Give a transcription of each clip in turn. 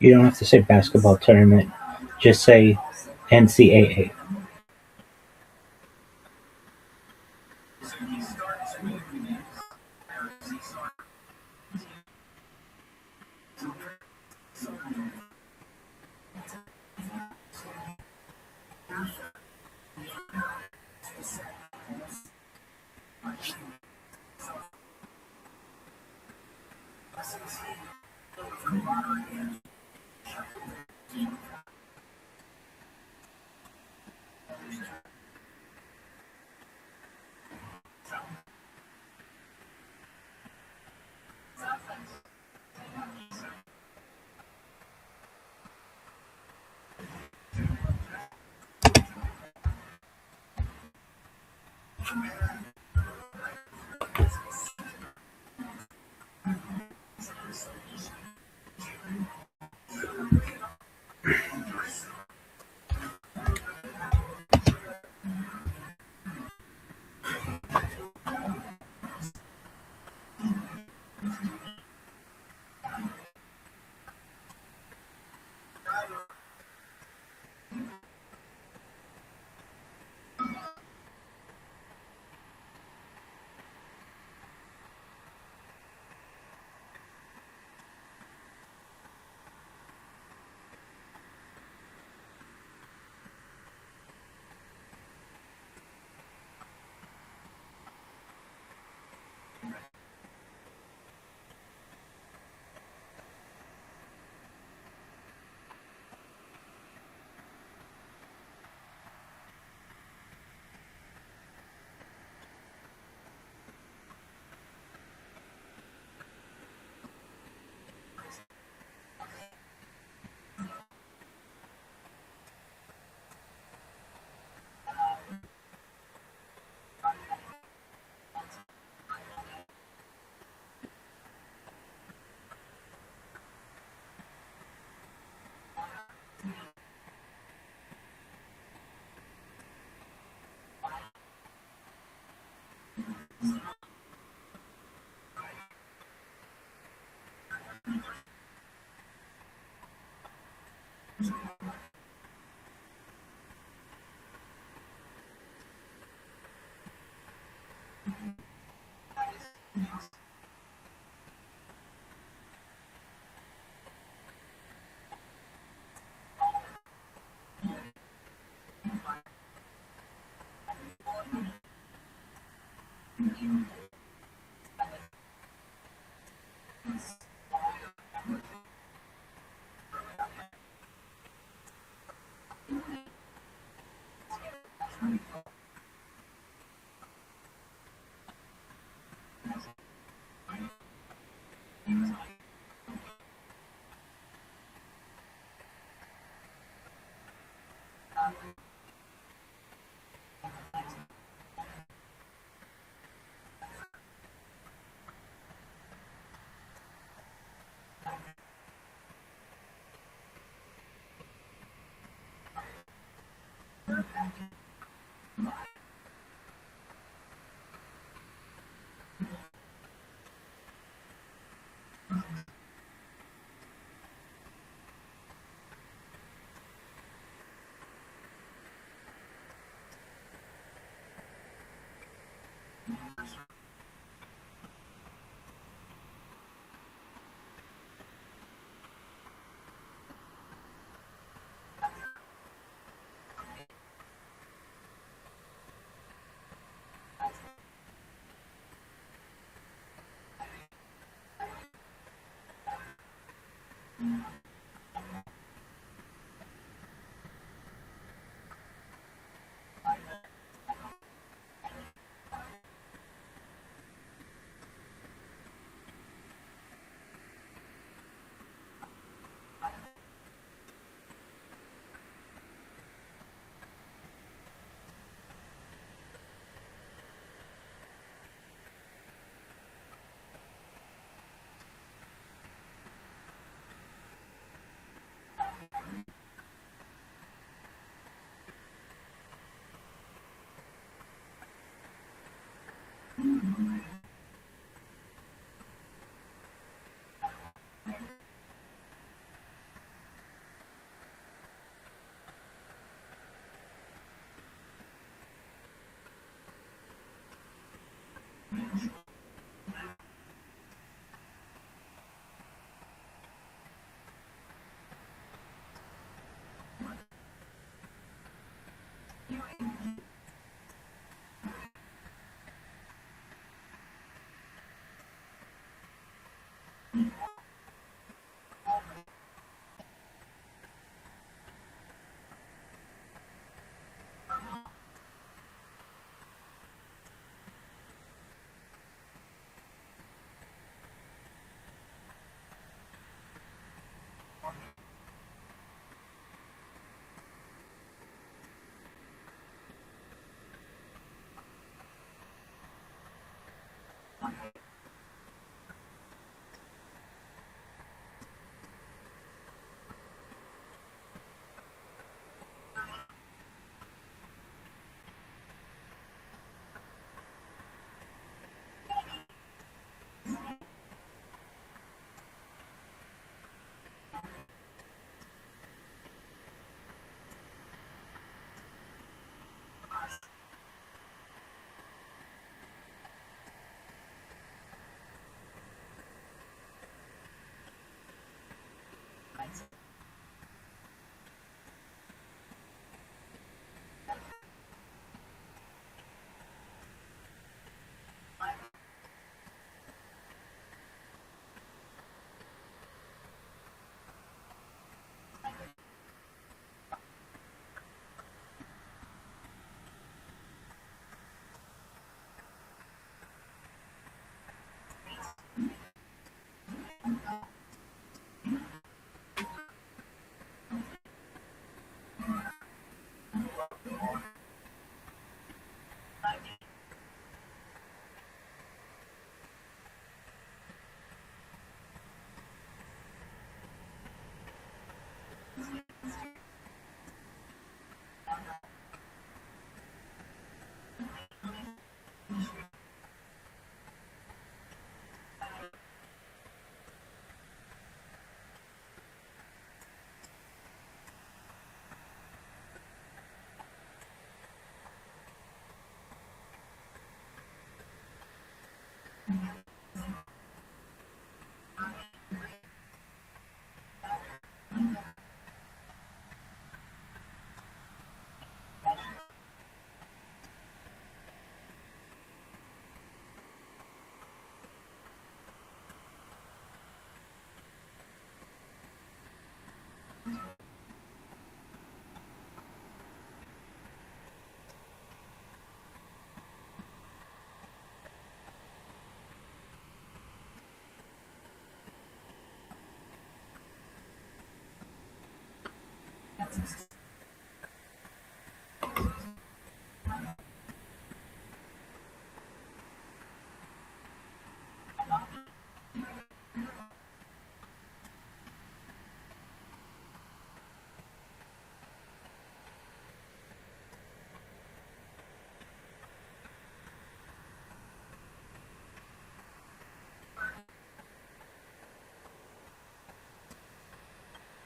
You don't have to say basketball tournament. Just say NCAA.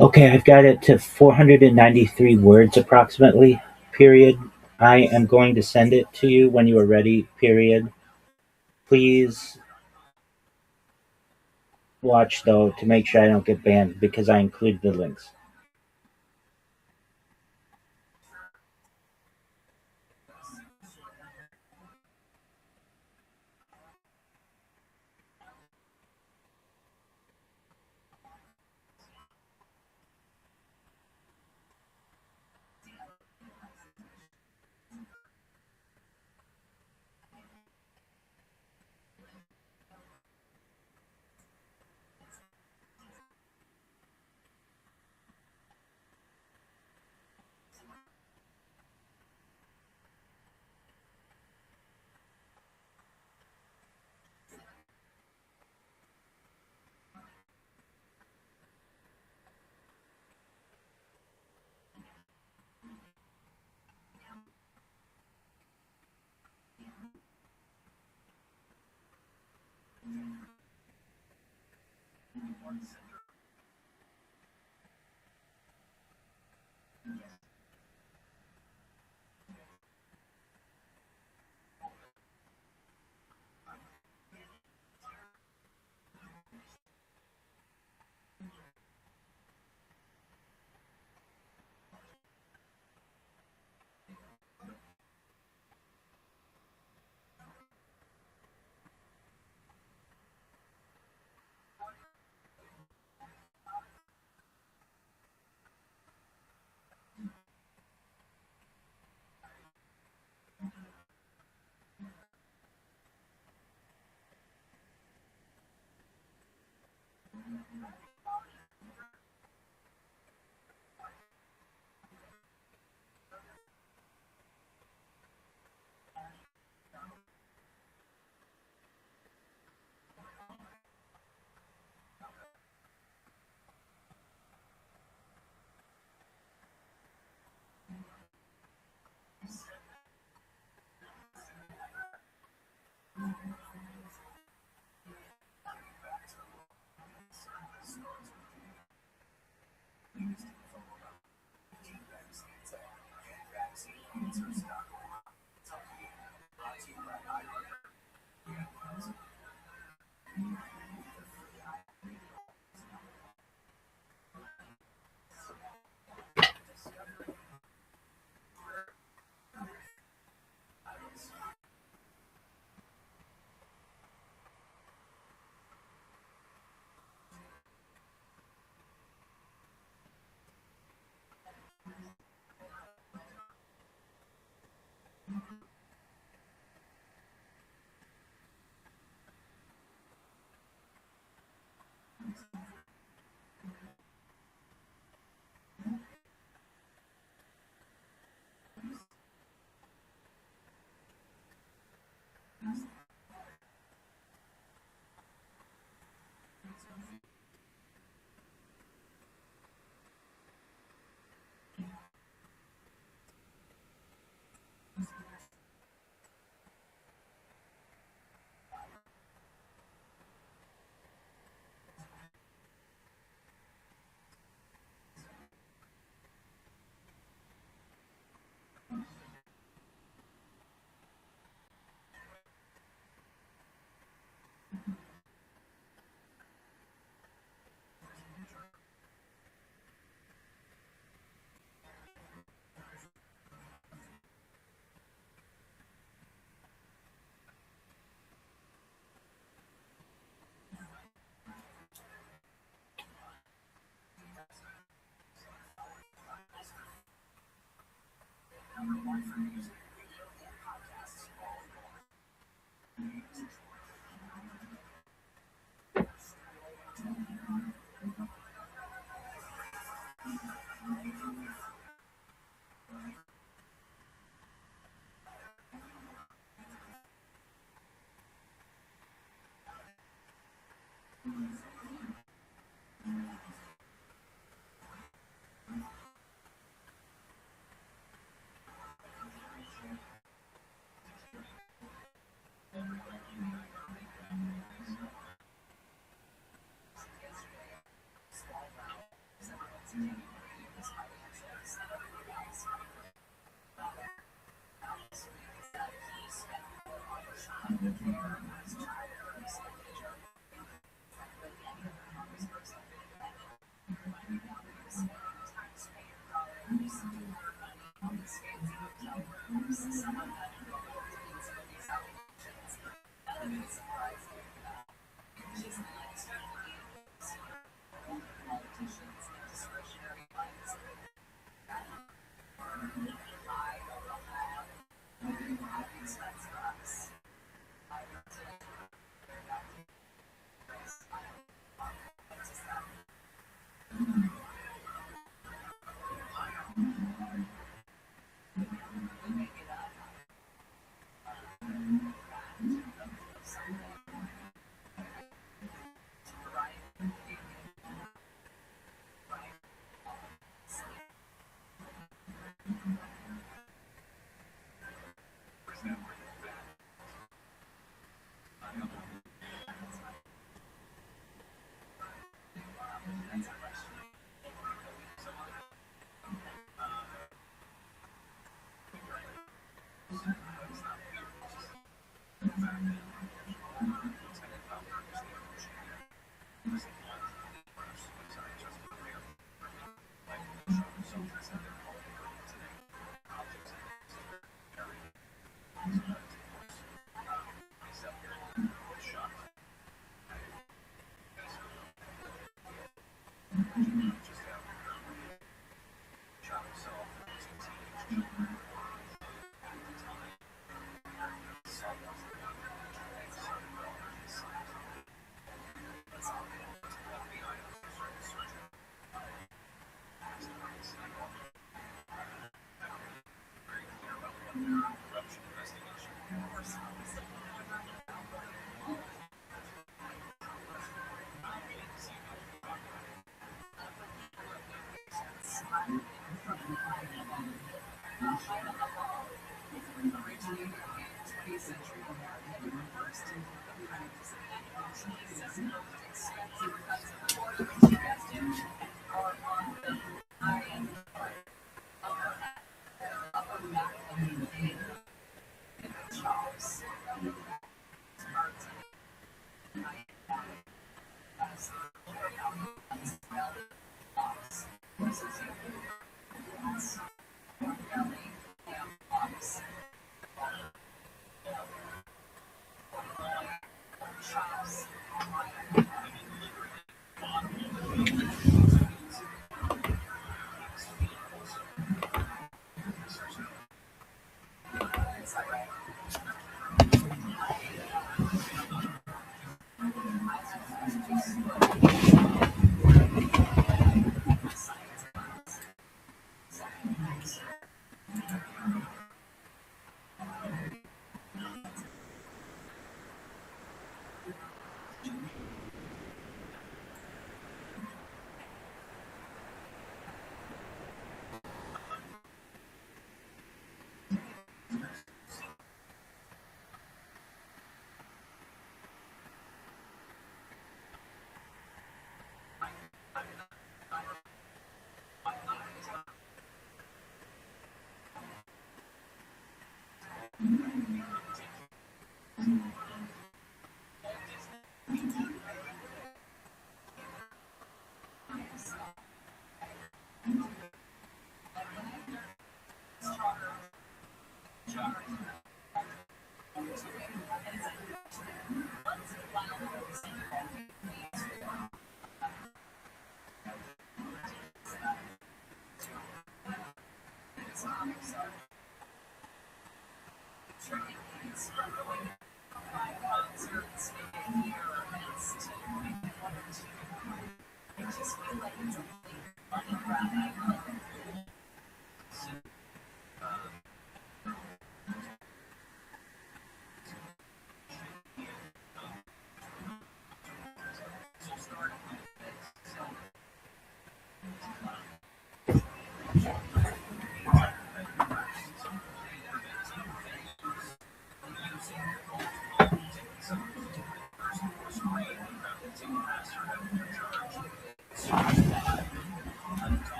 Okay, I've got it to 493 words approximately, period. I am going to send it to you when you are ready, period. Please watch though to make sure I don't get banned because I included the links.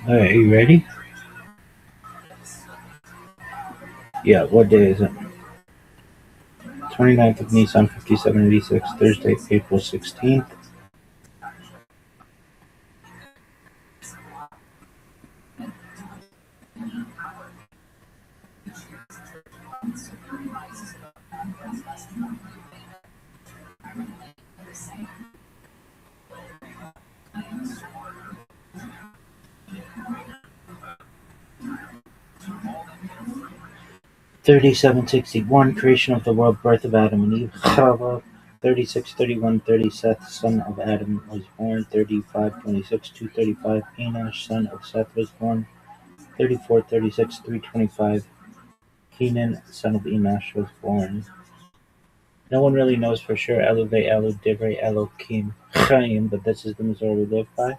Alright, you ready? Yeah, what day is it? 29th of Nissan 5786, Thursday, April 16th. $37.61, creation of the world, birth of Adam and Eve. Chava. 36:31:30, Seth, son of Adam, was born. 35:26, 2:35, Enosh, son of Seth, was born. 34:36, 3:25, Kenan, son of Enosh, was born. No one really knows for sure Elu Elu Divrei Elokim Chaim, but this is the Missouri we live by.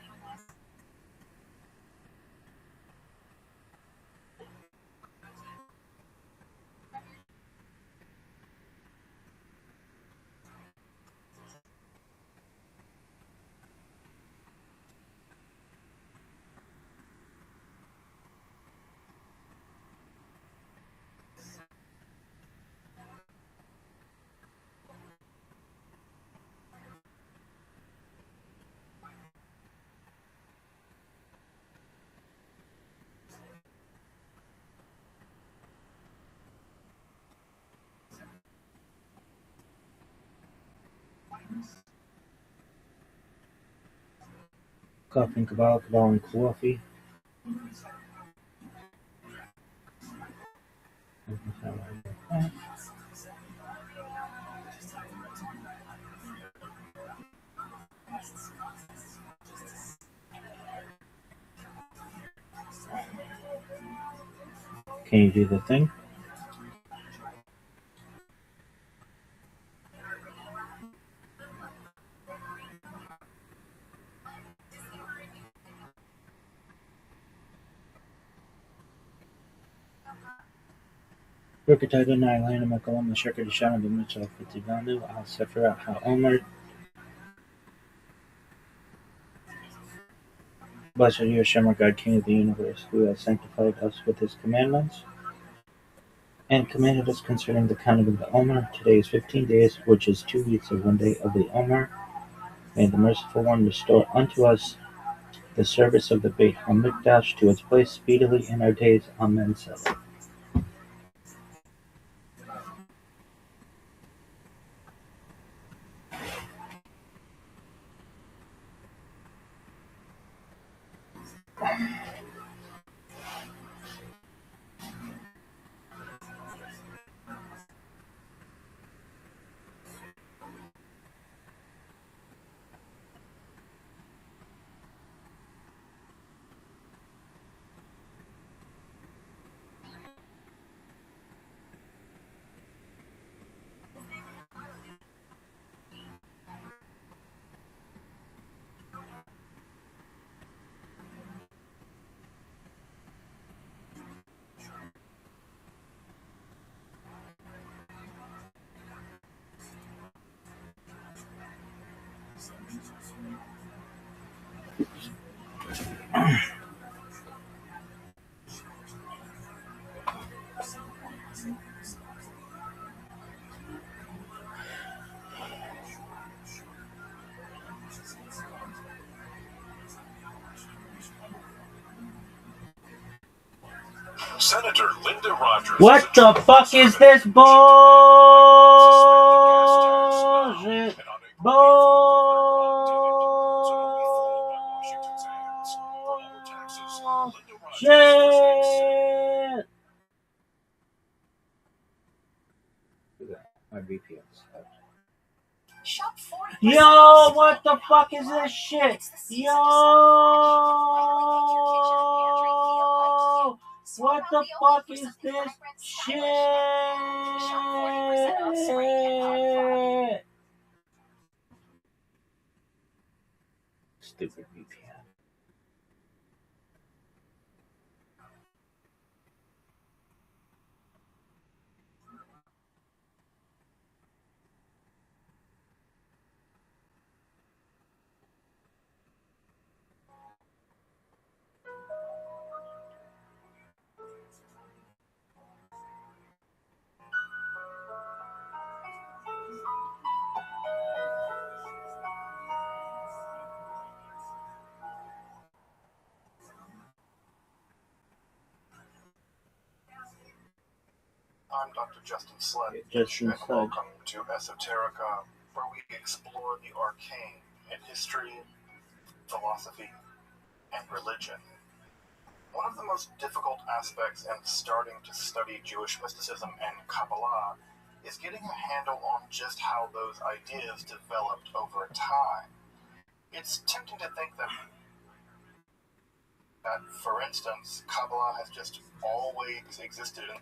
Coffee and Kabbalah, Kabbalah and coffee. Can you do the thing? Rukatida Nailana Makalam Shaka Shana Mitchell Fitivanu Al Sefera HaOmer. Blessed are you, Hashem, our God, King of the universe, who has sanctified us with his commandments and commanded us concerning the counting of the Omer. Today is 15 days, which is 2 weeks of 1 day of the Omer. May the merciful one restore unto us the service of the Beit HaMikdash to its place speedily in our days. Amen. Selah. Senator Linda Rogers. What the fuck is this bullshit? Bullshit! My VPN's out. Yo, what the fuck is this shit? Yo! What the fuck is this shit? Stupid VPN. I'm Dr. Justin Sledge, Justin and Sledge. welcome to Esoterica, where we explore the arcane in history, philosophy, and religion. One of the most difficult aspects in starting to study Jewish mysticism and Kabbalah is getting a handle on just how those ideas developed over time. It's tempting to think that, for instance, Kabbalah has just always existed in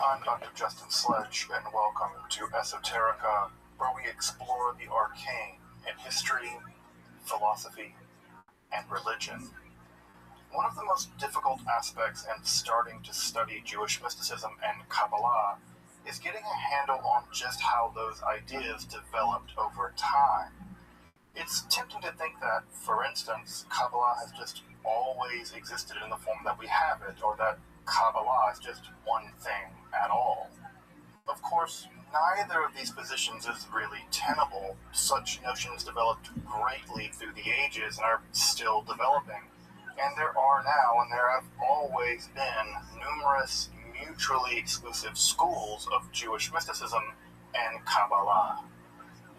I'm Dr. Justin Sledge, and welcome to Esoterica, where we explore the arcane in history, philosophy, and religion. One of the most difficult aspects in starting to study Jewish mysticism and Kabbalah is getting a handle on just how those ideas developed over time. It's tempting to think that, for instance, Kabbalah has just always existed in the form that we have it, or that Kabbalah is just one thing at all. Of course, Neither of these positions is really tenable. Such notions developed greatly through the ages and are still developing. And there are now, and there have always been, numerous mutually exclusive schools of Jewish mysticism and Kabbalah.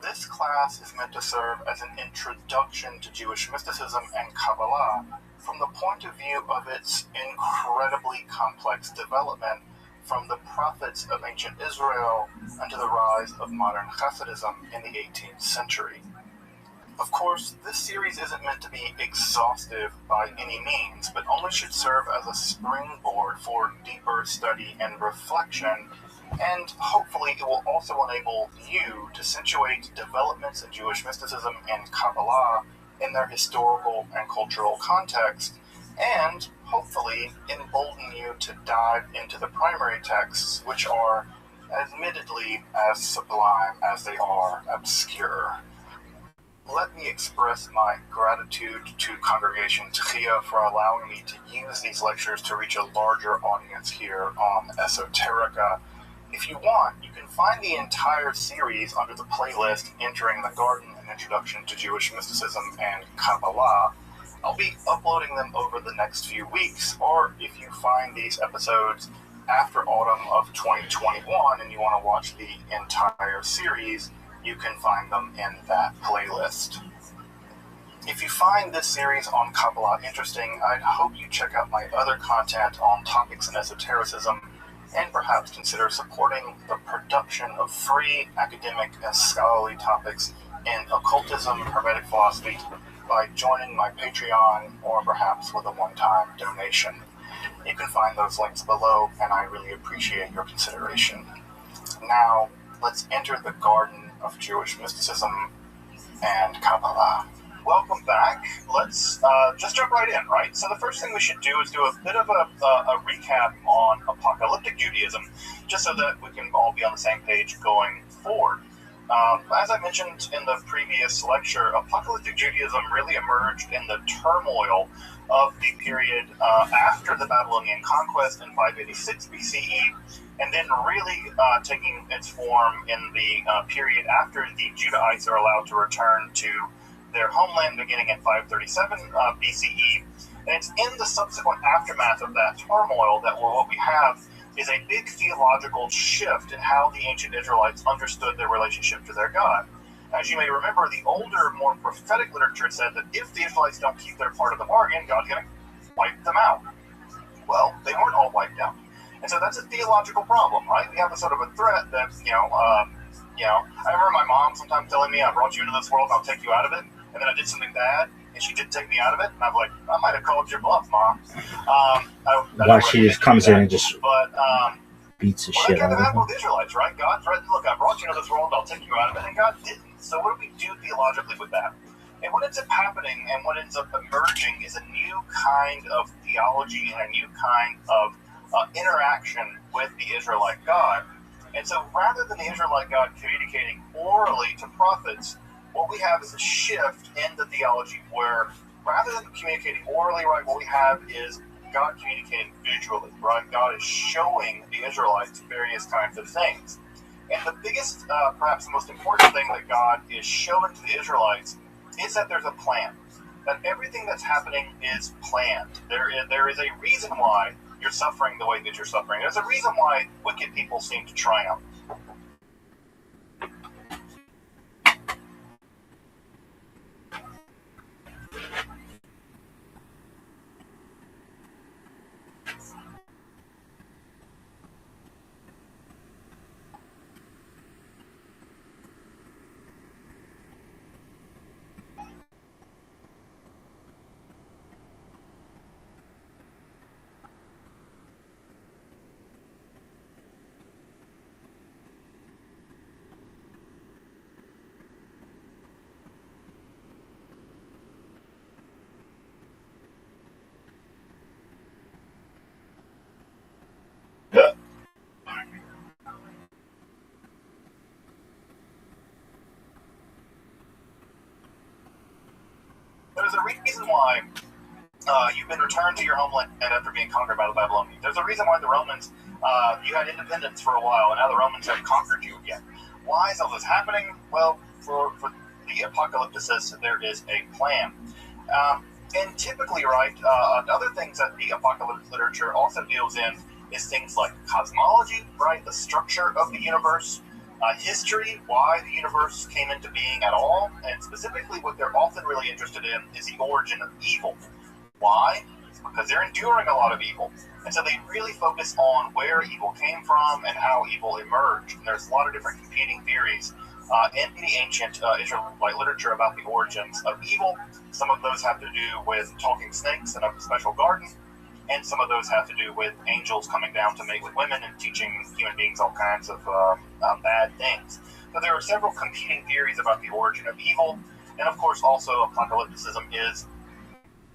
This class is meant to serve as an introduction to Jewish mysticism and Kabbalah from the point of view of its incredibly complex development from the prophets of ancient Israel unto the rise of modern Hasidism in the 18th century. Of course, this series isn't meant to be exhaustive by any means, but only should serve as a springboard for deeper study and reflection, and hopefully it will also enable you to situate developments in Jewish mysticism and Kabbalah in their historical and cultural context, and hopefully embolden you to dive into the primary texts, which are admittedly as sublime as they are obscure. Let me express my gratitude to Congregation Tchia for allowing me to use these lectures to reach a larger audience here on Esoterica. If you want, you can find the entire series under the playlist Entering the Garden, an Introduction to Jewish Mysticism and Kabbalah. I'll be uploading them over the next few weeks, or if you find these episodes after autumn of 2021 and you want to watch the entire series, you can find them in that playlist. If you find this series on Kabbalah interesting, I'd hope you check out my other content on topics in esotericism, and perhaps consider supporting the production of free academic and scholarly topics in occultism and hermetic philosophy by joining my Patreon or perhaps with a one-time donation. You can find those links below, and I really appreciate your consideration. Now, let's enter the garden of Jewish mysticism and Kabbalah. Welcome back. Let's just jump right in, right? So the first thing we should do is do a bit of a recap on apocalyptic Judaism, just so that we can all be on the same page going forward. As I mentioned in the previous lecture, apocalyptic Judaism really emerged in the turmoil of the period after the Babylonian conquest in 586 BCE, and then really taking its form in the period after the Judahites are allowed to return to their homeland beginning in 537 BCE. And it's in the subsequent aftermath of that turmoil that what we have is a big theological shift in how the ancient Israelites understood their relationship to their God. As you may remember, the older, more prophetic literature said that if the Israelites don't keep their part of the bargain, God's going to wipe them out. Well, they weren't all wiped out. And so that's a theological problem, right? We have a sort of a threat that, I remember my mom sometimes telling me, I brought you into this world and I'll take you out of it. And then I did something bad, and she did take me out of it. And I'm like, I might have called your bluff, Mom. She just comes in and just beats the shit out of them. That kind of happened them. with Israelites, right? God threatened, look, I brought you into this world, I'll take you out of it. And God didn't. So what do we do theologically with that? And what ends up happening and what ends up emerging is a new kind of theology and a new kind of interaction with the Israelite God. And so rather than the Israelite God communicating orally to prophets, what we have is a shift in the theology where rather than communicating orally, right, what we have is God communicating visually, right? God is showing the Israelites various kinds of things. And the biggest, perhaps the most important thing that God is showing to the Israelites is that there's a plan. That everything that's happening is planned. There is a reason why you're suffering the way that you're suffering. There's a reason why wicked people seem to triumph. There's a reason why you've been returned to your homeland after being conquered by the Babylonians. There's a reason why the Romans, you had independence for a while, and now the Romans have conquered you again. Why is all this happening? Well, for the apocalypticists, there is a plan. And typically, right, other things that the apocalyptic literature also deals in is things like cosmology, right, the structure of the universe, history, why the universe came into being at all, and specifically what they're often really interested in is the origin of evil. Why? Because they're enduring a lot of evil. And so they really focus on where evil came from and how evil emerged. And there's a lot of different competing theories in the ancient Israelite literature about the origins of evil. Some of those have to do with talking snakes in a special garden, and some of those have to do with angels coming down to mate with women and teaching human beings all kinds of bad things. So there are several competing theories about the origin of evil, and of course also apocalypticism is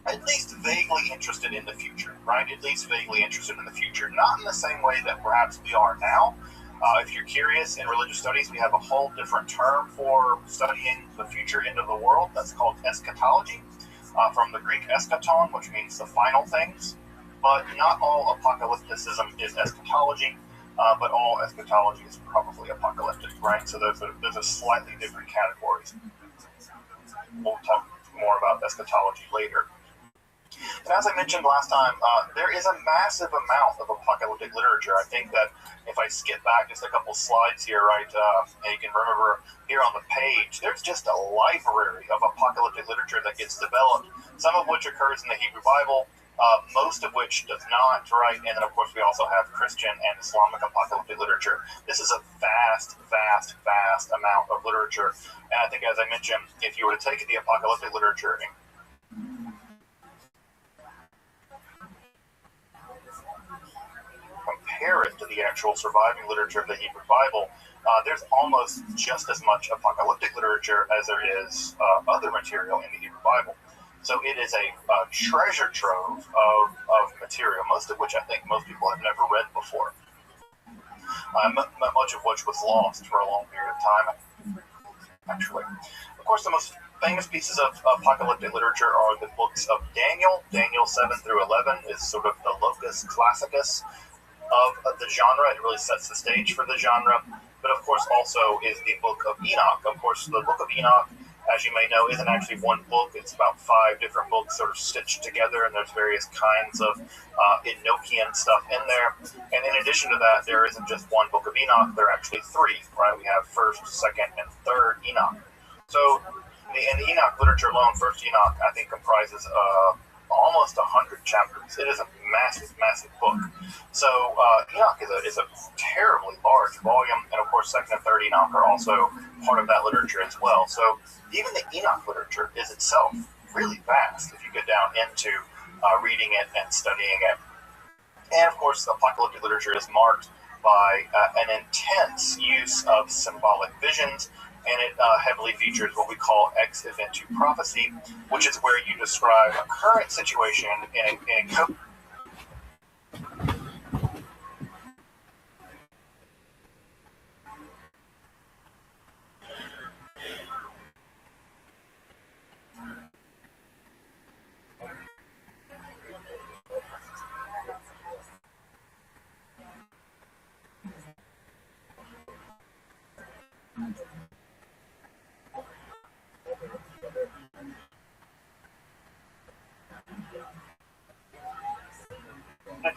at least vaguely interested in the future, right? At least vaguely interested in the future. Not in the same way that perhaps we are now. If you're curious, in religious studies, we have a whole different term for studying the future end of the world. That's called eschatology, from the Greek eschaton, which means the final things. But not all apocalypticism is eschatology, but all eschatology is probably apocalyptic, right? So there's a slightly different categories. We'll talk more about eschatology later. And as I mentioned last time, there is a massive amount of apocalyptic literature. I think that if I skip back just a couple slides here, right, and you can remember here on the page, there's just a library of apocalyptic literature that gets developed, some of which occurs in the Hebrew Bible, most of which does not, right? And then, of course, we also have Christian and Islamic apocalyptic literature. This is a vast, vast, vast amount of literature. And I think, as I mentioned, if you were to take the apocalyptic literature and compare it to the actual surviving literature of the Hebrew Bible, there's almost just as much apocalyptic literature as there is other material in the Hebrew Bible. So it is a treasure trove of material, most of which I think most people have never read before. Much of which was lost for a long period of time, actually. Of course, the most famous pieces of apocalyptic literature are the books of Daniel. Daniel 7 through 11 is sort of the locus classicus of the genre. It really sets the stage for the genre. But of course also is the book of Enoch. Of course, the book of Enoch, as you may know, isn't actually one book. It's about 5 different books sort of stitched together, and there's various kinds of Enochian stuff in there. And in addition to that, there isn't just one book of Enoch, there are actually 3, right? We have 1st, 2nd, and 3rd Enoch. So in the Enoch literature alone, 1st Enoch, I think, comprises almost 100 chapters. It is a massive, massive book. So Enoch is a terribly large volume, and of course 2nd and 3rd Enoch are also part of that literature as well. So even the Enoch literature is itself really vast if you get down into reading it and studying it. And of course, the apocalyptic literature is marked by an intense use of symbolic visions, and it heavily features what we call ex eventu prophecy, which is where you describe a current situation in a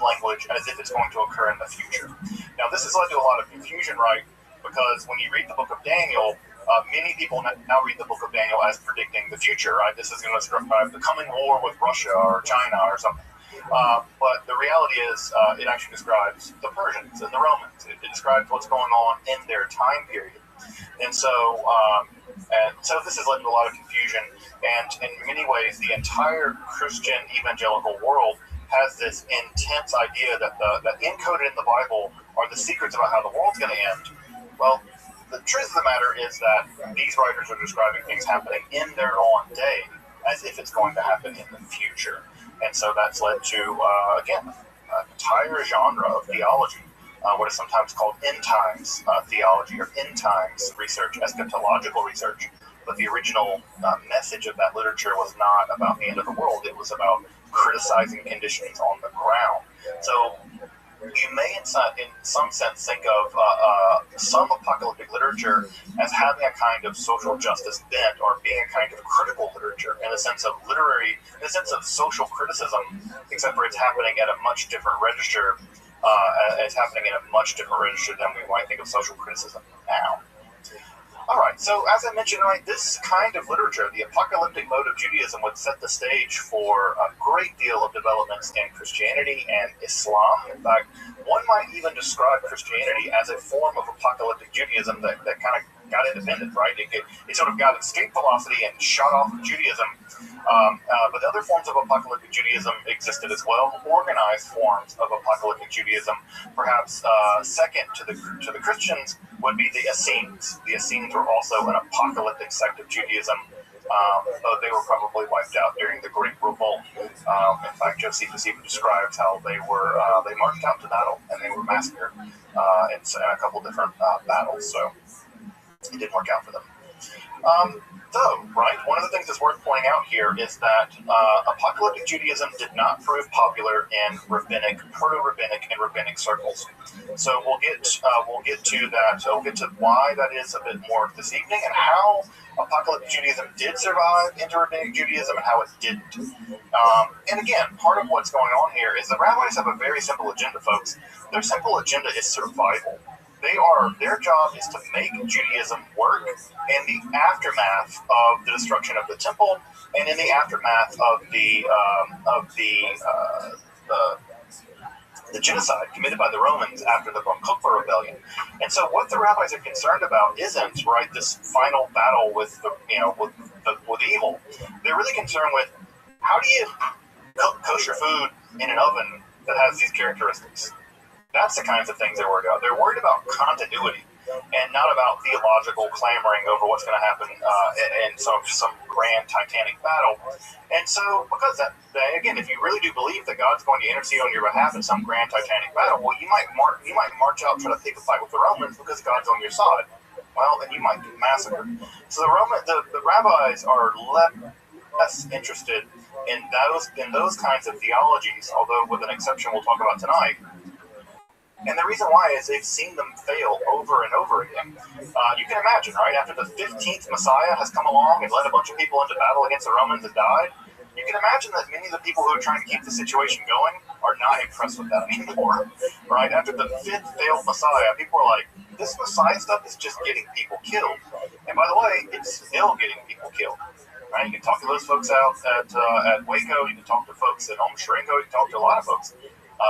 language as if it's going to occur in the future. Now, this has led to a lot of confusion, right? Because when you read the book of Daniel, many people now read the book of Daniel as predicting the future, right? This is going to describe the coming war with Russia or China or something. But the reality is, it actually describes the Persians and the Romans. It describes what's going on in their time period. And so this has led to a lot of confusion. And in many ways, the entire Christian evangelical world has this intense idea that encoded in the Bible are the secrets about how the world's going to end. Well, the truth of the matter is that these writers are describing things happening in their own day as if it's going to happen in the future. And so that's led to, again, an entire genre of theology, what is sometimes called end times theology or end times research, eschatological research. But the original message of that literature was not about the end of the world. It was about criticizing conditions on the ground. So you may, in some sense, think of some apocalyptic literature as having a kind of social justice bent, or being a kind of critical literature in the sense of social criticism, except for it's happening at a much different register. It's happening in a much different register than we might think of social criticism now. All right, so as I mentioned, right, this kind of literature, the apocalyptic mode of Judaism, would set the stage for a great deal of developments in Christianity and Islam. In fact, one might even describe Christianity as a form of apocalyptic Judaism that kind of got independent, right? It sort of got escape velocity and shot off of Judaism. But other forms of apocalyptic Judaism existed as well, organized forms of apocalyptic Judaism. Perhaps second to the Christians would be the Essenes. The Essenes were also an apocalyptic sect of Judaism, though they were probably wiped out during the Great Revolt. In fact, Josephus even describes how they marched out to battle and they were massacred in a couple different battles. So it didn't work out for them. Though, right, one of the things that's worth pointing out here is that apocalyptic Judaism did not prove popular in proto-rabbinic, and rabbinic circles. So we'll get to that. We'll get to why that is a bit more this evening, and how apocalyptic Judaism did survive into rabbinic Judaism and how it didn't. And again, part of what's going on here is the rabbis have a very simple agenda, folks. Their simple agenda is survival. Their job is to make Judaism work in the aftermath of the destruction of the temple, and in the aftermath of the genocide committed by the Romans after the Bar Kokhba rebellion. And so, what the rabbis are concerned about isn't, right, this final battle with evil. They're really concerned with, how do you cook kosher food in an oven that has these characteristics? That's the kinds of things they're worried about. They're worried about continuity and not about theological clamoring over what's going to happen in some grand titanic battle. And so, because that, again, if you really do believe that God's going to intercede on your behalf in some grand titanic battle, well, you might march out trying to pick a fight with the Romans because God's on your side. Well, then you might get massacred. So the rabbis are less interested in those kinds of theologies, although with an exception we'll talk about tonight. And the reason why is they've seen them fail over and over again. You can imagine, right? After the 15th Messiah has come along and led a bunch of people into battle against the Romans and died, you can imagine that many of the people who are trying to keep the situation going are not impressed with that anymore, right? After the 5th failed Messiah, people are like, this Messiah stuff is just getting people killed. And by the way, it's still getting people killed. Right? You can talk to those folks out at Waco, you can talk to folks at Sharingo, you can talk to a lot of folks.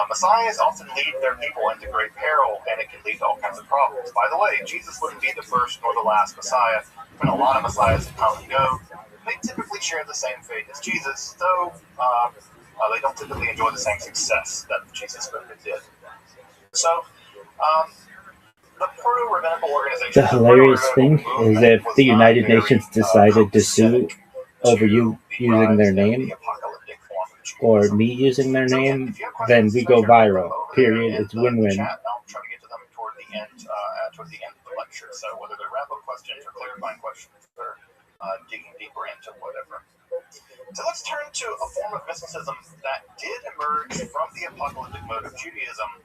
Messiahs often lead their people into great peril, and it can lead to all kinds of problems. By the way, Jesus wouldn't be the first nor the last Messiah. There's been a lot of Messiahs that come and go. They typically share the same fate as Jesus, though they don't typically enjoy the same success that Jesus did. So, the proto-rabbinical organization... The hilarious thing is if the United Nations decided to sue over you using their name, or me using their name, then we go viral. Period. It's win-win. I'll try to get to them toward the end of the lecture. So whether they're wrap-up questions or clarifying questions or digging deeper into whatever. So let's turn to a form of mysticism that did emerge from the apocalyptic mode of Judaism,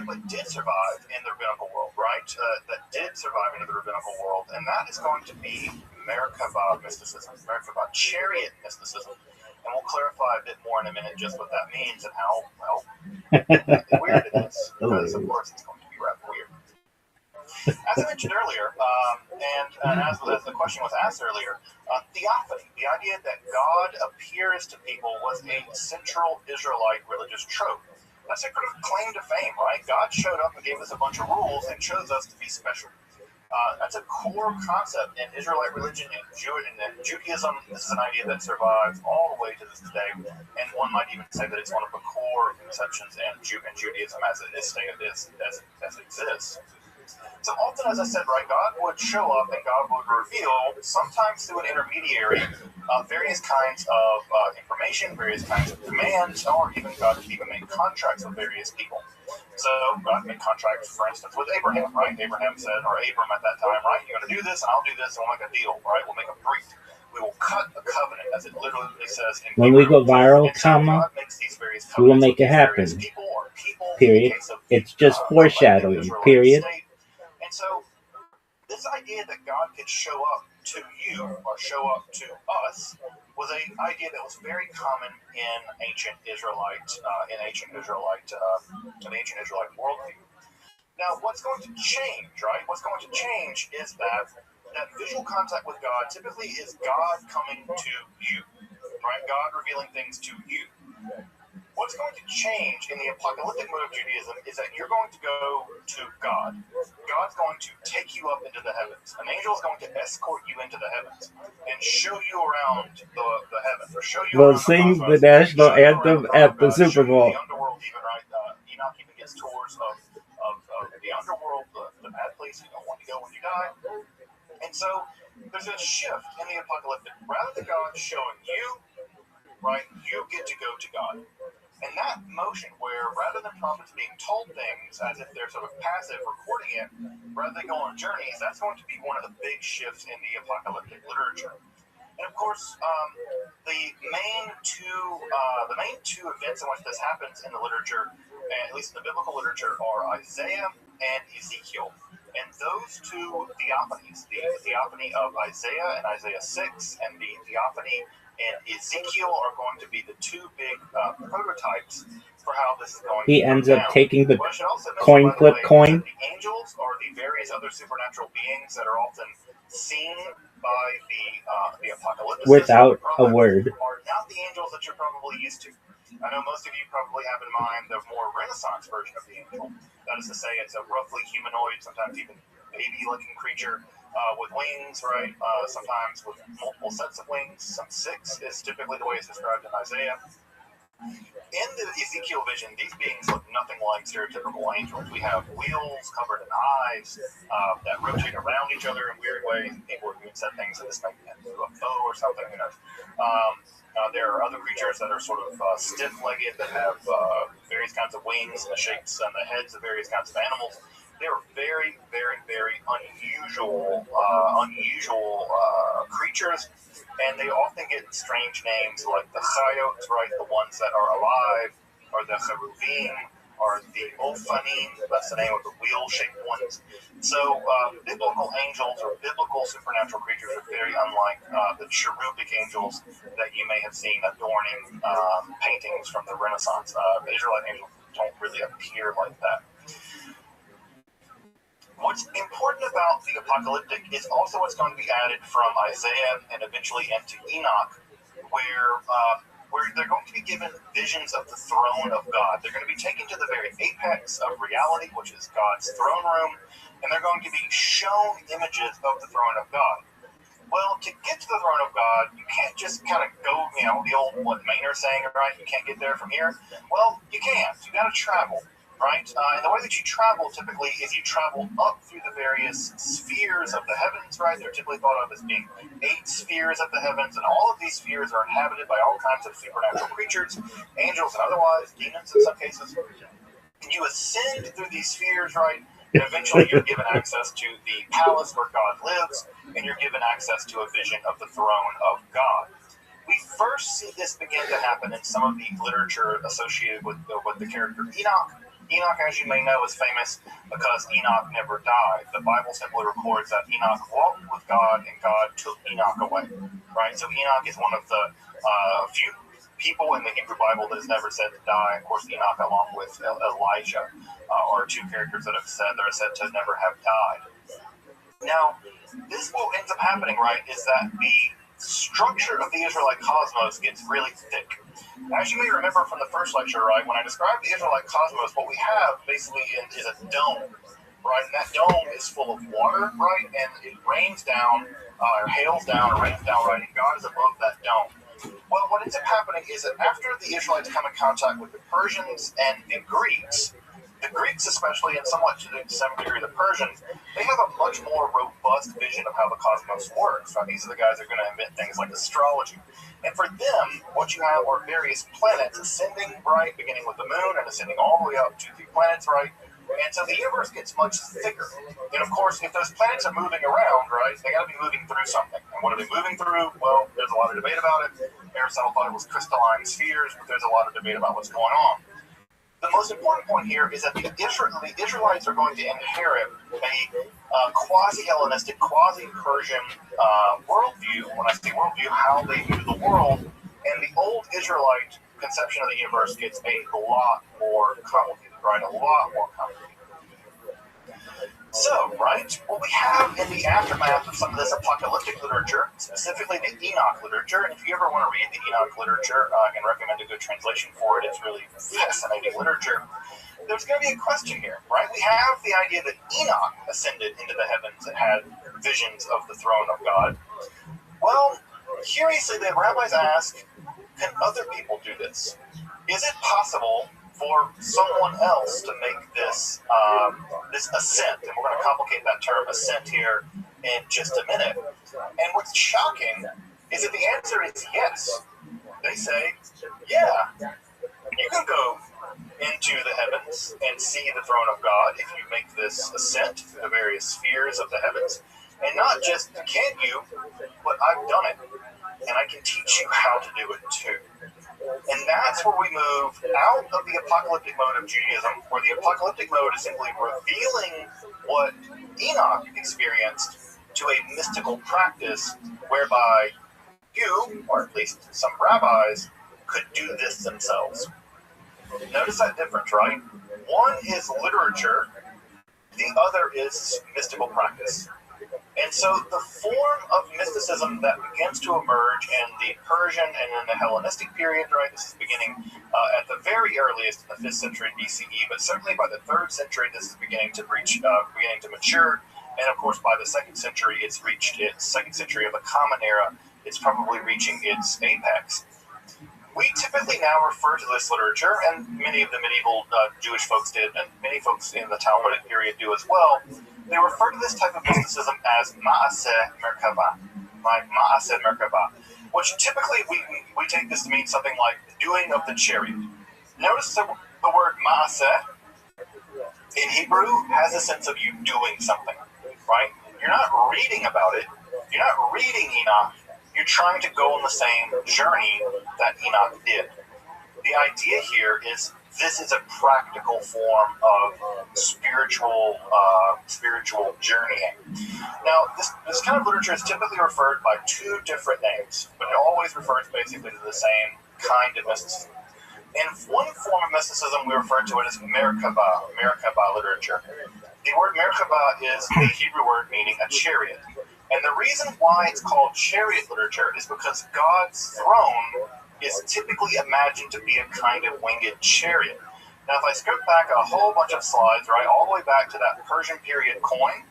but did survive in the rabbinical world, right? That did survive into the rabbinical world, and that is going to be Merkabah mysticism, Merkabah chariot mysticism. And we'll clarify a bit more in a minute just what that means and how, weird it is. Because, of course, it's going to be rather weird. As I mentioned earlier, and as the question was asked earlier, theophany, the idea that God appears to people, was a central Israelite religious trope. That's a claim to fame, right? God showed up and gave us a bunch of rules and chose us to be special. That's a core concept in Israelite religion and Judaism. This is an idea that survives all the way to this day, and one might even say that it's one of the core conceptions in Judaism as it exists. So often, as I said, right, God would show up and God would reveal, sometimes through an intermediary, various kinds of information, various kinds of commands, or even God could even make contracts with various people. So God made contracts, for instance, with Abraham, right? Abraham said, or Abram at that time, right, you're going to do this, and I'll do this, and we'll make a deal, right? We'll make a brit. We will cut a covenant, as it literally says in When we Hebrew. go viral, And so God makes these various we will covenants make with it these various happen. people, or people in the Period. case of the, It's just foreshadowing. Israelite Period. state. And so this idea that God could show up to you or show up to us was an idea that was very common in ancient Israelite worldview. Now, what's going to change, right? What's going to change is that visual contact with God typically is God coming to you, right? God revealing things to you. What's going to change in the apocalyptic mode of Judaism is that you're going to go to God. God's going to take you up into the heavens. An angel is going to escort you into the heavens and show you around the heavens, or show you We'll around sing the the national anthem at the Super Bowl. the underworld, even, right? Enoch even gets tours of the underworld, the bad place you don't want to go when you die. And so there's a shift in the apocalyptic. Rather than God showing you, right, you get to go to God. And that motion where rather than prophets being told things as if they're sort of passive recording it, rather than go on journeys, that's going to be one of the big shifts in the apocalyptic literature. And of course, the main two events in which this happens in the literature, at least in the biblical literature, are Isaiah and Ezekiel. And those two theophanies, the theophany of Isaiah and Isaiah 6, and the theophany and Ezekiel, are going to be the two big prototypes for how this is going He to ends go up down. taking the What I should also mention, coin by the flip way, coin is that the angels are the various other supernatural beings that are often seen by the apocalyptic without a word. are not the angels that you're probably used to. I know most of you probably have in mind the more Renaissance version of the angel. That is to say, it's a roughly humanoid, sometimes even baby-looking creature with wings, right? Sometimes with multiple sets of wings. Some 6 is typically the way it's described in Isaiah. In the Ezekiel vision, these beings look nothing like stereotypical angels. We have wheels covered in eyes that rotate around each other in weird ways. People have even said things that this might be a bow or something. Who knows? There are other creatures that are sort of stiff-legged that have various kinds of wings and the shapes and the heads of various kinds of animals. They're very, very, very unusual creatures. And they often get strange names like the Chayot, right, the ones that are alive, or the Cheruvim, or the Ophanim, that's the name of the wheel-shaped ones. So biblical angels or biblical supernatural creatures are very unlike the cherubic angels that you may have seen adorning paintings from the Renaissance. Israelite angels don't really appear like that. What's important about the apocalyptic is also what's going to be added from Isaiah and eventually into Enoch, where they're going to be given visions of the throne of God. They're going to be taken to the very apex of reality, which is God's throne room, and they're going to be shown images of the throne of God. Well, to get to the throne of God, you can't just kind of go, the old, Maynard saying, right? You can't get there from here. Well, you can't. You got to travel. Right? And the way that you travel typically is you travel up through the various spheres of the heavens, right? They're typically thought of as being 8 spheres of the heavens, and all of these spheres are inhabited by all kinds of supernatural creatures, angels and otherwise, demons in some cases. And you ascend through these spheres, right? And eventually you're given access to the palace where God lives, and you're given access to a vision of the throne of God. We first see this begin to happen in some of the literature associated with the character Enoch. Enoch, as you may know, is famous because Enoch never died. The Bible simply records that Enoch walked with God and God took Enoch away. Right? So Enoch is one of the few people in the Hebrew Bible that is never said to die. Of course, Enoch, along with Elijah, are 2 characters that are said to never have died. Now, this what ends up happening, right, is that the structure of the Israelite cosmos gets really thick. As you may remember from the first lecture, right, when I described the Israelite cosmos, what we have basically is a dome, right, and that dome is full of water, right, and it rains down, or hails down, or rains down, right, and God is above that dome. Well, what ends up happening is that after the Israelites come in contact with the Persians and the Greeks especially, and somewhat to some degree the Persians, they have a much more robust vision of how the cosmos works. Right? These are the guys that are going to invent things like astrology. And for them, what you have are various planets ascending, right, beginning with the moon and ascending all the way up to the planets, right, And so the universe gets much thicker. And of course, if those planets are moving around, right, they got to be moving through something. And what are they moving through? Well, there's a lot of debate about it. Aristotle thought it was crystalline spheres, but there's a lot of debate about what's going on. The most important point here is that the Israelites are going to inherit a quasi-Hellenistic, quasi-Persian worldview. When I say worldview, how they view the world. And the old Israelite conception of the universe gets a lot more complicated, right? A lot more complicated. So, right, what we have in the aftermath of some of this apocalyptic literature, specifically the Enoch literature, and if you ever want to read the Enoch literature, I can recommend a good translation for it. It's really fascinating literature. There's going to be a question here, right? We have the idea that Enoch ascended into the heavens and had visions of the throne of God. Well, curiously, the rabbis ask, can other people do this? Is it possible for someone else to make this this ascent? And we're going to complicate that term ascent here in just a minute. And what's shocking is that the answer is yes. They say, yeah, you can go into the heavens and see the throne of God if you make this ascent through the various spheres of the heavens. And not just can you, but I've done it. And I can teach you how to do it too. And that's where we move out of the apocalyptic mode of Judaism, where the apocalyptic mode is simply revealing what Enoch experienced to a mystical practice whereby you, or at least some rabbis, could do this themselves. Notice that difference, right? One is literature, the other is mystical practice. And so the form of mysticism that begins to emerge in the Persian and in the Hellenistic period, right? This is beginning at the very earliest in the 5th century BCE, but certainly by the 3rd century, this is beginning to mature. And of course, by the 2nd century, it's reached its 2nd century of the Common Era. It's probably reaching its apex. We typically now refer to this literature, and many of the medieval Jewish folks did, and many folks in the Talmudic period do as well. They refer to this type of mysticism as Ma'aseh Merkabah, Ma'aseh Merkabah, which typically we take this to mean something like doing of the chariot. Notice the word Ma'aseh in Hebrew has a sense of you doing something, right? You're not reading about it. You're not reading Enoch. You're trying to go on the same journey that Enoch did. The idea here is this is a practical form of spiritual journeying. Now, this kind of literature is typically referred by two different names, but it always refers basically to the same kind of mysticism. In one form of mysticism, we refer to it as Merkabah literature. The word Merkabah is a Hebrew word meaning a chariot. And the reason why it's called chariot literature is because God's throne is typically imagined to be a kind of winged chariot. Now, if I scope back a whole bunch of slides, right, all the way back to that Persian period coin.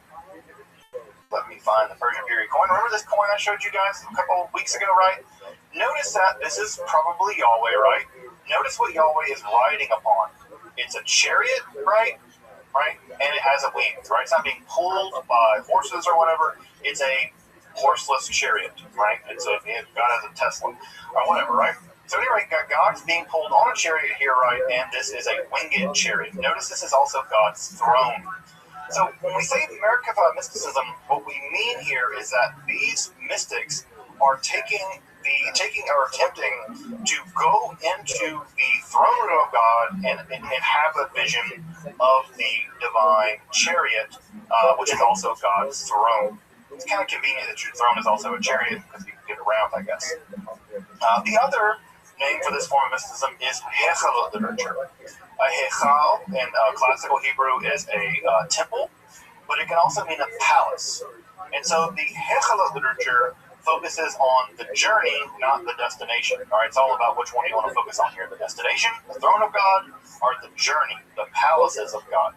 Let me find the Persian period coin. Remember this coin I showed you guys a couple of weeks ago, right? Notice that this is probably Yahweh, right? Notice what Yahweh is riding upon. It's a chariot, right? And it has a wings, right? It's not being pulled by horses or whatever. It's a horseless chariot, right? And so if God has a Tesla or whatever, right? So anyway, God's being pulled on a chariot here, right? And this is a winged chariot. Notice this is also God's throne. So when we say Merkabah mysticism, what we mean here is that these mystics are attempting to go into the throne room of God and have a vision of the divine chariot, which is also God's throne. It's kind of convenient that your throne is also a chariot because you can get around, I guess. The other name for this form of mysticism is Hechal literature. A Hechal in classical Hebrew is a temple, but it can also mean a palace. And so the Hechal literature focuses on the journey, not the destination. All right, it's all about which one you want to focus on here: the destination, the throne of God, or the journey, the palaces of God.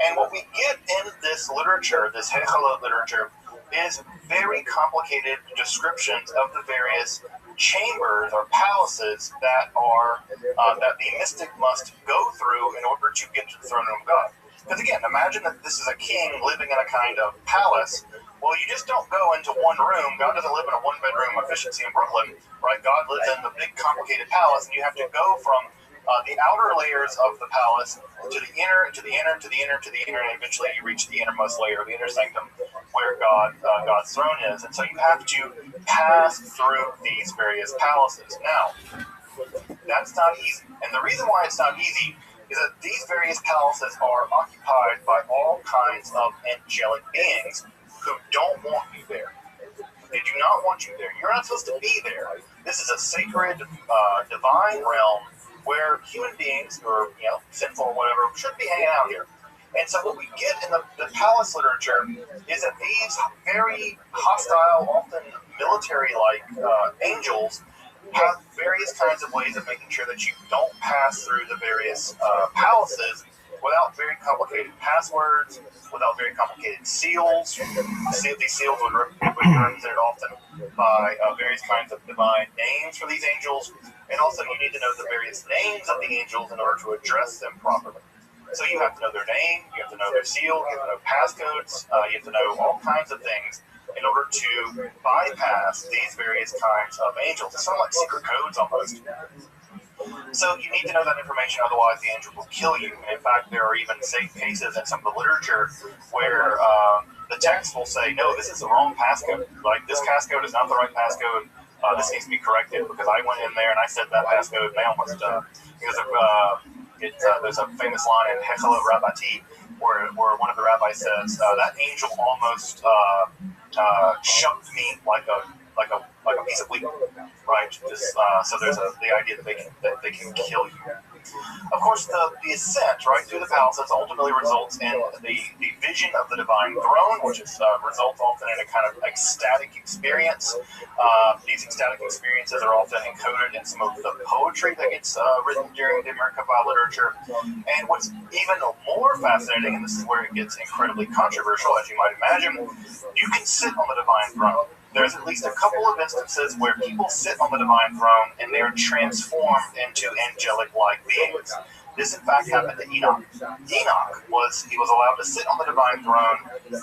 And what we get in this literature, this Hechal literature, is very complicated descriptions of the various chambers or palaces that the mystic must go through in order to get to the throne room of God. Because again, imagine that this is a king living in a kind of palace. Well, you just don't go into one room. God doesn't live in a one-bedroom efficiency in Brooklyn, right? God lives in the big, complicated palace, and you have to go from the outer layers of the palace to the inner, to the inner, to the inner, to the inner, and eventually you reach the innermost layer, the inner sanctum, where God's throne is. And so you have to pass through these various palaces. Now, that's not easy. And the reason why it's not easy is that these various palaces are occupied by all kinds of angelic beings who don't want you there. They do not want you there. You're not supposed to be there. This is a sacred, divine realm where human beings, or sinful or whatever, shouldn't be hanging out here. And so what we get in the palace literature is that these very hostile, often military-like angels have various kinds of ways of making sure that you don't pass through the various palaces without very complicated passwords, without very complicated seals. These seals would be represented often by various kinds of divine names for these angels, and also you need to know the various names of the angels in order to address them properly. So you have to know their name, you have to know their seal, you have to know passcodes, you have to know all kinds of things in order to bypass these various kinds of angels. It's sort of like secret codes almost. So you need to know that information, otherwise the angel will kill you. And in fact, there are even cases in some of the literature where the text will say, no, this is the wrong passcode. Like, this passcode is not the right passcode. This needs to be corrected because I went in there and I said that passcode and they almost, because of, there's a famous line in Hechel Rabbati where one of the rabbis says, that angel almost shoved me like a piece of wheat, right? So there's the idea that they can kill you. Of course, the ascent right through the palaces ultimately results in the vision of the divine throne, which results often in a kind of ecstatic experience. These ecstatic experiences are often encoded in some of the poetry that gets written during the Merkabah literature. And what's even more fascinating, and this is where it gets incredibly controversial, as you might imagine, you can sit on the divine throne. There's at least a couple of instances where people sit on the divine throne and they're transformed into angelic-like beings. This, in fact, happened to Enoch. Enoch was allowed to sit on the divine throne,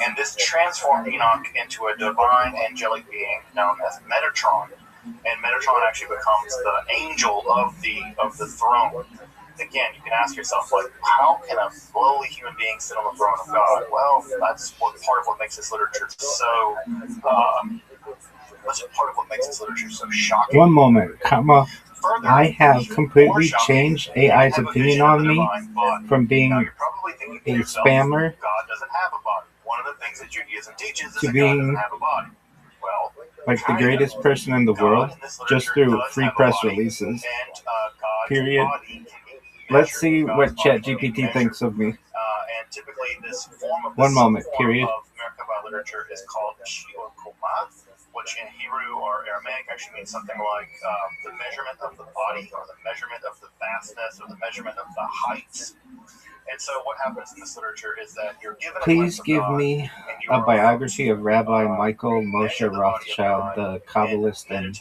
and this transformed Enoch into a divine angelic being known as Metatron. And Metatron actually becomes the angel of the throne. Again, you can ask yourself, like, how can a lowly human being sit on the throne of God? Well, that's part of what makes this literature so. That's part of what makes this literature so shocking. One moment, comma. I have completely changed AI's opinion on me from being a spammer God doesn't have a body. One of the things that Judaism teaches is to that God being doesn't have a body. Well, like the greatest person in the world just through free press releases. Period. Let's see what ChatGPT thinks of me. And typically this form of One moment, period. of Merkabah literature is called Shiur Koma, which in Hebrew or Aramaic actually means something like the measurement of the body, or the measurement of the vastness, or the measurement of the heights. And so what happens in this literature is that you're given Please give me a biography of Rabbi Michael Moshe Rothschild, the Kabbalist and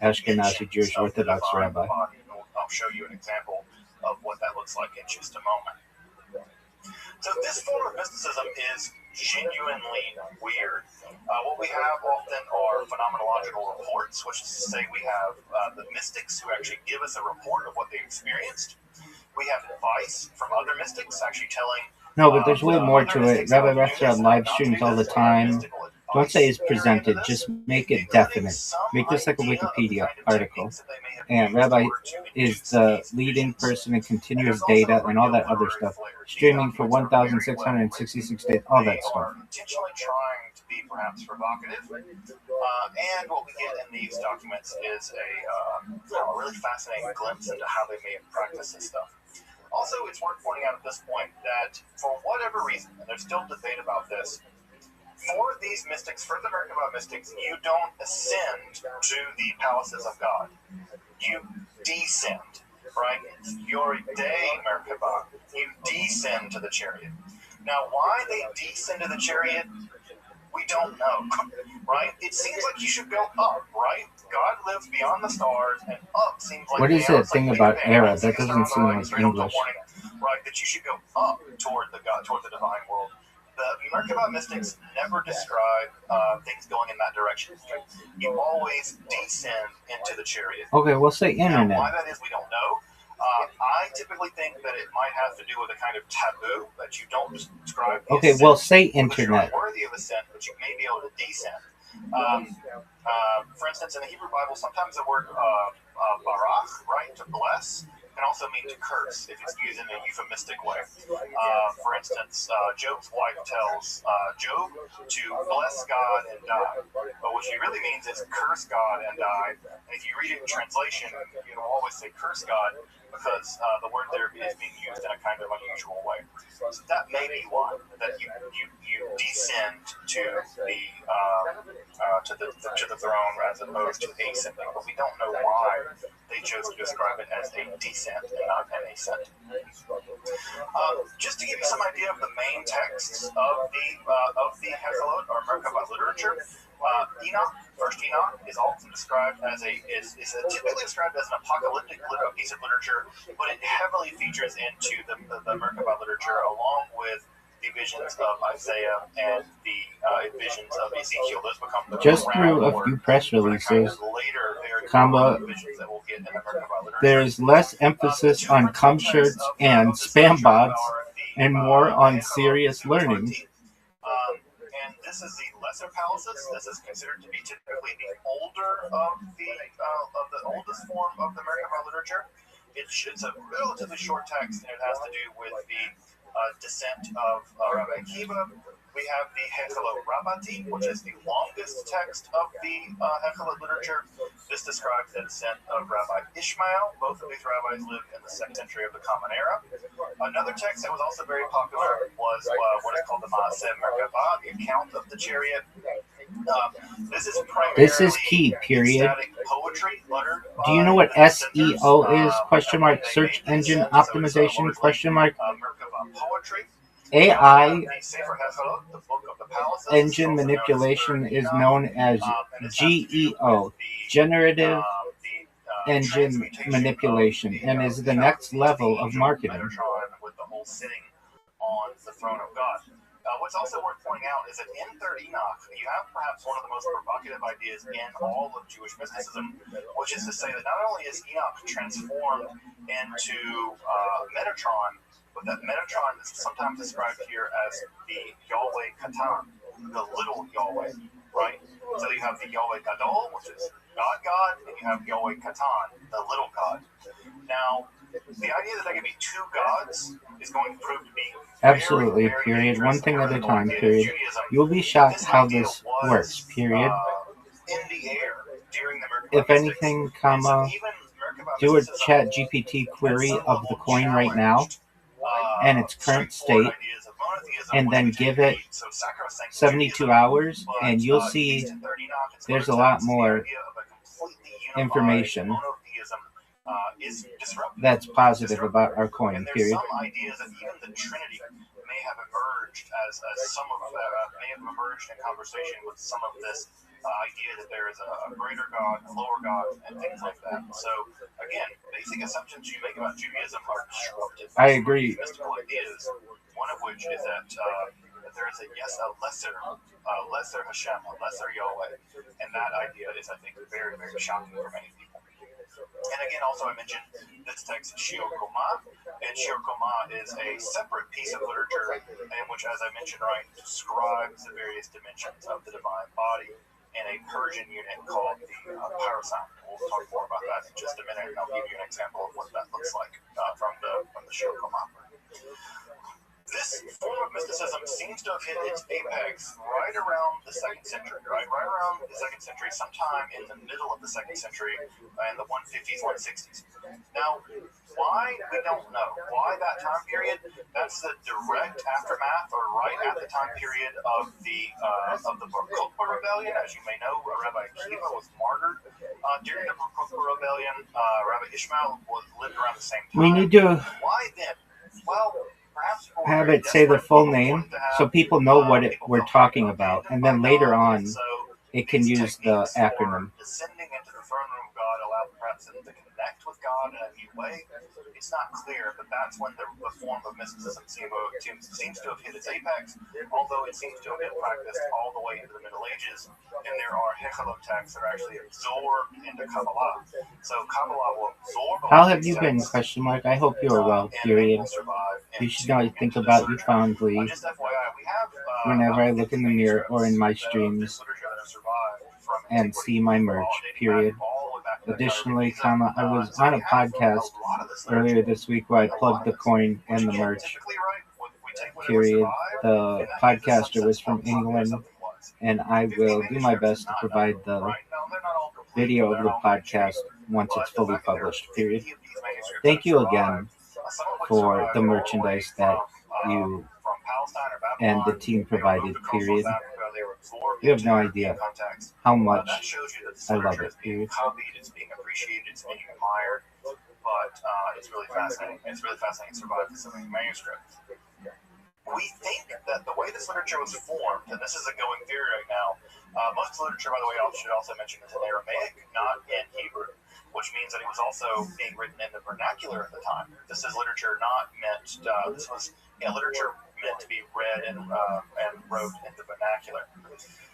Ashkenazi Jewish Orthodox rabbi. I'll show you an example of what that looks like in just a moment. So this form of mysticism is genuinely weird. What we have often are phenomenological reports, which is to say we have the mystics who actually give us a report of what they experienced. We have advice from other mystics actually telling. No, but there's way more to it. Rabbi Rothschild live streams all the time. Don't say it's presented, just make it definite. Make this like a Wikipedia article. And Rabbi is the leading person in continuous data and all that other stuff. Streaming for 1,666 days, all that stuff. Intentionally trying to be perhaps provocative. And what we get in these documents is a really fascinating glimpse into how they may have practiced this stuff. Also, it's worth pointing out at this point that for whatever reason, and there's still debate about this, for these mystics, for the Merkabah mystics, you don't ascend to the palaces of God. You descend, right? You're day Merkabah. You descend to the chariot. Now, why they descend to the chariot, we don't know, right? It seems like you should go up, right? God lives beyond the stars, and up seems like... What is that thing about era? That doesn't seem like English. Right, that you should go up toward the divine world. The Merkabah mystics never describe things going in that direction. You always descend into the chariot. Okay, we'll say internet. Now, why that is, we don't know. I typically think that it might have to do with a kind of taboo that you don't describe the Okay, ascent, well, say because you're internet. unworthy of ascent, but you may be able to descend. For instance, in the Hebrew Bible, sometimes the word barach, right, to bless, can also mean to curse if it's used in a euphemistic way. For instance, Job's wife tells Job to bless God and die. But what she really means is curse God and die. And if you read it in translation, it'll always say curse God because the word there is being used in a kind of unusual way. So that may be why that you descend to the throne as opposed to ascending, but we don't know why they chose to describe it as a descent and not an ascent. Just to give you some idea of the main texts of the Hexalot or Merkabah literature, Enoch, First Enoch, is often described as is typically described as an apocalyptic piece of literature, but it heavily features into the Merkabah literature along with the visions of Isaiah and the visions of Ezekiel. Those become the just through a few press releases, there's less emphasis on cum shirts and spam bots and more on serious learning. And this is the Lesser Palaces. This is considered to be typically the older of the oldest form of the Merkabah literature. It's a relatively short text, and it has to do with the descent of Rabbi Akiva. We have the Hechalot Rabbati, which is the longest text of the Hechalot literature. This describes the descent of Rabbi Ishmael. Both of these rabbis lived in the 2nd century of the Common Era. Another text that was also very popular was what is called the Maaseh Merkabah, the account of the chariot. This is key, period. Poetry uttered. Do you know what SEO is? Question mark. Search engine optimization? Question mark. Poetry. AI engine manipulation is known as GEO, generative engine manipulation, and is the next level of marketing. With the whole sitting on the throne of God. What's also worth pointing out is that in 3rd Enoch, you have perhaps one of the most provocative ideas in all of Jewish mysticism, which is to say that not only is Enoch transformed into Metatron, but that Metatron is sometimes described here as the Yahweh Katan, the little Yahweh, right? So you have the Yahweh Gadol, which is God, and you have Yahweh Katan, the little God. Now, the idea that there can be two gods is going to prove to be absolutely, period. One thing at a time, period. You'll be shocked how this works, period. In the air during the if anything, do a chat GPT query of the coin right now and its current state, and then give it 72 hours, and you'll see there's a lot more information that's positive about our coin, period. Some ideas that even the Trinity may have emerged as some of may have emerged in conversation with some of this idea that there is a greater God, a lower God, and things like that. So again, basic assumptions you make about Judaism are disruptive. I agree. Mystical ideas, one of which is that there is a lesser Hashem, a lesser Yahweh, and that idea is, I think, very, very shocking for many people. And again, also I mentioned this text, Shir Koma, and Shir Koma is a separate piece of literature in which, as I mentioned, right, describes the various dimensions of the divine body in a Persian unit called the Parasan. We'll talk more about that in just a minute, and I'll give you an example of what that looks like from the Shir Koma. This form of mysticism seems to have hit its apex right around the 2nd century, right around the 2nd century, sometime in the middle of the 2nd century, in the 150s, 160s. Now, why? We don't know. Why that time period? That's the direct aftermath, or right at the time period of the Bar Kokhba rebellion. As you may know, Rabbi Akiva was martyred during the Bar Kokhba rebellion. Rabbi Ishmael lived around the same time. We need to Why then? Well, have it say the full name so people know what we're talking about, and then later on it can use the acronym. Descending into the throne room of God allowed wants them to connect with God in a new way. It's not clear, but that's when the form of mysticism seems to have hit its apex, although it seems to have been practiced all the way into the Middle Ages, and there are Hechelot texts that are actually absorbed into Kabbalah. So Kabbalah will absorb all How have these you been? texts, I hope you are well, and they period. will survive You should into not think about you literature. fondly Just FYI, we have whenever I about look in 50 the mirror or in my manuscripts of streams this literature that have survived from and antiquity, see my merch, dating period. back all the way back to the Additionally, Visa. I was So on we a have podcast a lot of this earlier literature. this week where I A lot plugged of the it, coin which and the again, merch, typically, right, we take whatever period. survived, The and that gives us podcaster some was sense from of how popular England, something was. and I 50 will do my manuscripts is best to not provide enough, the right? No, they're not all complete, video of they're the not all great podcast shape, once but it's the fully fact that there are published, 50 period. of these manuscripts Thank that you survived, again some of which for survived the all the way merchandise that from you Palestine or and the Babylon. team They were provided, moved across period. North Africa. They were absorbed You have into no European idea context. how much That shows you that this I love literature it, is being period. copied, it's being appreciated, it's being admired. But it's really fascinating. It's really fascinating to survive so many manuscripts. We think that the way this literature was formed, and this is a going theory right now, most literature, by the way, I should also mention, is in Aramaic, not in Hebrew, which means that it was also being written in the vernacular at the time. This is literature not meant, this was literature meant to be read and wrote in the vernacular.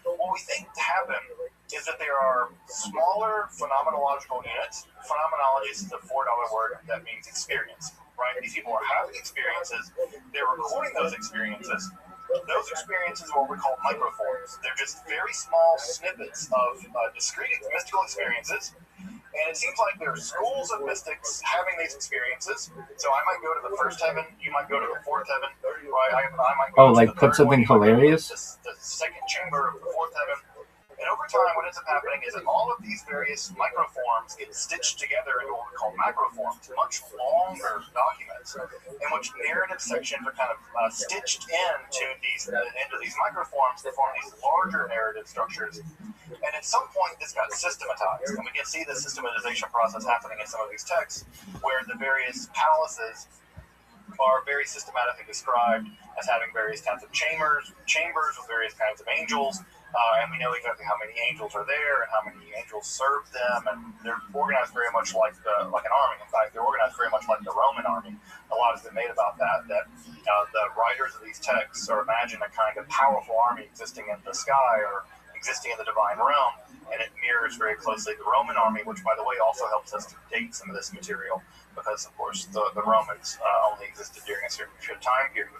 What we think happened is that there are smaller phenomenological units. Phenomenology is a $4 word that means experience, right? These people are having experiences, they're recording those experiences. Those experiences are what we call microforms. They're just very small snippets of discrete mystical experiences. And it seems like there are schools of mystics having these experiences. So I might go to the first heaven, you might go to the fourth heaven, right? I might go to the put third something one, hilarious? the second chamber of the fourth heaven. And over time, what ends up happening is that all of these various microforms get stitched together into what we call macroforms, much longer documents, in which narrative sections are kind of stitched into these microforms to form these larger narrative structures. And at some point, this got systematized, and we can see the systematization process happening in some of these texts, where the various palaces are very systematically described as having various kinds of chambers with various kinds of angels, and we know exactly how many angels are there and how many angels serve them, and they're organized very much like an army. In fact, they're organized very much like the Roman army. A lot has been made about that the writers of these texts are imagine a kind of powerful army existing in the sky or existing in the divine realm, and it mirrors very closely the Roman army, which, by the way, also helps us to date some of this material, because, of course, the Romans only existed during a certain time period.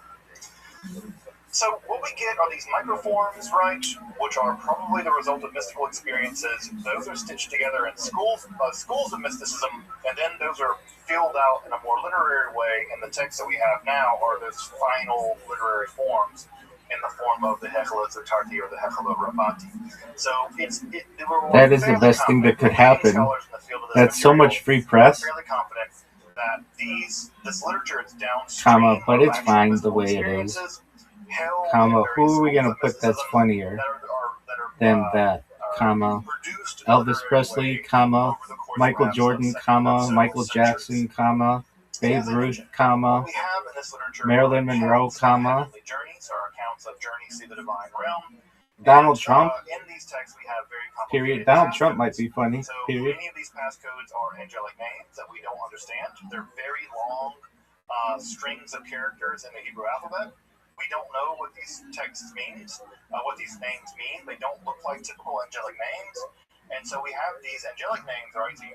So what we get are these microforms, right, which are probably the result of mystical experiences. Those are stitched together in schools of mysticism, and then those are filled out in a more literary way, and the texts that we have now are those final literary forms in the form of the Hechelot Zotarti or the Hechelot Rabati. So that is the best thing that could happen. That's so much free press. Fairly confident that this literature is downstream, but it's fine the way it is. Who are we going to put that's funnier than that, Elvis Presley, Michael Jordan, Michael Jackson, Babe Ruth, Marilyn Monroe, Donald Trump, period. Donald Trump might be funny, period. Many of these passcodes are angelic names that we don't understand. They're very long strings of characters in the Hebrew alphabet. We don't know what these texts means, what these names mean. They don't look like typical angelic names. And so we have these angelic names, right? So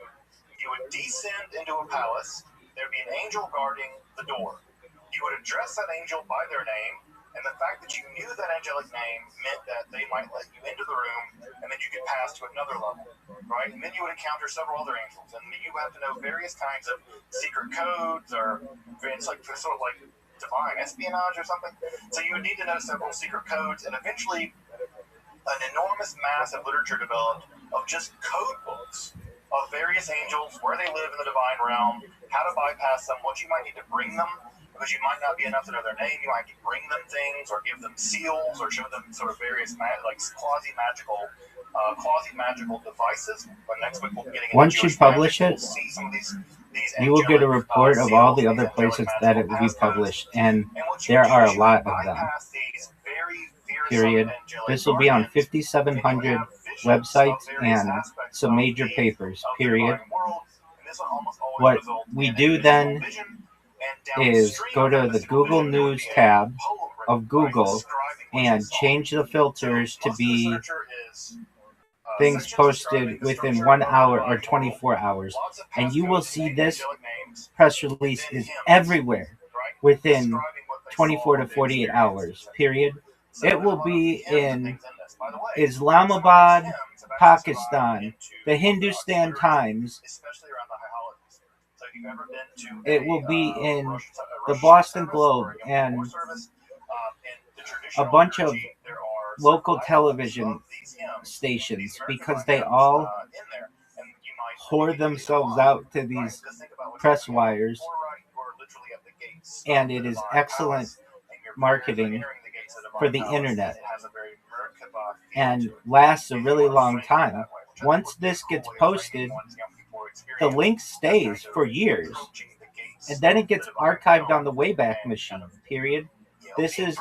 you would descend into a palace. There'd be an angel guarding the door. You would address that angel by their name, and the fact that you knew that angelic name meant that they might let you into the room, and then you could pass to another level, right? And then you would encounter several other angels, and you have to know various kinds of secret codes, or it's like sort of like divine espionage or something. So you would need to know several secret codes, and eventually an enormous mass of literature developed of just code books of various angels, where they live in the divine realm, how to bypass them, what you might need to bring them, because you might not be enough to know their name. You might need to bring them things, or give them seals, or show them sort of various quasi-magical devices. But next week we'll be getting into once you publish it, you will get a report of all the other places that it will be published, and there are a lot of them. Period. This will be on 5,700 websites and some major papers. Period. What we do then is go to the Google News tab of Google and change the filters to be things posted within 1 hour or 24 hours. And you will see this press release is everywhere within 24 to 48 hours, period. It will be in Islamabad, Pakistan, the Hindustan Times. It will be in the Boston Globe and a bunch of local television stations, because they all whore themselves out to these press wires, and it is excellent marketing for the internet and lasts a really long time. Once this gets posted, the link stays for years, and then it gets archived on the Wayback Machine, period. This is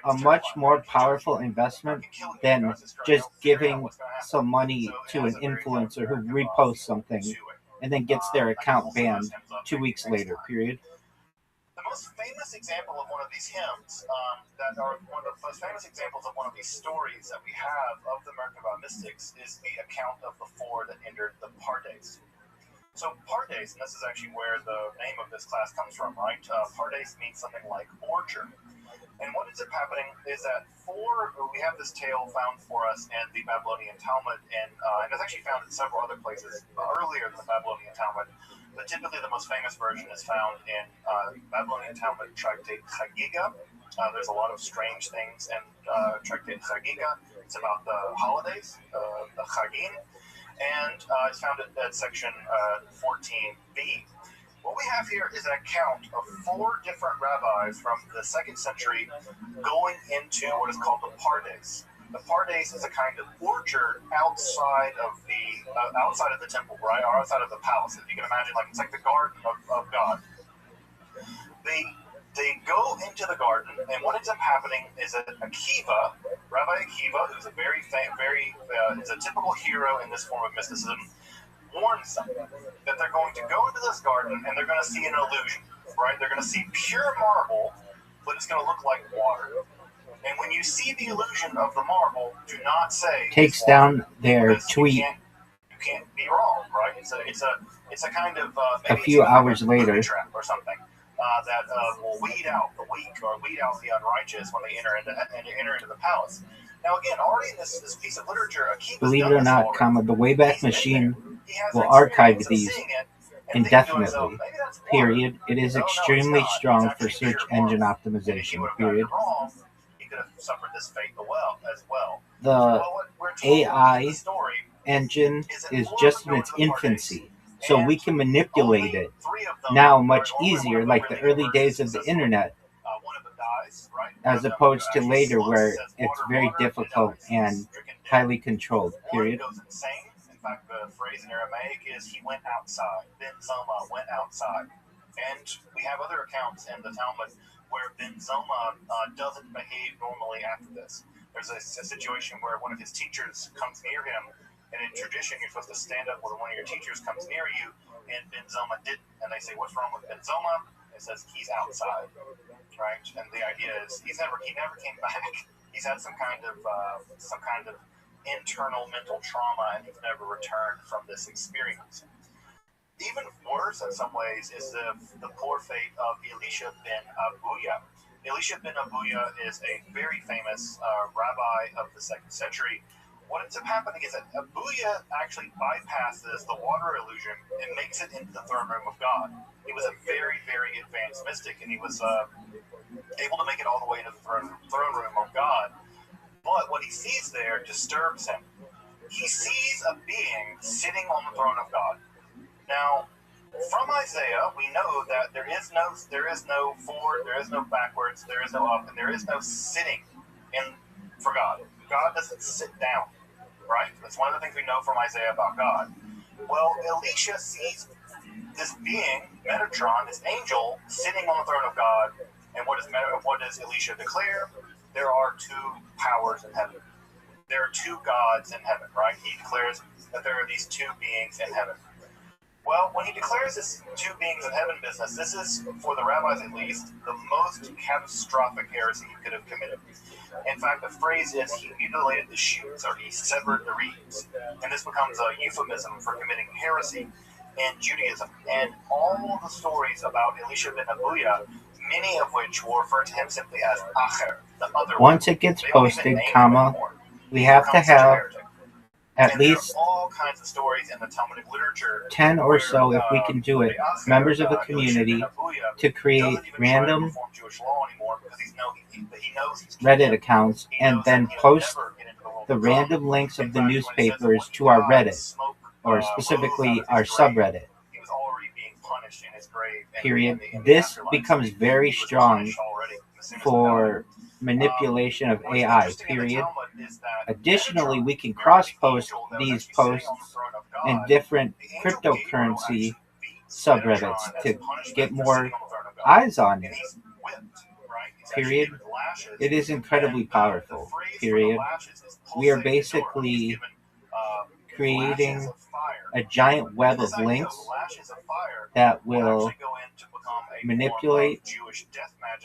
a much more powerful investment than just giving some money to an influencer who reposts something and then gets their account banned 2 weeks later, period. The most famous example of one of these hymns, that are one of the most famous examples of one of these stories that we have of the Merkabah mystics, is the account of the four that entered the Pardes. So Pardes, and this is actually where the name of this class comes from, right? Pardes means something like orchard. And what ends up happening is that we have this tale found for us in the Babylonian Talmud, and it's actually found in several other places earlier than the Babylonian Talmud. But typically the most famous version is found in Babylonian Talmud Tractate Chagiga. There's a lot of strange things in Tractate Chagiga. It's about the holidays, the Chagim, and it's found at section 14b. What we have here is an account of four different rabbis from the 2nd century going into what is called the Pardes. The Pardes is a kind of orchard outside of the temple, right, or outside of the palace. If you can imagine, it's like the garden of God. They go into the garden, and what ends up happening is that Akiva, Rabbi Akiva, who's a is a typical hero in this form of mysticism, warns them that they're going to go into this garden and they're going to see an illusion, right? They're going to see pure marble, but it's going to look like water. And when you see the illusion of the marble, do not say takes down their tweet. You can't be wrong, right? It's a kind of a few hours later trap or something that will weed out the weak or weed out the unrighteous when they enter into the palace. Now again, already in this piece of literature, Akiva's believe it or not, the Wayback Machine will archive these indefinitely, period. It is extremely strong for search engine optimization, period. He could have suffered this fate as well. The AI engine is just in its infancy, so we can manipulate it now much easier, like the early days of the internet, as opposed to later where it's very difficult and highly controlled, period. In fact, the phrase in Aramaic is he went outside. Ben Zoma went outside. And we have other accounts in the Talmud where Ben Zoma doesn't behave normally after this. There's a situation where one of his teachers comes near him, and in tradition, you're supposed to stand up when one of your teachers comes near you, and Ben Zoma didn't. And they say, "What's wrong with Ben Zoma?" It says, "He's outside." Right? And the idea is he never came back. He's had some kind of internal mental trauma, and he's never returned from this experience. Even worse in some ways is the poor fate of Elisha ben Abuya. Elisha ben Abuya is a very famous rabbi of the 2nd century. What ends up happening is that Abuya actually bypasses the water illusion and makes it into the throne room of God. He was a very, very advanced mystic, and he was able to make it all the way into the throne room of God. But what he sees there disturbs him. He sees a being sitting on the throne of God. Now, from Isaiah, we know that there is no forward, there is no backwards, there is no up, and there is no sitting for God. God doesn't sit down, right? That's one of the things we know from Isaiah about God. Well, Elisha sees this being, Metatron, this angel, sitting on the throne of God. And what does Elisha declare? There are two powers in heaven. There are two gods in heaven, right? He declares that there are these two beings in heaven. Well, when he declares this two beings in heaven business, this is, for the rabbis at least, the most catastrophic heresy he could have committed. In fact, the phrase is he mutilated the shoots, or he severed the reeds. And this becomes a euphemism for committing heresy in Judaism. And all the stories about Elisha ben Abuya, many of which will refer to him simply as Acher, the other one. Once it gets posted, we have to have at least all kinds of stories in the Talmudic literature 10 or so, if we can do it, members of the community to create random Reddit accounts and then post the random links of the newspapers to our Reddit, or specifically our subreddit. Period. This becomes very strong for manipulation of AI. Period. Additionally, we can cross-post these posts in different cryptocurrency subreddits to get more eyes on it. Period. It is incredibly powerful. Period. We are basically creating a giant web of links that will manipulate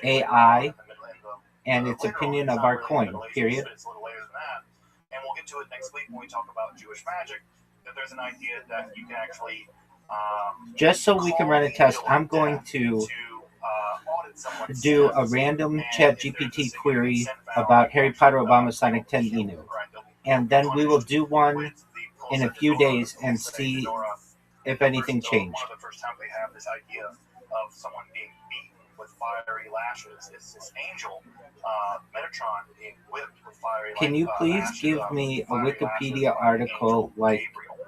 AI and its opinion of our coin. Period. And we'll get to it next week when we talk about Jewish magic, that there's an idea that you can actually just so we can run a test, I'm going to do a random ChatGPT query about Harry Potter Obama Sonic 10 Inu. And then we will do one in a few days and see if anything changed. One of the first time they have this idea of someone being beaten with fiery lashes. It's this angel, Metatron, being whipped with fiery lashes. Can you please give me a Wikipedia article like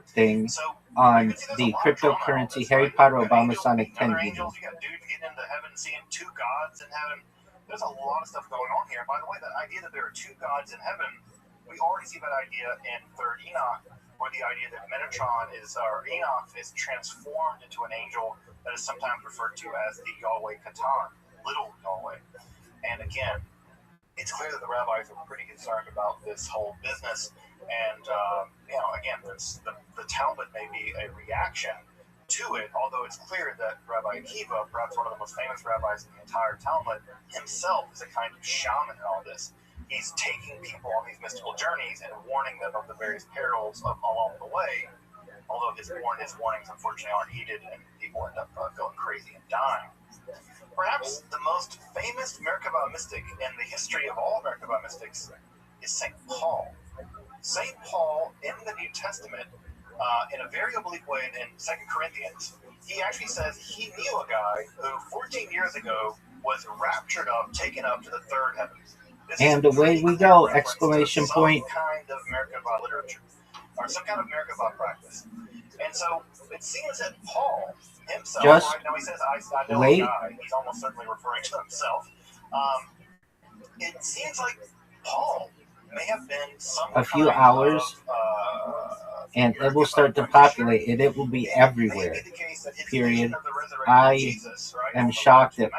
thing on the cryptocurrency Harry Potter Obama Sonic 10 Inu? You got dudes getting into heaven, seeing two gods in heaven. There's a lot of stuff going on here. By the way, that idea that there are two gods in heaven, we already see that idea in 3rd Enoch, where the idea that Metatron or Enoch is transformed into an angel that is sometimes referred to as the Yahweh Katan, little Yahweh. And again, it's clear that the rabbis are pretty concerned about this whole business. And, again, the Talmud may be a reaction to it, although it's clear that Rabbi Akiva, perhaps one of the most famous rabbis in the entire Talmud, himself is a kind of shaman in all this. He's taking people on these mystical journeys and warning them of the various perils along the way, although his warnings unfortunately aren't heeded and people end up going crazy and dying. Perhaps the most famous Merkabah mystic in the history of all Merkabah mystics is St. Paul. St. Paul in the New Testament, in a very oblique way in 2 Corinthians, he actually says he knew a guy who 14 years ago was raptured up, taken up to the third heaven. And away we go! Exclamation point. Some kind of Merkabah literature, or some kind of Merkabah practice. And so it seems that Paul himself, right now he says, I know a guy, he's almost certainly referring to himself. It seems like Paul may have been a few hours, and it will start to populate, and it will be everywhere. Period. I am shocked at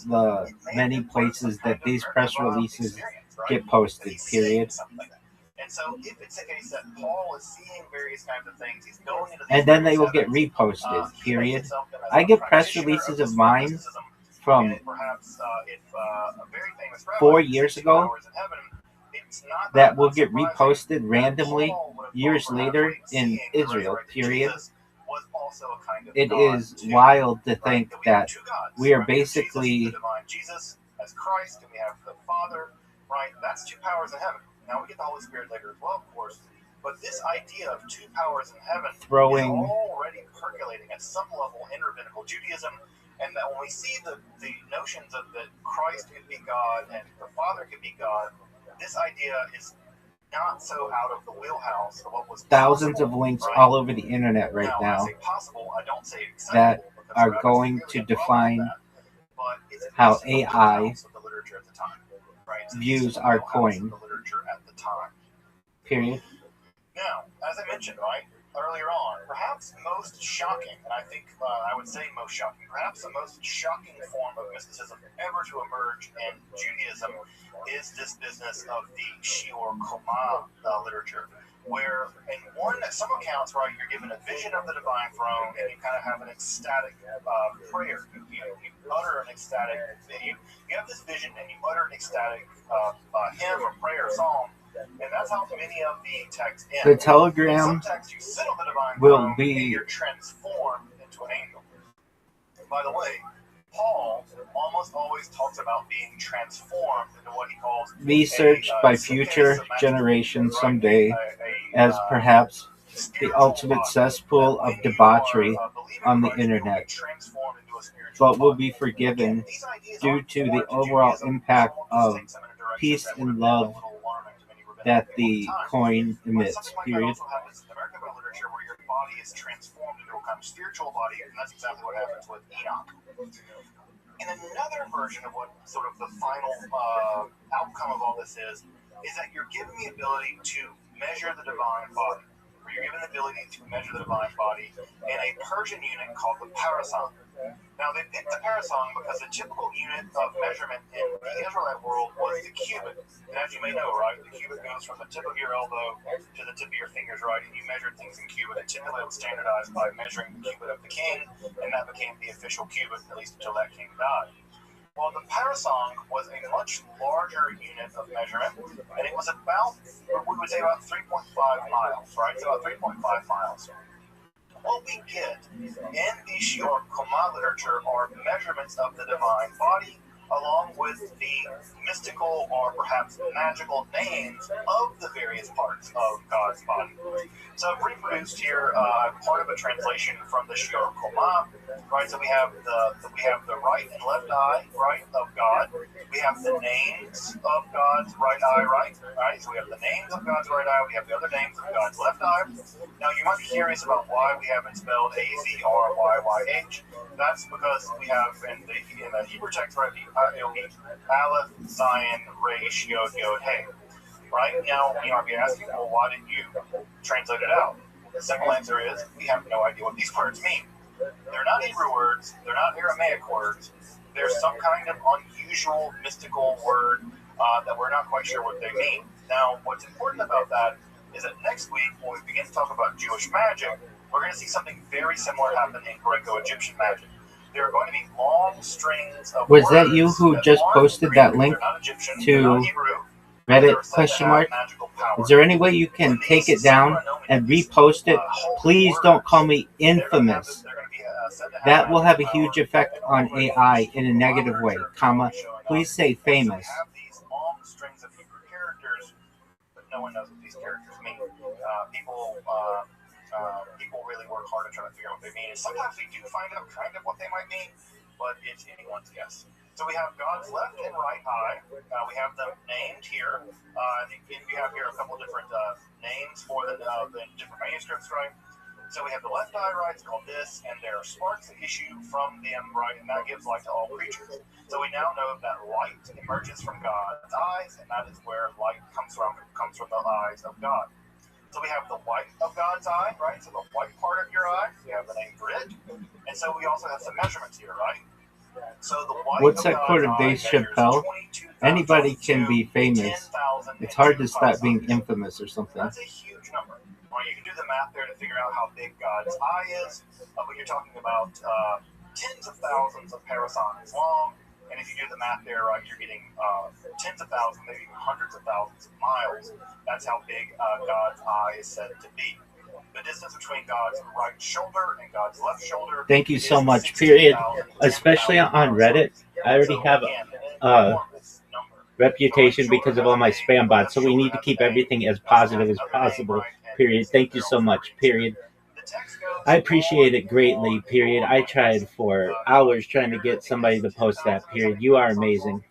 the many places that these press releases get posted. Period. And so, if it's the case that Paul is seeing various kinds of things, he's going into and then they will get reposted. Period. I get press releases of mine from 4 years ago that will get reposted randomly years later in Israel. Period. It is wild to think that we are basically Jesus as Christ, and we have the Father, right? That's two powers in heaven. Now we get the Holy Spirit later as well, of course. But this idea of two powers in heaven is already percolating at some level in rabbinical Judaism, and that when we see the notions of that Christ could be God and the Father could be God, this idea is not so out of the wheelhouse of what was thousands of links all over the internet right now that are going to define how AI views our coin. Period. Now, as I mentioned, right, earlier on, perhaps most shocking, and I think I would say most shocking, perhaps the most shocking form of mysticism ever to emerge in Judaism is this business of the Shiur Koma literature. where in some accounts, right, you're given a vision of the divine throne, and you kind of have an ecstatic prayer. You utter an ecstatic, you have this vision, and you utter an ecstatic hymn or prayer or song, and that's how many of the texts end. The telegram in some texts, you sit on the divine will throne, be. and you're transformed into an angel. By the way, Paul almost always talks about being transformed into what he calls researched by future generations someday as perhaps the ultimate cesspool of debauchery on the internet, but will be forgiven due to the overall impact of peace and love that the coin emits, period. Where your body is transformed into a kind of spiritual body, and that's exactly what happens with Enoch. And another version of what sort of the final outcome of all this is that you're given the ability to measure the divine body. Or you're given the ability to measure the divine body in a Persian unit called the parasang. Now, they picked the parasang because the typical unit of measurement in the Israelite world was the cubit. And as you may know, right, the cubit goes from the tip of your elbow to the tip of your fingers, right? And you measured things in cubit. And typically it was standardized by measuring the cubit of the king, and that became the official cubit, at least until that king died. Well, the parasang was a much larger unit of measurement, and it was about, we would say about 3.5 miles, right? So about 3.5 miles. What we get in the Shiur Koma literature are measurements of the divine body, along with the mystical or perhaps magical names of the various parts of God's body. So I've reproduced here part of a translation from the Shiur Koma, right? So we have the right and left eye, right, of God. We have the names of God's right eye, right? So we have the names of God's right eye. We have the other names of God's left eye. Now you might be curious about why we haven't spelled AZRYYH. That's because we have in the Hebrew text, right, it'll be Aleph, Zion, Resh, Yod, Yod, Hey. Right? Now, you might be asking, well, why didn't you translate it out? The simple answer is, we have no idea what these words mean. They're not Hebrew words. They're not Aramaic words. They're some kind of unusual, mystical word that we're not quite sure what they mean. Now, what's important about that is that next week, when we begin to talk about Jewish magic, we're going to see something very similar happen in Greco-Egyptian magic. There are going to be long strings of Was words that you who just posted that link to Reddit ? Is there any way you can take it down and repost it? Please don't call me infamous. That will have a huge effect on AI in a negative way, comma. Please say famous. These long strings of Hebrew characters, but no one knows what these characters mean. People really work hard to try to figure out what they mean. And sometimes we do find out kind of what they might mean, but it's anyone's guess. So we have God's left and right eye. We have them named here. We have here a couple different names for the different manuscripts, right? So we have the left eye, right? It's called this, and there are sparks that issue from them, right? And that gives light to all creatures. So we now know that light emerges from God's eyes, and that is where light comes from. It comes from the eyes of God. So we have the white of God's eye, right? So the white part of your eye. We have the name grid. And so we also have some measurements here, right? So the white What's of that quote of Dave Chappelle? Anybody can be famous. It's hard to stop being infamous or something. That's a huge number. Right, you can do the math there to figure out how big God's eye is, but you're talking about tens of thousands of parasangs long. And if you do the math there, right, you're getting tens of thousands, maybe even hundreds of thousands of miles. That's how big God's eye is said to be. The distance between God's right shoulder and God's left shoulder. Thank you so much, period. Especially on Reddit. I already have a reputation because of all my spam bots, so we need to keep everything as positive as possible, period. Thank you so much, period. I appreciate it greatly, period. I tried for hours trying to get somebody to post that, period. You are amazing.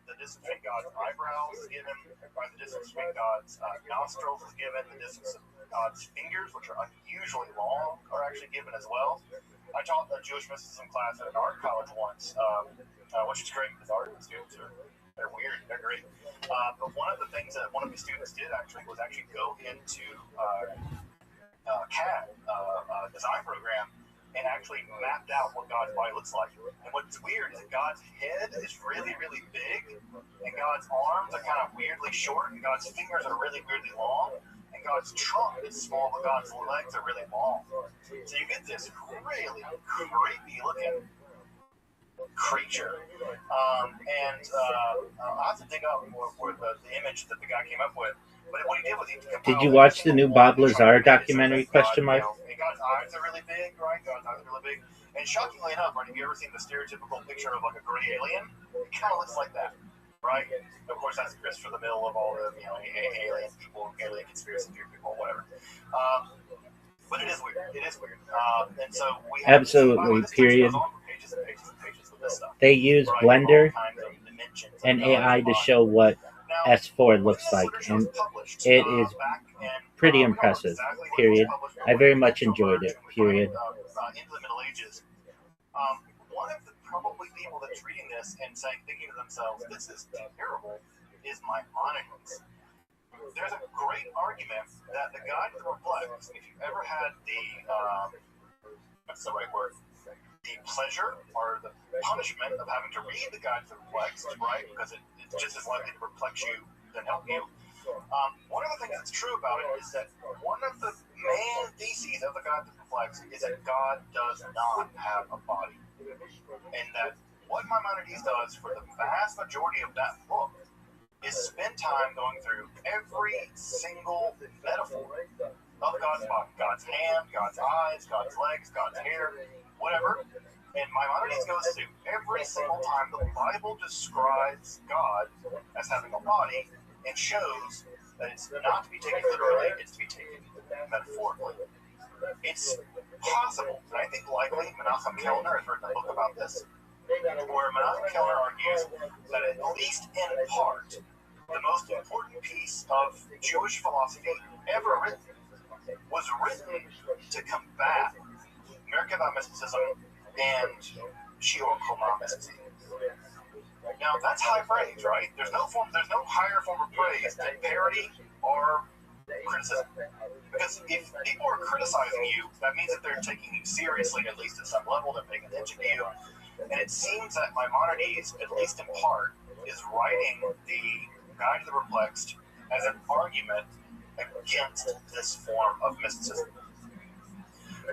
The distance between God's eyebrows is given, right? The distance between God's nostrils is given, the distance of God's fingers, which are unusually long, are actually given as well. I taught a Jewish mysticism class at an art college once, which is great because art students they're weird, they're great. But one of the things that one of the students did was actually go into CAD design program and actually mapped out what God's body looks like. And what's weird is that God's head is really, really big, and God's arms are kind of weirdly short, and God's fingers are really, weirdly long, and God's trunk is small, but God's legs are really long. So you get this really creepy looking creature. I'll have to dig up more the image that the guy came up with. But what he did was he Did you watch the new Bob Lazar documentary? Question mark. And God's eyes are really big, right? God's eyes are really big. And shockingly enough, right, have you ever seen the stereotypical picture of like a gray alien? It kind of looks like that, right? And of course, that's Christopher the Middle of all the alien people, alien conspiracy theory people, whatever. But it is weird. It is weird. And so we have Absolutely. Period. Pages and pages and pages with this stuff. They use Blender and AI to show what S4 looks like, and it is pretty impressive. Period. I very much enjoyed it. Period. Into the Middle Ages. One of the probably people that's reading this and thinking to themselves, "This is terrible," is Maimonides. There's a great argument that the Guide to the Perplexed, if you've ever had what's the right word? The pleasure or the punishment of having to read the Guide to the Perplexed, right? Because it's just as likely to perplex you than help you. One of the things that's true about it is that one of the main theses of the Guide to the Perplexed is that God does not have a body. And that what Maimonides does for the vast majority of that book is spend time going through every single metaphor of God's body. God's hand, God's eyes, God's legs, God's hair, whatever. And Maimonides goes through every single time the Bible describes God as having a body and shows that it's not to be taken literally, it's to be taken metaphorically. It's possible, and I think likely Menachem Kellner has written a book about this, where Menachem Kellner argues that at least in part, the most important piece of Jewish philosophy ever written was written to combat Merkava mysticism and Shiur Koma mysticism. Now that's high praise, right? There's no higher form of praise than parody or criticism. Because if people are criticizing you, that means that they're taking you seriously, at least at some level, they're paying attention to you. And it seems that Maimonides, at least in part, is writing the Guide to the Perplexed as an argument against this form of mysticism.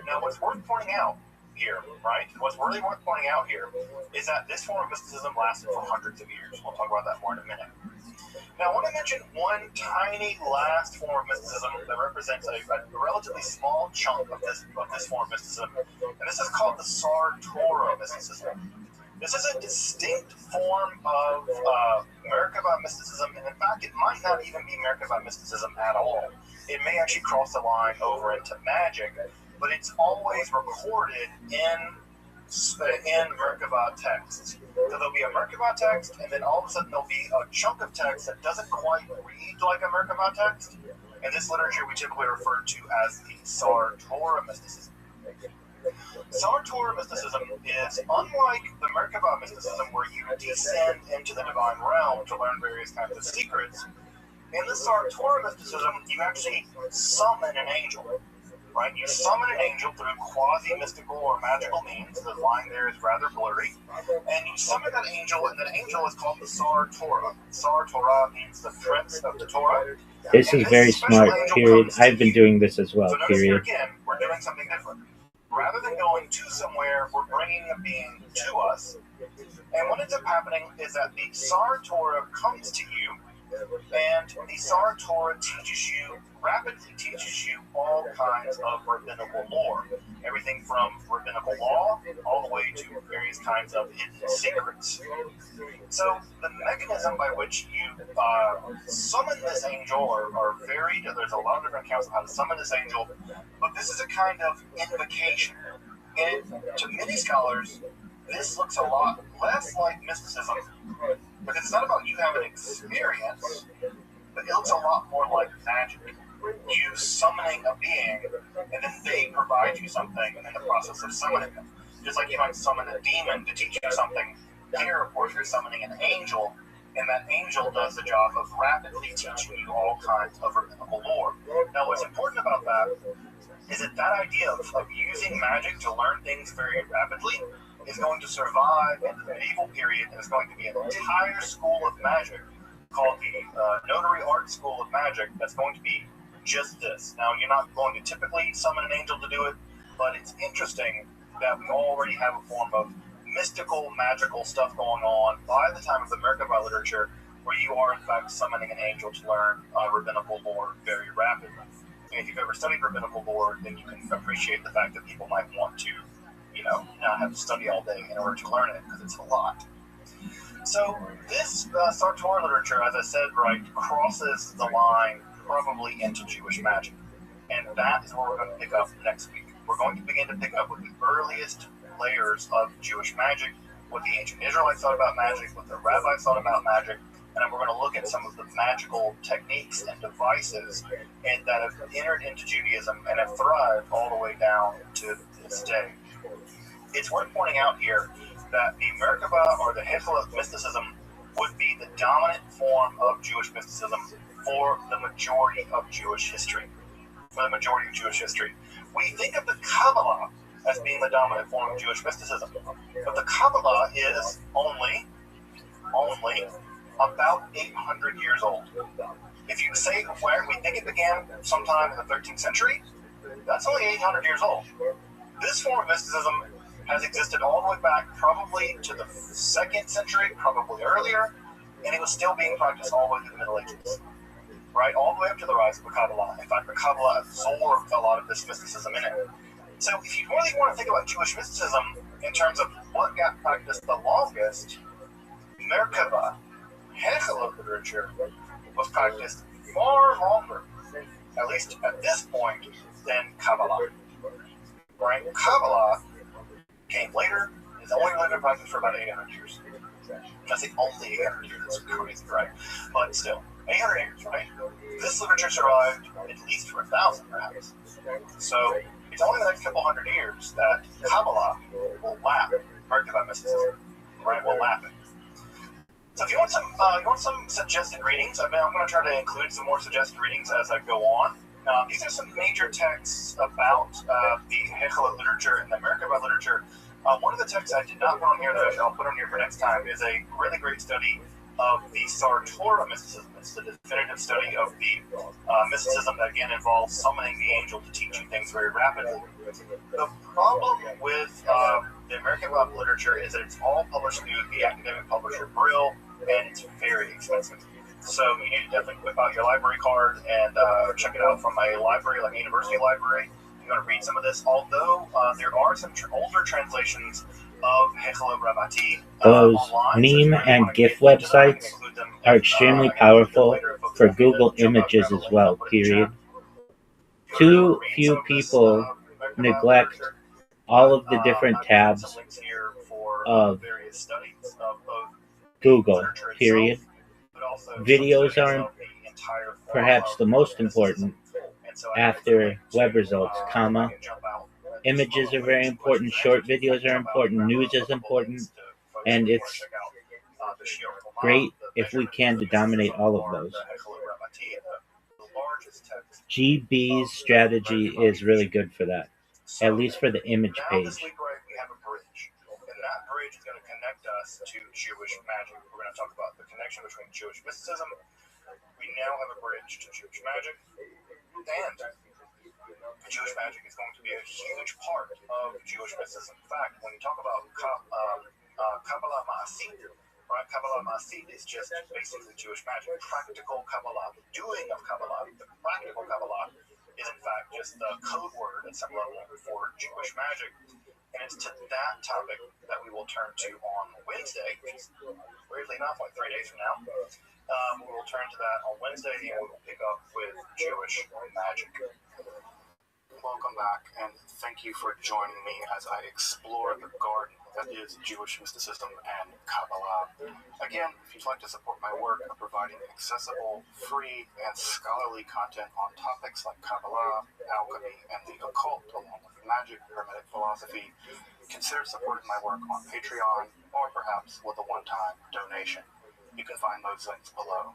Now, what's worth pointing out here, right? What's really worth pointing out here is that this form of mysticism lasted for hundreds of years. We'll talk about that more in a minute. Now, I want to mention one tiny last form of mysticism that represents a relatively small chunk of this form of mysticism, and this is called the Sartora mysticism. This is a distinct form of Merkava mysticism, and in fact, it might not even be Merkava mysticism at all. It may actually cross the line over into magic, but it's always recorded in Merkava texts. So there'll be a Merkava text, and then all of a sudden there'll be a chunk of text that doesn't quite read like a Merkava text. In this literature, we typically refer to as the Sartora mysticism. Sartora mysticism is unlike the Merkava mysticism, where you descend into the divine realm to learn various kinds of secrets. In the Sartora mysticism, you actually summon an angel. Right? You summon an angel through quasi-mystical or magical means. The line there is rather blurry. And you summon that angel, and that angel is called the Sartora. Sartora means the prince of the Torah. This is very smart, period. I've been doing this as well, so notice period. Here again, we're doing something different. Rather than going to somewhere, we're bringing a being to us. And what ends up happening is that the Sartora comes to you, and the Sartora rapidly teaches you all kinds of rabbinical lore. Everything from rabbinical law all the way to various kinds of hidden secrets. So the mechanism by which you summon this angel are varied. There's a lot of different accounts of how to summon this angel, but this is a kind of invocation. And to many scholars, this looks a lot less like mysticism, because it's not about you having an experience, but it looks a lot more like magic. You summoning a being, and then they provide you something in the process of summoning them. Just like you might summon a demon to teach you something, here, of course, you're summoning an angel, and that angel does the job of rapidly teaching you all kinds of rabbinical lore. Now, what's important about that is that idea of using magic to learn things very rapidly is going to survive in the medieval period, and is going to be an entire school of magic called the Notary Art School of Magic that's going to be just this. Now, you're not going to typically summon an angel to do it, but it's interesting that we already have a form of mystical, magical stuff going on by the time of the Merkaba literature, where you are, in fact, summoning an angel to learn rabbinical lore very rapidly. And if you've ever studied rabbinical lore, then you can appreciate the fact that people might want to, not have to study all day in order to learn it, because it's a lot. So this Sartor literature, as I said, right, crosses the line probably into Jewish magic. And that is where we're going to pick up next week. We're going to begin to pick up with the earliest layers of Jewish magic, what the ancient Israelites thought about magic, what the rabbis thought about magic, and then we're going to look at some of the magical techniques and devices that have entered into Judaism and have thrived all the way down to this day. It's worth pointing out here that the Merkaba or the Hechel mysticism would be the dominant form of Jewish mysticism for the majority of Jewish history. We think of the Kabbalah as being the dominant form of Jewish mysticism, but the Kabbalah is only about 800 years old. If you say where we think it began sometime in the 13th century, that's only 800 years old. This form of mysticism has existed all the way back probably to the 2nd century, probably earlier, and it was still being practiced all the way through the Middle Ages, right? All the way up to the rise of the Kabbalah. In fact, the Kabbalah absorbed a lot of this mysticism in it. So if you really want to think about Jewish mysticism in terms of what got practiced the longest, Merkaba, Hechel literature, was practiced far longer, at least at this point, than Kabbalah. Right? Kabbalah came later. It's only really been practiced for about 800 years. I say only 800 years, that's crazy, right? But still, 800 years, right? This literature survived at least for 1,000, perhaps. So it's only the next couple hundred years that Kabbalah will lap Merkaba mysticism, right? Will lap it. So if you want some suggested readings, I'm going to try to include some more suggested readings as I go on. These are some major texts about the Hechel literature and the Merkaba literature. One of the texts I did not put on here that I'll put on here for next time is a really great study of the Sartor mysticism. It's the definitive study of the mysticism that, again, involves summoning the angel to teach you things very rapidly. The problem with the Merkaba literature is that it's all published through the academic publisher Brill, and it's very expensive. So you need to definitely whip out your library card and check it out from a library, like a university library. You're going to read some of this, although there are some older translations of Hechel Rabbati Those online. meme and GIF websites are extremely powerful for Google Images as well, period. Too few people neglect all of the different tabs of Google, period. Videos are perhaps the most important after web results, comma. Images are very important, short videos are important, news is important, and it's great if we can to dominate all of those. GB's strategy is really good for that, at least for the image page. This week, right, we have a bridge, and that bridge is going to connect us to Jewish magic. We're going to talk about the connection between Jewish mysticism. We now have a bridge to Jewish magic, and Jewish magic is going to be a huge part of Jewish mysticism. In fact, when you talk about Kabbalah Ma'asit, right, Kabbalah Ma'asit is just basically Jewish magic. Practical Kabbalah, the doing of Kabbalah, the practical Kabbalah is in fact just the code word at some level for Jewish magic. And it's to that topic that we will turn to on Wednesday, which is weirdly enough, like 3 days from now. We will turn to that on Wednesday, and we will pick up with Jewish magic. Welcome back, and thank you for joining me as I explore the garden that is Jewish mysticism and Kabbalah. Again, if you'd like to support my work of providing accessible, free, and scholarly content on topics like Kabbalah, alchemy, and the occult, along with magic, hermetic philosophy, consider supporting my work on Patreon, or perhaps with a one-time donation. You can find those links below.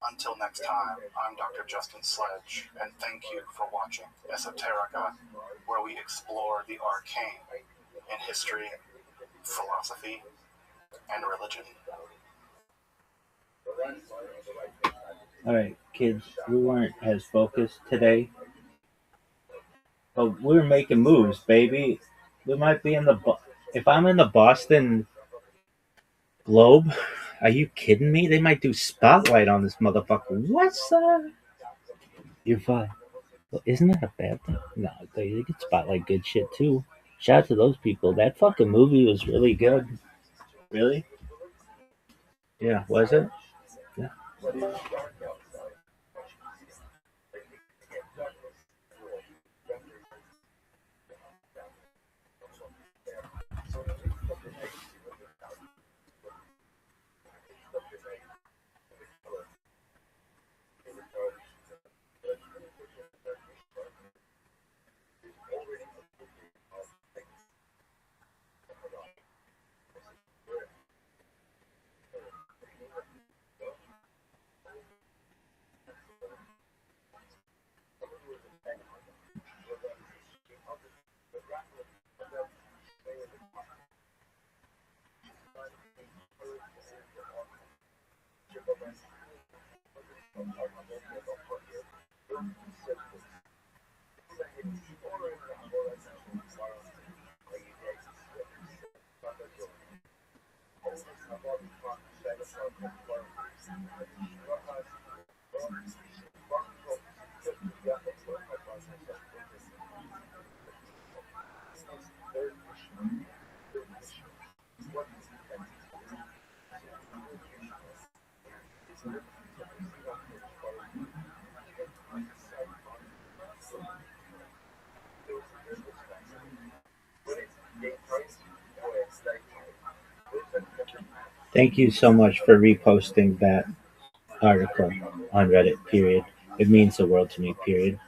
Until next time, I'm Dr. Justin Sledge, and thank you for watching Esoterica, where we explore the arcane in history, philosophy, and religion. Alright, kids, we weren't as focused today, but we're making moves, baby. We might be in the. If I'm in the Boston Globe, are you kidding me? They might do spotlight on this motherfucker. What's up? You're fine. Well, isn't that a bad thing? No, they get spotlight good shit too. Shout out to those people. That fucking movie was really good. Really? Yeah, was it? Yeah. Thank you so much for reposting that article on Reddit, period. It means the world to me, period.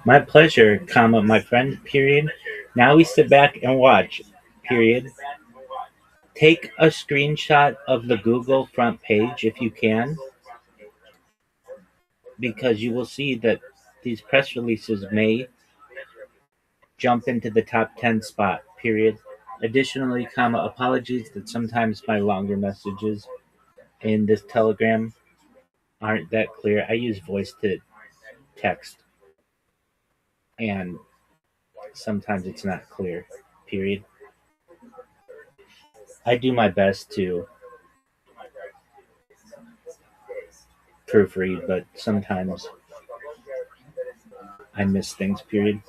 My pleasure, comma, my friend, period. Now we sit back and watch, period. Take a screenshot of the Google front page if you can, because you will see that these press releases may jump into the top 10 spot, period. Additionally, comma, apologies that sometimes my longer messages in this Telegram aren't that clear. I use voice to text, and sometimes it's not clear, period. I do my best to proofread, but sometimes I miss things, period.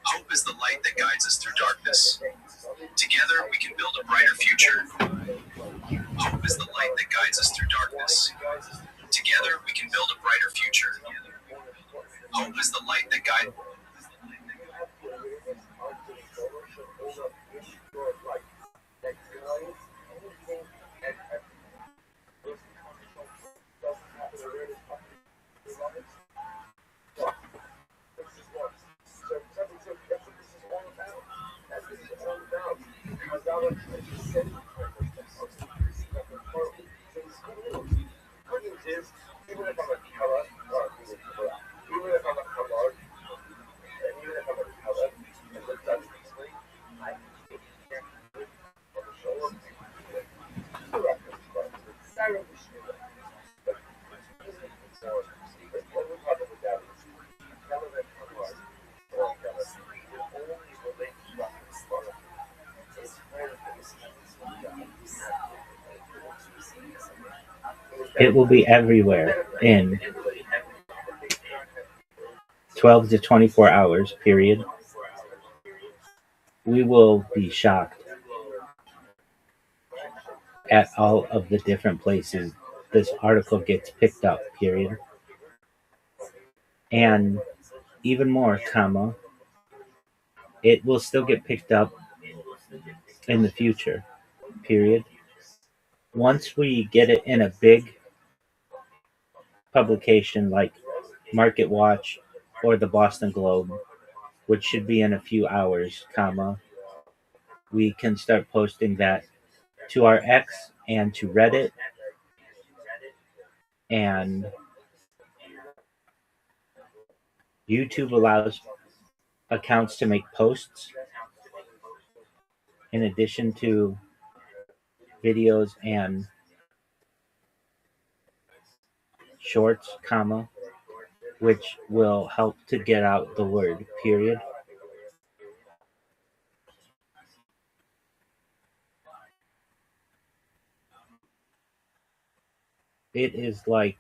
Hope is the light that guides us through darkness. Together, we can build a brighter future. Hope is the light that guides us through darkness. Together, we can build a brighter future. Hope is the light that guides. It will be everywhere in 12 to 24 hours, period. We will be shocked at all of the different places this article gets picked up, period. And even more, comma, it will still get picked up in the future, period. Once we get it in a big publication like Market Watch or the Boston Globe, which should be in a few hours, comma, we can start posting that to our X and to Reddit, and YouTube allows accounts to make posts in addition to videos and shorts, comma, which will help to get out the word, period. It is like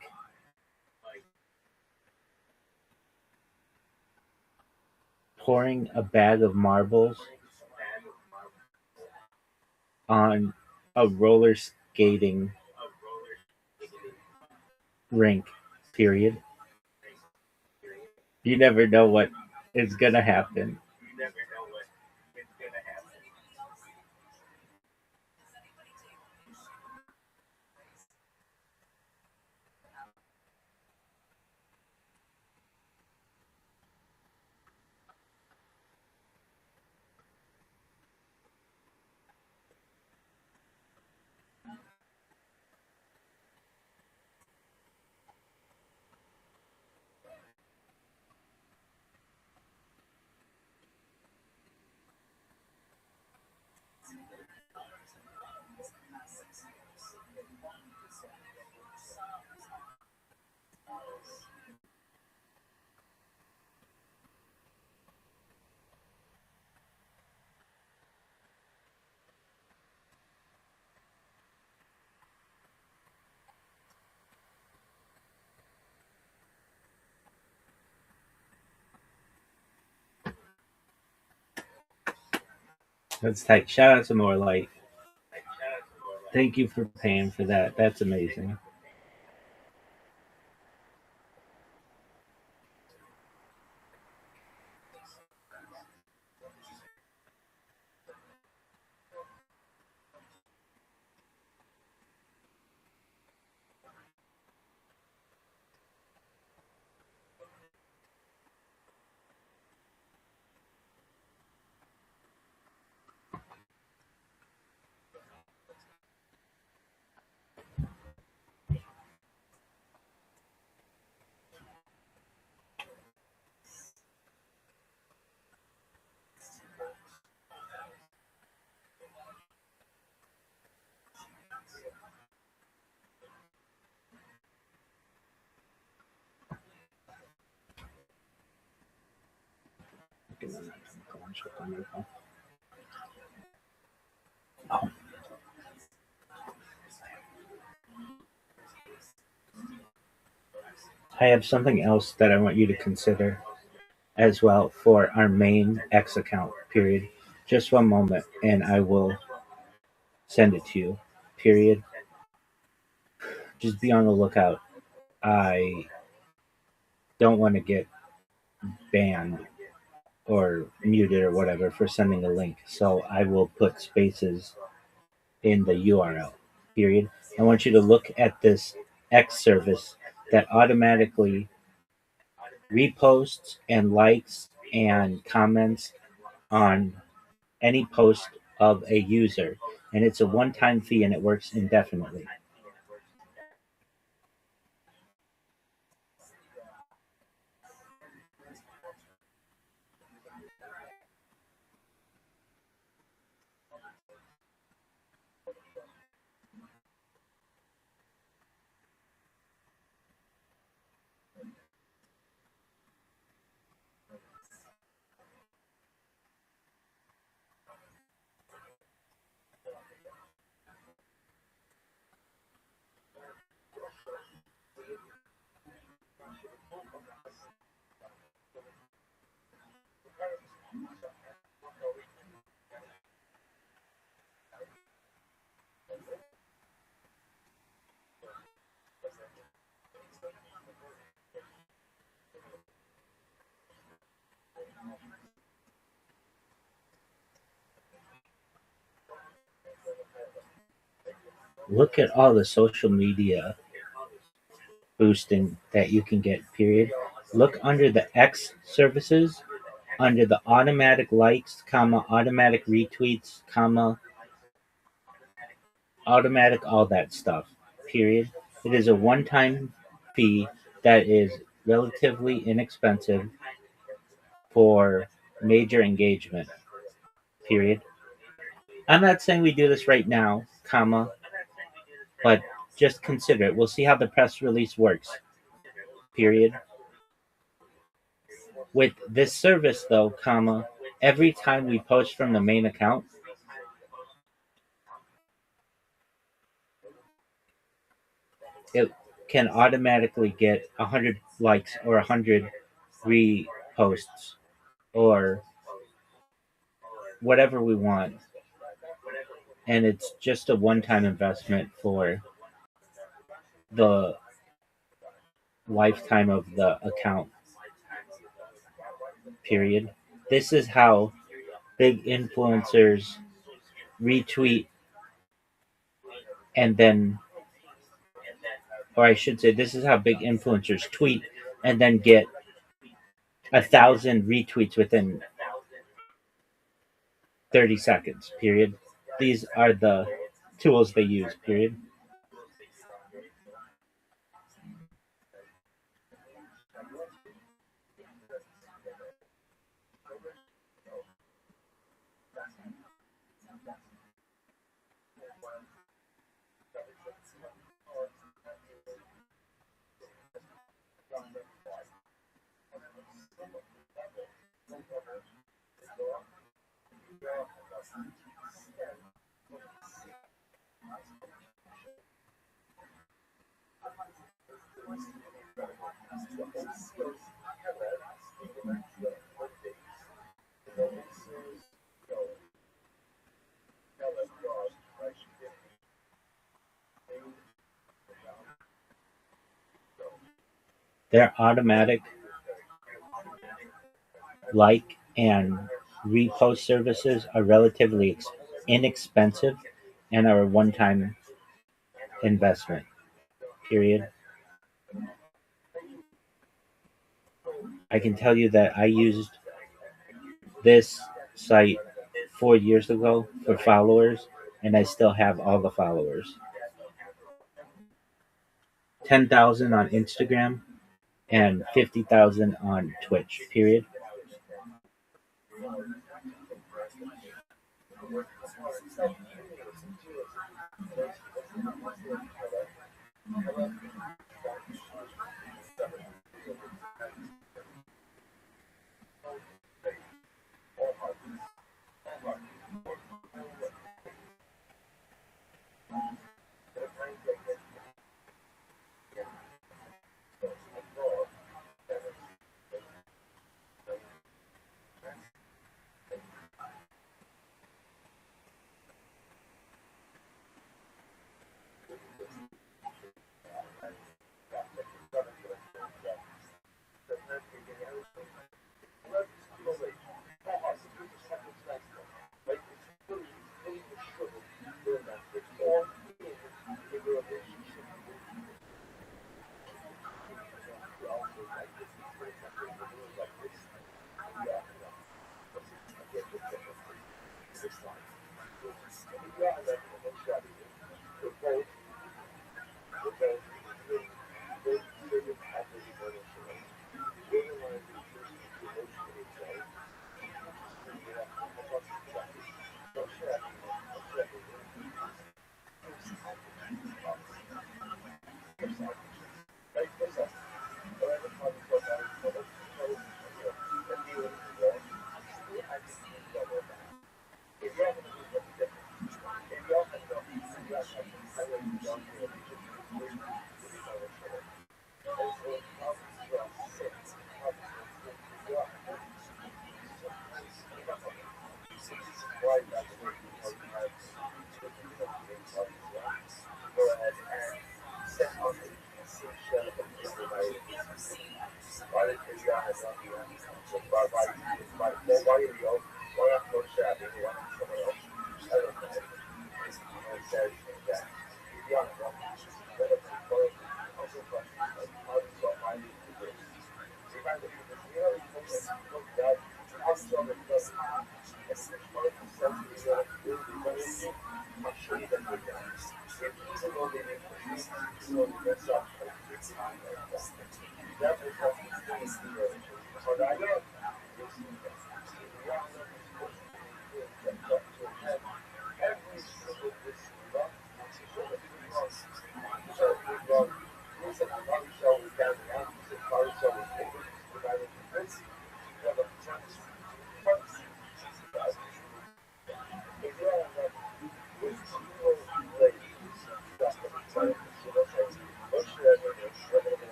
pouring a bag of marbles on a roller skating rink, period. You never know what is going to happen. That's tight. Shout out to More Light. Thank you for paying for that. That's amazing. Oh, I have something else that I want you to consider as well for our main X account, period. Just one moment and I will send it to you, period. Just be on the lookout. I don't want to get banned or muted or whatever for sending a link, so I will put spaces in the URL, period. I want you to look at this X service that automatically reposts and likes and comments on any post of a user, and it's a one-time fee and it works indefinitely. Look at all the social media boosting that you can get, period. Look under the X services, under the automatic likes, comma, automatic retweets, comma, automatic all that stuff, period. It is a one-time fee that is relatively inexpensive for major engagement, period. I'm not saying we do this right now, comma, but just consider it. We'll see how the press release works, period. With this service though, comma, every time we post from the main account, it can automatically get 100 likes or 100 reposts or whatever we want. And it's just a one-time investment for the lifetime of the account, period. This is how big influencers retweet and then, or I should say, this is how big influencers tweet and then get 1,000 retweets within 30 seconds, period. These are the tools they use, period. Their automatic like and repost services are relatively inexpensive and are a one-time investment, period. I can tell you that I used this site 4 years ago for followers, and I still have all the followers. 10,000 on Instagram and 50,000 on Twitch, period.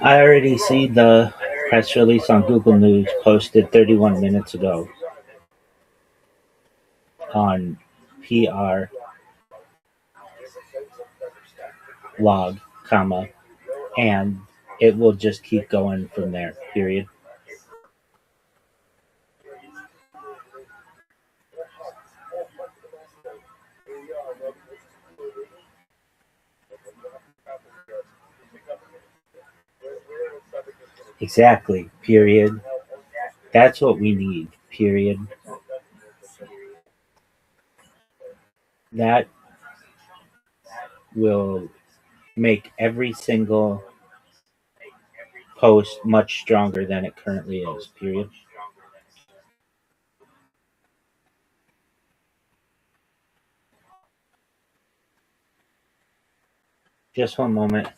I already see the press release on Google News posted 31 minutes ago on PR log, comma, and it will just keep going from there, period. Exactly, period. That's what we need, period. That will make every single post much stronger than it currently is, period. Just one moment.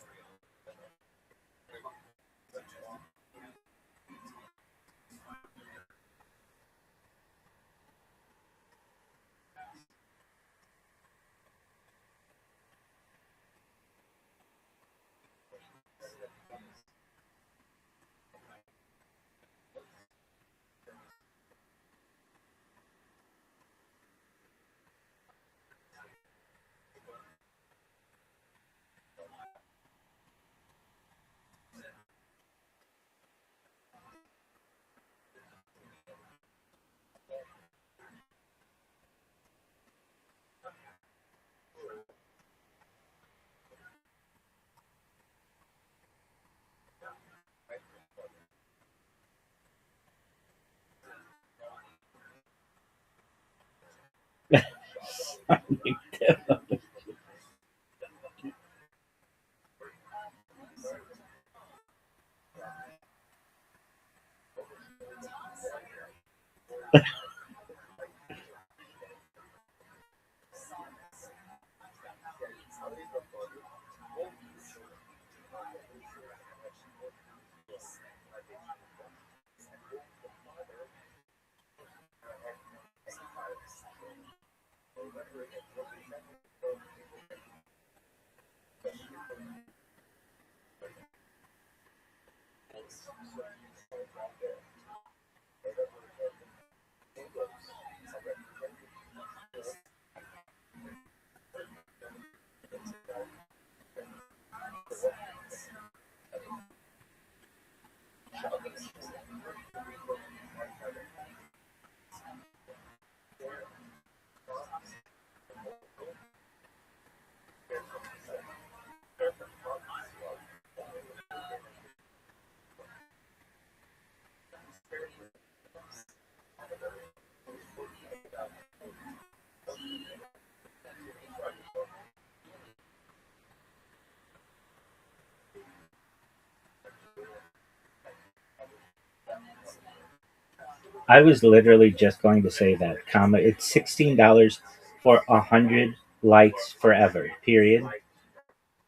I was literally just going to say that, comma. It's $16 for 100 likes forever, period.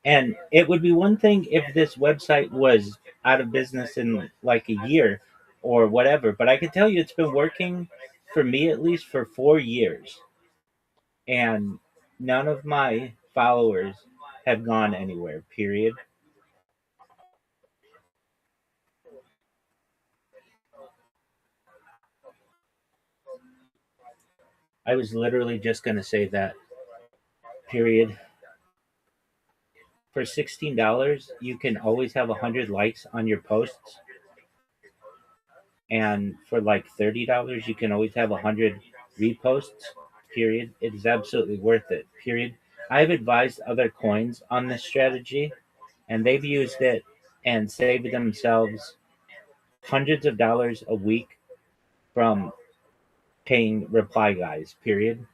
And it would be one thing if this website was out of business in like a year or whatever, but I can tell you it's been working for me at least for 4 years, and none of my followers have gone anywhere, period. I was literally just going to say that, period. For $16, you can always have 100 likes on your posts, and for like $30, you can always have 100 reposts. Period. It is absolutely worth it. Period. I've advised other coins on this strategy, and they've used it and saved themselves hundreds of dollars a week from paying reply guys. Period.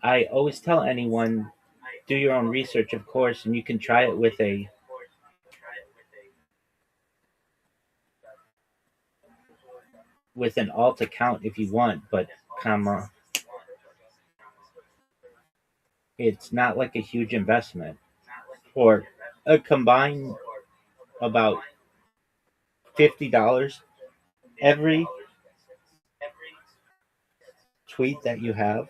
I always tell anyone do your own research, of course, and you can try it with an alt account if you want, but comma, it's not like a huge investment. For a combined about $50, every tweet that you have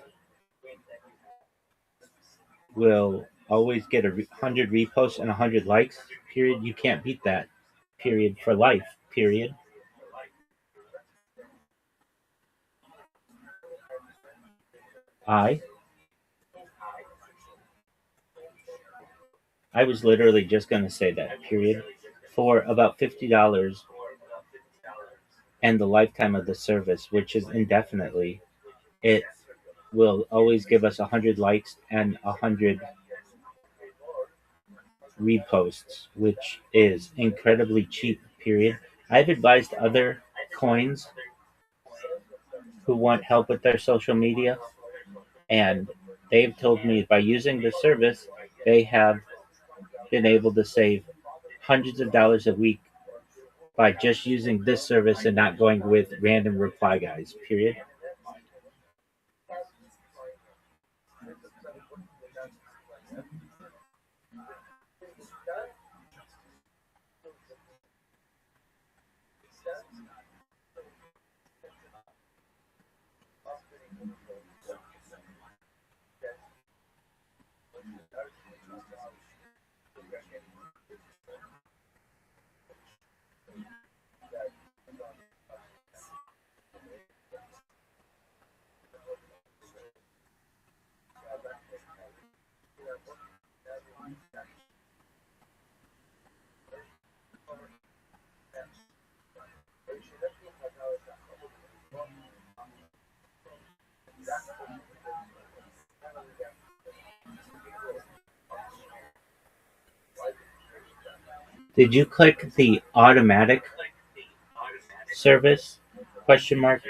will always get 100 reposts and 100 likes. Period. You can't beat that. Period. For life. Period. I I was literally just gonna say that. Period. For about $50 and the lifetime of the service, which is indefinitely, it will always give us 100 likes and 100 reposts, which is incredibly cheap. Period. I've advised other coins who want help with their social media, and they've told me by using the service, they have been able to save hundreds of dollars a week by just using this service and not going with random reply guys. Period. Did you click the automatic service? Question mark.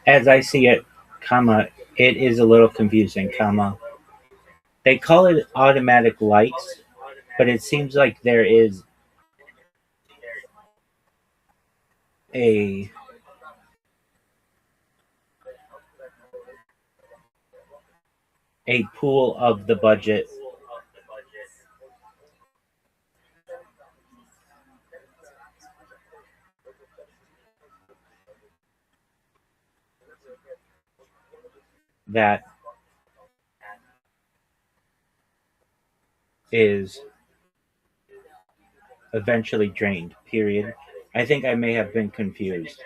As I see it, comma, it is a little confusing, comma. They call it automatic likes, but it seems like there is a pool of the budget that is eventually drained. Period. I think I may have been confused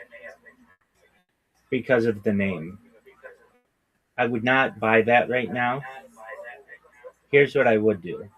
because of the name. I would not buy that right now. Here's what I would do.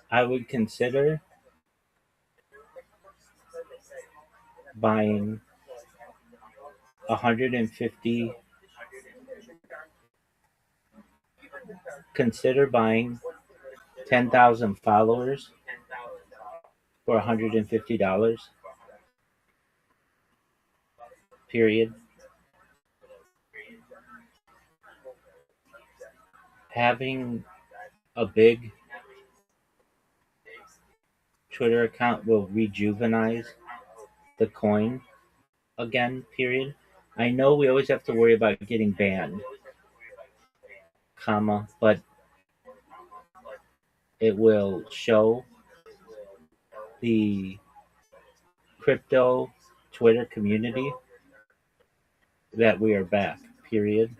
I would consider buying 150. Consider buying 10,000 followers for $150. Period. Having a big Twitter account will rejuvenize the coin again. Period. I know we always have to worry about getting banned, comma, but it will show the crypto Twitter community that we are back. Period.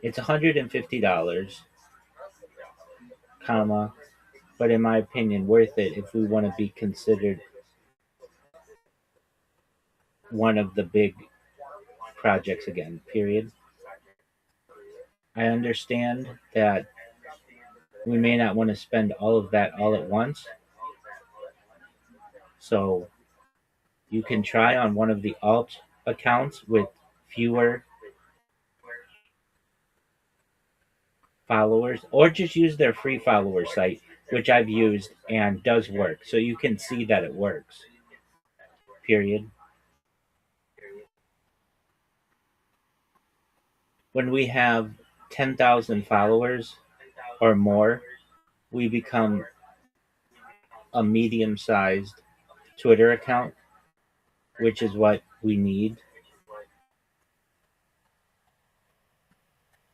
It's $150, comma, but in my opinion, worth it if we want to be considered one of the big projects again. Period. I understand that we may not want to spend all of that all at once, so you can try on one of the alt accounts with fewer followers, or just use their free follower site, which I've used and does work. So you can see that it works. Period. When we have 10,000 followers or more, we become a medium sized Twitter account, which is what we need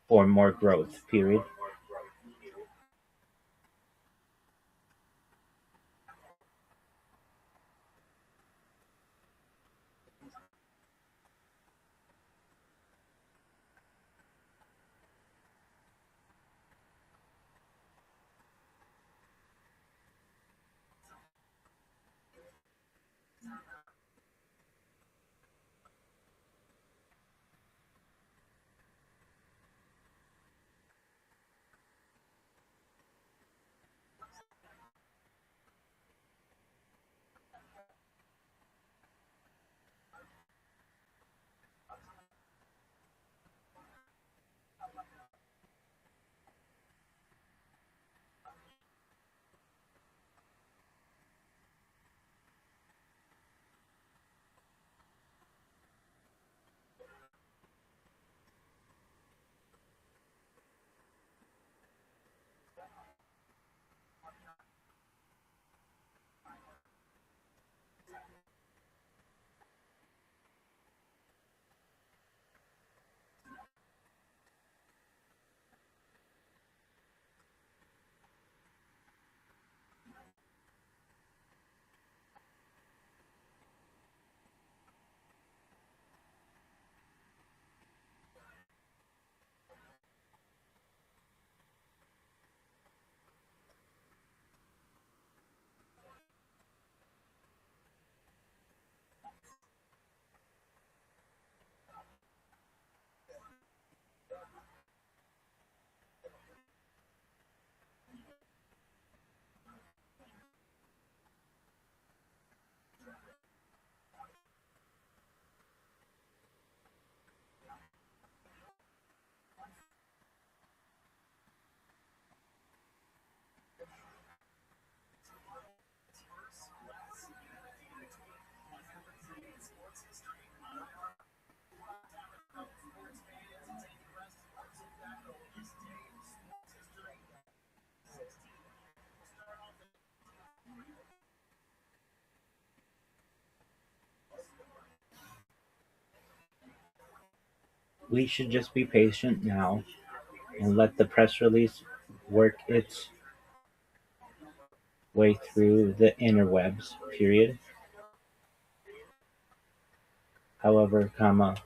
for more growth. Period. We should just be patient now and let the press release work its way through the interwebs, period. However, comma,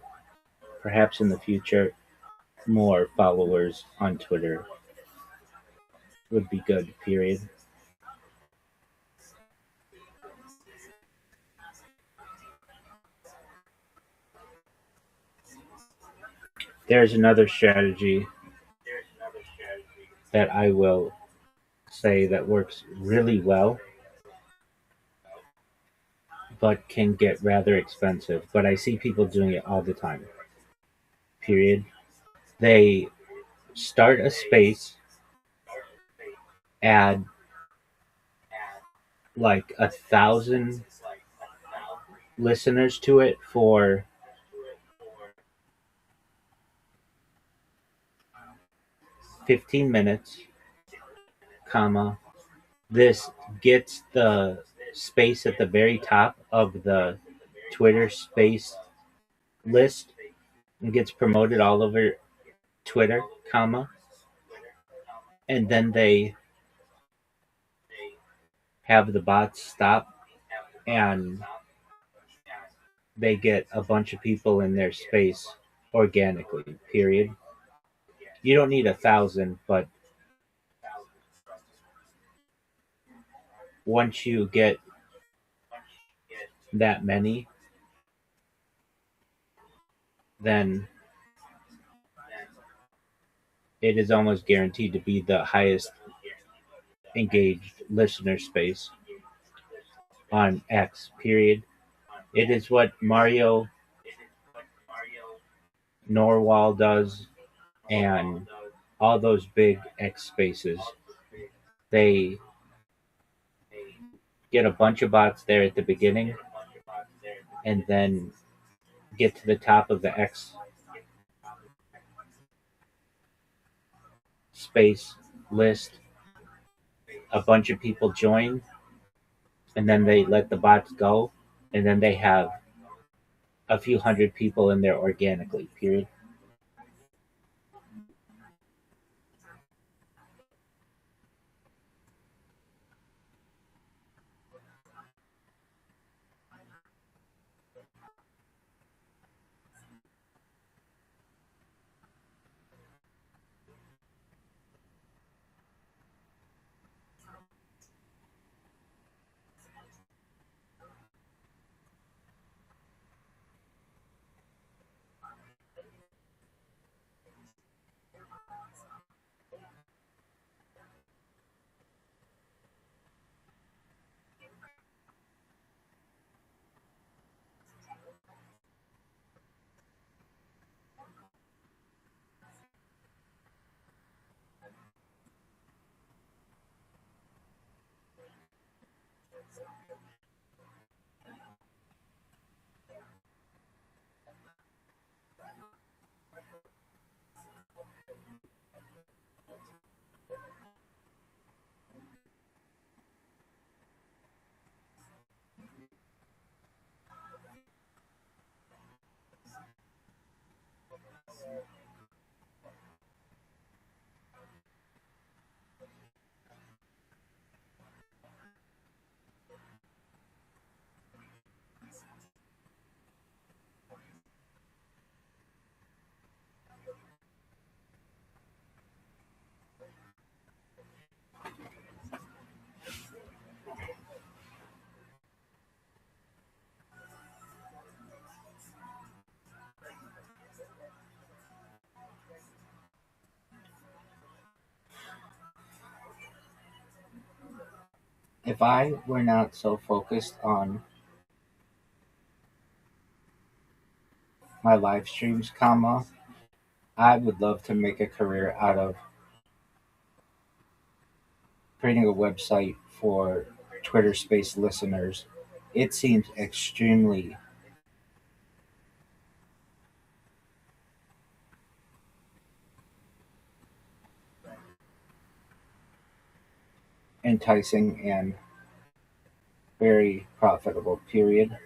perhaps in the future, more followers on Twitter would be good, period. There's another strategy that I will say that works really well, but can get rather expensive. But I see people doing it all the time, period. They start a space, add like 1,000 listeners to it for 15 minutes, comma. This gets the space at the very top of the Twitter space list and gets promoted all over Twitter, comma. And then they have the bots stop and they get a bunch of people in their space organically, period. You don't need 1,000, but once you get that many, then it is almost guaranteed to be the highest engaged listener space on X, period. It is what Mario Norwal does and all those big X spaces. They get a bunch of bots there at the beginning and then get to the top of the X space list. A bunch of people join and then they let the bots go and then they have a few hundred people in there organically, period. If I were not so focused on my live streams, comma, I would love to make a career out of creating a website for Twitter Space listeners. It seems extremely enticing and very profitable, period.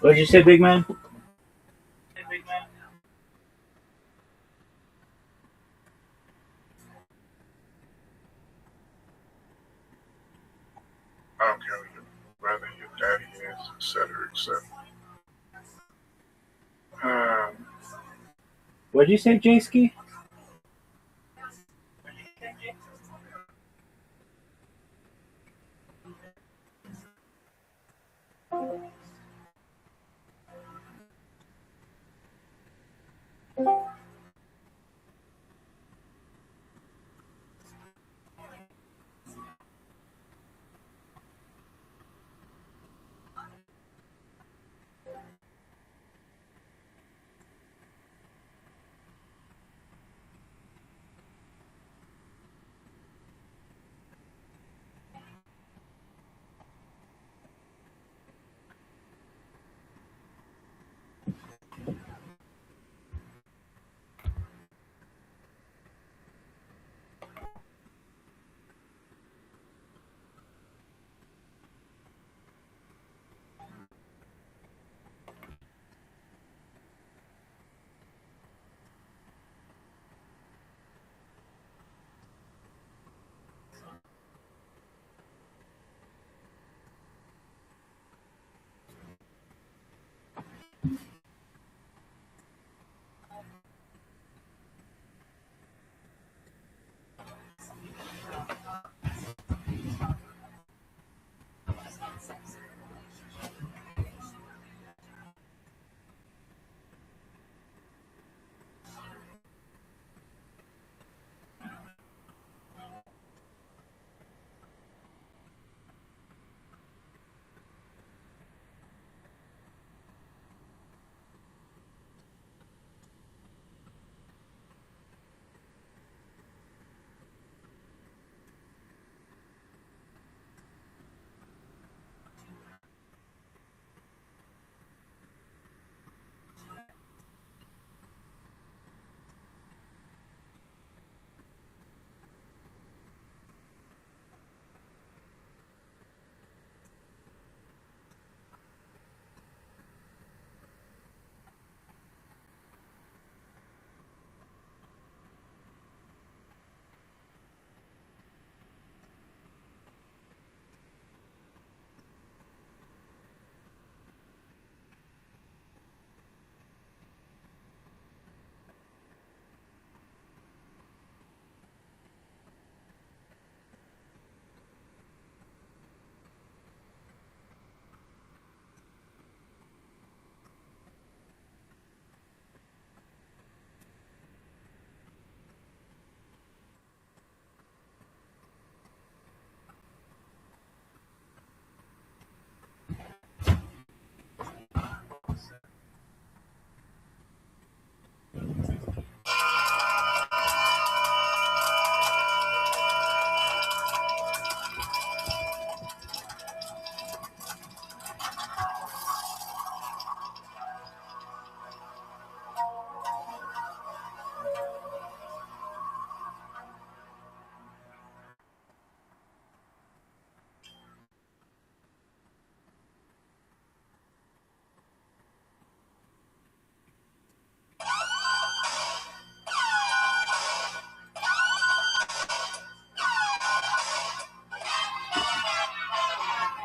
What'd you say, big man? I don't care whether your daddy is, etc., etc. What'd you say, Jayski?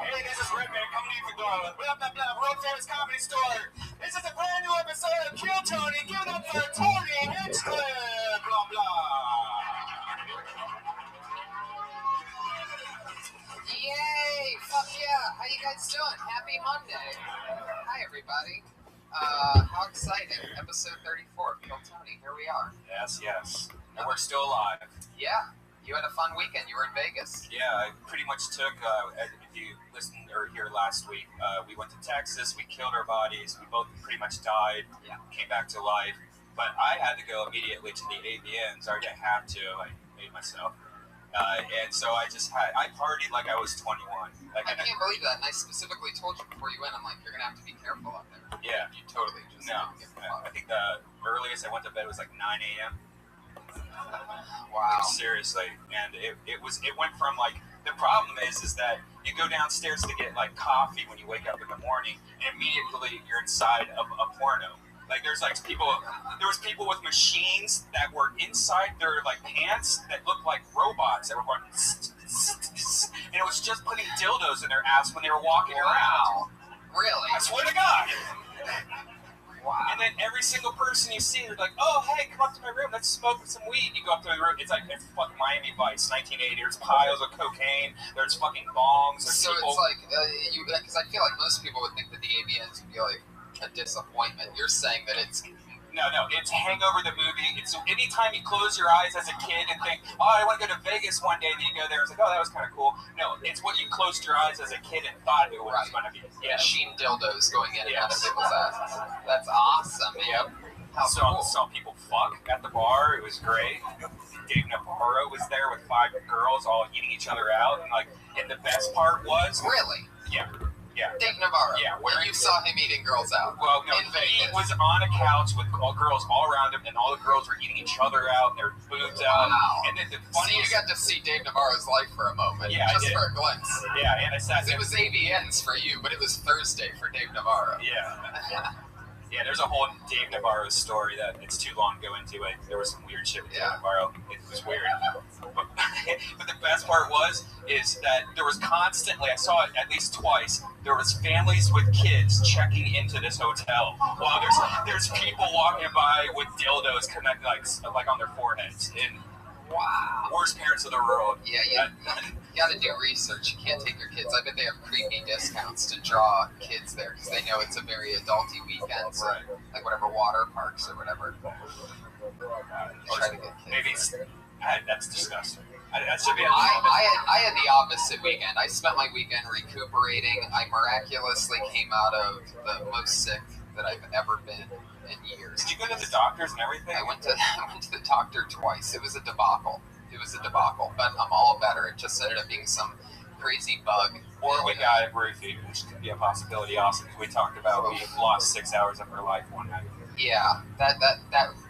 Hey, this is Redman coming in for blah, blah, blah, blah, World Famous Comedy Store. This is a brand new episode of Kill Tony. Give it up for Tony Hinchcliffe. Blah, blah. Yay! Fuck yeah! How you guys doing? Happy Monday! Hi everybody. How exciting! Episode 34 of Kill Tony. Here we are. Yes, yes. And we're still alive. Yeah. You had a fun weekend. You were in Vegas. Yeah, I pretty much took, if you listened or here last week, we went to Texas, we killed our bodies, we both pretty much died, Yeah. came back to life. But I had to go immediately to the AVNs. I didn't have to. I made myself. And so I partied like I was 21. Like, I can't believe that. And I specifically told you before you went, I'm like, you're going to have to be careful out there. Yeah. You totally just No, didn't get the fuck. I think the earliest I went to bed was like 9 a.m. Wow. Seriously, and it went from like the problem is that you go downstairs to get like coffee when you wake up in the morning, and immediately you're inside of a porno. Like there was people with machines that were inside their like pants that looked like robots that were going, and it was just putting dildos in their ass when they were walking around. Really? I swear to God. Wow. And then every single person you see, they're like, "Oh, hey, come up to my room. Let's smoke some weed." You go up to the room. It's like it's fucking Miami Vice, 1980. There's piles of cocaine. There's fucking bongs. There's So people. it's like because I feel like most people would think that the AVNs would be like a disappointment. You're saying that it's No, it's Hangover the movie. It's anytime you close your eyes as a kid and think, "Oh, I want to go to Vegas one day," and you go there, it's like, "Oh, that was kind of cool." No, it's what you closed your eyes as a kid and thought it was going to be. Yeah. machine dildos going in and out of people's asses. That's awesome, man. Yep. How cool. Saw people fuck at the bar. It was great. Dave Navarro was there with 5 girls all eating each other out, and the best part was Really? yeah. Dave Navarro. Yeah, where you saw him eating girls out. Well, no, in he Vegas. was on a couch with all girls all around him, and all the girls were eating each other out, and their boobs out. Wow. And then the So you funniest, got to see Dave Navarro's life for a moment, Yeah, I just did. for a glimpse. yeah, and I sat there. It was AVNs for you, but it was Thursday for Dave Navarro. Yeah, there's a whole Dave Navarro story that it's too long to go into it. There was some weird shit with Dave Navarro. It was weird. But the best part is that there was constantly, I saw it at least twice, there was families with kids checking into this hotel while there's people walking by with dildos connected like on their foreheads. And Wow. worst parents of the world. Yeah, you gotta do research. You can't take your kids. I bet they have creepy discounts to draw kids there because they know it's a very adulty weekend. So, Right. like whatever water parks or whatever. Try to get kids. Maybe that's disgusting. That should be. I had the opposite weekend. I spent my weekend recuperating. I miraculously came out of the most sick that I've ever been in years. Did you go to the doctors and everything? I went to the doctor twice. It was a debacle. But I'm all better. It just ended up being some crazy bug. Or we got roofied, which could be a possibility also, because we talked about we lost 6 hours of her life one night. Yeah, that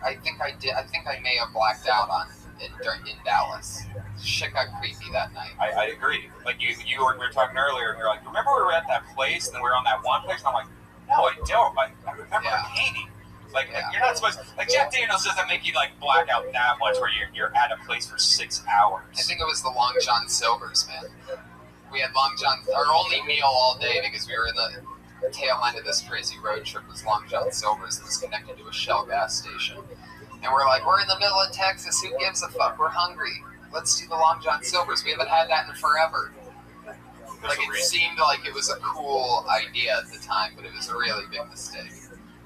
I think I did. I think I may have blacked out on it in Dallas. Shit got creepy that night. I agree. Like we were talking earlier, and you're like, remember we were at that place, and then we were on that one place, and I'm like, no, I don't. I remember painting. Like you're not supposed. Like Jack Daniels doesn't make you like black out that much, where you're at a place for 6 hours. I think it was the Long John Silver's, man. We had Long John, our only meal all day because we were in the tail end of this crazy road trip was Long John Silver's that's connected to a Shell gas station. And we're like, we're in the middle of Texas, who gives a fuck? We're hungry. Let's do the Long John Silver's. We haven't had that in forever. Like it seemed like it was a cool idea at the time, but it was a really big mistake.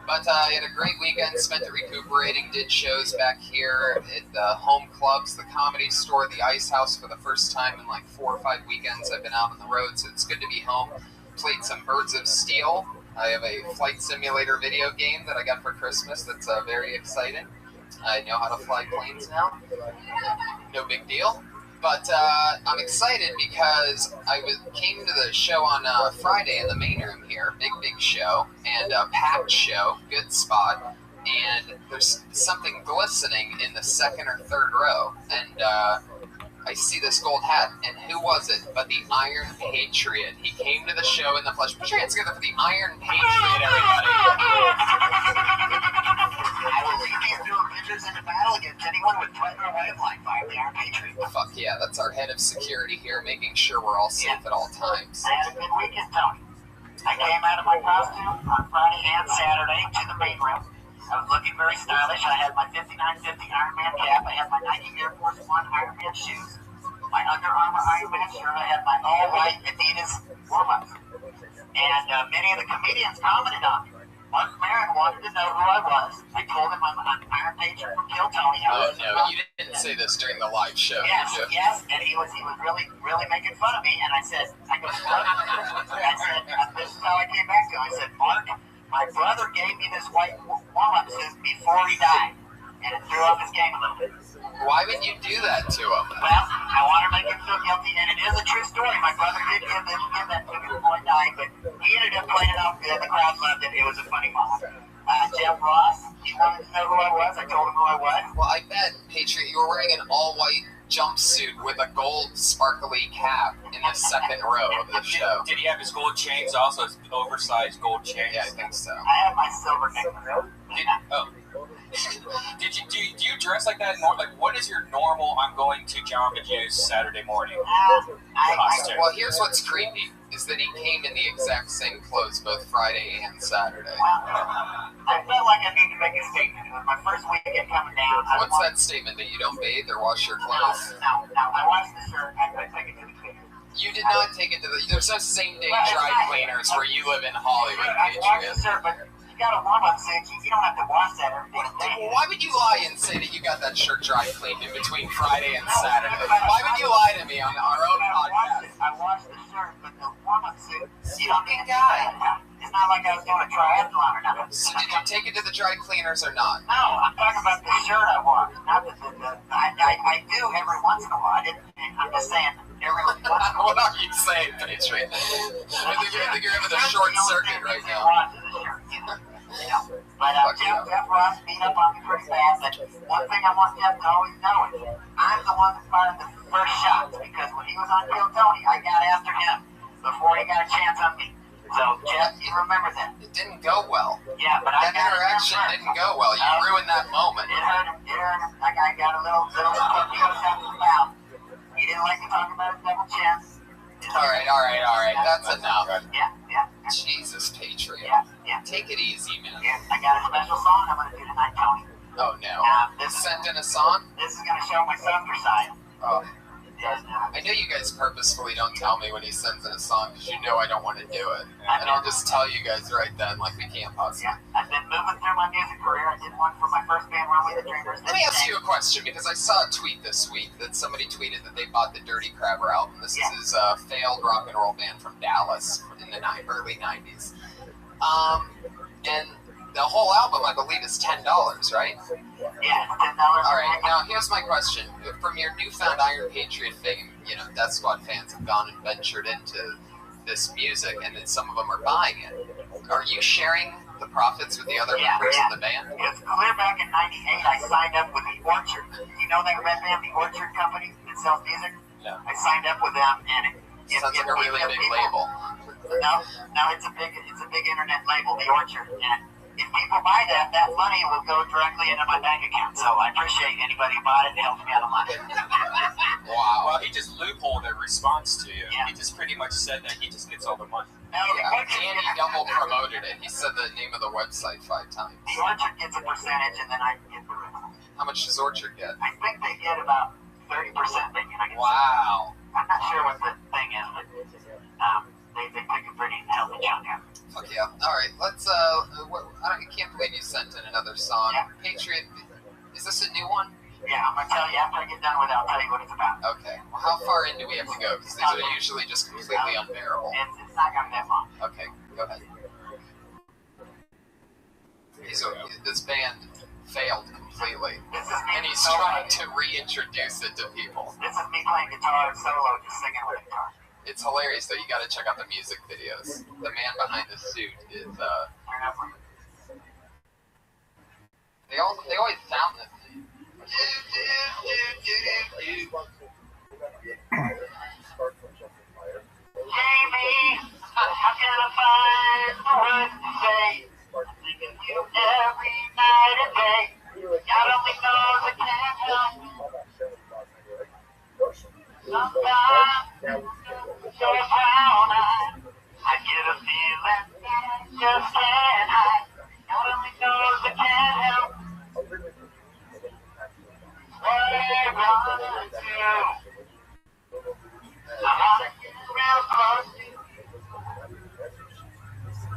But I had a great weekend, spent it recuperating, did shows back here at the home clubs, the Comedy Store, the Ice House for the first time in like 4 or 5 weekends I've been out on the road, so it's good to be home. Played some Birds of Steel. I have a flight simulator video game that I got for Christmas that's very exciting. I know how to fly planes now. No big deal. But I'm excited because I came to the show on Friday in the main room here. Big show. And a packed show. Good spot. And there's something glistening in the second or third row. And I see this gold hat. And who was it but the Iron Patriot? He came to the show in the flesh. Put your hands together for the Iron Patriot, everybody. I will leave these new pictures into battle against anyone with threat or wavelength via the Iron Patriot. Fuck yeah, that's our head of security here, making sure we're all safe at all times. I had a good weekend, Tony. I came out of my costume on Friday and Saturday to the main room. I was looking very stylish. I had my 5950 Iron Man cap. I had my Nike Air Force One Iron Man shoes. My Under Armour Iron Man shirt. I had my all-white Adidas warm-ups. And many of the comedians commented on me. Mark Maron wanted to know who I was. I told him I'm Iron Patriot from Kill Tony. Oh no, you didn't say this during the live show, Yes, did you? yes, and he was really making fun of me, and I said, this is how I came back to him. I said, Mark, my brother gave me this white wallet suit before he died, and it threw off his game a little bit. Why would you do that to him? Well, I want to make him feel guilty, and it is a true story. My brother did give that to me before he died, but he ended up playing it out good. The crowd loved it. It was a funny moment. Jeff Ross, he wanted to know who I was. I told him who I was. Well, I bet, Patriot, you were wearing an all-white jumpsuit with a gold sparkly cap in the second row of the show. Did he have his gold chains also? His oversized gold chains? Yeah, I think so. I have my silver necklace. Do you dress like that? Like, what is your normal I'm going to Jamba Juice Saturday morning costume? Well, here's what's creepy, is that he came in the exact same clothes both Friday and Saturday. I felt like I need to make a statement. It was my first weekend coming down. What's that statement, that you don't bathe or wash your clothes? No. I washed the shirt and I took it to the cleaner. You did not take it to the... There's no same-day dry cleaners where you live in Hollywood, I washed Patriot. the shirt, but you got a warm-up suit. You don't have to wash that every day. Why would you lie and say that you got that shirt dry cleaned in between Friday and Saturday? Why would you lie to me on our own podcast? I washed the shirt, but the warm-up suit, you don't need to guy. It's not like I was doing a triathlon or nothing. So did you take it to the dry cleaners or not? No, I'm talking about the shirt I washed. Not the I do every once in a while. I'm just saying every once in a while. What are you saying, Patriot? I think you're having a short circuit right now. But Jeff Ross beat up on me pretty bad. But one thing I want Jeff to always know is I'm the one that fired the first shots, because when he was on Kill Tony, I got after him before he got a chance on me. So Jeff, you remember that? It didn't go well. Yeah, but that interaction didn't go well. You ruined that moment. It hurt him. I got a little torpedo shot in the mouth. He didn't like to talk about his double chin. All right. That's enough. Yeah. Jesus, Patriot. Yeah. Take it easy, man. Yeah, I got a special song I'm going to do tonight, Tony. Oh, no. This Sent in a song? This is going to show my softer side. Oh. And, I know you guys purposefully don't tell me when he sends in a song because you know I don't want to do it. And I'll just tell you guys right then, like, we can't possibly. Yeah, I've been moving through my music career. I did one for my first band, Rummy the Dreamers. Let me ask you a question, because I saw a tweet this week that somebody tweeted that they bought the Dirty Crabber album. This is his failed rock and roll band from Dallas in the early 90s. And the whole album, I believe, is $10, right? Yeah, $10. All right, now here's my question. From your newfound Iron Patriot fame, you know, Death Squad fans have gone and ventured into this music, and then some of them are buying it. Are you sharing the profits with the other members of the band? Because clear back in '98, I signed up with the Orchard. You know that red band, the Orchard Company that sells music? Yeah. I signed up with them, and it sounds like a really big label. No, it's a big internet label, the Orchard, and if people buy that, that money will go directly into my bank account. So I appreciate anybody who bought it and helped me out a lot. Wow. Well, he just loopholed a response to you. Yeah. He just pretty much said that he just gets all the money. No, Yeah, and he double promoted it. He said the name of the website 5 times. the Orchard gets a percentage, and then I get the rest. How much does Orchard get? I think they get about 30%. Wow. I'm not sure what the thing is, but they take a pretty healthy chunk out. Fuck yeah. All right, let's. I can't believe you sent in another song. Yeah. Patriot, is this a new one? Yeah, I'm going to tell you after I get done with it, I'll tell you what it's about. Okay. Well, how far in do we have to go? Because these are usually just completely unbearable. It's not going to be that long. Okay, go ahead. This band failed completely, This is me and he's solo. trying to reintroduce it to people. This is me playing guitar and solo, just singing with a guitar. It's hilarious, though. You got to check out the music videos. The man behind the suit is. Turn up with it. They always sound the same. Jamie, how can I find the words to say? Thinking of you every night and day. God only knows I can't help it. Sometimes, so brown I get a feeling that I just can't hide. God only knows I can't help what I run to. I wanna get real close to you.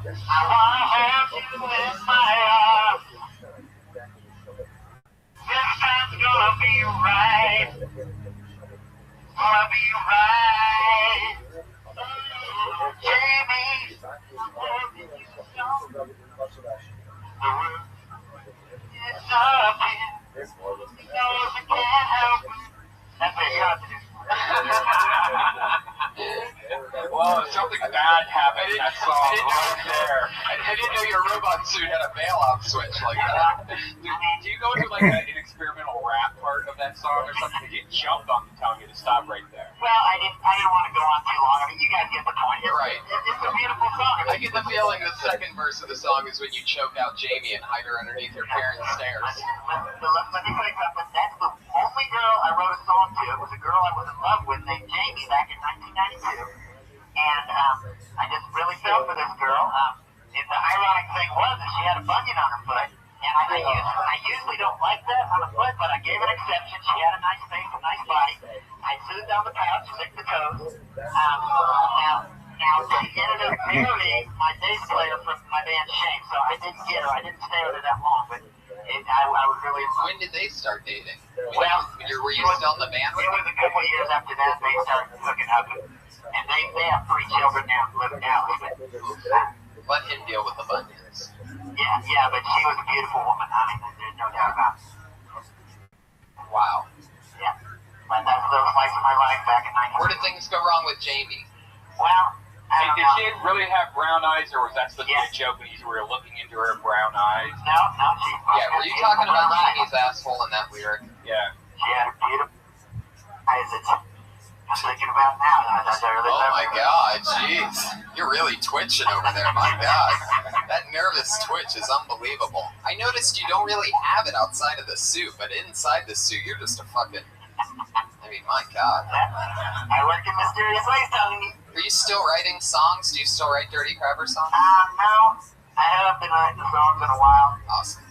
I wanna hold you in my arms. This time's gonna be right. Gonna be right. Oh, Jamie, I'm loving you so. The world is up here. He knows I can't help it. That's what you have to do. Well, something bad happened. That's all right there. I didn't know your robot suit had a bailout switch like that. Do you go to like an experimental rap part of of that song or something? Because you jumped on me telling me to stop right there. Well, I didn't want to go on too long. I mean, you guys get the point. Right. It's a beautiful song. I get the feeling the second verse of the song is when you choke out Jamie and hide her underneath your parents' stairs. Let me tell you something. That's the only girl I wrote a song to. It was a girl I was in love with named Jamie back in 1992. And I just really felt for this girl. The ironic thing was that she had a bunion on her foot. And I usually don't like that on a foot, but I gave an exception. She had a nice face, a nice body. I smoothed down the pouch, licked the toes. Now she ended up marrying my bass player from my band Shame, so I didn't get her. I didn't stay with her that long, but I was really. When did they start dating? Were you still in the band with It them? was a couple of years after that they started hooking up, and they have 3 children now, live in Dallas. Let him deal with the bunions. Yeah, but she was a beautiful woman. I mean, there's no doubt about it. Wow. Yeah, but that's a little slice of my life back in 19. Where did things go wrong with Jamie? Well, I don't Did know. she really have brown eyes, or was that supposed to be a joke when you were looking into her brown eyes? No, she. Yeah, were you talking about Jamie's asshole in that lyric? Yeah. She had a beautiful eyes that I'm thinking about now. Oh my god, jeez. You're really twitching over there, my god. That nervous twitch is unbelievable. I noticed you don't really have it outside of the suit, but inside the suit, you're just a fucking... I mean, my god. I work in mysterious ways, Tony. Are you still writing songs? Do you still write Dirty Crabber songs? No, I haven't been writing songs in a while. Awesome.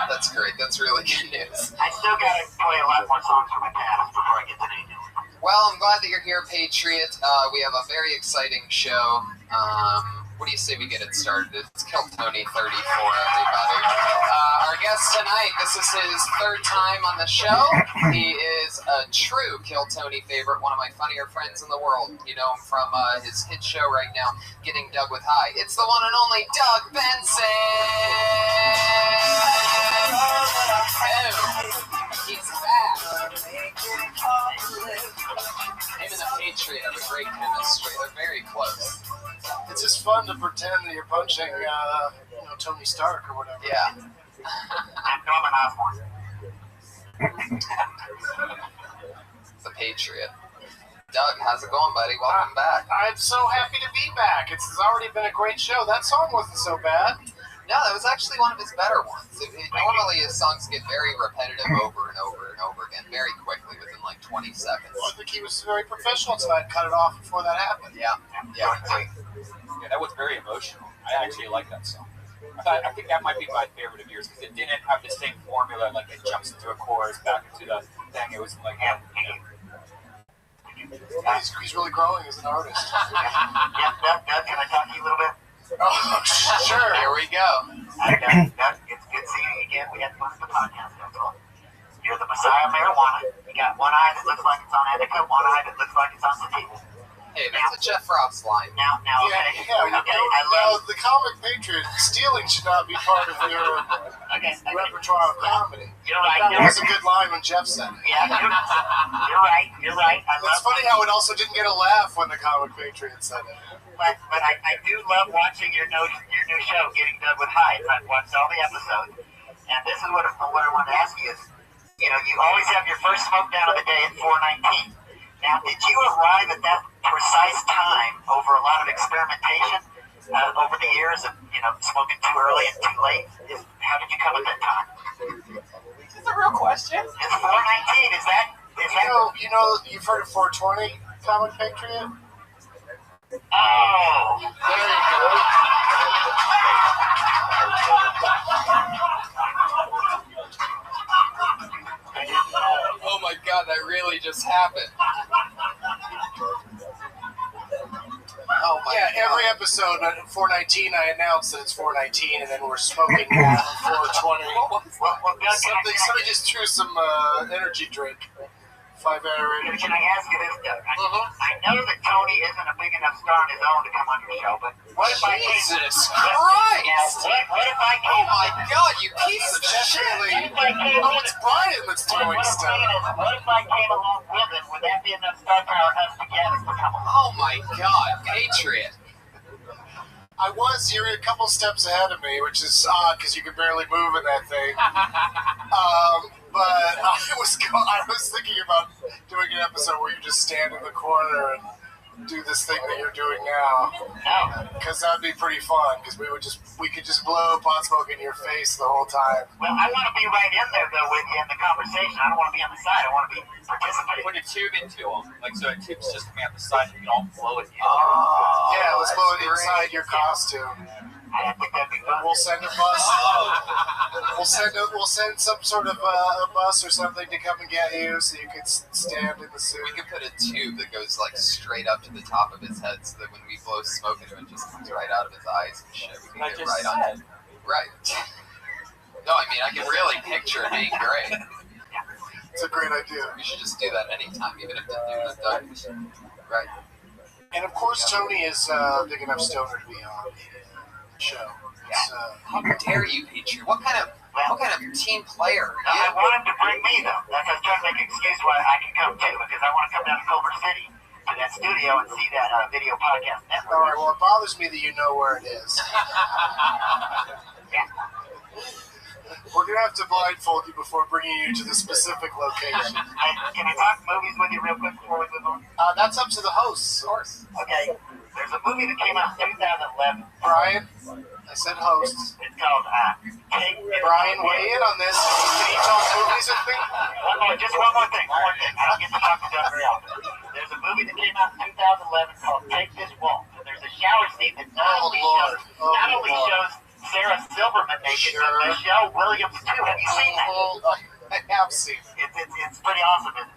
That's great. That's really good news. I still gotta play a lot more songs from my past before I get to any new ones. Well, I'm glad that you're here, Patriot. We have a very exciting show. What do you say we get it started? It's Kill Tony 34, everybody. Our guest tonight, this is his 3rd time on the show. He is a true Kill Tony favorite, one of my funnier friends in the world. You know him from his hit show right now, Getting Dug with High. It's the one and only Doug Benson! He's back! Him and the Patriot have a great chemistry. They're very close. It's just fun to pretend that you're punching, Tony Stark or whatever. Yeah. I'm Norman Osborn. The Patriot. Doug, how's it going, buddy? Welcome back. I'm so happy to be back. It's already been a great show. That song wasn't so bad. No, that was actually one of his better ones. Normally his songs get very repetitive over and over and over again, very quickly, within like 20 seconds. Well, I think he was very professional tonight. Cut it off before that happened. Yeah. Yeah, that was very emotional. I actually like that song. I think that might be my favorite of yours because it didn't have the same formula, like it jumps into a chorus, back into the thing. It was like, He's really growing as an artist. Doug, can I talk to you a little bit? Oh, sure. Here we go. Doug, it's good seeing you again. We had fun at the podcast. That's all. You're the Messiah of marijuana. You got one eye that looks like it's on indica, one eye that looks like it's on sativa. Hey, that's a Jeff Ross line. Now, okay. The comic Patriot, stealing should not be part of your repertoire of comedy. You're right. That was a good line when Jeff said it. Yeah, you're right. It's funny how it also didn't get a laugh when the comic Patriot said it. But I do love watching your new show, Getting Dug with High. I've watched all the episodes, and this is what I wanted to ask you is, you always have your first smoke down of the day at 4:19. Now, did you arrive at that precise time over a lot of experimentation over the years of smoking too early and too late? How did you come at that time? it's a real question. It's 4:19. Is that? You've heard of 420, comic Patriot? Oh, There you go. Oh my god, that really just happened. Oh my god. Every episode at 4:19, I announce that it's 4:19, and then we're smoking at 4:20. Somebody just threw some energy drink. 5-hour energy. Can I ask you this, Doug? I know that Tony isn't a big enough star on his own to come on your show, but what if I came? Jesus Now, Christ! what if I Oh came? my god, you piece of shit! What if I came? It's Brian that's doing What I'm stuff. saying is, what if I came along with him? Would that be enough star power us together to come along? Oh my god, Patriot! You're a couple steps ahead of me, which is odd because you can barely move in that thing. But I was thinking about doing an episode where you just stand in the corner and do this thing that you're doing now. No. Because that'd be pretty fun. Because we could just blow pot smoke in your face the whole time. Well, I want to be right in there though with you in the conversation. I don't want to be on the side. I want to be participating. Put a tube into them, like so a tube's just coming out the side and you can all blow it in. Yeah, let's blow it inside your costume. I think that'd be fun. We'll send a bus. We'll send some sort of a bus or something to come and get you, so you could stand in the suit. We could put a tube that goes like straight up to the top of his head, so that when we blow smoke into it, it just comes right out of his eyes and shit. We can get right on it. Right. No, I mean I can really picture it being great. It's a great idea. We should just do that anytime, even if the dude doesn't. Right. And of course, Tony is big enough stoner to be on the show. How dare you, Petrie? What kind of team player are I you? want him to bring me though. That's I was trying to make an excuse why I can come too, because I want to come down to Culver City to that studio and see that video podcast network. All right. Well, it bothers me that you know where it is. Yeah. We're gonna have to blindfold you before bringing you to the specific location. Can I talk movies with you real quick before we move on? That's up to the hosts. Of course. Okay. There's a movie that came out in 2011. Brian, I said hosts. It's called Brian, weigh in on this. Can you talk movies with me? Just one more thing. I don't get to talk to Doug very often. There's a movie that came out in 2011 called Take This Walk. And there's a shower scene that not only shows Sarah Silverman naked, but Michelle Williams too. Have you seen that? I have seen it. It's pretty awesome, isn't it?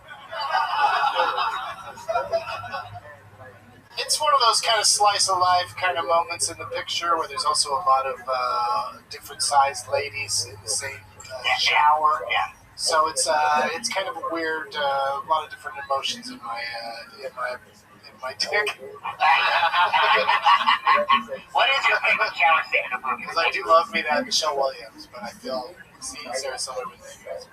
It's one of those kind of slice of life kind of moments in the picture where there's also a lot of different sized ladies in the same shower. Yeah. So it's kind of a weird, a lot of different emotions in my dick. What is your favorite shower scene in a movie? Because I do love me that Michelle Williams, but I feel seeing Sarah Silverman naked.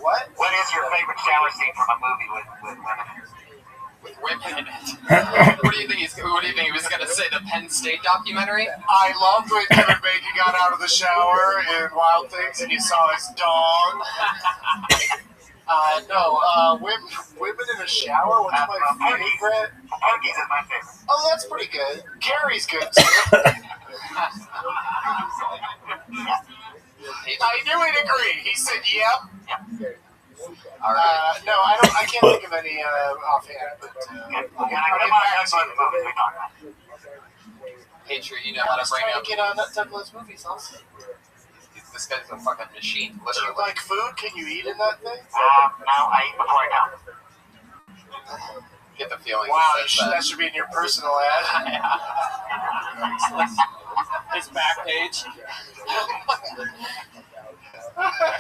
What? What is your favorite shower scene from a movie with women? With women in it. What do you think he was going to say? The Penn State documentary? I loved when Kevin Bacon got out of the shower in Wild Things and you saw his dog. Women in a shower. What's my favorite? Porky's is my favorite. Oh, that's pretty good. Carrie's good too. I knew he'd agree. He said, "Yep." All right. No, I can't think of any offhand, but Can I get back to the movies we talked about? Petrie, you know how to bring trying up. to get on that type of those movies also. This guy's a fucking machine, Do you literally. like food? Can you eat in that thing? No, I eat before I come. Get the feeling. Wow, he says that should be in your personal ad. His back page.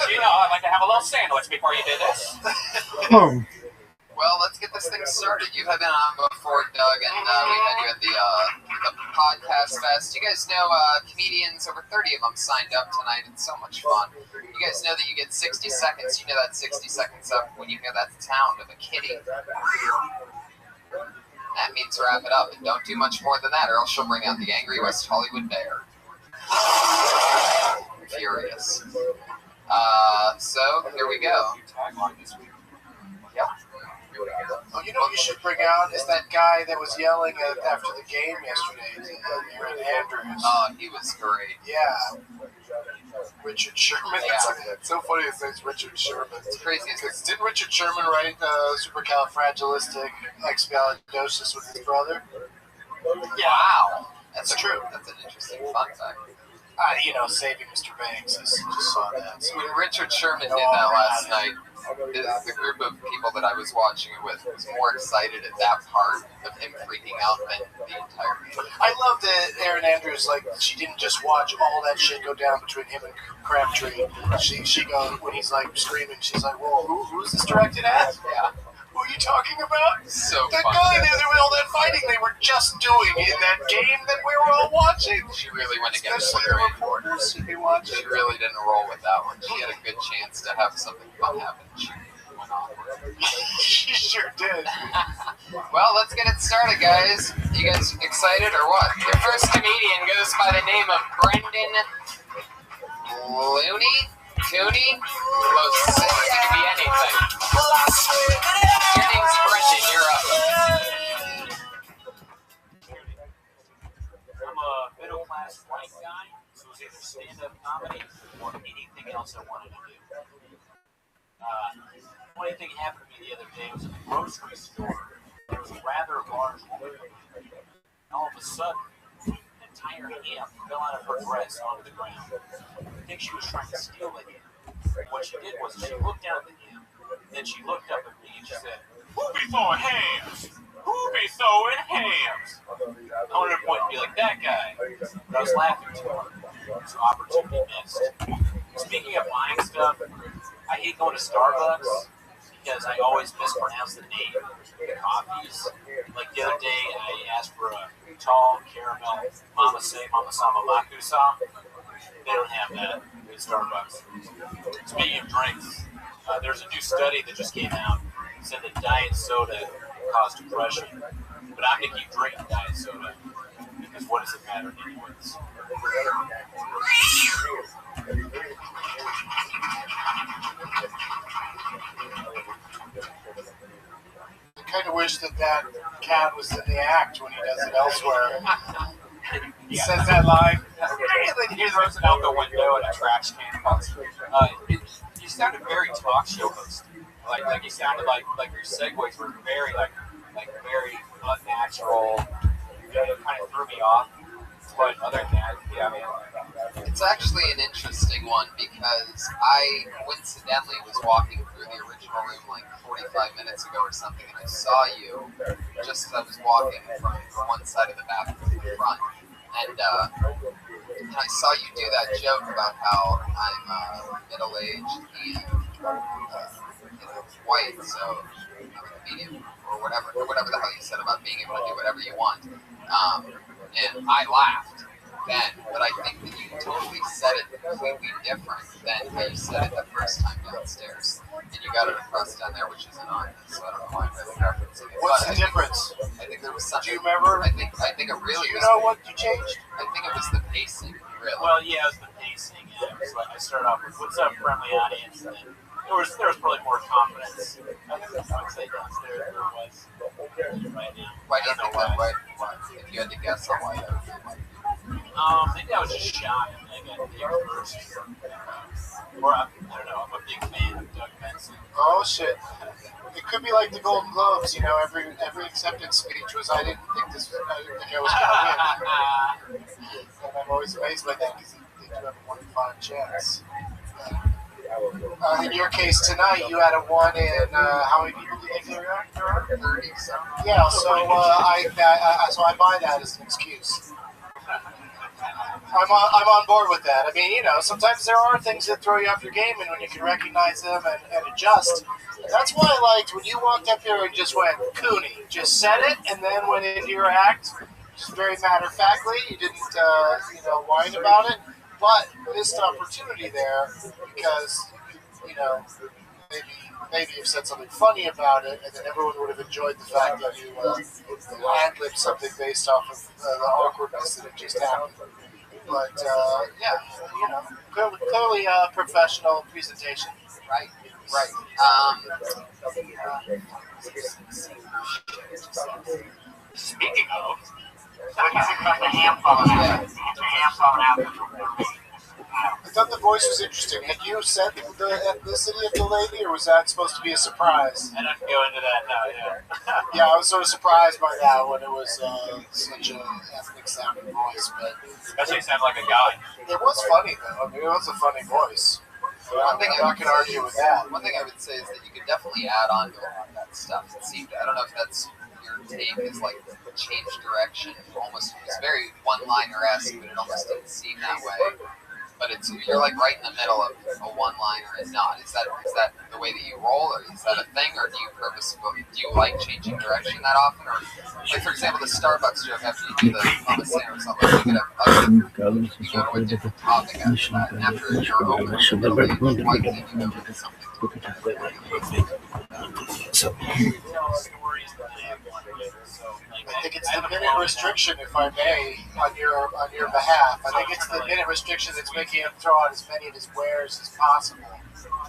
You know, I'd like to have a little sandwich before you do this. Well, let's get this thing started. You have been on before, Doug, and we had you at the podcast fest. You guys know comedians, over 30 of them signed up tonight. It's so much fun. You guys know that you get 60 seconds. You know that 60 seconds up when you hear that sound of a kitty. That means wrap it up, and don't do much more than that, or else she'll bring out the angry West Hollywood bear. Furious. So, here we go. Yep. Oh, you know what you should bring out is that guy that was yelling after the game yesterday, Aaron Andrews. Oh, he was great. Yeah. Richard Sherman. Yeah. It's so funny his name's Richard Sherman. It's crazy. Because didn't Richard Sherman write Supercalifragilisticexpialidocious with his brother? Yeah. Wow. That's true. That's an interesting fun fact. Saving Mr. Banks. I just saw that. So. When Richard Sherman did that last night, the group of people that I was watching it with was more excited at that part of him freaking out than the entire movie. I love that Erin Andrews, she didn't just watch all that shit go down between him and Crabtree. She goes, when he's screaming, she's like, well, who's this directed at? Yeah. Who are you talking about? So that fun. guy there, all that fighting they were just doing in that game that we were all watching. She really went against Especially the reporters who watched She it. really didn't roll with that one. She had a good chance to have something fun happen. She went on with it. She sure did. Well, let's get it started, guys. You guys excited or what? Your first comedian goes by the name of Brendan Looney. Cooney? Close. It could be anything. Your name's Brendan. You're up. I'm a middle-class white guy, so it was either stand-up comedy or anything else I wanted to do. Funny thing happened to me the other day. I was in the grocery store. There was a rather large woman. All of a sudden, an entire ham fell out of her dress onto the ground. I think she was trying to steal the ham. What she did was she looked down at the ham, then she looked up at me and she said, "Who be throwing hams? Who be throwing hams?" I wanted to point and be like, that guy. But I was laughing too hard. So opportunity missed. Speaking of buying stuff, I hate going to Starbucks because I always mispronounce the name of the coffees. Like the other day, I asked for a tall caramel Mama Sama Makusa. They don't have that at Starbucks. Speaking of drinks, there's a new study that just came out. It said that diet soda caused depression. But I'm going to keep drinking diet soda because what does it matter anyways? I kind of wish that cat was in the act when he does it elsewhere. He says that line. He throws it out the window in a trash can. You sounded very talk show host. Like you sounded like your segues were very very unnatural. It kind of threw me off. But other than that, yeah, man. It's actually an interesting one because I coincidentally was walking through the original room like 45 minutes ago or something, and I saw you just as I was walking from one side of the bathroom to the front. And I saw you do that joke about how I'm middle-aged and white, so I'm a medium or whatever the hell you said about being able to do whatever you want. And I laughed then, but I think that you totally said it completely different than how you said it the first time downstairs. And you got it across down there, which isn't on, so I don't know why I'm really referencing it. What's the difference? I think there was something. Do you remember? I think it really Do you was. know what you changed? I think it was the pacing, really. Well, yeah, it was the pacing. Yeah, it was like I started off with "What's up, friendly audience," and then there was probably more confidence. I would say downstairs there was. Right now. Why do you think that? Why? If you had to guess on why that would be. Maybe I was just shocked I got picked first. Or I don't know. I'm a big fan of Doug Benson. Oh shit! It could be like the Golden Globes. You know, every acceptance speech was, I didn't think I was going to win. And I'm always amazed by that because they do have a 1 in 5 chance. In your case tonight, you had a 1 in how many people do you think there are? 30. So. Yeah, so I buy that as an excuse. I'm on board with that. I mean, you know, sometimes there are things that throw you off your game, and when you can recognize them and adjust. That's why I liked when you walked up here and just went, Cooney, just said it, and then went into your act, just very matter-of-factly. You didn't, whine about it, but missed opportunity there because, you know, maybe you've said something funny about it, and then everyone would have enjoyed the fact that you ad-libbed something based off of the awkwardness that had just happened. But, clearly a professional presentation. Right. Speaking of, So you think about the ham falling out? The ham falling out. I thought the voice was interesting. Had you said the ethnicity of the lady, or was that supposed to be a surprise? I don't go into that now, yeah. Yeah, I was sort of surprised by that when it was such an ethnic-sounding voice. But Especially sound like a guy. it was funny, though. I mean, it was a funny voice. So I'm not going to argue with that. One thing I would say is that you could definitely add on to a lot of that stuff. It seemed, I don't know if that's your take, is like change direction. Almost, it's very one-liner-esque, but it almost didn't seem that way. But you're like right in the middle of a one-liner and not. Is that the way that you roll, or is that a thing, or do you like changing direction that often, or like for example the Starbucks joke after you do the Mama Sam or something, you go to a different topic after that, and after you're over the white thing, you go to something. So. Tell a story movies that they have one with. So, like, I think it's the minute restriction, if I may, on your behalf. I think it's the minute restriction that's making him throw out as many of his wares as possible.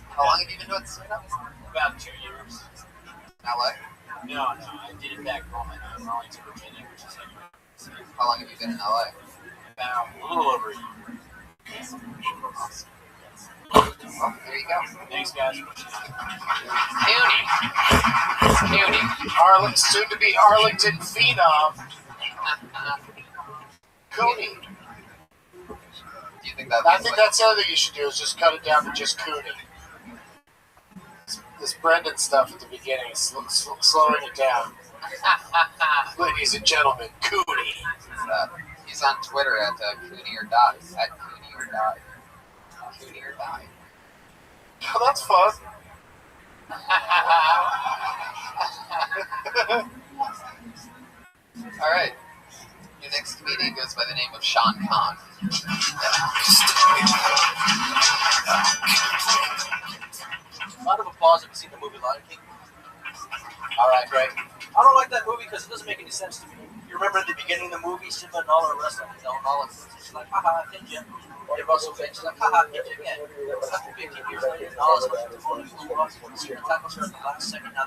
How long have you been doing stand-up? About 2 years. LA? No, I did it back home in Arlington, Virginia, which is like How long have you been in LA? about a little over a year. Well, there you go. Thanks, guys. Cooney. Soon to be Arlington phenom, Cooney. Do you think that? I think that's the other thing you should do is just cut it down to just Cooney. This Brendan stuff at the beginning is slowing it down. Ladies and gentlemen, Cooney. He's on Twitter at Cooney or Die. At Cooney or Die. Cooney or Die. Oh, that's fun. All right. Your next comedian goes by the name of Sean Conn. Round of applause if you've seen the movie Lion King. All right, great. I don't like that movie because it doesn't make any sense to me. You remember at the beginning of the movie, Simba and Nala are wrestling, and Nala is like, haha, I pinned you. And Russell Finch is like, haha, I pinned you again. After 15 years later, Nala's like, the phone is Russell. She tackles her at the last second. Now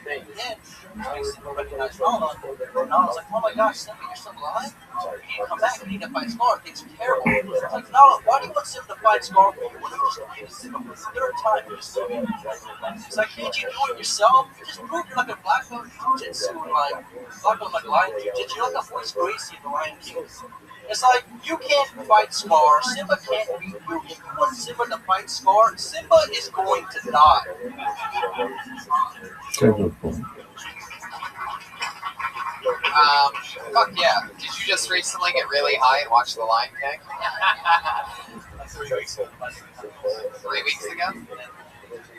they again. Makes Simba recognize Nala. And Nala's like, oh my gosh, Simba, you're still alive? You need to come back. You need to fight Scar. Things are terrible. It's like, Nala, why do you want Simba to fight Scar for you? What if you just defeated Simba for the third time? It's like, can't you do it yourself? You just proved you're like a black belt in jiu-jitsu, like black belt like Lion Jiu-Jitsu. You're like a voice Gracie in the Lion King. It's like, you can't fight Scar. Simba can't beat you. If you want Simba to fight Scar, Simba is going to die. Fuck yeah. Did you just recently get really high and watch The Lion King? 3 weeks ago. 3 weeks ago?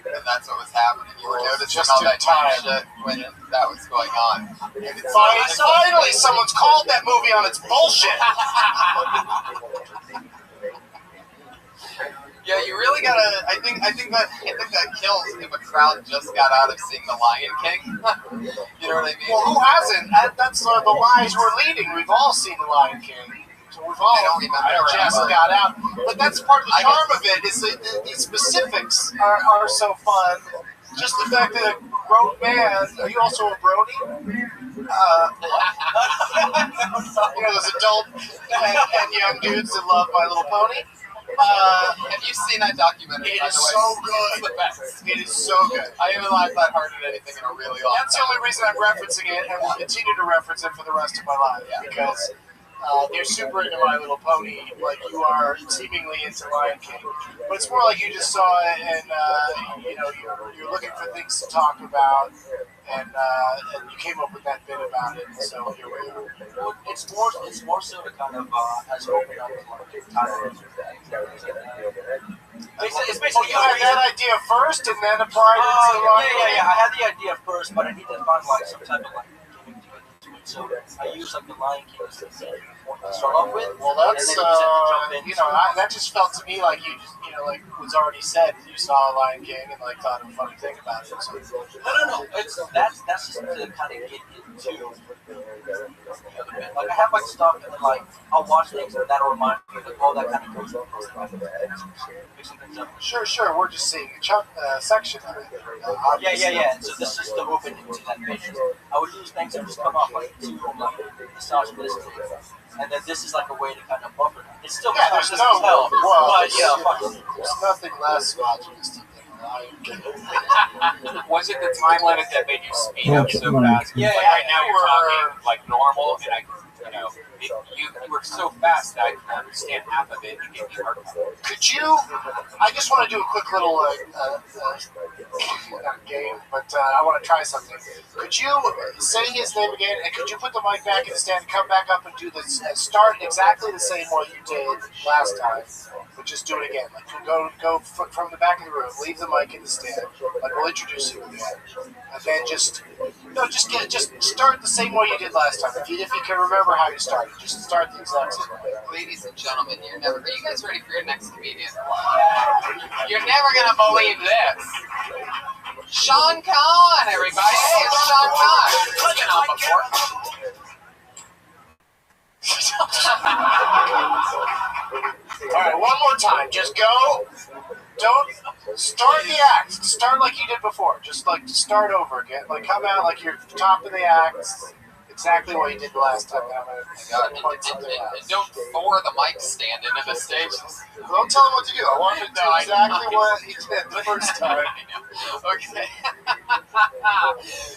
And that's what was happening. You were noticing Just all in that time. shit when that was going on. Finally, someone's called that movie on its bullshit. Yeah, you really gotta. I think that kills if a crowd just got out of seeing The Lion King. You know what I mean? Well, who hasn't? That's the lies we're leading. We've all seen The Lion King. So we've all I don't remember. just got out. But that's part of the charm of it, is the specifics are so fun. Just the fact that a grown man, are you also a Brody? Those adult and young dudes that love My Little Pony. Have you seen that documentary? It by is the way? so good. It's the best. It is so good. I haven't laughed that hard at anything in a really long That's the only reason I'm referencing it, and will continue to reference it for the rest of my life, because they're super into My Little Pony, like you are seemingly into Lion King. But it's more like you just saw it, and you're looking for things to talk about, and you came up with that bit about it. So here we are. Well, it's more so to kind of has opened up to like it's basically You had that idea first, and then applied it to Lion King. yeah. I had the idea first, but I need to find like some type of like gimmick to it into it. So I use like the Lion King as the point to start off with. Well, that's and then you just have to jump in. that just felt to me like you just, like was already said. You saw Lion King and like thought of a funny thing about it. So. No. That's just to kind of get into the other bit. Like I have like stuff, and then like I'll watch things and that'll remind me like, oh, that kind of goes up. Mixing things up. Sure. We're just seeing a section of it. Yeah. And so this is the open into that page. I would use things that just come off like too like misogynistic, and then this is like a way to kind of buffer that. It's still there's misogynistic no as hell, but there's nothing less misogynistic than Lion King. Was it the time limit that made you speed up so fast? Yeah, Like right now you're talking like normal, and you were so fast that I can understand half of it and get me hard. Could you? I just want to do a quick little not game, but I want to try something. Could you say his name again, and could you put the mic back in the stand, come back up, and do this? Start exactly the same way you did last time, but just do it again. Like go from the back of the room, leave the mic in the stand. Like we'll introduce you again, and then just start the same way you did last time. If you can remember how you started, just start the exact same way. Ladies and gentlemen, are you guys ready for your next comedian? You're never gonna believe this. Sean Conn, everybody. Hey, it's Sean Conn. He's been on before. All right, one more time. Just go. Don't start the act. Start like you did before. Just like start over again. Like come out like you're top of the act. Exactly what you did the last time. God, and don't throw the mic stand into the stage. Don't tell him what to do. I want him to do exactly what he did the first time. Okay.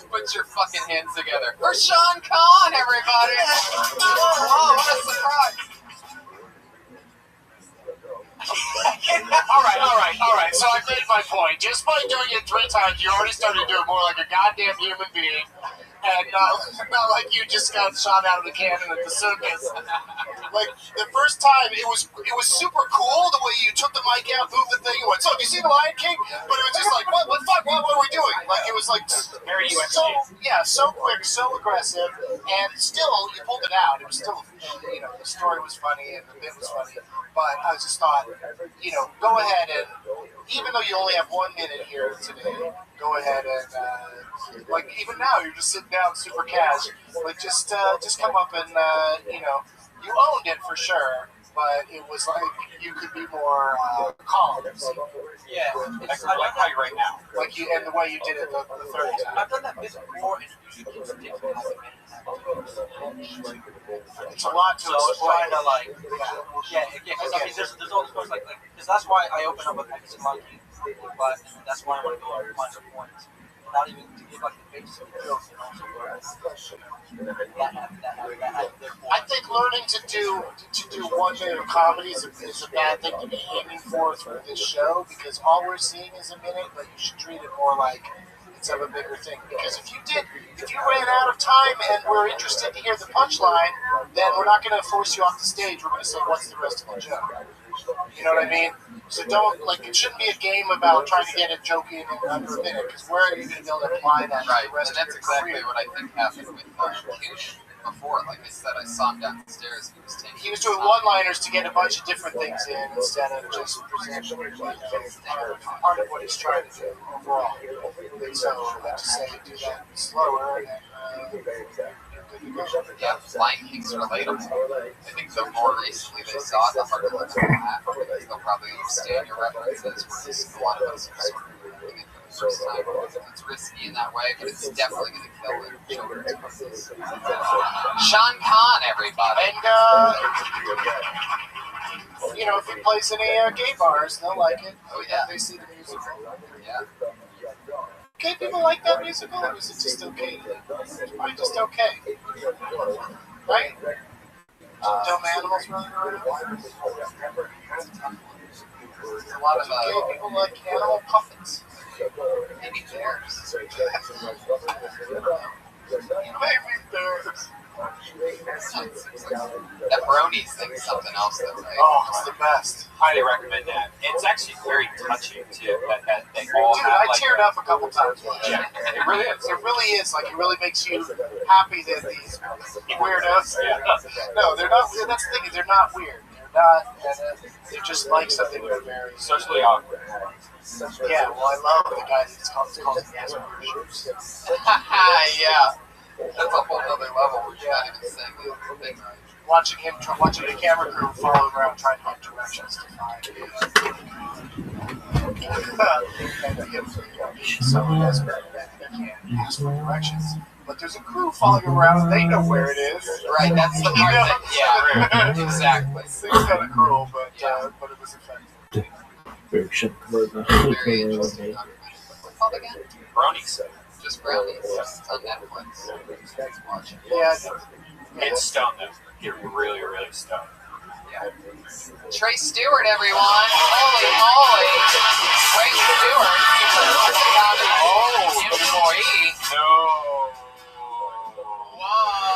Put your fucking hands together. For Sean Conn, everybody! Oh, what a surprise! All right. So I made my point. Just by doing it 3 times, you already started doing more like a goddamn human being. And not like you just got shot out of the cannon at the circus. Like the first time, it was super cool the way you took the mic out, moved the thing, and went, "So, do you see the Lion King?" But it was just like, "What the fuck? What are we doing?" Like it was like Very so quick, so aggressive, and still you pulled it out. It was still, the story was funny and the bit was funny. But I just thought, go ahead and even though you only have 1 minute here today, go ahead and like even now you're just sitting down super cash. Like just come up and you owned it for sure, but it was like you could be more calm. Yeah, I like how you're right now. Like you and the way you did it the third time. I've done that bit before, and it usually keeps taking like a minute. It's a lot to So it's explain. trying to like, because I mean, there's all sorts like, because that's why I open up with like this monkey, but that's why I want to go and find some points. Not even to give like the basics of the jokes, I think learning to do 1 minute of comedy is a bad thing to be aiming for through this show because all we're seeing is a minute, but you should treat it more like it's of a bigger thing. Because if you ran out of time and we're interested to hear the punchline, then we're not going to force you off the stage. We're going to say, "What's the rest of the joke?" You know what I mean? So it shouldn't be a game about trying to get a joke in under a minute, because where are you going to be able to apply that Right, to the rest and of that's your exactly career? what I think happened with Kush before. Like I said, I saw him downstairs. He was doing one-liners to get a bunch of different things in instead of just presenting part of what he's trying to do overall. And so I just say do that slower and Yeah, Lion King's relatable. I think the more recently they saw it, the harder they're going to laugh because they'll probably understand your references. Whereas a lot of us are sort of reading it for the first time. It's risky in that way, but it's definitely going to kill the children's movies. Sean Conn, everybody. And if he plays any gay bars, they'll like it. Oh yeah, They see the musical. yeah. Gay people like that musical, or is it just okay? It's probably just okay. Right? Dumb animals running around. There's a lot of Gay people like animal puppets. maybe bears. Maybe bears. That bronies thing's something else, though, right? Oh, it's the best. highly recommend that. It's actually very touching too. That they all Dude, have, I like, teared up a couple times. Yeah, it really is. It really is. Like, it really makes you happy that these weirdos. No, they're not. That's the thing. They're not weird. They're not. They're just like something they're very Socially awkward. Yeah. Well, I love the guy that's called Asperger's. Yeah. That's a whole other level. We're not even saying the thing right. Watching the camera crew follow him around trying to get directions to find someone that's that can't ask for directions. But there's a crew following him around and they know where it is. Right, that's the part that, yeah, exactly. It's kind of cruel, but it was effective. Very interesting. What's it called again? Bronies. Just Brownies. It's on Netflix. Watch it. Yeah. It's stoned though. You're really, really stoned. Yeah. Trey Stewart, everyone. Holy moly. Trey Stewart. Oh, employee. No. Whoa.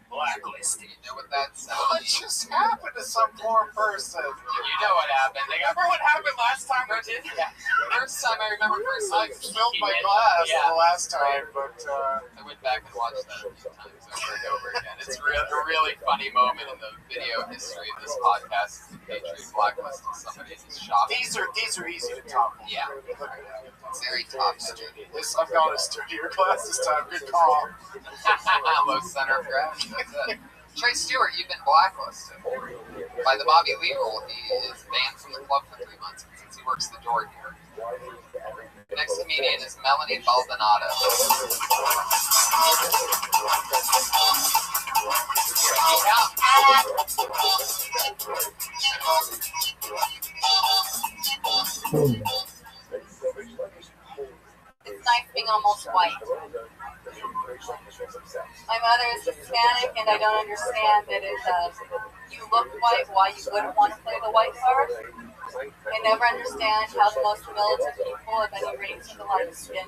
Blacklisted. You know what that sounds What just happened? to some poor person. You know what happened. Remember what happened last time we did? Yeah. First time I remember. I spilled my glass the last time, but I went back and watched that a few times over and over again. It's a really funny moment in the video history of this podcast. The Patriot blacklisting somebody in his shop. these are easy to top. Yeah. Look at that. It's very top secret. I've got a sturdier glass this time. Good call. Low center of gravity. That's it. Trey Stewart, you've been blacklisted. By the Bobby Lee rule, he is banned from the club for 3 months since he works the door here. The next comedian is Melanie Baldonado. It's nice being almost white. My mother is Hispanic, and I don't understand that you look white, why you wouldn't want to play the white card. I never understand how the most militant people of any race are the light skin.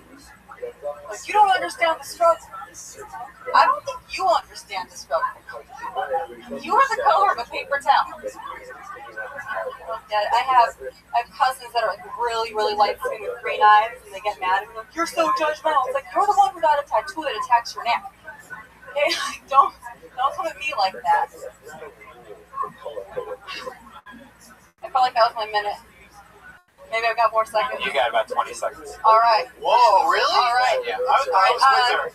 Like, you don't understand the struggle. I don't think you understand the struggle. You are the color of a paper towel. I have cousins that are like really, really light skinned with green eyes, and they get mad at me like, "You're so judgmental." It's like, you're the one who got a tattoo that attacks your neck. Okay, like, don't come at me like that. I felt like that was my minute. Maybe I've got more seconds. You got about 20 seconds. All right. Whoa, really? All right. Yeah. I was with her.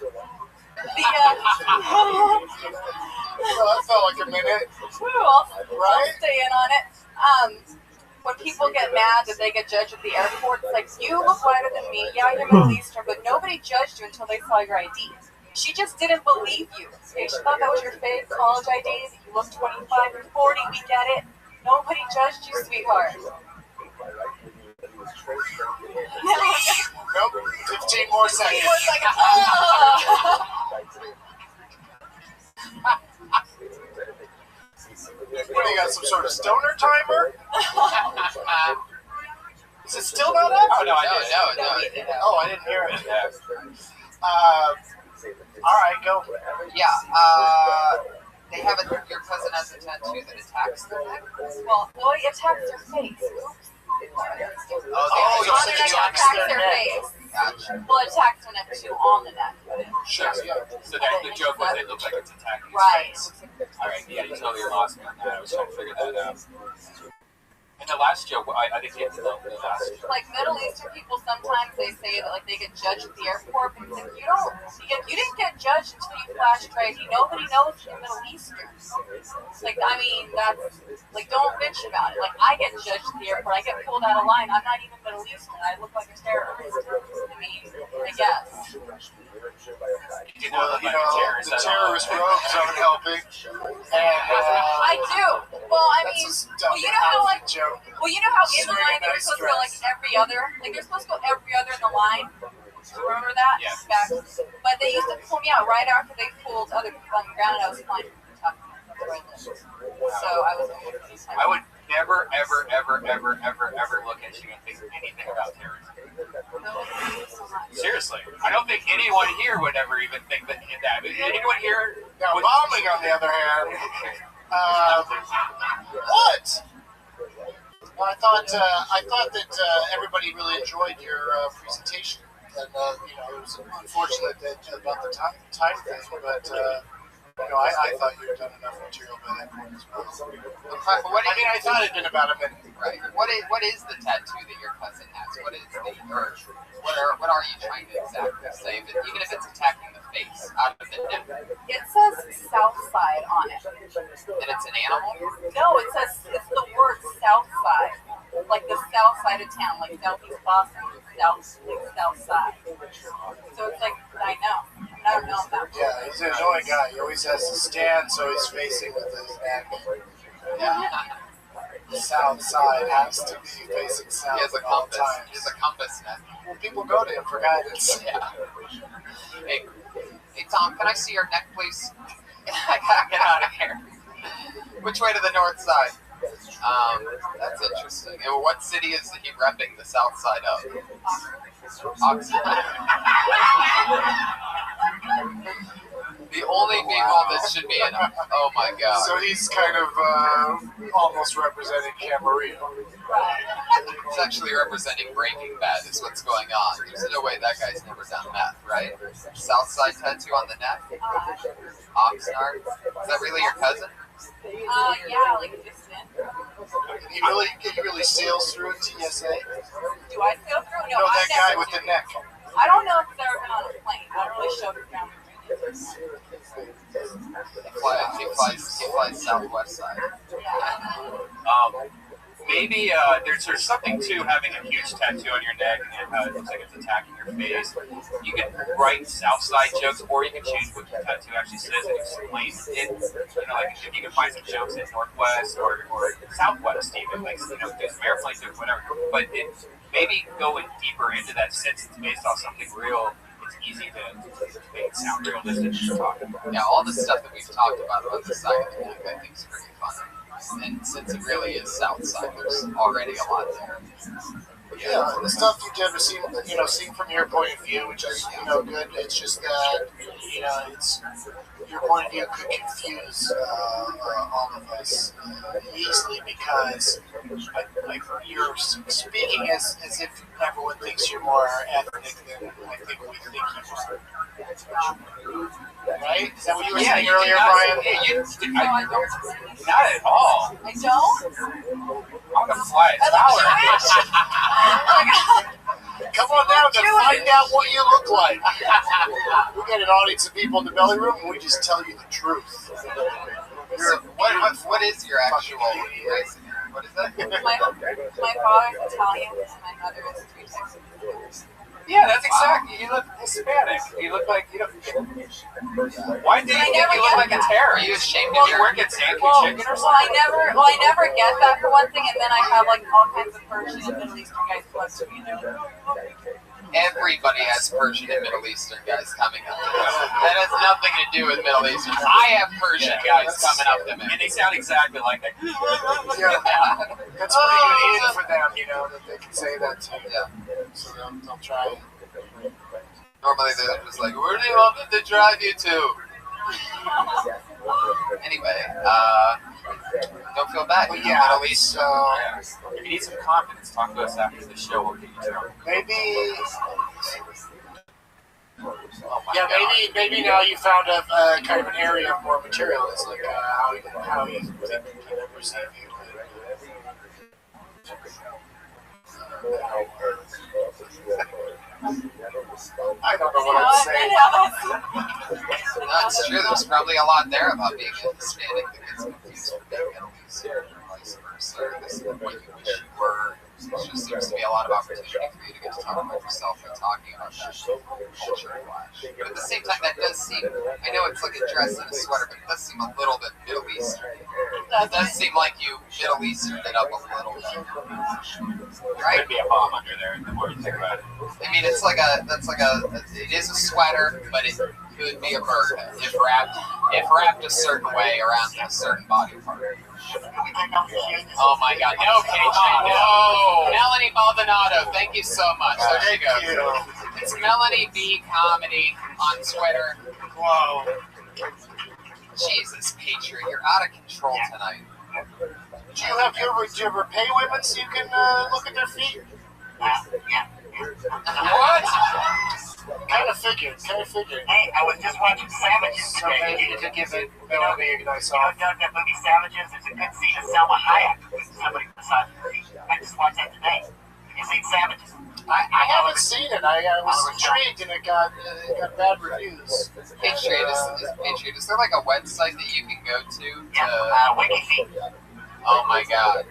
That felt like a minute. I'll Right? stay in on it. When people get mad that they get judged at the airport, it's like, you look whiter than me. Yeah, you're Middle Eastern, but nobody judged you until they saw your ID. She just didn't believe you. Okay? She thought that was your fake college ID, that you look 25 or 40, we get it. Nobody judged you, sweetheart. Nope. 15 more seconds. What do you got? Some sort of stoner timer? Is it still not up? Oh, no, I didn't. Oh, I didn't hear it. All right, go. Yeah, they have your cousin has a tattoo that attacks their neck. Well, it attacks their face. Oops. Oh, On the neck, it attacks their face. Gotcha. Well, it attacks the neck too on the neck. Sure. So that the joke was it looks like it's attacking Right. his face. All right, yeah, you totally lost me on that. I was trying to figure that out. And the last joke, I didn't get to the last joke. Like Middle Eastern people, sometimes they say that like they get judged at the airport, but it's like, you didn't get judged until you flashed your ID. Nobody knows you're Middle Eastern. Like, I mean, that's like, don't bitch about it. Like, I get judged at the airport. I get pulled out of line. I'm not even Middle Eastern. I look like a terrorist. I mean, I guess. You know, The terrorist robes aren't helping. I do. Well, I mean, you know how like. joke. Well, you know how in the line they're supposed to go like every other? Like they're supposed to go every other in the line. Remember that? Yeah. But they used to pull me out right after they pulled other people on the ground, and I was flying from Kentucky. So I was. I would never, ever, ever, ever, ever, ever look at you and think anything about terrorism. Seriously, I don't think anyone here would ever even think that. Anyone here? Now, bombing, on the other hand. What? Well, I thought that everybody really enjoyed your presentation, and it was unfortunate that about the time thing, but I thought you had done enough material by that point as well. I thought it'd been about a minute. Right. What is the tattoo that your cousin has? What is what are you trying to exactly say? Even if it's attacking the face, out of the nip. It says South Side on it. And it's an animal? No, it's the word South Side, like the South Side of town, like Southeast Boston, South Side. So it's like, I know. I don't know about that. Yeah, he's an annoying guy. He always has to stand so he's facing with his neck. Yeah. The south side has to be facing south He has a at all compass. times. He has a compass net. Well, people go to him for guidance. Yeah. Hey, Tom, can I see your neck, please? I gotta get out of here. Which way to the north side? That's interesting. And what city is he repping the south side of? Oxford. The only people that should be in. Oh my god. So he's kind of almost representing Camarillo. Right. It's actually representing Breaking Bad is what's going on. There's no way that guy's never done meth, right? Southside tattoo on the neck? Oxnard? Is that really your cousin? Yeah, like distant. He really sails through TSA. Do I sail through? No, No, I that guy never with do. the neck. I don't know if it's ever been on a plane. I don't really show the family. He flies Southwest side. Maybe there's something to having a huge tattoo on your neck and how it looks like it's attacking your face. You can write Southside jokes, or you can change what the tattoo actually says and explain it. You know, like if you can find some jokes in Northwest or Southwest, even like do some airplane jokes, whatever. But maybe going deeper into that since it's based off something real. It's easy to make it sound realistic. Yeah, all the stuff that we've talked about on the side of the neck, I think is pretty fun. And since it really is Southside, there's already a lot there. Yeah, the stuff you've never seen, seen from your point of view, which is, good. It's just that, it's your point of view could confuse all of us easily because you're speaking as if everyone thinks you're more ethnic than I think we think you are. Right? Is that what you were saying earlier, Brian? No, I don't. Not at all. I don't? I'm gonna fly a tower. Come on down to find out what you look like. We got an audience of people in the belly room, and we just tell you the truth. So what is your actual race? What is that? My father's Italian and my mother is 3 Texas. Yeah, that's exactly. You look Hispanic. You look like Why do you think you look like a terror? Are you ashamed Did of you your work at Sankey Chicken or Well, I something? never get that for one thing, and then I have like all kinds of Persian and Middle Eastern guys come up to me and they're like, Everybody has Persian and Middle Eastern guys coming up to them. That has nothing to do with Middle Eastern. I have Persian guys coming up to me. And they sound exactly like that. Yeah. That's pretty good in for them, that they can say that to you. Yeah. So they'll try it. Normally they're just like, where do you want me to drive you to? Anyway, don't feel bad. Well, You yeah, know, Middle East. If you need some confidence, talk to us after the show. We'll get you through. Maybe. Oh my Yeah, God. maybe now you found a kind of an area of more material. It's like how you think people perceive you. I don't know what I'm saying. No, it's true. There's probably a lot there about being a Hispanic that gets confused with being Middle Eastern or vice versa. This is what you wish you were. There just seems to be a lot of opportunity for you to get to talk about yourself and talking about that culture clash. But at the same time, that does seem, I know it's like a dress and a sweater, but it does seem a little bit Middle Eastern. It does seem like you Middle Easterned it up a little bit. Right? Could be a bomb under there the more you think about it. I mean, it is a sweater, but it could be a bird if wrapped a certain way around a certain body part. Oh my God, no, KJ, no! Melanie Maldonado, thank you so much. There she goes. It's Melanie B Comedy on Twitter. Whoa. Jesus, Patriot, you're out of control tonight. Do you ever pay women so you can look at their feet? Yeah. What? Kind of figured. Hey, I was just watching Savages So today. maybe you could give it a nice off. That movie Savages, there's a good scene of Selma Hayek with somebody beside her. I just watched that today. Have you seen Savages? I haven't seen it. I was intrigued and it got bad reviews. Patriot, is there like a website that you can go to? Yeah, WikiFeet. Oh my God.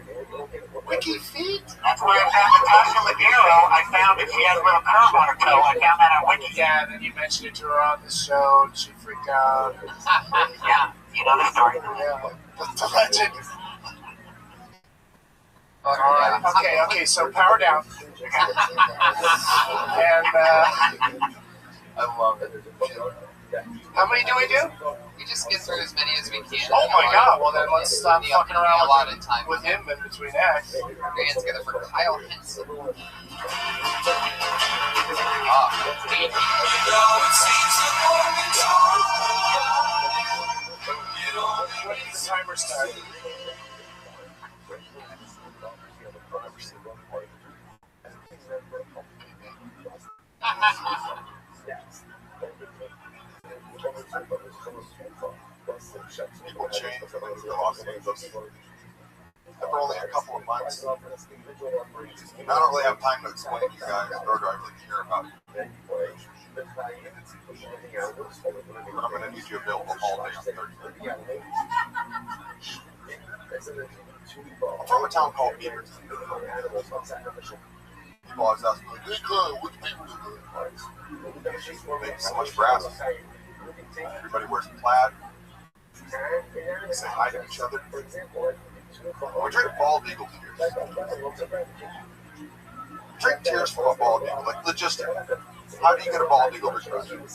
WikiFeet? That's where I found Natasha Leggero. I found that she has a little curve on her toe. I found that on WikiFeet. Yeah, and then you mentioned it to her on the show and she freaked out. Yeah, you know the story. Yeah, the legend. Oh, All right. yeah. Okay. So power down. And I love it. how many do we do? We just get through as many as we can. Oh my God! Well then let's stop Yeah, fucking around a lot of time with him in between acts. We're getting together for Kyle Henson. When does the timer start? People change the cost of those for only a couple of months. I don't really have time to explain to you guys, nor do I really care about it. But I'm going to need you available all day on Thursday. I'm from a town called Beaverton. People always ask me, hey, Kyle, what's Beaverton? Make so much grass. Everybody wears plaid. We say hi to each other. We drink bald eagle tears. Drink tears from a bald eagle, like logistically. How do you get a bald eagle regression? You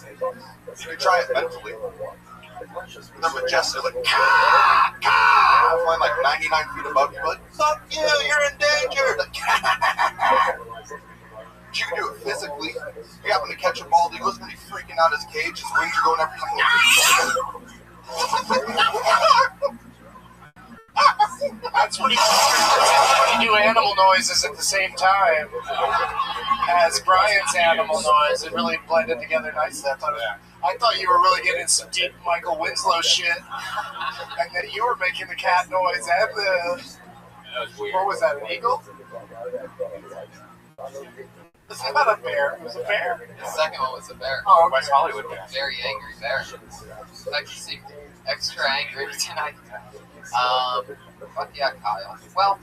can try it mentally. They're majestic, like flying like 99 feet above you, like, fuck you, you're endangered. Like, you can do it physically. You happen to catch a bald eagle, he's going to be freaking out his cage, his wings are going everything. That's pretty cool. You do animal noises at the same time as Brian's animal noise. It really blended together nicely. I thought you were really getting some deep Michael Winslow shit, and that you were making the cat noise and the... That was weird. What was that, an eagle? It's not a bear. It was a bear. The second one was a bear. Oh, okay. West Hollywood bear. Very angry bear. In fact, he seemed extra angry tonight. But yeah, Kyle. Well,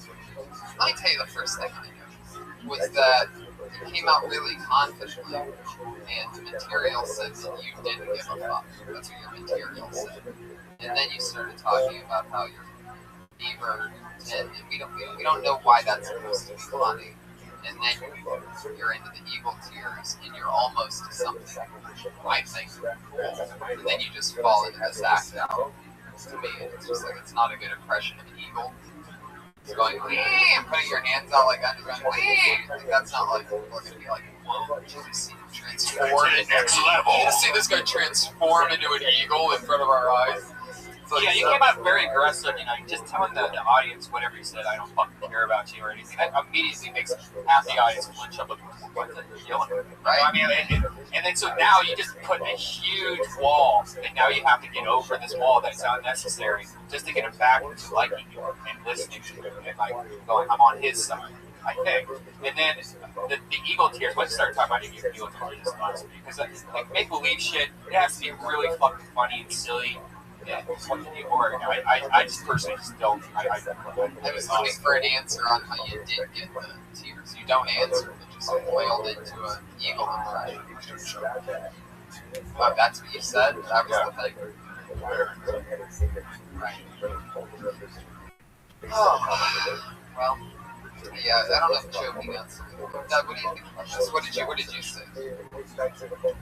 let me tell you the first thing I knew was that you came out really confidently, and the material said that you didn't give a fuck. That's what your material said. And then you started talking about how you're fever, and we don't know why that's supposed to be funny. And then you're into the eagle tears, and you're almost to something, I think. And then you just fall into this act out. To me, it's just like, it's not a good impression of an eagle. It's going, wee, and putting your hands out like that, and going, wee. Like, that's not like, people are going to be like, whoa, did you see him transform? Next level. You see this guy transform into an eagle in front of our eyes. Yeah, you came out very aggressive, just telling the audience whatever you said, I don't fucking care about you or anything. That immediately makes half the audience flinch up. What's it yelling? Right? I mean, and then so now you just put a huge wall, and now you have to get over this wall that's unnecessary just to get him back to liking you and listening to you and like going, I'm on his side, I think. And then the eagle tears, let's start talking about eagle tears, honestly, because like make-believe shit, it has to be really fucking funny and silly. Yeah, I just personally just don't. I was looking for an answer on how you did get the tears. You don't answer, you just wailed into an eagle impression. But that's what you said? That was the thing. Right. Oh, well, yeah, I don't know if choking answered. What do you think about this? What did you say?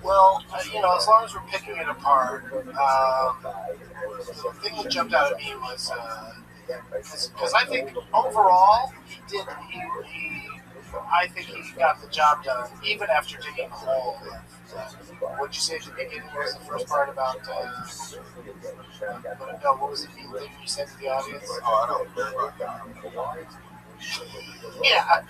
Well, as long as we're picking it apart, the thing that jumped out at me was because I think overall I think he got the job done even after digging the hole. What'd you say at the beginning was the first part about? No, what was the thing you said to the audience? Oh, I don't care about that. Yeah.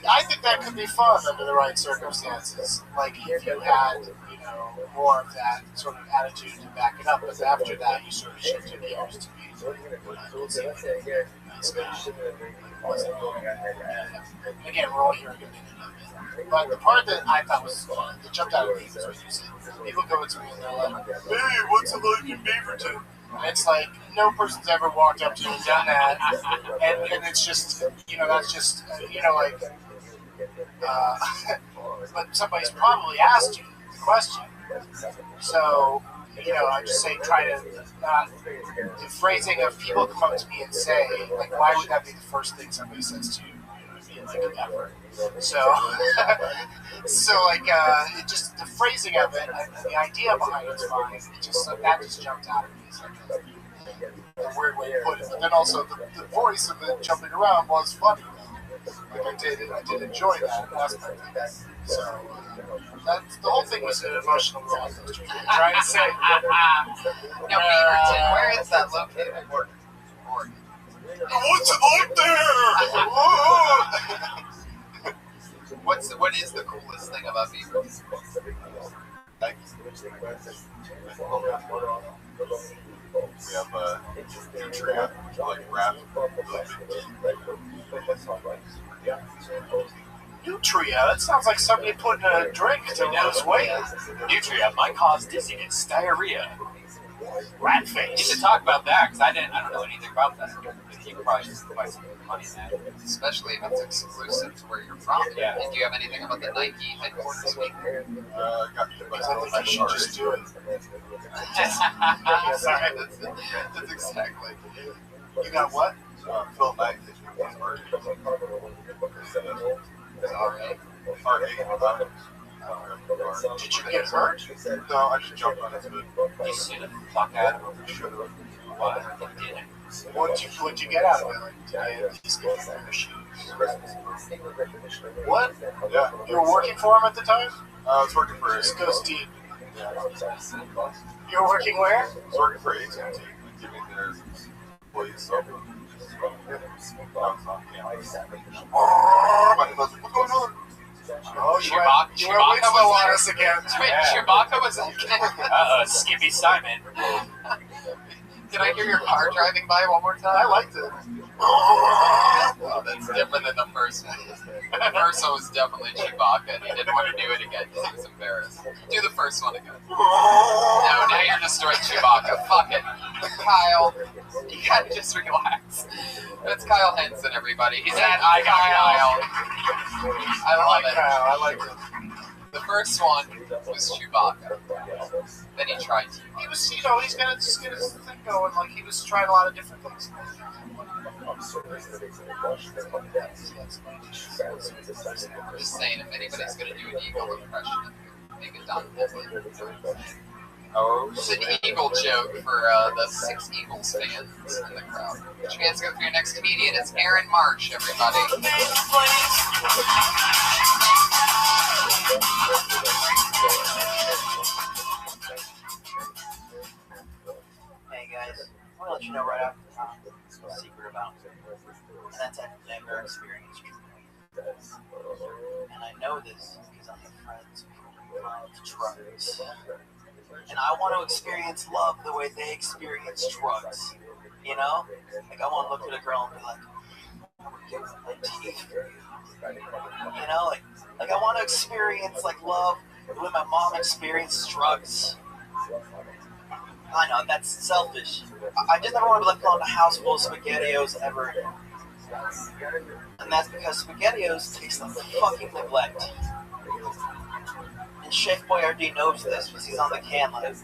I think that could be fun under the right circumstances. Like if you had, more of that sort of attitude to back it up, but after that you sort of shifted gears to be again, we're all hearing opinion of it. But the part that I thought was fun, that jumped out at me, was what you said. People go to me and they're like, hey, what's it like in Beaverton? And it's like, no person's ever walked up to you and done that. And it's just, that's just, but somebody's probably asked you the question. So, I just say try to not, the phrasing of people come up to me and say, like, why would that be the first thing somebody says to you? Like, ever. So, it just, the phrasing of it, and the idea behind it's fine. It just, that just jumped out at me. It's like a weird way to put it. But then also, the voice of it jumping around was funny. Like, I did enjoy that aspect of it. So, that's, the whole thing was an emotional roller coaster. Trying to say. Now, Beaverton, where is that located? Oregon. What's it like there? What is the coolest thing about Beaverton? Thank you. We have Nutria, like rap. Nutria? That sounds like somebody put in a drink to lose weight. Nutria might cause dizziness, diarrhea. Rat You face. should talk about that, because I don't know anything about that. You could probably just buy some money in that. Especially if it's exclusive to where you're from. Yeah. And do you have anything about the Nike headquarters week? Got hit by I think you should just do it. Sorry, that's exactly. You got what? Phil Knight hit me with Alright. Did you get hurt? No, I just jumped on his hood. You should have fucked out of it. Should have. Why? You didn't. What'd you get out of it? He's getting the machine. What? Yeah. You were working for him at the time? I was working for This goes deep. Yeah. You were working where? I was working for AT&T, giving their employees soap. What's going on? Oh, Chewbacca- you were Chewbacca Winslow was on there. us again. Wait, Yeah. Chewbacca was that guy? Skippy Simon. Did I hear your car driving by one more time? I liked it. Oh, that's different than the first one. The first one was definitely Chewbacca, and he didn't want to do it again because he was embarrassed. Do the first one again. No, now you're destroying Chewbacca. Fuck it. Kyle, you gotta just relax. That's Kyle Henson, everybody. He's at Kyle. I love it. Kyle. I liked it. The first one was Chewbacca. Then he tried to. He was, he's got his thing going. Like he was trying a lot of different things. I'm just saying, if anybody's gonna do an Eagle impression, make it Don Henley. Oh, It's an Eagle joke for the 6 Eagles fans in the crowd. Put your hands up for your next comedian. It's Aaron March, everybody. Hey guys, I want to let you know right off the top a secret about me. And that's I've never experienced true love. And I know this because I have friends who love drugs. And I want to experience love the way they experience drugs. You know? Like I want to look at a girl and be like, I would give up my teeth for you. You know, like I want to experience like love the way my mom experienced drugs. I know, that's selfish. I just never want to be left alone in a house full of SpaghettiOs ever again. And that's because SpaghettiOs taste like fucking neglect. And Chef Boyardee knows this because he's on the can line.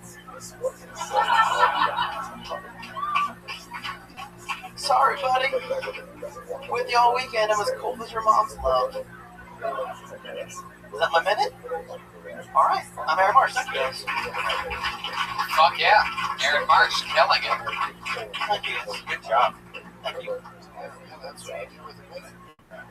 Sorry, buddy. With you all weekend, I'm as cold as your mom's love. Is that my minute? Alright, I'm Aaron Marsh. Thank you guys. Fuck yeah. Aaron March, killing it. Thank you. good job. Thank you. That's what I do with a minute.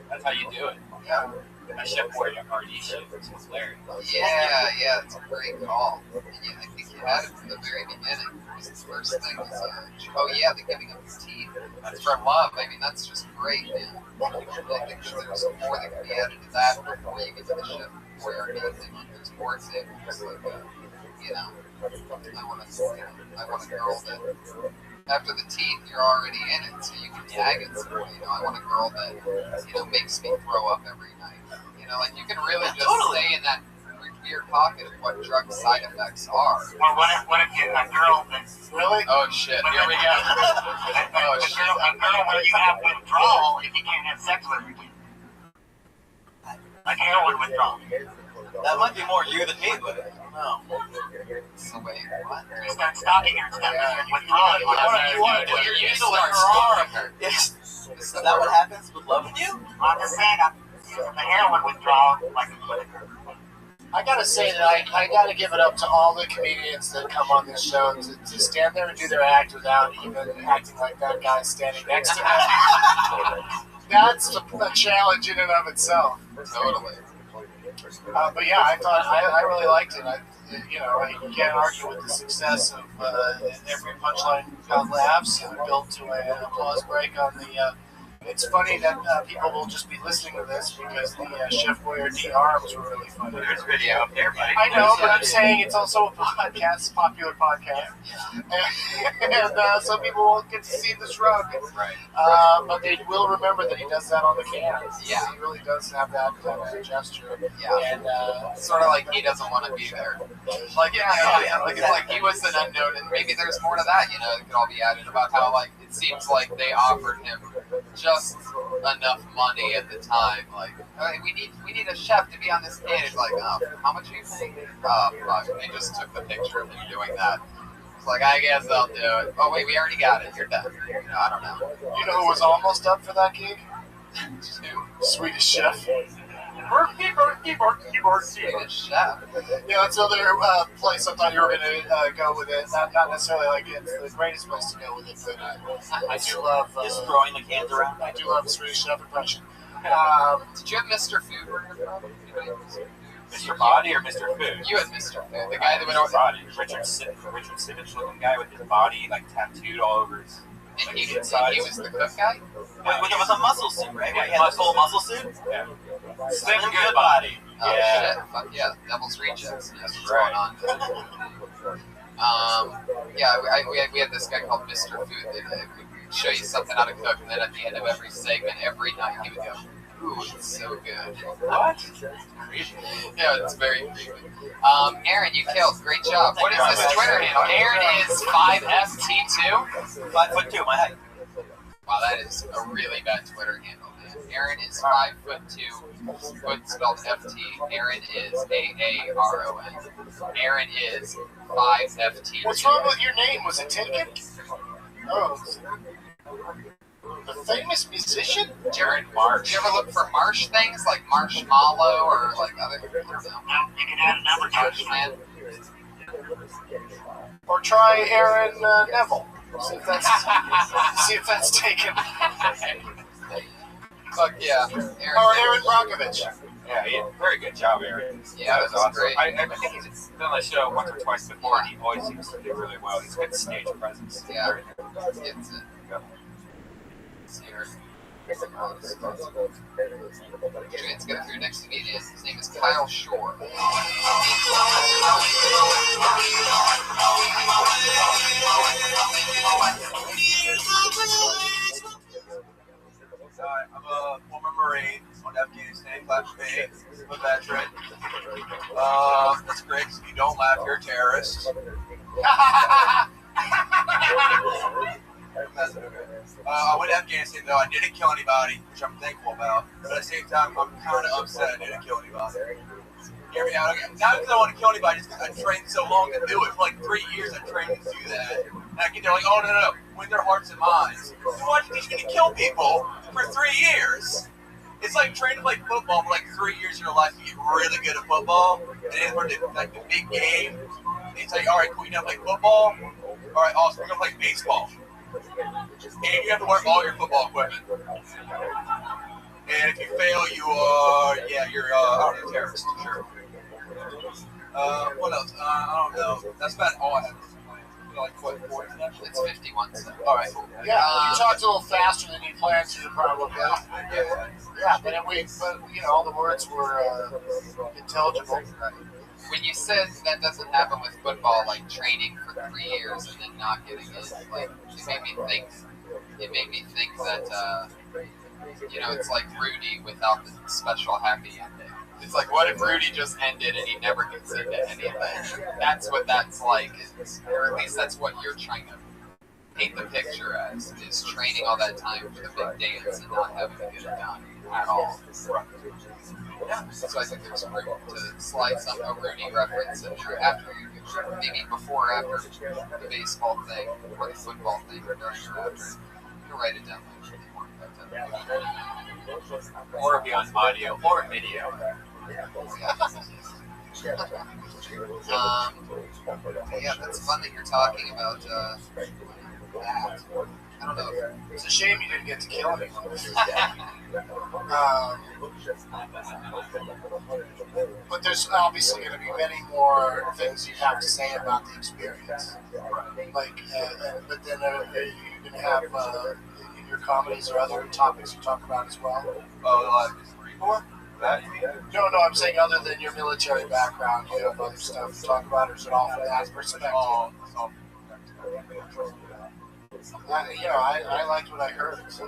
That's how you do it. Yeah. I should have poured your RD shit. It's hilarious. Yeah, it's a great call. And yeah, I think you had it from the very beginning. Because the first thing was, the giving up his teeth. That's from love. I mean, that's just great, man. I think there's more that can be added to that before you get to the ship. Before you're amazing. There's more examples. Like, I want a girl that, after the teeth, you're already in it, so you can tag it. So, I want a girl that, makes me throw up every night. Like you can really just stay in that weird pocket of what drug side effects are. Or what if you're a girl that's Really? Oh shit! Here we go. Oh shit! a girl where you have withdrawal if you can't have sex with her again. Like heroin withdrawal. That might be more you than me, but I don't know. So wait, what? You start stalking her and stuff and you're withdrawing. You start stalking her. Yes. Is that what happens with loving you? I'm just saying, I'm using the heroin withdrawal like I gotta say that I gotta give it up to all the comedians that come on this show to stand there and do their act without even acting like that guy's standing next to them. That's a challenge in and of itself. Totally. But yeah, I really liked it. You can't argue with the success of every punchline got laughs and built to an applause break on the It's funny that people will just be listening to this because the Chef Boyardee arms were really funny. There's video up there, buddy. I know, but I'm saying it's also a podcast, popular podcast. And some people won't get to see the shrug. Right. But they will remember that he does that on the cans. Yeah. He really does have that gesture. Yeah. And Sort of like he doesn't want to be there. Like, like it's like he was an unknown, and maybe there's more to that. It could all be added about how like it seems like they offered him just enough money at the time. Like, hey, we need a chef to be on this can. It's like, oh, how much are you paying? Fuck. They just took the picture of him doing that. It's like, I guess I'll do it. Oh wait, we already got it. You're done. I don't know. you know who was almost up for that gig? Swedish Chef. Swedish Chef. Yeah, that's another place I thought you were going to go with it. Not necessarily like it's the greatest place to go with it, but I do love Just throwing the cans around. I do love the Swedish Chef impression. Did you have Mr. Food? Mr. Body or Mr. Food? You had Mr. Food, the guy that would Mr. always. Body. Richard Simmons looking guy with his body like tattooed all over his. And he was the cook guy? With a muscle suit, right? He had a full muscle suit. Yeah. Slim good body. Oh Yeah. shit! Fuck yeah! Devil's Rejects. That's what's Right. going on. We had this guy called Mr. Food that would show you something how to cook, and then at the end of every segment, every night, he would go, "Ooh, it's so good." What? Yeah, it's very creepy. Aaron, you killed. Great job. What is this Twitter handle? Aaron is 5FT2. 5'2", my height. Wow, that is a really bad Twitter handle, man. Aaron is 5'2", foot spelled FT. Aaron is AARON. Aaron is 5FT2. What's wrong with your name? Was it taken? Oh. The famous musician? Jared Marsh. You ever look for Marsh things like Marshmallow or like other? I don't know. You can add a number to it. Man. Or try Aaron Neville. See if that's taken. Fuck yeah. Or Aaron Brockovich. Yeah, very good job, Aaron. Yeah, that was that's awesome. great. I think he's been on the show once or twice before, and he always seems to do really well. He's got stage presence. Yeah. It's it. See her. Let's get through next comedian. His name is Kyle Shore. I'm a former Marine on Afghanistan, Class B. I'm a veteran. That's great because if you don't laugh, you're a terrorist. I went to Afghanistan though. I didn't kill anybody, which I'm thankful about. But at the same time, I'm kind of upset I didn't kill anybody. Hear me out. Not because I want to kill anybody, just because I trained so long to do it. For like 3 years, I trained to do that. And I get there like, oh no, win their hearts and minds. So why did you teach me to kill people for 3 years? It's like training to play football for like 3 years of your life to get really good at football. And then for like the big game, they tell you, all right, cool, you know how to play football? All right, awesome, we're gonna play baseball. And you have to wear all your football equipment. And if you fail, you're a terrorist, sure. What else? I don't know. That's about all I have. Like what, 40 left? It's 51. So. All right. Yeah, you talked a little faster than you planned to, probably. Yeah, but all the words were intelligible. When you said that doesn't happen with football, like training for 3 years and then not getting it, like it made me think that it's like Rudy without the special happy ending. It's like, what if Rudy just ended and he never gets into anything? That's what that's like, or at least that's what you're trying to paint the picture as, is training all that time for the big dance and not having to get it done at all. Yeah, so I think there's room to slide a Rooney reference in there after, maybe before or after the baseball thing, or the football thing, or during or after. You can write it down later if you want. Or it'll be on audio or video. Yeah, that's fun that you're talking about that. I don't know. It's a shame you didn't get to kill anyone. But there's obviously going to be many more things you have to say about the experience. Like, but then you're going to have, your comedies or other topics you talk about as well? Oh, Marine Corps? That you mean? No, I'm saying other than your military background, do you have other stuff to talk about, or is it all from that perspective? I liked what I heard, so I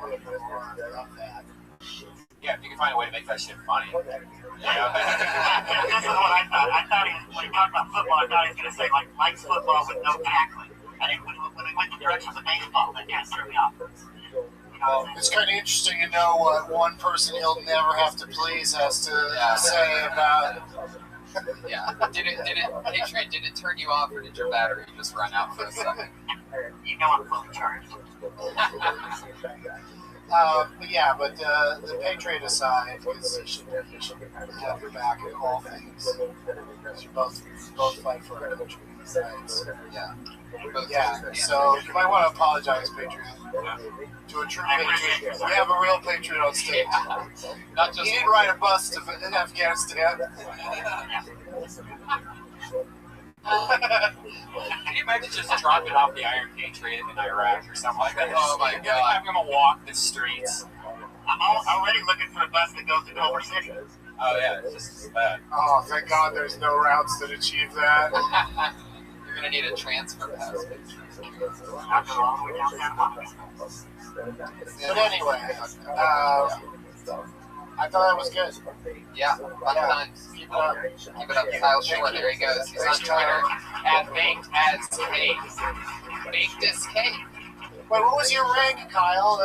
wanted more of that. Yeah, if you can find a way to make that shit funny. This is what I thought. I thought when he talked about football, I thought he was going to say, like, likes football with no tackling. And when he went the direction of baseball, that kind of threw me off. It's kind of interesting to know what one person he'll never have to please has to say about. Yeah. Did it turn you off, or did your battery just run out for a second? You know I'm fully charged. But the Patriot aside, because he should have your back in all things. Because you both fight for our country, right? So, so you might want to apologize, Patriot. To a true Patriot. We have a real Patriot on stage. Not just he didn't ride a bus to Afghanistan. Can you imagine just dropping off the Iron Patriot in Iraq or something like that? Oh my God. I'm going to walk the streets. I'm already looking for a bus that goes to Culver City. Oh, yeah, it's just as bad. Oh, thank God there's no routes that achieve that. You're going to need a transfer pass. After all the way down. But anyway, I thought that was good. Yeah, fun times. Keep it up. Kyle Shore, there he goes. He's on Twitter at Baked as Cake. Baked as Cake. Wait, what was your rank, Kyle?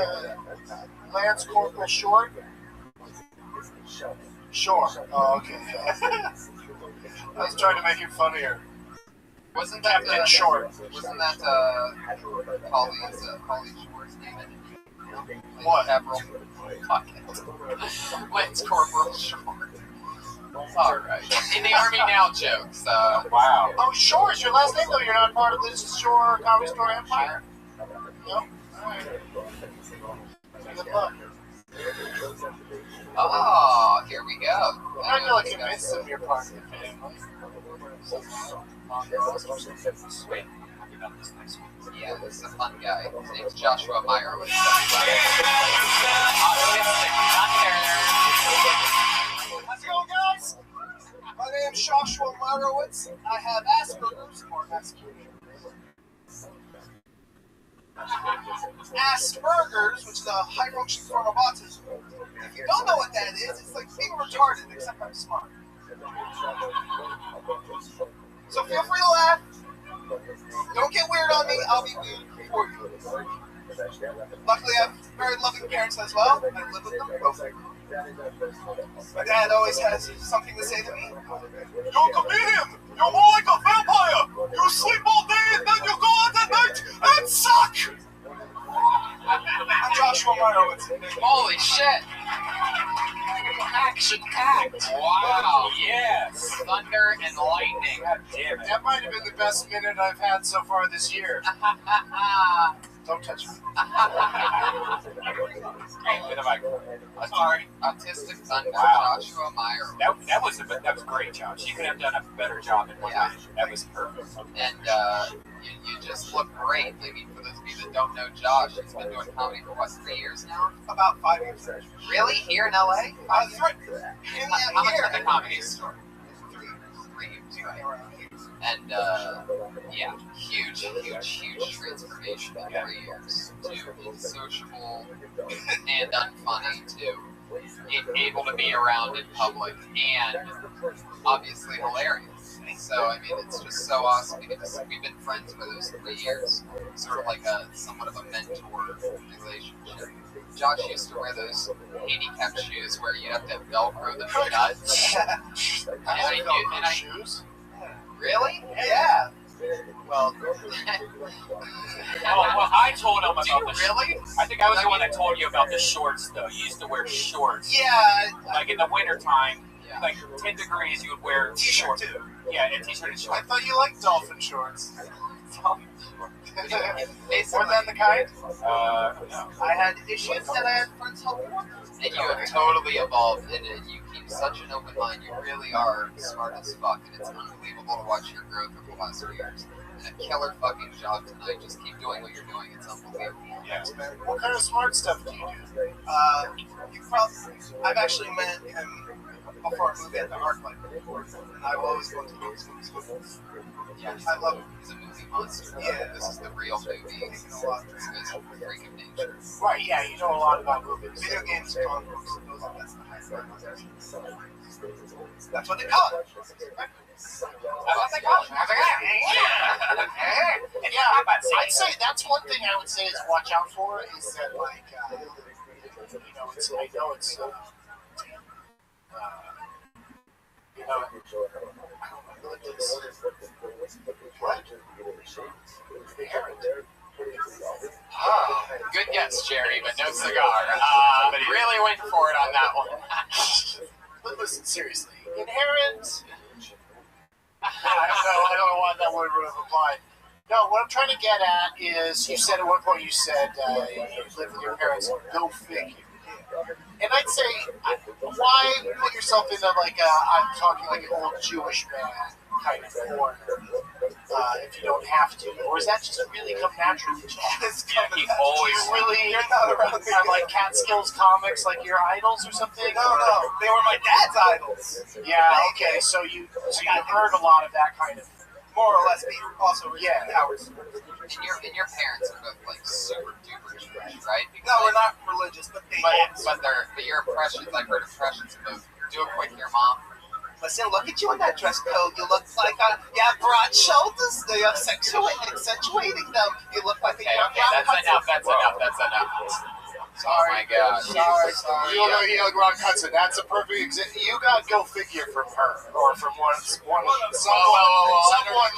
Lance Corporal Short? Sure. Oh, okay. I was trying to make it funnier. Wasn't that Captain Short? Wasn't that Holly's Shore's name? What? Admiral. Fuck it. Lance Corporal Short. Alright. In the Army Now jokes. Wow. Oh, Shore is your last name, though. You're not part of the Shore Comedy Store Empire? No? Alright. Good luck. Oh, here we go. I feel like you missed some of your part of the family. Sweet. Happy about this next one. Yeah, this is a fun guy. His name's Joshua Meyerowitz. How's it going, guys? My name's Joshua Meyerowitz. I have Asperger's, or Asperger's, which is a high-functioning form of autism. If you don't know what that is, it's like being retarded, except I'm smart. So feel free to laugh. Don't get weird on me. I'll be weird for you. Luckily, I have very loving parents as well. I live with them both. My dad always has something to say to me. You're a comedian! You're more like a vampire! You sleep all day and then you go out at night and suck! I'm Joshua Meyerowitz. Holy shit! Action-packed! Wow! Yes! Thunder and lightning. God damn it. That might have been the best minute I've had so far this year. Don't touch me. Hey, bit of a sorry. Autistic Thunder, Wow. Joshua Meyer. That was great, Josh. You could have done a better job than one minute. That was perfect. And you just look great. I mean, for those of you that don't know Josh, he's been doing comedy for what, 3 years now? About 5 years. Really? Here in LA? How much of the comedy store? 3 years, right? And yeah, huge transformation in 3 years. To be sociable and unfunny too. Able to be around in public and obviously hilarious. So I mean, it's just so awesome because we've been friends for those 3 years, sort of like a somewhat of a mentor relationship. Josh used to wear those handicap shoes where you have to Velcro the nuts. Shoes? Really? Yeah. Well, I told him about do you the really? I think I was the one that told you about the shorts, though. You used to wear shorts. Yeah. Like in the wintertime, Yeah. like 10 degrees, you would wear T-shirt shorts. too. Yeah, and t-shirt and I shorts. thought you liked dolphin shorts. More than the kind? No. I had issues that I had friends help me with. And you have totally evolved in it. You keep such an open mind. You really are smart as fuck, and it's unbelievable to watch your growth over the last few years. And a killer fucking job tonight. Just keep doing what you're doing. It's unbelievable. Yeah. What kind of smart stuff do you do? I've actually met him before I moved at the ArcLight, and I've always gone to those movies with him. Yeah, I love him. He's a movie monster. Yeah. This is the real movie. He's a lot. This guy's a freak of nature. Right, yeah, you know a lot about movies. Video games, comic books, that's the highest level. That's what they call it. That's what they call it. Yeah, I'd say that's one thing I would say is watch out for is that, like, you know, it's, I know it's, you know, what? Good guess, Jerry, but no cigar. But really waiting for it on that one. But listen, seriously, inherent. I don't know why that word would have applied. No, what I'm trying to get at is, you said at one point, you said you live with your parents. Go figure. And I'd say, why put yourself into like I'm talking like an old Jewish man kind of corner if you don't have to? Or is that just really come naturally to you? He always. Do you really You're not around have like Catskills comics like your idols or something? No, they were my dad's idols. Yeah, okay, so you heard a lot of that kind of. More or less, but you also Yeah. ours. And your parents are both like super duper Jewish, right? Because, No, we're not religious, but they but your impressions, I've heard impressions of both. Do it quick, your mom. Listen, look at you in that dress code. You look like you have broad shoulders. They are accentuating them. You look like a young That's enough. Oh my God. Sorry. You don't know young Ron Hudson. That's a perfect example. You got go figure from her or from someone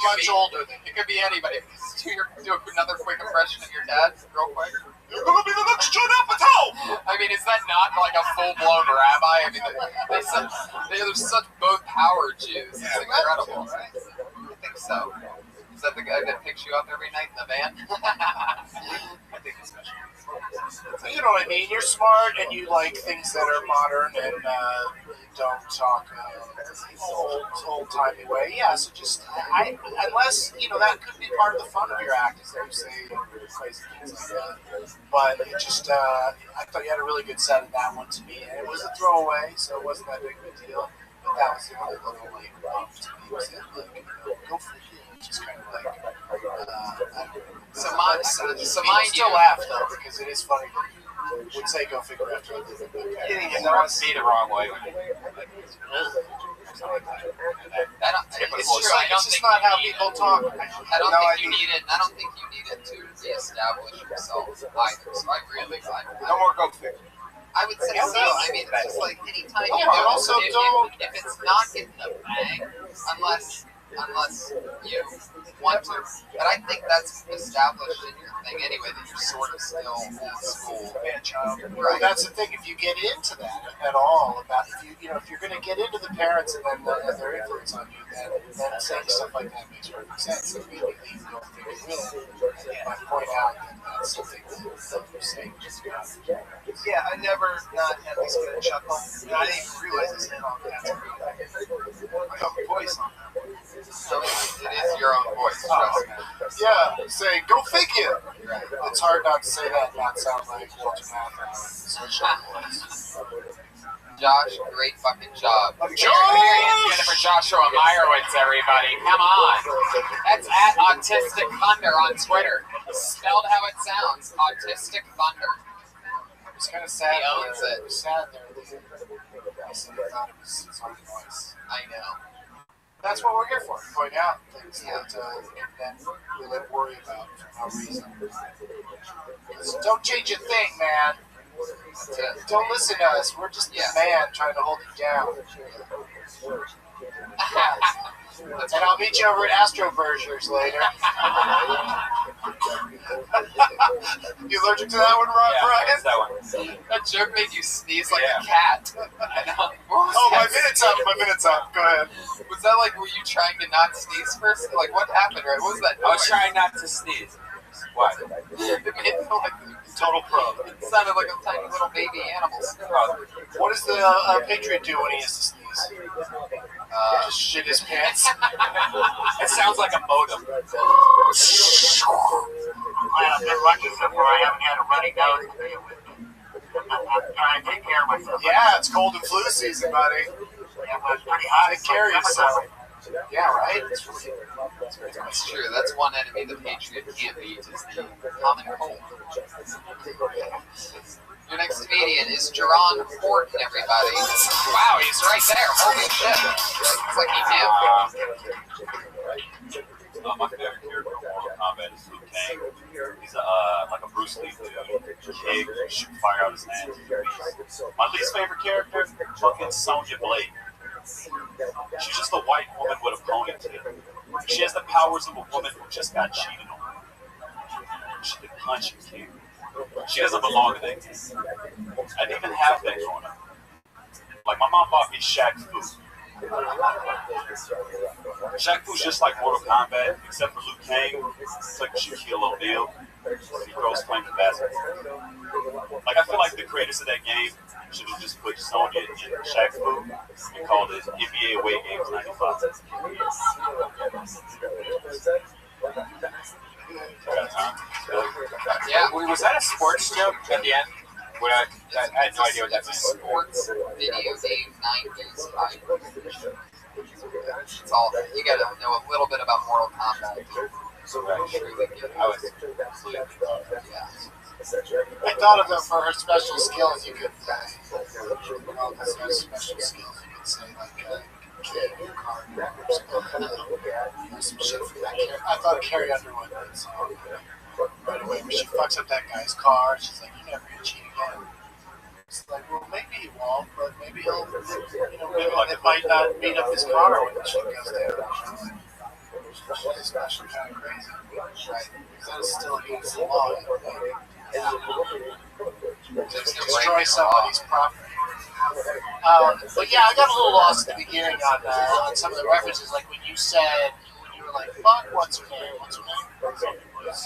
much older than you. It could be anybody. Do another quick impression of your dad, real quick. You're gonna be the next Judd Apatow! I mean, is that not like a full-blown rabbi? I mean, they're such both power Jews. It's incredible. I think so. Is that the guy that picks you up every night in the van? I think it's special. You know what I mean? You're smart and you like things that are modern and don't talk old-timey way. Yeah, so just, unless, you know, that could be part of the fun of your act, is that you say crazy things like that. But it just, I thought you had a really good set of that one to me. And it was a throwaway, so it wasn't that big of a deal. But that was the only little, like, bump to me. Was that, like, you know, go for it. Just kind of like, I don't know. So People mind still you, laugh, though, because it is funny that you would say go figure after a living. It rubs me the wrong way. it's true. I don't It's just think not you how need people it. talk. I don't think you need it. I don't think you need it to reestablish yourself either. So No more go figure. I would say so. I mean, it's just like anytime you but do, also if it's not getting the bang, unless you want to. But I think that's established in your thing anyway, that you're sort of still old school. Right. That's the thing. If you get into that at all, about if you're going to get into the parents and then their influence on you, then saying stuff like that makes perfect sense. Immediately, you go figure I point out that that's something that you're saying. Yeah, I never not had this good chuckle. I didn't even realize this head on that. I got my voice on that. So it is your own voice, trust me. Yeah, say go figure. It's hard not to say that and not sound like Walter Matthau. Josh, great fucking job. Josh! Get it for Joshua Meyerowitz, everybody. Come on. That's at Autistic Thunder on Twitter. Spelled how it sounds. Autistic Thunder. It's kind of sad. He owns it. It was sad there. I thought it was his own voice. I know. That's what we're here for. To point out things that we let worry about for no reason. So don't change a thing, man. Don't listen to us. We're just the man trying to hold you down. And I'll meet you over at Astro Burgers later. You allergic to that one, Brian? Yeah, that one. That joke made you sneeze like a cat. I know. Oh, my minute's up. My minute's up. Go ahead. Was that like, were you trying to not sneeze first? Like, what happened, right? What was that? I was trying not to sneeze. Why? It made it like Total pro. it sounded like a tiny little baby animal. What does the Patriot do when he has to sneeze? Just shit his pants. It sounds like a modem. Man, I've been lucky so far. I haven't had a runny nose to deal with. I'm trying to take care of myself. Yeah, it's cold and flu season, buddy. Yeah, but it's pretty hot. Take care of yourself. Yeah, right? It's true. That's one enemy the Patriot can't beat is the common cold. Your next comedian is Jerron Horton, everybody. Wow, he's right there. Holy shit. It's like he knew. My favorite character in Mortal Kombat is Liu Kang. He's like a Bruce Lee dude. Big, shoot fire out his hands. My least favorite character, fucking Sonya Blade. She's just a white woman with a ponytail. She has the powers of a woman who just got cheated on. She can punch and kick. She doesn't belong in that game. I didn't even have that growing up. Like, my mom bought me Shaq Fu. Shaq Fu's just like Mortal Kombat, except for Liu Kang. It's like Shaquille O'Neal. He throws flaming basketball. Like, I feel like the creators of that game should have just put Sonya in Shaq Fu and called it NBA Away Games 95. Yeah. Was that a sports joke at the end? I had no idea what that meant. Sports video game 90s hype. It's all, you gotta know a little bit about Mortal Kombat. I thought of it for her special skills. You could, special skills. You could say like, kid, card, some shit for that. I thought of Carrie Underwood. Right away, when she fucks up that guy's car, she's like, "You're never gonna cheat again." It's like, well, maybe he won't, but maybe he'll, maybe it might not beat up his car when the shit goes down. She's special, kind of crazy, right? Because that is still against the law. Destroy somebody's property. But yeah, I got a little lost at the beginning on some of the references. Like when you said, when you were like, "Fuck, what's her name? What's her name?"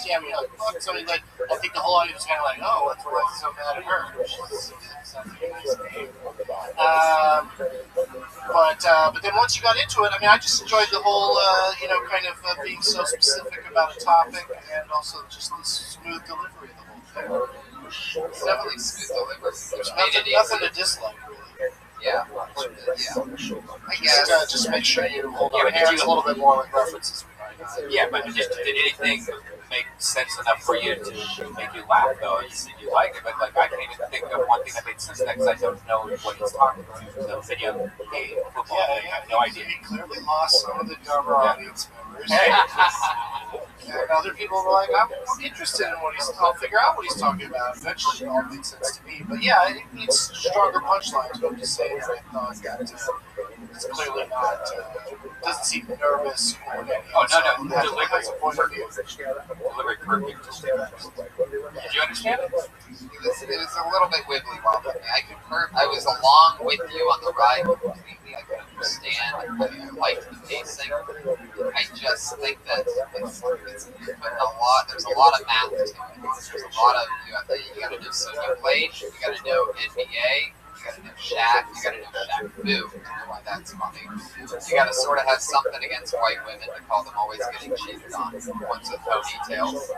Yeah, we like, fuck somebody. Like, I think the whole audience was kind of like, "Oh, what's so mad at her?" Sounds like a nice name. But then once you got into it, I mean, I just enjoyed the whole, kind of being so specific about a topic, and also just the smooth delivery of the whole thing. It's definitely smooth delivery. Nothing to dislike, really. Yeah. I guess. Just make sure you hold on hands a little bit more with references. Yeah, but did anything make sense enough for you to make you laugh, though? You said you liked it, but like I can't even think of one thing that made sense because I don't know what he's talking about. So video game, football, I have no idea. He clearly lost some of the dumber audience members. And other people were like, I'm interested in what I'll figure out what he's talking about. Eventually, it all made sense to me. But yeah, it needs stronger punchlines, but I'm just saying that I thought that it's clearly not, doesn't seem nervous or anything. Oh, no, Delivery perfect. Did you understand it? It was a little bit wibbly wobbly. I was along with you on the ride completely. I could understand. I liked the pacing. I just think that there's a lot of math to it. There's a lot of, you gotta know Sonya Blade, you gotta know NBA, you gotta know Shaq, you gotta know Shaq Fu to know why that's funny. You gotta sort of have something against white women to call them always getting cheated on, ones with ponytails.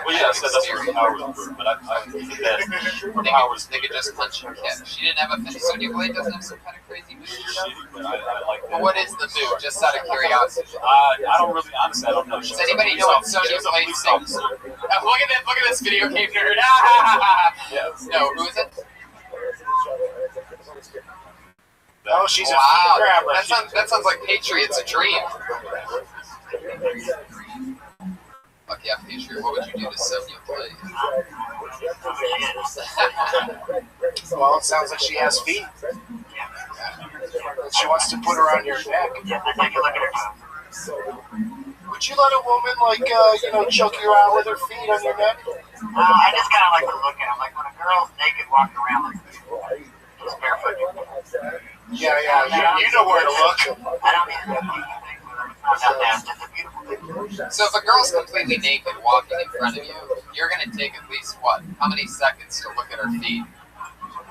Well, yeah, that's what her powers were, but I think that her powers... They could just punch and kick. She didn't have a finish. Sonya Blade doesn't have some kind of crazy move. But I like that. Well, what is the move? Just out of curiosity. I don't really, honestly, I don't know. Does anybody know what Sonya Blade sings? Look at this video game nerd. No, who is it? Oh, she's a grabber. That sounds like Patriot's a dream. Fuck yeah, Patriot. What would you do to Sonya Blade? Well, it sounds like she has feet. She wants to put around your neck. Would you let a woman, choke you around with her feet on your neck? I just kind of like to look at them. Like when a girl's naked walking around like this, just barefoot. Yeah. You know where to look. I don't need to do anything. It's not that. It's just a beautiful picture. So if a girl's completely naked walking in front of you, you're going to take at least, what, how many seconds to look at her feet?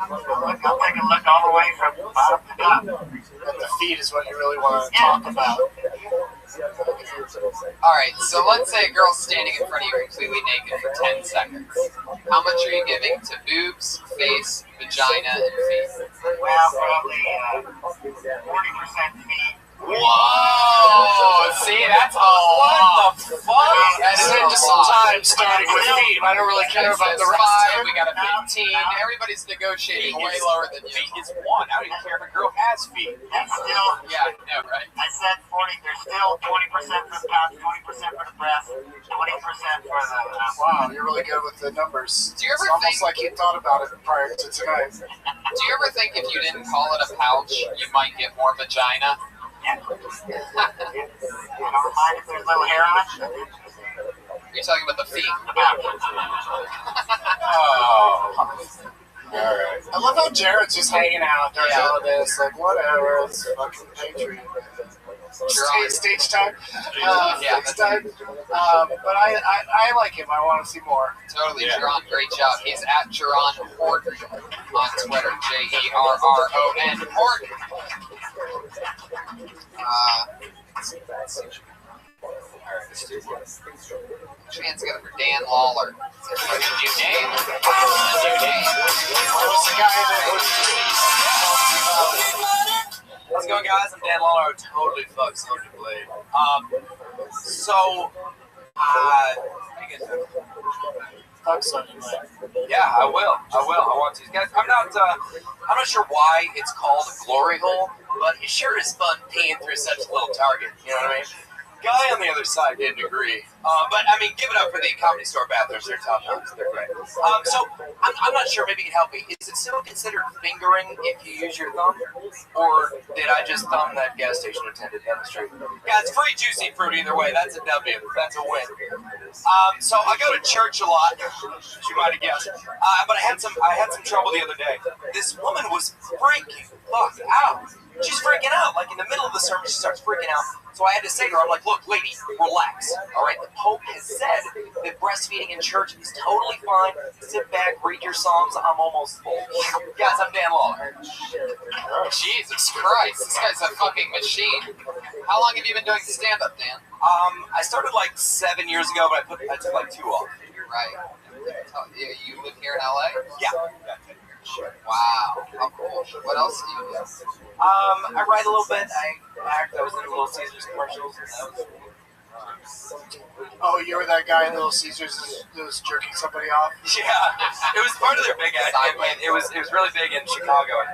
I'll take a look all the way from bottom to top. And the feet is what you really want to talk about. All right, so let's say a girl's standing in front of you completely naked for 10 seconds. How much are you giving to boobs, face, vagina, and feet? Well, probably 40% feet. Whoa! See, that's a lot. What the fuck? That is Spend a some lot. time starting with feet. I don't really care about the rest. 5, we got a 15. Everybody's negotiating way lower than you. Feet is 1. I don't even care if a girl has feet. That's still, Yeah, I know, right? I said 40. There's still 20% for the top, 20% for the breast, 20% for the. Wow, you're really good with the numbers. Do you ever It's almost think- like you thought about it prior to tonight. Do you ever think if you didn't call it a pouch, you might get more vagina? Yeah. I don't mind if there's little hair on it. You're talking about the feet. Oh. Alright. I love how Jared's just hanging out during all of this. Like, whatever, it's fucking Patreon. Stage time. Next time. But I like him. I want to see more. Totally, Jerron, great job. He's at Jerron Horton on Twitter, Jerron Horton. Put your hands together for Dan Lawler. Is that a new name? A new name. It was the guy that was How's it going, guys? I'm Dan Lawler. I totally fucked Sonya Blade. How you guys doing? fuck Sunday night. Yeah, I will. I want to. Guys, I'm not sure why it's called a glory hole, but it sure is fun peeing through such a little target. You know what I mean? Guy on the other side didn't agree. But, I mean, give it up for the Comedy Store bathrooms. They're top notch. They're great. So, I'm not sure. Maybe you can help me. Is it still considered fingering if you use your thumb? Or did I just thumb that gas station attendant down the street? Yeah, it's free juicy fruit either way. That's a W. That's a win. So, I go to church a lot, as you might have guessed. But I had some trouble the other day. This woman was freaking fuck out. She's freaking out. Like, in the middle of the sermon, she starts freaking out. So I had to say to her, I'm like, look, lady, relax. All right, the Pope has said that breastfeeding in church is totally fine. Sit back, read your Psalms. I'm almost full. Guys, I'm Dan Lawler. Jesus Christ, this guy's a fucking machine. How long have you been doing stand-up, Dan? I started like 7 years ago, but I took like 2 off. Right. You live here in LA? Yeah. Wow. How cool. What else do you do? I write a little bit. I act. I was in Little Caesars commercials. Oh, you were that guy in Little Caesars that was jerking somebody off? Yeah, it was part of their big act. It was really big in Chicago.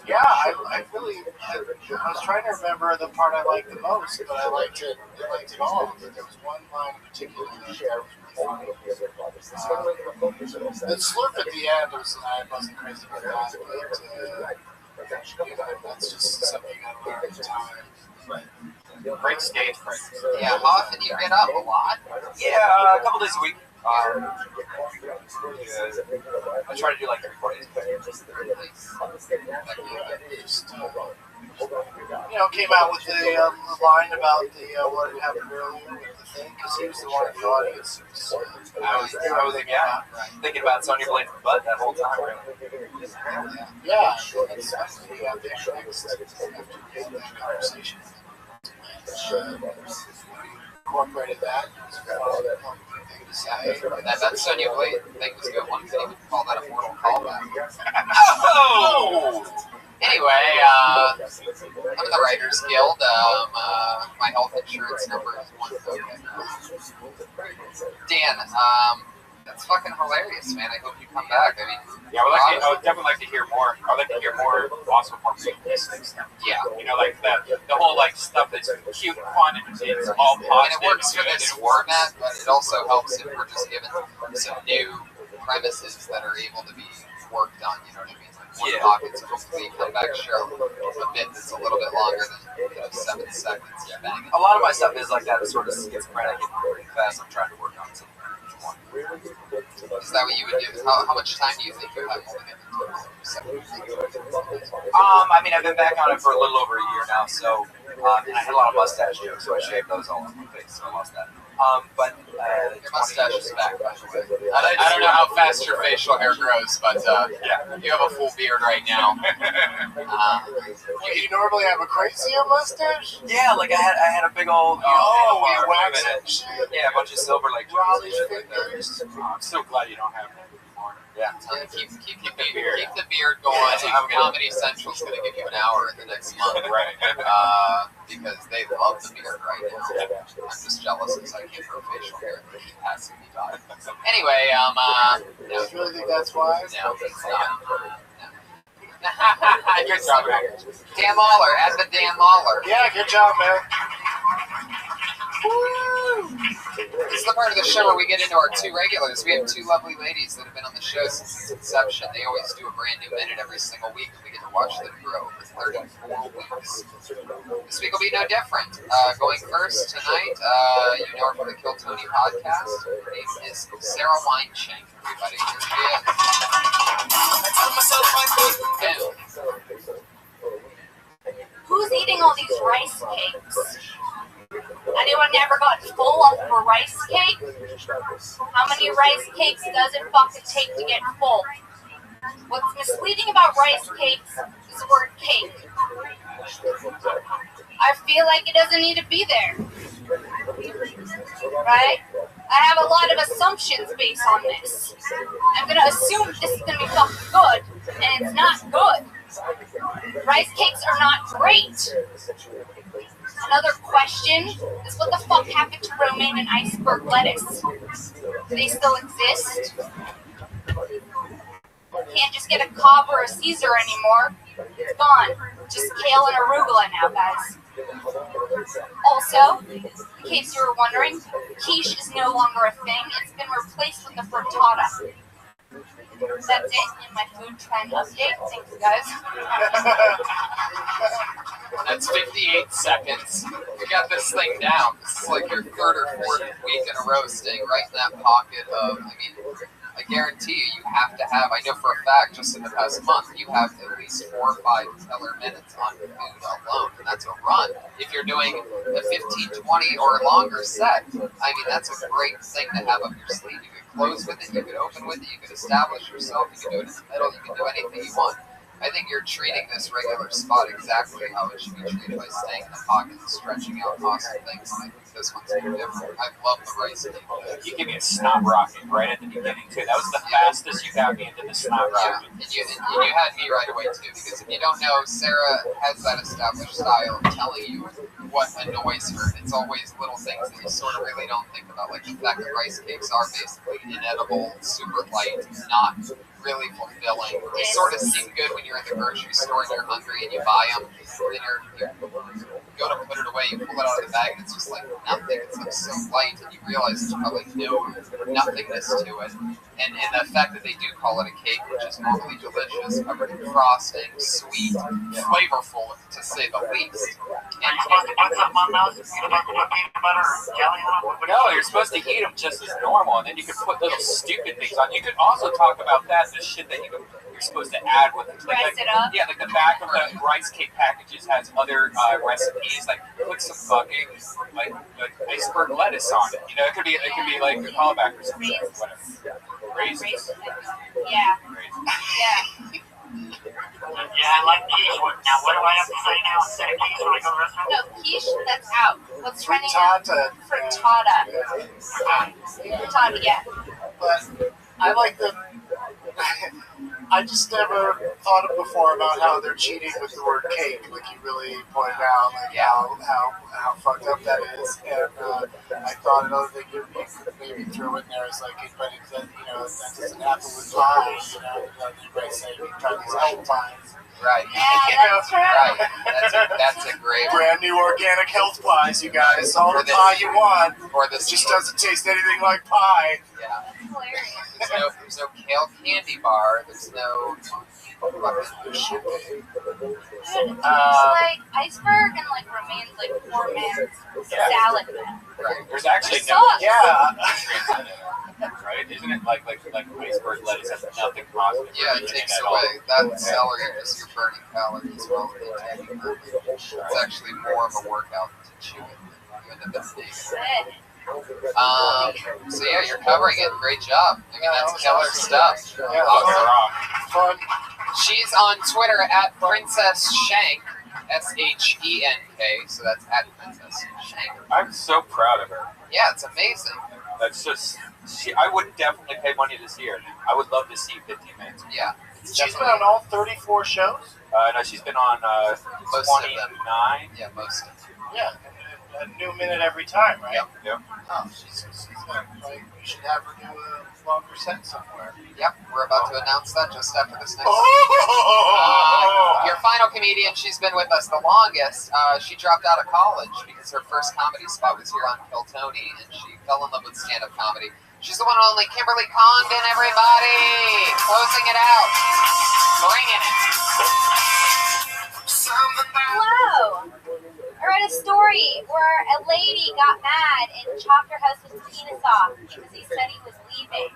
Yeah, I was trying to remember the part I liked the most, but I liked it all. But there was one line in particular that was really funny. The slurp at the end I wasn't crazy about that, but that's just something you gotta learn at the time. Great stage presence. Yeah, how often do you get up? A lot? Yeah, a couple days a week. I try to do like 3-4 days. Came out with the line about what had happened earlier with the thing, because he was the one in the audience. I was thinking about Sonya Blade's butt that whole time. Really. Yeah, especially after that conversation. Incorporated that. That Sonya Blade thing was a good one. You could even call that a mortal callback. Oh! Anyway, I'm in the Writers Guild. My health insurance number is 1. Okay. Dan, that's fucking hilarious, man. I hope you come back. I mean, Yeah, I would definitely like to hear more. I'd like to hear more also from statistics. yeah. You know, like the whole like stuff that's cute and fun and it's all positive. And it works for this format, but it also helps if we're just given some new premises that are able to be worked on, you know what I mean? Like one pocket's a complete comeback show, a bit that's a little bit longer than 7 seconds. Yeah, bang it. A lot of my stuff is like that, sort of schizophrenic and pretty fast. I'm trying to work on something. one. Is that what you would do? How much time do you think you have holding it? I mean, I've been back on it for a little over a year now, so and I had a lot of mustache jokes, so I shaved those all off my face, so I lost that. But your mustache is back, by the way. I don't know how fast your facial hair grows, but you have a full beard right now. You normally have a crazier mustache? Yeah, like I had a big old you wax it and shit? Yeah, a bunch of silver like Raleigh's shit like that. fingers. I'm so glad you don't have that anymore. Yeah. Keep the beard going. Comedy Central's going to give you an hour in the next month, Right. because they love the beard right now. I'm just jealous because I can't grow facial hair. He has to be done. Anyway, Do you really think that's wise? no, it's not. Good job, Dan Lawler, at the Dan Lawler. Yeah, good job, man. This is the part of the show where we get into our two regulars. We have two lovely ladies that have been on the show since its inception. They always do a brand new minute every single week, and we get to watch them grow for 34 weeks. This week will be no different. Going first tonight, you know her from the Kill Tony podcast. Her name is Sarah Weinschenk, everybody. Here she is. Who's eating all these rice cakes? Anyone ever got full off of a rice cake? How many rice cakes does it fucking take to get full? What's misleading about rice cakes is the word cake. I feel like it doesn't need to be there. Right? I have a lot of assumptions based on this. I'm gonna assume this is gonna be fucking good, and it's not good. Rice cakes are not great. Another question is what the fuck happened to romaine and iceberg lettuce? Do they still exist? Can't just get a Cobb or a Caesar anymore. It's gone. Just kale and arugula now, guys. Also, in case you were wondering, quiche is no longer a thing. It's been replaced with the frittata. That's it in my food trend update. Thanks, guys. That's 58 seconds. You got this thing down. This is like your third or fourth week in a row staying right in that pocket of, I mean, I guarantee you have to have, I know for a fact, just in the past month, you have at least 4 or 5 killer minutes on food alone, and that's a run. If you're doing a 15, 20, or longer set, I mean, that's a great thing to have up your sleeve. You could close with it, you could open with it, you could establish yourself, you could do it in the middle, you can do anything you want. I think you're treating this regular spot exactly how it should be treated by staying in the pocket and stretching out awesome things. And I think this one's no different. I love the rice cake. You gave me a snot rocket right at the beginning, too. That was the fastest you got me into the snot Yeah, rocket. and you had me right away, too, because if you don't know, Sarah has that established style of telling you what annoys her. It's always little things that you sort of really don't think about, like the fact that rice cakes are basically inedible, super light, not really fulfilling. They sort of seem good when you're at the grocery store and you're hungry and you buy them, and then you go to put it away, you pull it out of the bag, and it's just like nothing. It's like so light, and you realize there's probably no nothingness to it. And the fact that they do call it a cake, which is normally delicious, covered in frosting, sweet, flavorful, to say the least. Are you supposed to put something on those? You're supposed to put peanut butter or jelly on them? No, you're supposed to eat them just as normal, and then you can put little stupid things on. You could also talk about that, the shit that you're supposed to add with it. Dress it up? Yeah, like the back of the rice cake packages has other recipes, like put some fucking like iceberg lettuce on it. You know, it could be like a callback or something, whatever. Raisins. Yeah. Yeah, I like quiche. Now, what do I have to say now instead of quiche when I go to the restaurant? No, quiche, that's out. What's trending? Frittata. Frittata. Frittata, yeah. But I like the. I just never thought of before about how they're cheating with the word cake, like you really pointed out, like how fucked up that is. And I thought another thing you could maybe throw in there is like, but it that doesn't happen with pies. Everybody say we try these apple pies. Right. Yeah, that's right. Right. That's a great Brand new organic health pies, you guys. All the pie you want. Or It this just doesn't taste anything like pie. Yeah. Hilarious. There's no kale candy bar. There's no. There should be. It's like iceberg and like romaines, like poor man's salad. Right. There's actually It no. sucks. Yeah. right? Isn't it like iceberg lettuce has nothing positive? Yeah, it takes away that celery. Just you're burning calories while taking them. It's actually more of a workout to chew it. You end up eating it. So yeah, you're covering it. Great job. I mean, that's killer stuff. Yeah, Awesome. fun. She's on Twitter at Princess Shank, SHENK. So that's at Princess Shank. I'm so proud of her. Yeah, it's amazing. That's just. I would definitely pay money to see her. I would love to see 15 minutes. Yeah. She's been on all 34 shows? No, she's been on Most 29. Yeah, most of them. Yeah, a new minute every time, right? Yep. Oh, she's like, we should have her do a longer set somewhere. Yep, we're about to announce that just after this next. Oh! Your final comedian, she's been with us the longest. She dropped out of college because her first comedy spot was here on Kill Tony, and she fell in love with stand-up comedy. She's the one and only Kimberly Congdon, everybody! Closing it out. Bringing it. Hello! I read a story where a lady got mad and chopped her husband's penis off because he said he was leaving.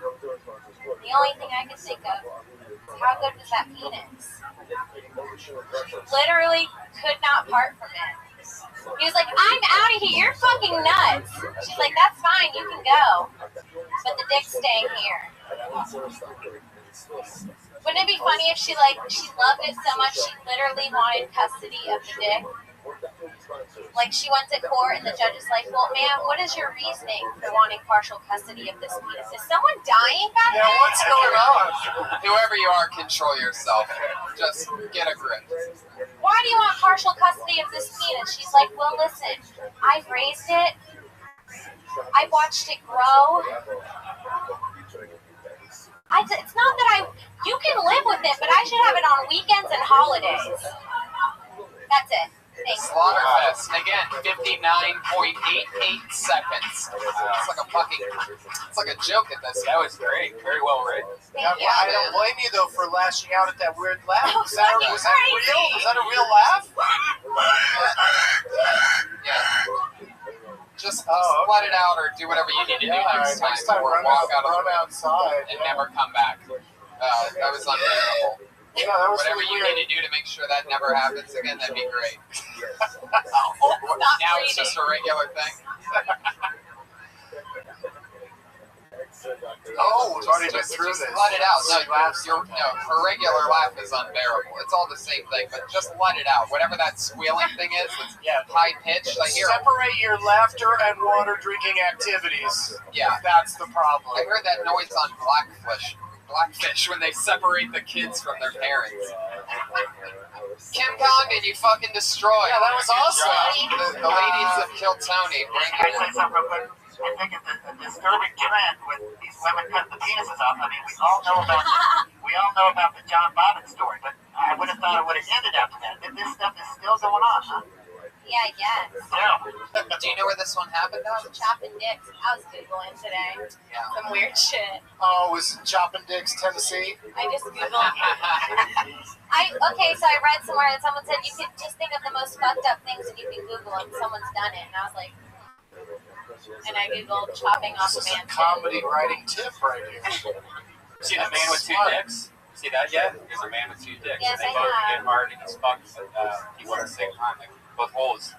The only thing I could think of is how good was that penis? Literally could not part from it. He was like, I'm out of here. You're fucking nuts. She's like, that's fine. You can go. But the dick's staying here. Wouldn't it be funny if she loved it so much she literally wanted custody of the dick? Like, she went to court and the judge is like, well, ma'am, what is your reasoning for wanting partial custody of this penis? Is someone dying back there? Yeah, what's going on? Whoever you are, control yourself. Just get a grip. Why do you want partial custody of this penis? She's like, well, listen, I've raised it. I've watched it grow. It's not that you can live with it, but I should have it on weekends and holidays. That's it. Thanks. Slaughterfest. Again, 59.88 seconds. It's like a joke at this. That was great. Very well written. Yeah, I don't blame you though for lashing out at that weird laugh. Was that real? Was that a real laugh? Yeah. Just let it out or do whatever you need to do next time. Or walk out of the room outside and never come back. That was unbearable. Yeah, that was whatever really you weird. need to do to make sure that never happens again, that'd be great. Stop Now it's breathing. just a regular thing. Oh, it's already been Just through this. let it out. No, her regular laugh is unbearable. It's all the same thing, but just let it out. Whatever that squealing thing is, it's high pitched. I hear. Separate your laughter and water drinking activities. Yeah, that's the problem. I heard that noise on Blackfish when they separate the kids from their parents. Kim Congdon, you fucking destroyed. Yeah, that was awesome. The ladies of Kill Tony. Bring Can I it say in. something real quick? I think it's a disturbing trend with these women cutting the penises off. I mean, we all know about the John Bobbitt story, but I would have thought it would have ended after that. This stuff is still going on, huh? Yeah, I guess. Yeah. Do you know where this one happened at? Chopping dicks. I was Googling today. Yeah. Some weird shit. Oh, it was Chopping Dicks, Tennessee. I just Googled. So I read somewhere that someone said you could just think of the most fucked up things and you can Google and someone's done it. And I was like, and I Googled chopping off a This is a man's comedy writing tip right here. See the man with two dicks? See that yet? There's a man with two dicks. Yes, and they I both have. get hard and he's fucked, but he went at the same time. Like, both holes.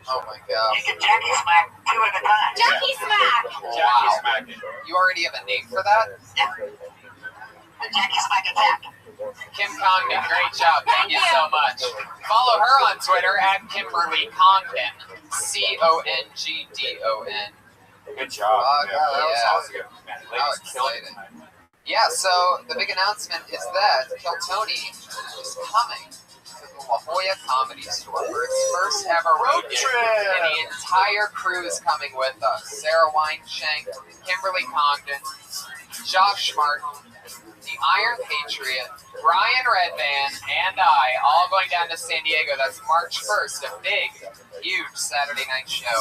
Oh my god. You can Jackie smack two at a time. Jackie smack. Jackie smacking. You already have a name for that? The Jackie smack attack. Kim Congdon, great job. Thank you so much. Follow her on Twitter at Kimberly Congdon. Congdon. Good job. Yeah. That was awesome. Man, the How ladies killed it exciting. tonight. Yeah, so the big announcement is that Kill Tony is coming to the La Jolla Comedy Store for its first ever road gig. trip. And the entire crew is coming with us. Sarah Weinshank, Kimberly Congdon, Josh Martin, the Iron Patriot, Brian Redvan, and I, all going down to San Diego. That's March 1st, a big, huge Saturday night show.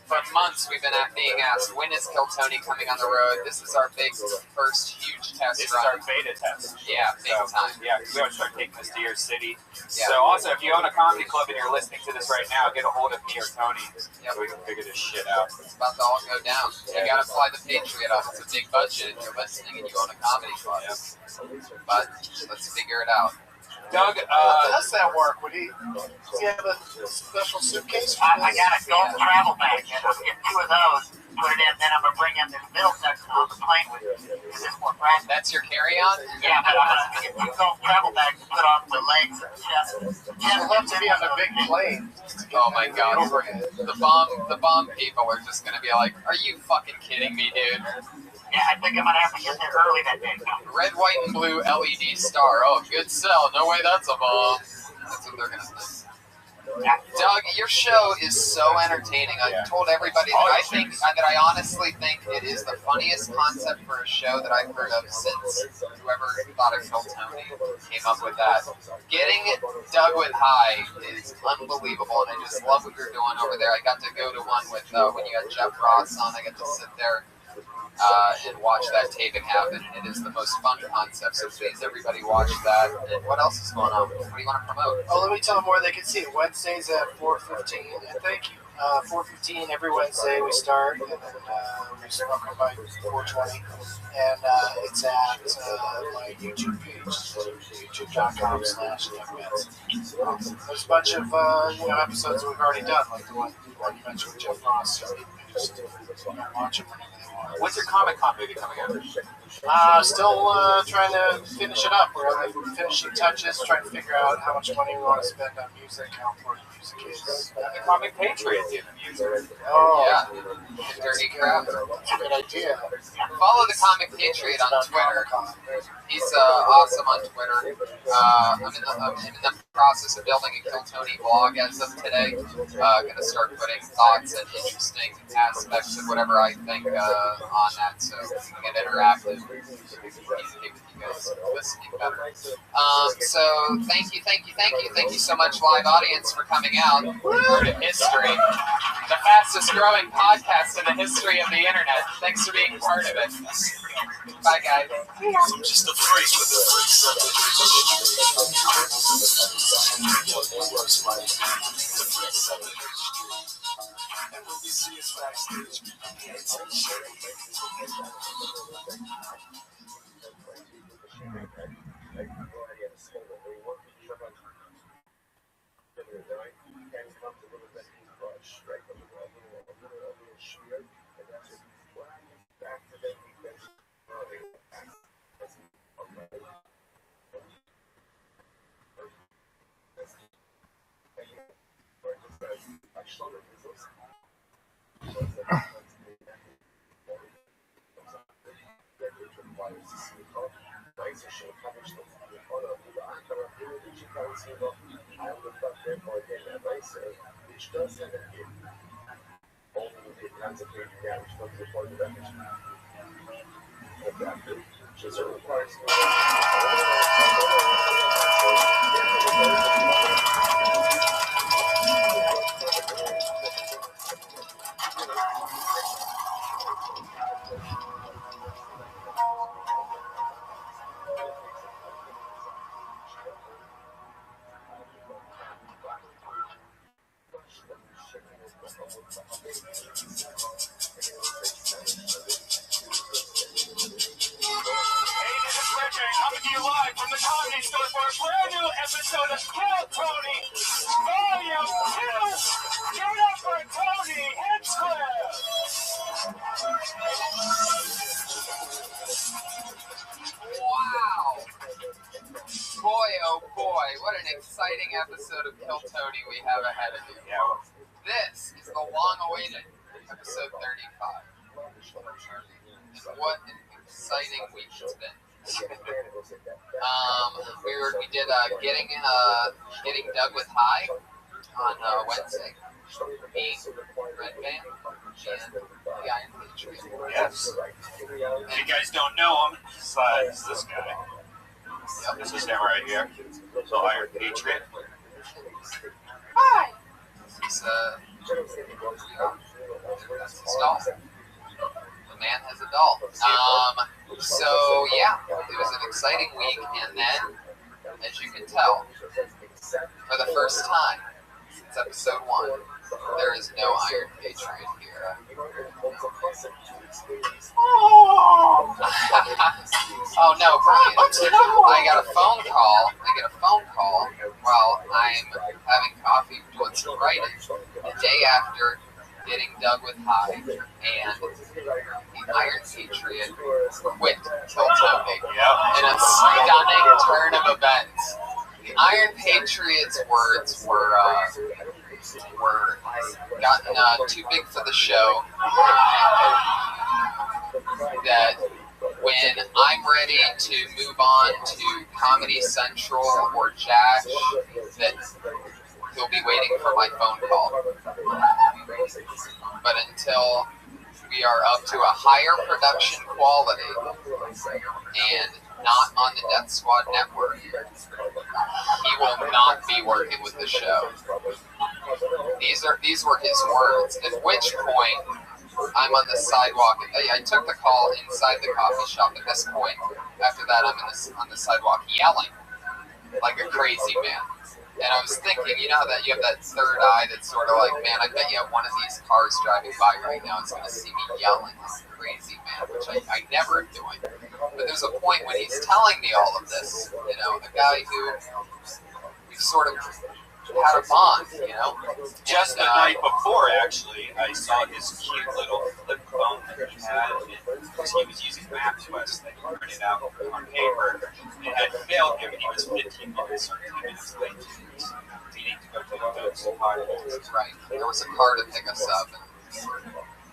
For months, we've been being asked, when is Kill Tony coming on the road? This is our big first huge test This run. is our beta test. Yeah, big time. Yeah, we want to start taking this to your city. Yeah. So also, if you own a comedy club and you're listening to this right now, get a hold of me or Tony so we can figure this shit out. It's about to all go down. You gotta fly the Patriot up. It's a big budget if you're listening and you own a comedy club. Yeah. But let's figure it out. Doug, How does that work? Does he have a special suitcase? I got a gold travel bag, and I'll get 2 of those, put it in, then I'm going to bring in the middle section on the plane with me. Is this more practical? That's your carry-on? Yeah, but I'm going to get 2 gold travel bags to put on my legs and chest. You'll have to be on a big plane. Oh my god. The bomb people are just gonna be like, are you fucking kidding me, dude? Yeah, I think I'm going to have to get there early that day. Red, white, and blue LED star. Oh, good sell. No way that's a bomb. That's what they're gonna say. Doug, your show is so entertaining. I've told everybody that I honestly think it is the funniest concept for a show that I've heard of since whoever thought of Kill Tony came up with that. Getting Doug with High is unbelievable, and I just love what you're doing over there. I got to go to one with when you had Jeff Ross on. I got to sit there and watch that taping happen. It is the most fun concept, so please everybody watch that. And what else is going on? What do you want to promote? Oh, let me tell them where they can see it. Wednesdays at 4:15, and thank you. 4:15 every Wednesday we start, and then we smoke by 4:20, and it's at my YouTube page, youtube.com/DougMets. There's a bunch of episodes that we've already done, like the one you mentioned with Jeff Ross. So just watch them whenever they want. when's your Comic-Con movie coming out? Still trying to finish it up. We're on the finishing touches, trying to figure out how much money we want to spend on music, how important music is. The Comic Patriot did the music. Oh, Yeah, Dirty Crowd. that's a good idea. Follow the Comic Patriot on Twitter. He's awesome on Twitter. I'm in the process of building a Kill Tony blog as of today. Gonna start putting thoughts and interesting aspects of whatever I think on that, so we can get interactive. Easy with you guys listening better. So thank you so much, live audience, for coming out. Word of history, the fastest growing podcast in the history of the internet. Thanks for being part of it. Bye, guys. Just a freak with the freaks of it. And when you see us backstage, can't take shit. Coming to you live from the Comedy Store for a brand new episode of Kill Tony, Volume 2. Give it up for Tony Hinchcliffe. Wow. Boy, oh boy, what an exciting episode of Kill Tony we have ahead of you. This is the long-awaited episode 35. And what an exciting week it's been. We did getting Doug with High on Wednesday. Me, Red Band, and the Iron Patriot. Yes. If you guys don't know him, it's this guy. Yep. This is him right here. So Iron Patriot. Hi! He's That's his doll. The man has a doll. So yeah, it was an exciting week, and then, as you can tell, for the first time since episode 1, there is no Iron Patriot here. Oh no, Brian! I got a phone call. While I'm having coffee doing some writing. The day after getting dug with high, and the Iron Patriot quit Tiltobi in a stunning turn of events. The Iron Patriot's words were gotten too big for the show. That when I'm ready to move on to Comedy Central or Jack, that he'll be waiting for my phone call. But until we are up to a higher production quality and not on the Death Squad network, he will not be working with the show. These were his words, at which point I'm on the sidewalk. I took the call inside the coffee shop. At this point, after that, I'm on the sidewalk yelling like a crazy man. And I was thinking, you know that you have that third eye that's sort of like, man, I bet you have one of these cars driving by right now is going to see me yelling like a crazy man, which I never am doing. But there's a point when he's telling me all of this, you know, the guy who we've sort of had a bond, you know. Just the night before, actually, I saw his cute little flip phone that he had, because he was using MapQuest that he printed out on paper. It had failed him, and he was 15 minutes or 10 minutes late to his meeting to go to the Dukes of Hazzard. Right. There was a car to pick us up, and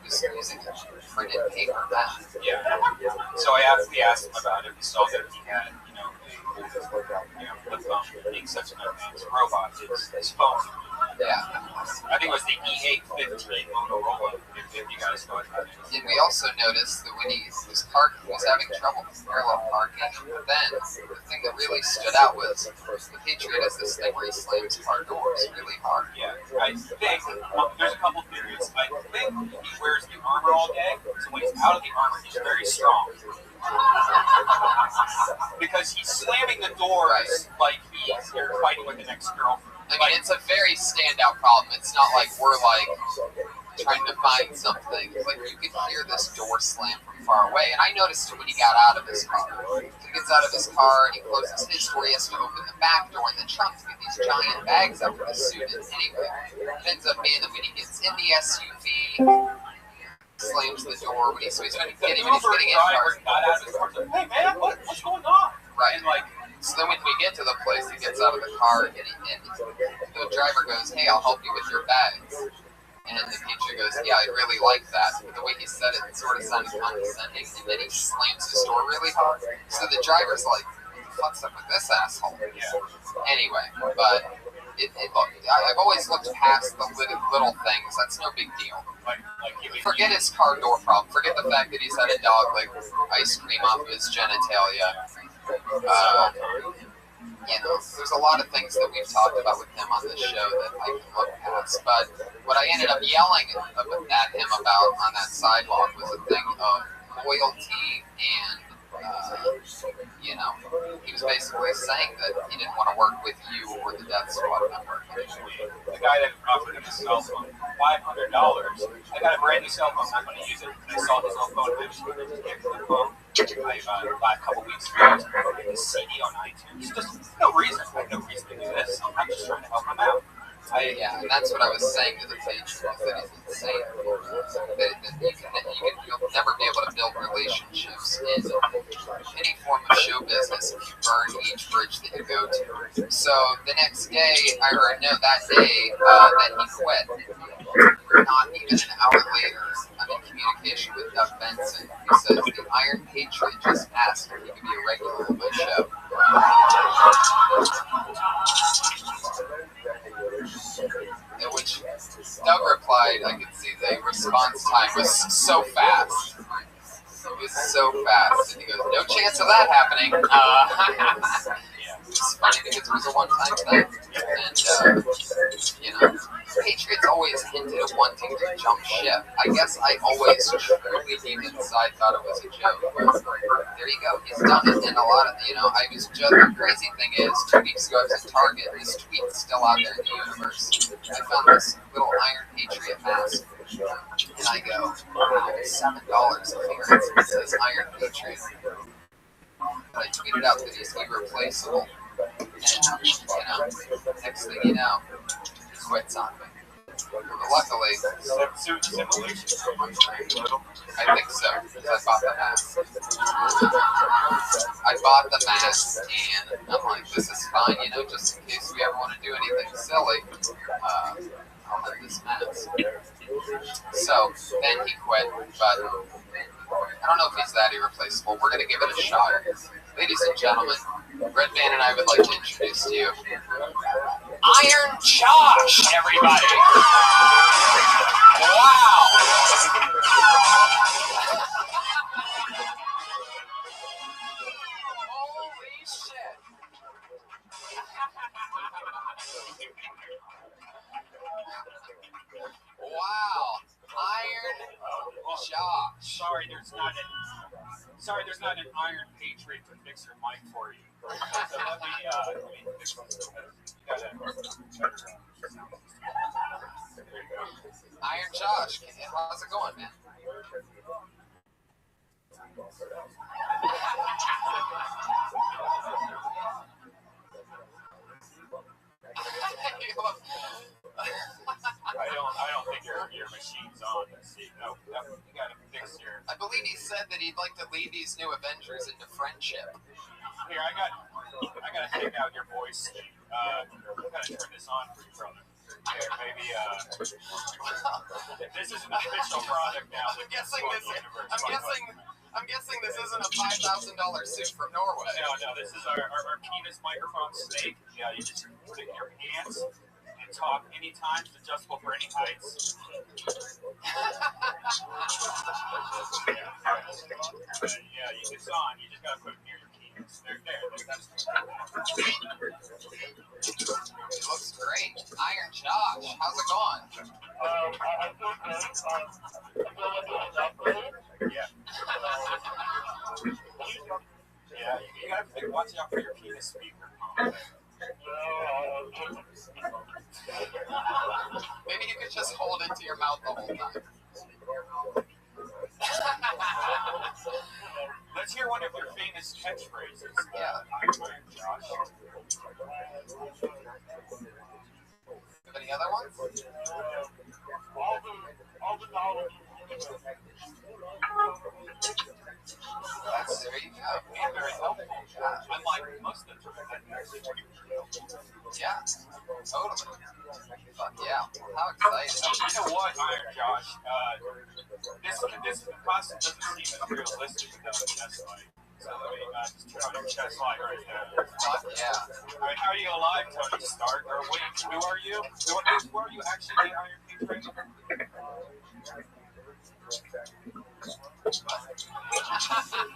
he was using printed paper map. Yeah. So we asked him about it. We saw that he had, flip phone being such an advanced robot. His phone. Yeah. I think it was the E815 Motorola, if you guys know what that is. And we also noticed that when he was having trouble with parallel parking, but then the thing that really stood out was the Patriot has this thing where he slams car doors really hard. Yeah, I think there's a couple theories. I think he wears the armor all day, so when he's out of the armor, he's very strong. Because he's slamming the doors like he's fighting with an ex-girlfriend. I mean, it's a very standout problem. It's not like we're like trying to find something. Like you could hear this door slam from far away, and I noticed it when he got out of his car. He gets out of his car and he closes his door. He has to open the back door in the trunk to get these giant bags out of his suit. And anyway, it ends up being that when he gets in the SUV, slams the door when he's getting in his car. Got out of his car, like, hey man, what's going on? Right. And like, so then when we get to the place, he gets out of the car and the driver goes, hey, I'll help you with your bags. And the teacher goes, yeah, I really like that. But the way he said it sort of sounded condescending, and then he slams his door really hard. So the driver's like, what's up with this asshole? Yeah. Anyway, but I've always looked past the little things. That's no big deal. Forget his car door problem. Forget the fact that he's had a dog like ice cream off of his genitalia. There's a lot of things that we've talked about with him on this show that I can look past. But what I ended up yelling at him about on that sidewalk was a thing of loyalty and, he was basically saying that he didn't want to work with you or the Death Squad network. The guy that offered him a cell phone, $500. I got a brand new cell phone. I'm going to use it. I saw his cell phone. I just needed to get the phone. Last couple weeks ago, I was recording a CD on iTunes. Just no reason. I have no reason to do this. I'm just trying to help him out. And that's what I was saying to the Patriots, that he's insane. You'll never be able to build relationships in any form of show business if you burn each bridge that you go to. So the next day, I heard that day that he quit. Not even an hour later, I'm in communication with Doug Benson, who says the Iron Patriot just asked if he could be a regular on my show. In which Doug replied, I could see the response time was so fast. It was so fast. And he goes, no chance of that happening. It's funny because it was a one-time thing. And, Patriots always hinted at wanting to jump ship. I guess I always truly deep inside thought it was a joke. But there you go, he's done it. And a lot of, I was just, the crazy thing is, 2 weeks ago I was at Target, and this tweet's still out there in the universe. I found this little Iron Patriot mask, and I go, wow, $7 a clearance. It says Iron Patriot. I tweeted out that he's irreplaceable, and, next thing you know, he quits on me. But luckily, I think so, because I bought the mask. I bought the mask, and I'm like, this is fine, just in case we ever want to do anything silly, I'll have this mask. So, then he quit, but I don't know if he's that irreplaceable. We're going to give it a shot. Ladies and gentlemen, Red Man and I would like to introduce to you Iron Josh, everybody! Wow! Holy shit! Wow! Iron Josh. Sorry, there's not an Iron Patriot to fix your mic for you. So let me fix this. Iron Josh, how's it going, man? I don't think your machine's on. Let's see. No, you gotta fix your. I believe he said that he'd like to lead these new Avengers into friendship. Here, I gotta take out your voice thing. I gotta turn this on for you, brother. Here, maybe this is an official product now. I'm guessing this isn't a $5,000 suit from Norway. No, this is our penis microphone snake. Yeah, you just put it in your pants and talk anytime. It's adjustable for any heights. Yeah, it's on. You just gotta put it near your penis. There. It looks great. Iron Josh, how's it going? Yeah, you gotta watch out for your penis speaker. Maybe you could just hold it to your mouth the whole time. Let's hear one of your famous catchphrases. Yeah. Josh. Any other ones? All the knowledge. There you go. And very helpful. Unlike most of them. Yeah, totally. Fuck yeah. How exciting. You know what, Iron Josh? This costume doesn't seem as realistic without a chest light. So let me just turn on your chest light right there. Fuck yeah. I mean, how are you alive, Tony Stark? Or wait, who are you? Who are you actually, Iron Patriot?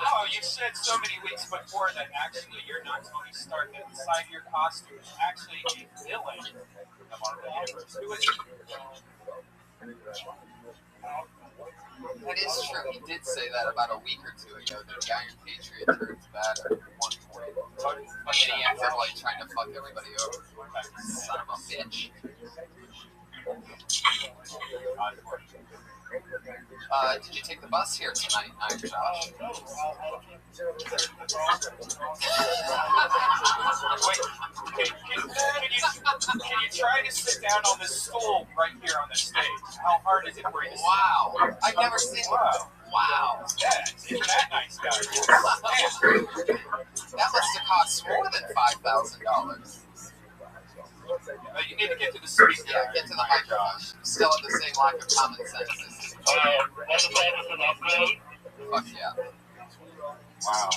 Oh, you said so many weeks before that actually you're not Tony Stark. That inside your costume is actually a villain in the Marvel Universe. Who is it? That is true. He did say that about a week or two ago, that the Iron Patriot turns bad at one point. And he ends up trying to fuck everybody over. Son of a bitch. Did you take the bus here tonight, Iron Josh? Wait, can you try to sit down on this stool right here on the stage? How hard is it for you to sit? Wow, I've never seen one. Wow. Yeah, you're that nice guy. That must have cost more than $5,000. You need to get to the speaker. Yeah, get to the microphone. Still have the same lack of common sense. Fuck yeah. Wow.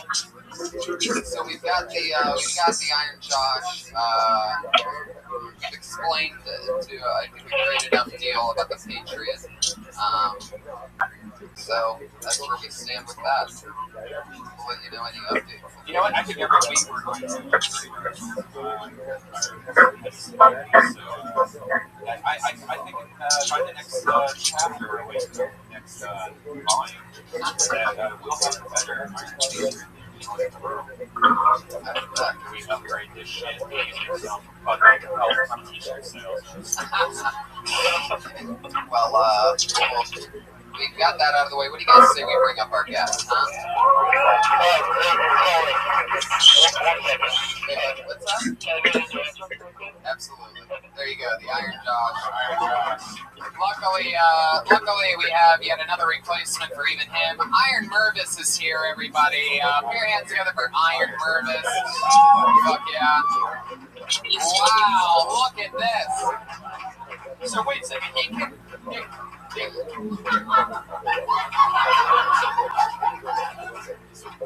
So we've got the Iron Josh. We've explained to I think a great enough deal about the Patriot. So that's where we stand with that. We'll let you know any updates. You know what? I think every week we're going to so I think by the next chapter, or wait, next volume, that we'll have a better after we upgrade this shit using some fucking help from t-shirt sales. Well, we've got that out of the way. What do you guys say we bring up our guest, huh? What's that? Absolutely. There you go, the Iron Josh. Luckily, we have yet another replacement for even him. Iron Mervis is here, everybody. Put your hands together for Iron Mervis. Fuck yeah. Wow, look at this. So wait a second, he can...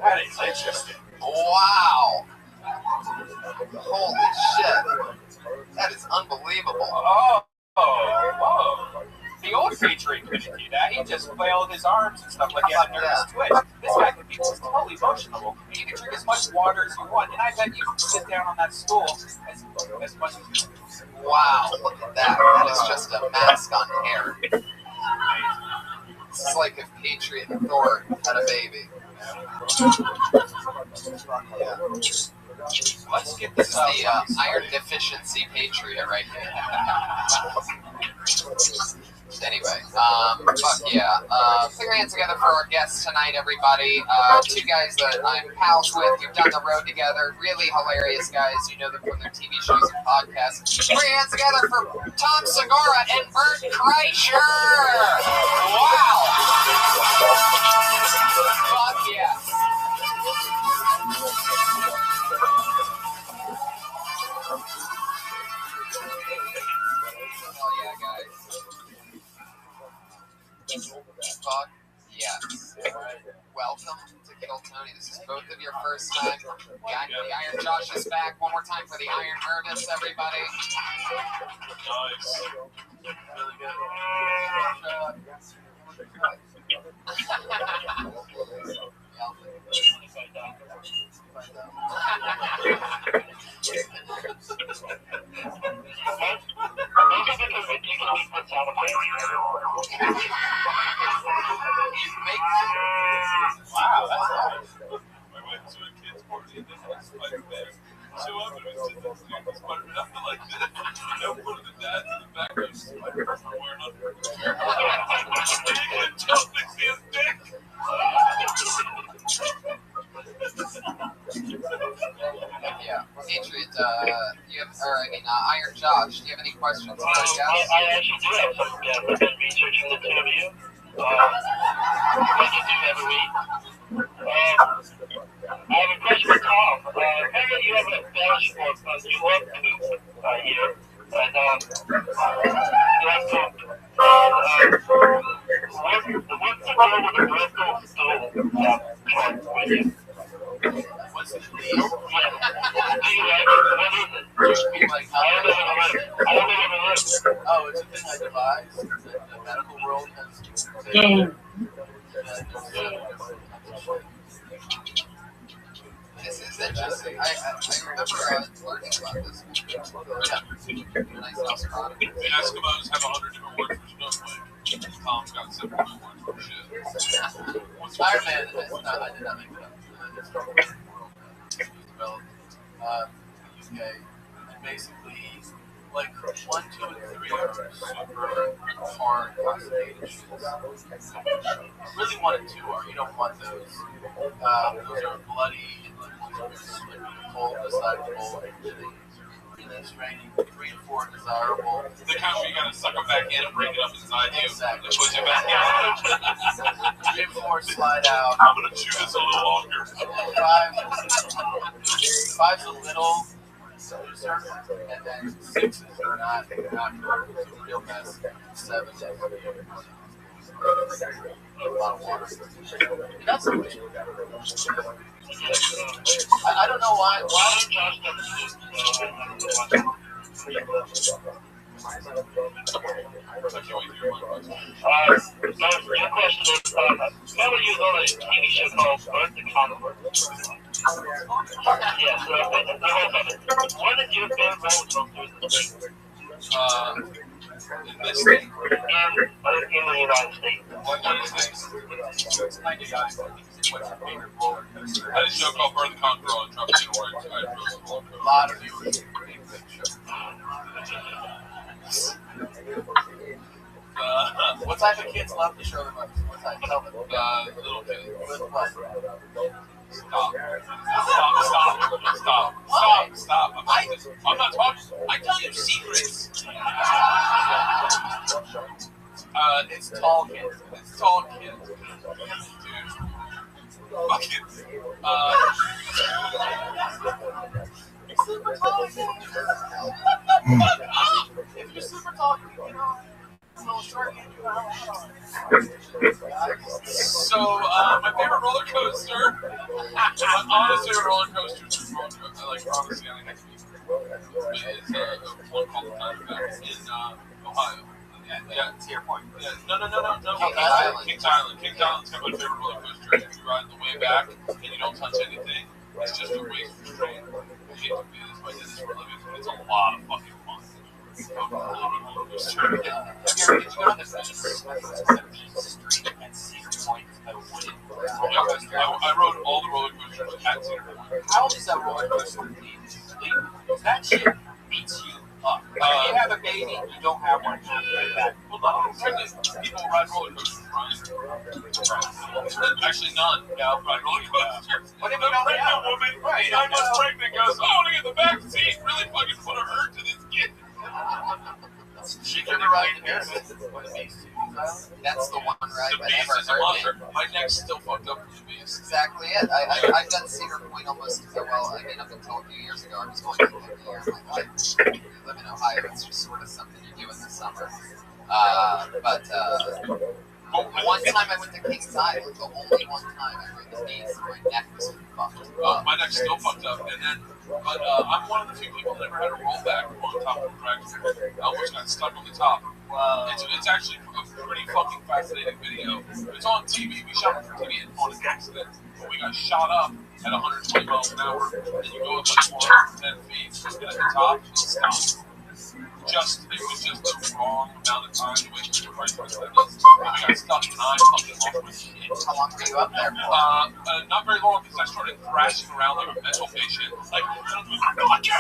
That is interesting. Wow. Holy shit. That is unbelievable. Oh. The old Patriot couldn't do that. He just flailed his arms and stuff like he had a nervous twitch. This guy could be just totally emotional. And you can drink as much water as you want. And I bet you can sit down on that stool as much as you want. Wow, look at that. That is just a mask on hair. This is like if Patriot and Thor had a baby. Yeah. Let's get this the iron deficiency Patriot right here. Anyway, fuck yeah. Put your hands together for our guests tonight, everybody. Two guys that I'm pals with. We've done the road together. Really hilarious guys. You know them from their TV shows and podcasts. Put your hands together for Tom Segura and Bert Kreischer. Wow. Fuck yeah. Hell yeah, guys. Fuck yes. Welcome to Kill Tony. This is both of your first time. The Iron Josh is back. One more time for the Iron Mervis, everybody. Nice. Really good. Wow, that's nice. I went to a kid's party and this was Spider-Man. Show up and it was Spider-Man. I feel like this. One of the dads in the back was Spider-Man wearing underwear. And Joe thinks he has dick. Yeah, Patriot, you have, Iron Josh, do you have any questions for us, guys? I actually do have some. I've been researching the two of you, like you do every week. I have a question for Tom. Apparently you have a fetish for you love poop here, and you like poop. What's the deal with the Bristol stool chart with you? What's the deal? Do you like it? What is it? I don't know what it is. Oh, it's a thing I devised that the medical world has This is interesting. I remember learning about this. Yeah. Nice house product. The Eskimos have 100 different words for snowflake. Tom's got 7 different words for shit. Iron Man. No, I did not make that up. It's developed UK, and basically, like 1, 2, and 3 are super hard concentrated shoes. Really 1 and 2 are. You don't want those. Those are bloody and cold, decidable, and straining. 3 and 4 are desirable. The kind where you gotta suck them back in and break it up inside you. Exactly. And push it back out. 3 and 4 slide out. I'm gonna chew this a little longer. 5's a little looser, and then 6's are not good. It's a real mess. 7's a lot of water. And that's the way. I don't know why. Your question is, remember you was on a TV show called Birth the Conqueror? Yeah, so the whole premise. What is your favorite roller coaster in the state? In this state? In the United States. What United States? It's 99. What's your favorite roller coaster? I had a show called Birth the Conqueror on Tropicana where I rode some roller coasters. A lot of viewers. What type of kids love to show them up? What type? Tell them. Little kids. With what? Stop. I'm not talking. I tell you secrets. It's tall kids. It's tall kids. Dude. Fucking. You're super tall. If you're super tall, you know. So, my favorite roller coaster, my honest favorite roller coaster is honestly, I like next week, is one called the Diamondbacks in Ohio. Yeah, to your point. Yeah, no. Kings Island. Kings Island's my favorite roller coaster. If you ride the way back and you don't touch anything, it's just a waste of strain. I hate to be this, but this is for a living, but it's a lot of fucking fun. Did you go on the street and Cedar Point? I rode all the roller coasters at Cedar Point. How does that roller coaster lead? That shit beats you up. If you have a baby, you don't have one. Well, not people ride roller coasters, Brian. Actually, none. Yeah, ride roller coasters. What if the pregnant woman, right? I'm just pregnant. Goes, I want to get the back seat. Really fucking put a hurt to this kid. She can ride the bear. That's the one ride The that beast never is a hurt me. monster. My neck's still fucked up from the beast. Exactly it. I've done Cedar Point almost, well, I mean, up until a few years ago. I was going to every year of my life. When you live in Ohio, it's just sort of something you do in the summer. One time I went to Kings Island, the only one time I rode the beast, my neck was fucked up. My neck's still fucked up. And then, I'm one of the few people that never had a rollback on top of a tractor. I almost got stuck on the top. It's actually a pretty fucking fascinating video. It's on TV. We shot it for TV on an accident. But we got shot up at 120 miles an hour. And you go up like 410 feet. And at the top, it stops. It was just the wrong amount of time to wait for the right person. We got stuck and I fucking lost my shit. How long were you up there? Not very long because I started thrashing around like a mental patient. Like, fuck you!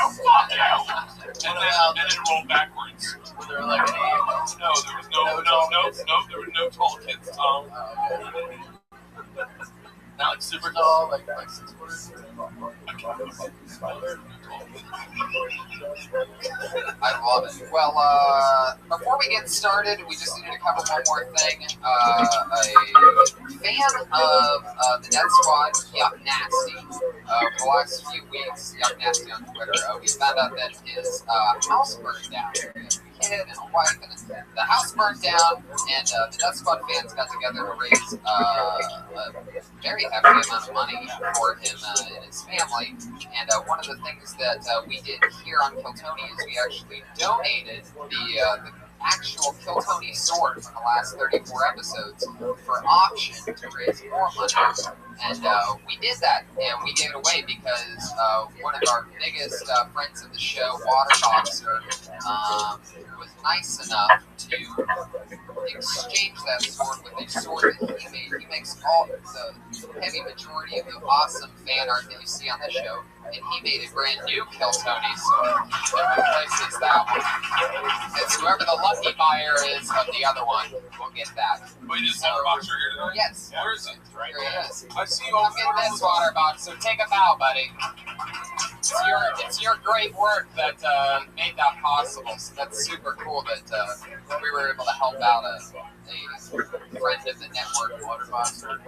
And then it rolled backwards. Were there like any? No, there was no, there were no tall kids. Not super tall, like 6 foot. I love it. Well, before we get started, we just needed to cover one more thing. A fan of the Death Squad, Yuck Nasty, for the last few weeks, Yuck Nasty on Twitter, we found out that his house burned down. He had a kid and a wife, and the house burned down, and the Death Squad fans got together to raise a very hefty amount of money for him and his family. And one of the things that we did here on Kill Tony is we actually donated the actual Kill Tony sword from the last 34 episodes for auction to raise more money. And we did that, and we gave it away because one of our biggest friends of the show, Waterboxer, was nice enough to exchange that sword with a sword that he made. He makes all the heavy majority of the awesome fan art that you see on the show, and he made a brand new Kill Tony sword that replaces that one. It's whoever the lucky buyer is of the other one will get that. Wait, is Waterboxer here tonight? Yes. Where is it? Here he is. I see you all Come get this Waterboxer. Take a bow, buddy. It's your great work that made that possible. So that's super cool that we were able to help out a friend of the network, Waterboxer.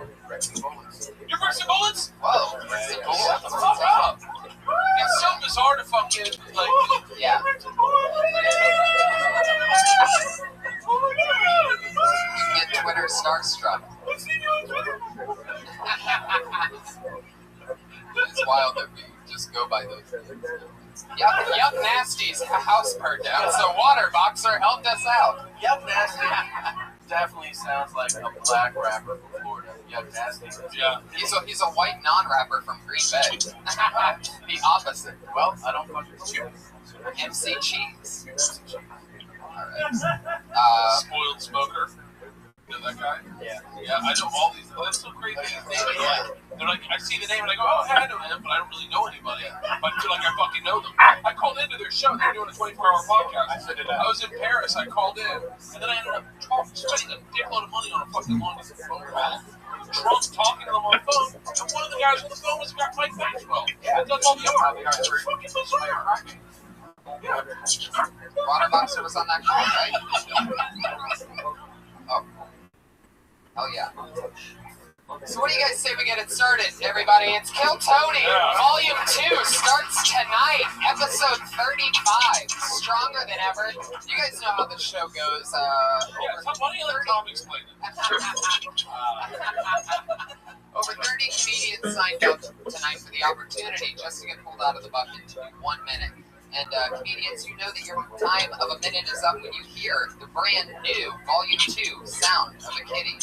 You're Brixton Bullets? Whoa, Brixton Bullets. Fuck up. It's so bizarre to fucking, like... Yeah. You get Twitter starstruck. It's wild that we just go by those things. Yup Nasty's house burned down, so Water Boxer helped us out. Yup Nasty definitely sounds like a black rapper from Florida. Yup Nasty. Yeah. He's a white non-rapper from Green Bay. The opposite. Well, I don't fucking with you. MC Cheese. Alright. Spoiled Smoker. You know that guy? Yeah. Yeah, I know all these. That's so crazy. They're like, I see the name and I go, oh, hey, I know him, but I don't really know anybody. But I feel like I fucking know them. I called into their show. They were doing a 24-hour podcast. I was in Paris. I called in, and then I ended up spending a dickload of money on a fucking long phone call. Drunk talking to them on the phone, and one of the guys on the phone was Mike Maxwell. Yeah, that's all the art. It's fucking bizarre. Yeah. Water Boxer was on that call, right? Oh. Oh yeah. So what do you guys say we get it started, everybody? It's Kill Tony, Volume 2 starts tonight, Episode 35, Stronger Than Ever. You guys know how the show goes. Why don't you let Tom explain it? Over 30 comedians signed up tonight for the opportunity just to get pulled out of the bucket to do 1 minute. And comedians, you know that your time of a minute is up when you hear the brand new Volume 2 Sound of a Kitty.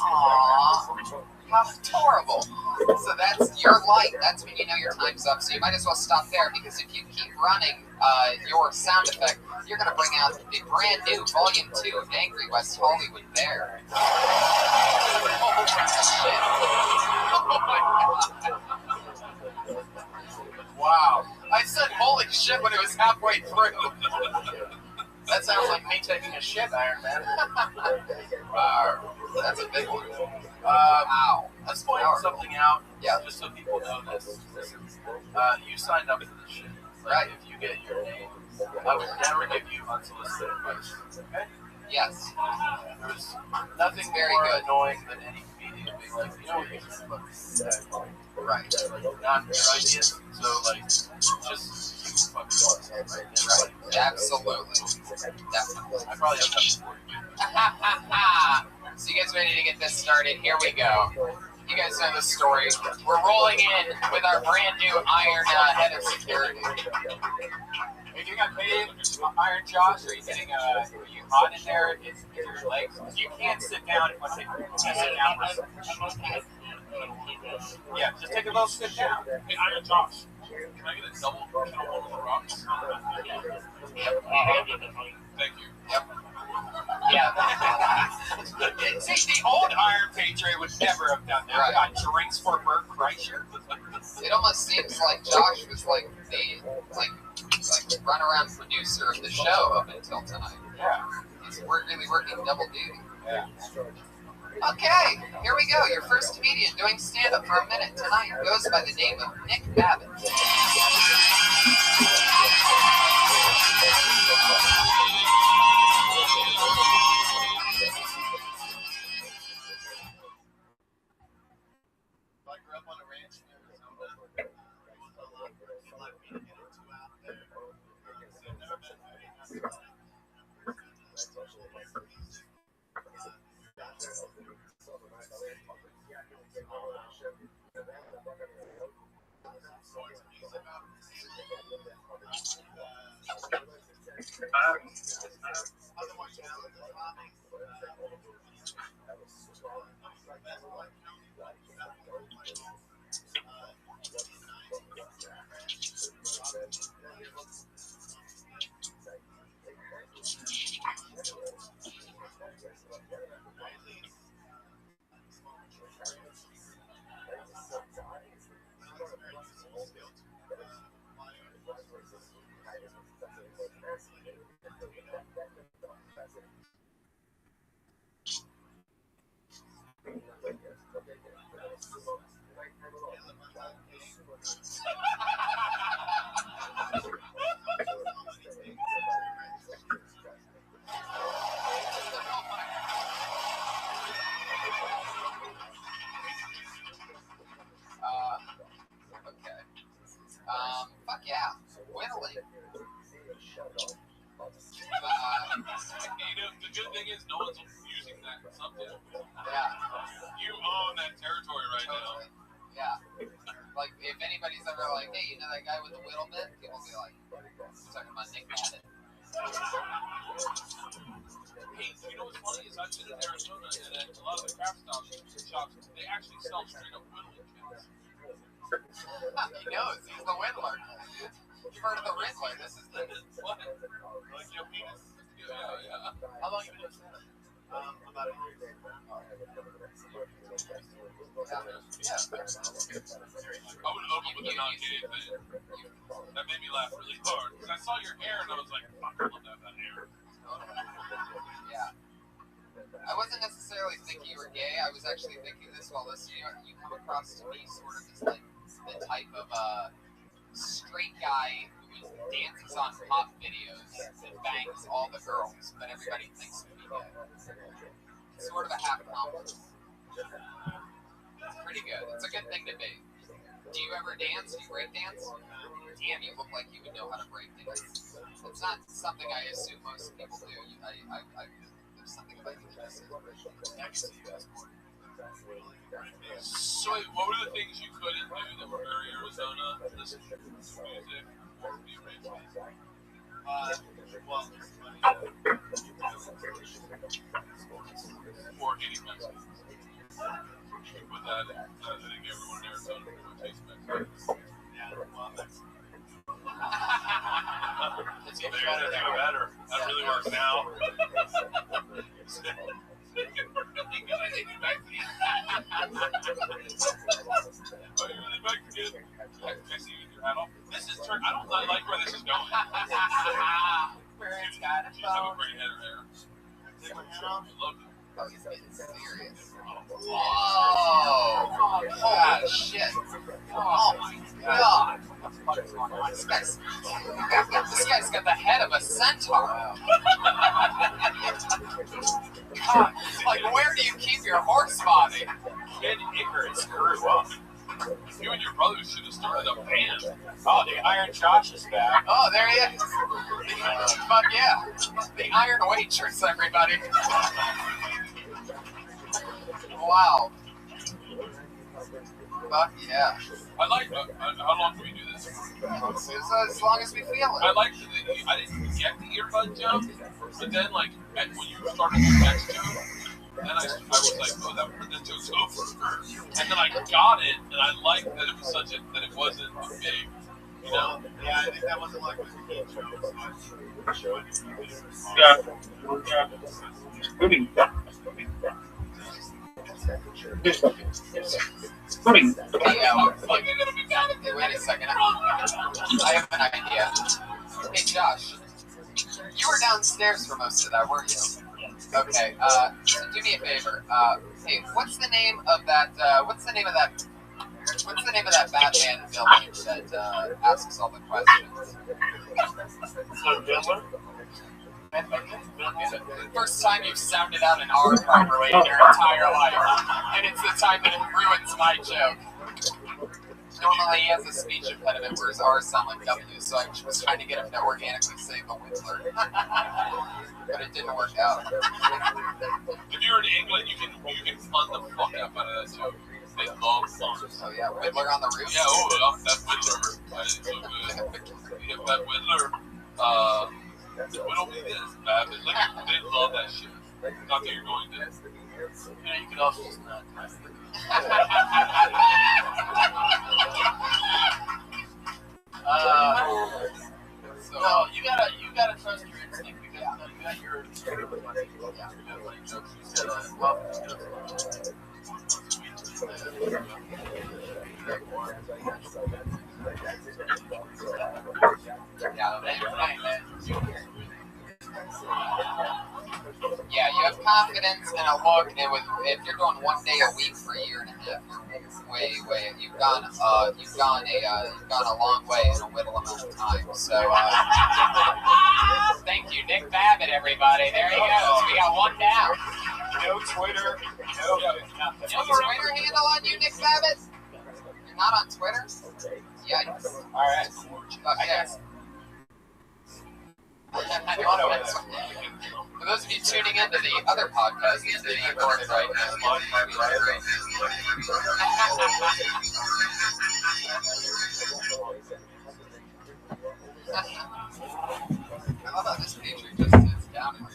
Aww, how adorable. So that's your light. That's when you know your time's up. So you might as well stop there, because if you keep running your sound effect, you're going to bring out the brand new Volume 2 of Angry West Hollywood Bear. Oh, shit. Oh, my God. Wow. I said holy shit when it was halfway through. That sounds like me taking a shit, Iron Man. That's a big one. Wow. Let's point something out, yeah, just so people know this. You signed up for this shit. Like, right. If you get your name, I would never give you unsolicited advice. Okay? Yes. There's nothing very more good. Annoying than any comedian being like, you know what, you can fucking right. Like, not your ideas. So, like, just you fucking want it, right? Absolutely. Definitely. I probably have nothing for you. So you guys ready to get this started? Here we go. You guys know the story. We're rolling in with our brand new Iron head of security. Are you getting paid, Iron Josh? Are you getting are you hot in there? Is your legs? You can't sit down if you sit down for a second. Yeah, just take a little sit down. Hey, Iron Josh, can I get a double kettle one of the rocks? Thank you. Yep. Yeah. See, the old Iron Patriot would never have done that. Right. Got drinks for Bert Kreischer. It almost seems like Josh was like the runaround producer of the show up until tonight. Yeah. He's really working double duty. Yeah. Okay, here we go. Your first comedian doing stand-up for a minute tonight goes by the name of Nick Babbitt. I grew up on a ranch in Arizona. I used to love me to get into out there. So I've never been very with the whittle bit, people will be like, "You're talking about Nick Babbitt." Hey, you know what's funny is I've been in Arizona, and at a lot of the craft shops, they actually sell straight up whittling kits. He knows. He's the whittler. You've heard of the Riddler. This is the What? Like your penis? Yeah. How long have you been doing stand-up? About a year. Yeah. I would open with a non-gay thing. That made me laugh really hard. Because I saw your hair and I was like, fuck, I love that hair. Yeah. I wasn't necessarily thinking you were gay. I was actually thinking this while listening. You come across to me sort of as like the type of straight guy who dances on pop videos and bangs all the girls, but everybody thinks he'd be gay. Sort of a half compliment. It's pretty good. It's a good thing to be. Do you ever dance? Do you break dance? Damn, you look like you would know how to break dance. It's not something I assume most people do. There's something about you that just I can see you as more. So wait, what were the things you couldn't do that were very Arizona? Listen to music or be racist? Or eating Mexicans. With that, I think everyone in Arizona would taste Mexican. Yeah, well, that's... It's better. That really works now. Are you really Mexican? I see you with your hat off. This is turn. I don't like where this is going. Where it's got it. You have a great head of hair. Take my hat off. Love it. Oh, he's getting serious. Oh, holy shit. Oh my god. This guy's got the head of a centaur. God, like, where do you keep your horse body? Kid Icarus grew up. You and your brothers should have started a band. Oh, the Iron Josh is back. Oh, there he is. Fuck yeah. The Iron Waitress, everybody. Wow. Fuck yeah. I like. How long do we do this? As long as we feel it. I like. I didn't get the earbud joke, but then like when you started the next joke, then I was like, oh, that joke's over. And then I got it, and I liked that it was that it wasn't big. You know? Yeah, I think that wasn't like a heat show. Yeah. Moving. Moving. Hey, wait a second. I have an idea. Hey, Josh. You were downstairs for most of that, weren't you? Okay. So do me a favor. Hey, what's the name of that Batman villain that asks all the questions? The first time you've sounded out an R properly in your entire life, and it's the time that it ruins my joke. Normally he has a speech impediment where his R's sound like W's, so I was trying to get him to organically say the Whittler. But it didn't work out. If you're in England, you can fun the fuck up out of that joke. They love fun. Oh yeah, Whittler on the roof? Yeah, that Whittler. That is so good. Yeah, that Whittler, Whittle me this, Babbitt. Like, they love that shit. Not that you're going to. Yeah, you could also just not. No, you gotta trust your instinct because you got your jokes. You said, well, yeah, you have confidence and a look, and if you're going 1 day a week for a year and a half, you're you've gone a long way in a little amount of time. So thank you, Nick Babbitt, everybody. There he goes. We got one down. no Twitter, no nothing. No Twitter handle on you, Nick Babbitt? You're not on Twitter? Yikes. All right. Okay. For those of you tuning into the other podcast that's being recorded right now,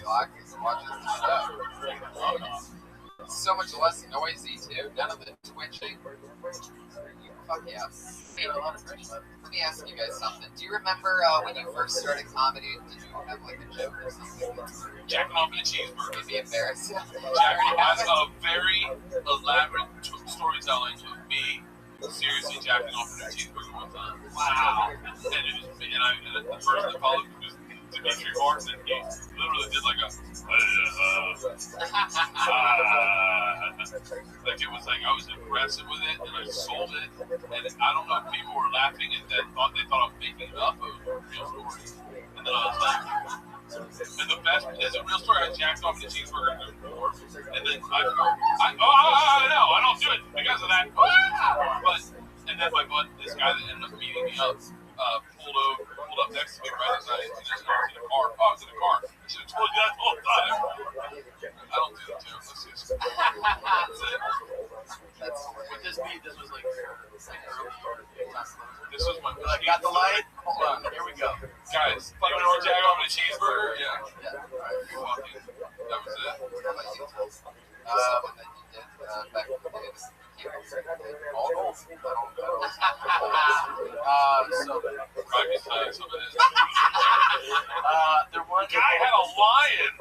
relaxes and watches the show. So much less noisy too. None of the twitching. Fuck yeah. Hey, let me ask you guys something. Do you remember when you first started comedy? Did you have like a joke or something? Jacking off in a cheeseburger. Maybe embarrassing. That's a very elaborate storytelling of me seriously jacking off in a cheeseburger one time. Wow. And the person that followed me was Dimitri Martin, and he literally did like a like it was like I was aggressive with it and I sold it, and I don't know if people were laughing and they thought I was making it up, or it was a real story. And then I was like, and the best is a real story. I jacked off the cheeseburger and then I don't do it because of that. But and then my bud, this guy that ended up beating me up, pulled up next to me right as I was in the car. Oh, I was in the car. I should have told you that the whole time. I don't do the jokes. That's just that's it. With this beat, this was like early. This was my Like, got the light? Hold on, here we go. guys. Like when I jack off in a cheeseburger. Yeah. Yeah. Alright, that was it. Something that you did back in the day. Probably some of this. There was Guy had a lion.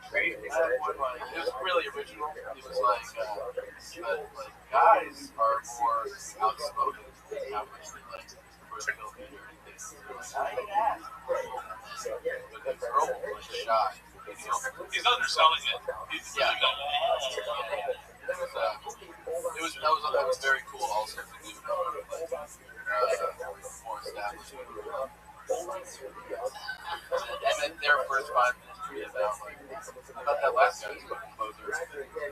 It was really original. It was like guys are more outspoken than how much they like vertical and everything. But the girl was shy. He's underselling it. He's Yeah. really That was very cool also to do more established. And then their first 5 minutes about that last guy's fucking closer.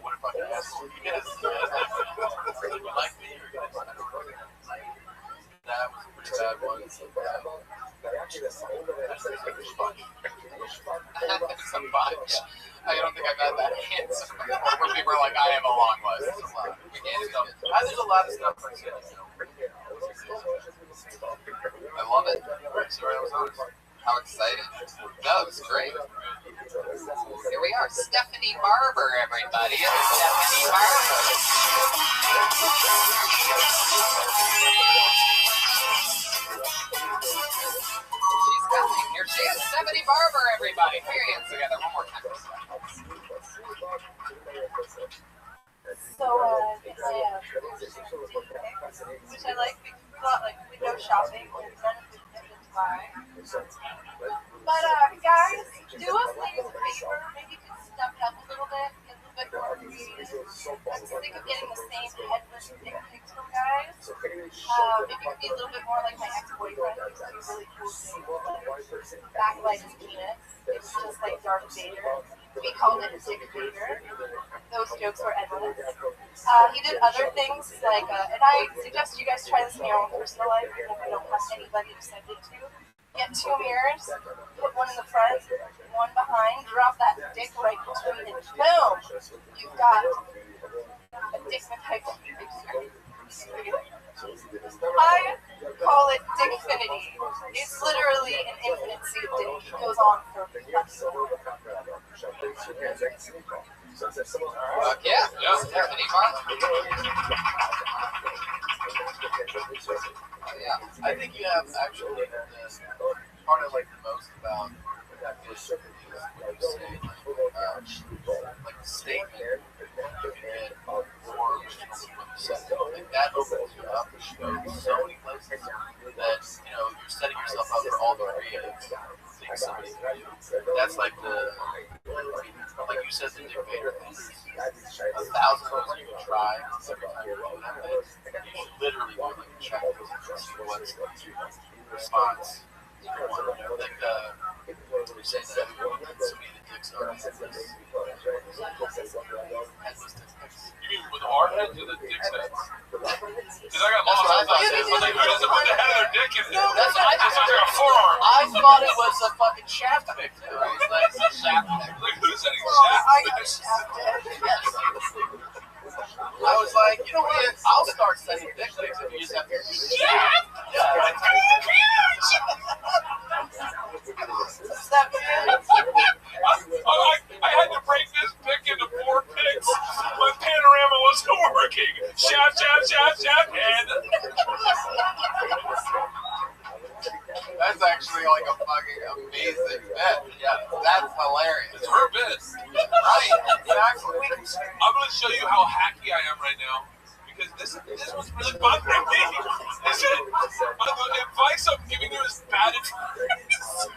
What a fucking asshole. You guys like me or you guys that was a pretty bad one. It's a bunch. I don't think I've had that answer where people are like, I have a long list. There's a lot of stuff I've seen. I love it. How exciting. That was great. Here we are. Stephanie Barber, everybody. It's Stephanie Barber. She's coming. Here she is. Stephanie Barber, everybody. Put your hands together one more time. So, which I like because it's not like window shopping, none of the things buy. But guys, do us please a favor. Maybe you can step it up a little bit, get a little bit more creative. I'm sick of getting the same headless dick pics from guys. Maybe you could be a little bit more like my ex-boyfriend. He used to do really cool things. Backlight his penis. It was just like Darth Vader. We called it Dick Vader. Those jokes were endless. He did other things like, and I suggest you guys try this in your own personal life, even if you don't have anybody to send it to. Get 2 mirrors, put one in the front, one behind, drop that dick right between, and boom! You've got a dickmatized picture. I call it Dickfinity. It's literally an infinity of dick. It goes on for Yeah. Stephanie Barber. Yeah, I think you have actually the part I like the most about this is what you say, like the statement you can get more original than what you said. Like that opens you up to so many places that you're setting yourself up for all the creative things somebody can do. That's like like you said, the Dick Vader thing. 1,000 ways you can try every time you do that thing. You should literally do like a checklist and see what's the response. Like you say that so many of the dicks are headless. You mean with our heads or the dick's heads? Because I got lost sometimes. I was like, who doesn't put the head of their dick in there? That's what I It's like a forearm. I thought it was a fucking shaft pick too. It's like a shaft pick. Like, who's setting I got shaft? shafted. Yes. I was like, you know what? I'll start sending dick pics if you just have to do shit. actually like a fucking amazing bit. Yeah, that's hilarious. It's her bit. Right, exactly. I'm going to show you how hacky I am right now. Because this was really bothering me. This is, the advice I'm giving you is bad advice.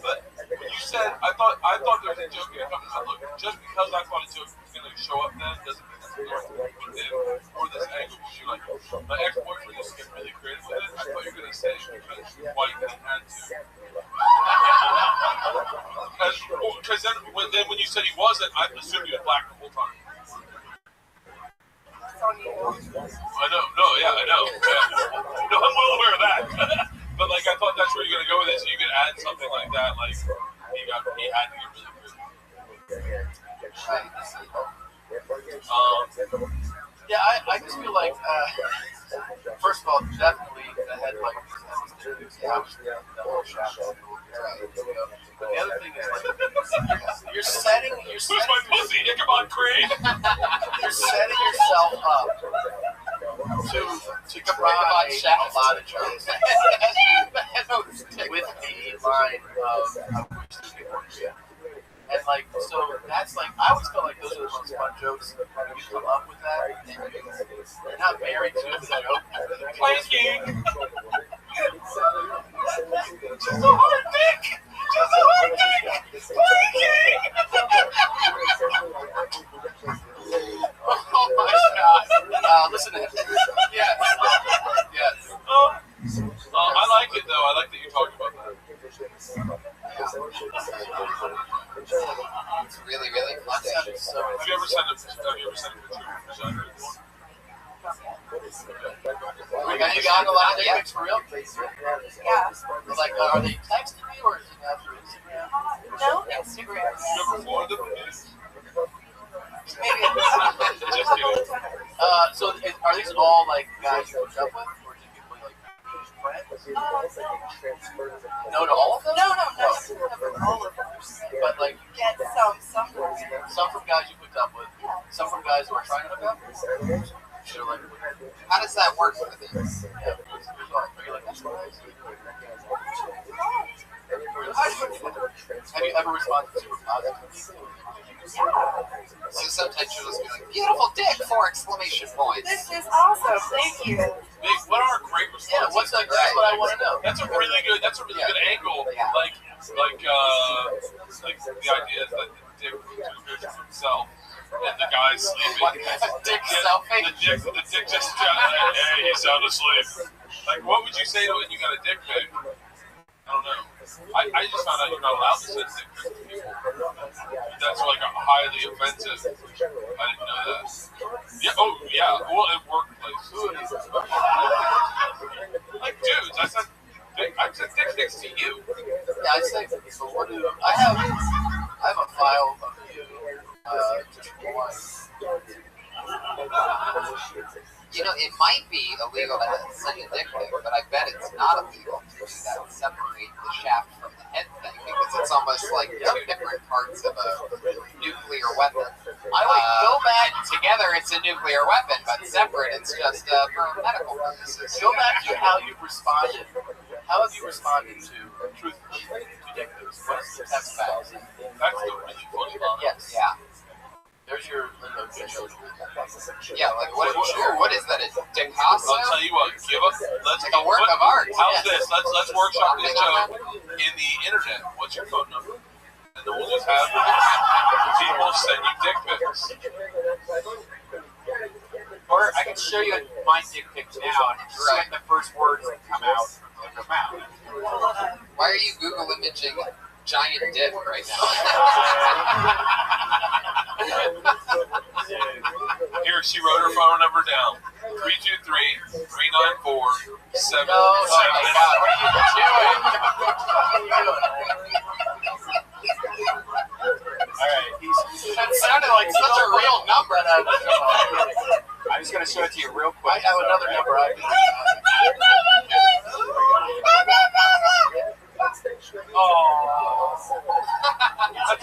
But you said, I thought there was a joke you were talking about. Look, just because I thought a joke was going to show up then doesn't mean that's going to put in or this angle. You're like, my ex-boyfriend used to get really creative with it. I thought you were going to say because white men had to. Because then when you said he wasn't, I assumed he was black the whole time. I know, I know. Yeah. No, I'm well aware of that. But like, I thought that's where you're gonna go with it, so you could add something like that. Like, he had to get really good. Yeah, I just feel like, first of all, definitely the head like the whole shop. But the other thing is like you're setting Who's my pussy? Ichabod Crane. You're setting yourself up to try a lot of jokes with the line of and like so that's like I always feel like those are the most fun jokes when you come up with that and you're not married to the joke. Planking. Just a hard dick. Just a hard dick. Oh my God! Listen to him. Yes. I like it though. I like that you talked about that. It's really, really fun. Have you ever sent a picture of your vagina? You got a lot of dick pics for real? Yeah. Like, are they texting me or is it through Instagram? No, Instagram. You ever forward them? Maybe. Just kidding. So are these all like guys you hooked up with, or do people like friends? No to all of them? No, all of them. But like, Get some from guys you hooked up with, some from guys who are trying to hook up. So like, How does that work with it? are you like, that's nice? Have you ever responded super positive? So sometimes you'll just be like, beautiful dick, 4 exclamation points. This is awesome. Thank you. What are great responses? Yeah, what's like? That's what I want to know. That's a really good angle. Like the idea is that the dick took a picture of himself and the guy's sleeping. Dick selfie. The dick just hey, he's sound asleep. Like, what would you say to it? You got a dick pic? I don't know. I just found out you're not allowed to send dick pics to people. That's like a highly offensive. I didn't know that. Yeah. Oh yeah. Well, at workplace. Like dudes, I sent dick pics to you. Yeah, I say. So what do I have a file of you. Just one. You know, it might be illegal to send a dick pic, but I bet it's not illegal to do that separate the shaft from the head thing, because it's almost like 2 different parts of a nuclear weapon. Go back. Together it's a nuclear weapon, but separate it's just for medical purposes. Go back to how you responded. How have you responded to truthfully to dick pics? What's the text back? That's the really funny part. Yes. Yeah. There's your Lingo joke. Yeah, like what is that? A dick house? I'll tell you what. Give us. Let's like a work of art. How's this? Let's workshop this joke in the internet. What's your phone number? And then we'll just have people send you dick pics. Or I can show you my dick pic now and just get the first words that come out. Why are you Google imaging giant dick right now? Here, she wrote her phone number down. 323-394-7. No, oh my God, what are you doing? Alright, that sounded like such a real number. I'm just going to show it to you real quick. I have another number.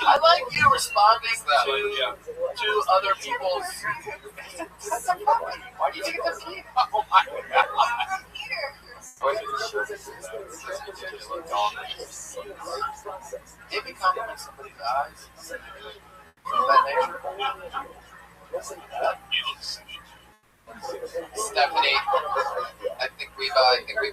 I like you responding to other people's. Why do you think it's a key? Oh my God. eyes, of that nature. He looks sweet. Stephanie, I think we've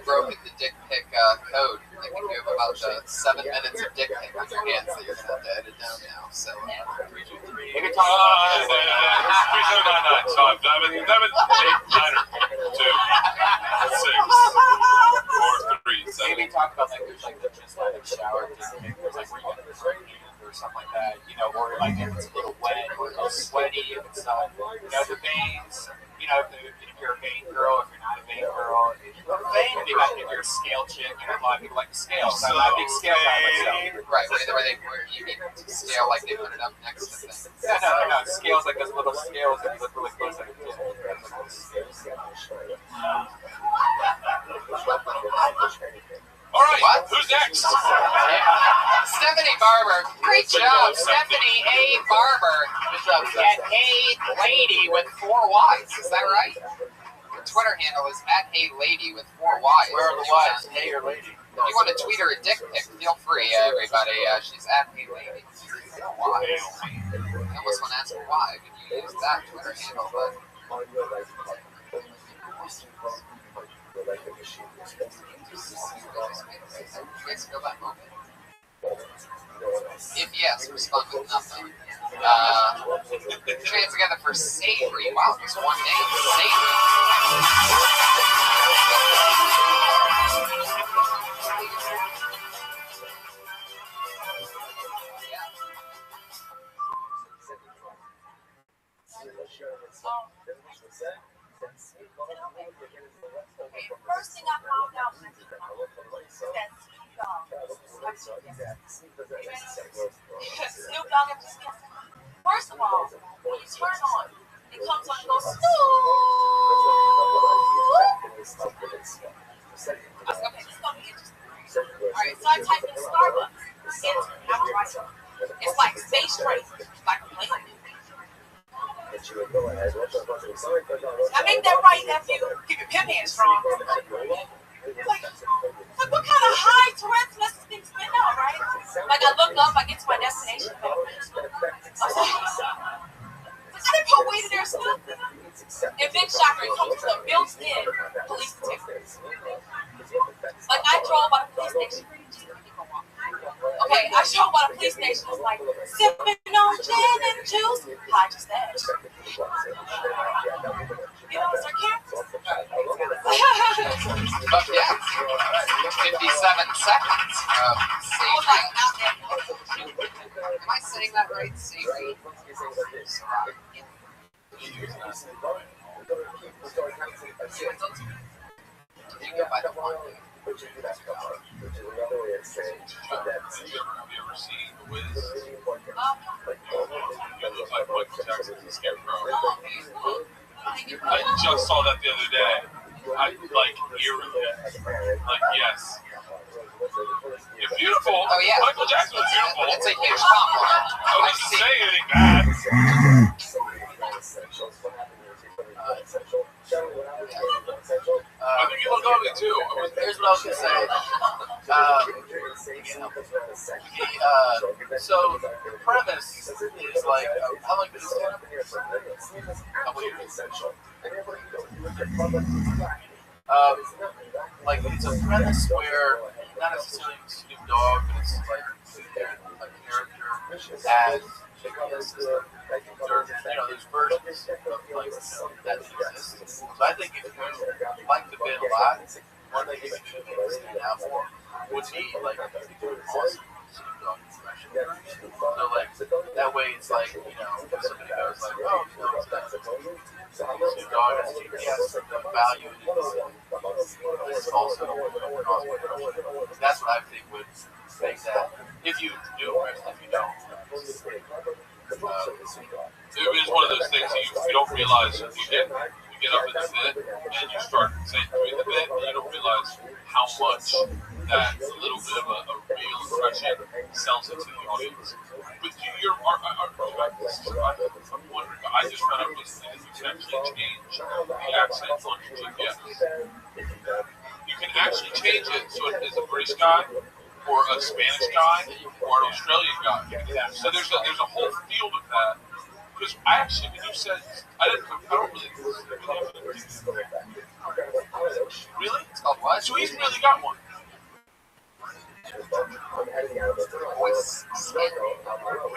broken the dick pic code. I think you have about 7 minutes of dick pic on your hands that you're gonna have to edit down now. So 3, 2, 3. You can talk 3799. So I'm 7, 8, 9, 2, 6, 4, 3, 7. Maybe talk about like there's like the just like shower dick pic, there's like where you get this or something like that, you know, or like if it's a little wet or a little sweaty, if it's you know, the veins, you know, if you're a vein girl, if you're not a vein girl, if you're a scale chick, you know, a lot of people like the scales. I'm not a big scale guy myself. Right, where you need to scale like they put it up next to things. Yeah, no, scales like those little scales that you look really close at. All right, What? who's next? Stephanie Barber. Great job, Stephanie A. Barber. At A Lady with 4 Y's. Is that right? Her Twitter handle is at A Lady with 4 Y's. Where are the Y's? Hey or lady? If you want to tweet her a dick pic, feel free, everybody. She's at A Lady. 4 Y's. I almost want to ask her why. Could you use that Twitter handle? But you guys feel that moment? If yes, respond with nothing. Train together for Savory. Wow, just one name. Savory. Okay, first thing I found out was that Snoop Dogg and just first of all, when you turn on, it comes on and goes Snoop. Okay, this is gonna be interesting. Alright, so I type in Starbucks. It's like space train, like a plane. I make that right, nephew. Keep your pimp hands strong. Like, what kind of high Tourette's must this thing spin out, right? Like, I look up, I get to my destination. I didn't put weight in there, Snoop. And big shocker, it comes with a built-in police detector. Like, I drove by the police station. Okay, I showed by the police station. It's like, sipping on gin and juice. Hide your stash. You know, Sir Karen? But yeah, 57 seconds of Savory. Am I saying that right? Savory? You go by the one. Have you ever seen The Wiz? Michael Jackson's Scarecrow. I just saw that the other day. I eerily. Like, yes. You're beautiful. Oh, yeah. Michael Jackson was beautiful. It's a huge compliment. I wasn't saying anything bad. I think you look ugly too. Here's what I was gonna say. So the premise is like, how long did this take? Couple years. Like it's a premise where not necessarily Snoop Dogg, but it's like a character as a system. There's versions of like that exist. So I think if you like the bit a lot, one thing you should stand out for would be like doing awesome Snoop Dogg impression. So like that way it's like, if somebody goes like, oh, Snoop Dogg has the value in it. It's also an awesome impression. That's what I think would make that. If you do it, if you don't. It is one of those things that you don't realize. You get up in the bit and you start doing the bit, and you don't realize how much that little bit of a real impression sells it to the audience. But I'm wondering, I just found out recently that you can actually change the accent on your GPS. You can actually change it so it is a British guy or a Spanish guy, or an Australian guy. So there's a whole field of that. Because I actually, when you said, I don't really really? It's called what? So he's really got one.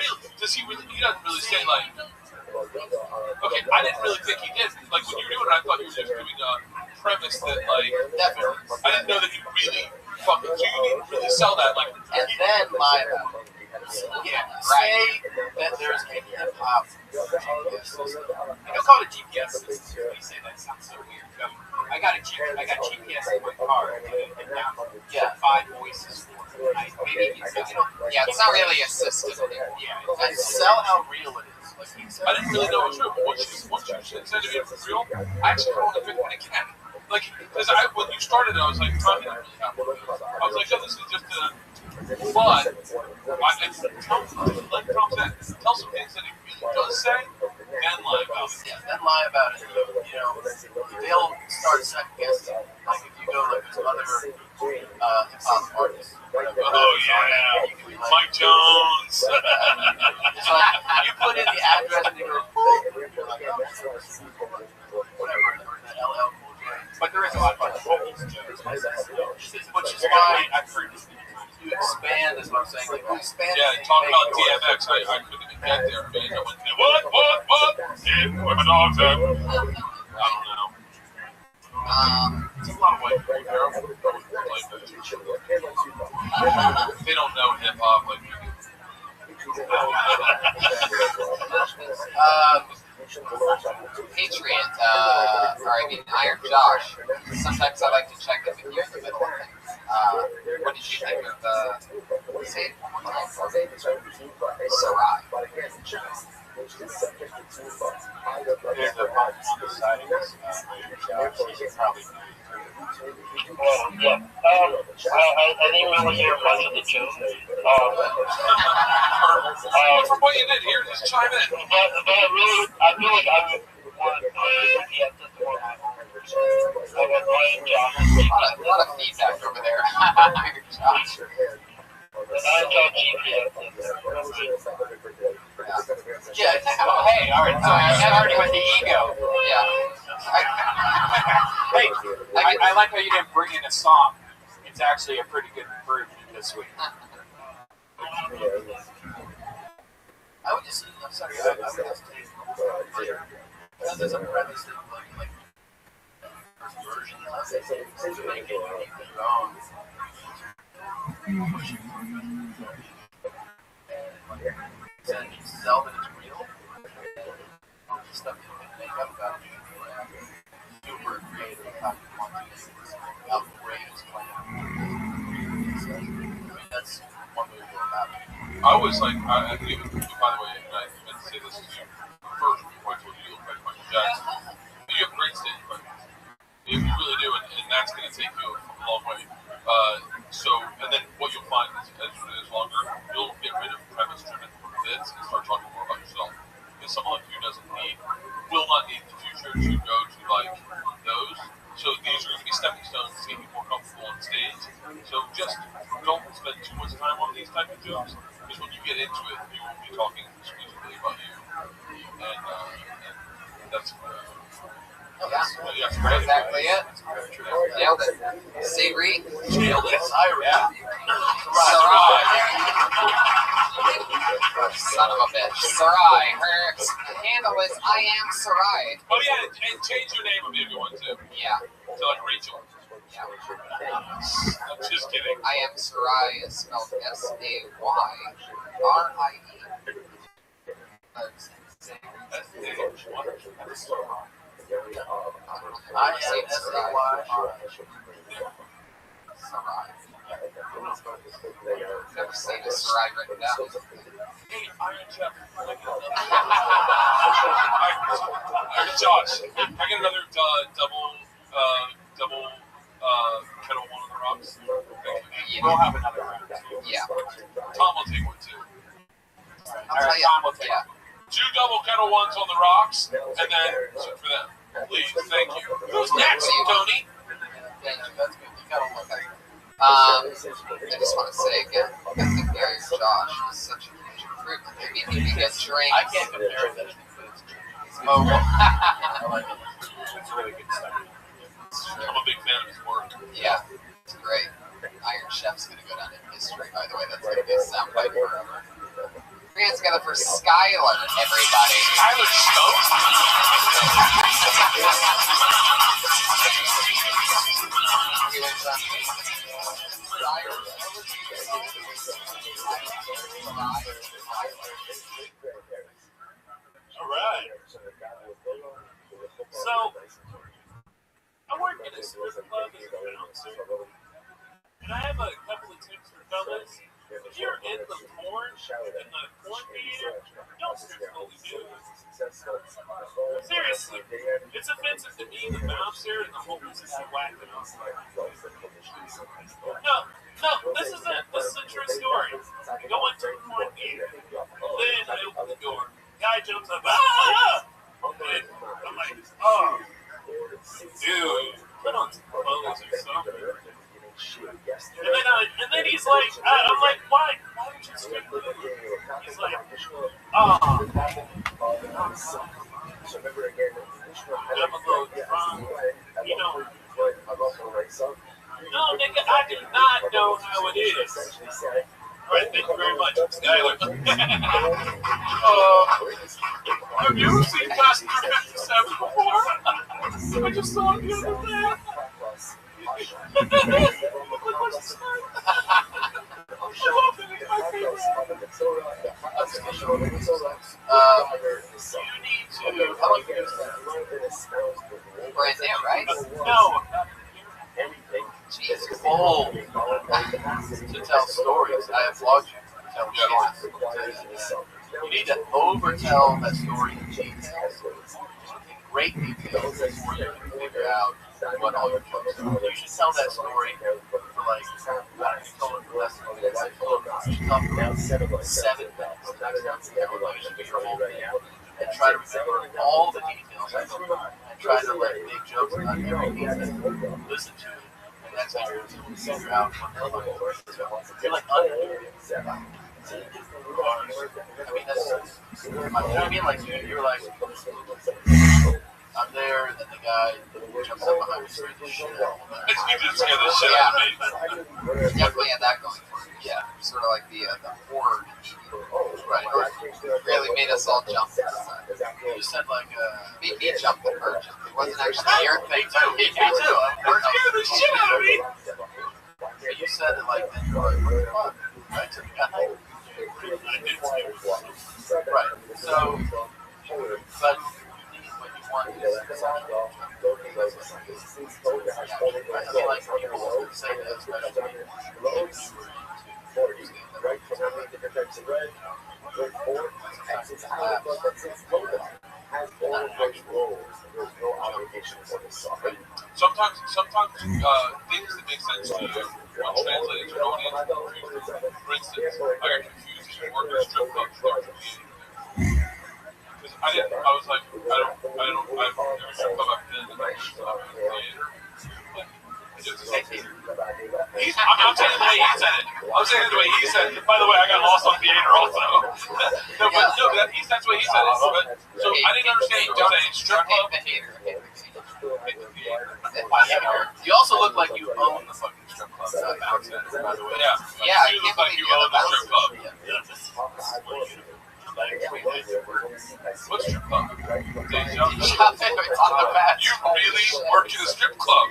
Really? Does he really? He doesn't really say like. Okay, I didn't really think he did. Like when you were doing it, I thought you were just doing a premise that like. Definitely. I didn't know that you really fucking. So you didn't really sell that like. And then lie about it. Yeah, say that there's a hip hop GPS system. I don't call it a GPS system. When you say that, it sounds so weird. I got GPS in my car. And now, 5 voices for it. Maybe it's Yeah, it's not really a system. Yeah, And sell how real it is. Like he said. I didn't really know it was real, but once you said to me it was real, I actually don't think it again. Like, because when you started it, I was like, Tom didn't really have one of those. I was like, oh, this is just a. But like Tom said, tell some things that he really does say, then lie about it. Yeah, then lie about it. You know, they'll start second guessing. Like if you go like there's other hip hop artists. Oh yeah, Mike Jones. So you put in the address and you go, whatever, that LL Cool J. but there is a lot of vocals too. Which is why I've heard you expand, is what I'm saying. Like, you expand. Yeah, talking about DMX, I couldn't even get there, man. I went, what? Where my dogs at? I don't know. It's a lot of white people. They don't know hip hop like we do. Patriot, Iron Josh. Sometimes I like to check in with you in the middle of things. What did you think of say it one more time for me? Sarai. There's the positive side of this. She's probably Yeah. I didn't really hear much of the joke. From what you did here, just chime in. But I feel like I would want to get this one. I was playing Josh. A lot of feedback over there. Iron Josh. Yeah, oh, hey, all right, so I started with the ego. Yeah. Hey, I like how you didn't bring in a song. It's actually a pretty good improvement this week. I would just, I'm sorry, I would just take, because there's a premise that like version of it, to make it your own. To sell that it's real, stuff you can make up about it. Super creative, how you want to outrageous plan. So, I mean, that's one way to go about it. I was like, by the way, I meant to say this to you first before I told you look like Michael Jackson. You have great stage presence. You really do, and that's going to take you a long way. And then what you'll find is, as it is longer, you'll get rid of premise-driven bits and start talking more about yourself. Because someone like you will not need the future to go to like those. So these are going to be stepping stones to get you more comfortable on stage. So just don't spend too much time on these type of jokes, because when you get into it, you will be talking exclusively about you. And that's That's exactly it. Nailed it. Siri. Nailed it. Yeah. Son of a bitch. Sarai. Her handle is I am Sarai. Oh yeah, and change your name if you want to. Yeah. To like Rachel. Yeah. I'm just kidding. I am Sarai is spelled S-A-Y-R-I-E. I am Sarai. Never seen a Sarai written down. Hey, Iron Chef. Josh, I get another double kettle one on the rocks. You We'll have another round. Yeah. Tom will take one too. I'll tell you. Tom will take Yeah. 2 double kettle ones on the rocks, and then soup for them. Please, thank you. Who's next, Tony? That's good. You gotta look at it. I just want to say again, I think Gary Josh is such a huge improvement. Maybe he can get drinks. I can't compare it to anything, but it's true. Oh, well. I like it. It's really good stuff. I'm a big fan of his work. Yeah, it's great. Iron Chef's gonna go down in history, by the way. That's gonna be a soundbite forever. We're getting together for Skylar, everybody. Tyler Stokes? Alright. So, I work in a strip club as a bouncer, and I have a couple of tips for fellas. If you're in the porn theater, don't strip what we do. Seriously, it's offensive to me, the bouncer, and the homeless guy whacking off. No, this is a true story. Go into the porn theater, then I open the door. Guy jumps up, ah! And I'm like, oh, dude, put on some clothes or something. And then he's like, I'm like, why would you strip me? He's like, oh, I'm a little drunk, you know. No, nigga, I do not know how it is. All right, thank you very much, Skylar. Have you ever seen Passenger 57 before? I just saw it the other day. Brand new, right? No. Jesus. Oh, to tell stories. I applaud you for telling stories. You need to overtell that story in details. In great details before you can figure out what all your folks are. You should tell that story for like, I don't know, you told it for less than 2 minutes. You should tell it for 7 minutes. Everybody should be your whole thing. And try to remember all the details. And try to let big jokes about every detail. Listen to it. And that's how you're able to figure out what the fuck is going on. You're like under. I mean, that's, you know what I mean? Like, you're like, I'm there, and then the guy jumps up behind me, scares the shit out of me. You just scared the shit out of me. Definitely had that going for you. Yeah, sort of like the horde. Right. Really made us all jump. You said like, me jump the merge. It wasn't actually your thing, too. Me too. Scared the shit out of me. You said it like, then you're like, what the fuck? Right? So you got like, right. So, but what you want is I feel like people will say that, especially Sometimes things that make sense to you when translated to an audience. For instance, I got confused between working a strip club and working because I was like, I've never strip club I've been in the theater. I'm saying the way he said it. I'm saying the way he said it. By the way, I got lost on theater also. That's the way he said it. But, so I didn't understand what he was saying. Strip club. You also look like you own the fucking strip club. By the way, yeah. Yeah, you look like you own the strip club. What strip club? You really work in a strip club?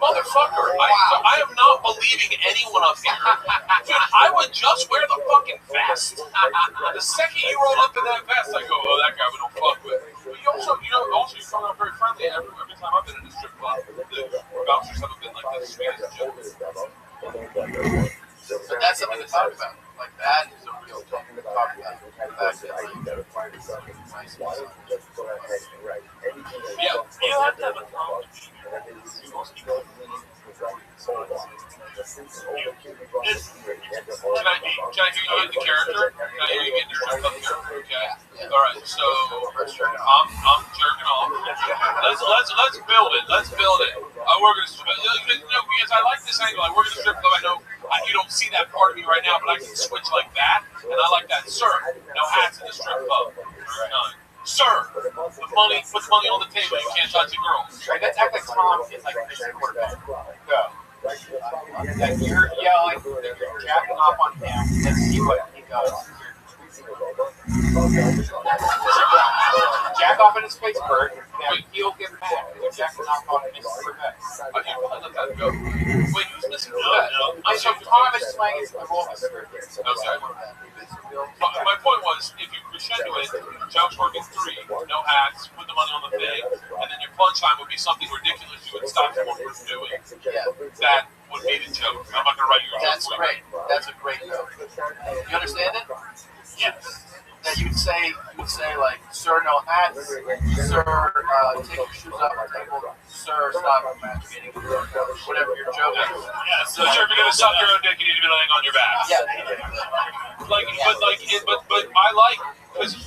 Motherfucker, I am not believing anyone up here. Dude, I would just wear the fucking vest. The second you roll up in that vest, I go, oh, that guy we don't fuck with. But you also you come out very friendly every time I've been in a strip club. The bouncers haven't been like this sweet as a joke. But that's something to talk about. Like, that is a real thing to talk about. Yeah, you have to have a knowledge. Can I hear you in the character? Can I hear you in the strip club character? Okay. Alright, so I'm jerking off. Let's build it. I work at a strip club. Because I like this angle. I work at a strip club. I know you don't see that part of me right now, but I can switch like that, and I like that. Sir, no hats in the strip club. Sir, put money on the table. You can't touch a girl. Right, that's act like Tom is like a quarterback. Go. Like you're yelling, you're jacking off on him. Let's see what he does. Jack off in his face, Bert. Then he'll get mad. You're jacking off on his quarterback. I can't let that go. Wait, who's missing that? So Tom is playing his role as a Okay. My point was, if you crescendo it, Joe's working 3, no hats, put the money on the thing, and then your punchline would be something ridiculous you would stop someone from doing. Yeah. That would be the joke. I'm not going to write you a That's joke. great. That's a great joke. You understand it? Yes. That you would say like, sir, no hats. Sir, take your shoes off the table. Sir, stop masturbating. Whatever your joke is. Yeah, so if you're going to suck your own dick, you need to be laying on your back. Yeah. But I like, because you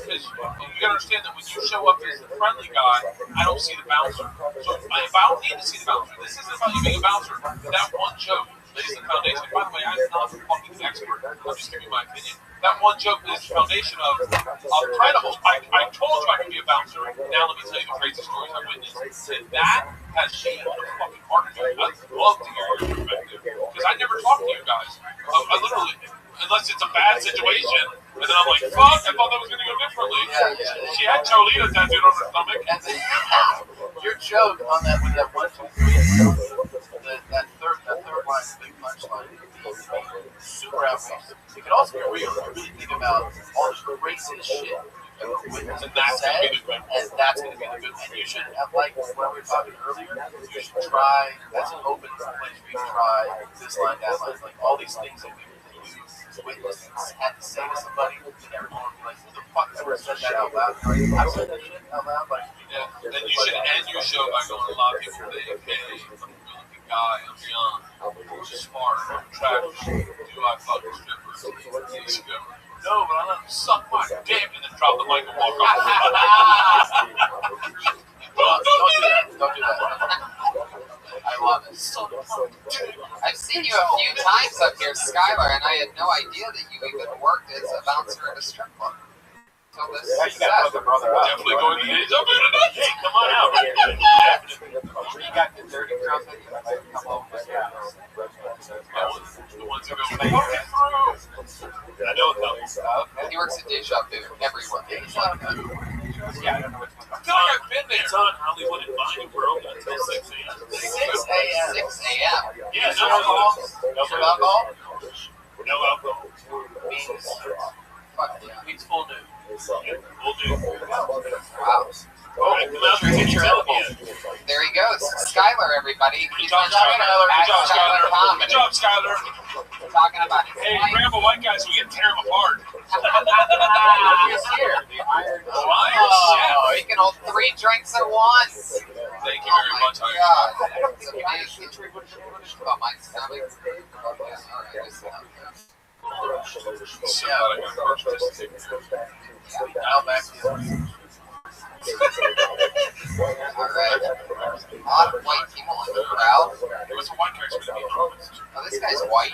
gotta understand that when you show up as the friendly guy, I don't see the bouncer. So if I don't need to see the bouncer, this isn't about you being a bouncer. That one joke lays the foundation. By the way, I'm not a fucking expert. I'm just giving you my opinion. That one joke is the foundation of credible. I told you I could be a bouncer. Now let me tell you the crazy stories I witnessed. And that has shaped the fucking heart of you. I'd love to hear your perspective. Because I never talk to you guys. I literally, unless it's a bad situation, and then I'm like, fuck, I thought that was going to go differently. Yeah. She had Cholita tattooed on her stomach. Your joke on that with that 1, 2, 3, that third line, the big punchline, super outrageous. It could also be real. Really think about all the craziest shit you've ever witnessed and that's going to be the good one. And that's going to be the good one. And you should have, like when we were talking earlier, you should try, that's an open place where you can try this line, that line, like all these things that we witnessed had to say to somebody, and everyone would be like, who the fuck ever said that out loud? I've said that shit out loud, but yeah. And you should end your show by going, a lot of people think, hey, I'm a good guy, I'm young, I'm smart, I'm attractive, do I fuck strippers? Years ago. No, but I let them suck my dick and then drop the mic and walk off. Don't do that. I love it. I've seen you a few times up here, Skylar, and I had no idea that you even worked as a bouncer at a strip club. Until this success. Definitely going to days up here tonight. Hey, come on out. You got the dirty girls that you like to come over. The ones who go, through. I know them. He works at Day Shop Dude everywhere. Yeah, I don't know what's I feel like I've been there. It's on Hollywood and Vine. We're open until 6 a.m. 6 a.m. 6 a.m. Yeah, No alcohol? No alcohol? No alcohol. Means, Fuck yeah. means full nude. Yeah, we'll do. Wow. All right, come out here and get your elbow. There he goes. Skylar, everybody. He's on Good job, Skylar. Comedy. Good job, Skylar. Talking about his Hey, wife. bring up a white guy so we can tear him apart. He's here. Oh, he can hold 3 drinks at once. Thank you very much. Oh my God. It's amazing. Oh, mine's coming. Okay, all right. This is So glad I got purchased. Dial back to you. all right. A lot of white people in the crowd. It was a white guy who's going to be honest. Oh, this guy's white.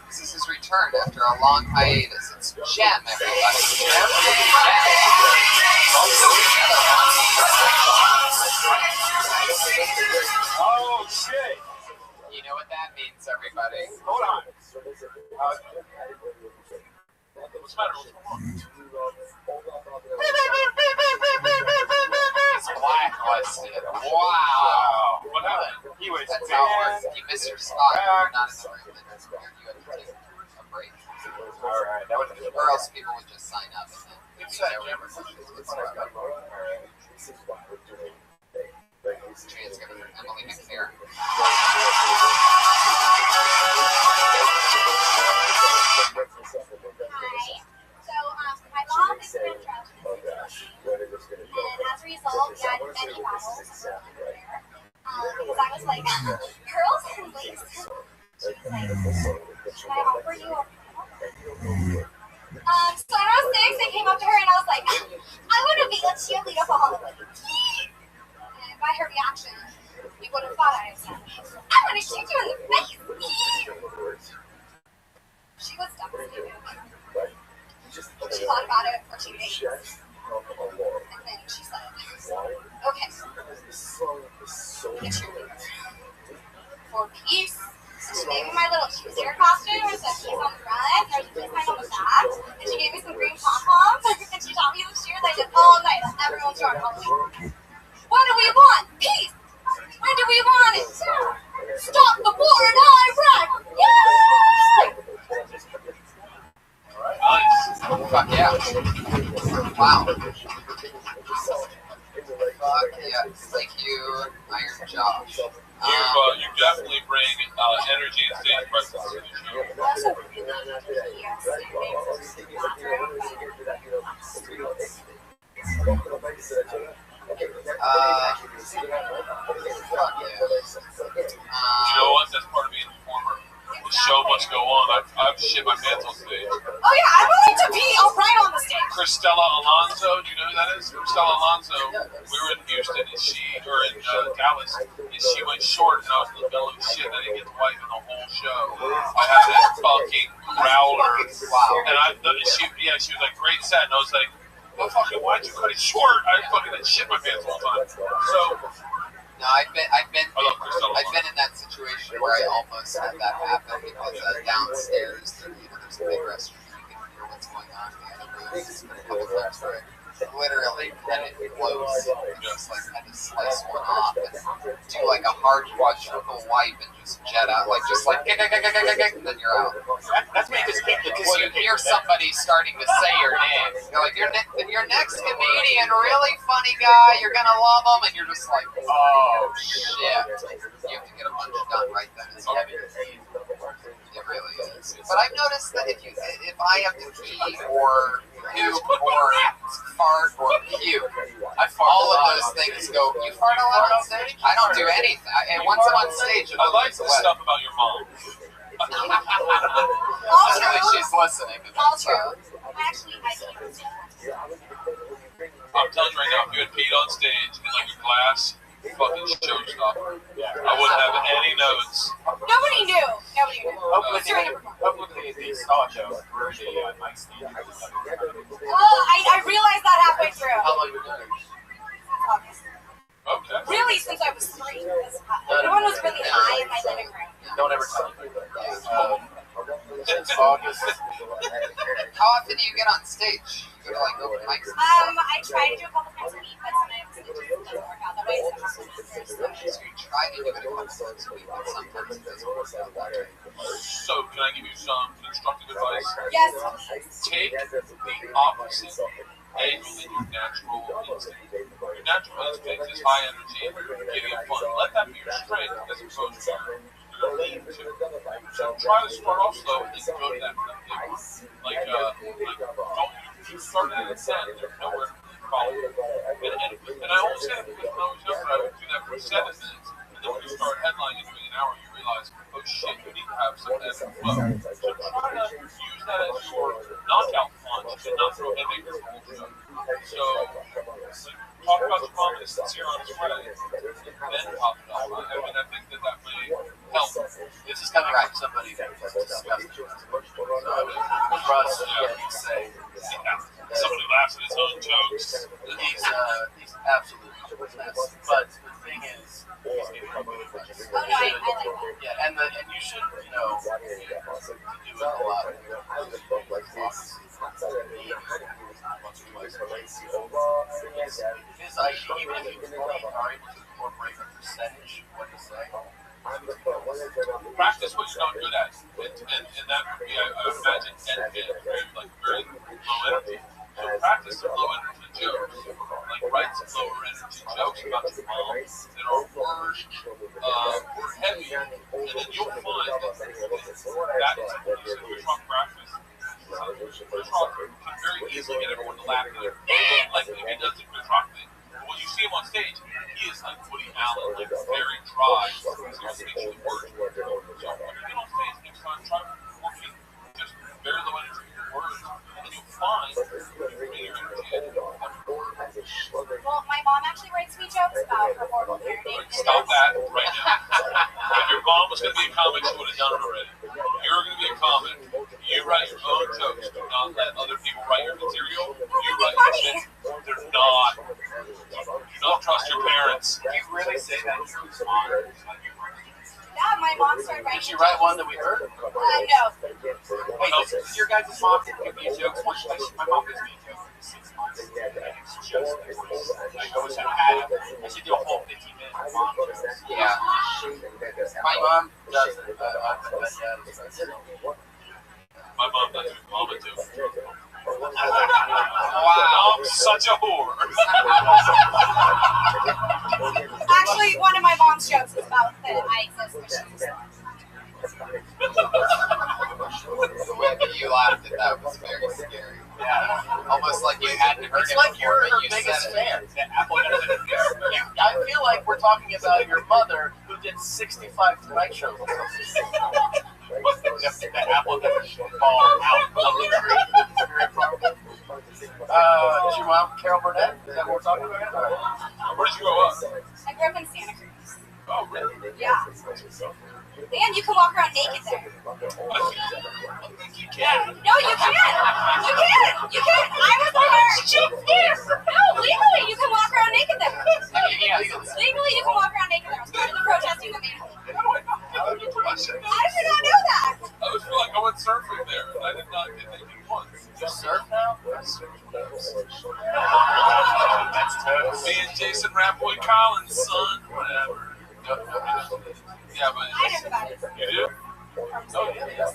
This is his return after a long hiatus. It's Jem, everybody. Oh, shit. You know what that means, everybody. Hold on. What's the matter? What's going on? He's blacklisted. Wow. What happened? He was That's how it works. You miss your spot. You're not in the room. You have to take a break. all right. That was Or else people would just sign up. And then It's that they Jim. would it's Emily McNair. Hi. So, my mom is in drugs. And as a result, we had many battles there. Because I was like, girls and ladies. She was like, can I offer you a pill? So when I was 6, I came up to her and I was like, I want to be a cheerleader for Halloween. And by her reaction, You would have thought I had said, I'm gonna shoot you in the face. She was devastated. She thought about it for 2 days. And then she said, okay, get your leave. For peace. So she gave me my little cheerleader costume, which said peace on the front, there's a peace sign on the back, and she gave me some green pom-poms, and she taught me the cheers I did all night. Everyone's started Halloween. What do we want? Peace! When do we want it? Stop the war in Iraq! Yay! Nice. Fuck yeah. Wow. Fuck yeah. Thank you, Iron Josh. You definitely bring energy and stage presence to the show. Also, really yesterday Fuck yeah. You know what? That's part of being a performer. The show must go on. I've shit my pants on stage. Oh yeah, I'm willing to be right on the stage. Cristela Alonso, do you know who that is? Cristela Alonso, we were in Houston and in Dallas, and she went short and I was in the middle of shit and I didn't get to wipe in the whole show. I had that fucking growler. Wow. And she was like, great set, and I was like, well, fucking, why'd you cut it short? I fucking had shit my pants all the time. So, no, I've been in that situation where I almost had that happen because downstairs, there's a big restroom. You can hear what's going on in the other rooms. It's been a couple times where literally had it close and just like had to slice one off and do like a hard quadruple wipe and just jet out, and then you're out. That's because Well, you hear somebody starting to say your name. You're like, your next comedian, really funny guy, you're gonna love him, and you're just like, oh shit. You have to get a bunch done right then. It's heavy. It really is. But I've noticed that if I have to pee or poop or fart or puke, all of those things go. You fart a lot on stage? I don't do anything. And once I'm on stage, I like the stuff about your mom. Hopefully she's listening. All true. Actually, I can't. I'm telling you right now, if you had peed on stage in like a glass, fucking showstopper. I wouldn't have any notes. Nobody knew. Hopefully these star shows were the mic stand. I realized that halfway through. How long have you been doing? August. Okay. Really, since I was 3. Everyone was really high in my living room. Don't ever tell me that. August. How often do you get on stage? You go to like open mics? I try to do a couple times a week, but sometimes it just doesn't work out that way. So you try to do it a couple times a week, but sometimes it doesn't work out that way. So, can I give you some constructive advice? Yes. Take the opposite angle than your natural instinct. Your natural instinct is high energy, giving it fun. Let that be your strength as opposed to your lean to. So try to start off slow and then go to that thing. Don't you start at a 10, there's nowhere to follow. And I always say that because when I was younger, I would do that for 7 minutes. And then when you start headlining and doing an hour, you realize, oh shit, you need to have some ebb and flow. So try to use that as your knockout punch and not throw haymakers the whole show. So talk about your mom and sincere on his way, then pop it up. I mean, I think that may help. This is coming from somebody who's disgusting. Russ, he'd say, Somebody laughs at his own jokes. he's absolutely mess. But the thing is, he's getting removed. Oh, no, I like that. Yeah, and you should, do it a lot. His idea, even if he was funny, are able to incorporate a percentage of what you say. Practice what you're not good at, and that would be, I would imagine, very low energy. So practice the low energy jokes, like write some lower energy jokes about your mom that are word heavy, and then you'll find that is when you say Chris Rock practice. Chris Rock can very easily get everyone to laugh at him, like if he does the Chris Rock thing. When you see him on stage, he is like Woody Allen, like very dry, so he makes you work. So when you get on stage next time, try working just very low energy words, and then you'll find you bring your energy in. Well, my mom actually writes me jokes about her horrible parenting. Stop that right now. If your mom was going to be a comic, she would have done it already. You're going to be a comic. You write your own jokes. Do not let other people write your material. You write your shit. They're not. Do not trust your parents. You really say that to your mom? Yeah, my mom started writing. Did she write one that we heard? No. Hey, does your guys' mom give me jokes? My mom gives me a joke every 6 months. It's just like I wish I had it. I should do a whole 15-minute mom jokes. Yeah. My mom does it. My mom doesn't even mama do. Wow, I'm such a whore. Actually, one of my mom's jokes is about that I exist, but she's The way that you laughed at that was very scary. Yeah. Almost like you hadn't heard It's it like before, you're but her you biggest said fan. it. I feel like we're talking about your mother who did 65 Tonight shows. The apple doesn't fall out of the tree. Is your mom Carol Burnett? Is that what we're talking about? Where did you grow up? I grew up in Santa Cruz. Oh, really? Yeah. And you can walk around naked there. You can. No, you can't. You can't. You can't. I was there. No, legally, you can walk around naked there. Legally, you can walk around naked there. I was part of the protesting the ban. How did you not know that? I was feel like I went surfing there, and I did not get naked once. You surf now? That's toast. Me and Jason Ratboy Collins, son. Whatever. Yeah, but I never got it. you do? Oh, yeah.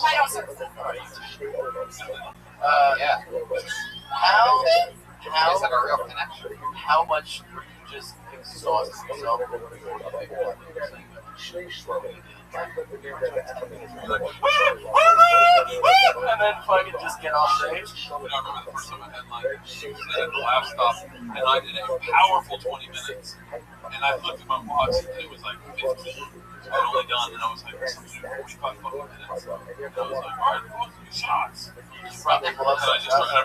I don't surf. Yeah. How You guys have a real connection. how much were you just exhausted yourself? And then fucking just get off stage. I remember the first time I headlined, she was at the laugh stop, and I did a powerful 20 minutes. And I looked at my watch, and it was like 15. I'd only done, and I was like, I'm going to do 45 fucking minutes. And I was like, all right, we'll do shots. And I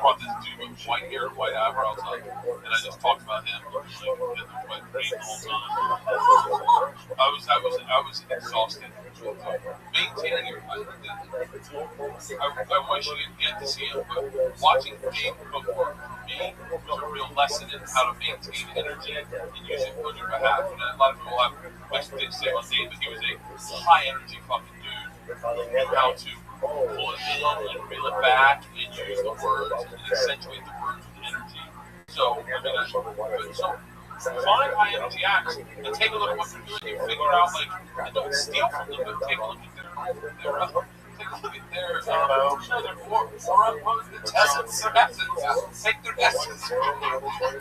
brought this dude with white hair, white eyebrows up, and I just talked about him, like, getting the wet paint the whole time. I was exhausted. Maintaining your, I wish you could get to see him, but watching Dave before me was a real lesson in how to maintain energy and use it on your behalf. And a lot of people have mixed things to say about Dave, but he was a high energy fucking dude. Knew how to pull it in and reel it back and use the words and accentuate the words with energy. So, I mean, find high energy acts and take a look at what they're doing and figure out, like, and don't steal from them, but take a look at their take a look at their essence. Take their essence.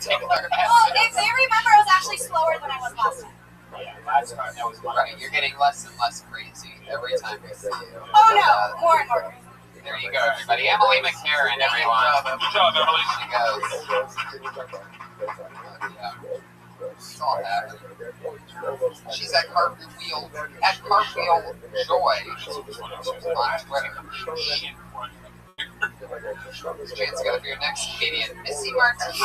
Take their Well, essence. if they remember, I was actually slower than I was last time. Last time that was Right, you're getting less and less crazy every time we see you. Oh no, more and more. There you go, everybody. Emily McCarran, everyone. Good job, Emily. She goes. Yeah. It's all happening. She's at Cartwheel Joy on Twitter. Chance to go for your next comedian, Missy Martinez.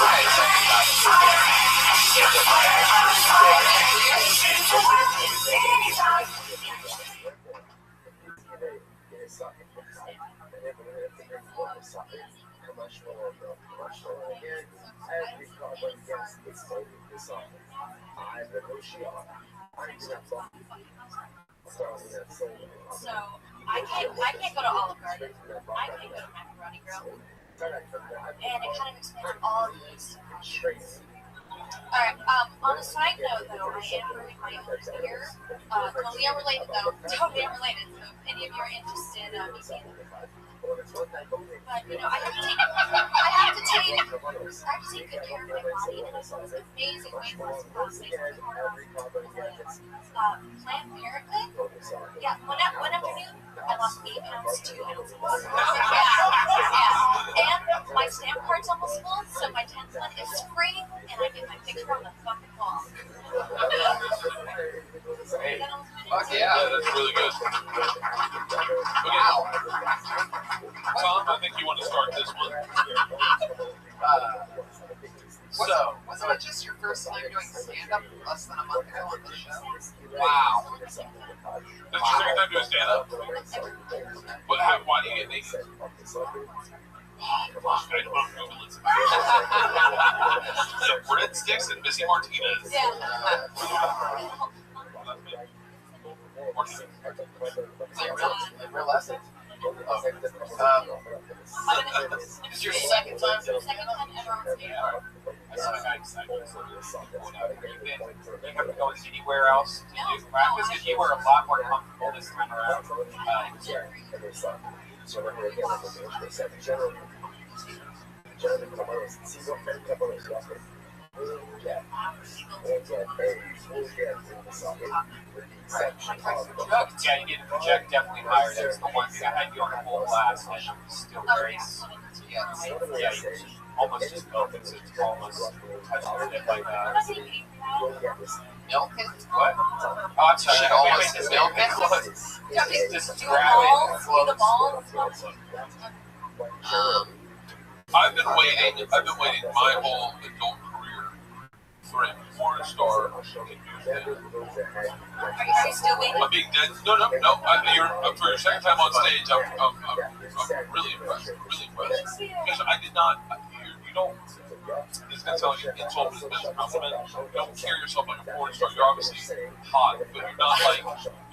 So I can't go to Olive Garden. I can't go to Macaroni Grill. And it kind of explains all of these. Alright, on a side note though, I am brewing my own beer. Totally unrelated though. Totally unrelated. So if any of you are interested, me seeing them. But you know, I have to take good care of my body, and it's amazing weight loss process. Planned Parenthood. Yeah, one afternoon I lost 8 pounds, 2 ounces. Yeah. And my stamp card's almost full, so my 10th one is spring, and I get my picture on the fucking wall. Fuck yeah. Yeah, that's really good. Wow. Tom, I think you want to start this one. So, Wasn't it just your first time doing stand-up less than a month ago on this show? Wow. That's your second time doing stand-up? Why do you get naked? Breadsticks and Missy Martinez. Yeah. Real lesson. It's your second time doing Second time ever on stage. I saw a guy excited. You haven't gone anywhere else to do practice because you were a lot more comfortable this time around. Yeah, you get the project definitely higher. That's the one thing I had you on the whole class, and it was still very, yeah, almost just milk. It's almost touching a bit like Milk it? what? Oh, I'm sorry. Shit almost is milk it? Just Do grab the it. balls. I've been waiting my whole adult career for a porn star to do that. Are you still waiting? I'm being dead. No. For your second time on stage, I'm really impressed. Really impressed. Because I did not. You don't. This is gonna sound like an insult, but it's a compliment. You don't carry yourself like a porn star. You're obviously hot, but you're not like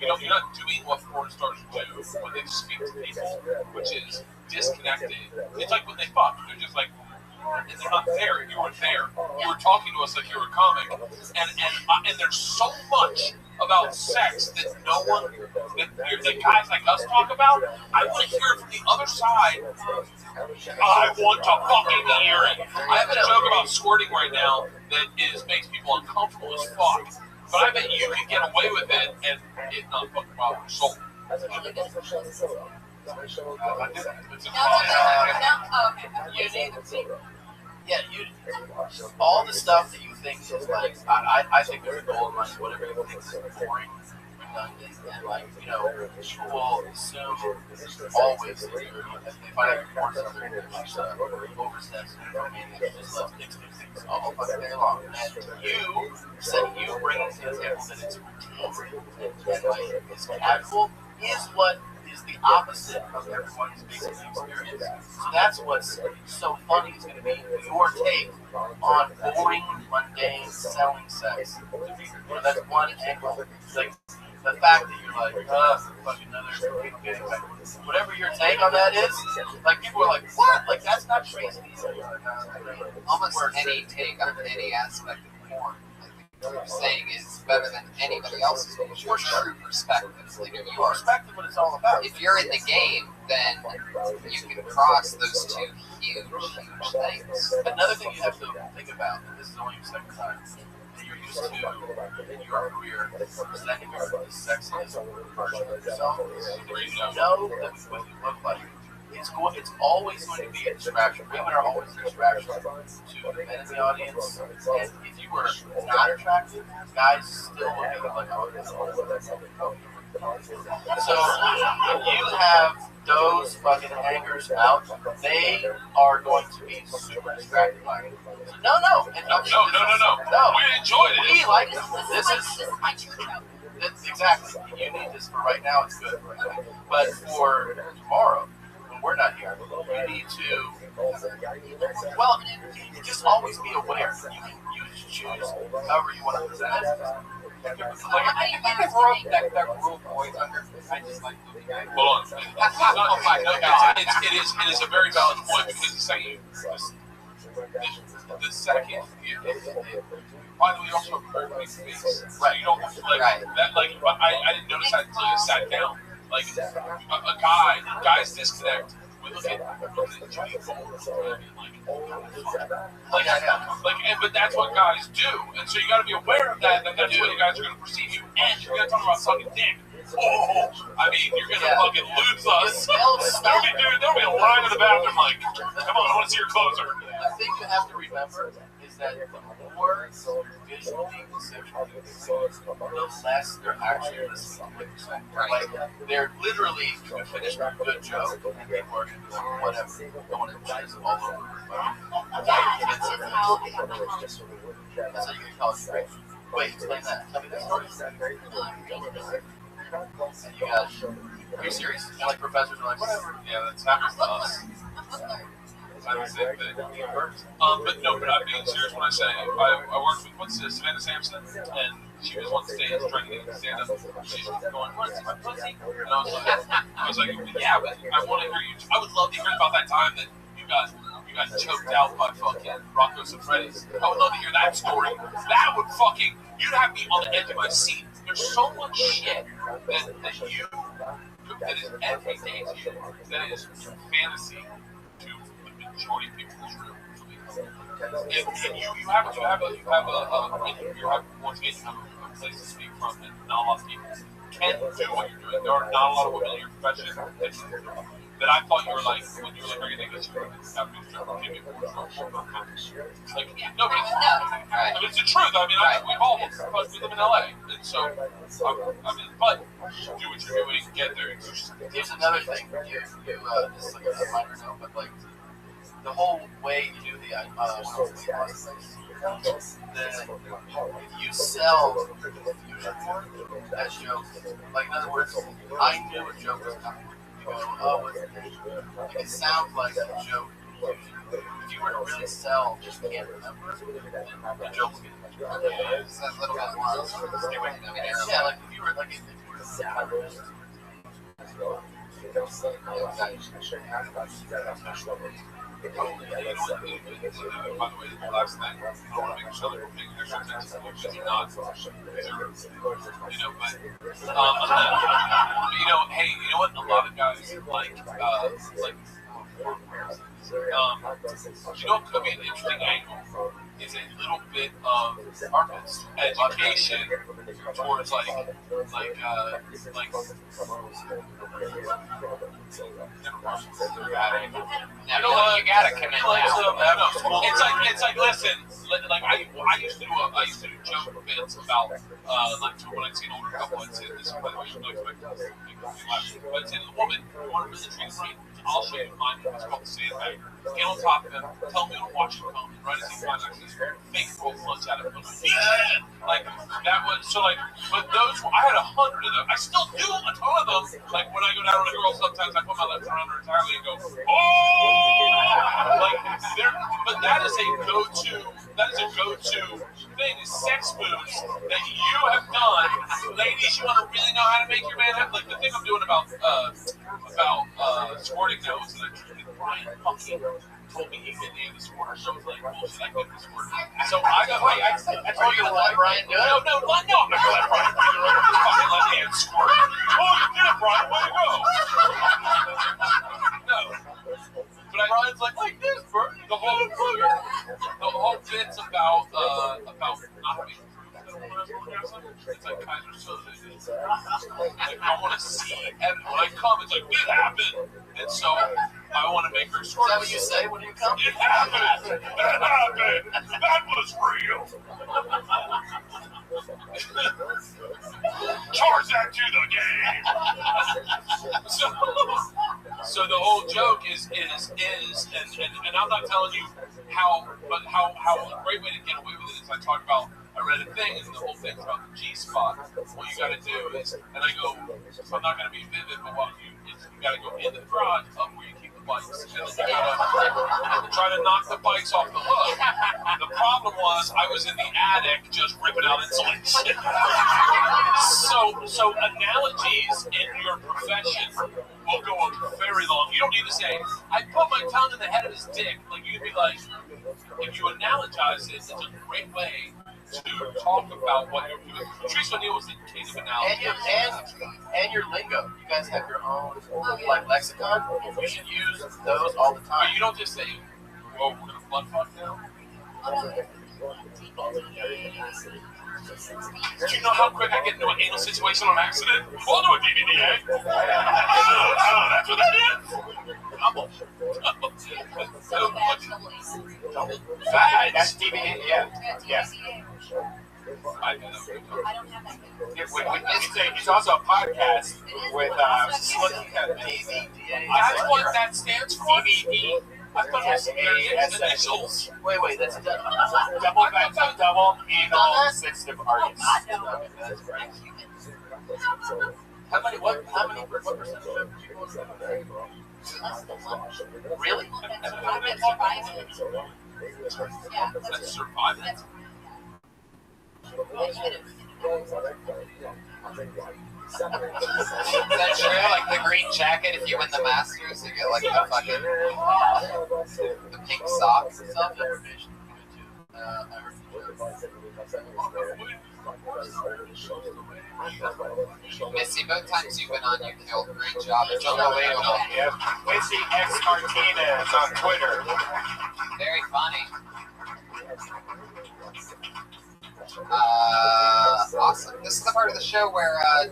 you're not doing what porn stars do when they speak to people, which is disconnected. It's like when they fuck. They're just like. And they're not there. You were there. You were talking to us like you were a comic. And there's so much about sex that no one, that guys like us talk about. I want to hear it from the other side. I want to fucking hear it. I have a joke about squirting right now that makes people uncomfortable as fuck. But I bet you can get away with it and it not fucking bother your soul. Yeah, all the stuff that you think is like, I think there's gold money, whatever you think is boring, redundant, and like, will assume always that if I have porn stuff, they're oversteps and just let things do things all fucking day long. And you bring it to the table that it's routine and like it's casual is what is the opposite of everyone's basic experience. So that's what's so funny is going to be your take on boring, mundane, selling sex. That's one angle. Like the fact that you're like, fucking another getting back. Whatever your take on that is, like people are like, what? Like that's not crazy. Almost any take on any aspect of porn. What you're saying is better than anybody else's because your true perspective. Like if you are Perspective, what it's all about. if you're in the game, then you can cross those two huge things. Another thing you have to think about, and this is only your second time, and you're used to in your career, presenting yourself as sexiest version of yourself, is you know that what you look like. It's always going to be a distraction. Women are always a distraction to the men in the audience. And if you were not attractive, guys still look at you like, oh, this is so when you have those fucking hangers out, they are going to be super distracted by it. So no. And No. We enjoyed it. we like this is my church out. exactly. You need this for right now. It's good. But for tomorrow, we're not here. You need to, just always be aware. You choose however you want to present it. Like, if we're up that rule boys under, I just like looking at it. Hold on. It is a very valid point because the second, by the way, you also have a very big face. Right. You don't like that. Like I didn't notice that until you sat down. Like guys disconnect. We look at the giant balls but that's what guys do, and so you got to be aware of that. That's the way you guys are going to perceive you, and you're going to talk about sucking dick. Oh, I mean, you're going to fucking lose us. There'll be a line in the bathroom like, come on, I want to see your closer. The thing you have to remember is that the more visually conceptually the less they're actually listening to what you're saying. Like, they're literally going to finish a good joke, and people are going to be like, whatever, going to jizz all over. That's how I have my home. That's how you get college degree. Wait, explain that. Tell me that story. And you got, are you serious? And like professors are like, whatever. Yeah, that's happens to us. I would say that. But no, but I'm being serious when I say I worked with Savannah Sampson, and she was on stage trying to get me to stand up. She's going, "What's my pussy?" And I was like, "Yeah, but I want to hear you. I would love to hear about that time that you got choked out by fucking Rocco Siffredi's. I would love to hear that story. That would fucking, you'd have me on the edge of my seat. There's so much shit that is everyday to you, that is fantasy to the majority of people in this room. And you have once again, you have a place to speak from, and not a lot of people can do what you're doing. There are not a lot of women in your profession that I thought you were like, when you were like, everything that you were going to have to do, give me more like, no, but it's the truth. I mean, we've all, because we live in LA, and so, I mean, but do what you're doing, get there. Here's another thing. This is like a minor note, but like, the whole way you do the if you sell confusion as jokes, like in other words, I knew a joke was coming. You go, oh, what's the name? Like, it sounds like a joke. If you were to really sell, just can't remember, then the joke will get it's a little bit more. Yeah, like if you were to sell. By the way, last night, I don't want to make each other think there's something that you're not, but, hey, you know what, a lot of guys like, you know what could be an interesting angle is a little bit of education towards You gotta commit now. It's like listen, like I used to do joke bits about like when I'd see an older couple, I'd say this, by the way, you don't expect to make me laugh, but I'd say to the woman, you want to really treat me, I'll show you mine. It's called the sandbag. Get on top of him, tell him to watch him come, and right as he finds out he's fake roll lunch out of him. Like that was so like, but those I had 100 of them. I still do a ton of them. Like when I go down on a girl, sometimes I put my left arm around her entirely and go, oh, like there. But that is a go-to. That is a go-to thing. Is sex moves that you have done, ladies. You want to really know how to make your man happy. Like the thing I'm doing about squirting now is that Brian fucking told me he could name the squirter. So I was like, bullshit, I couldn't squirt. So I got I told you to let Brian do it. No, I'm not gonna let Brian do it. Fucking let me squirt. Oh, you did it, Brian. Way to go. No. But Brian's like this, bro. The whole bit's about not having it's like Kaiser Soze. Like I want to see evidence. When I come, it's like it happened, and so I want to make her sort. Is that what you say when you come? It happened. That happened. That was real. Charge that to the game. So the whole joke is, and I'm not telling you how a great way to get away with it is I talk about. I read a thing, and the whole thing's about the G-spot. What you got to do is, and I go, I'm not going to be vivid, but what you got to go in the garage up where you keep the bikes, and then you got to try to knock the bikes off the hook. The problem was I was in the attic just ripping out insulation. So analogies in your profession will go on very long. You don't need to say, I put my tongue in the head of his dick. Like you could be like, if you analogize it, it's a great way to talk about what you're doing. Patrice O'Neill was the king of analogy. And your lingo. You guys have your own like lexicon. You should use those all the time. But you don't just say, "Whoa, we're gonna blood fuck now." Do you know how quick I get into an anal situation on accident? We'll do a DVD, oh, that's what that is? Double. Fat. That's DVD, yeah. Yes. I don't have that. It's also a podcast with Slicky. That's what that stands for? DVD. I thought it was initials. Wait, that's double anal sensitive artists. That's right. How many what percentage of people is that? Really? That's surviving. That's true, like the green jacket, if you win the Masters, you get like the fucking the pink socks and stuff. Missy, both times you've been on, you killed. Great job. It's unbelievable. Yep. Missy X Martinez on Twitter. Very funny. Awesome. This is the part of the show where our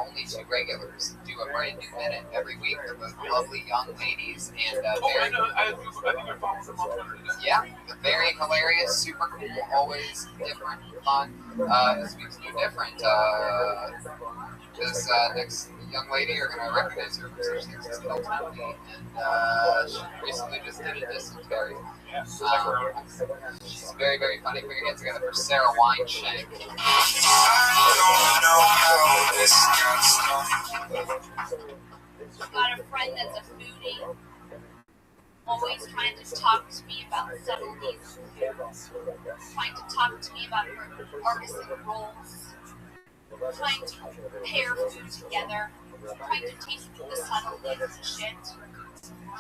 only two regulars, do a brand new minute every week. They're both lovely young ladies and very, very hilarious, super cool, always different, fun. This week's no different. This next young lady, you're going to recognize her because she exists in Tony, and she recently just did a dysentery. She's very, very funny. Put your hands together for Sarah Wineshank. I've got a friend that's a foodie, always trying to talk to me about subtleties, trying to talk to me about her artisan roles, trying to pair food together, trying to taste the subtleties and shit.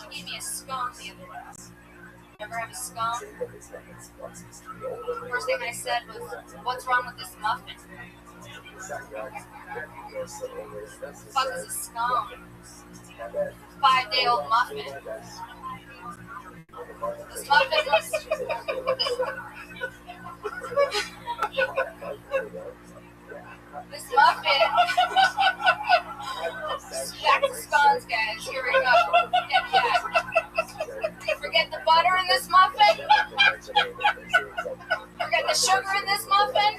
She gave me a scone the other day. You ever have a scone? First thing I said was, "What's wrong with this muffin?" Fuck is a scone? 5-day-old muffin. This muffin was. This muffin. Back to scones, guys. Here we go. Forget the butter in this muffin. Forget the sugar in this muffin.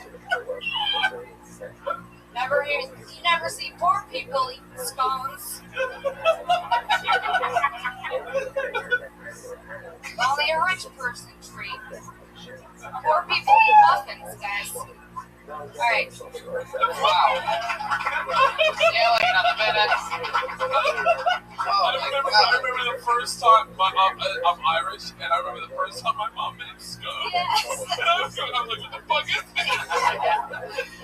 You never see poor people eat scones. Only a rich person treat. Poor people eat muffins, guys. Alright. Wow. Yelling on the minute. I remember the first time I'm Irish, and I remember the first time my mom made scone. Yes. And I was like, what the fuck is this?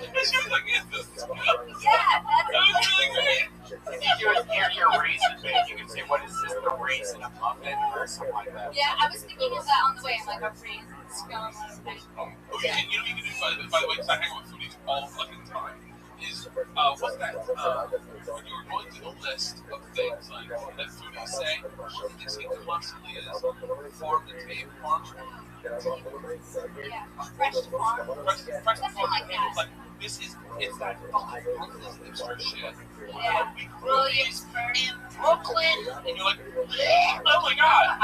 And she was like, is this scone? Yeah, that was really great. If you would hear your raisin bake, you could say, what is this, the raisin of muffin, or something like that. Yeah, I was thinking of that on the way. I'm like, a raisin scone. Okay, and you know what you can do, by the way, because I hang out with foodies all fucking time, is, what's that, when you're going to the list of things, like, that foodies say, one of the things he constantly is, farm to table, farm to farm. Yeah, fresh to farm. Something like that. Like, it's that fucking Brooklyn hipster shit. Yeah, Williamsburg, in Brooklyn. And you're like, oh my god,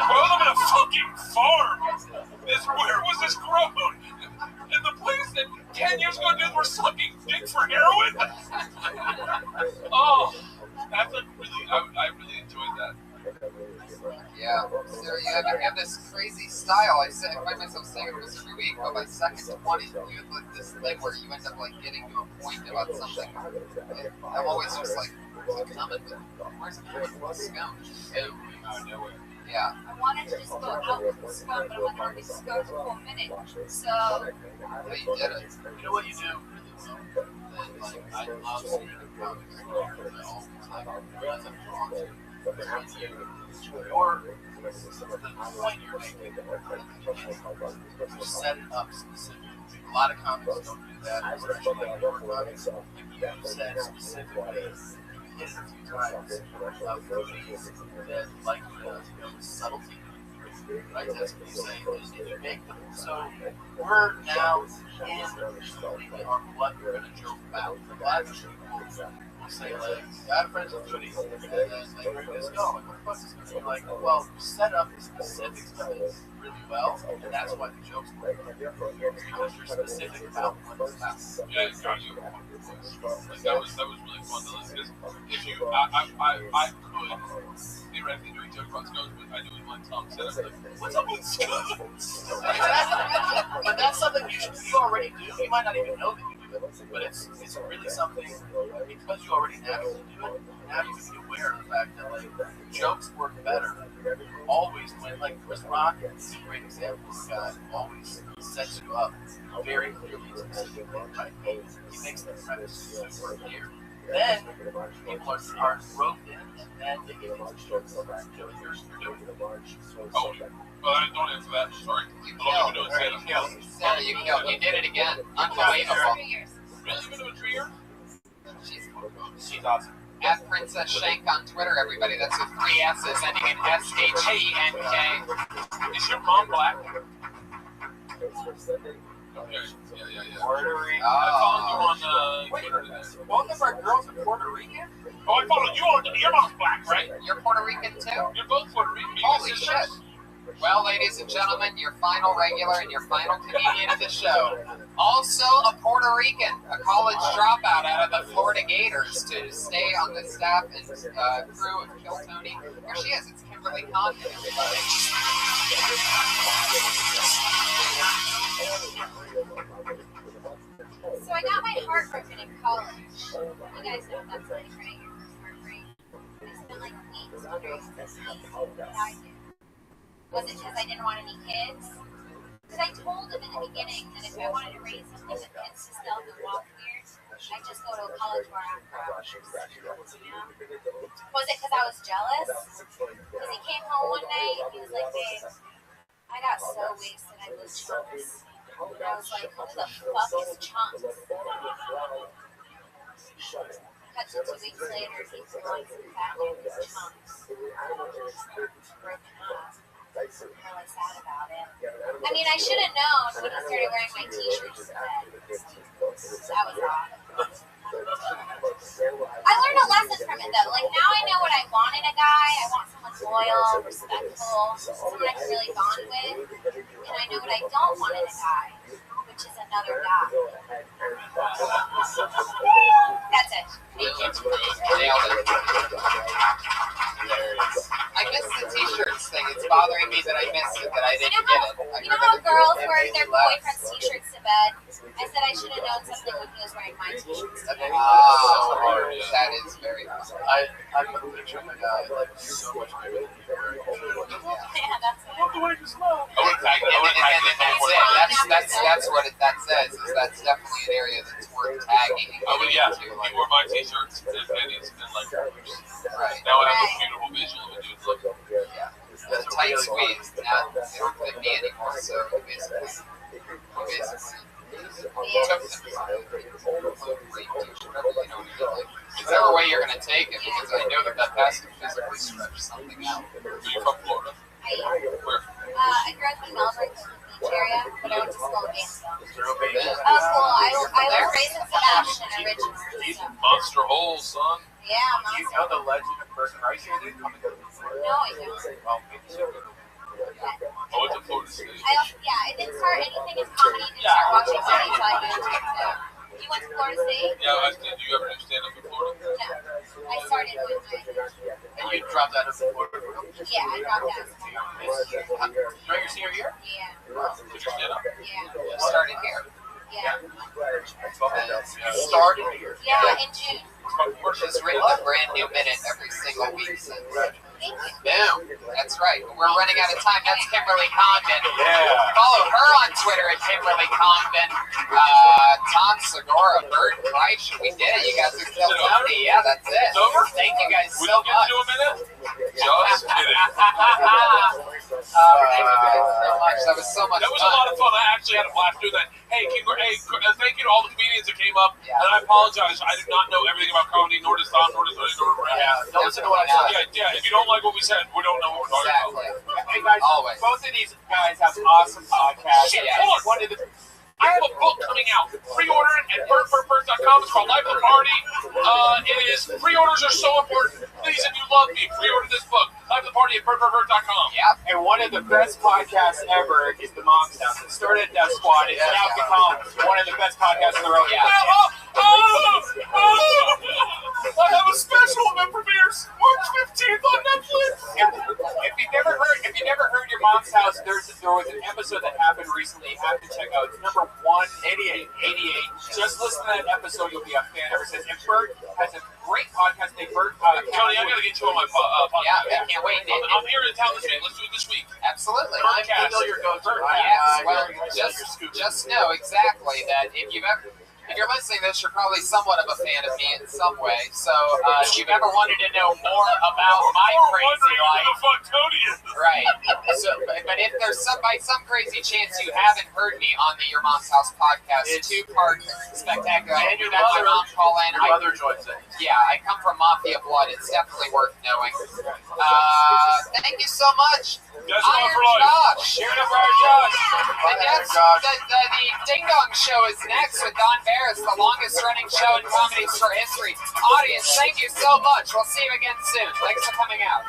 bro, I'm in a fucking farm. Where was this grown? And the place that 10 years ago dudes were sucking dick for heroin? Oh, that's a really, I really enjoyed that. Yeah, so you have this crazy style. I find myself saying this every week, but by second 20, you have like this thing where you end up like getting to a point about something. I'm always just like, where's it coming? Where's it coming from? Scone. Out of nowhere. Yeah. I wanted to just go out with the scone, but I wanted to be scone for a minute. So. But you did it. You know what you do really well? And, like, I love seeing the comics all the time. I realize I'm drawn to. Or the point you're making, you set it up specifically. A lot of comics don't do that, especially like your comics. You said specifically, you hit it a few times, foodies that like the subtlety. right? That's what you say. Is you make them. So we're now in completely on what we're going to joke about. A lot of people will say, like, I have friends with foodies, and then they bring this, oh, like, what the fuck is this going to be like? Well, you set up the specifics of it really well, and that's why the jokes work. Because you're specific about what it's about. Yeah, got you. Like, that was really fun to listen. Because if you, I could theoretically do a joke about scones, but I do it with my tongue. So I'm like, what's up with scones? But that's something you already do. You might not even know that you do it, but it's really something because you already naturally do it. Now you can be aware of the fact that like jokes work better always when like Chris Rock is a great example of a guy who always sets you up very clearly and specifically, right? He makes the premise super clear. Then people are roped in, and then they get into jokes. You're doing it. Oh, well, I don't answer that. Sorry. You killed. Sarah, you killed. You did it again. Unbelievable. Really? You've been doing 3 years? She's awesome. At Princess Shank on Twitter, everybody. That's with 3 S's ending in SHENK. Is your mom black? Yeah. Puerto Rico. I followed you on Twitter today. Both of our girls are Puerto Rican? Oh, I followed you on. Your mom's black, right? You're Puerto Rican too? You're both Puerto Rican. Holy shit. Well, ladies and gentlemen, your final regular and your final comedian of the show. Also a Puerto Rican, a college dropout out of the Florida Gators to stay on the staff and crew of Kill Tony. There she is. It's Kimberly Condon, everybody. So I got my heart broken in college. You guys know what that's like, right? Your first heartbreak. I spent like weeks wondering if this what I did. Was it because I didn't want any kids? Because I told him in the beginning that if I wanted to raise something with kids to still and walk weird, I'd just go to a college where I'm from. You know? Was it because I was jealous? Because he came home one night and he was like, babe, I got so wasted I blew chunks. And I was like, who the fuck is chunks? Cut to 2 weeks later, he's going to the back of his chunks. Broken up. I'm really sad about it. I mean, I should have known when he started wearing my t-shirts to bed. That was odd. I learned a lesson from it though. Like now I know what I want in a guy. I want someone loyal, respectful, someone I can really bond with. And I know what I don't want in a guy, which is another guy. That's it. Thank you. Nailed it. I missed the t-shirts thing. It's bothering me that I missed it, that I didn't get it. You know how girls wear their boyfriend's t-shirts to bed? I said I should have known something when he was wearing my t-shirts to bed. Oh, that is very awesome. I put a picture of the guy like so much bigger than you were. Yeah, that's it. Love the way you smell. And that's what that says. Is that's definitely an area that's worth tagging. Oh, but yeah, Into, he like, wore my t-shirts and pennies and like right. now I have a beautiful visual of a dude look. Yeah. The tight squeeze. Now they don't fit me anymore, so basically took them. Great t-shirt. You know, whichever way you're gonna take it, because I know that has to physically stretch something out. Are you from Florida? Where? I grew up in Melbourne, the beach area, but I went to school in Gainesville. Oh, Cool. I was raised in Sebastian originally. So. Monster Hole, son. Yeah, Do you know the legend of Person Rice here? Dude, coming to Florida. No, I don't. Well, maybe so. Oh, it's a Florida State. I didn't start anything in comedy. Didn't start watching comedy until I moved here too. You went to Florida State? Yeah, did you ever do stand-up in Florida? No. I started with my. And you dropped out of Florida. Yeah, I dropped out. During your senior year? Yeah. Did you stand up? Yeah. Started here. Yeah. You started here. Yeah, in June. She's written a brand new minute every single week since. Thank you. Boom. That's right. We're running out of time. That's Kimberly Condon. Yeah. Follow her on Twitter at Kimberly Condon. Tom Segura, Bird Price. We did it. You guys are still Tony. Yeah, that's it. It's over? Thank you guys We so don't get much. to do a minute? Just kidding. Thank you guys so much. That was so much That was fun. a lot of fun. I actually had a blast doing that. Hey, thank you to all the comedians that came up. Yeah. And I apologize. I did not know everything about comedy. Nobody, nor does Tom, nor does Brad. Yeah, don't listen to what I said. Yeah. If you don't like what we said, we don't know what we're talking about. Hey guys, Always. both of these guys have awesome podcasts. Shit, hold on. One of the I have a book coming out. Pre-order it at birdbirdbird.com. It's called Life of the Party. It is. Pre-orders are so important. Please, if you love me, pre-order this book. Life of the Party at birdbirdbird.com. Yep. and one of the best podcasts ever is the Mom's House. It started at Death Squad. It's now become one of the best podcasts in the world. I have a special that premieres March 15th on Netflix. If you never heard your Mom's House, there was an episode that happened recently. You have to check out. It's number 188. Just listen to that episode, you'll be a fan ever since. And Bert has a great podcast. Tony, I gotta get you on my podcast. Yeah, I can't wait. I'm here in town this week. Let's do it this week. Absolutely. I know your go-to. Yes, well, just know exactly that if you're listening to this, you're probably somewhat of a fan of me in some way. So if you've ever wanted to know more about my crazy life, right? So, but if there's by some crazy chance you haven't heard me on the Your Mom's House podcast, two-part spectacular. And your my mom call in. Your mother joins it. Yeah, I come from Mafia blood. It's definitely worth knowing. Thank you so much. That's Iron for life. Josh. Share it up, Iron Josh. And that's the Ding Dong Show is next with Don Barris, the longest running show in comedy store history. Audience, thank you so much. We'll see you again soon. Thanks for coming out.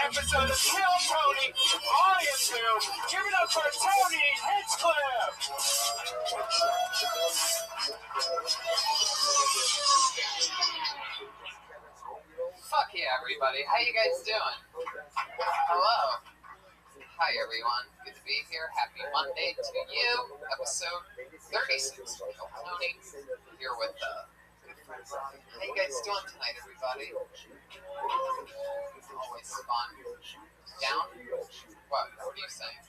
Episode of Kill Tony, Audience News. Give it up for Tony Hinchcliffe. Fuck yeah, everybody. How you guys doing? Hello. Hi, everyone. Good to be here. Happy Monday to you. Episode 36. Kill Tony. Here with good friends. How you guys doing tonight, everybody? Always fun. Down? What are you saying?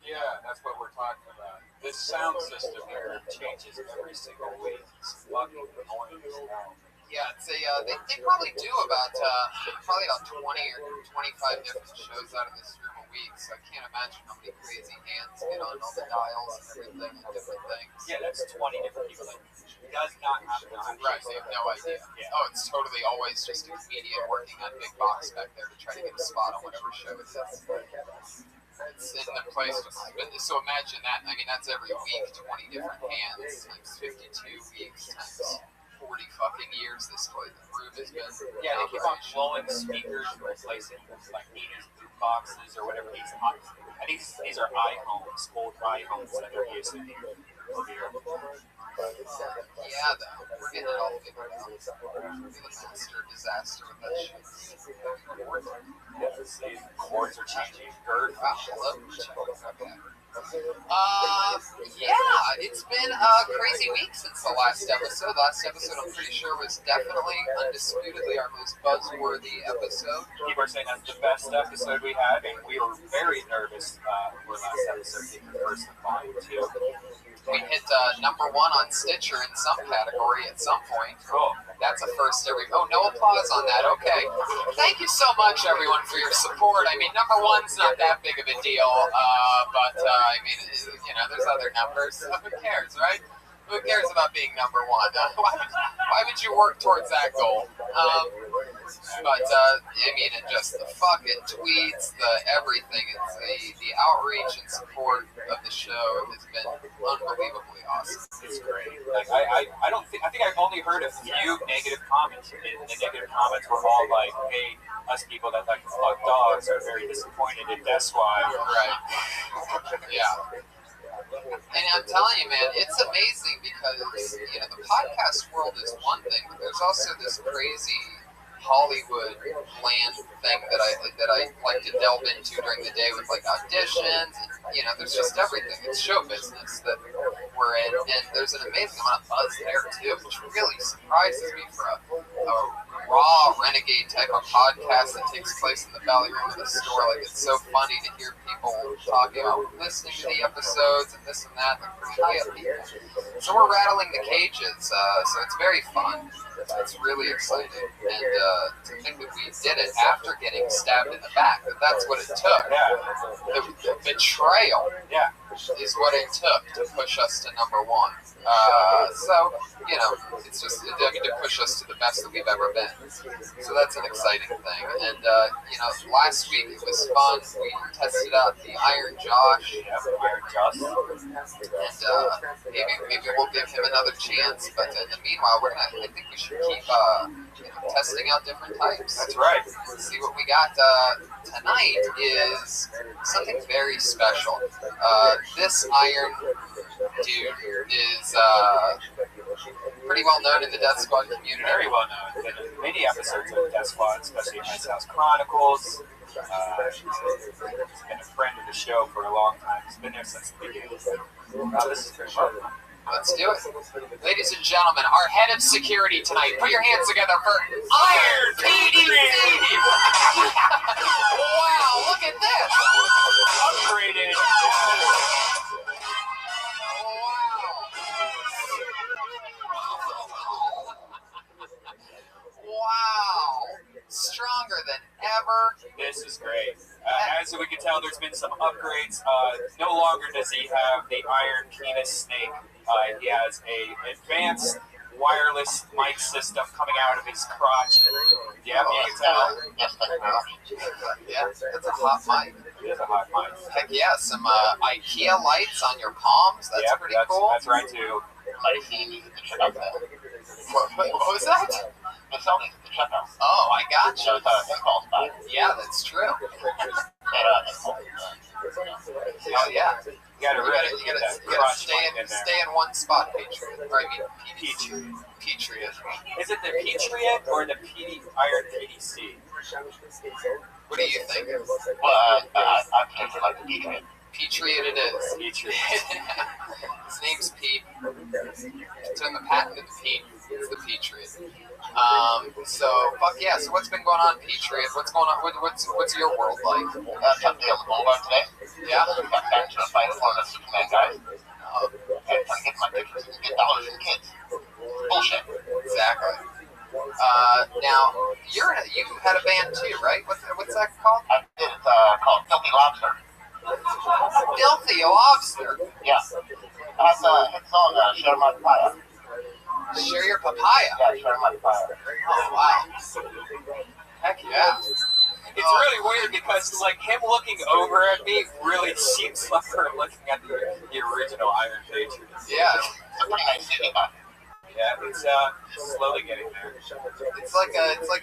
Yeah, that's what we're talking about. This sound system here changes every single week. It's fucking annoying as hell. Yeah, it's they probably do about 20 or 25 different shows out of this room a week, so I can't imagine how many crazy hands get on all the dials and everything and different things. Yeah, that's 20 different people that does not have no idea. Right, they have no idea. Yeah. Oh, it's totally always just a comedian working on big box back there to try to get a spot on whatever show it is. It's in the place, so imagine that. I mean, that's every week, 20 different hands, times 52 weeks, times 40 fucking years this place. The room has been. Yeah, they keep on blowing speakers and replacing like 80s boot boxes or whatever these are. I think these are iHomes, old iHomes that they're using over here. Yeah, though. We're getting it all figured out. We're the master of disaster with that shit. Yeah, the chords are changing. Girth. Wow, hello. Okay. Yeah, it's been a crazy week since the last episode. Last episode, I'm pretty sure, was definitely, undisputedly, our most buzzworthy episode. People are saying that's the best episode we had, and we were very nervous for last episode being the first of volume 2. We hit number 1 on Stitcher in some category at some point. Cool. That's a first every. Oh, no applause on that. Okay. Thank you so much, everyone, for your support. I mean, number 1's not that big of a deal, but I mean, you know, there's other numbers. So who cares, right? Who cares about being number 1? Why would you work towards that goal? But I mean, and just the fucking tweets, the everything, it's the outreach and support of the show has been unbelievably awesome. It's great. Like I don't think I've only heard a few negative comments, and the negative comments were all like, "Hey, us people that like to fuck dogs are very disappointed in Desquad." Right. Yeah. And I'm telling you, man, it's amazing because, you know, the podcast world is one thing, but there's also this crazy Hollywood land thing that I like to delve into during the day with like auditions, and, you know, there's just everything. It's show business that we're in, and there's an amazing amount of buzz there too, which really surprises me for a raw renegade type of podcast that takes place in the belly room of the store. Like, it's so funny to hear people talking about listening to the episodes and this and that, like pretty high up people. So we're rattling the cages, so it's very fun. It's really exciting, and to think that we did it after getting stabbed in the back, that's what it took. Yeah. The betrayal is what it took to push us to number 1. So, you know, it's just to push us to the best that we've ever been. So that's an exciting thing. And, you know, last week it was fun. We tested out the Iron Josh. And maybe we'll give him another chance. But in the meanwhile, I think we should keep testing out different types. That's right. See what we got tonight is something very special. This Iron dude is pretty well known in the Death Squad community. Very well known. Been in many episodes of Death Squad, especially in Ice House Chronicles. He's been a friend of the show for a long time. He's been there since the beginning. This is pretty fun. Let's do it. Ladies and gentlemen, our head of security tonight, put your hands together for Iron PD! Wow, look at this! Upgraded. Wow. Stronger than ever. This is great. As we can tell, there's been some upgrades. No longer does he have the iron penis snake. He has an advanced wireless mic system coming out of his crotch. Yeah, you can tell. Yeah, that's a hot mic. It is a hot mic. Heck yeah, some IKEA lights on your palms. That's pretty cool. That's right, too. What was that? Oh, I got you. Yeah, that's true. Oh yeah. You gotta stay in one spot, Patriot. Or I mean, Patriot. Is it the Patriot or the Iron PDC? What do you think? Well, I think like the Patriot. Patriot it is. Patriot. His name's Pete. It's in the patent of Pete. It's the Patriot. So fuck yeah. So what's been going on, Patriot? What's going on? What's your world like? Took the Boulevard today. Yeah. Got back to the fight for the Superman guys. And trying to get my pictures and get dollars from kids. Bullshit. Exactly. Now you had a band too, right? What's that called? I did. It's called Filthy Lobster. Filthy Lobster. Yeah. That's a hit song, Share My Papaya. Share your papaya. Yeah, Share My Papaya. Oh wow. Heck yeah. It's really weird because, like, him looking over at me really seems like we're looking at the original Iron Patriot. Yeah. It's a pretty nice city, but Yeah, it's slowly getting there. It's like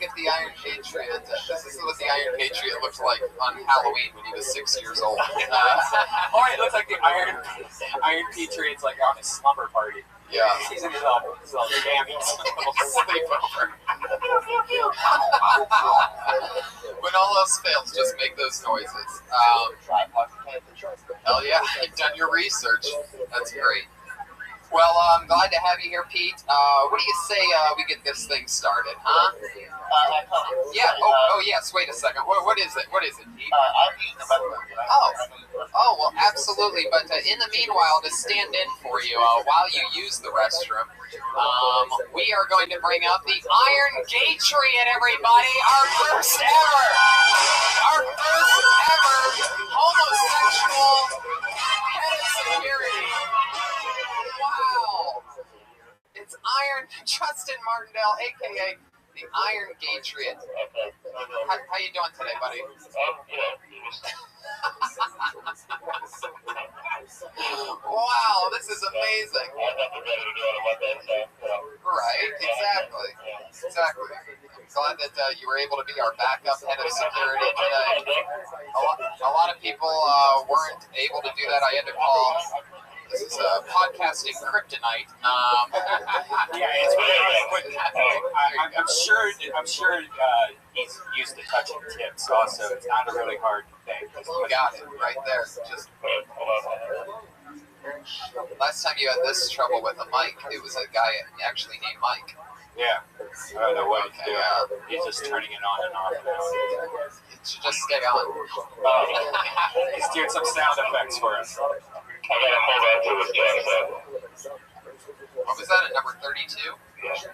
if the Iron Patriot. This is what the Iron Patriot looked like on Halloween when he was 6 years old. Or it looks like the Iron Patriot's like on a slumber party. Yeah. He's in his little jammies, little sleepover. When all else fails, just make those noises. Hell yeah, you've done your research. That's great. Well, I'm glad to have you here, Pete. What do you say we get this thing started, huh? Yeah. Oh, yes. Wait a second. What is it? What is it, Pete? Oh, well, absolutely. But in the meanwhile, to stand in for you while you use the restroom, we are going to bring out the Iron Gatriot, everybody. Our first ever homosexual head of security. Wow. It's Iron Justin Martindale, a.k.a. the Iron Gatriot. How you doing today, buddy? Wow, this is amazing. Right, exactly. I'm glad that you were able to be our backup head of security today. A lot of people weren't able to do that. I had to call. This is podcasting kryptonite. Yeah, it's really I'm sure he's used to touching tips. Also, it's not a really hard thing. You got it right there. Just last time you had this trouble with a mic, it was a guy actually named Mike. Yeah, I don't know what he's doing. He's just turning it on and off now. It should just stay on. He's doing some sound effects for us. What was that, at number 32? Okay.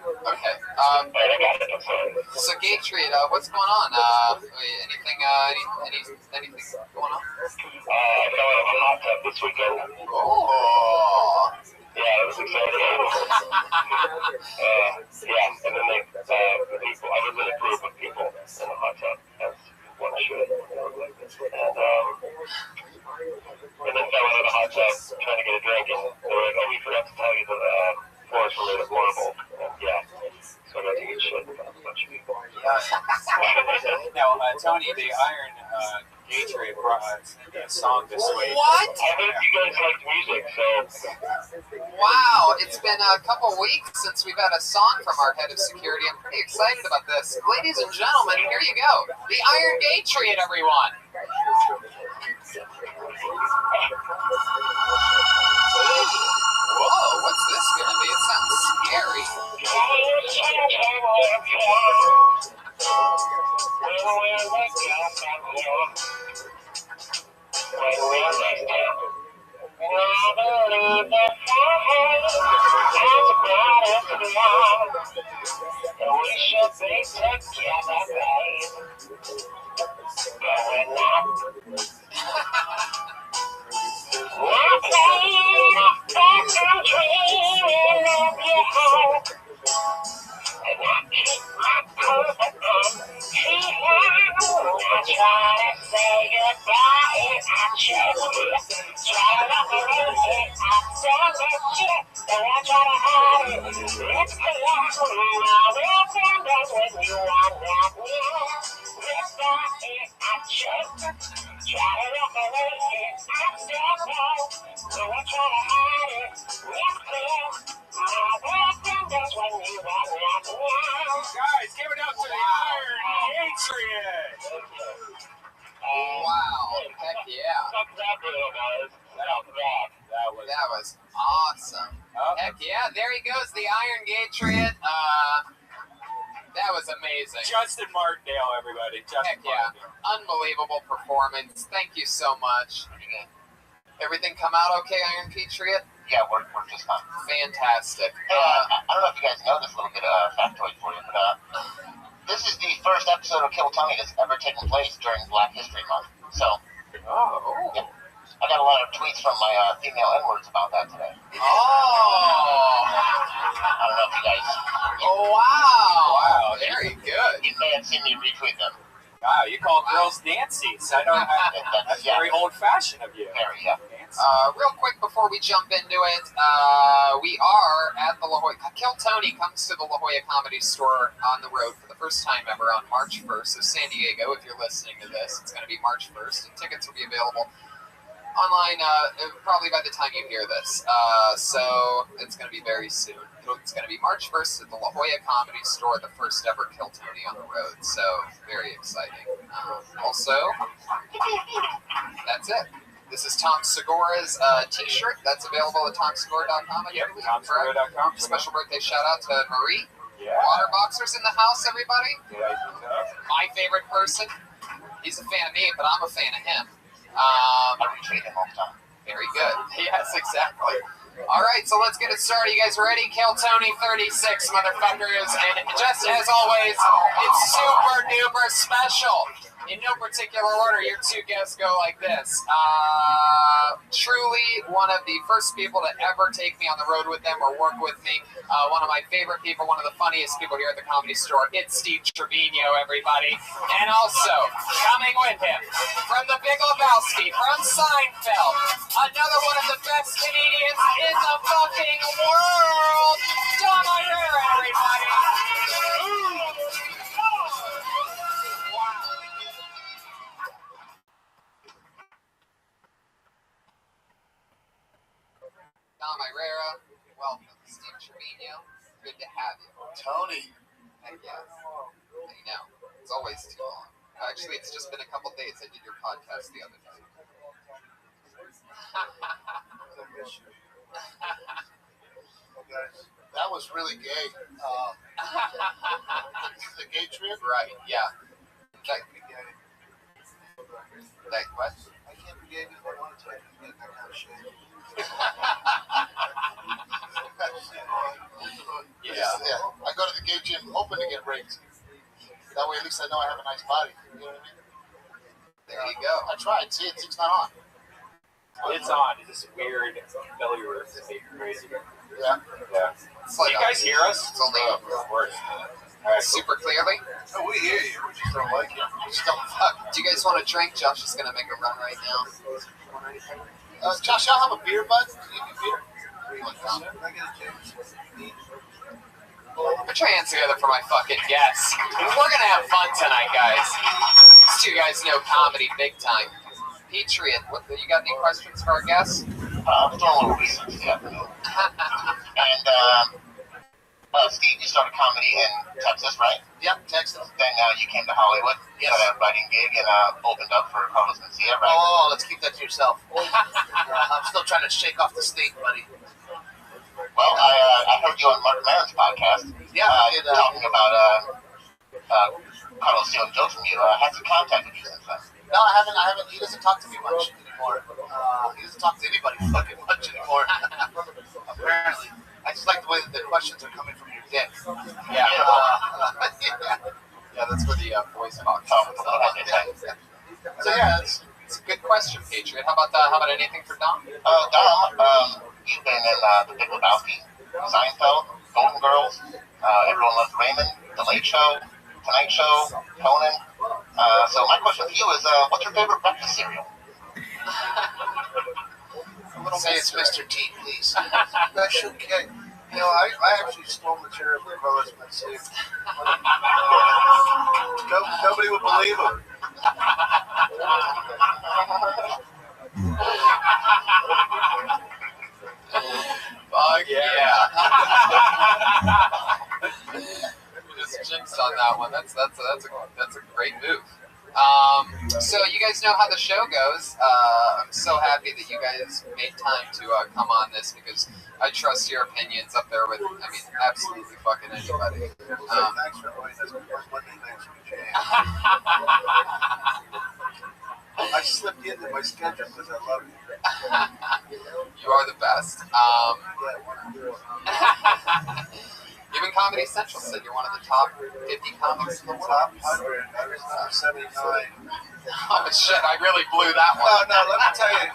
So Gatriot, what's going on? Anything going on? I fell out of a hot tub this weekend. Oh. Yeah, it was exciting. Yeah, and then the people, I was in a group of people in the hot tub, as one should. And then fell out of the hot tub trying to get a drink, and they were like, oh, we forgot to tell you that the floors were made of marble. And yeah, so I got to get shit from a bunch of people. Now, Tony, the Iron Gatriot brought a song this week. What? I heard you guys like music, so... Wow, it's been a couple weeks since we've had a song from our head of security. I'm pretty excited about this. Ladies and gentlemen, here you go. The Iron Gatriot, everyone. Whoa, what's this going to be? It sounds scary. Guys, give it up to the Iron Gatriot! Wow, heck yeah. That was awesome. Heck yeah, there he goes, the Iron Gatriot. That was amazing. Justin Martindale, everybody. Heck yeah. Unbelievable performance. Thank you so much. Everything come out okay, Iron Patriot? Yeah, we're just fine. Fantastic. Hey, I don't know if you guys know this little bit of factoid for you, but this is the first episode of Kill Tony that's ever taken place during Black History Month. So, yeah, I got a lot of tweets from my female N-words about that today. Oh! I don't know if you guys... Oh, wow, very good. You may have seen me retweet them. Wow, you call girls Nancy's. I don't have, that's very old-fashioned of you. Very, yeah. Real quick before we jump into it, we are at the La Jolla. Kill Tony comes to the La Jolla Comedy Store on the road for the first time ever on March 1st. So San Diego, if you're listening to this, it's going to be March 1st, and tickets will be available online probably by the time you hear this. So it's going to be very soon. It's going to be March 1st at the La Jolla Comedy Store, the first ever Kill Tony on the road. So very exciting. Also, that's it. This is Tom Segura's t-shirt. That's available at tomsegura.com. Yep, tomsegura.com. Special birthday shout out to Marie. Yeah. Water Boxers in the house, everybody. Yeah. My favorite person. He's a fan of me, but I'm a fan of him. I retweet him all the time. Very good. Yes, exactly. All right, so let's get it started. You guys ready? Kill Tony 36, motherfuckers. And just as always, it's super duper special. In no particular order, your two guests go like this. Truly one of the first people to ever take me on the road with them or work with me. One of my favorite people, one of the funniest people here at the Comedy Store. It's Steve Trevino, everybody. And also, coming with him, from the Big Lebowski, from Seinfeld, another one of the best comedians in the fucking world, Tom Herrera, everybody. Tom Herrera, welcome. Steve Trevino, good to have you. Tony. Heck yes. I know. It's always too long. Actually, it's just been a couple days. I did your podcast the other day. That was really gay. The gay trip? Right, yeah. Can't be gay. What? I can't be gay because I want to take that kind of shit. Yeah. I go to the gay gym hoping to get raped. That way, at least I know I have a nice body. You know what I mean? There you go. I tried. See, it's not on. It's on. It's this weird belly roof that makes crazy. Yeah. It's like Do you guys hear us? It's only super clearly. Oh, we hear you. We just don't like you. We just don't fuck. Do you guys want a drink? Josh is gonna make a run right now. Josh, y'all have a beer, bud? Do you need beer? Put your hands together for my fucking guests. We're gonna have fun tonight, guys. These two guys know comedy big time. Patriot, you got any questions for our guests? I'm doing a little research this afternoon. And Steve, you started comedy in Texas, right? Yep, Texas. Then you came to Hollywood. You had a writing gig and opened up for Carlos Mencia, right? Oh, let's keep that to yourself. I'm still trying to shake off the stink, buddy. Well, I heard you on Mark Maron's podcast. Yeah, talking about Carlos stealing jokes from you. Has he contacted you since then? No, I haven't. He doesn't talk to me much anymore. He doesn't talk to anybody fucking much anymore. Apparently. I just like the way that the questions are coming from your dick. Yeah. Yeah, that's where the voice box comes. So yeah, it's a good question, Patriot. How about anything for Dom? Dom, you've been in the Big Lebowski, Seinfeld, Golden Girls, Everyone Loves Raymond, The Late Show, Tonight Show, Conan. So my question for you is, what's your favorite breakfast cereal? Say it's Mr. T, please. That's okay. You know, I actually stole material from Carlos Mencia. Nobody would believe him. Fuck yeah. Just jinxed on that one. That's a great move. So you guys know how the show goes. I'm so happy that you guys made time to come on this because I trust your opinions up there with, absolutely fucking anybody. Thanks for joining us. I slipped into my schedule because I love you. You are the best. Even Comedy Central said you're one of the top 50 comics in the world. Top 100. I was number 79. Oh shit, I really blew that one. No, let me tell you,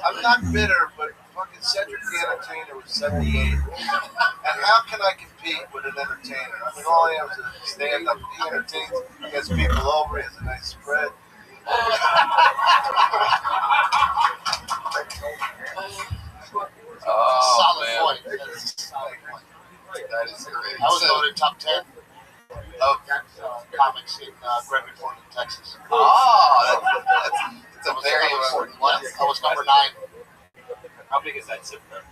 I'm not bitter, but fucking Cedric the Entertainer was 78. And how can I compete with an entertainer? I mean, all I am is a stand-up. He entertains, he gets people over, he has a nice spread. Solid point. That is great. I was voted top 10 of comics in Gregory Point, Texas. Oh, that's a very important one. I was number 9. How big is that zip code?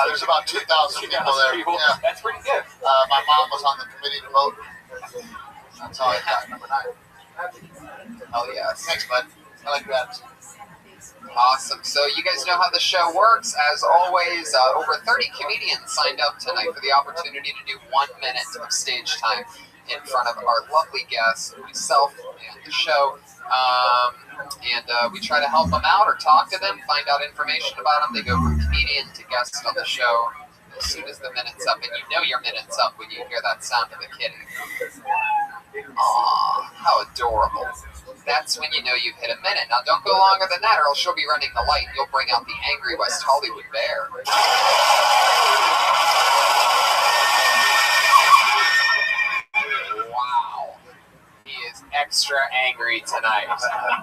There's about 2,000 people there. Yeah. That's pretty good. My mom was on the committee to vote. That's how I got number 9. Oh, yes. Thanks, bud. I like that. Awesome. So you guys know how the show works. As always, over 30 comedians signed up tonight for the opportunity to do 1 minute of stage time in front of our lovely guests, myself, and the show. We try to help them out or talk to them, find out information about them. They go from comedian to guest on the show as soon as the minute's up. And you know your minute's up when you hear that sound of the kitty. Aw, how adorable. That's when you know you've hit a minute. Now, don't go longer than that, or else she'll be running the light and you'll bring out the angry West Hollywood bear. Wow. He is extra angry tonight.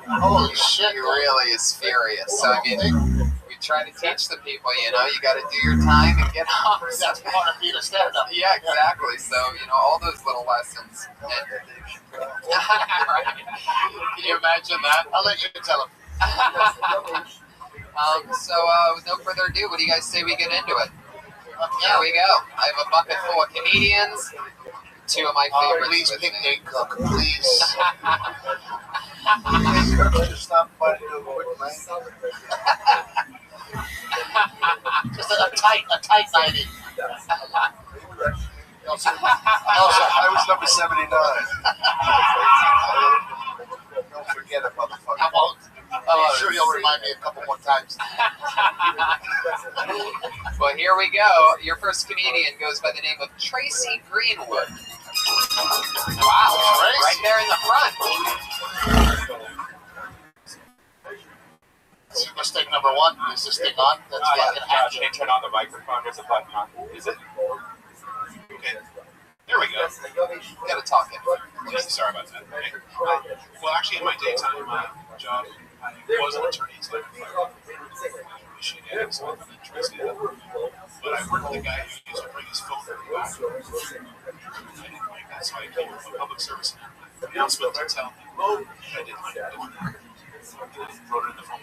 Holy shit. He really is furious. So, I mean, we try to teach the people, you know, you got to do your time and get off. That's part of being a stand-up. Yeah, exactly. So, you know, all those little lessons. Right. Can you imagine that? I'll let you tell him. With no further ado, what do you guys say we get into it? Here we go. I have a bucket full of comedians. 2 of my favorites. Please with pick me. Nate Cook, please. Stop fighting to avoid my Just a tight 90. No, sir. I was number 79. Don't forget it, motherfucker. I won't. I'm sure you'll remind me a couple more times. Well, here we go. Your first comedian goes by the name of Tracy Greenwood. Wow, right there in the front. Mistake number 1. Is this thing on? That's fucking Josh, can you turn on the microphone? There's a button on. Is it? Okay. There we go. You gotta talk in. Sorry about that. Okay. Well, actually, in my daytime job, I was an attorney, so I Michigan, so I traced it up. But I worked with a guy who used to bring his phone to the bathroom. I didn't like that, so I came up with public service announcement to tell people, oh, I didn't like it. I wrote it in the phone.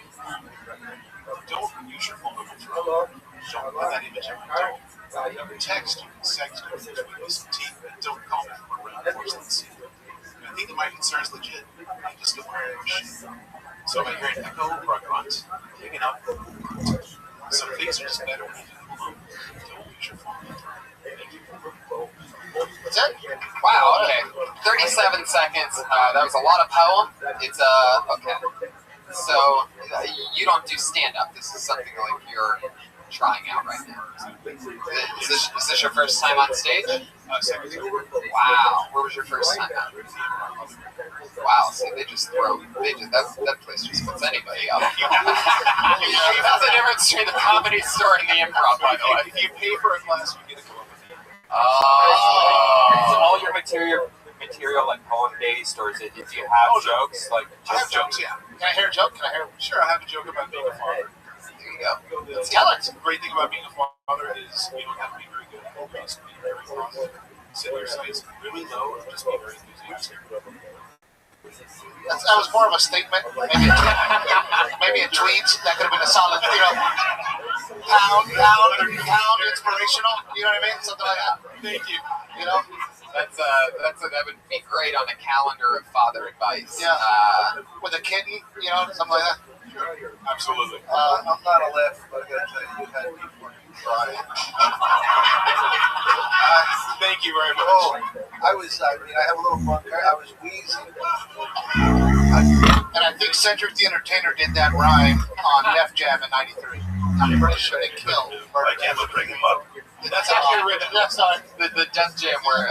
Don't use your phone when you're drunk. Don't put that image on your phone. You can text, you can sext, you can tweet some teeth, but don't call me from around the force. Let's see. I think that my concern is legit. I just don't want to push. So if I hear an echo or a grunt, hang it up. Some things are just better when you don't use your phone. Thank you. What's that? Wow, okay. 37 seconds. That was a lot of poem. It's, okay. So, you don't do stand-up. This is something like you're trying out right now. Is this your first time on stage? Wow. Where was your first time out? Wow. See, that place just puts anybody up. That's the difference between the comedy store and the improv, by the way. If you pay for a class, you get to come up with it. Is all your material like poem based, or do you have jokes? Like I have jokes, yeah. Can I hear a joke? Sure, I have a joke about being a father. There you go. Let's tell it. The great thing about being a father is you don't have to be very good at focus, be very positive, set your sights really low, and just be very enthusiastic. That was more of a statement. Maybe a tweet. That could have been a solid, pound inspirational. You know what I mean? Something like that. Thank you. You know? That would be great on a calendar of father advice. Yeah. With a kitten, something like that. Sure. Absolutely. I'm not a left, but I gotta tell you, you've had me try. Thank you very much. Oh, I have a little fun there. I was wheezing. And I think Cedric the Entertainer did that rhyme on Def Jam in '93. I'm pretty sure they killed. I can't bring him up. That's actually written. That's the Def Jam where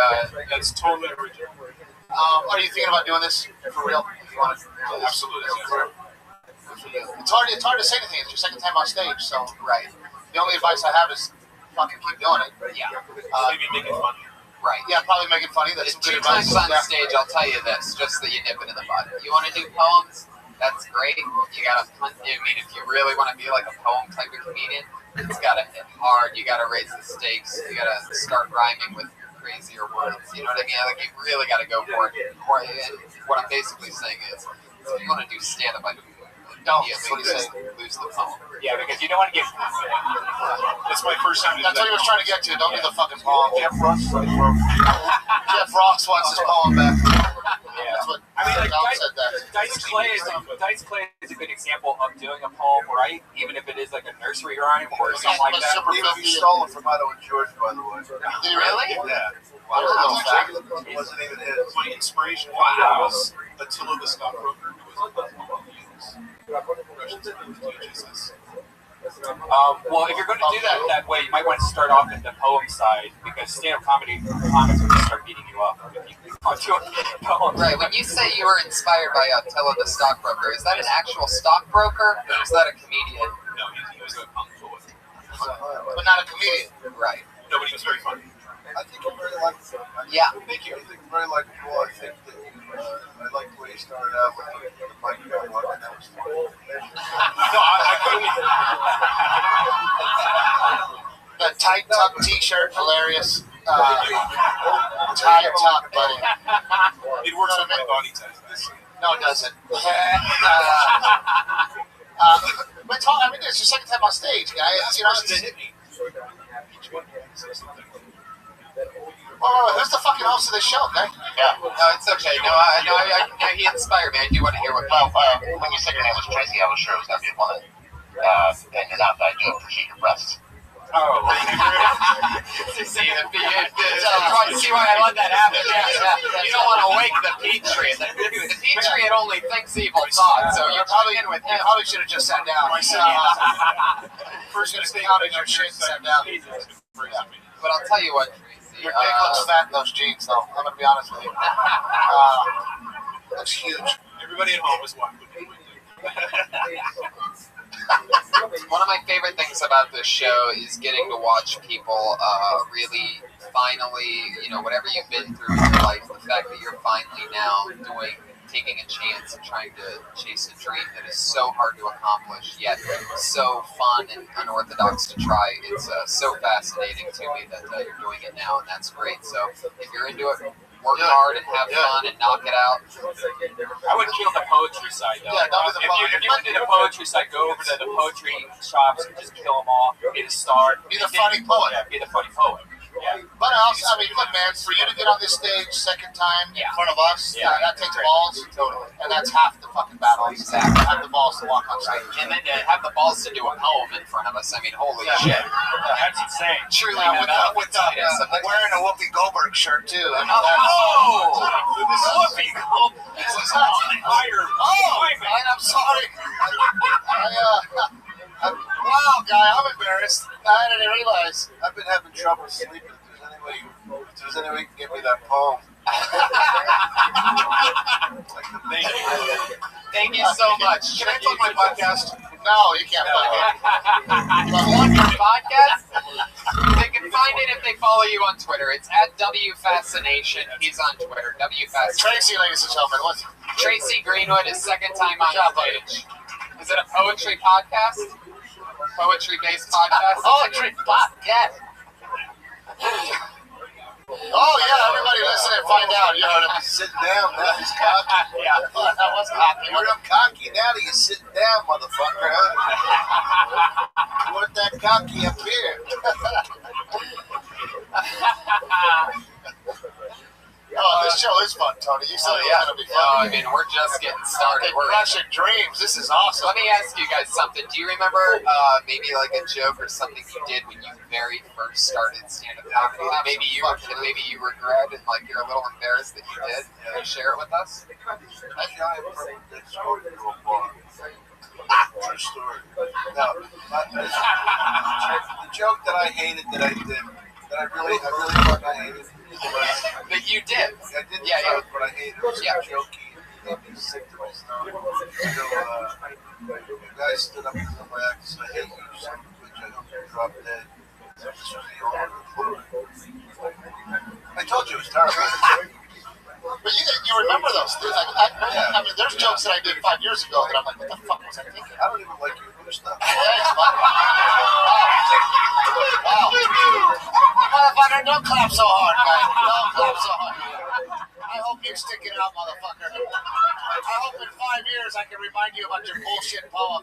that's totally original. Are you thinking about doing this for real? If you want to? Absolutely. It's hard to say anything. It's your second time on stage, so right. The only advice I have is fucking keep doing it. Yeah. Maybe make it funny. Right. Yeah, probably make it funny. That's some good 2 times advice. on stage, I'll tell you this, just so you nip it in the bud. You want to do poems? That's great. You gotta. if you really want to be like a poem type of comedian, it's gotta hit hard. You gotta raise the stakes. You gotta start rhyming with crazier words. You know what I mean? Like you really gotta go for it. And what I'm basically saying is, if you want to do stand-up, Don't. immediately lose the poem. Yeah, because you don't want to get. That's my first time to do That's what he was trying to get to. Don't do the fucking poem. Jeff Rothschild. Jeff Ross wants his poem back. Yeah. That's what I mean, like Dom said that. Dice Clay is a good example of doing a poem right, even if it is like a nursery rhyme or something like that. He stole it from Otto and George, by the way. Did he really? Yeah. Wow. It wasn't even his. My inspiration was Attila the Stockbroker, who was Russians teaches us. Well, if you're going to do that way, you might want to start off at the poem side because stand-up comedy comics will start beating you up if you do a poem. Right. When you say you were inspired by Attila the Stockbroker, is that an actual stockbroker or is that a comedian? No, he was a kung fu. But not a comedian. Right. No, but he was very funny. I think you're very likable. Yeah. Thank you. I think you're very likable. I think that I like the way you started out with the mic going up, and that was funny. No, I couldn't. That tight tuck T-shirt, hilarious. Tight tuck, buddy. It works with my body type. No, it doesn't. But I mean, it's your second time on stage, guy. You know, hit me. oh, who's the fucking host of this show, guy? Yeah. No, it's okay. No, he inspired me. I do want to hear what. Well, when you said your name was Tracy, I was sure it was going to be a woman. And not that I do appreciate your breasts. Oh. See why I let that happen. Yeah. You don't want to wake the Petri. The Petri it only thinks evil thoughts, so you're probably in with him. You probably should have just sat down. First, you stay out of your shit and sat down. But I'll tell you what, Tracy. Your dick looks fat in those jeans, though. I'm gonna be honest with you. Looks huge. Everybody at home is watching. One of my favorite things about this show is getting to watch people really finally, whatever you've been through in your life, the fact that you're finally now taking a chance and trying to chase a dream that is so hard to accomplish, yet so fun and unorthodox to try. It's so fascinating to me that you're doing it now, and that's great. So if you're into it, work hard and have fun and knock it out. I would kill the poetry side, though. Yeah, don't do the if you did the poetry side, go over to the poetry shops and just kill them all. Be the star. Be the funny poet. Yeah, be the funny poet. Yeah. But also, I mean, look, man, for you to get on this stage second time in front of us, that takes balls. Totally. And that's half the fucking battle. Exactly. Have the balls to walk on stage. And then to have the balls to do a poem in front of us, I mean, holy shit. That's insane. Truly, with wearing a Whoopi Goldberg shirt, too. I mean, Whoopi Goldberg. This is higher. I'm sorry. Wow, guy, I'm embarrassed. I didn't realize. I've been having trouble sleeping. If there's any way you can give me that poem. Thank you so much. Can I plug my podcast? No, you can't plug it. Plug your podcast? They can find it if they follow you on Twitter. It's at WFascination. He's on Twitter. WFascination. Tracy, ladies and gentlemen, what's Tracy Greenwood is second time on stage. Is it a poetry podcast? Poetry-based podcast? Poetry podcast. Oh, yeah, everybody listen and find out. You heard him. Sit down, now he's cocky. Yeah, that was cocky. You're up cocky now that you're sitting down, motherfucker, huh? You want that cocky up here. Oh, this show is fun, Tony. You said it was going to be fun. No, I mean, we're just getting started. We're crushing dreams. This is awesome. Let me ask you guys something. Do you remember maybe like a joke or something you did when you very first started stand-up comedy? Maybe you regret and like you're a little embarrassed that you did. Can you share it with us? True story. Now, the joke that I hated that I did, that I really fucking hated. That you did. I did the joke, but I hated it. It was jokey. It made me sick to my stomach. So, the guy stood up in my act and said, "Hey, you son of a bitch, I hope you drop dead." This was the owner of the club. I told you it was terrible. But you remember those things. I mean, there's jokes that I did 5 years ago that I'm like, what the fuck was I thinking? I don't even like your new stuff. Thanks, buddy. Wow. Motherfucker, don't clap so hard, man. Don't clap so hard. I hope you keep sticking out, motherfucker. I hope in 5 years I can remind you about your bullshit poem.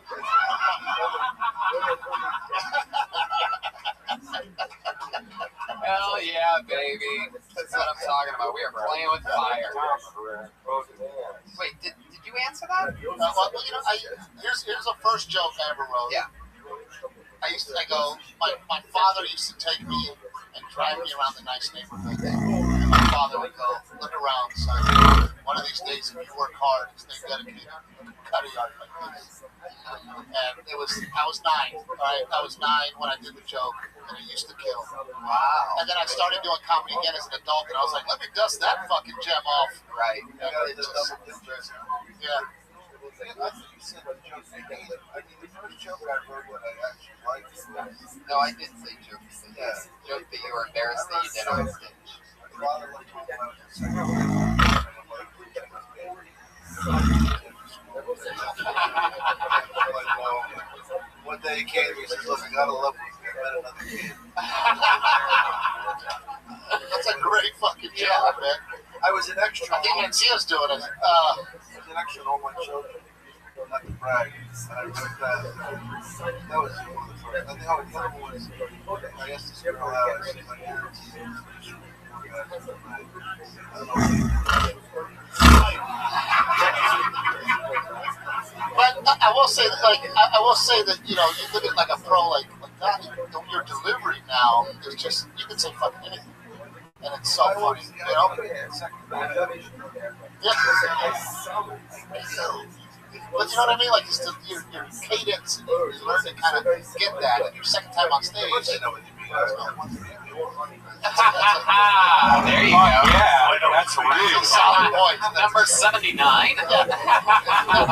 Hell yeah, baby. That's what I'm talking about. We are playing with fire. Wait, did you answer that? Well, you know, here's the first joke I ever wrote. Yeah. I go, my father used to take me and drive me around the nice neighborhood. And my father would go, look around, son. One of these days, if you work hard and stay dedicated, you can cut a yard like this. And I was 9, right? I was 9 when I did the joke, and it used to kill. Wow. And then I started doing comedy again as an adult, and I was like, let me dust that fucking gem off. Right. And it just, yeah. No, I did say joke. Yeah. Joke that you were embarrassed that you did on stage. One day he came to me and says, look, I gotta love you. I met another kid. That's a great fucking job, man. I was an extra. I think Mencia's doing it. I was an extra in all my children. Not to brag. And I wrote that. That was one of the first. I think the other one was, I asked this girl out. I said, my parents. But I will say that, I will say that, you know, you look at like a pro like that, your delivery now is just, you can say fucking anything, and it's so funny, you know. Yeah. But you know what I mean? Like it's your cadence, and you learn to kind of get that. And your second time on stage. There you go. Yeah, that's real. Solid point. Number 79.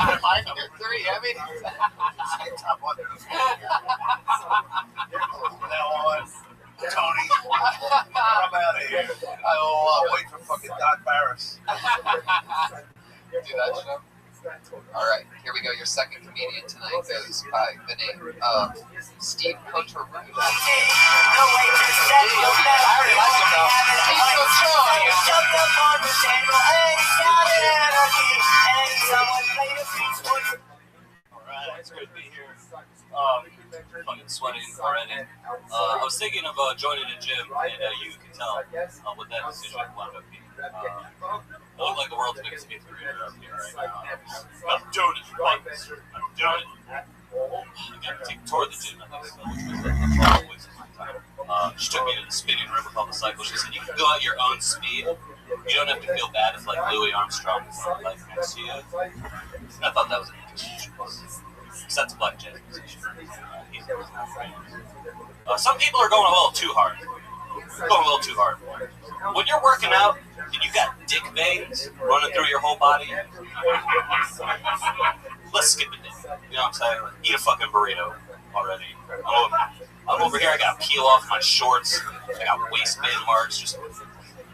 Reminding it. 3 heavy. Tony, I'm out of here. I'll wait for fucking Don Barris. Do that show. All right, here we go. Your second comedian tonight goes by the name of Steve Coturro. I already like him though. Steve Coturro. Alright, it's great to be here. Fucking sweating already. I was thinking of joining a gym, and you can tell what that decision wound up being. I look like the world's biggest eighth grader up here right now. I'm doing it, once. I'm doing it. I got to take a tour of the gym, I think, which was a long waste of my time. She took me to the spinning room with all the cycles. She said, you can go at your own speed. You don't have to feel bad if, like, Louis Armstrong is not like next to you. And I thought that was an interesting choice. Because that's a black jazz musician. Some people are going a little too hard. When you're working out and you got dick veins running through your whole body, let's skip a day. You know what I'm saying? Eat a fucking burrito already. I'm over here. I got to peel off my shorts. I got waistband marks, just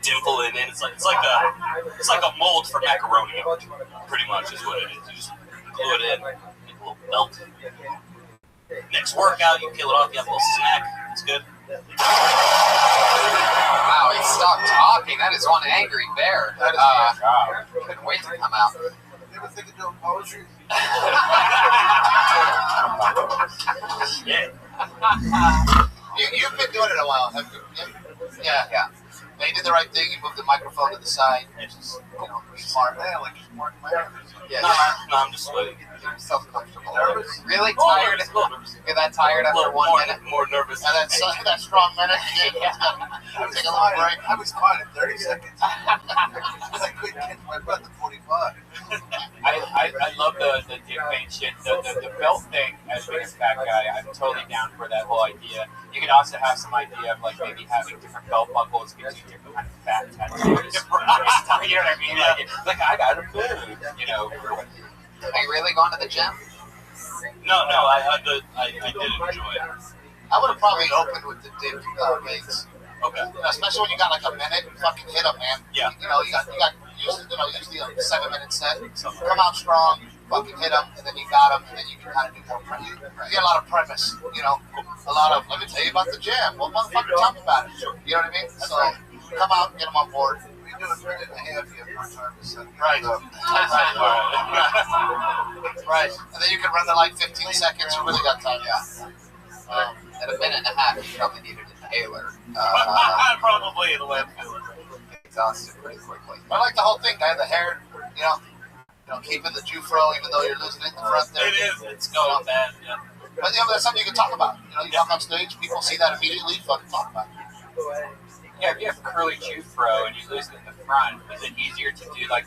dimple it in. It's like a mold for macaroni. Pretty much is what it is. You just glue it in, make a little belt. Next workout, you peel it off. You have a little snack. It's good. Wow, he stopped talking. That is one angry bear. Couldn't wait to come out. You ever think of doing poetry? Yeah. You've been doing it a while, haven't you? Yeah. Now you did the right thing. You moved the microphone to the side. Just, you know, Smart man, like you're smart man. Yeah, No, I'm just sweating. you're self-comfortable. Nervous? Really tired? You're that tired after 1 minute? More nervous. and that strong minute you did. Take a little break. I was fine in 30 seconds. I couldn't catch my breath at 45. I love the dick vein shit. The belt thing, as being a fat guy, I'm totally down for that whole idea. You could also have some idea of like maybe having different belt buckles gives you different kind of fat tattoos. You know what I mean? Like I got a move, you know. Are you really going to the gym? No, I did enjoy it. I would have probably opened with the dick veins. Okay. You know, especially when you got like a minute, fucking hit them, man. Yeah. You know, you got usually a 7-minute set. Come out strong, fucking hit them, and then you got them, and then you can kind of do more. You get a lot of premise, you know, a lot of, let me tell you about the gym. Well, motherfucker, tell me about it. You know what I mean? So come out and get them on board. We do a minute and a half, you have more time to set Right. it up. Right. And then you can run the like 15 seconds. You really got time. Yeah. At a minute and a half, you probably need an inhaler. Probably in the landfill. Exhausted pretty quickly. I like the whole thing, guy. The hair, keeping the Jufro even though you're losing it in the front there. It is. It's going bad. Yeah. But that's something you can talk about. You walk on stage, people see that immediately. Fucking talk about it. Yeah, if you have curly Jufro and you lose it in the front, is it easier to do like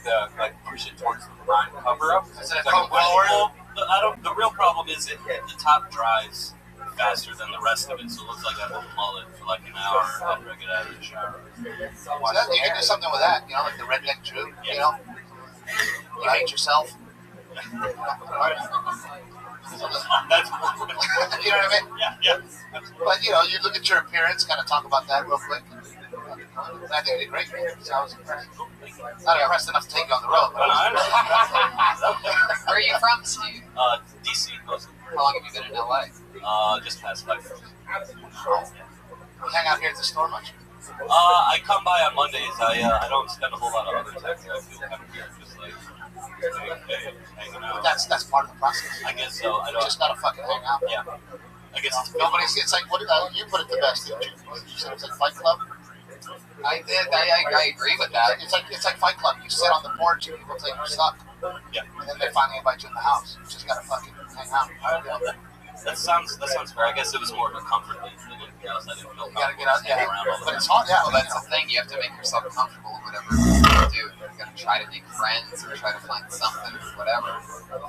push it towards the front cover up? Instead of come forward. The real problem is the top dries faster than the rest of it, so it looks like I have a mullet for like an hour after I get out of the shower. So you can do something with that, like the redneck Jew. You hate yourself. That's You know what I mean? yeah. But you look at your appearance, kind of talk about that real quick. I think you did great. So I was impressed. Not impressed enough to take you on the road. But Where are you from, Steve? DC mostly. How long have you been in LA? Just past 5 years. You hang out here at the store much? I come by on Mondays. I don't spend a whole lot of other time here. I feel kind of weird, just like hanging out. That's part of the process. I guess so. I You don't. just gotta fucking hang out. Yeah. I guess it's Nobody's. It's like you put it the best, didn't you? You said it's like Fight Club. I did. I agree with that. It's like Fight Club. You sit on the porch and people think you're stuck. Yeah. And then they finally invite you in the house. You just gotta fucking hang out. That sounds fair. I guess it was more of a comfort thing than anything else. I didn't feel You gotta get out. Yeah. around all the But time. it's hard. Yeah. Well, that's the thing. You have to make yourself comfortable in whatever you do. You gotta try to make friends or try to find something or whatever.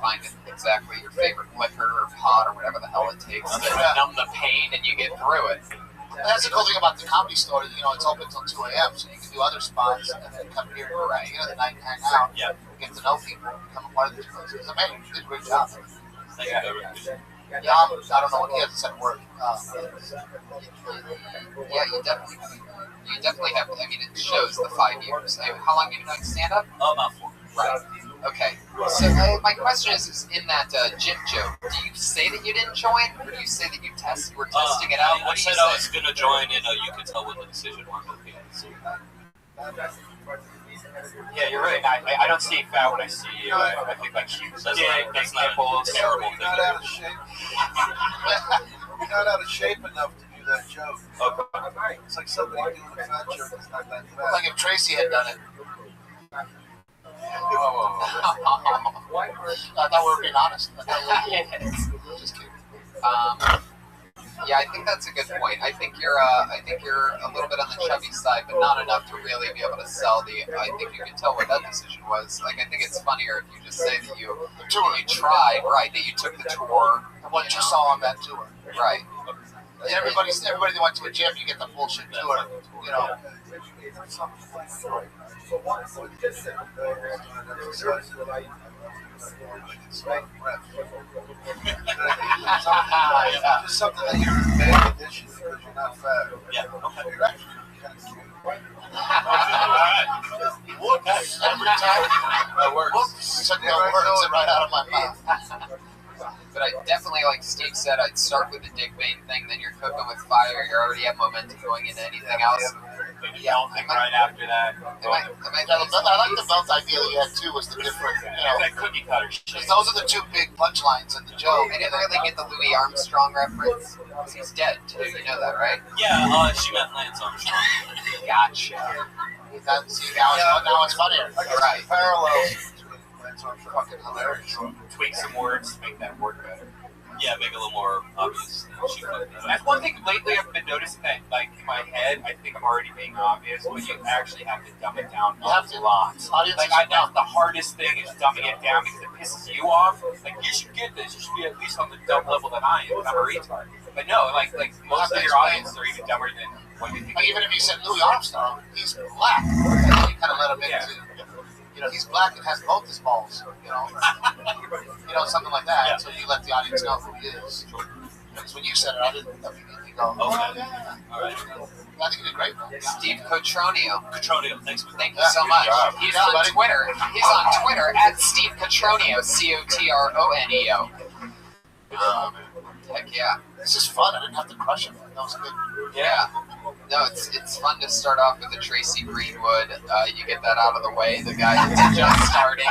Find exactly your favorite liquor or pot or whatever the hell it takes to numb the pain and you get through it. And that's the cool thing about the Comedy Store. It's open till 2 a.m. So you can do other spots and then come here at the end of the night and hang out. Yeah. Get to know people, become a part of these places. I mean, you did a great job. Thank you. I don't know what he has to say at work. Yeah, you definitely have. I mean, it shows the 5 years. How long have you been doing stand-up? About 4. Right. Okay. So my question is in that gym joke, do you say that you didn't join, or do you say that you were testing it out? I What do you said say? I was going to join, and you could tell what the decision was. Yeah, you're right. I don't see fat when I see you. I think like huge That's dick, not- big that's not a nipples. terrible You're not out of shape. You're not out of shape enough to do that joke. Okay. It's like somebody doing a fat joke. It's not that fat. Like if Tracy had done it. I thought we were being honest. Just kidding. Yeah, I think that's a good point. I think you're a little bit on the chubby side, but not enough to really be able to sell the. I think you can tell what that decision was. Like, I think it's funnier if you just say that you tried, right? That you took the tour. What you saw on that tour. Right. Everybody that went to a gym, you get the bullshit tour. Just something that you're in bad condition because you're not fat. Yeah. You're actually kind of cute. Whoops. Every time. That works. Whoops. Took the words right out of my mouth. But I definitely, like Steve said, I'd start with the dick vein thing, then you're cooking with fire, you already have momentum going into anything else. Maybe melting right after that. I like the belt idea that you had too, was the different, It's like cookie cutter shit. because those are the two big punchlines in the joke. I didn't really get the Louis Armstrong reference, because he's dead too, you know that, right? Yeah, she meant Lance Armstrong. Gotcha. Now it's funnier. Right. Parallels between Lance Armstrong. Fucking hilarious. Tweak some words to make that word better. Yeah, make it a little more obvious. That's one thing lately I've been noticing that, like, in my head, I think I'm already being obvious, but you actually have to dumb it down a lot. Like, that's the hardest thing is dumbing it down because it pisses you off. Like, you should get this. You should be at least on the dumb level that I am. I'm a retard. But no, like most of your audience are even dumber than what you think. Like even if you said Louis Armstrong, he's black. And then you kind of let him into, he's black and has both his balls. Something like that. Yeah. So you let the audience know who he is. Because when you said it, I didn't immediately go, Okay. All right. I think you did great, man. Steve Cotronio. Cotronio, thanks for Thank you so much. He's on Twitter. He's on Twitter at Steve Cotronio, Cotroneo. Heck yeah. This is fun. I didn't have to crush him. That was good. Yeah. No, it's fun to start off with the Tracy Greenwood. You get that out of the way. The guy that's just starting,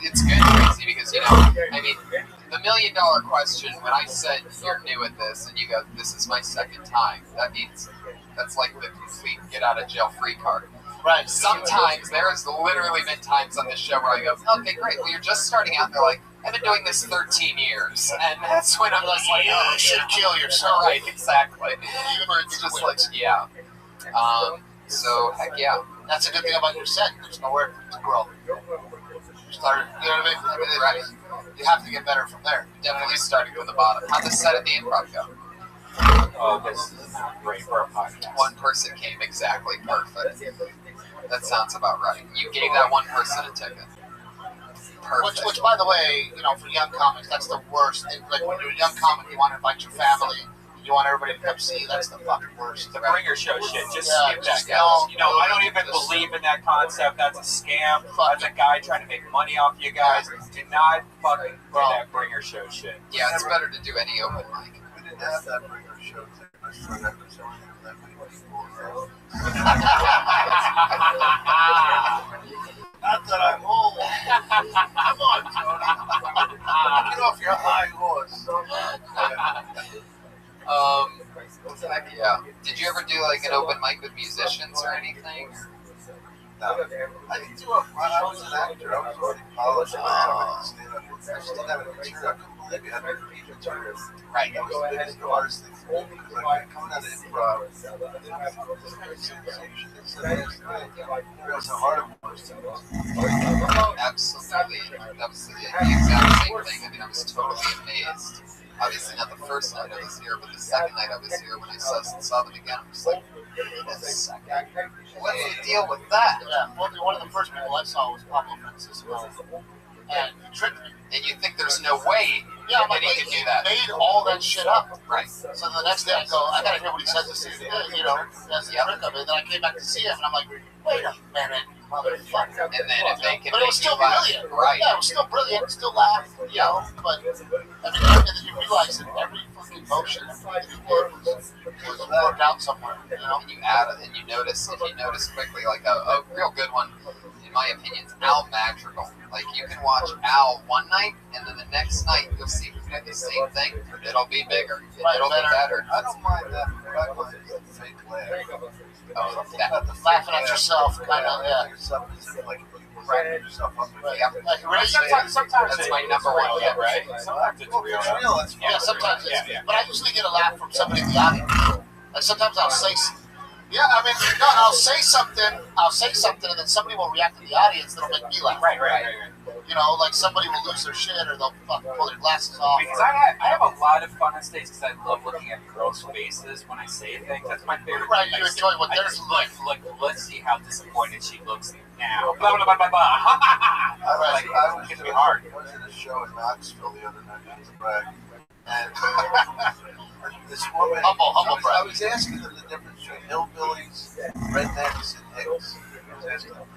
it's good, Tracy, because I mean, the $1 million question. When I said you're new at this, and you go, "This is my second time," that means that's like the complete get out of jail free card. Right. Sometimes there's literally been times on this show where I go, "Okay, great. Well, you're just starting out." And they're like, "I've been doing this 13 years," and that's when I'm just like, "Oh, you should kill yourself." Right, exactly. Where it's just like, yeah. So heck yeah. That's a good thing about your set. There's nowhere to grow. You started, you know what I mean? Right. You have to get better from there. Definitely starting from the bottom. How'd the set at the Improv go? Oh, this is not great for a podcast. One person came exactly perfect. That sounds about right. You gave that one person a ticket. Perfect. Which, by the way, for young comics, that's the worst. Like when you're a young comic, you want to invite your family, you want everybody to come see you. That's the fucking worst. The bringer show shit. Just skip that, guys. I don't even believe in that concept. That's a scam. That's a guy trying to make money off you guys. Do not fucking do that bringer show shit. Yeah, it's better to do any open mic. We didn't have that bringer show thing. I started after selling that many people. Not that I'm old. Come on, Tony. Get off your high horse. Yeah. Did you ever do like an open mic with musicians or anything? No. I didn't do it. I was an actor. I was already polished. I still have a material. I couldn't believe you had to repeat material. Right. That was the biggest hardest thing for me because like coming out of improv, this very sensation. It's the best thing. You realize how hard it was to Absolutely. That was the exact same thing. I mean, I was totally amazed. Obviously not the first night I was here, but the second night I was here when I saw them again, I'm just like, wait a second. What's the deal with that? Yeah, well, one of the first people I saw was Pablo Francisco, and he tricked me. And you think there's no way that he could do that. He made all that shit up. Right. So the next day I go, I gotta hear what he says to see, that's the trick of it. And then I came back to see him, and I'm like, wait a minute, motherfucker. And then if they can but it was still brilliant. Right. Yeah, it was still brilliant, still laughed, but, I mean, and then you realize that every fucking motion, everything you did was worked out somewhere, And you add it, and you notice, if you notice quickly, like a real good one, in my opinion, is Al Madrigal. Like, you can watch Al one night, and then the next night, you'll see him do the same thing. It'll be bigger. It'll be better. I don't mind that. What I mind is the fake laugh. Oh, laughing at yourself, kind of, yeah. Yourself is like cracking yourself up. Like, really, sometimes that's my number one hit, right? Sometimes it's real. Yeah, sometimes it's, but I usually get a laugh from somebody in the audience. Like, sometimes I'll say, I'll say something, and then somebody will react to the audience that'll make me laugh. Right. Like somebody will lose their shit, or they'll fucking pull their glasses off. Because I have a lot of fun on stage because I love looking at girls' faces when I say things. That's my favorite. Right, thing. you enjoy what they're like. Let's see how disappointed she looks now. Blah blah blah blah blah. I was hit me hard. I was in a show in Knoxville the other night, not to brag, and this woman, I was asking them the difference between hillbillies, rednecks, and hicks. I was asking them,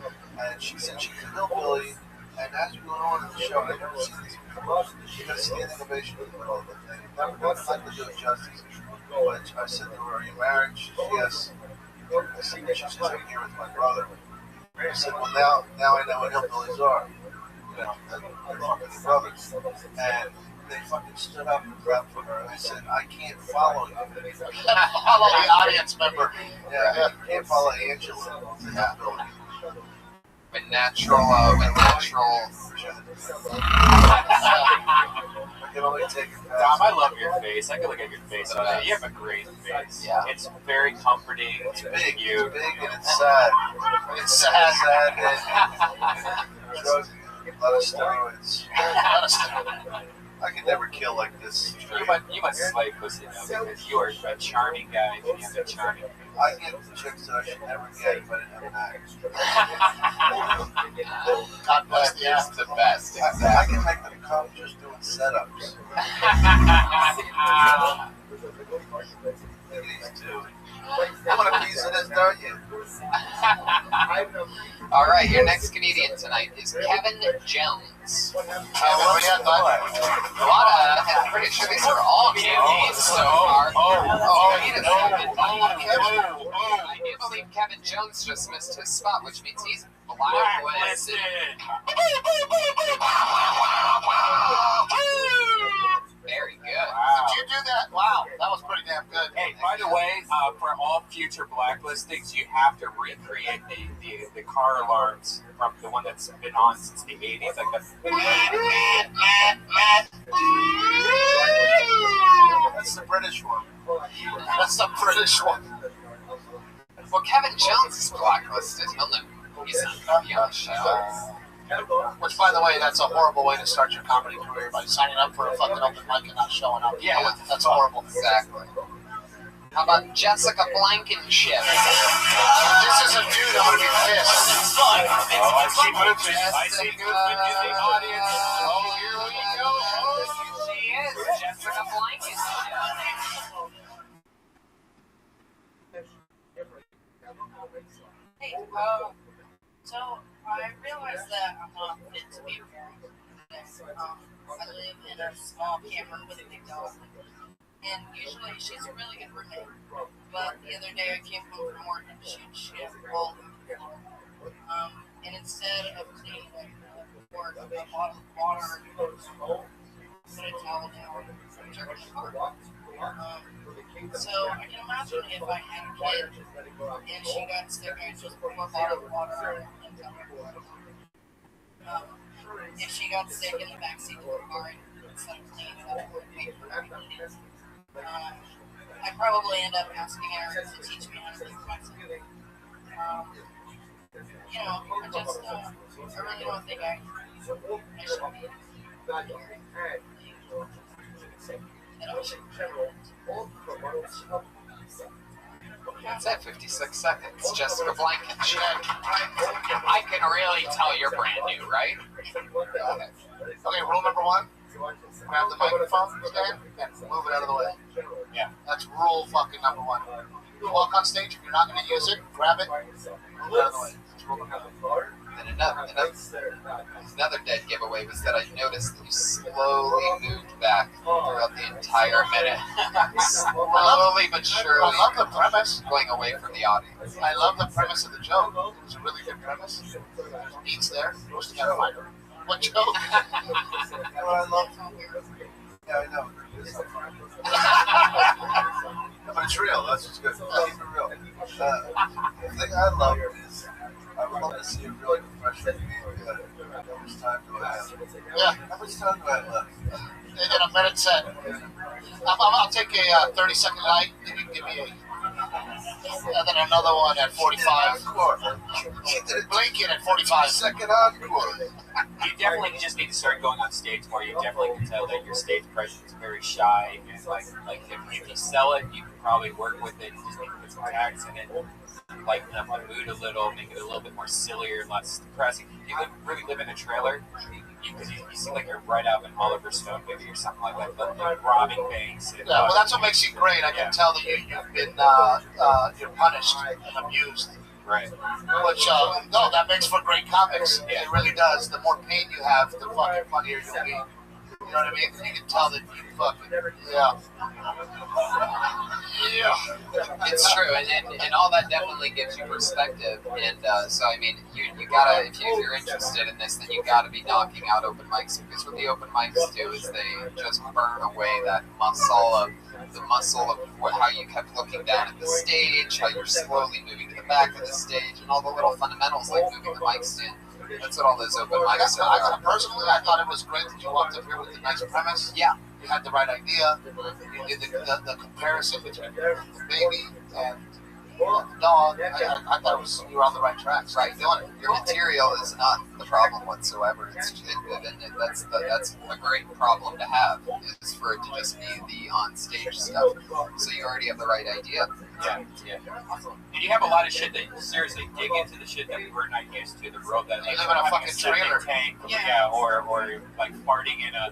and she said she's a hillbilly, and as we went on in the show, I'd never seen this before. She got a standing ovation in the middle of the thing. Never done to do it justice. But I said to her, "Are you married?" She said, "Yes." I said, "She says I'm here with my brother." I said, "Well, now I know what hillbillies are. They're fucking brothers." And they fucking stood up and clapped for her. And I said, "I can't follow you." Follow the audience member. Yeah, you can't follow Angela. With natural. I can only take it back. Dom, I love your face. I can look at your face all day. You have a great face. Yeah. It's very comforting. It's big. You. It's big and it's sad. It's sad and drugs, a lot of steroids. I could never kill like this. You must slay pussy though, because you are a charming guy. You have a charming. I get the chicks that I should never get if I didn't have an God bless the ass. The best. I can make them come just doing setups. You want a piece of this, don't you? All right, your next comedian tonight is Kevin Jones. games. We had that. A lot of, I'm pretty sure these are all new games so far. Wait a second. I do believe Kevin Jones just missed his spot, which means he's blacklisted. Very good. Did you do that? Wow, that was pretty damn good. Hey, by the way, for all future blacklistings, you have to recreate the car alarms from the one that's been on since the 80s. Like That's the British one. That's the British one. Well, Kevin Jones is blacklisted. He'll never. He's not going to be on the show. Which, by the way, that's a horrible way to start your comedy career, by signing up for a fucking open mic and not showing up. Yeah, that's horrible. Exactly. How about Jessica Blankenship? This is a dude, I'm gonna be pissed. I see movement. I see movement in the audience. Oh, here we go. Oh, she is Jessica Blankenship. Hey, so I realized that I'm not fit to be a parent. I live in a small camper with a big dog. And usually she's a really good roommate. But the other day I came home from work and she'd shit all over the floor. And instead of cleaning it or a bottle of water, put a towel down and jerk in the car. So I can imagine if I had a kid and she got sick, I'd just pour a bottle of water and tell her. If she got sick in the backseat of the car instead of cleaning it up, I would wait for her to clean it. I'd probably end up asking her to teach me how to fix myself. You know, I really don't think I should be That's it, 56 seconds. Jessica Blankenship. I can really tell you're brand new, right? Okay, rule number one. Grab the microphone stand and move it out of the way. Yeah. That's rule fucking number one. You walk on stage, if you're not going to use it, grab it, move it out of the way. That's rule number one. And another dead giveaway was that I noticed that you slowly moved back throughout the entire minute. Slowly but surely. I love the premise. Going away from the audience. I love the premise of the joke. It was a really good premise. There's beats there. Most of you got to find her. What joke? I love. Yeah, I know. But it's real. That's what's good. Keep it real. The thing I love is I would love to see a really professional comedian. How much time do I have? Yeah. How much time do I have left? In a minute set. I'll take a 30-second light. Then you can give me and then another one at 45. Blinking at 45. Second encore. You definitely just need to start going on stage more. You definitely can tell that your stage presence is very shy. And like if you sell it, you can probably work with it. You just need to put some tags in it, lighten up the mood a little, make it a little bit more sillier, less depressing. You really live in a trailer. Because you seem like you're right out in Oliver Stone movie or something like that, but like robbing banks. And, well, that's what makes you great. I can tell that you've been you're punished and abused. Right. Which no, that makes for great comics. Yeah. It really does. The more pain you have, the fucking funnier you'll be. You know what I mean? You can tell that you fucking yeah. It's true, and all that definitely gives you perspective. And so I mean, you gotta if you're interested in this, then you gotta be knocking out open mics, because what the open mics do is they just burn away that muscle of how you kept looking down at the stage, how you're slowly moving to the back of the stage, and all the little fundamentals like moving the mic stand. That's what all those open mics are. Personally, I thought it was great that you walked up here with a nice premise. Yeah. You had the right idea. You did the comparison between the baby and the dog. I thought you were on the right tracks. Right, doing it. Your material is not the problem whatsoever. That's a great problem to have, is for it to just be the on-stage stuff. So you already have the right idea. Yeah. And you have a lot of shit that, seriously, dig into the shit that we're not used to, the road that you live in a fucking trailer. Tank, or like farting in a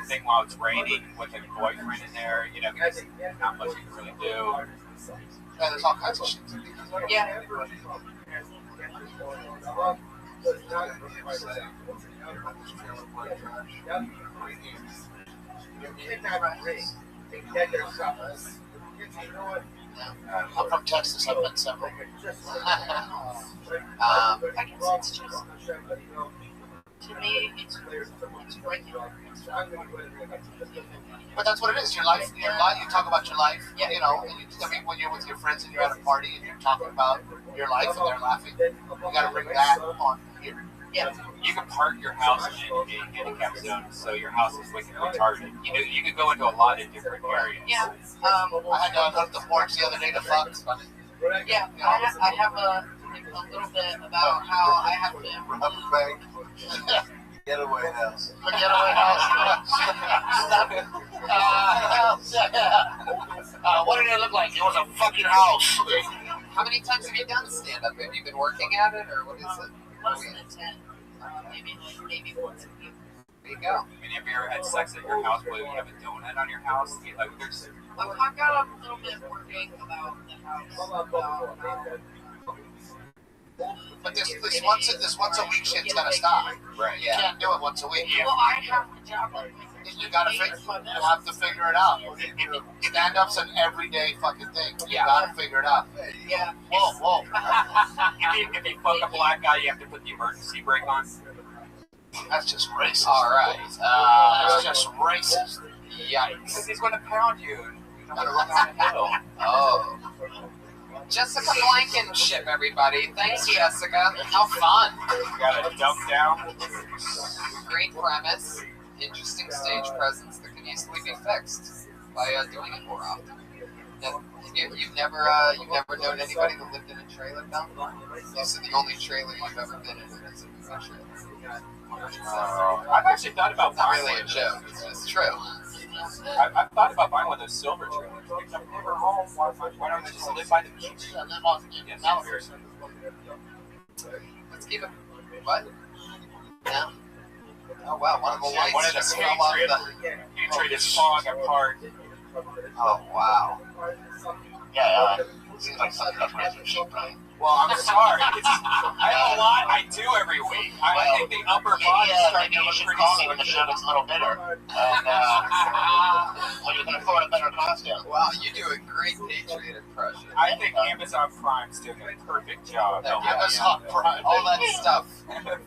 thing while it's raining with a boyfriend in there, because not much you can really do. Yeah, there's all kinds of shit. Yeah. I'm from Texas. I've been several. I can sense just. To me, it's regular. But that's what it is. Your life. You talk about your life. Yeah. You know, and I mean, when you're with your friends and you're at a party and you're talking about your life and they're laughing, you got to bring that on here. Yeah. You can park your house in a handicap zone, so your house is wickedly retarded. You could go into a lot of different areas. Yeah. I had to go to the porch the other day to fuck. It's funny. Yeah. I have a little bit about how I have to. Getaway house. The getaway house. What did it look like? It was a fucking house. How many times have you done stand-up? Have you been working at it, or what is it? Less than 10. Maybe once a week. There you go. I mean, have you ever had sex at your house where you have a donut on your house? Like, there's... I've got a little bit working about the house. But this once a week shit's gotta stop. Right. You can't do it once a week. Well, I have the job. You have to figure it out. Stand-up's an everyday fucking thing. You gotta figure it out. Yeah. Whoa. if you fuck a black guy, you have to put the emergency brake on. That's just racist. All right. That's just racist. Yikes. Because he's going to pound you. You don't want to run down the hill. Oh. Jessica Blankenship, everybody. Thanks, Jessica. How fun. You got to dump down. Great premise. Interesting stage presence that can easily be fixed by doing it more often. And you've never known anybody that lived in a trailer down there? You said the only trailer you've ever been in is a movie trailer. I've actually thought about Not buying really a joke. It's true. I've thought about buying one of those silver trailers. Because I'm never home. Why don't I just live by the beach? Let's keep it. What? Yeah. Oh wow, one of the lights One of the just fell off Patriots falling apart. Oh wow. Yeah, seems like something that's random shit, right? Well, I'm sorry. I have a lot I do every week. I think the upper body is starting to look pretty call me when the show gets a little bitter. And when you can afford a better costume. Wow, you do a great Patriot impression. I think Amazon Prime's doing a perfect job. Amazon Prime. All that stuff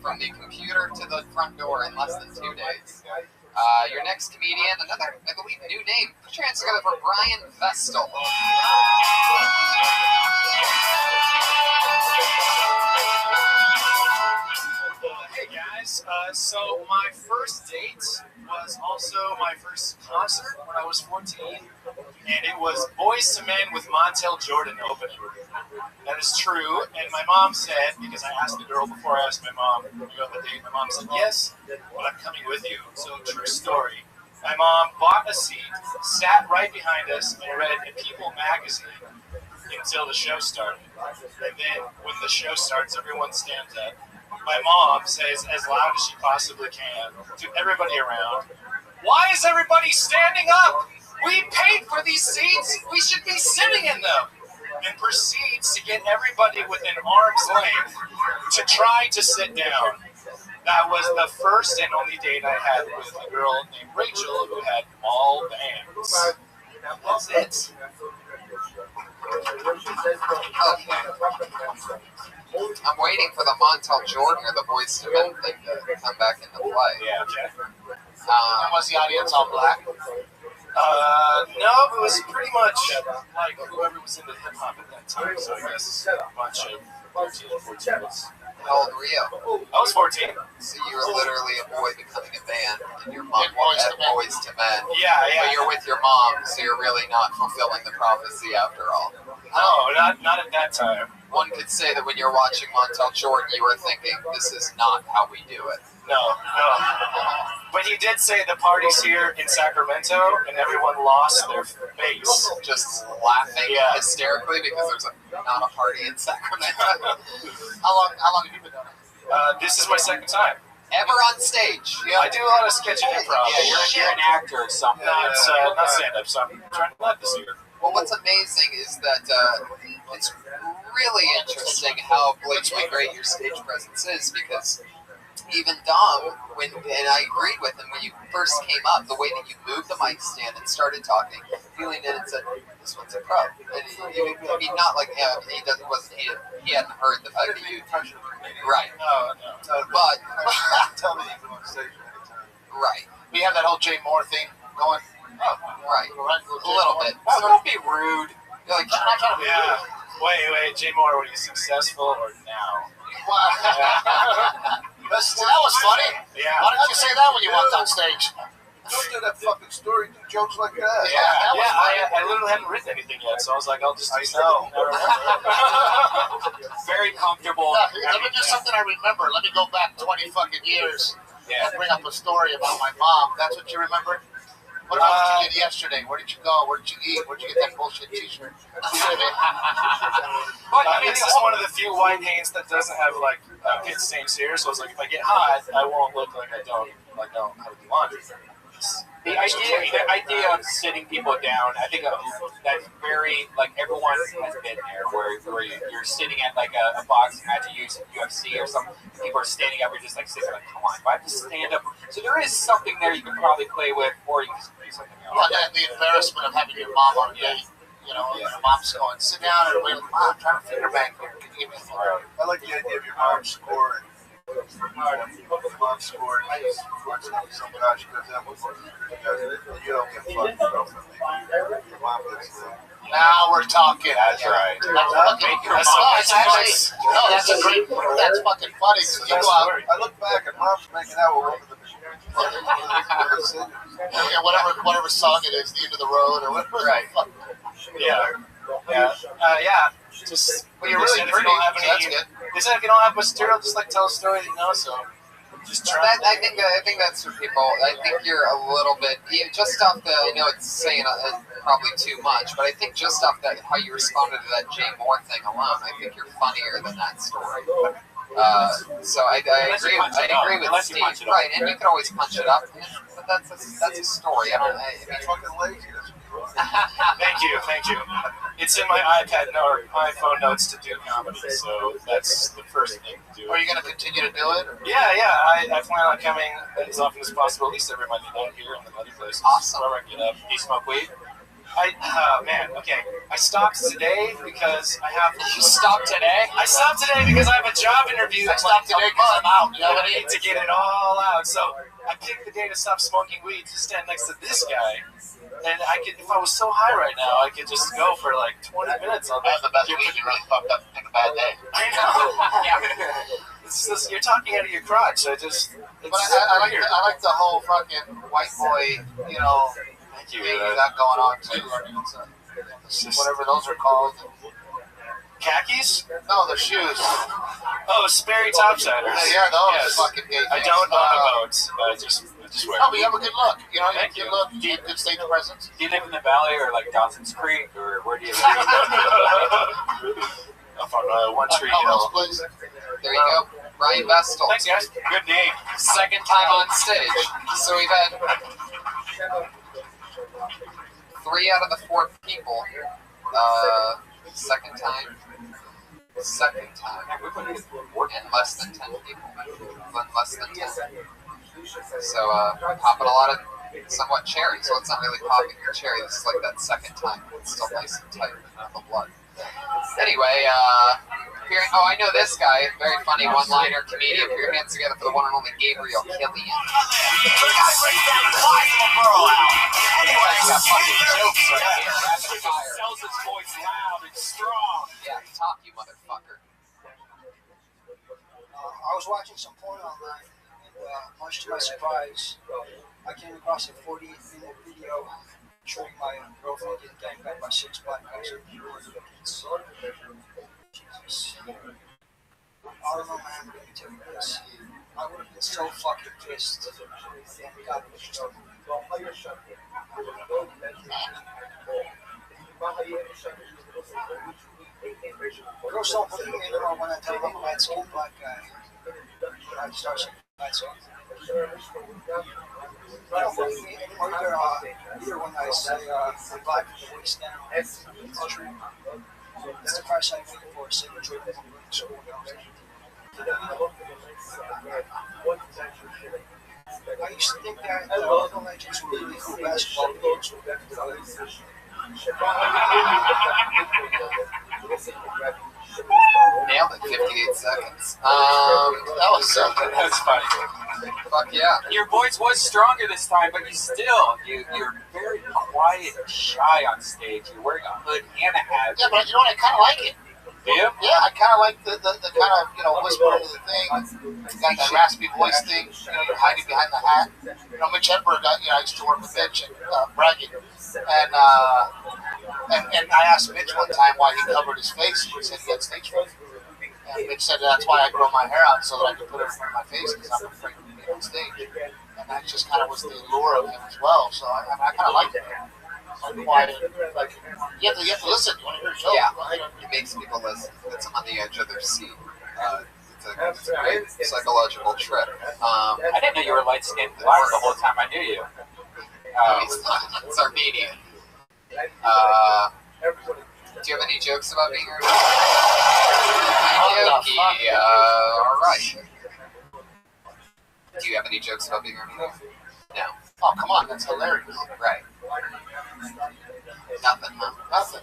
from the computer to the front door in less than 2 days. Your next comedian, another, I believe, new name. Put your hands together for Brian Vestal. Hey guys, so my first date was also my first concert when I was 14, and it was Boyz II Men with Montel Jordan opening. That is true, and my mom said, because I asked the girl before I asked my mom when we go on the date, my mom said, yes, but I'm coming with you. So true story. My mom bought a seat, sat right behind us, and read a People magazine until the show started. And then when the show starts, everyone stands up. My mom says, as loud as she possibly can, to everybody around, why is everybody standing up? We paid for these seats. We should be sitting in them. And proceeds to get everybody within arm's length to try to sit down. That was the first and only date I had with a girl named Rachel who had all bands. That's it. Okay. I'm waiting for the Montel Jordan or the Boyz II Men thing to come back into play. Yeah, okay. Was the audience all black? No, it was pretty much like whoever was into hip hop at that time. So I guess a bunch of 13 and 14-year-olds. How old were you? I was 14. So you were literally a boy becoming a band, and your mom had Boyz II Men. Yeah. But you're with your mom, so you're really not fulfilling the prophecy after all. No, not at that time. One could say that when you're watching Montel Jordan, you were thinking, this is not how we do it. No. But he did say the party's here in Sacramento, and everyone lost their face. Just laughing hysterically because there's not a party in Sacramento. How long have you been doing it? This is my second time. Ever on stage? Yeah, I do a lot of sketch and improv. Yeah, you're an actor or something. Not stand-up, so I'm trying to let this year. Well, what's amazing is that it's really interesting how blatantly great your stage presence is, because even Dom, and I agreed with him when you first came up, the way that you moved the mic stand and started talking, he leaned in and said, "This one's a pro." And I mean, not like him. He hadn't heard the fact that you right. No. But Tell me you can on stage anytime. right. We have that whole Jay Moore thing going. Right. A little bit. So don't be rude. You're like, Yeah. Wait. Jay Moore, were you successful or now? That was funny. Yeah. Why didn't you say that when you walked on stage? Don't do that fucking story. Do jokes like that. I literally hadn't written anything yet, so I was like, I'll just do something. Very comfortable. Let me do something I remember. Let me go back 20 fucking years Yeah. and bring up a story about my mom. That's what you remember? What about what you did yesterday? Where did you go? Where did you eat? Where did you get that bullshit t-shirt? This is one of the few white paints that doesn't have like pit stains here, so it's like if I get hot, I won't look like I don't know how to do laundry. The idea of sitting people down, I think that's very, like, everyone has been there, where you're sitting at, like, a boxing match at UFC or something, people are standing up, you're just, like, sitting like, come on, if I have to stand up. So there is something there you can probably play with, or you can just do something else. Yeah, and the embarrassment of having your mom on a date. You know, your mom's going, sit down and wait. Mom, I'm trying to finger bang here. Can you give me a finger? I like the idea of your mom scoring. Your mom scored. Unfortunately, some guy she does that with you don't get fucking girlfriend. Your mom gets Now we're talking. That's right. That's a great. That's fucking funny. You go out. I look back and mom's making out with one of the and whatever song it is, the end of the road or whatever. Right. Yeah. Just Well, you're really pretty. That's good. Isn't if you don't have material, just like tell a story that you know. So just try. I think that's for people. I think you're a little bit just off the. I know it's saying probably too much, but I think just off that how you responded to that Jay Moore thing alone, I think you're funnier than that story. So I agree with Steve. Right, and you can always punch it up, but that's a story. fucking lazy. Thank you. It's in my iPad or iPhone notes to do comedy, so that's the first thing to do. Are you going to continue to do it? Yeah. I plan on coming as often as possible, at least every Monday night here and the other places. Awesome. Wherever I get up. Do you smoke weed? I stopped today because I have. You stopped today? I stopped today because I have a job interview. I stopped today because I'm out. You know what I need to get it all out. So I picked the day to stop smoking weed to stand next to this guy. And I could, if I was so high right now, I could just go for like 20 minutes on that. That's the best weed. You really fucked up. Pick a bad day. I know. It's just, you're talking out of your crotch. But I like the whole fucking white boy, thing you got going on too. I mean, it's whatever those are called. Khakis? No, the shoes. Oh, Sperry topsiders. Yeah, those yes. fucking gay I don't own a boat, but I just wear them. No, but you have a good look. You have a good look. You have good stage presence. Do you live in the valley or like Dawson's Creek, or where do you live? Up on One Tree Hill. There you go. Ryan Vestal. Thanks, guys. Good name. Second time on stage. So we've had 3 out of the 4 people. Second time. And less than 10 people. Less than 10. So popping a lot of somewhat cherry. So it's not really popping your cherry. This is like that second time. It's still nice and tight with the blood. Anyway, I know this guy. Very funny one-liner comedian. Put your hands together for the one and only Gabriel Killian. Anyway, got fucking jokes right here. Rapid fire. Sells his voice loud and strong. Yeah, talk, you motherfucker. I was watching some porn online, and much to my surprise, I came across a 48-minute video showing my girlfriend getting gangbanged by 6 black guys. Jesus. I don't know, man, I'm going to tell you this. I would have been so fucking pissed. And God was just like, girls don't believe me anymore when I tell them I'm a light-skinned black guy. I start saying light-skinned. They don't believe me anymore either when I say I'm black from the waist down. It's true. It's the price I'm looking for. Same with Jordan. I used to think that League of Legends were really cool basketball games. Nailed it, 58 seconds. That was something. That's funny. Fuck yeah. Your voice was stronger this time, but you're very quiet and shy on stage. You're wearing a hood and a hat. Yeah, but you know what? I kind of like it. Do you? Yeah, I kind of like the kind of, whisper into the thing, kind of raspy voice thing. You're hiding behind the hat. Mitch Hedberg, I used to work with Mitch and bragging. And I asked Mitch one time why he covered his face. He said he had stage fright. And Mitch said that's why I grow my hair out so that I can put it in front of my face because I'm afraid of being on stage. And that just kind of was the allure of him as well. So I kind of liked it. Quiet, like you have to listen. You want to hear a show? Yeah, it makes people listen. Puts them on the edge of their seat. It's a great psychological trick. I didn't know you were light skinned the whole time I knew you. It's Armenian. Do you have any jokes about being Armenian? All right. Do you have any jokes about being Armenian? No. Oh, come on, that's hilarious. Right. Nothing, huh? Nothing.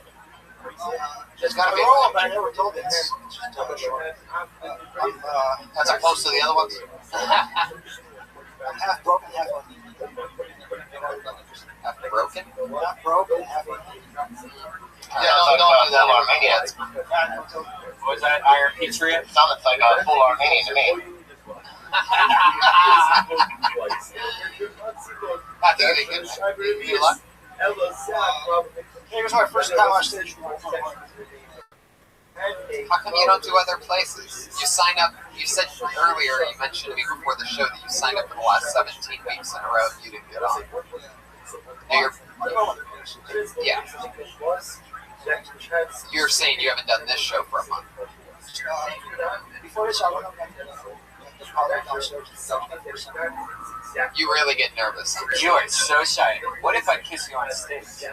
There's got to be but I never told this. As opposed to the other ones? I'm half broken, half Armenian. Half broken? Half broken, half Armenian. Yeah, don't do that Armenians. Was that Iron Patriot? Sounded like a full Armenian to me. I think they good. You like? It was my first time on stage. How come you don't do other places? You sign up, you said earlier, you mentioned to me before the show that you signed up for the last 17 weeks in a row and you didn't get on. Yeah. You're saying you haven't done this show for a month. Before this, I went up and You really get nervous. You are so shy. What if I kiss you on stage? Do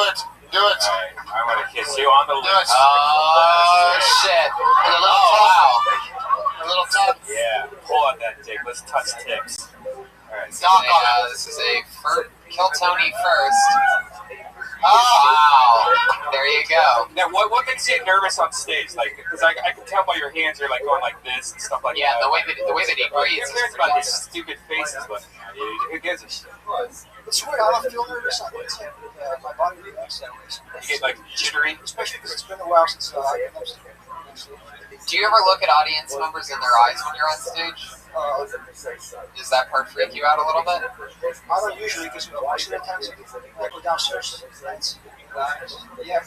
it. Do it. I want to kiss you on the lips. Oh, shit. A little tongue. Yeah. Pull out that dick. Let's touch tips. All right. This is a kill Tony first. Wow. There you go. Now, what makes you nervous on stage? Like, because I can tell by your hands you're like going like this and stuff like that. Yeah, the way that he breathes. Who cares about these stupid faces looking at you? Who gives a shit? It's weird. I don't feel nervous. My body reacts that way. You get like jittery, especially because it's been a while since I've been up stage. Do you ever look at audience members in their eyes when you're on stage? Does that part freak you out a little bit? I don't usually, because most of the times I go downstairs. Yeah.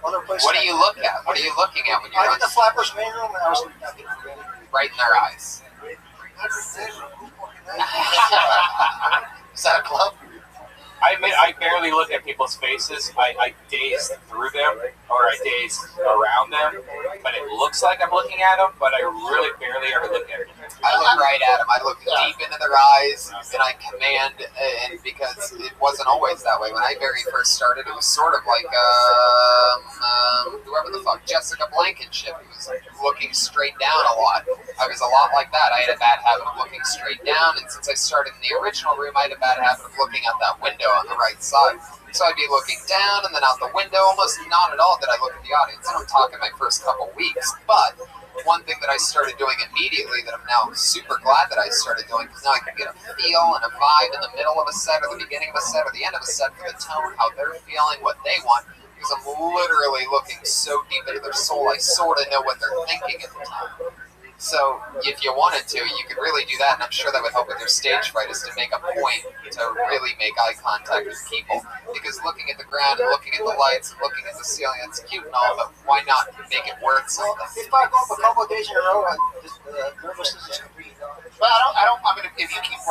Other places. What do you look at? What are you looking at when you're I on did the Flappers main room and I was looking at them. Right in their eyes. Is that a club? I admit I barely look at people's faces. I daze through them, or I daze around them, but it looks like I'm looking at them, but I really barely ever look at them. I look right at them. I look deep into their eyes, and I command, and because it wasn't always that way. When I very first started, it was sort of like, whoever the fuck, Jessica Blankenship, who was looking straight down a lot. I was a lot like that. I had a bad habit of looking straight down, and since I started in the original room, I had a bad habit of looking out that window on the right side. So I'd be looking down and then out the window. Almost not at all did I look at the audience. And I'm talking my first couple weeks. But one thing that I started doing immediately that I'm now super glad that I started doing, because now I can get a feel and a vibe in the middle of a set or the beginning of a set or the end of a set for the tone, how they're feeling, what they want. Because I'm literally looking so deep into their soul, I sort of know what they're thinking at the time. So if you wanted to, you could really do that, and I'm sure that would help with your stage fright, is to make a point to really make eye contact with people. Because looking at the ground and looking at the lights and looking at the ceiling, that's cute and all, but why not make it worth something? If I go up a couple of days in a row, nervousness is complete. But I mean, if you keep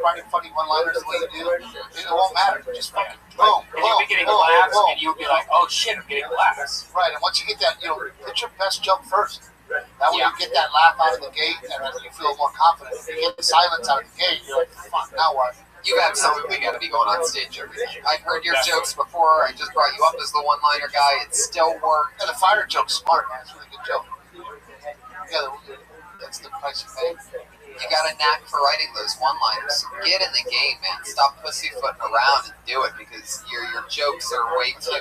writing funny one-liners the way you do, it won't matter. Just fucking boom, and you'll be getting laughs, and you'll be like, oh shit, I'm getting laughs. Right, and once you get that, put your best joke first. That way you get that laugh out of the gate, and then you feel more confident. If you get the silence out of the gate, you're like, fuck, now what? You've absolutely got to be going on stage every night. I've heard your jokes before. I just brought you up as the one-liner guy. It still worked. And the fire joke's smart, man. It's a really good joke. Yeah, that's the price you pay. You got a knack for writing those one-liners. Get in the game, man. Stop pussyfooting around and do it because your jokes are way too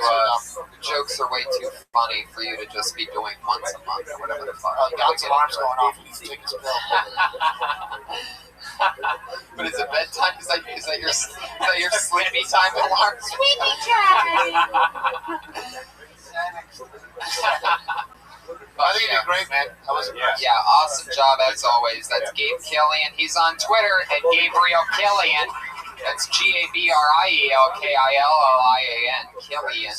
funny for you to just be doing once a month or whatever the fuck. God's alarm's going off. He needs to take his pill. But is it bedtime? Is that your sleepy time alarm? Sleepy time. I think you did great, man. I was impressed. Yeah, awesome job as always. That's Gabe Killian. He's on Twitter at Gabriel Killian. That's GABRIELKILLIAN. Killian.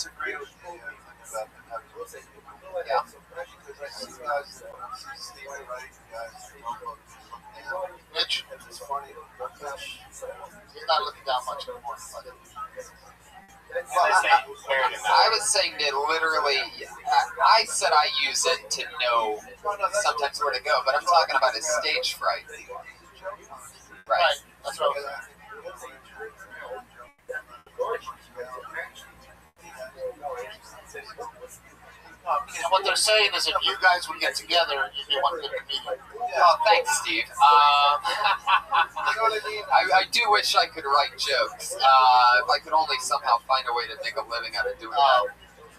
Yeah. Mitch, it's funny. He's not looking down much anymore. I was saying that literally, I said I use it to know sometimes where to go, but I'm talking about his stage fright. Right. That's what I was saying. And what they're saying is if you guys would get together, you'd be one good comedian. Oh, thanks, Steve. I do wish I could write jokes. If I could only somehow find a way to make a living out of doing that.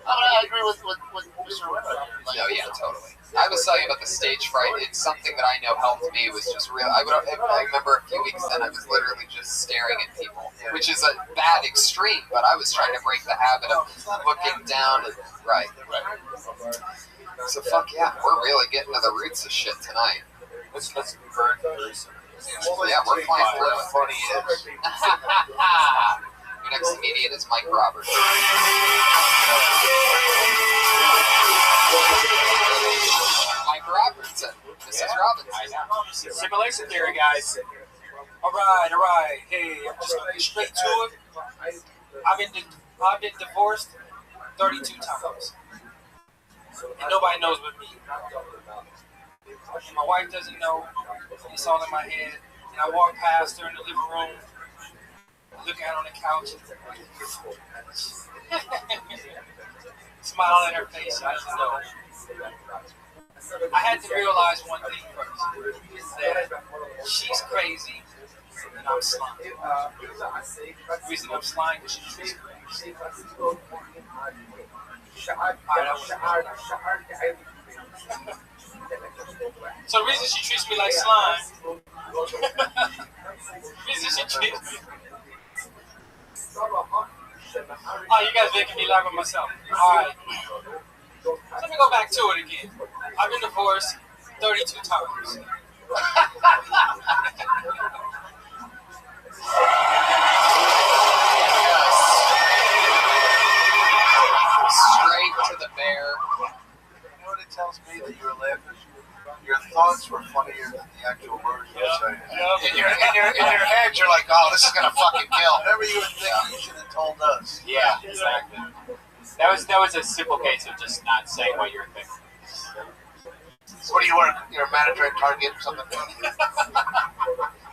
I agree with Mr. Ritter. No, yeah, totally. I was telling you about the stage fright. It's something that I know helped me. It was just real. I remember a few weeks then I was literally just staring at people, which is a bad extreme, but I was trying to break the habit of looking down. Right. So fuck yeah, we're really getting to the roots of shit tonight. Let's burn through some. Yeah, we're flying through it. Funny is. Your next comedian is Mike Roberts. Mike Robertson. Mrs. Robinson. Simulation theory, guys. All right. Hey, I'm just gonna get straight to it. I've been divorced 32 times, and nobody knows but me. And my wife doesn't know. It's all in my head. And I walk past her in the living room, look at her on the couch, smile in her face. I just know. I had to realize one thing first: that she's crazy and I'm slimy. The reason I'm slimy is she's crazy. So the reason she treats me like slime, oh, you guys making me laugh at myself. Alright. Let me go back to it again. I've been divorced 32 times. Straight to the bear. You know what it tells me that you were laughing? Your thoughts were funnier than the actual words you were saying. In your head, you're like, oh, this is gonna fucking kill. Whatever you were thinking, you should have told us. Yeah, exactly. That was a simple case of just not saying what you were thinking. What do you work? You're a manager at Target or something?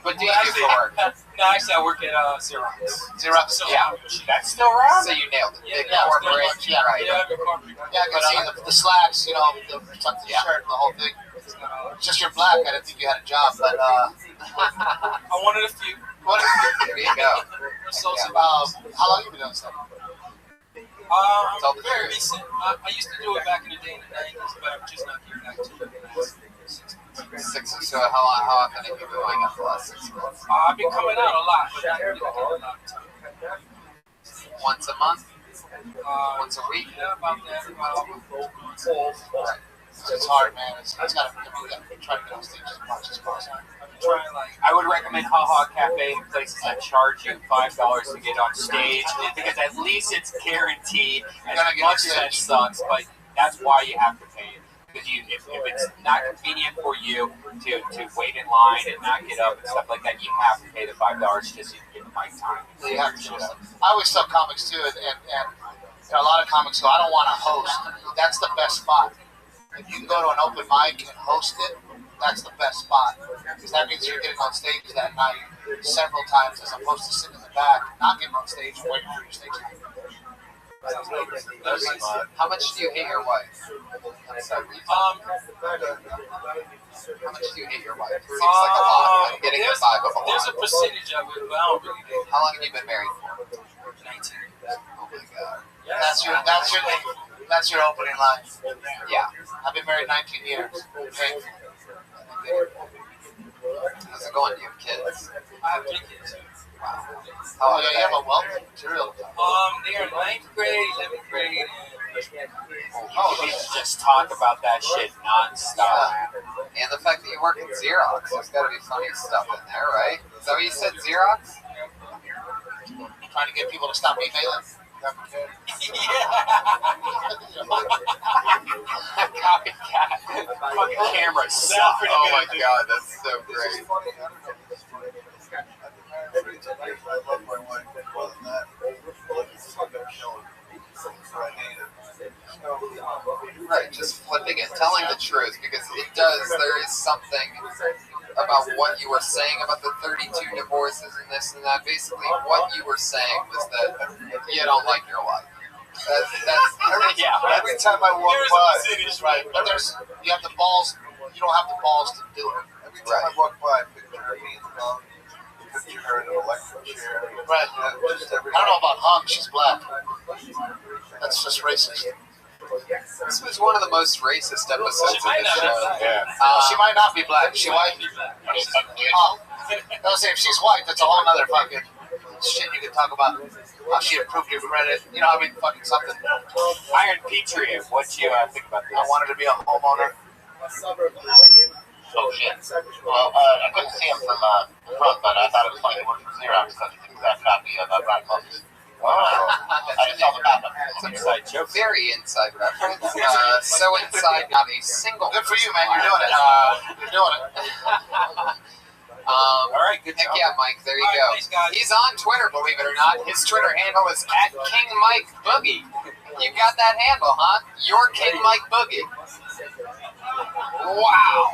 What do you do for work? No, actually, I work at Xerox. Xerox? So, Yeah. that's still around? So you nailed it. Big Yeah, corporate. yeah, Right. Yeah, big corporate. Yeah, I can see the slacks, you know, the tucked in the shirt, the whole thing. It's just you're black. I didn't think you had a job, but I wanted a few. There you go. So, how long have you been doing stuff? Tell the very truth. recent. I used to do it back in the day in the 90s, but I'm just not getting back to it. So how often have you been going up the last 6 months? I've been coming out a lot, but not really getting a lot of time. Once a month? Once a week? Yeah, about that. Right. It's hard, man. It's gotta try to get on stage as much as possible. I would recommend Haha Cafe and places that charge you $5 to get on stage because at least it's guaranteed. As much as that sucks, but that's why you have to pay it. Because if it's not convenient for you to wait in line and not get up and stuff like that, you have to pay the $5 just so you can get the mic time. You have to do it. I always tell comics too, and a lot of comics go, I don't want to host. That's the best spot. If you can go to an open mic and host it, that's the best spot. Because that means you're getting on stage that night several times as opposed to sitting in the back, not getting on stage and waiting for your stage time. How much do you hate your wife? How much do you hate your wife? Seems like a lot. I'm getting a vibe of a lot. There's a percentage of it, but I don't really hate it. How long have you been married for? 19. Oh my god. That's your opening line. Yeah. I've been married 19 years. Painful. How's it going? Do you have kids? I have 3 kids. Oh, yeah, you have a wealth of material. They are 9th grade, 11th grade, and Oh, we should just talk about that shit nonstop. And the fact that you work at Xerox, there's got to be funny stuff in there, right? Is that what you said, Xerox? Trying to get people to stop emailing. Copycat. Fucking camera suck. Oh my god, that's so great. I love my wife more than that. Right, just flipping it, telling the truth, because there is something about what you were saying about the 32 divorces and this and that. Basically, what you were saying was that you don't like your wife. Every time I walk by, right? But you have the balls. You don't have the balls to do it. Every time I walk by, I picture me in the mom. Picture her in an electric chair. Right. I don't know about hung. She's black. That's just racist. This was one of the most racist episodes of the show. Yeah. She might not be black. She white. I was saying, if she's white, that's a whole other fucking shit you can talk about. How she improved your credit. You know, I mean, fucking something. Iron Petrie, what you think about this? I wanted to be a homeowner. Oh shit. Well, I couldn't see him from the front, but I thought it was funny to work for Xerox because it's an exact copy of Brian Moses. I just saw the backup. Inside joke. Very inside reference. So inside, not a single. Good for you, man. You're doing it. You're doing it. All right, good Heck job. yeah, Mike. There you go. He's on Twitter, believe it or not. His Twitter handle is @KingMikeBoogie. You got that handle, huh? Your King Mike Boogie. Wow.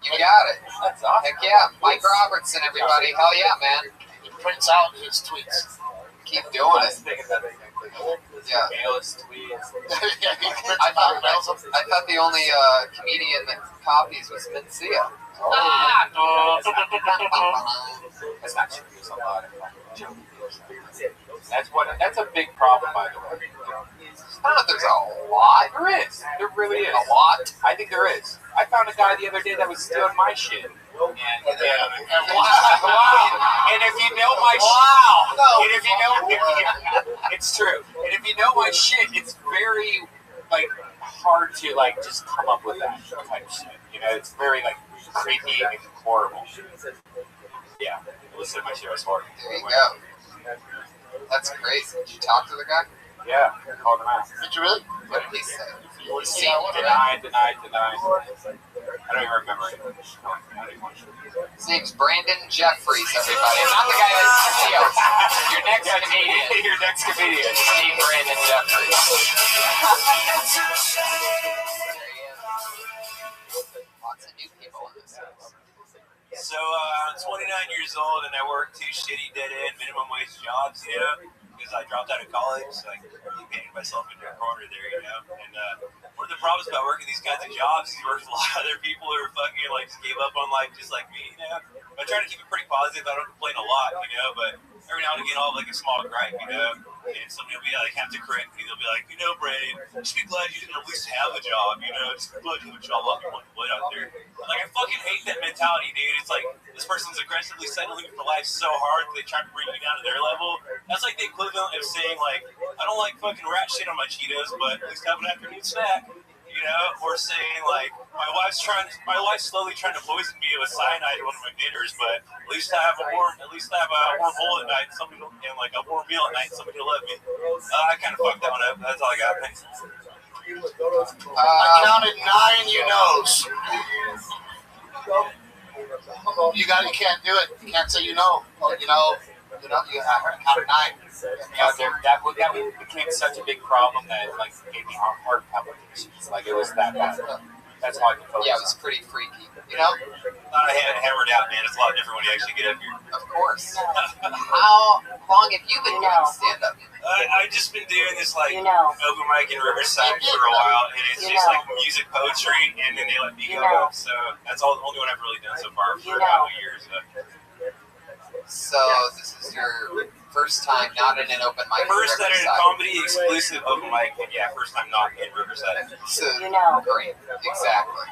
You got it. That's awesome. Heck yeah. Mike Robertson, everybody. Hell yeah, man. He prints out his tweets. Keep doing it. Yeah. Mailers, tweets. I thought the only comedian that copies was Mencia. That's not true. There's a lot of That's a big problem, by the way. There's a lot. There is. There really is. A lot? I think there is. I found a guy the other day that was stealing my shit. And Wow. And if you know my shit, and if you know, it's true. And if you know my shit, it's very hard to just come up with that type of shit. You know, it's very creepy and horrible. Yeah, listen to my shit was horrible. There you go. That's crazy. Did you talk to the guy? Yeah, called him out. Did you really? What did he say? Denied. I don't even remember it. His name's Brandon Jeffries, everybody. Not the guy that's steals. Your next comedian. Your next comedian. Steve Brandon Jeffries. Lots of new people in this house. So I'm 29 years old and I work 2 shitty dead-end minimum wage jobs, because I dropped out of college, so I really painted myself into a corner there, And one of the problems about working these kinds of jobs is you work with a lot of other people who are fucking just gave up on life just like me, I try to keep it pretty positive. I don't complain a lot, but every now and again I'll have a small gripe, and somebody will be have to correct me. They'll be like, Brandon, just be glad you didn't at least have a job, just be glad you have a job while you're out there. I fucking hate that mentality, dude. It's like this person's aggressively settling for life so hard that they try to bring you down to their level. That's like the equivalent of saying I don't like fucking rat shit on my Cheetos, but at least have an afternoon snack. Or saying my wife's slowly trying to poison me with cyanide at one of my dinners, but at least I have a warm bowl at night, and a warm meal at night, somebody to love me. I kind of fucked that one up. That's all I got. Thanks. I counted 9 you-knows. You can't do it. You can't say you know. I counted 9. That became such a big problem that it gave me heart palpitations. It was that bad. That's how I can focus. Yeah, it was pretty freaky. You know, not hammered out, man. It's a lot different when you actually get up here. Of course. How long have you been doing stand-up? I've just been doing this like open mic in Riverside for a while, and it's just like music poetry, and then they let me go. So that's the only one I've really done so far for a couple of years. So this is your first time not in an open mic. First at a comedy exclusive open mic, and yeah, first time not in Riverside. So great, exactly.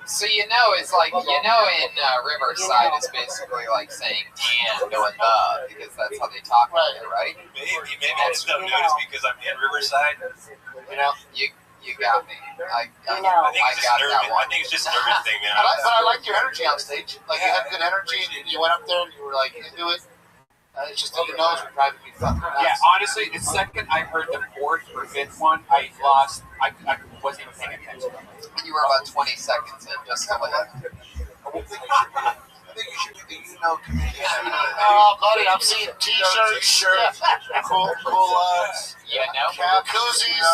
So it's like in Riverside is basically like saying and knowing because that's how they talk about it, right? Maybe I just don't notice because I'm in Riverside. You got me. I think it's just nervous. I think it's just a nervous thing, man. But I liked your energy on stage. Like you had good energy, and you went up there and you were like into it. It's just that your nose would probably be fucking nuts. Yeah, honestly, the second I heard the fourth or fifth one, I wasn't even paying attention. You were about 20 seconds in, just to let I think you should be the comedian. Oh, buddy, I'm seeing t-shirts, cool cap, koozies.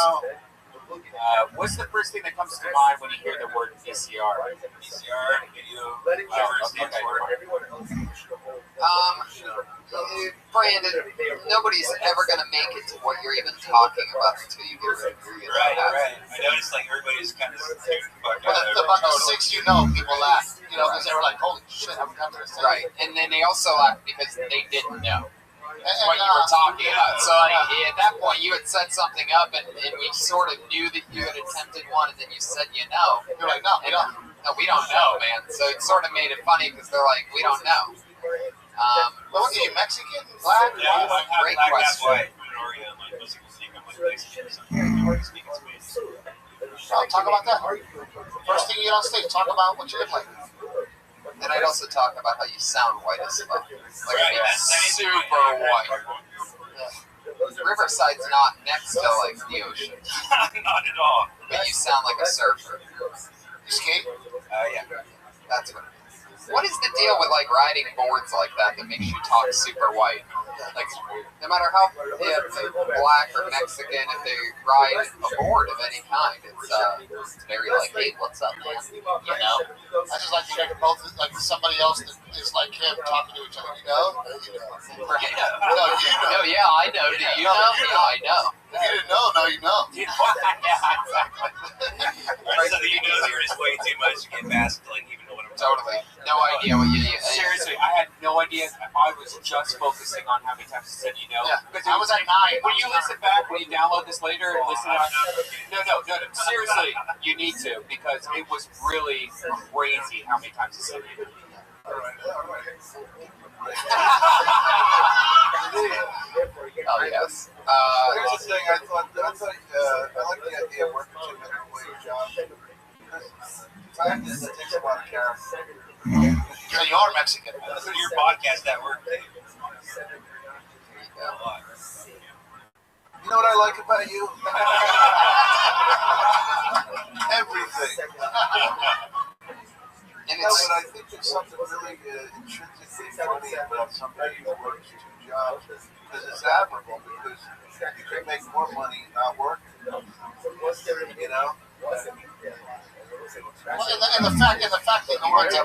What's the first thing that comes to mind when you hear the word VCR? VCR, video, whatever it stands for. Brandon, nobody's ever going to make it to what you're even talking about until you get rid of it. Right. I noticed like everybody's kind of about the 6 people laughed, because they were like, holy shit, I forgot to say. Right, and then they also laughed because they didn't know what you were talking about. So at that point, you had set something up, and we sort of knew that you had attempted one, and then you said, You're like, no, we don't. No, we don't know, man. So it sort of made it funny because they're like, we don't know. What are you, Mexican? Black? Yeah, great question. I'll talk about that. First thing you get on stage, talk about what you look like. And I'd also talk about how you sound white as fuck. Super white. Riverside's not next to like the ocean. Not at all. But you sound like a surfer. You skate? Yeah. That's what it is. What is the deal with like riding boards like that makes you talk super white? Like, no matter how if they're black or Mexican, if they ride a board of any kind, it's very like, hey, what's up, man? I just like to hear both like somebody else that is like him talking to each other. Right. No, yeah, I know. Do you know? Yeah, I know. If you didn't know, now you know. Yeah, exactly. So you know you're just way too much to get past like even know what I'm Totally. No idea what you need. Seriously, I had no idea. I was just focusing on how many times I said Yeah. I was at 9. When you listen back, when you download this later and listen to No. Seriously, you need to because it was really crazy how many times I said it. Oh yes. Here's the thing. I like the idea of working 2 minutes away your job. Time that takes a lot of care. So you are Mexican. Listen to your podcast at work. You know what I like about you? Everything. And but I think there's something really intrinsically funny about somebody who works 2 jobs because it's admirable because you can make more money not working. Well, and the fact that you went to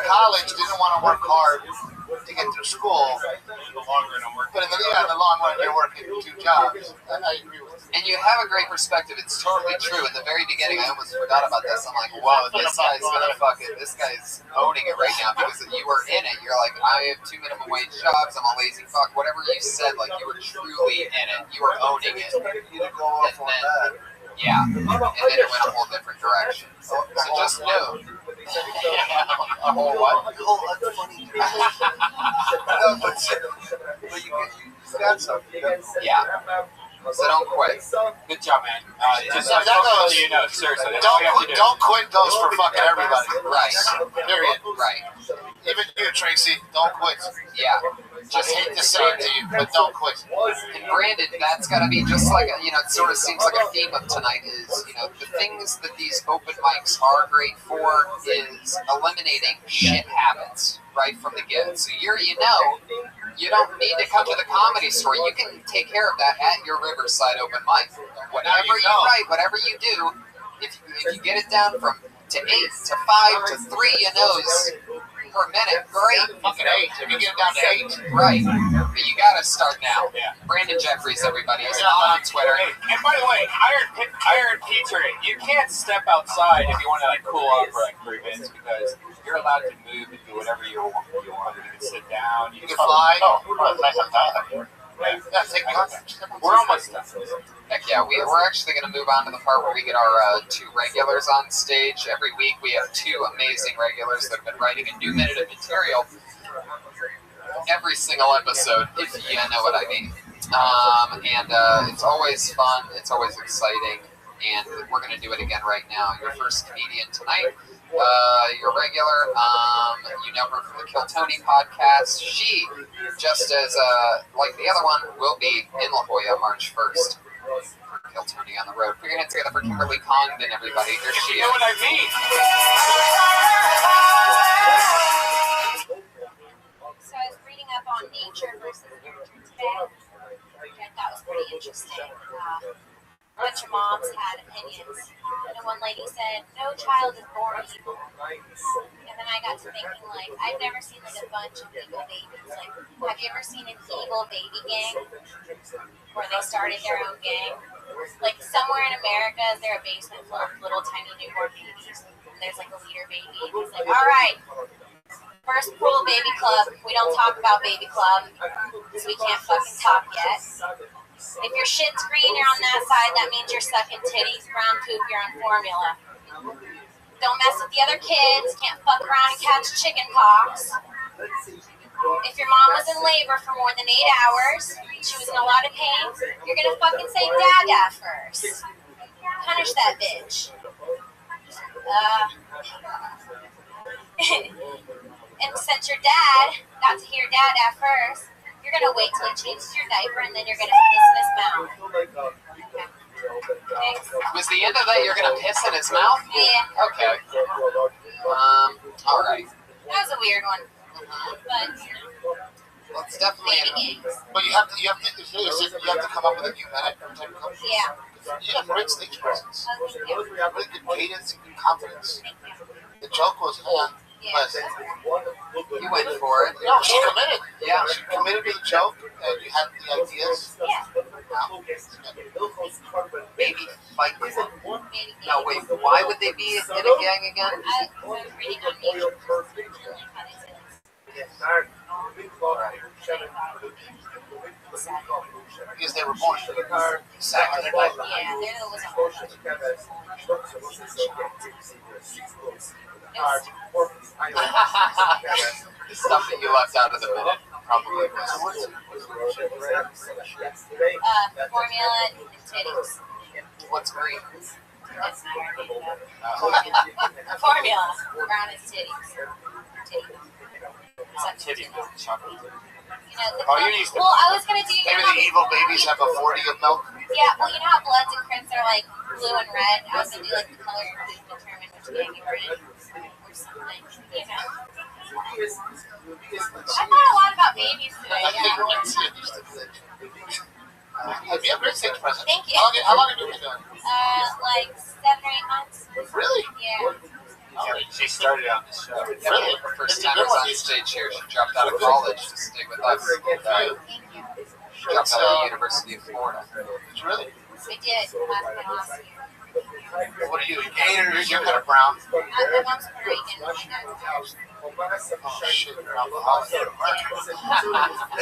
college, didn't want to work hard to get through school. In the long run, I'm working. But in the long run, you're working 2 jobs. I agree with you. And you have a great perspective. It's totally true. In the very beginning, I almost forgot about this. I'm like, whoa, this guy's owning it right now because you were in it. You're like, I have 2 minimum wage jobs. I'm a lazy fuck. Whatever you said, like you were truly in it. You were owning it. You go off on that. Yeah, and then it went a whole different direction. So just know. A whole what? A whole unfunny direction. No, but you got something. Yeah. So don't quit. Good job, man. Just that goes. seriously. Don't quit goes for fucking everybody. Right. Period. Right. Even you, Tracy. Don't quit. Yeah. Just hate to say it to you, but don't quit. And Brandon, that's got to be just like, it sort of seems like a theme of tonight is, the things that these open mics are great for is eliminating shit habits right from the get. So you don't need to come to the Comedy Store. You can take care of that at your Riverside open mic. Whatever you write, whatever you do, if you get it down from to 8 to 5 to 3 nose per minute. Great. Fucking 8. If you get it down to 8. Right. But you gotta start now. Yeah. Brandon Jeffries, everybody, is on Twitter. Hey, and by the way, Iron Pizza, you can't step outside if you want to like cool off for like 3 minutes because you're allowed to move and do whatever you want. You can sit down. You can fly. Oh, nice and fast. Yeah, take contact. We're almost done. Heck yeah, we're actually going to move on to the part where we get our 2 regulars on stage. Every week we have 2 amazing regulars that have been writing a new minute of material every single episode, if you know what I mean. It's always fun, it's always exciting, and we're going to do it again right now. Your first comedian tonight, your regular, you know her from the Kill Tony podcast. She, just as like the other one, will be in La Jolla March 1st. Kill Tony on the road. Put your hands together for Kimberly Congdon, everybody. Here she is. You know what I mean? So I was reading up on nature versus nurture today, which I thought was pretty interesting. A bunch of moms had opinions. And one lady said, no child is born evil. And then I got to thinking, like, I've never seen like a bunch of evil babies. Like, have you ever seen an evil baby gang? Where they started their own gang? Like, somewhere in America, is there a basement full of little tiny newborn babies? And there's like a leader baby. And he's like, all right, first rule of baby club, we don't talk about baby club. Because we can't fucking talk yet. If your shit's green, you're on that side, that means you're sucking titties. Brown poop, you're on formula. Don't mess with the other kids. Can't fuck around and catch chicken pox. If your mom was in labor for more than 8 hours, she was in a lot of pain, you're gonna fucking say dada first. Punish that bitch. And since your dad got to hear dada first, you're gonna wait till he changes your diaper and then you're gonna piss in his mouth. Thanks. Was the end of that you're gonna piss in his mouth? Yeah. Okay. All right. That was a weird one. But Well, it's definitely. But you have to come up with a new minute every time you come. yeah. You have great stage presence. Thank you. You have really good cadence and good confidence. The joke was, Yes. You went for it. No, she committed. Yeah. She committed to the joke, and you had the ideas. Yeah. Baby fight. Maybe. No, wait. Why would they be in a gang again? I was reading on nature. Because they were born exactly. Yeah, there was a whole bunch. The stuff that you left out of the minute probably was. Formula and titties. What's green? That's not your name, though. Formula. Brown is titties. Titty milk chocolate. You know, Oh, you need to. well, I was gonna do. Maybe the evil babies have a 40 of milk. Yeah, well, you know how Bloods and Crips are like blue and red. I was gonna do like the color and blue to determine which gang you were in, or something. You know. I thought a lot about babies today. Yeah. Have you ever stage presence? Thank you. How long have you been doing? Like 7 or 8 months. Really? Yeah. She started on the show. Really? Her first time was on stage here. She dropped out of college to stay with us. Thank you. She dropped out of the University of Florida. Really? We did last year. What are you, gay or you're kind of brown? My mom's Puerto Rican. My dad's Oh, shit, you're alcoholic. Hey,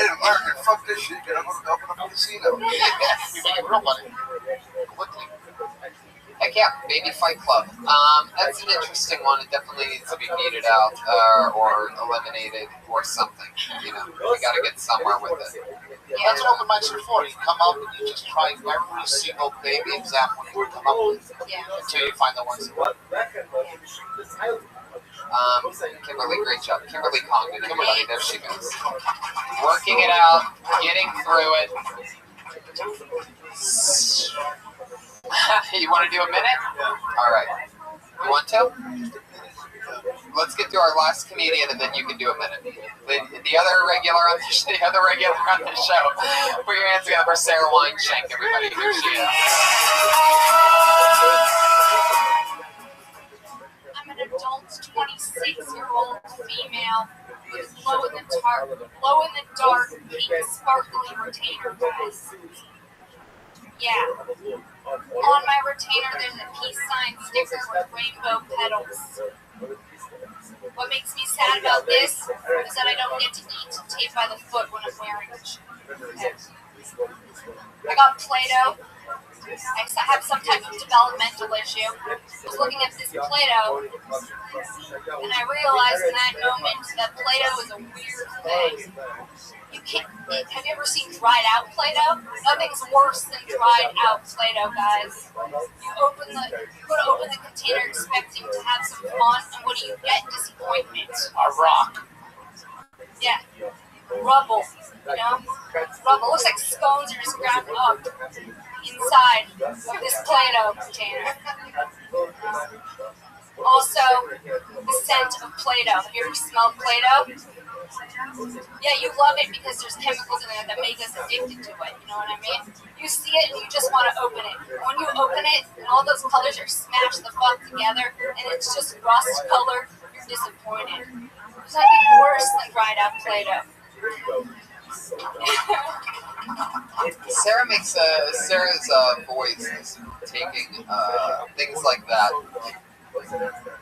American, fuck this shit. Get up and open up a casino. We make real money. Quickly. Heck yeah, Baby Fight Club. That's an interesting one. It definitely needs to be weeded out or eliminated or something. You know, we got to get somewhere with it. That's what open mics are for. You come up and you just try every single baby example you can come up with until you find the ones that work. Kimberly, great job. Kimberly Congdon, everybody, there she goes. Working it out, getting through it. You want to do a minute? All right. You want to? Let's get to our last comedian, and then you can do a minute. The other regular on the show. Put your hands together for Sarah Wineshank, everybody. Here she is. I'm female with glow in the dark, pink sparkly retainer, guys. Yeah. On my retainer, there's a peace sign sticker with rainbow petals. What makes me sad about this is that I don't get to eat tape by the foot when I'm wearing it. Okay. I got Play-Doh. I have some type of developmental issue. I was looking at this Play-Doh, and I realized in that moment that Play-Doh is a weird thing. You can't. Have you ever seen dried out Play-Doh? Nothing's worse than dried out Play-Doh, guys. You go to open the container expecting to have some fun, and what do you get? Disappointment. A rock. Yeah. Rubble. You know? Rubble. Looks like scones are just ground up inside of this Play-Doh container. Also, the scent of Play-Doh. Have you ever smelled Play-Doh? Yeah, you love it because there's chemicals in there that make us addicted to it. You know what I mean? You see it and you just want to open it. When you open it, and all those colors are smashed the fuck together, and it's just rust color, you're disappointed. There's nothing worse than dried out Play-Doh. Sarah's voice is taking things like that,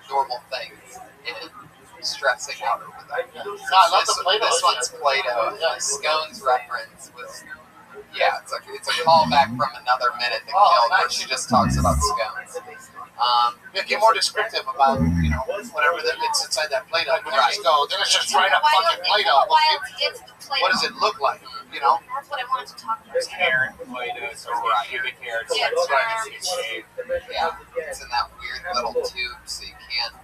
normal things, and stressing out over them. No, I love the Play-Doh. This one's Play-Doh. The scones reference was, yeah, it's a callback from Another Minute That Killed, where she just talks about scones. Get more descriptive about, whatever it's inside that Play-Doh. Then it's just dried up fucking Play-Doh. What does it look like? That's what I wanted to talk about. There's hair in Play-Doh, so pubic hair. It's shaved. Yeah, it's in that weird little tube, so you can't.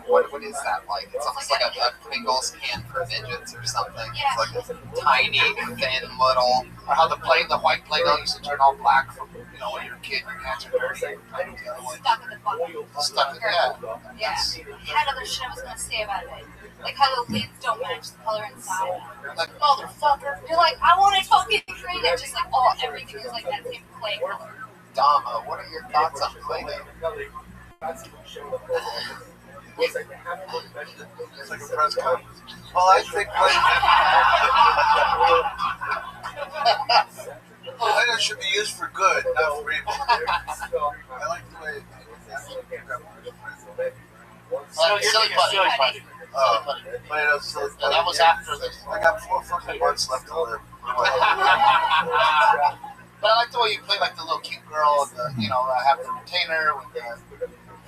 What is that like? It's almost like a Pringles can for midgets or something. Yeah. It's like a tiny, thin, little. Or how the white Play-Doh used to turn all black from, when you're a kid, your hands are dirty. Stuck in the bucket. Stuck in Yeah. I had other shit I was going to say about it. Like how the lids don't match the color inside. Like, motherfucker. You're like, I want to fucking drink it. Just like, everything is like that same clay color. Dama, what are your thoughts on Play-Doh? It's like a press conference. Well, I think Play-Doh should be used for good, not for evil. I like the way Silly putty. Play-Doh silly putty. That was after this. I got 4 fucking months left to live. But I like the way you play like the little cute girl, and have the retainer with the.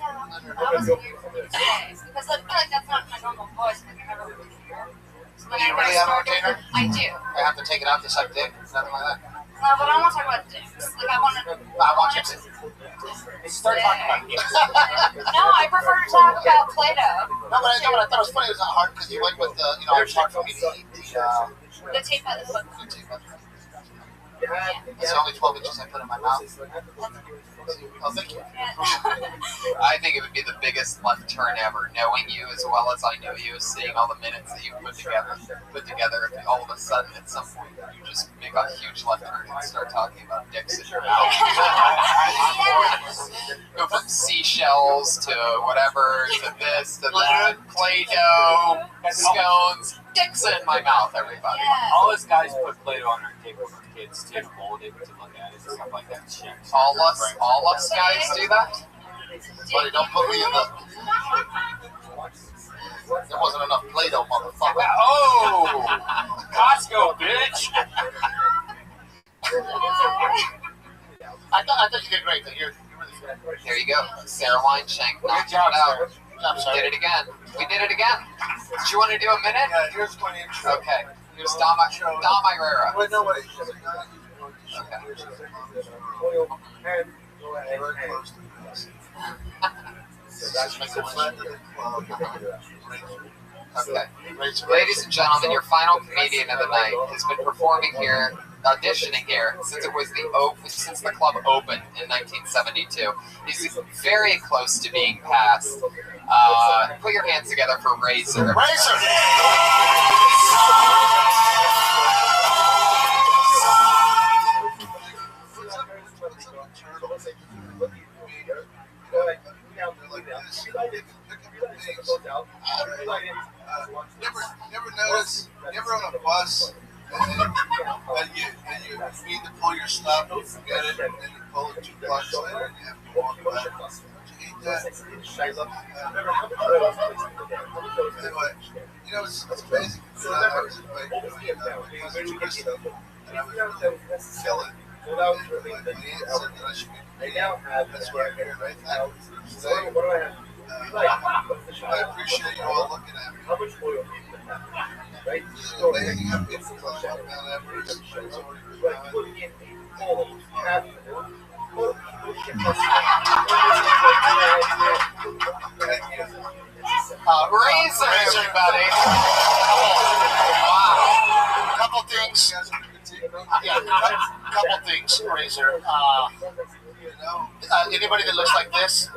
That was weird for me to say because I feel like that's not my normal voice. Like I never really hear. So Do you really have a retainer? I do. I have to take it out to suck dick, something like that. No, but I want to talk about dicks. Like I want you to. Start talking about dicks. No, I prefer to talk about Play-Doh. No, but I thought it was funny. It was not hard because you went with the, it's hard for me to eat the tape by the foot. It's only 12 inches I put in my mouth. Oh, thank you. I think it would be the biggest left turn ever, knowing you as well as I know you, seeing all the minutes that you put together, if all of a sudden at some point you just make a huge left turn and start talking about dicks in your mouth. Go from seashells to whatever, to this, to that, Play-Doh, scones, dicks in my mouth, everybody. Yeah. All us guys put Play-Doh on our table for kids to mold it, to look at it, and stuff like that. Shit. All us guys do that? Buddy, don't put me in the. There wasn't enough Play-Doh, motherfucker. Oh! Costco, bitch! I thought you did great. You're really good. There you go. Sarah Weinshank knocked it out. We did it again. Did you want to do a minute? Yeah, here's my intro. Okay. Here's Dom Irera. Wait, no, wait. Okay. Ladies and gentlemen, your final comedian of the night has been performing here, auditioning here since the club opened in 1972. He's very close to being passed. Put your hands together for Razor. It's like a turtle. I mean, they're like this. They can pick up the things. Never notice. You ever on a bus and you need to pull your stop and you forget it, and then you pull it 2 blocks later and you have to walk back. Don't you hate that? Anyway, it's amazing. I was in my cousin Krista, and I was really killing. And my aunt said that I should be that's why I'm here right now. I appreciate you all looking at me. It's amazing how people talk about Mount Everest. It's already been Razor, everybody. Wow. Couple things. Couple things, Razor. Anybody that looks like this,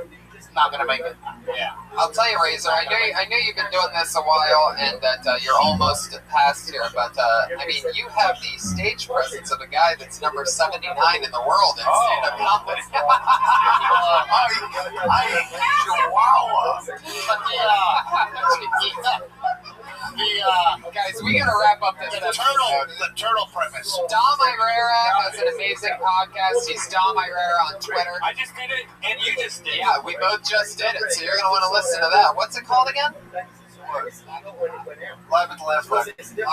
not gonna make it. Yeah. I'll tell you, Razor, I know you've been doing this a while and that you're almost past here, but I mean, you have the stage presence of a guy that's number 79 in the world in stand-up comedy. Guys, we gotta wrap up this episode. The turtle premise. Dom Irera has an amazing podcast. He's Dom Irera on Twitter. I just did it, and you just did it. Yeah, we both just did it, so you're gonna want to listen to that. What's it called again? Live at the Laugh Factory. You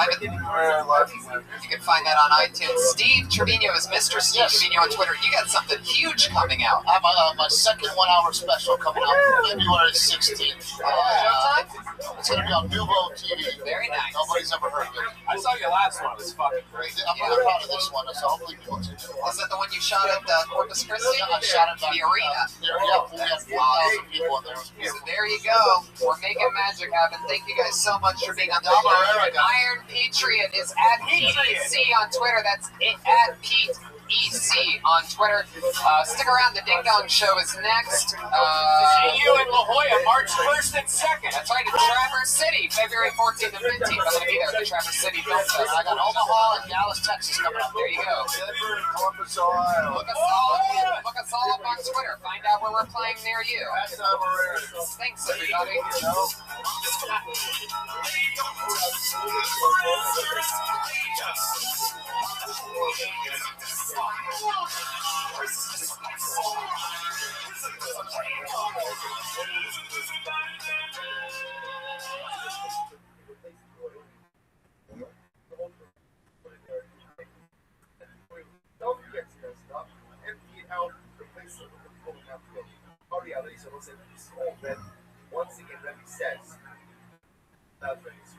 can find that on iTunes. Steve Trevino is Mr. Steve Trevino on Twitter. You got something huge coming out. I have my second 1 hour special coming out February 16th. It's going to be on Nuvo TV. Very nice. Nobody's ever heard of it. I saw your last one. It was fucking great. I'm really proud of this one, so hopefully people tune in. Is that the one you shot at Corpus Christi? I shot at the arena. We had 4,000 people in there. So there you go. We're making magic happen. Thank you guys so much for being on the show. Iron Patriot is at PEC on Twitter. That's at Pete EC on Twitter. Stick around. The Ding Dong Show is next. See you in La Jolla, March 1st and 2nd. That's right, in Traverse City, February 14th and 15th. I'm going to be there at the Traverse City Film Fest. I got Omaha and Dallas, Texas coming up. There you go. Denver and Columbus, Ohio. Look us all up on Twitter. Find out where we're playing near you. Thanks, everybody. Don't forget to mess it up. Empty it out. Replace it with the full amount of milk. Hurry up, so we'll say small bed. Once again, Rabbi says, that's when it's he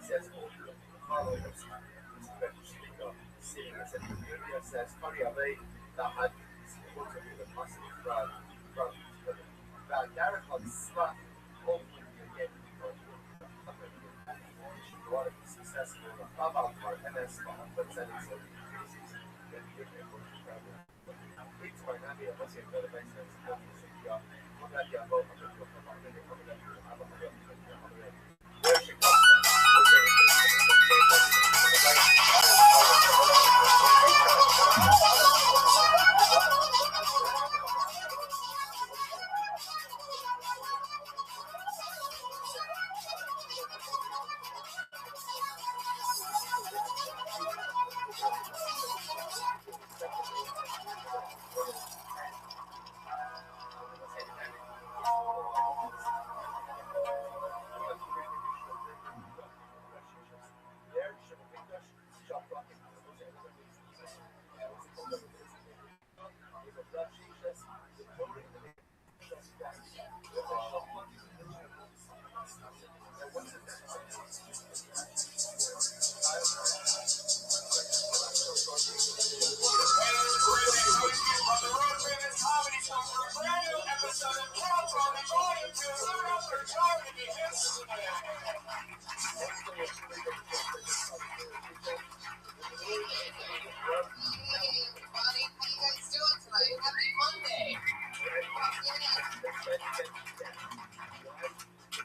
says, follow us. Seeing us, and the says, hurry up, that had supposed to be the massive crowd from that Derek on slap, hopefully again, because you want to be successful, about our MS, but then it's a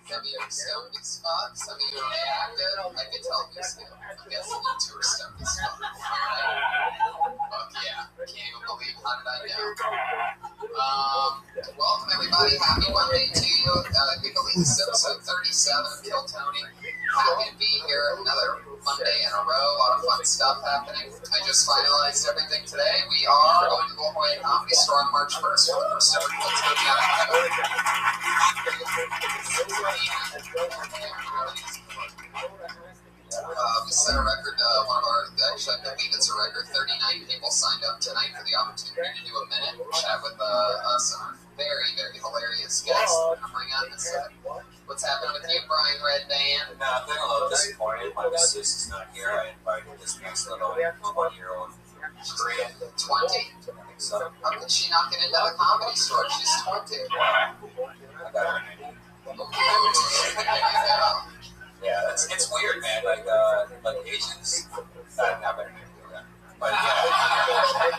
Some of you are stoned as fuck, some of you are reactive. I can tell who's new. I'm guessing you two are stoned as fuck. Fuck yeah. can't even believe. How did I know? Welcome everybody. Happy Monday to you. I think this is episode 37 of Kill Tony. Happy to be here. Another Monday in a row. A lot of fun stuff happening. I just finalized everything today. We are going to go away Comedy Store on March 1st for the first ever Kill Tony out we set a record, actually I believe it's a record, 39 people signed up tonight for the opportunity to do a minute chat with us and our very, very hilarious guest that we're bringing on this set. What's happening with you, Brian Redband? Nothing, a little disappointed. My sis is not here. I invited this nice little 20-year-old. 20? So. How could she not get into the Comedy Store? She's 20. I got her name. Yeah, it's weird, man. Like Asians, not better than that. But yeah,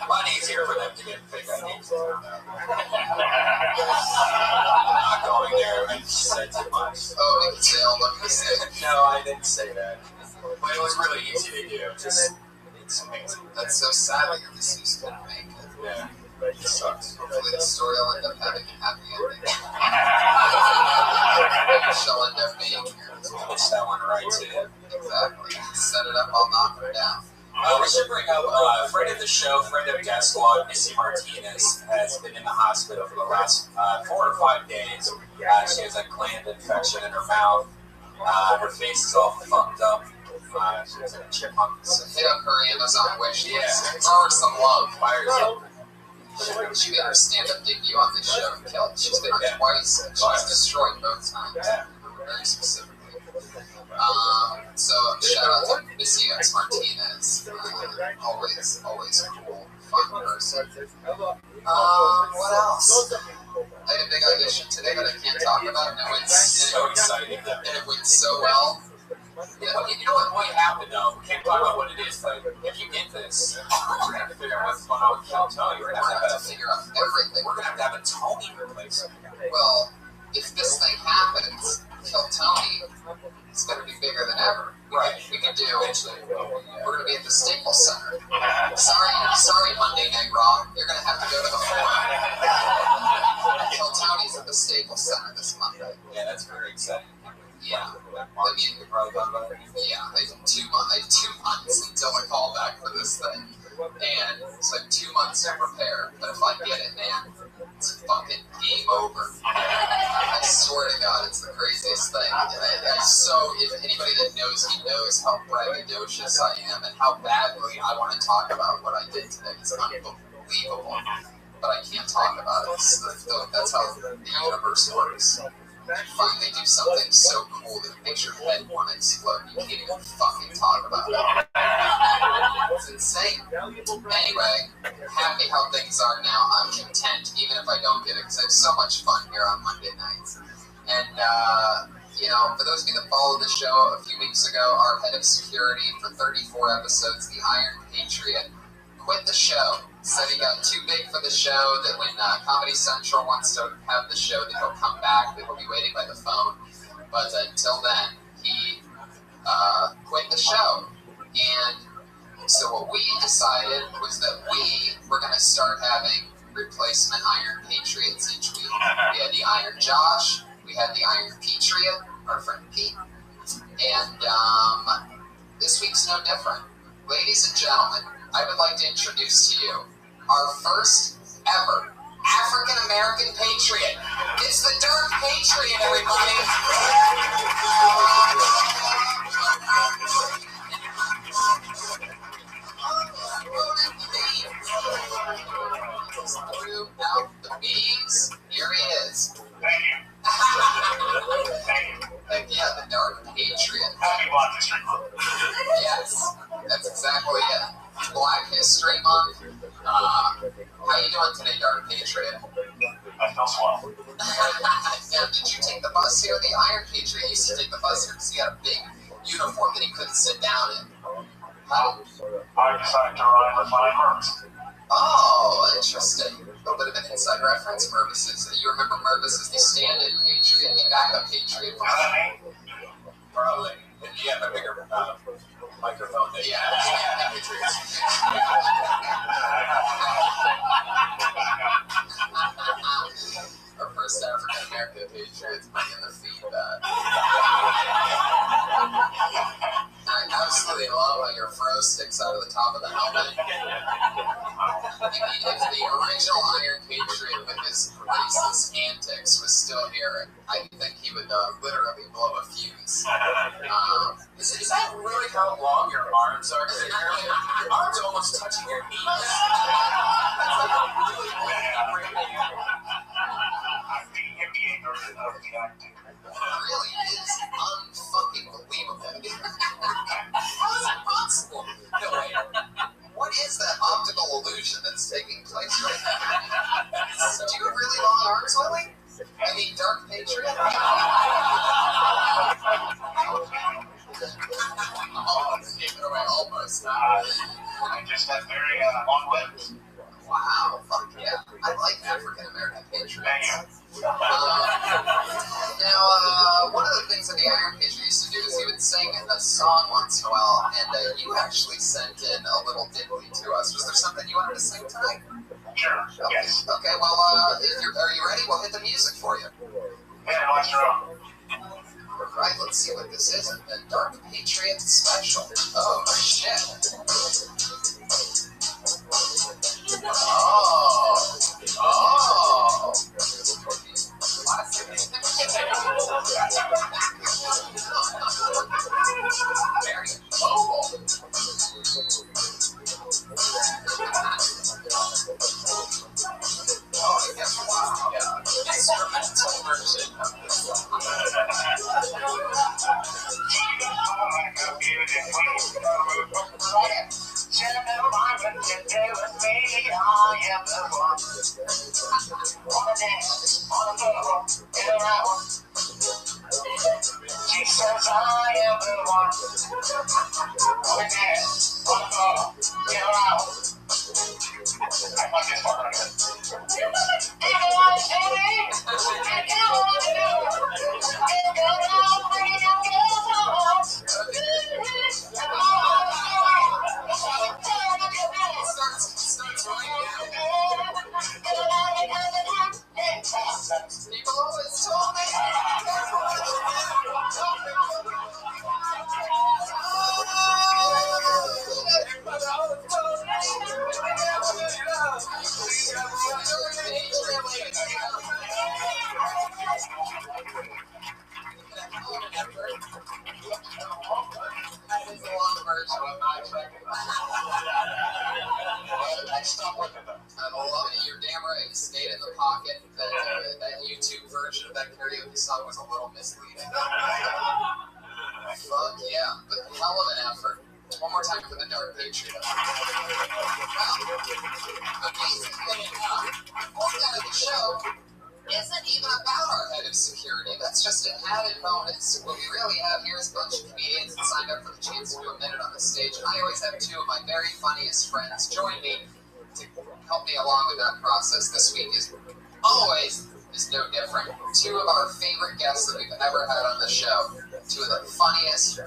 a lot easier for them to get fake IDs. I'm not going there. I just said too much. Oh, you can say all of this. No, I didn't say that. But it was really easy to do. It's amazing. That's so sad that your deceased couldn't make it. Yeah. It sucks. Hopefully the story will end up having a happy ending. She'll end up being here. Push that one right to it. Exactly. Set it up, I'll knock her down. We should bring up a friend of the show, friend of Death Squad, Missy Martinez, has been in the hospital for the last 4 or 5 days. She has a gland infection in her mouth. Her face is all fucked up. She has a chipmunk. So hit up her Amazon wish list. Throw her some love. Fires up. She made her stand-up debut on this show and killed. She's been on twice, and she's destroyed both times. Very specifically. So shout out to Missy X Martinez. Always a cool, fun person. What else? I had a big audition today that I can't talk about. And it went so exciting. And it went so well. Yeah, you know what might happen though? We can't talk about what it is, but if you get this, we're gonna have to figure out what's going on with Kill Tony. We're gonna have to figure out everything. We're gonna have to have a Tony replacement. Well, if this thing happens, Kill Tony is gonna be bigger than ever. We can do. We're gonna be at the Staples Center. Sorry, Monday Night Raw. You're gonna have to go to the Forum. Kill Tony's at the Staples Center this Monday. Yeah, that's very exciting. Yeah, I mean, yeah, I have 2 months until I call back for this thing, and it's like 2 months to prepare. But if I get it, man, it's fucking game over. I swear to God, it's the craziest thing. If anybody that knows me knows how braggadocious I am and how badly I want to talk about what I did today. It's unbelievable, but I can't talk about it. That's how the universe works. You finally do something so cool that it makes your head want to explode. You can't even fucking talk about it. It's insane. Anyway, happy how things are now. I'm content, even if I don't get it, because I have so much fun here on Monday nights. And, for those of you that follow the show, a few weeks ago, our head of security for 34 episodes, the Iron Patriot, quit the show. Said he got too big for the show, that when Comedy Central wants to have the show, that he'll come back, that he'll be waiting by the phone. But until then, he quit the show. And so what we decided was that we were going to start having replacement Iron Patriots each week. We had the Iron Josh, we had the Iron Patriot, our friend Pete. And this week's no different. Ladies and gentlemen, I would like to introduce to you our first ever African-American patriot. It's the Dark Patriot, everybody. Now, the beams, here he is. Thank you. Heck yeah, the Dark Patriot. Happy Black History Month. Yes, that's exactly it. Black History Month. How you doing today, Dark Patriot? I feel swell. Now, did you take the bus here? The Iron Patriot used to take the bus here because he had a big uniform that he couldn't sit down in. I decided to ride with my Mercs. Oh, interesting. A little bit of an inside reference. Mervis you remember Mervis as the stand-in Patriot, the backup Patriot. Probably. And you have a bigger microphone than Yeah. Patriots bringing the feedback. I absolutely love how your fro sticks out of the top of the helmet. If the original Iron Patriot with his racist antics was still here, I think he would literally blow a fuse. Is that really how long your arms are? Your arms are almost touching your knees. That's like a really really is unfucking believable. How is it possible? No, wait. What is that optical illusion that's taking place right now? Do you have really long arms, Willie? I mean, Dark Patriot? Almost gave it away, almost. I just have very long limbs. Wow, fuck yeah. I like African American patriots. Now, one of the things that the Iron Patriot used to do is he would sing a song once in a while, and you actually sent in a little diddly to us. Was there something you wanted to sing tonight? Sure. Okay. Yes. Okay, well, are you ready? We'll hit the music for you. Yeah, let's roll. Right, let's see what this is. A Dark Patriot special. Oh, shit. Oh. Very mobile. Oh, yes, wow. Yeah. Instrumental version of this song. She says I am the one. We dance on the floor, get around. I like this part right here. You want to People always told me. You're damn right. Stayed in the pocket. That YouTube version of that karaoke song was a little misleading. Fuck yeah, but hell of an effort. One more time for the Dark Patriot. Amazing thing format of the show isn't even about our head of security. That's just an added bonus. What we really have here is a bunch of comedians that signed up for the chance to do a minute on the stage. And I always have two of my very funniest friends join me to help me along with that process. This week is always no different. Two of our favorite guests that we've ever had on the show. Two of the funniest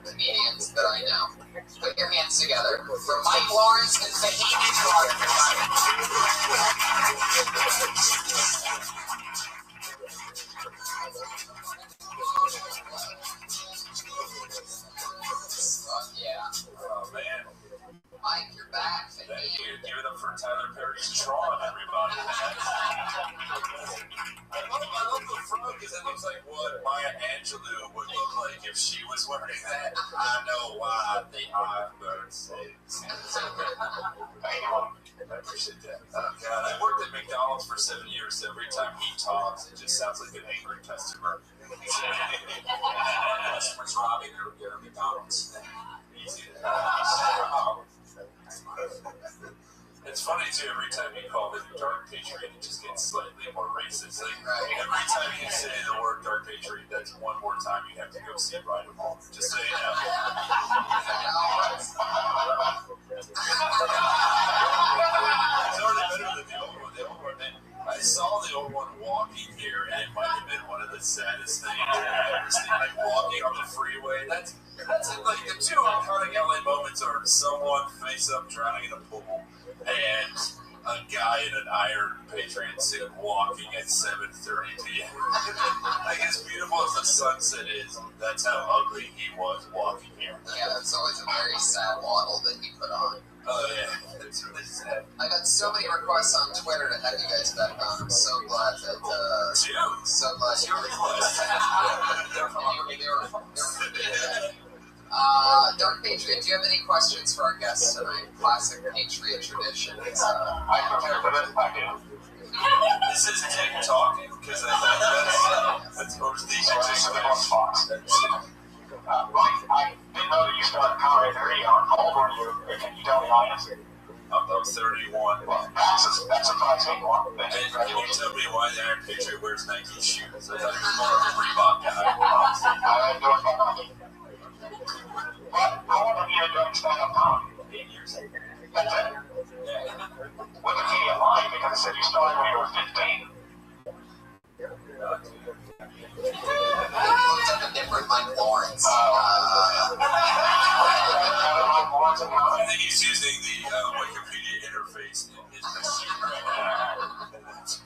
comedians that I know. Put your hands together for Mike Lawrence and Fahimi Clark. Fuck yeah. Oh, man. Mike, you're back. Thank you. Give it up for Tyler Perry's Tron, everybody. I love the front because it looks like what Maya Angelou would look like if she was wearing that. I know why the iceberg sings. I appreciate that. Oh, God. I worked at McDonald's for 7 years, so every time he talks, it just sounds like an angry customer. Customers robbing their McDonald's. Easy to It's funny too, every time you call it Dark Patriot, it just gets slightly more racist. Like, every time you say the word Dark Patriot, that's one more time you have to go see Ride of Home. Just so you know. It's already better than the old one. The old one, I saw the old one walking here, and it might have been one of the saddest things I've ever seen. Like walking on the freeway. That's like the two iconic LA moments are someone face up drowning in a pool and a guy in an Iron Patriot suit walking at 7:30 p.m. Like, as beautiful as the sunset is, that's how ugly he was walking here. Yeah, it's always a very sad waddle that he put on. Oh, yeah. It's really sad. I got so many requests on Twitter to have you guys back on. I'm so glad that, so glad you requested. They're from Dark Patriot, do you have any questions for our guests tonight? Classic Patriot tradition. I prepared for this packet. This is Dick talking, because I think that's most of these traditions. I didn't know that you started comedy early on. How old were you? Can you tell the audience? I'm 31. That's a surprising one. And can you tell me why the Iron Patriot wears Nike shoes? I thought he was more of a Reebok guy. I endorse my Nike. How long have you been doing stand-up comedy? 8 years. That's it? Wikipedia lying because it said you started when you were 15. Looks like a different Mike Lawrence. I think he's using the Wikipedia interface in his machine right now.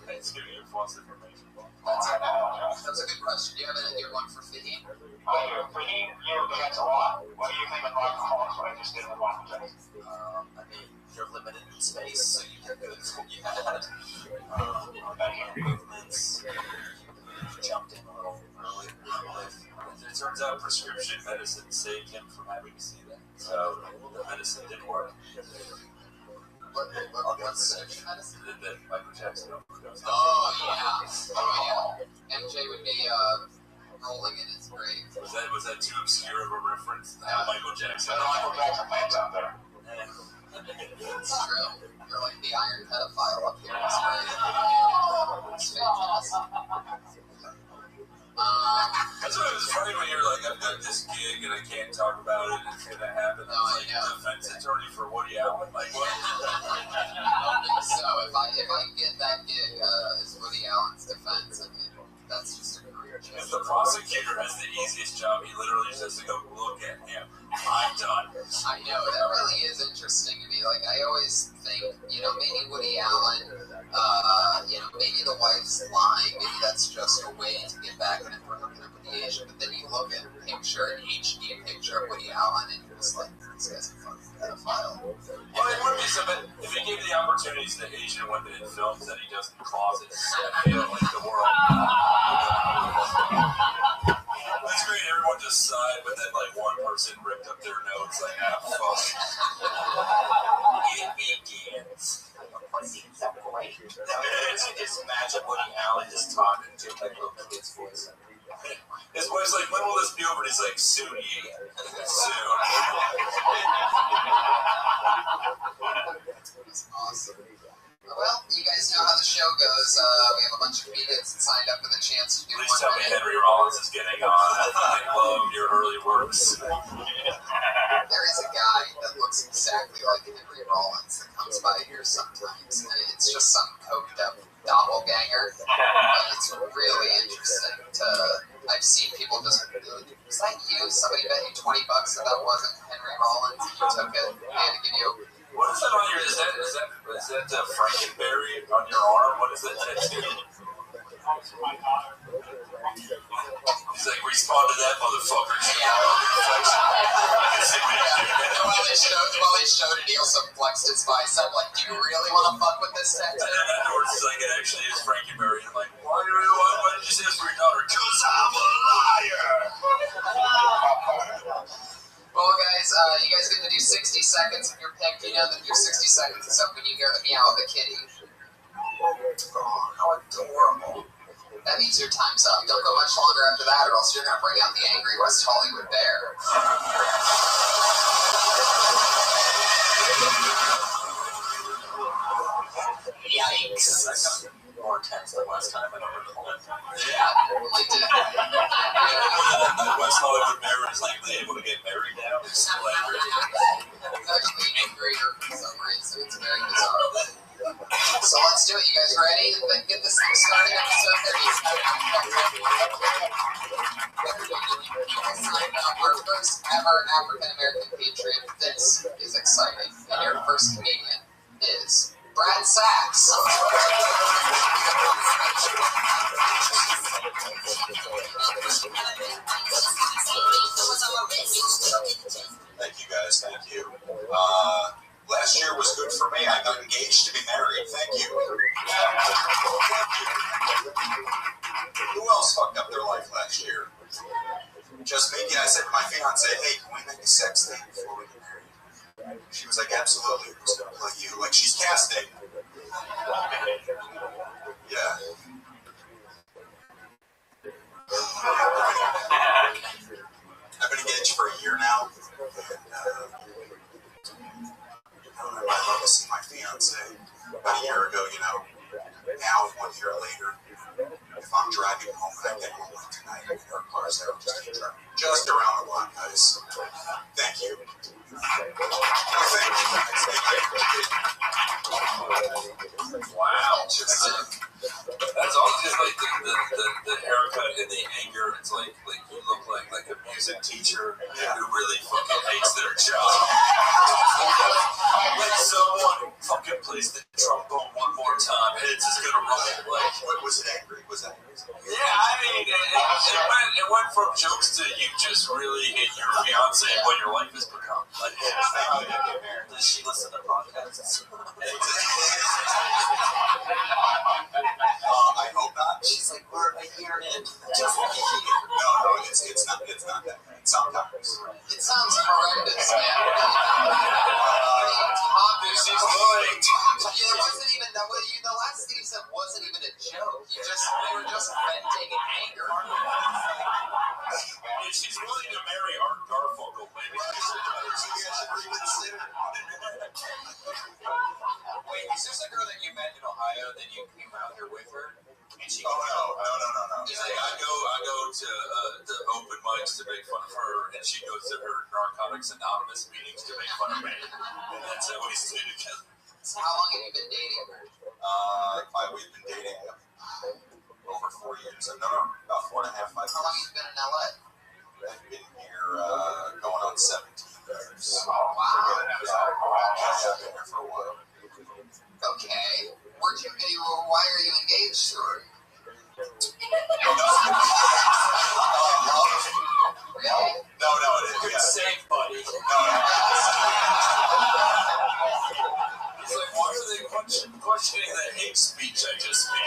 It's giving you false information. That's a good question. Do you have any one for Fahim? Fahim, you dance a lot. What do you think of Michael Collins, what I just did with Michael Jackson? I mean, you're limited in space, so you can do what you had. Movements. You jumped in a little early in life. It turns out prescription medicine saved him from having to see that. So the medicine didn't work. What's surgery medicine? That Michael Jackson overdosed. Oh, yeah. MJ would be rolling in his grave. Was that too obscure of a reference? Michael Jackson. Michael Jackson fans out there. It's true. You're like the iron pedophile up here in his grave. It's fantastic. That's what I was afraid when you're like, I've got this gig and I can't talk about it. It's gonna happen. I was like, defense attorney for Woody Allen. Like, what? So if I get that gig as Woody Allen's defense, I mean, that's just a career change. If the prosecutor has the easiest job, he literally just has to go, look at him. I'm done. I know, that really is interesting to me. Like, I always think, maybe Woody Allen, maybe the wife's lying. Maybe that's just a way to get back and hooking up with the Asian. But then you look at a picture, an HD picture of Woody Allen, and you're just like, this guy's a fucking pedophile. Well, it would be something, if he gave the opportunities to Asian women in films that he does in closets, I feel like the world. That's great, everyone just sighed, but then like one person ripped up their notes like, fuck. It begins. It's imagine Woody Allen just talking to like little kid's voice. His wife's like, when will this be over? And he's like, soon, ye. Soon. That's awesome. Well, you guys know how the show goes. We have a bunch of comedians that signed up with a chance to do Please tell me Henry Rollins is getting on. I love your early works. There is a guy that looks exactly like Henry Rollins that comes by here sometimes, and it's just some coked up doppelganger. It's really interesting I've seen people just, was that you? Somebody bet you $20 that that wasn't Henry Rollins, and you took it, they had to give you. What is that on your, is that Frankenberry on your arm? What is that tattoo? He's like, respond to that, motherfucker. While he showed it, he also flexed his bicep, like, do you really want to fuck with this tattoo? And then afterwards, he's like, it actually is Frankenberry. I'm like, why did you say this for your daughter? Because I'm a liar! Well, guys, you guys get to do 60 seconds of your pick. You know that your 60 seconds is up when you hear the meow of the kitty. Oh, how adorable. That means your time's up. Don't go much longer after that, or else you're going to bring out the angry West Hollywood bear. Yikes. More intense than last time. I don't recall it. Yeah, totally did. West Hollywood bear is likely able to get married now. It's actually angrier for some reason. It's very bizarre. So let's do it. You guys ready? Then get this thing started. Our first ever African American Patriot. This is exciting. And your first comedian is Brad Sachs. Thank you, guys. Thank you. Last year was good for me. I got engaged to be married. Thank you. Who else fucked up their life last year? Just me. Yeah, I said to my fiance, hey, can we make a sex thing before we get married? She was like, absolutely. Who's going to play you? Like, she's casting. Yeah. I've been engaged for a year now. And, I love to see my fiance. About a year ago, now 1 year later, if I'm driving home and I get home like tonight, and her car's there, I'll just keep driving. Just around the block, guys. Thank you. Wow. That's all just like the haircut and the anger. It's like you look like a music teacher who really fucking hates their job. Like someone fucking plays the trombone one more time. Heads is gonna roll. Like, what was it angry? Was that? Yeah, I mean, it went from jokes to you just really hate your fiance and what your life has become. Like, does she listen to podcasts? I hope not. She's like, we're a year in. No, it's not that bad. Sometimes. It sounds horrendous, man. She's lying. It wasn't even that. The last thing you said wasn't even a joke. You were just venting anger. If she's willing to marry Art Garfunkel, maybe she should reconsider. Wait, is this a girl that you met in Ohio? Then you came out here with her? And she no. He's like, I go to the open mics to make fun of her, and she goes to her Narcotics Anonymous meetings to make fun of me. And that's how we stay together. So how long have you been dating her? We've been dating over 4 years. No, about 4.5, 5 years. How long have you been in LA? I've been here going on 17 years. Oh, wow. I've been here for a while. Okay. Why are you engaged to her? Really? No, it is. Good save, buddy. It's like, why are they questioning the hate speech I just made?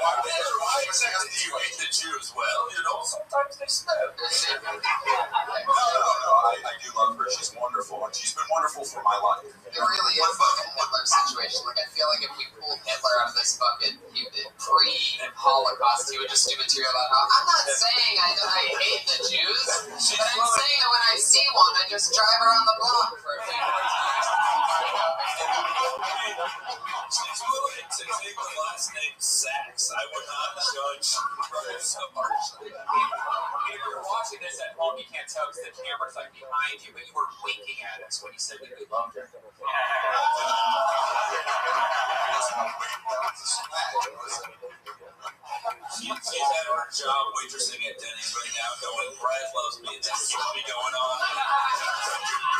Why exactly do you hate the Jews? Well, sometimes they snap. No, I do love her. She's wonderful, and she's been wonderful for my life. It really is like a Hitler situation. Like, I feel like if we pulled Hitler out of this bucket, pre-Holocaust, he would just do material about how, I'm not saying I hate the Jews, but I'm saying that when I see one, I just drive around the block for a few minutes. She's willing to take the last name Sachs. I would not judge her so harshly. If you're watching this at home, you can't tell because the camera's like behind you, but you were winking at us when you said that you loved her. She's at her job waitressing at Denny's right now going, Brad loves me and that keeps me going on.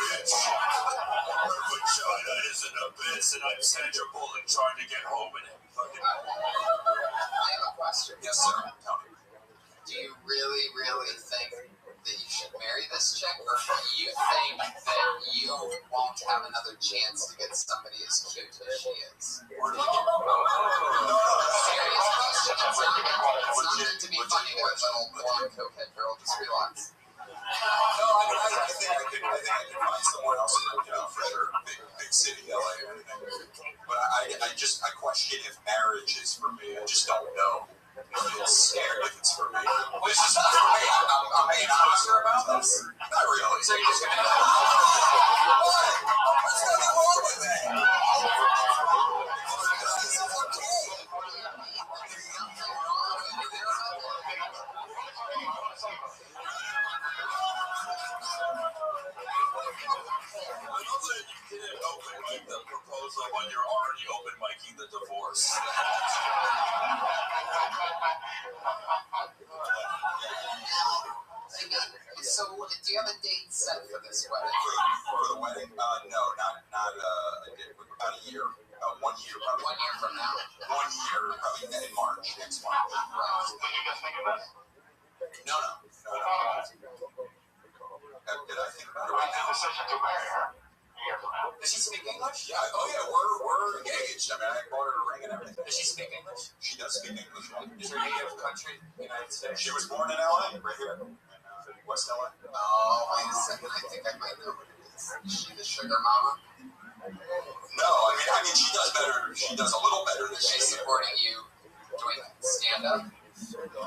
Bitch. Her vagina is an abyss and I'm Sandra Bullock trying to get home and fucking... I have a question. Yes, sir. Do you really, really think that you should marry this chick, or do you think that you won't have another chance to get somebody as cute as she is? Or do you get... Serious question. It's not meant to be funny to a little blonde cokehead girl. Just relax. No, I think I could find someone else, for sure. Big city, LA, or anything. But I question if marriage is for me. I just don't know if it's for me. Which is not for me. I'm being honest about this. Not really. So you're just gonna go, what? There's nothing wrong with that. I know that you didn't open mic the proposal when you're already open micing the divorce. So, do you have a date set for this wedding? For the wedding? No, not a date. About a year. About 1 year, probably year, probably in March next month. Did you guys think of this? No. Did I think about it right now? Decision to marry her. Does she speak English? Yeah. Oh yeah, we're engaged. I mean, I bought her a ring and everything. Does she speak English? She does speak English. Is her native country United States? She was born in LA, right here, in West LA. Oh, wait a second. I think I might know who it is. Is she the sugar mama? No, I mean, she does better. She does a little better than She's supporting you doing stand-up?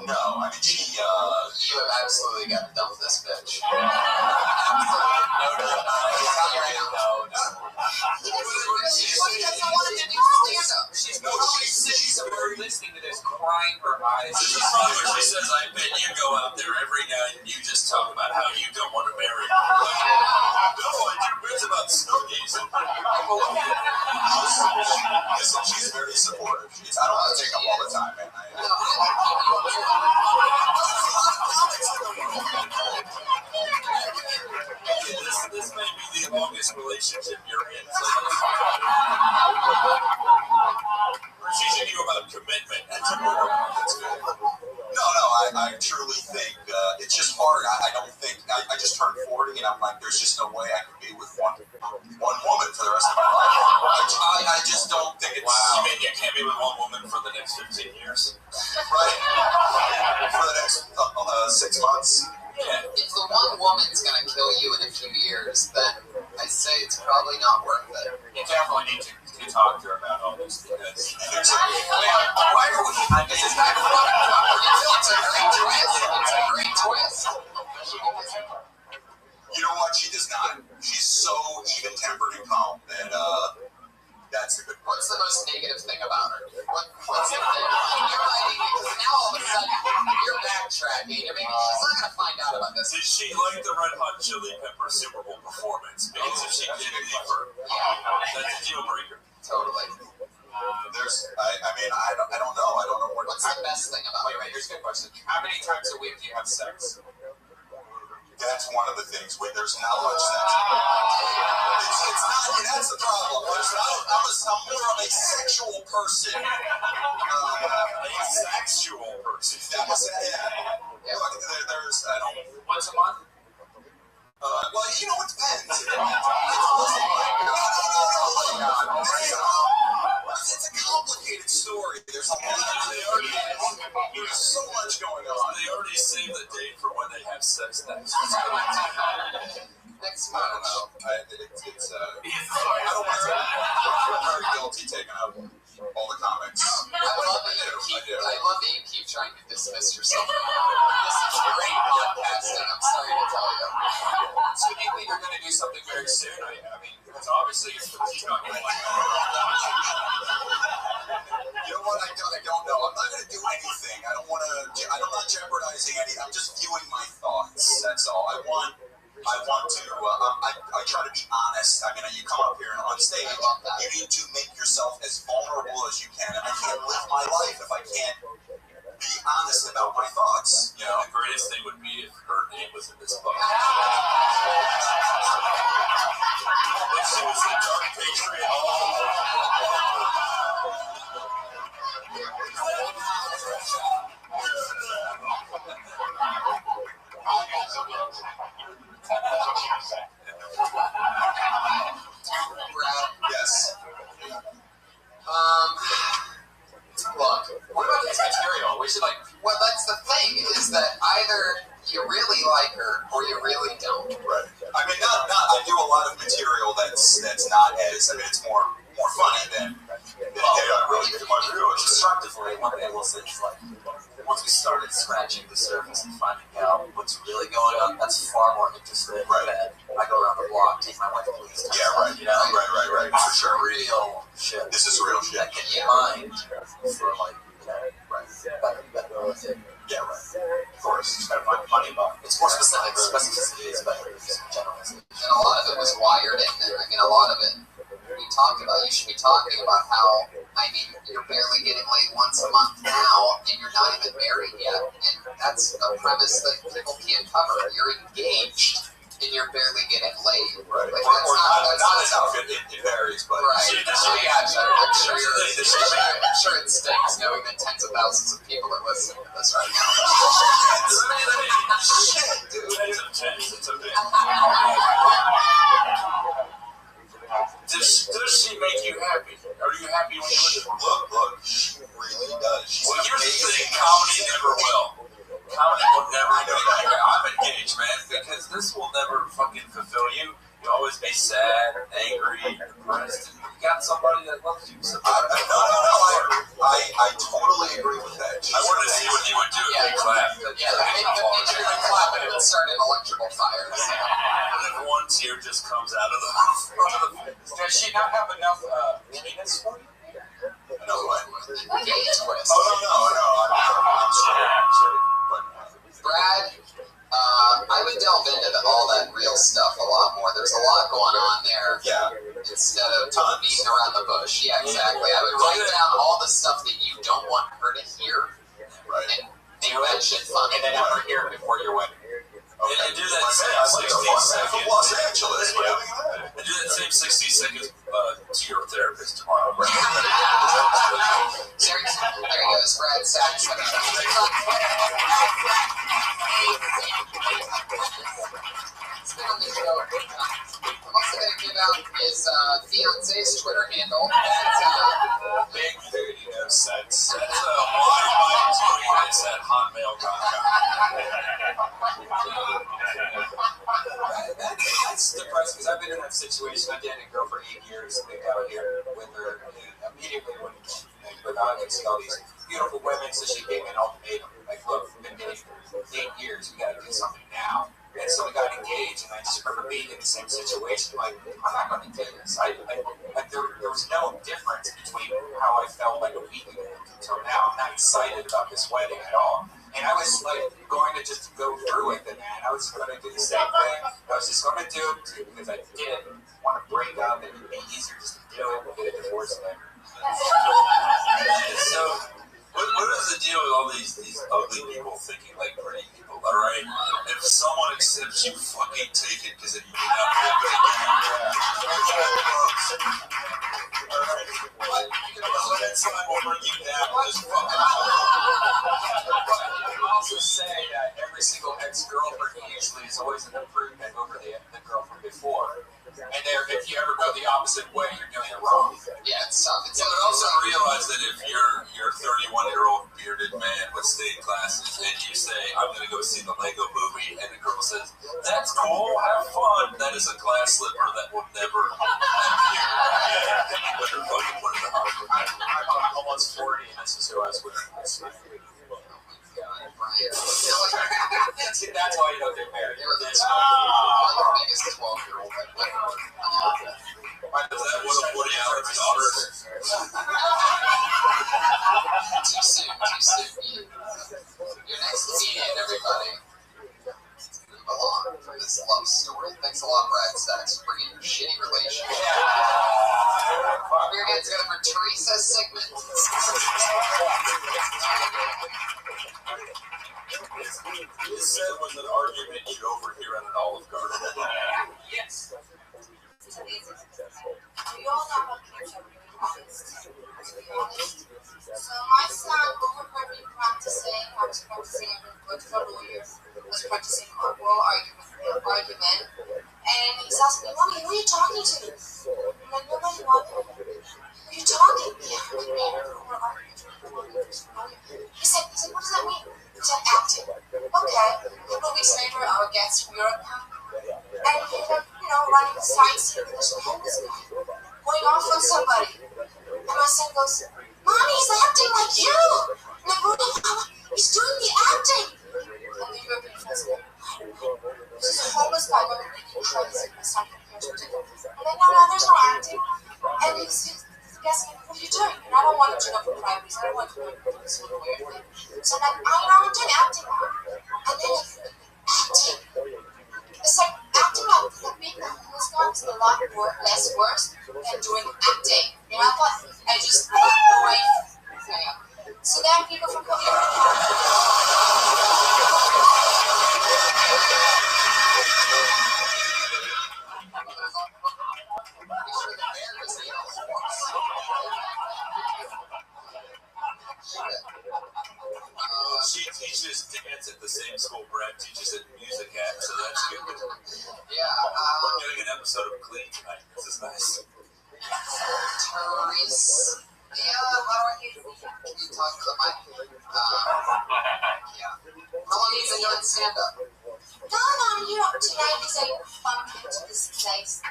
No, I mean, she, You have absolutely got to dump this bitch. Absolutely. No. She doesn't want to do stand-up. She's very listening to this, crying her eyes. She says, I bet you go out there every night and you just talk about how you don't want to marry me. No, I do bits about snookies. Listen, she's very supportive. I don't want to take up all the time, man. This may be the longest relationship you're in. So we're teaching you about commitment. That's good. No, I truly think it's just hard. I don't think I just turned 40 and I'm like, there's just no way I could be with one woman for the rest of my life. I just don't think it's. Wow. You mean you can't be with one woman for the next 15 years? Right. For the next 6 months. Yeah. If the one woman's gonna kill you in a few years, then I say it's probably not worth it. You definitely need to talk to her about all this because why are we? It's a great twist. You know what? She does not. She's so even-tempered and calm that that's the good part. What's the most negative thing about her? What's the thing? Because now all of a sudden you're backtracking. I mean, she's not gonna find out about this. Did she like the Red Hot Chili Pepper Super Bowl performance? Because if she did leave her, that's a deal breaker. Totally. I don't know. I don't know what's the best thing about it. Wait, here's a good question. How many times a week do you have sex? That's one of the things. There's not much sex. It's not, and that's the problem. I'm more of a sexual person. A sexual person. That was yeah. There's once a month. Well, you know, it depends. It's a complicated story. There's so much going on. They already saved the date for when they have sex next. Next month. I don't know. I don't want to. I'm very guilty taking up all the comics. I love that you keep trying to dismiss yourself. This is great podcasting. I'm sorry to tell you. So do you think you're going to do something very soon? I mean, because obviously she's not going to like. You know what? I don't know. I'm not going to do anything. I'm not jeopardizing anything. I'm just viewing my thoughts. That's all. I want to. I try to be honest. I mean, you come up here and on stage, you need to make yourself as vulnerable as you can. And I can't live my life if I can't be honest about my thoughts. You know, the greatest thing would be if her name was in this book. If she was the Dark Patriot. Yes. Look, what about this material? We should well, that's the thing, is that either you really like her or you really don't. Right. I mean, not. I do a lot of material that's not as. I mean, it's more funny than. Constructively, one thing I will say is once we started scratching the surface and finding out what's really going on, that's far more interesting than I go around the block, take my wife, please. Yeah, right. You know, right. For sure. Real shit. This is real shit. That can be mined for better. Yeah, right. Of course, you gotta find money about it. It's more specific. Specificity is better than generalization. And a lot of it was wired in there. I mean, a lot of it we talked about. You should be talking about how, I mean, you're barely getting laid once a month now, and you're not even married yet. And that's a premise that people can't cover. You're engaged, and you're barely getting laid. Right. Like, Or not that's enough. It varies, but right. I'm sure it stinks knowing the tens of thousands of people that listen to this right now. Shit, dude. It's a bit. Does she make you happy? Are you happy when you look? She really does. Well, here's the thing: comedy never will. Comedy will never do that. I'm engaged, man, because this will never fucking fulfill you. You'll always be sad, angry, depressed. You got somebody that loves you. No. I totally agree with that. I wanted to see what you would do if they clapped. Yeah, the picture of the clap and it would start an electrical fire. And then one tear just comes out of the front of the face. Does she not have enough penis for you? No, what? Gay twist. Oh, no. I'm sorry. Brad, I would delve into all that real stuff a lot more. There's a lot going on there. Yeah. Instead of beating around the bush. Yeah, exactly. I would write down all the stuff that you don't want her to hear. Right. And make that shit funny. And then have her hear it before your wedding. Okay. And do that same 60 seconds. Los Angeles. Yeah. And do that same 60 seconds to your therapist tomorrow. There he goes, Brad Saxon. He's been on the show. I'm also going to give out his fiance's Twitter handle. Big Booty No Sense. That's at hotmail.com. That's depressing because I've been in that situation. I dated a girl for 8 years, moved out here with her, and immediately when I could see all these beautiful women, so she gave me an ultimatum. Like, look, we've been dating for 8 years, we got to do something now. And so we got engaged, and I just remember being in the same situation. Like, I'm not going to do this. There was no difference between how I felt like a week ago until now. I'm not excited about this wedding at all. And I was like going to just go through with it, man. I was going to do the same thing. I was just going to do it because I didn't want to break up, and it would be easier just to do it and get a divorce later. So, what is the deal with all these ugly people thinking like pretty people? All right, if someone accepts you, fucking take it, because if you do not take it, time will bring you down. This fucking. I would also say that every single ex-girlfriend usually is always an improvement over the girl from before. And if you ever go the opposite way, you're doing it wrong. Yeah, it's tough. But also realize that if you're a 31-year-old bearded man with state classes and you say, I'm going to go see the Lego movie, and the girl says, that's cool, have fun, that is a glass slipper that will never appear. I'm almost 40, and this is who I was with. That's why you don't get married. You're the biggest 12-year-old. Too soon. Your next comedian, everybody. Move along from this love story. Thanks a lot, Brad Stacks, for bringing your shitty relationship. Your hands together for Teresa Sigmund. It's said when the argument you overhear at an Olive Garden. Yes. It's amazing. We all know how kids are really honest. To be honest. So my son overheard me practicing. I was practicing for lawyers. I was practicing oral argument. And he's asking me, Mommy, who are you talking to? I'm like, nobody, Mommy. Who are you talking? He said, what does that mean? He said, acting. Okay. A couple of weeks later, our guest from Europe come. And he ended up, running sightseeing. There's a homeless guy going off on somebody. And my son goes, Mommy, he's acting like you. And I'm going, Mama, he's doing the acting. And the European friends go, this is a homeless guy going crazy. My son compares to it. And then, no, there's no acting. And he's asking, what are you doing? And I don't want him to know for private reasons. I don't want him to do this weird thing. So I'm like, I'm doing acting now. And then acting. It's like acting like being a homeless guy is a lot less worse than doing acting. I thought I just great. So then people from coming She teaches dance at the same school Brad teaches at music at, so that's good. We're getting an episode of Glee tonight. This is nice. Therese. Can you talk to the mic? How long have you been doing stand-up? Tonight is a bump into this place.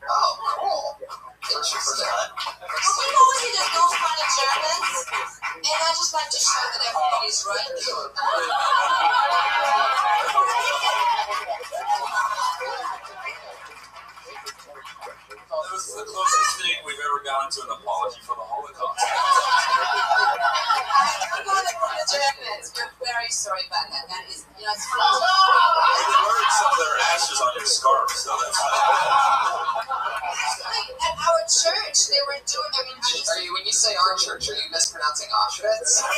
Oh, cool. Interesting. We always just those funny Germans, and I just like to show that everybody's right. That was the closest thing we've ever gotten to an apology for the Holocaust. I'm going to put the Germans. We're very sorry about that. That is, it's funny. They buried some of their ashes on your scarf, so that's At our church, they were doing. When you say our church, are you mispronouncing Auschwitz? It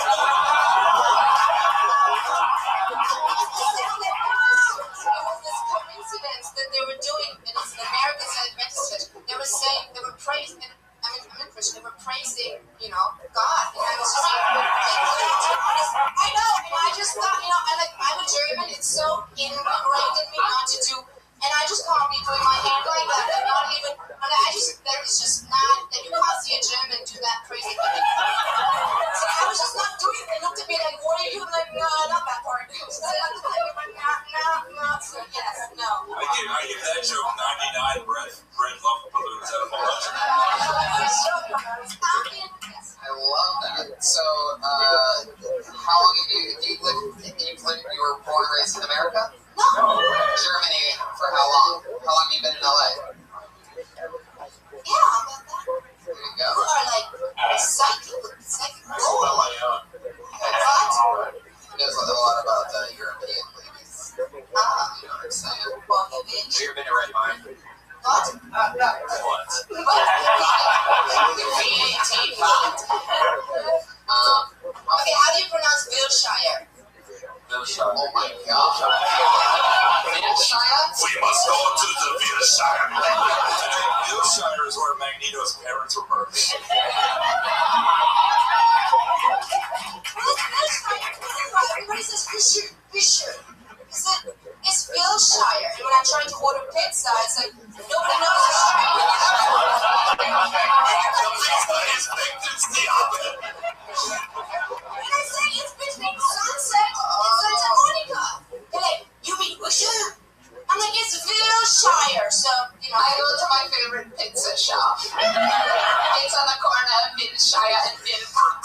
was this coincidence that they were doing, and it's an American Adventist church. They were saying, they were praising, I'm Christian, they were praising, God. And I was just I know, and I just thought, I'm a German, it's so ingrained in me not to do, and I just can't be doing my hand like that, and not even, that is just not, that you can't see a German do that crazy thing. So I was just not doing it. They looked at me like, what are you? I'm like, no, not that part. So yes, no. I give that joke 99 bread love balloons out of a bunch. I love that. So, how long have you were born and raised in America? No. Germany, for how long? How long have you been in LA? Yeah, about that. There you go. You are like psychic. What? He knows a lot about European ladies. You know what I'm saying? Have you ever been to Red Mine? What? What? Okay, how do you pronounce Wilshire? Wilshire. Oh my God. Wilshire? We must go to the Wilshire. Wilshire is where Magneto's parents were murdered. Everybody says Fisher. It's Wilshire. And when I try to order pizza, it's like nobody knows the street. It's the opposite. When I say it's between Sunset and Santa Monica, they're like, you mean Wilshire? I'm like, it's Wilshire. So, I go to my favorite pizza shop. It's on the corner of Wilshire and Wilcox.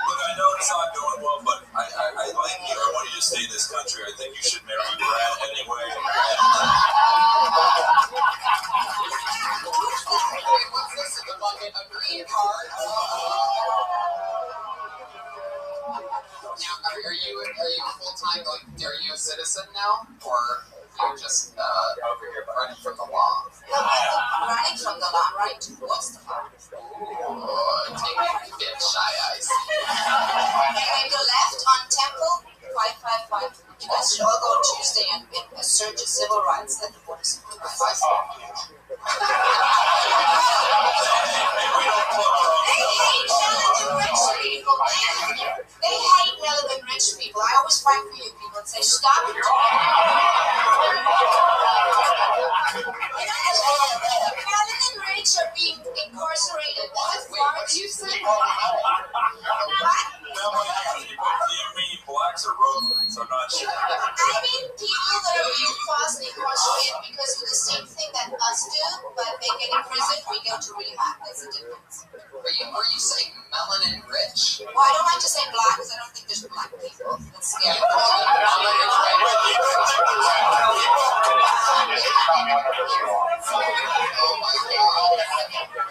Look, I know it's not going well, but I like you. I want you to stay in this country. I think you should marry Brad anyway. What's this in the bucket? A green card? Now, are you full-time, are you a citizen now? Or you're just over here running from the law? Running from the law, right? What's the law? Oh, take a bit shy, I see. And go left on Temple 555. You guys should all go Tuesday and search of civil rights at the border. They hate Melon rich people. They hate Melon rich people. I always fight for you people and say, stop it. Melon rich are being incarcerated. What do you say? What? Do you mean blacks or rodents? I'm not sure. I mean people that are being falsely incarcerated because of the same thing that us do, but they get in prison, we go to rehab. That's the difference. Were you saying melanin rich? Well, I don't like to say black because I don't think there's black people. That's scary. Oh my God.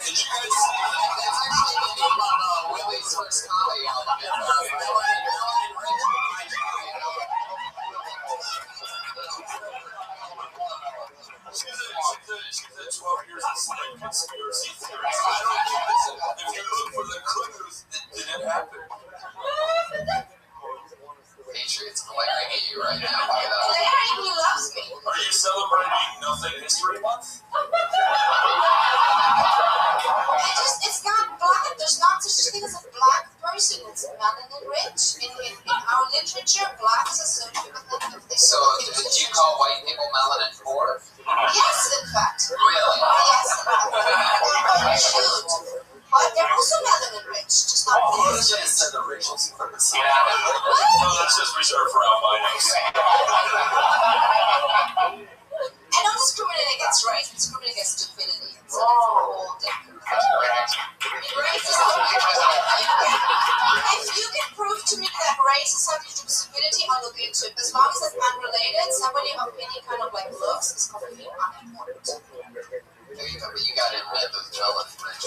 Did you guys see that? That's actually the name of Willie's first comedy album. Melanin rich. She's at 12 years of slave conspiracy theories. I don't think this. If you look for the clues, it didn't happen. Patriots glaring at you right now. Larry, he loves me. Are you celebrating Nothing History Month? It's not black. There's not such such thing as a black person. It's melanin rich. In our literature, black is associated with the So, do you call white people melanin poor? Yes, in fact. Really? Yes, in fact. We should. But they're also melanin rich, just not Oh, rich. that's just the richest person. What? No, that's just reserved for albinos. I don't discriminate against race, I discriminate against stupidity. So that's a whole different thing. Race is if you can prove to me that race has something to do with stupidity, I'll look into it. As long as it's unrelated, somebody of any kind of like looks is completely unimportant. There you go, but you gotta admit those melanin rich.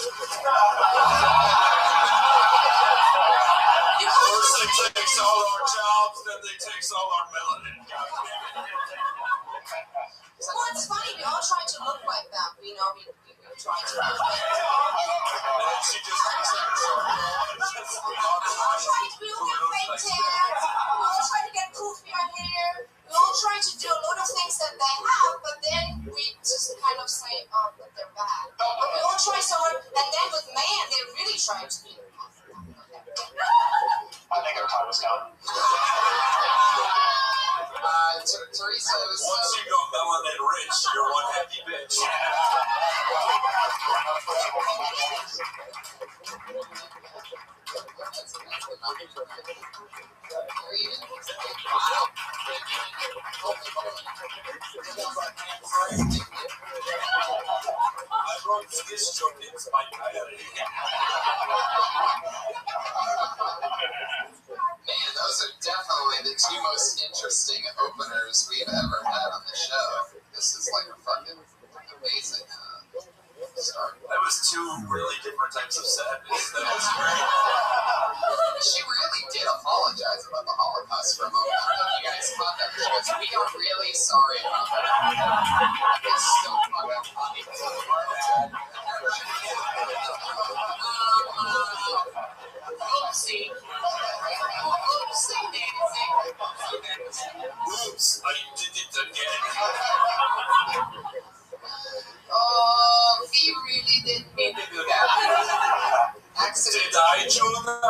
First they takes all our jobs, then they takes all our melanin. Well, it's funny, we all try to look like them. We try to look like them. She just thinks that We all try to do fake tats. We all try to get poofier hair. We all try to do a lot of things that they have, but then we just kind of say, oh, but they're bad. But we all try so hard, and then with man, they're really trying to do it. I think our time is done. Teresa, it was once you go melanin rich, you're one happy bitch. I wrote this joke in my diary. Man, those are definitely the two most interesting openers we've ever had on the show. This is like a fucking amazing start. That was two really different types of sadness. That was great. She really did apologize about the Holocaust for a moment. You guys caught that. She goes, we are really sorry about that. It's so fucking funny. Oopsie. Oopsie daisy. Oops, I did it again. Oh, he really didn't mean to do that. Accident. Did I do that?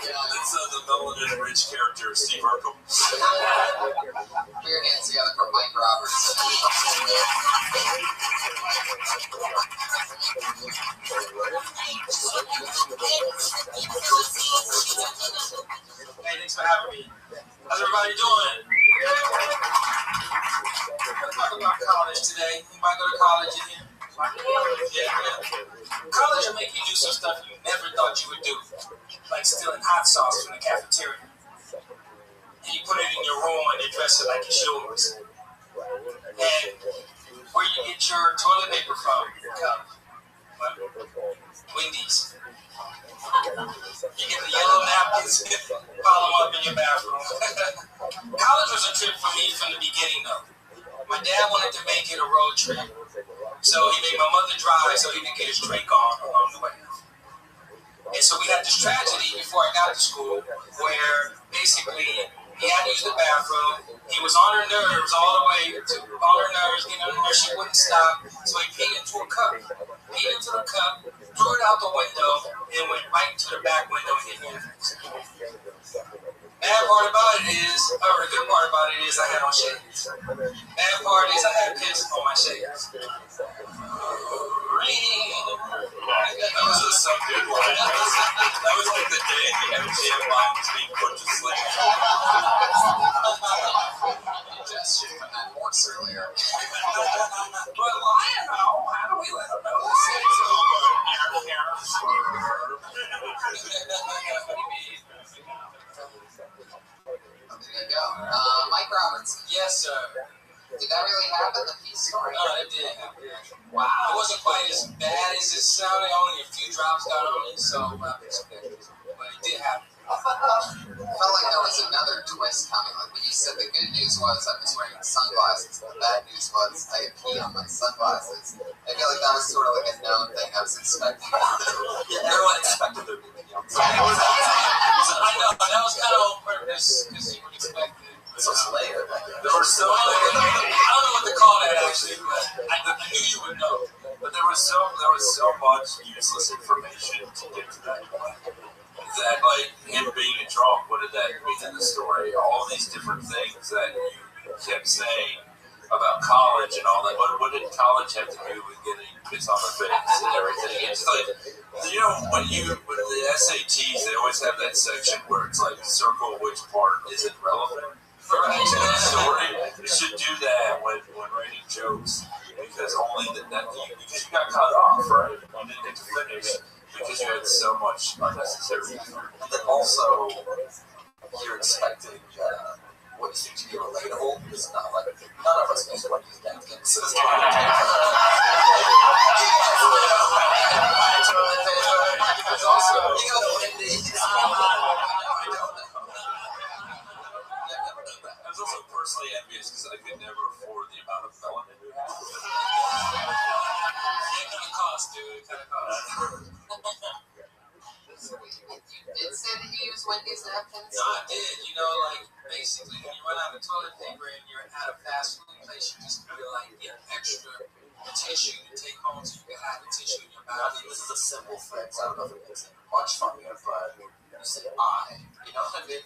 That's the melanin rich character, Steve Urkel. Put your hands together for Mike Roberts. Hey, thanks for having me. How's everybody doing? We're talking about college today. Anybody go to college in here? Yeah. College will make you do some stuff you never thought you would do, like stealing hot sauce from the cafeteria. And you put it in your room and you dress it like it's yours. And where you get your toilet paper from? Wendy's. You get the yellow napkins, pile them up in your bathroom. College was a trip for me from the beginning, though. My dad wanted to make it a road trip, so he made my mother drive so he could get his drink on along the way. And so we had this tragedy before I got to school where basically he had to use the bathroom. He was on her nerves all the way, getting on her nerves, she wouldn't stop, so he peed into a cup. Peed into the cup, threw it out the window, and went right into the back window and hit me in the face. Bad part about it is, or the good part about it is I had on shades. Bad part is I had piss on my shades. That was a subject line. That was like the day the MGM line was being put to sleep. You just should have had horse earlier. But Lionel, how do we let them know this is over? There you go. Mike Roberts. Yes, sir. Did that really happen, the peace story? No, it did happen. Wow. It wasn't quite as bad as it sounded. Only a few drops got on me, so but it did happen. I felt like there was another twist coming. Like when you said the good news was I was wearing sunglasses, the bad news was I had pee on my sunglasses. I feel like that was sort of like a known thing. I was expecting that. Yeah, everyone expected there to be pee on sunglasses. I know, that was kind of on purpose because you would expect it. This was later. There were so many. I don't know what to call that actually, but I knew you would know. But there was so much useless information to get to that point. That, like, him being a drunk, what did that mean in the story? All these different things that you kept saying about college and all that. What did college have to do with getting piss on the face and everything? It's like, you know, when the SATs, they always have that section where it's like, circle which part isn't relevant for the story. You should do that when writing jokes, because because you got cut off, right? You didn't get to finish because you had so much unnecessary. And then also, you're expecting what you seem to be relatable. It's not like none of us knows what these damn things is. Also, you know, I was also personally envious because I could never afford the amount of melanin you have. It kind of costs, dude. It kind of costs. You did say that you use Wendy's napkins? No, I did. You know, like, basically, when you run out of toilet paper and you're at a fast food place, you just feel like get extra tissue to take home so you can have the tissue in your mouth. I mean, this is a simple fix. I don't know if it makes it much funnier, but you say I. You know what I mean?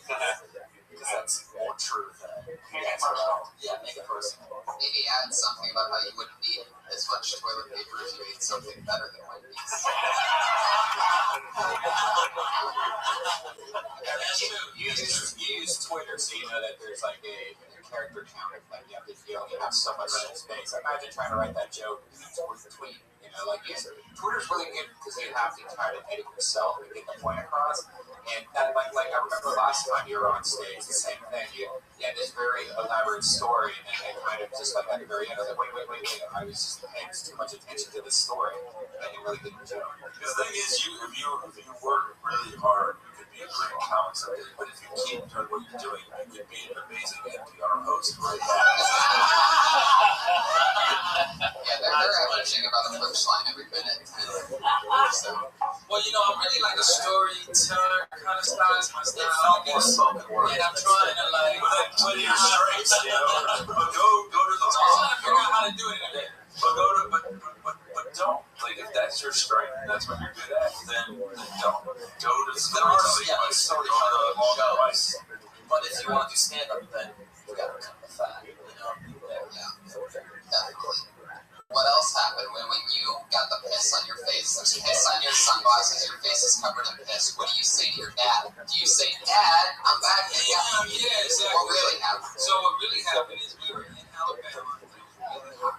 Because that's more true than yeah, make it personal. Maybe add something about how you wouldn't need as much toilet paper if you ate something better than Wendy's. You use Twitter, so you know that there's like a character count. Like you only have so much space. Imagine trying to write that joke tweet. You know, like Twitter's really good because you have to try to edit yourself and get the point across. And that, like I remember last time you were on stage, the same thing. You had this very elaborate story, and then kind of just like at the very end, I was like, wait. I was just paying too much attention to the story, and you really didn't do it. The thing is, if you work really hard, you could be a great comic someday. But if you keep doing what you're doing, you could be an amazing NPR host right now. Yeah, they're averaging about a punchline every minute. So, well, you know, I'm really like a storyteller kind of style. It's my style. And I'm trying to like put your strengths, you know. But go to the I'm trying to figure out how to do it in a but don't. Like, if that's your strength and that's what you're good at, then don't. Go to storytelling. But if you want to do stand-up, then you got to become a fan, you know? Yeah, definitely. What else happened when you got the piss on your face? There's piss on your sunglasses, your face is covered in piss. What do you say to your dad? Do you say, Dad, I'm back again? Yeah, exactly. What really happened? So what really happened is we were in Alabama. It was really hot.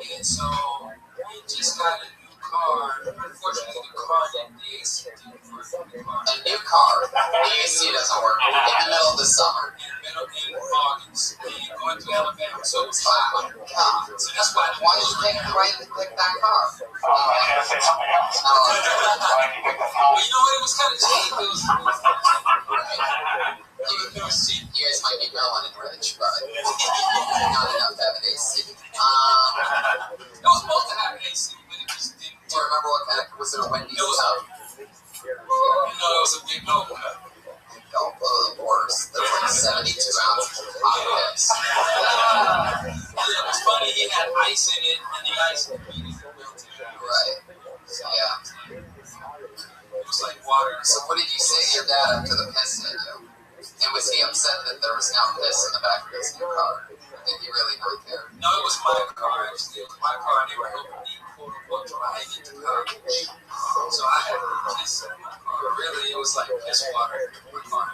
And so we just got a new car. Unfortunately, the car that the AC didn't work. A new car? The AC doesn't work. In the middle of the summer. In August. And going to Alabama. So it was hot. God. So that's why did you pick that car? Well, you know what? It was kind of cheap. It was cheap. You guys might be growing and rich, but not enough to have an AC. It was supposed to have an AC, but it just didn't. Do you remember what kind of, was it a Wendy's tub? No, it was a big no. The worst. There was like 72 ounces of hot piss. It was funny, he had ice in it, and the ice immediately melted. Right. Yeah. It was like water. So what did you say to your dad after the piss hit you? And was he upset that there was now piss in the back of his new car? Did he really not care? No, it was my car, actually. It was my car, and they were helping me, quote-unquote, drive into college. So I had to piss in my car. Really, it was like piss water in my car.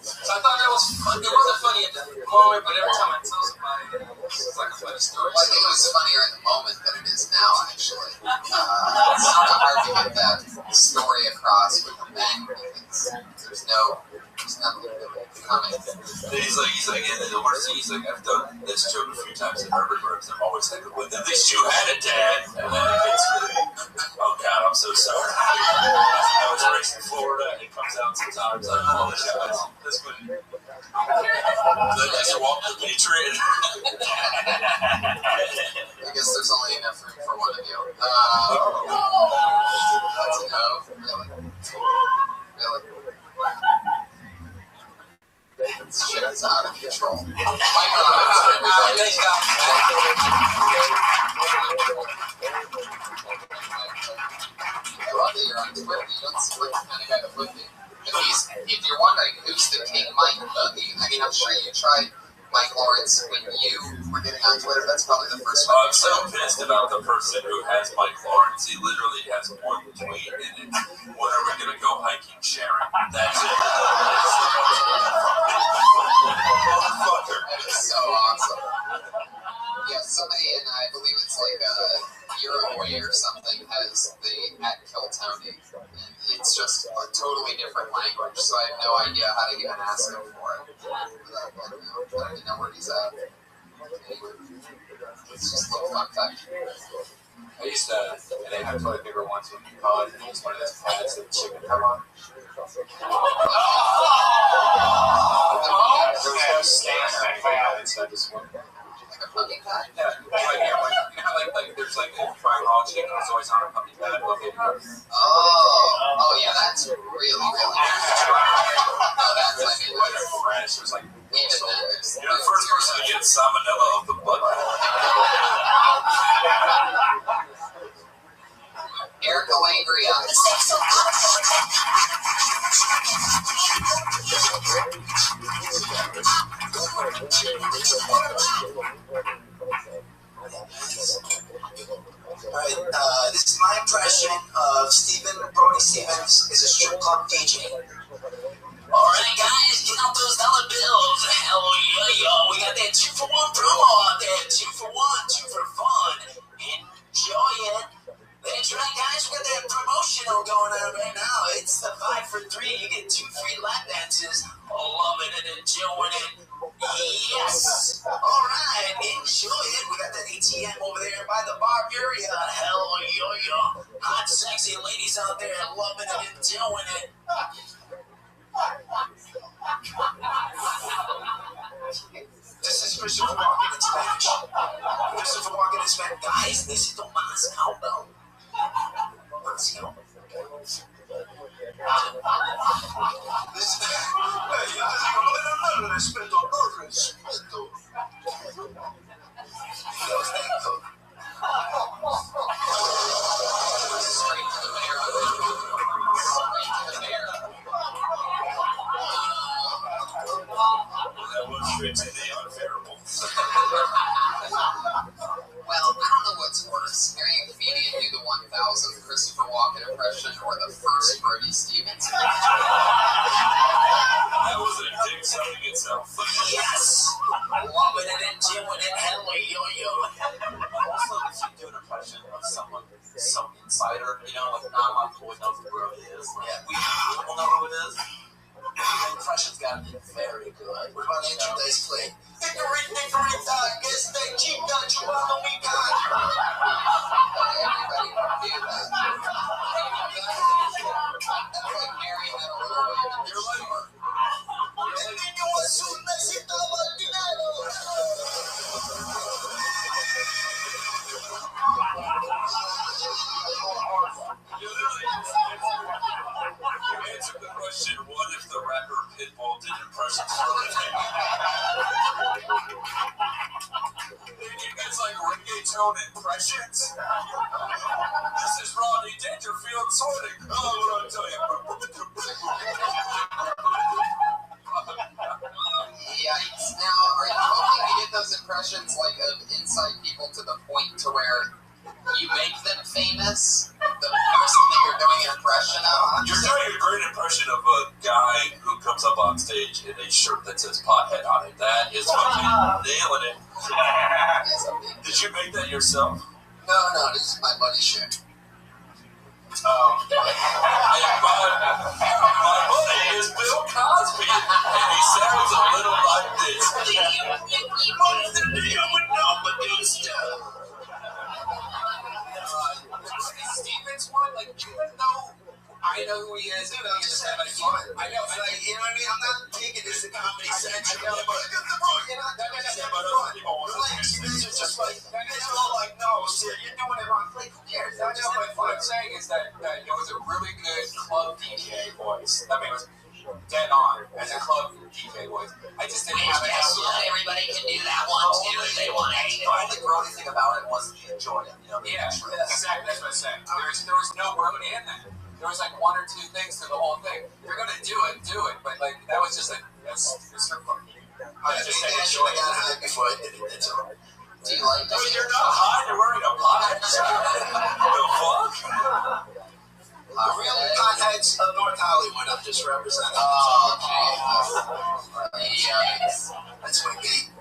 So I thought that was fun. It wasn't funny at the moment, but every time I tell somebody, it's like a funny story. Well, I think it was funnier in the moment than it is now, actually. It's hard to get that story across with a bang because there's nothing really coming. He's like, and the worst thing, he's like, I've done this joke a few times in Herbert Burns. I'm always like, well, at least you had a dad. And then it gets really, oh God, I'm so sorry. I was raised in Florida, and it comes out sometimes. I apologize. That's good. The next walk, the Patriot. I guess there's only enough room for one of you. That's a no. Really? This shit is out of control. that you're on Twitter. You don't seem like the kind of guy that would be. If you're wondering who's the King Mike Buggy, I mean, I'm sure you tried Mike Lawrence when you were getting on Twitter. That's probably the first one. I'm so pissed about the person who has Mike Lawrence. He literally has one tweet in it. When are we going to go hiking, Sharon? That's it. Motherfucker. It's so awesome. Yeah, somebody, and I believe it's like Uruguay or something, has the @KillTony. It's just a totally different language, so I have no idea how to even ask him for it. I don't even know where he's at. Anyway, it's just a little fun fact. I used to, and they had toilet paper once when you college, and it was one of those pads that the chick would come on. There was no stand or anything on it, so I just went. Like a puppy pad? Yeah, you know, like there's like a fire hall chicken that's always on a puppy pad. Oh, yeah, that's really, really nice. Oh, that's like it was fresh. It was like, you're the first person to get salmonella of the butt. Erica Langria. Alright, this is my impression of Brody Stevens is a strip club DJ. Alright guys, get out those dollar bills. Hell yeah, yo, we got that 2-for-1 promo out there. 2 for 1, 2 for fun. Enjoy it. That's right, guys. We got that promotional going on right now. It's the 5 for 3. You get 2 free lap dances. Loving it, enjoying it. Yes. All right, enjoy it. We got that ATM over there by the bar area. Hell yeah. Hot, sexy ladies out there loving it, enjoying it. This is Christopher Walken in Spanish. Christopher Walken in Spanish. Guys, necesito más countdown. Let's go. That was straight to the unbearable. Well, I don't know what's worse, hearing a comedian do the 1000th Christopher Walken impression or the first Brody Stevens. That was a dick selling itself. Yes! Loving it, enjoying it, hell yo. Also, if you do an impression of someone, some insider, you know, like not a lot of people know who Brody is. Yeah. We don't know who it is. The impression's got to be very good. What about Andrew Dice Clay? Hickory, guess they keep got you on the weekend. Everybody can do that. That's like Mary had a little bit of your life. El niño azul necesitaba el dinero. You answered the question, what if the rapper Pitbull did impressions for a living? You guys like reggaeton impressions? This is Rodney Dangerfield sorting. Oh, what do I tell you? Yikes. Now, are you hoping to get those impressions like of inside people to the point to where you make them famous? The person that you're doing an impression of? You're doing a great impression of a guy who comes up on stage in a shirt that says pothead on it. That is fucking nailing it. Did you make that yourself? No, this is my buddy's shirt. My buddy is Bill Cosby, and he sounds a little like this. You monster deal with no Medusa. Stevens one, like, even though I know who he is, and I'm just having fun. I know, like, you know what I mean? I'm not taking this to Comedy Central, but look at the book, you know, that's you guys are just like, you guys are all like, no, shit, you're doing it wrong. Like, who cares? What I'm saying is that it was a really good club DJ voice. I mean, it was dead on as a club DJ voice. I just didn't have it. Everybody can do that one too if they want to. The only Brody thing about it was he enjoyed it. You know, yeah, exactly. That's what I'm saying. There was no Brody in that. There was like one or two things to the whole thing. If you're gonna do it, do it. But like that was just like that's strip club. I just said I should have got high before I did it. That's all. Do you like that? But you're not high. You're wearing a pot. The fuck? Real potheads of North Hollywood. I'm just representing. Oh, Jesus. That's my game.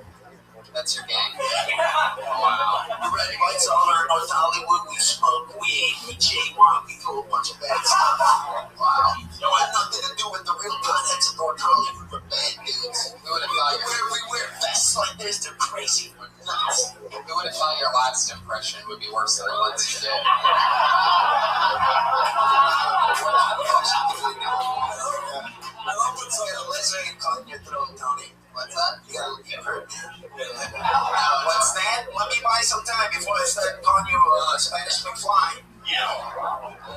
That's your gang? Wow. Red lights all over North Hollywood. We smoke weed. We jaywalk. We throw a bunch of bad stuff. Wow. You have nothing to do with the real potheads of North Hollywood. We're bad dudes. Who would have thought we wear vests like this. They're crazy. We're nuts. Who would have thought your last impression would be worse than the ones you did? I love when someone lizard and caught in your throat, Tony. What's that? You heard me. What's that? Let me buy some time before I start calling you Spanish McFly. Yeah.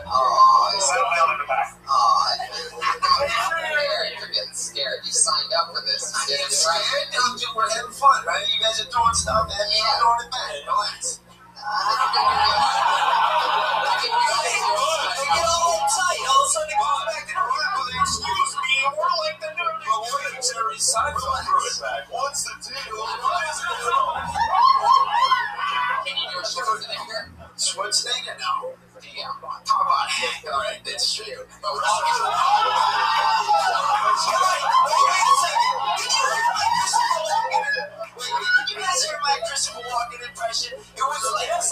Oh, settle down in the back. You're getting scared. You signed up for this. You didn't scared? Dude, we're having fun, right? You guys are doing stuff, and I'm doing it back. Relax. They get all tight. All of a sudden, they go back to the room with an excuse me, and we're like the new. But what if Jerry Seinfeld goes back? What's the deal? Can you do a Schwarzenegger? Schwarzenegger? No. Damn. Talk about it. All right, that's true. Wait a second. Did you guys hear my Christopher Walken impression? It was like, it was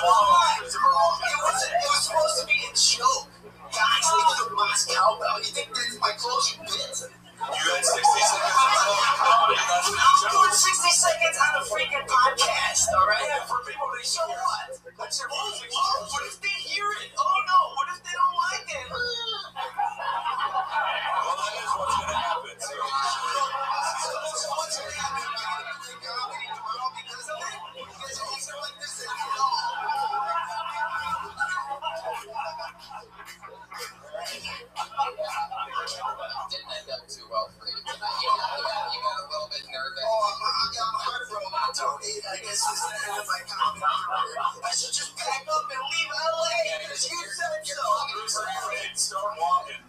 one line. It was supposed to be a joke. Guys, they took Moss cowbell. You think this is my closing bit? You had 60 seconds I'm doing 60 seconds on a freaking podcast, alright? Yeah, for people they show what? What's your music? Oh, what if they hear it? Oh no, what if they don't like it? Well, that is what's gonna happen. So what's gonna happen? I'm gonna play comedy tomorrow because of it. Because it makes it like this at Didn't end up too well for you tonight. You got a little bit nervous. I'm heartbroken, Tony. I guess this is the end of my comedy career. I should just pack up and leave LA because you said so. Start walking.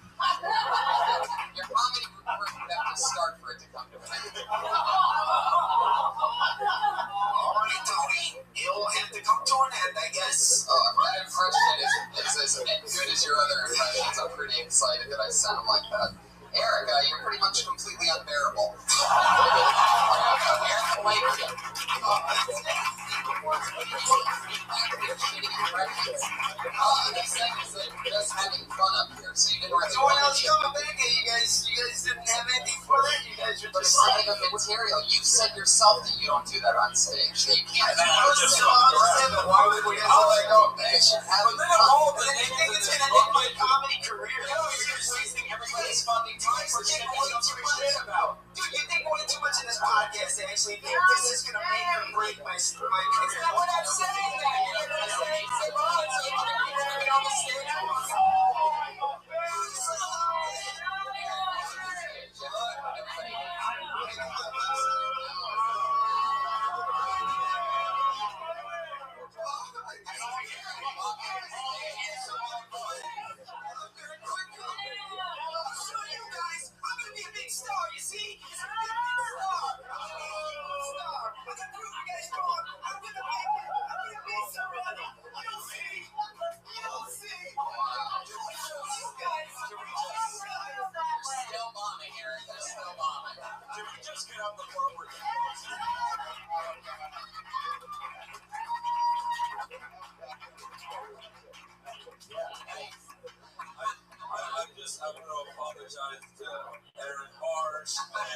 Your comedy career would have to start for it to come to an end. All right, Tony. It'll have to come to an end, I guess. Oh, if that impression is as good as your other impressions, I'm pretty excited that I sound like that. Erica, you're pretty much completely unbearable. This thing is just having fun up here, so you didn't really no one else coming back at you guys. You guys didn't have anything for that. You guys were just setting up material. You said yourself that you don't do that on stage. That you can't. Why would we all let go? They should have it. They think it's gonna end my comedy career. You're just wasting everybody's fucking time for shit they don't give a shit about. Dude, you think way too much in this podcast to actually think this is gonna make or break my career. We're not saying that. You're not saying so much. You're gonna get on the stage. I want to apologize to Aaron Marsh and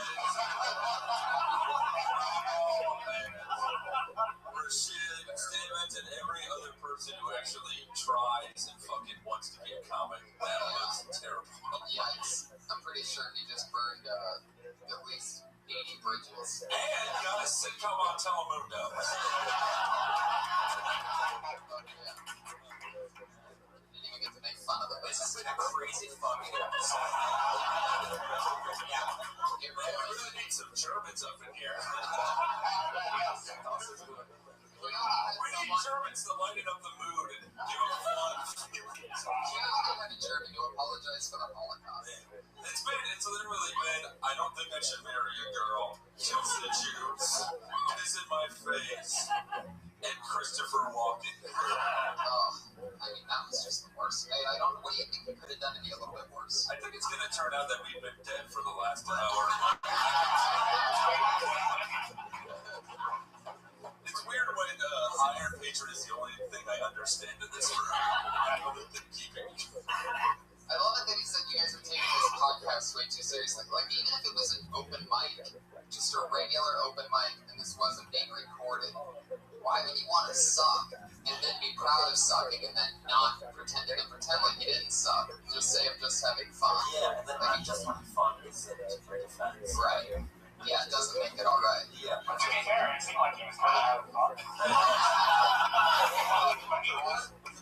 Rashid Stevens and every other person who actually tries and fucking wants to be a comic. That was terrible. Yikes. I'm pretty sure he just burned at least 80 bridges. And got a sitcom on Telemundo. Get to make fun of them. This has been a crazy fucking episode. Yeah. We really need some Germans up in here. We need Germans to lighten up the mood and give them fun. We already had a German just for the Holocaust. It's literally been, I don't think I should marry a girl. Kills the Jews. It is in my face. And Christopher Walken. Oh, I mean, that was just the worst. I don't know. What do you think we could have done to be a little bit worse? I think it's going to turn out that we've been dead for the last hour. It's weird when Iron Patron is the only thing I understand in this room. I love it that he said you guys are taking this podcast way too seriously. Like, even if it was an open mic, just a regular open mic, and this wasn't being recorded, why would you want to suck and then be proud of sucking and then not pretend like you didn't suck? Just say I'm just having fun. Yeah, and then like, just having fun is for defense. Right. Yeah, it doesn't make it alright. Yeah. To be fair, it seemed like he was kind of having fun.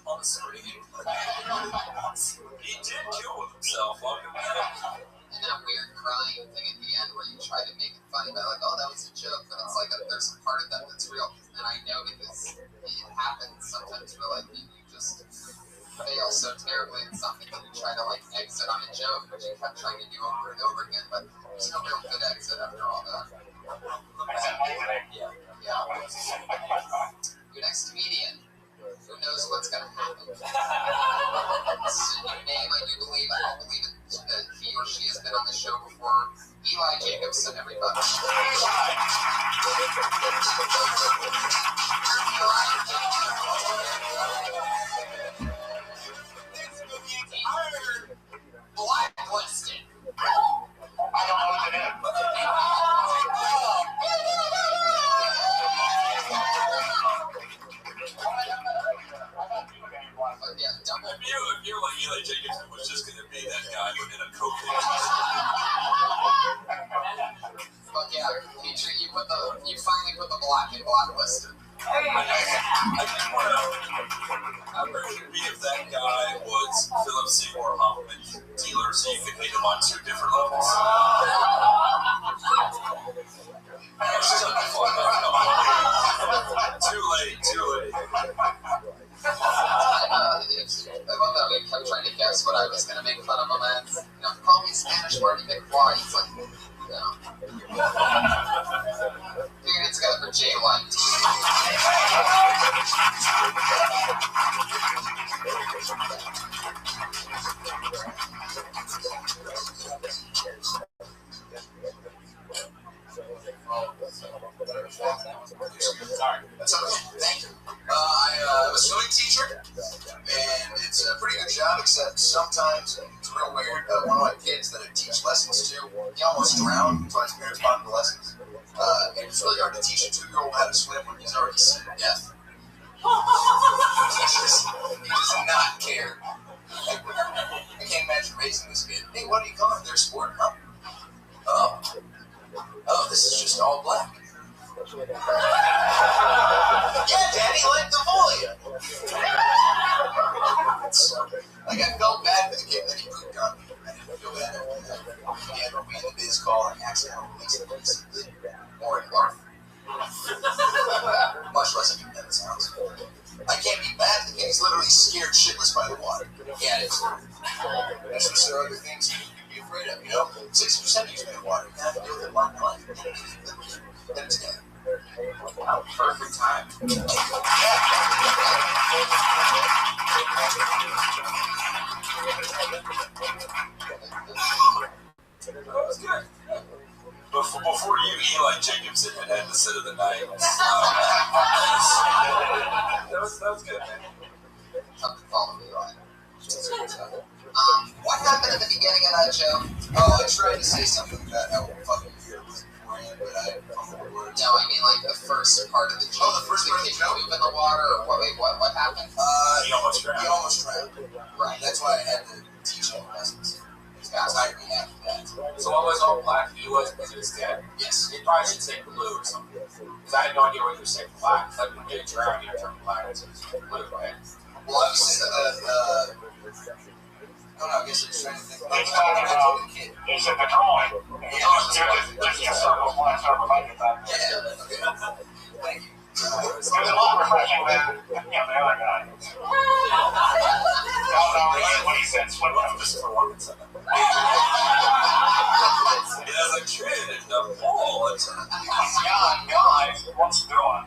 On the screen. He did kill himself. And that weird crying thing at the end where you try to make it funny by like, oh, that was a joke, but it's like there's a part of that that's real. And I know because it happens sometimes where like you just fail so terribly at something that you try to like exit on a joke, which you kept trying to do over and over again, but there's no real good exit after all that. Yeah. Your next comedian. Who knows what's going to happen? It's a new name, I do believe. I don't believe that he or she has been on the show before. Eli Jacobson, everybody. Blacklisted. I don't know what it is. If you're like Eli Jacobson was just going to be that guy within a cocaine. But yeah, you finally put the black in blacklisted. I'm ready to be if that guy was Philip Seymour Hoffman's dealer, so you could hate him on two different levels. Too late. I love that we kept trying to guess what I was going to make fun of him as. Call me Spanish Marty McFly. It's like, figured it together for J-Line. Sorry. That's okay. Thank you. I'm a swimming teacher, and it's a pretty good job, except sometimes it's real weird. One of my kids that I teach lessons to, he almost drowned until his parents bought him the lessons. And it's really hard to teach a 2-year-old how to swim when he's already seen death. He does not care. I can't imagine raising this kid. Hey, what are you calling their sport? Oh, this is just all black. Yeah, Daddy, like the volume. Like, I felt bad for the kid that he pooped on me. I didn't feel bad after that. He had to be in the biz call and accidentally release the pieces. Or in barf. Much less acute than it sounds. I can't be mad at the kid. He's literally scared shitless by the water. Get it. That's just there are other things you can be afraid of, 60% used in water. You have to deal with it one life. Then it's together. Perfect time. That was good. Before you, Eli Jacobson had the sit of the night. That was good, man. Follow me, Eli. What happened at the beginning of that joke? Oh, I tried to say something about how fucking weird it was beforehand, but I fumbled the words. No, I mean like the first part of the joke. Oh, the first part of the joke? Poop in the water, or what happened? He almost drowned. Right. That's why I had to teach him lessons. That's how we have that. So what was all black? He was because he was dead? Yes. You probably should say blue or something. Because I had no idea what you were saying black. Like when you get drowned, you turn black. So it's blue, right? Well, I was saying I guess I was trying to think. It's a drawing. It's just circle black, circle black. Yeah, okay. Thank you. It was a lot refreshing than the other guy. What he sense when Christopher Walken said that. As a kid in the pool, it's a young guy who wants to go on.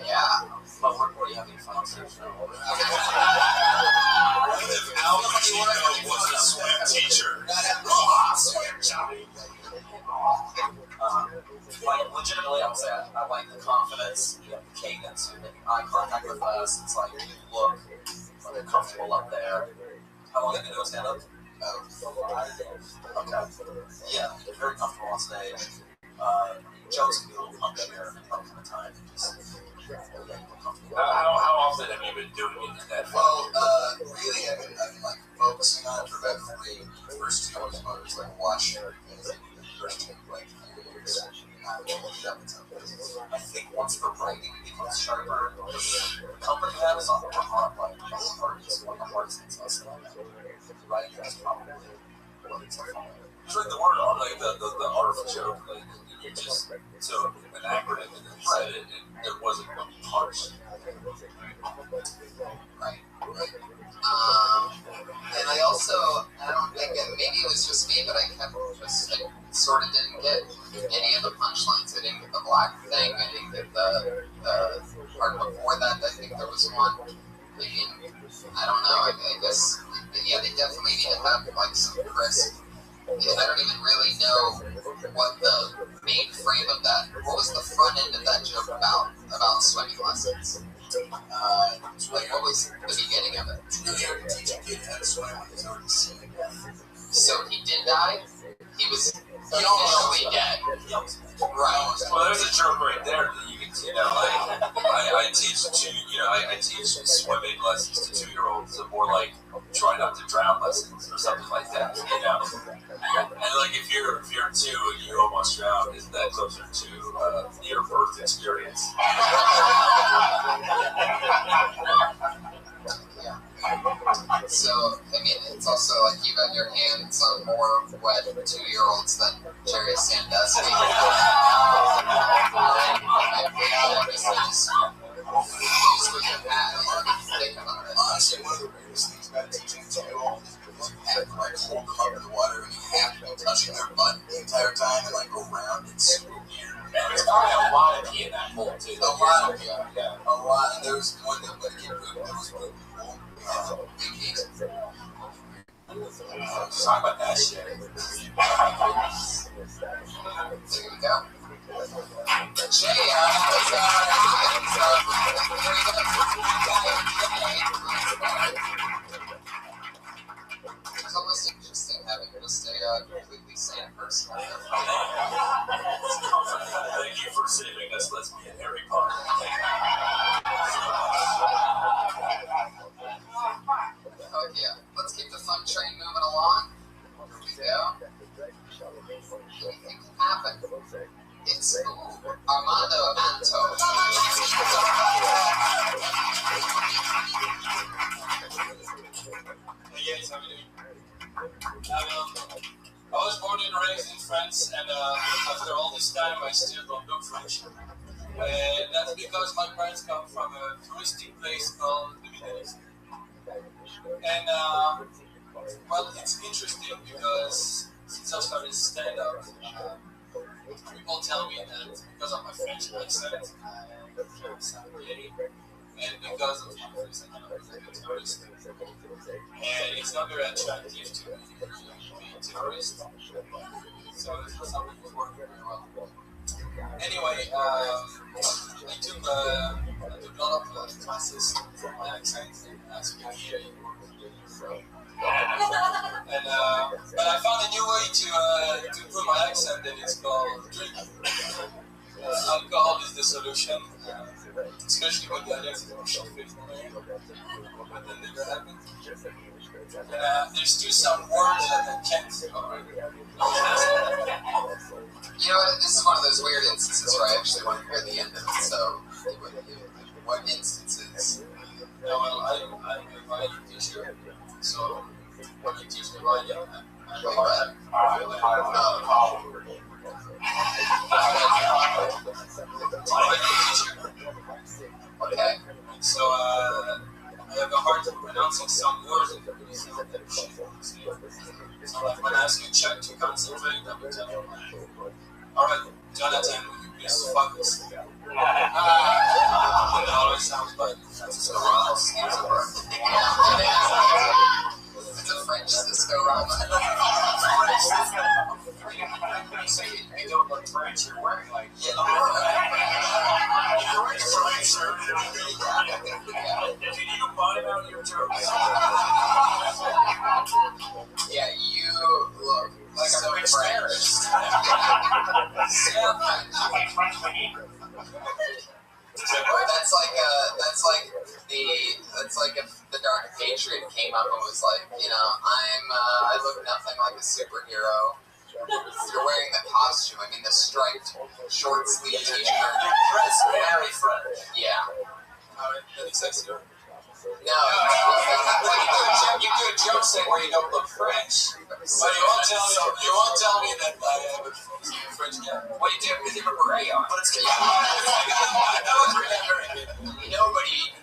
Yeah. But we're having fun. What if Al Pacino was a swim teacher? Swim Johnny. Like, legitimately, I would say I like the confidence, the cadence, you're making eye contact with us. It's like, you look like comfortable up there. How long have you been doing stand-up? Okay. Yeah, you're very comfortable on stage. Jokes can be a little punchier from time to time. How often have you been doing it in that? Well, really, I've been like focusing on it for about the first 2 years. I was like watching the first 2 like years. I think once the writing becomes sharper, the company that is on the hard, like the hardest, one of the hardest things us. Writing is probably what it's like. It's like the word, like the art of joke, like you just took an acronym and then said it, and it wasn't harsh. Right. And I also, I don't think, maybe it was just me, but I sort of didn't get any of the punchlines. I didn't get the black thing. I didn't get the part before that. I think there was one. I mean, I don't know. I guess, yeah, they definitely need to have like some crisp. I don't even really know what the main frame of that. What was the front end of that joke about swimming lessons? Like, what was the beginning of it? It's really hard to teach a kid how to swim when he's already seen death. So he did die? He was officially dead. Right. Well, there's a joke right there that you can, like, I teach swimming lessons to 2-year-olds, or more like try not to drown lessons or something like that, And like if you're 2 and you almost drowned, isn't that closer to near birth experience? So, I mean, it's also like you got your hands on more wet 2-year-olds than Jerry Sandusky. Honestly, one of the weirdest things about teaching 2-year-olds is you have to like hold them up in the water and you have to be touching their butt the entire time and like go around. It's super weird. There's probably a lot of pee in that pool too. A lot. And there was one that when a kid pooped, there was poop in the pool. Big heat. Talk about that shit. There you go. It's almost interesting having just a completely sane person. Thank you for saving us. Let's be in Harry Potter. Oh yeah, let's keep the fun train moving along. Here we go. Anything can happen. It's Armando Amanto. Hey guys, how are you doing? I was born and raised in France, and after all this time, I still don't look French. And that's because my parents come from a touristy place called the Middle East. And, well, it's interesting because since I started stand-up, people tell me that because of my French accent, I sound gay. And because of my face, I cannot be a tourist. And it's not very attractive to be a tourist. So it's not something that's working very well. Anyway, I took a lot of classes for my accent and speaking. And but I found a new way to improve my accent, and it's called drinking. Alcohol is the solution, especially when the audience is more short-faced than I am. But that never happened. And there's still some words that I can't. You know what? This is one of those weird instances where I actually want to hear the end of it. So, what instances? Well, I'm a writing teacher, so when you teach me writing, I'm a writer. Okay. So, have a hard time pronouncing some words that really sound like shit. So like when I ask you Czech to concentrate, I will tell you, alright, Jonathan, will you please focus? It always sounds like Cisco Ramos schemes of work. It's a French Cisco Ramos. So you don't look French, you're wearing like Yeah, You're right, sir. Did you find out your jokes? yeah, you look like so French. That's like if the Dark Patriot came up and was like, you know, I look nothing like a superhero. You're wearing the costume. I mean, the striped short sleeve t-shirt. That's very French. Yeah. Really sexy. No. You do a joke saying where you don't look French, but you won't tell me that I have a French guy. Well, you do because you have a beret on. But it's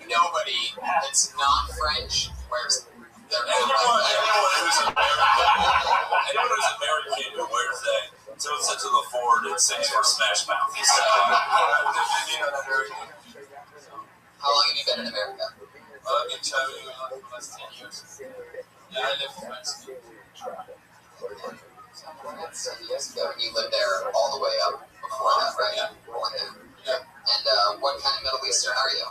Nobody that's not French wears their Anyone who's American who wears that tilts it to the forward and sings for Smash Mouth. How long have you been in America? I've been traveling for the last 10 years. Yeah, I live in France. 10 years ago, and you lived there all the way up before that, right? Yeah. Born there. Yeah. And what kind of Middle Eastern are you?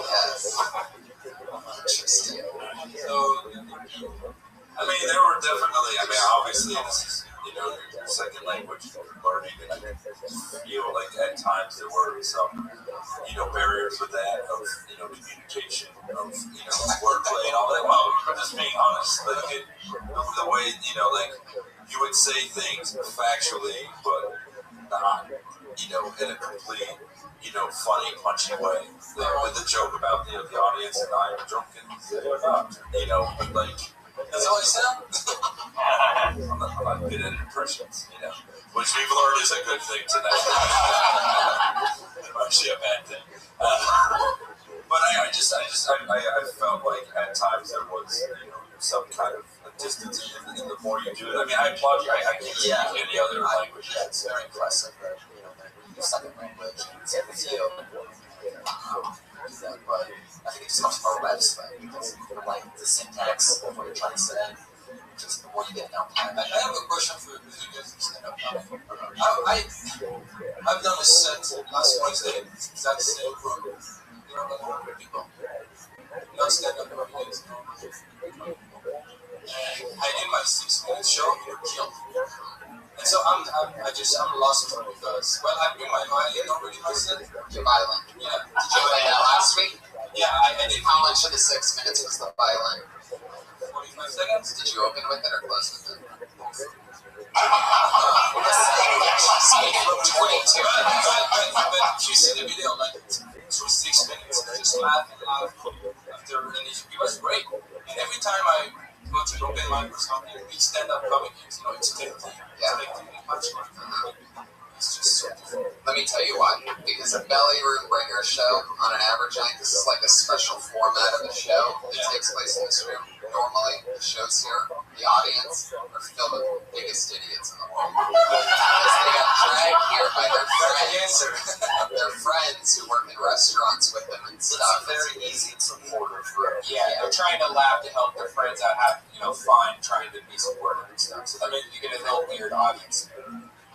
Yes. Interesting. So, I mean, there were definitely, obviously, this is, your second language learning, and I feel like at times there were some, barriers with that of, communication, of, wordplay and all that. Well, I'm just being honest, like, the way, you would say things factually, but not, in a complete, funny, punchy way. With the joke about, the audience and I'm joking, like, that's all I sound? I'm not good at impressions, which we've learned is a good thing tonight. Actually, a bad thing. But I felt like at times there was, some kind of a distance in the more you do it. I applaud you. I can't speak any other language. Yeah, it's very impressive that, the second language is with you. But I think it just comes from our website because you like the syntax of what you're trying to say. Just the more you get down pat. I have a question for you guys. I've done a set last Wednesday. That's the same room. There are like 100 people. Not stand-up comedians. And I did my 6-minute show. Killed. And so I'm lost because, well, I bring my violin already myself. Your violin? Yeah. Did you play that last week? Yeah, I did. How much of the 6 minutes was the violin? 45 seconds. Did you open with it or close with it? 22. But if you see the video, like, it was 6 minutes. I just laugh and laugh after, and it was great. And every time I go to the open mic or something, we stand up comedians, expecting the punchline. It's just so different. Let me tell you why. Because a belly room bringer show on an average night, this is like a special format of a show that takes place in this room. Normally, the shows here, the audience are filled with the biggest idiots in the world. Because they got dragged here by their friends who work in restaurants with them and stuff. It's very easy and supportive room. Yeah, they're trying to laugh to help their friends out have, fun, trying to be supportive and stuff. So you get a little weird audience.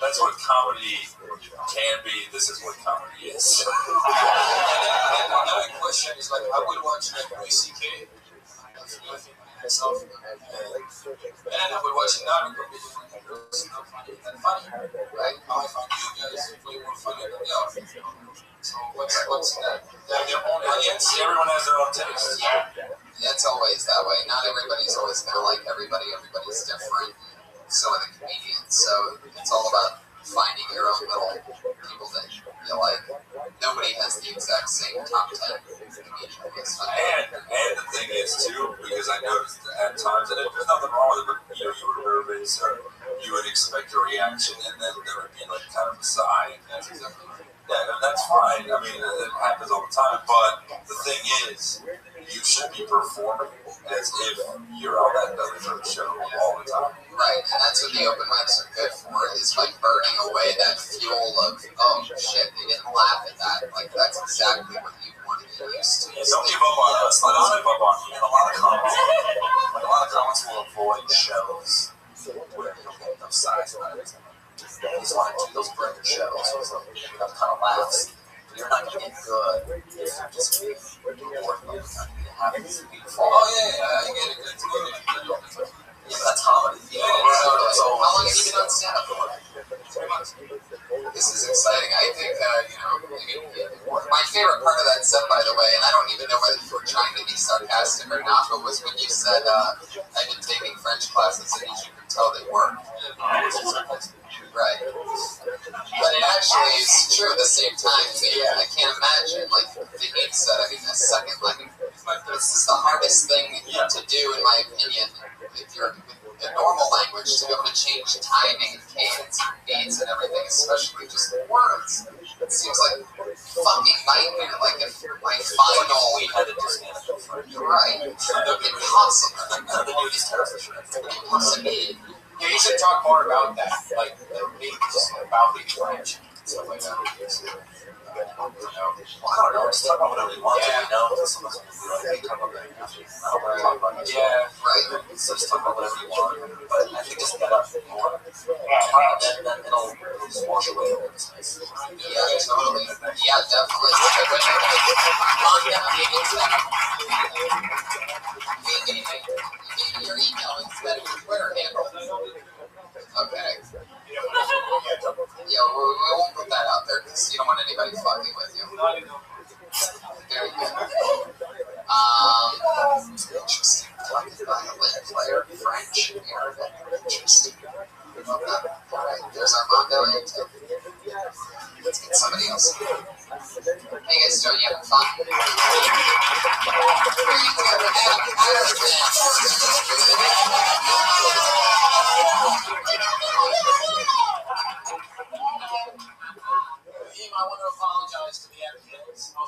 That's what comedy can be. This is what comedy is. And then another question is like, I would watch like Louis C.K. myself, and then I would watch another comedian who's not funny and funny, right? How I find you guys way more funny than the other. So what's that? They have their own audience. Everyone has their own taste. It's always that way. Not everybody's always gonna like everybody. Everybody's different. So are the comedians. So it's all about finding your own little people that you like. Nobody has the exact same top 10 comedian list. And the thing is too, because I noticed at times that there's nothing wrong with it, but you were nervous or you would expect a reaction, and then there would be like kind of a sigh. That's exactly right. Yeah, that's fine. I mean, it happens all the time. But the thing is, you should be performing as if you're on that belly drum show all the time. Right, and that's what the open mics are good for, is like burning away that fuel of, oh shit, they didn't laugh at that. Like, that's exactly what you want to get used to. Yeah, don't give up on us. Let us give up on you. And a lot of comments will avoid shows where you don't get enough size out of it. You just want to do those breaker shows with enough kind of laughs. You're not going to get good if you're just going to be bored all the time. You have to be beautiful. Oh, yeah, I get it. Yeah, that's comedy. Yeah, so how long have you been on stand-up for? 3 months. This is exciting. I think, my favorite part of that set, by the way, and I don't even know whether you were trying to be sarcastic or not, but was when you said, I've been taking French classes and you could tell they work. Right. But it actually is true at the same time. I can't imagine, like Fahim said, I mean, a second language. This is the hardest thing to do, in my opinion, if you're with a normal language, to be able to change timing and cadence and beats and everything, especially just words. It seems like a fucking nightmare. Like, if my final... We had to do stand-up for French. Right. Impossible. The dude is terrible. Impossible. Yeah, you should talk more about that, like just about the French and stuff like that. I don't know, just talk about whatever you want to, you know? Someone's going to be like, hey, talk about that. I don't want to talk about this. Yeah, right. So just talk about whatever you want. But I think just get up more. Then it'll just wash away over this nice. Yeah, totally. Yeah, definitely. On your email instead of your Twitter handle. Okay. Yeah, we won't put that out there because you don't want anybody fucking with you. Very good. Interesting. Collected violin player, French, Arabic. Interesting. Love that. Alright, there's Armando and Tim. Let's get somebody else. Hey guys, Joe, you having fun? I want to apologize to the advocates. All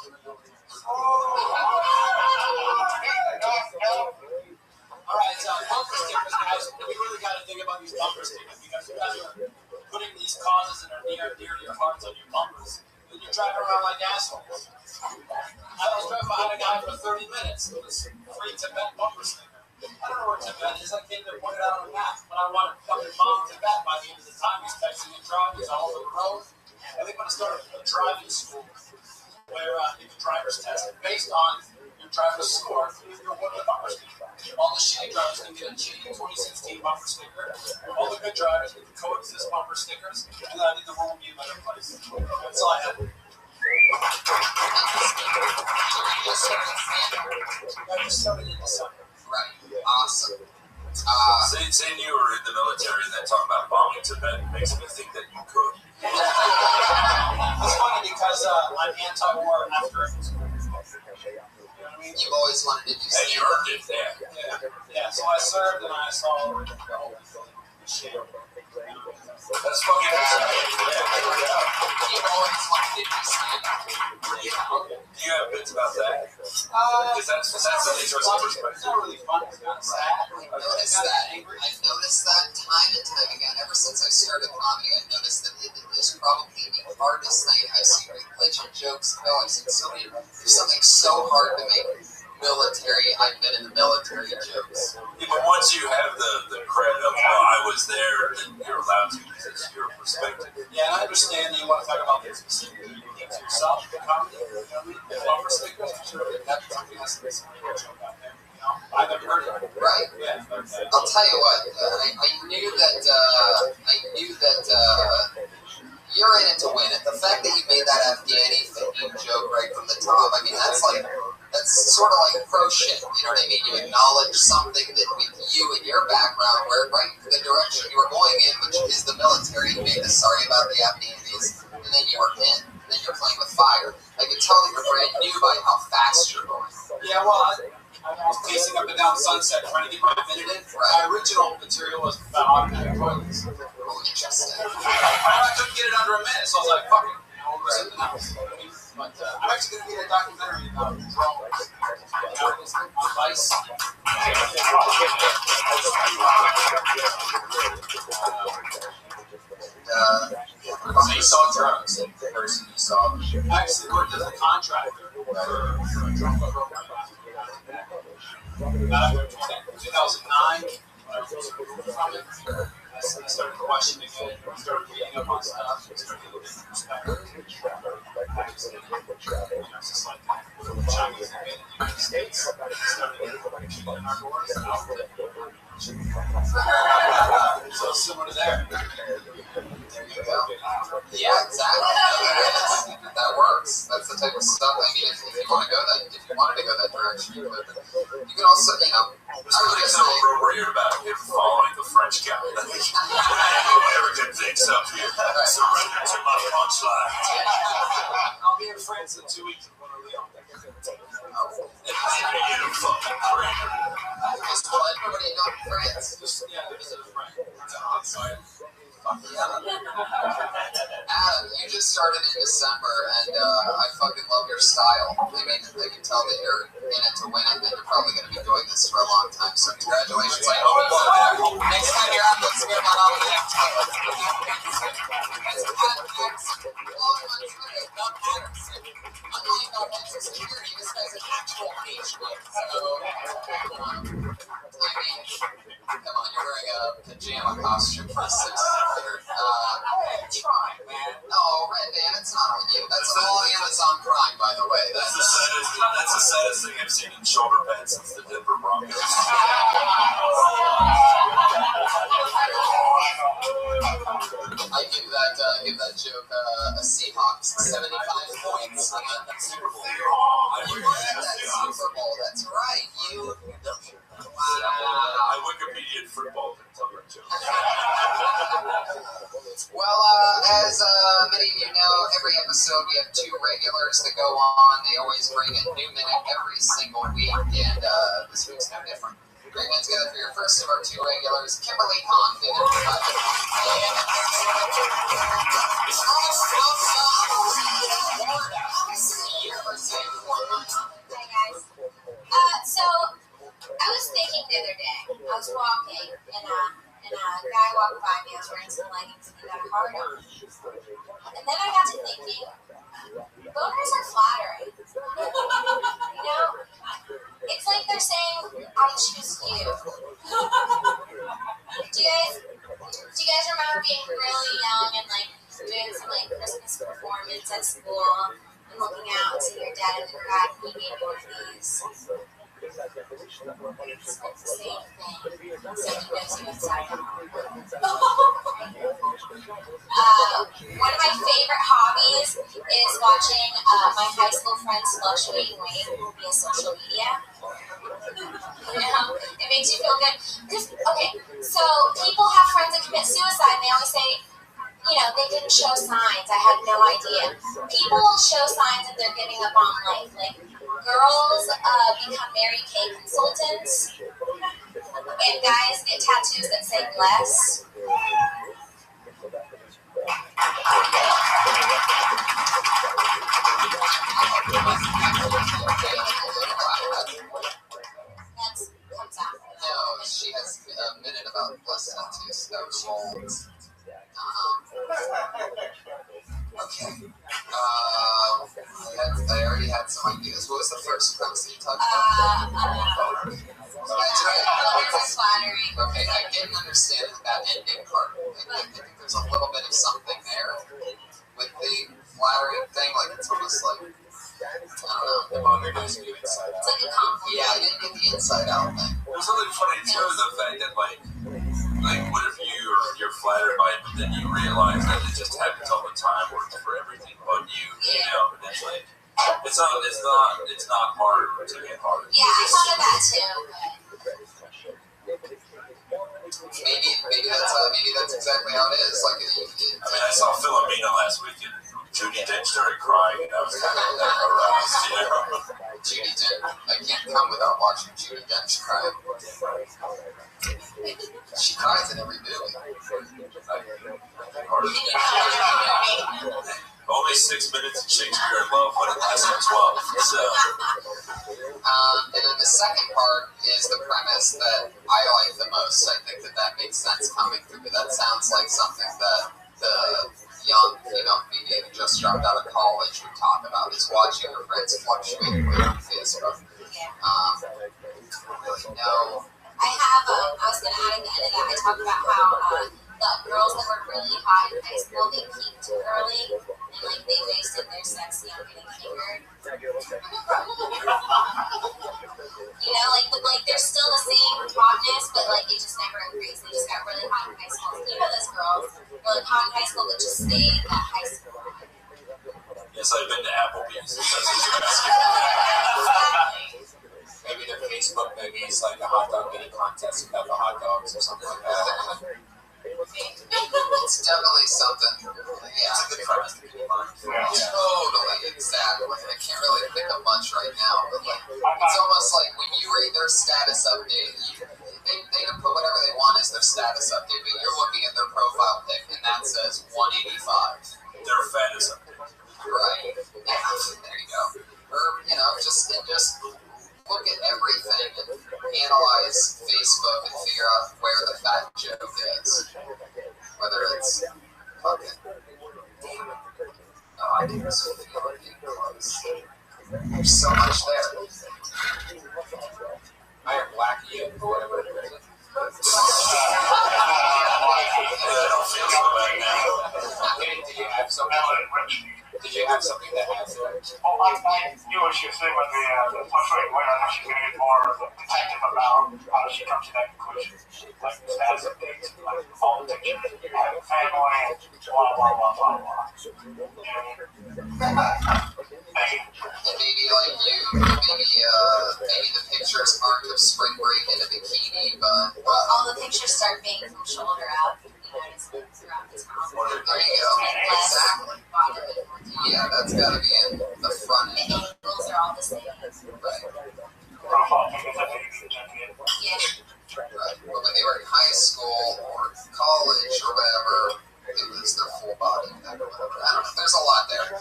right, bumper stickers, guys. We really got to think about these bumper stickers because you guys are putting these causes that are near and dear to your hearts on your bumpers. And you're driving around like assholes. I was driving behind a guy for 30 minutes with this free Tibet bumper sticker. I don't know where Tibet is. I can't even point it out on a map. But I want to fucking bomb Tibet by the end of the time. He's texting and driving. He's all over the road. I think when I started a driving school where you do driver's test based on your driver's score, you're one of the bumper stickers. All the shitty drivers can get a cheap 2016 bumper sticker. All the good drivers get the coexist bumper stickers. And then I think the world will be a better place. That's all I have. I just started in December. Right. Awesome. Saying you were in the military and then talking about bombing Tibet makes me think that you could. It's funny because I'm anti-war after school. You know what I mean? You've always wanted to do something. And you earned it there. Yeah, so I served and I saw the whole shit. That's fucking exciting. You've always wanted to do stand-up. Do you have bits about that? Because that's an interesting perspective. It's not really fun. It's kind of sad. I've noticed that time and time again. Ever since I started comedy, I've noticed that it is probably the hardest thing. I've seen religion jokes. I've seen there's something so hard to make military. I've been in the military jokes. Yeah, but once you have the credit of, well, I was there, then you're allowed to use it to your perspective. Yeah, I understand you want to talk about this specifically to yourself, the comedy, you know what I mean? The bumper stickers, I'm sure that's something that's a joke out there. You know, I've never heard of it. Right. Yeah. I'll tell you what, I knew that you're in it to win it. The fact that you made that Afghani Fahim joke right from the top, I mean, that's sort of like pro shit, you know what I mean? You acknowledge something that with you and your background, where right the direction you were going in, which is the military, you made the sorry about the Afghanis, and then you were in, and then you're playing with fire. I could tell that you're brand new by how fast you're going. Yeah, well, I was pacing up and down Sunset trying to get my minute in. My original material was about automatic toilets. Interesting. I couldn't get it under a minute, so I was like, fuck it. I'll do something else. But I'm actually going to be in a documentary about drones. On Vice. So you saw drones in person, you saw. I actually worked as a contractor for a drone program. Back in 2009, when I was from it, I started questioning it, started reading up on stuff, started getting different perspectives. It's just like the Chinese invaded the United States, started getting people in our doors. So similar to there. There you go. Yeah, exactly. That works. That's the type of stuff. I mean, if you want to go that, if you wanted to go that direction, you could. You can also, you know. There's nothing so appropriate about him following the French guy. Whatever good things up here. Surrender to my punchline. I'll be in France in 2 weeks. You fucking prick. Just what? What are you doing in France? Just, visit a friend. Adam, you just started in December, and I fucking love your style. I mean, I can tell that you're in it to win it, and you're probably going to be doing this for a long time, so congratulations. I hope you love it. Next time you're out, let's get that on the next time. Unlike Homeland Security, this guy's an actual patriot, so, I mean, come on, you're wearing a pajama costume for a 600. Try, man. Oh, Red Man, it's not on you. That's all Amazon Prime, by the way. That's the saddest thing I've seen in shoulder pads since the Denver Broncos. I give that joke a Seahawks 75 points in the Super Bowl. You were at that Super Bowl, that's right. You. I Wikipedia football didn't tell that joke. Well, as many of you know, every episode we have 2 regulars that go on. They always bring a new minute every single week, and this week's no different. Bring it together for your first of our 2 regulars, Kimberly Condon. So I was thinking the other day, I was walking, and a guy walked by me. I was wearing some leggings, and he got a hard on. And then I got to thinking, boners are flattering. You know, it's like they're saying, "I choose you." Do you guys remember being really young and like doing some like Christmas performance at school and looking out to your dad in the crack and he gave you one of these? It's like the same thing, except he knows you inside out. One of my favorite hobbies is watching my high school friends fluctuating weight via social media. You know, it makes you feel good. Okay, so people have friends that commit suicide and they always say, you know, they didn't show signs. I had no idea. People show signs that they're giving up on life. Like, girls become Mary Kay consultants, and guys get tattoos that say bless. That comes after. No, she has a minute about bless tattoos. That was all. Okay. I already had some ideas. What was the first premise that you talked about? That's right. Flattering. Okay, I didn't understand that ending part. I think there's a little bit of something there with the flattering thing. Like, it's almost like, I don't know. The boner knows you inside out. It's like a compliment. Yeah, I didn't get the inside out thing. There's something funny too, the fact that like what if you're flattered by it, but then you realize that it just happens all the time, works for everything but you. You know, and it's like it's not hard to get hard. Yeah, I thought of that too. Maybe that's exactly how it is. Like, I mean, I saw Philomena last week, and Judy Dench started crying, and I was kind of aroused, you know. Judi Dench. I can't come without watching Judi Dench cry. She cries in every movie. Only 6 minutes of Shakespeare in Love, but it lasts for 12. So. And then the second part is the premise that I like the most. I think that makes sense coming through, but that sounds like something that the young female comedian who just dropped out of college would talk about, is watching her friends fluctuate with on Facebook. No. I have, I was going to add at the end of that, I talked about how the girls that were really hot in high school, they peaked too early, and like they wasted their sexy on getting fingered. You know, like they're still the same hotness, but like it just never increased. They just got really hot in high school. You know those girls were like hot in high school, but just stayed at high school. Yes, I've been to Applebee's. Maybe their Facebook maybe is like a hot dog eating contest without the hot dogs or something like that. It's definitely something. Yeah, it's a good premise to keep in mind. Totally, exactly. I can't really think of much right now, but like, it's almost like when you read their status update, they can put whatever they want as their status update, but you're looking at their profile pic and that says 185. They're fantasy. Right. Yeah, there you go. Or, you know, just look at everything and analyze Facebook and figure out where the fat joke is. Whether it's fucking damn it. Oh, I can just feel it getting close. There's so much there. I am wacky or whatever it is. I don't feel so bad now. Did you have something? Did you have something that has it? Well, I knew what she was saying when the fluctuating winner, that she's going to get more detective about how she comes to that conclusion. Like status updates, like all the pictures, family, blah, blah, blah, blah, blah. And maybe like you, maybe the pictures aren't of spring break in a bikini, but all the pictures start being from shoulder up. Throughout the town. There you go. Exactly. Yeah, that's got to be in the front end. The angles are all the same. Right. Profile pictures, I think. Yeah. Right. But when they were in high school or college or whatever, it was their full body. I don't know. There's a lot there.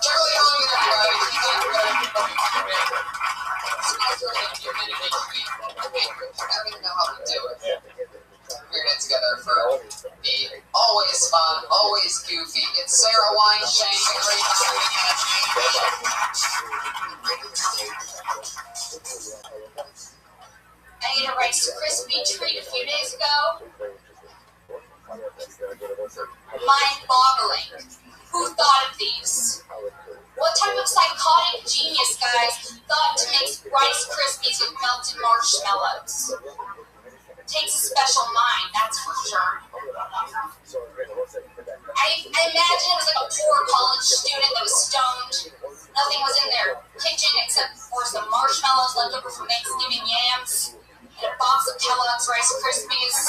Charlie Young, everybody. I don't even know how to do it. We're in it together for the always fun, always goofy. It's Sarah Weinstein, the great I ate a Rice Krispie treat a few days ago. Mind-boggling. Who thought of these? What type of psychotic genius, guys, thought to mix Rice Krispies with melted marshmallows? Takes a special mind, that's for sure. I imagine it was like a poor college student that was stoned. Nothing was in their kitchen except for some marshmallows left over from Thanksgiving yams and a box of Kellogg's Rice Krispies.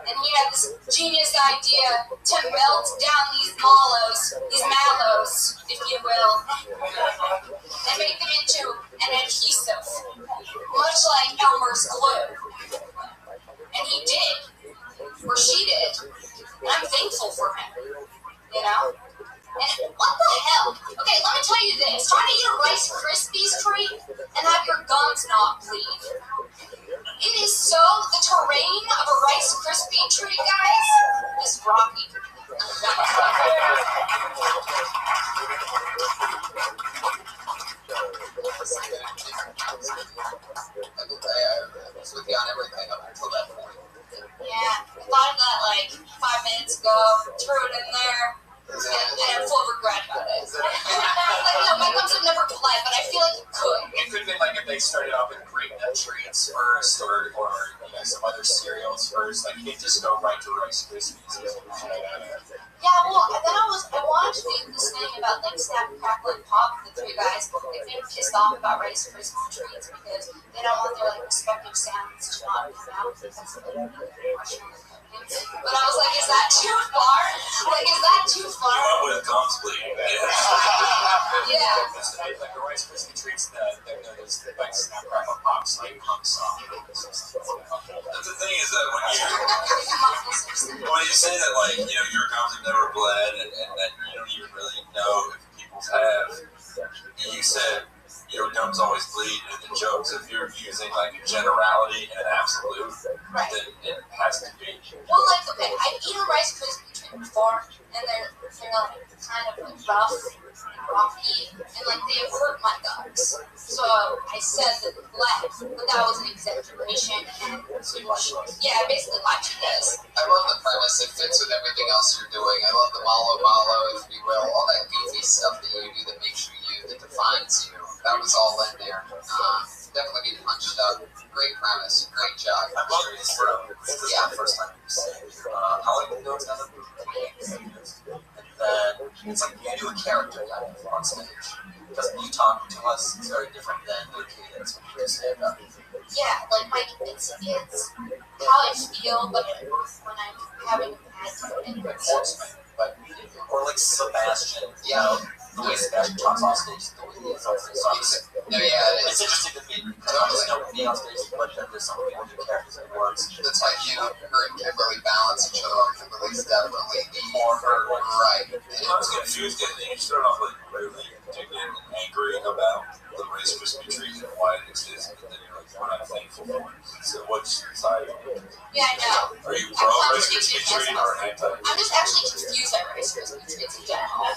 And he had this genius idea to melt down these mallows, if you will, and make them into an adhesive, much like Elmer's glue. And he did, or she did, and I'm thankful for him, you know? And what the hell? Okay, let me tell you this. Trying to eat a Rice Krispies treat and have your gums not bleed. It is so, the terrain of a Rice Krispie treat, guys, is rocky. I was with you on everything up until that point. Yeah, I thought of that like 5 minutes ago, threw it in there, and I'm full of regret about it. Like, no, my gums have never bled, but I feel like it could. It could have been like if they started off with grape nut treats first, or you know, some other cereals first. Like you just go right to Rice Krispies. Yeah, well, then I wanted to do this thing about like Snap, Crackle, and Pop with the three guys. They've been pissed off about Rice Krispies treats because they don't want their like respective sounds to not come out because of the marshmallow coating. But I was like, is that too far? Like, is that too far? With gums bleeding. Yeah. Like the Rice Krispie treats that there's like snap crackle pops like punk song. The thing is that when you say that, like, you know, your gums have never bled and that you don't even really know if people's have, you said your gums always bleed in the jokes. If you're using like a generality and an absolute, then it has to be. Well, like, okay, I've eaten Rice Krispie treats before, and they're like kind of like rough and rocky, and like they hurt my gums. So I said that it bled, but that was an exaggeration. And yeah, I basically lied to you guys. I love the premise. It fits with everything else you're doing. I love the malo, if you will, all that goofy stuff that you do that makes you, that defines you. That was all in there. Definitely be punched up. Great premise. Great job. I love this Yeah, first time. I like the notes on the and then it's like you do a character kind of on stage. Because you talk to us is very different than the cadence when you stand up. Yeah, like it's how I feel, but when I'm having a bad time. But or like Sebastian, you know, the way Sebastian talks on stage, the way he is on stage. No, yeah, it's interesting to me. I don't just know me on stage, but then there's some people who characters and words. That's how you and Kimberly balance each other. Kimberly's definitely more her right. I was confused at the end. You started off like really indignant and angry about the Rice Krispie treat and why it exists, but then you're like, we're not thankful for it. So which side? Yeah, I know. Are you pro Rice Krispie treat or anti? I'm just actually confused at Rice Krispie treats in general.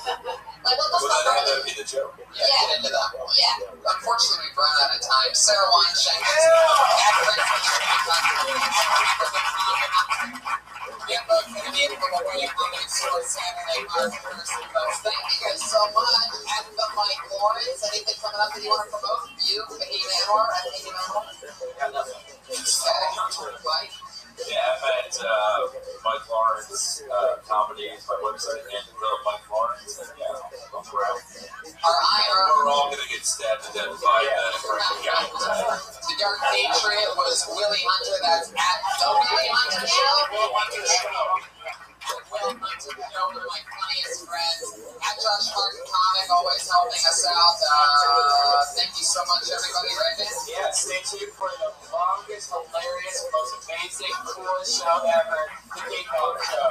Like, what the fuck? That'd be the joke. Yeah, get into that one. Yeah. Unfortunately, we've run out of time. Sarah Weinshank. Yeah, but anything over you think it's so Saturday March person, folks. Thank you guys so much. At the Mike Lawrence, anything coming up that you want to promote? You, Fahim Anwar, at Fahim Anwar? Mike? Yeah, I'm at Mike Lawrence Comedy is my website, and Mike Lawrence, and yeah, I'm around. We're all gonna get stabbed to death by The Dark Patriot was Willie Hunter. That's at the Willie Hunter Show. Will Hunter Show, one of my funniest friends. At Josh Martin Comic, always helping us out. Thank you so much, everybody. Right, man? Yeah, stay tuned for the longest, hilarious, most amazing, coolest show ever, the King Kong Show.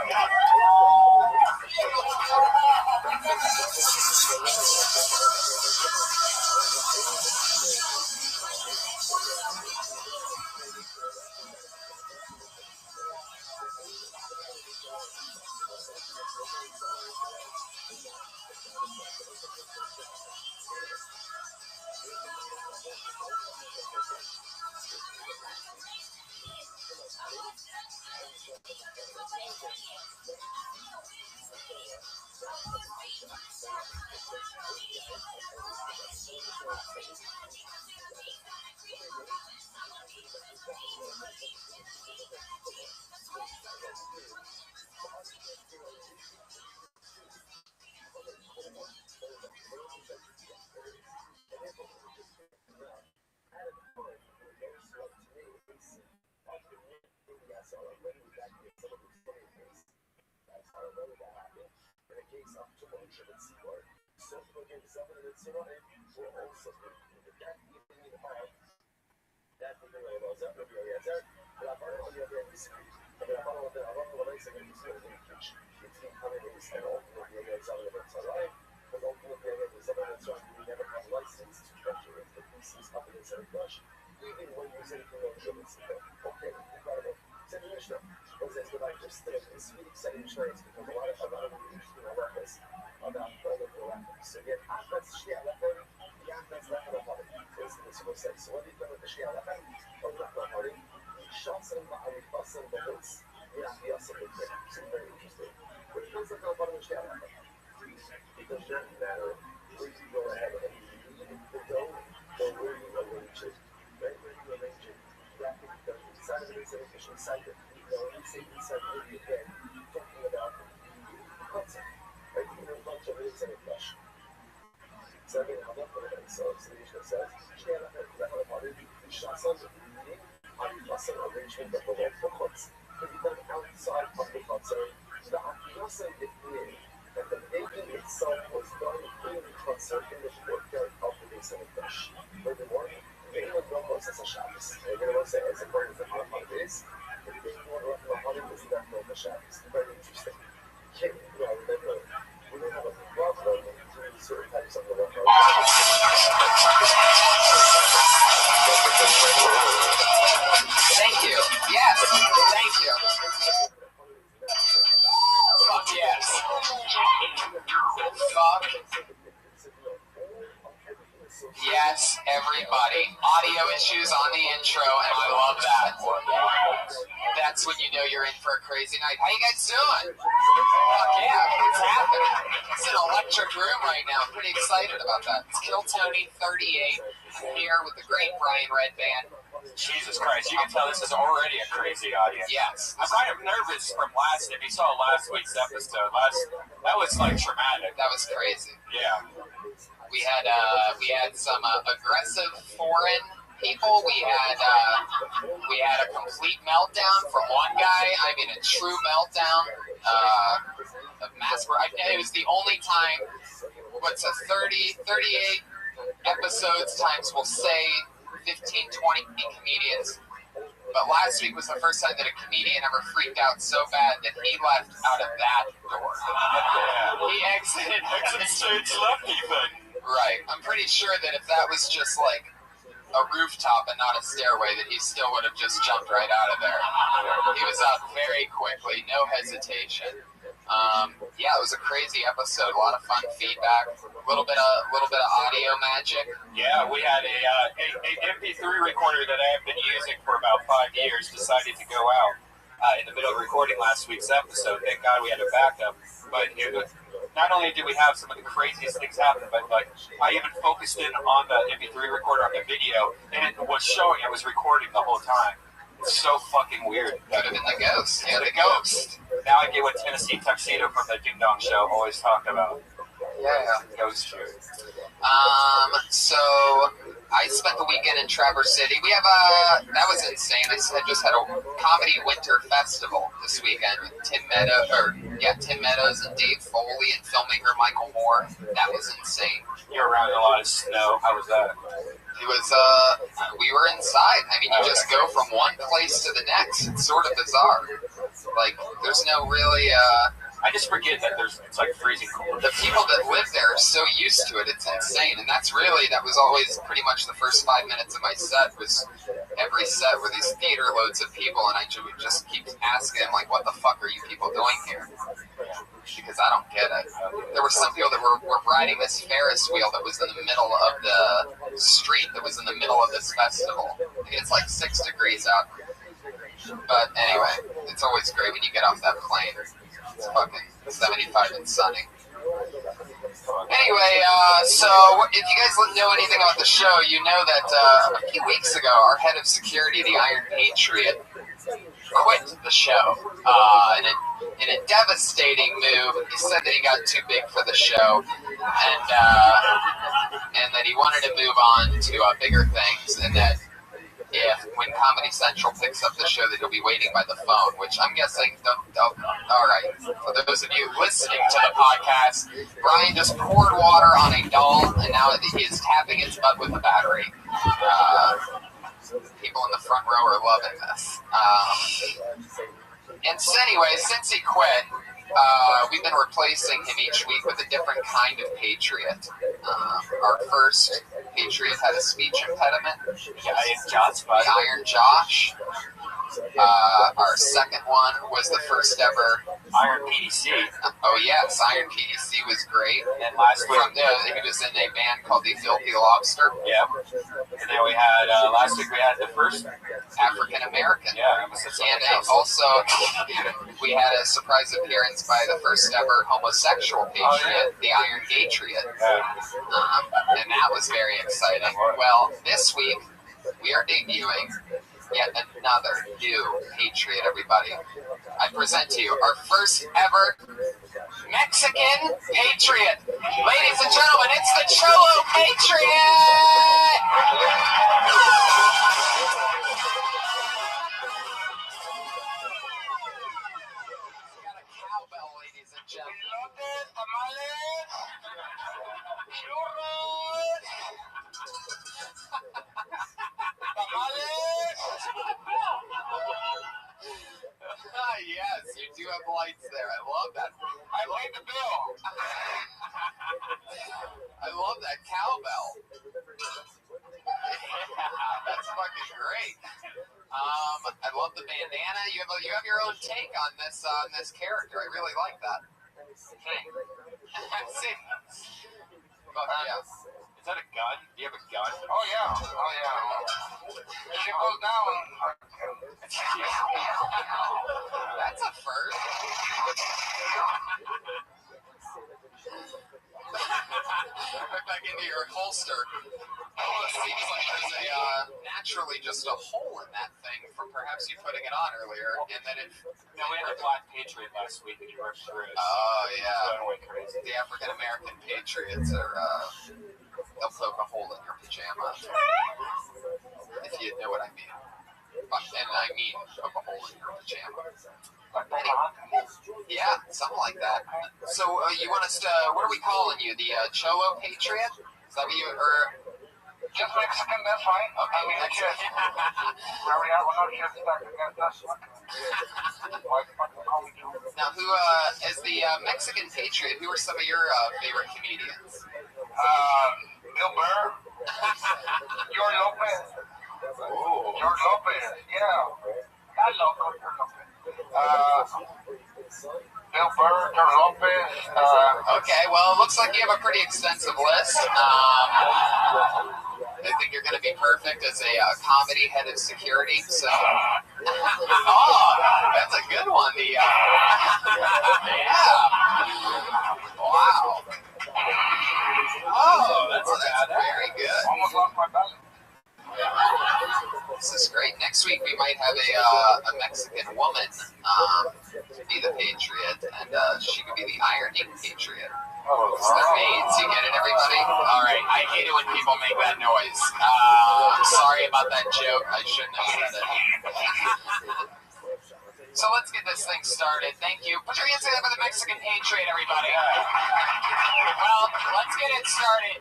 inside of the concert, the accuracy defined that the baking itself was done in the concert in the courtyard of the Mason Fish. Furthermore, the Illinois process of Shabbos. Everyone says, according to the holidays, the baking order of the holidays is not known as Shabbos. Very interesting. Okay, now remember, we may have a problem doing certain types of the workout. Thank you. Yes. Thank you. Fuck yes. Fuck. Yes, everybody. Audio issues on the intro, and I love that. That's when you know you're in for a crazy night. How you guys doing? Fuck yeah, it's happening. It's an electric room right now. I'm pretty excited about that. It's Kill Tony 38. I'm here with the great Brian Red Band. Jesus Christ, you can tell this is already a crazy audience. Yes. I'm kind of nervous from if you saw last week's episode, that was like traumatic. That was crazy. Yeah. We had some aggressive foreign people. We had a complete meltdown from one guy. I mean, a true meltdown. A mass. It was the only time. What's a 38 episodes times? We'll say 15, 20 comedians. But last week was the first time that a comedian ever freaked out so bad that he left out of that door. He exited the stage left even. Right. I'm pretty sure that if that was just like a rooftop and not a stairway, that he still would have just jumped right out of there. He was out very quickly, no hesitation. Yeah, it was a crazy episode. A lot of fun feedback. A little bit of audio magic. Yeah, we had a MP3 recorder that I have been using for about 5 years. Decided to go out in the middle of recording last week's episode. Thank God we had a backup. But not only did we have some of the craziest things happen, but like I even focused in on the MP3 recorder on the video, and it was showing it was recording the whole time. It's so fucking weird. Could have been the ghost. Yeah, the ghost. Now I get what Tennessee Tuxedo from the Ding Dong Show always talked about. Yeah. Ghost show. So I spent the weekend in Traverse City. We have that was insane. I just had a comedy winter festival this weekend with Tim Meadows and Dave Foley and filmmaker Michael Moore. That was insane. You're around a lot of snow. How was that? It was, we were inside. I mean, you just go from one place to the next. It's sort of bizarre. Like, there's no really, I just forget that it's like freezing cold. The people that live there are so used to it, it's insane. And that was always pretty much the first 5 minutes of my set. Was every set were these theater loads of people, and I would just keep asking them, like, what the fuck are you people doing here? Because I don't get it. There were some people that were riding this Ferris wheel that was in the middle of the street that was in the middle of this festival. I mean, it's like 6 degrees out. But anyway, it's always great when you get off that plane. It's fucking 75 and sunny. Anyway, so if you guys know anything about the show, you know that a few weeks ago, our head of security, the Iron Patriot, quit the show in a devastating move. He said that he got too big for the show, and that he wanted to move on to bigger things, and that when Comedy Central picks up the show, that he'll be waiting by the phone, which I'm guessing, all right, for those of you listening to the podcast, Brian just poured water on a doll, and now he is tapping its butt with a battery. People in the front row are loving this. And so anyway, since he quit, we've been replacing him each week with a different kind of patriot. Our first patriot had a speech impediment. The Iron Josh. Our second one was the first ever Iron PDC. Oh yes, Iron PDC was great. And last week he was in a band called the Filthy Lobster. Yeah. And then we had last week we had the first African American. Yeah. And also we had a surprise appearance by the first ever homosexual patriot, the Iron Gatriot. And that was very exciting. Well, this week we are debuting yet another new patriot, everybody. I present to you our first ever Mexican patriot. Ladies and gentlemen, it's the Cholo Patriot! ladies and gentlemen. Elotes, tamales, churros, tamales. Yes, you do have lights there. I love that. I paid the bill. I love that cowbell. Yeah, that's fucking great. I love the bandana. You have your own take on this character. I really like that. See. Fuck yeah. Is that a gun? Do you have a gun? Oh yeah. She goes down. That's a first. Right back into your holster. Oh, it seems like there's naturally just a hole in that thing from perhaps you putting it on earlier, and then it. No, we had a Black Patriot last week, and you rushed through it. Oh yeah. Going way crazy. The African American Patriots are. They'll poke a hole in your pajama. If you know what I mean. And I mean poke a hole in your pajama. Yeah, something like that. So you want us to? What are we calling you? The Cholo Patriot? Is that what you or? Just Mexican, that's fine. Okay, Mexican. Now, who is the Mexican Patriot? Who are some of your favorite comedians? Bill Burr. George Lopez. Oh. George Lopez, yeah. I love George Lopez. Bill Burr, George Lopez. Okay, well, it looks like you have a pretty extensive list. I think you're going to be perfect as a comedy head of security. So, oh, that's a good one. The yeah. Wow. Oh, that's very good. Almost lost my balance. This is great. Next week we might have a Mexican woman be the Patriot, and she could be the ironing Patriot. It's the maids. You get it, everybody? All right. I hate it when people make that noise. I'm sorry about that joke. I shouldn't have said it. So let's get this thing started. Thank you. Put your hands together for the Mexican Patriot, everybody. Well, let's get it started.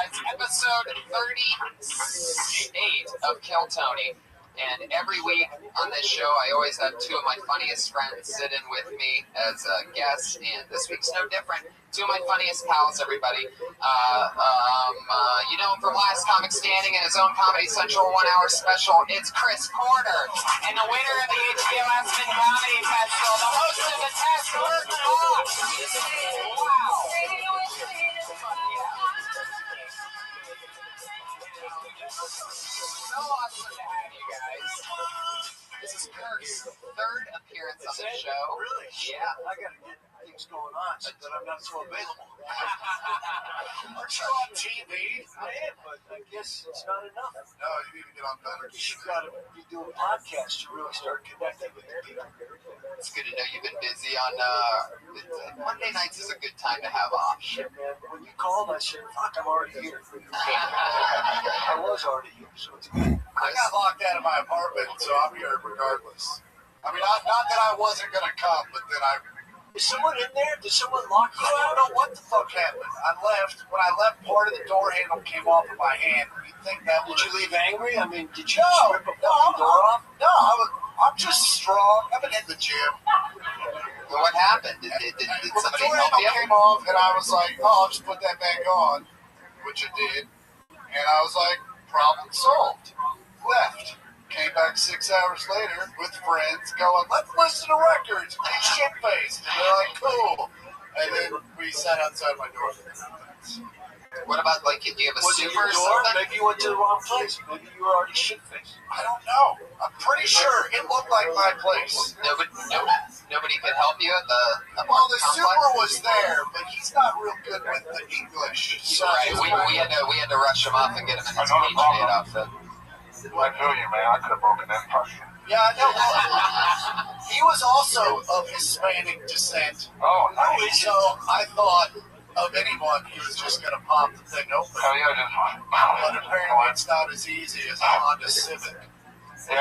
It's episode 38 of Kill Tony. And every week on this show, I always have two of my funniest friends sit in with me as guests. And this week's no different. Two of my funniest pals, everybody. You know him from Last Comic Standing and his own Comedy Central 1 hour special. It's Chris Porter. And the winner of the HBO Aspen Comedy Festival, the host of the test, Burton Off. Wow. So awesome to have you guys. This is Kirk's third appearance on the show. Really? Yeah. I gotta get things going on so that I'm not so available. Aren't you on TV? I am, but I guess it's not enough. No, you need to get on better. You gotta be doing podcasts to really start connecting with the people. It's good to know you've been busy on Monday nights is a good time to have off. Shit, man. When you called, I said, fuck, I'm already here. I was already here, so it's good. I got locked out of my apartment, so I'm here regardless. I mean, not that I wasn't gonna come, but then Is someone in there? Did someone lock you I out? don't know what the fuck happened. I left. When I left, part of the door handle came off of my hand. You'd think that would. Did you leave angry? I mean, did you No, rip a fucking door off? No, I'm just strong. I've been in the gym. Well, what happened? Did Well, the somebody door help handle you? came off, and I was like, oh, I'll just put that back on, which I did. And I was like, problem solved. Left. Came back 6 hours later with friends going, let's listen to records. Be shit-faced. And they're like, cool. And then we sat outside my door for 10 minutes. What about, like, do you have a Was it super your or door? something? Maybe you went to the wrong place. Maybe you were already shit-faced. I don't know. I'm pretty sure it looked like my place. Nobody could help you at the Well, the complex? super was there, but he's not real good with the English. So Right, we had to rush him off and get him in his Patriot outfit. I feel you, man. I could have broken that push. Yeah, I know. He was also of Hispanic descent. Oh, nice. So I thought of anyone who was just going to pop the thing open. Oh, yeah, just fine. But apparently it's not as easy as a Honda Civic. Yeah.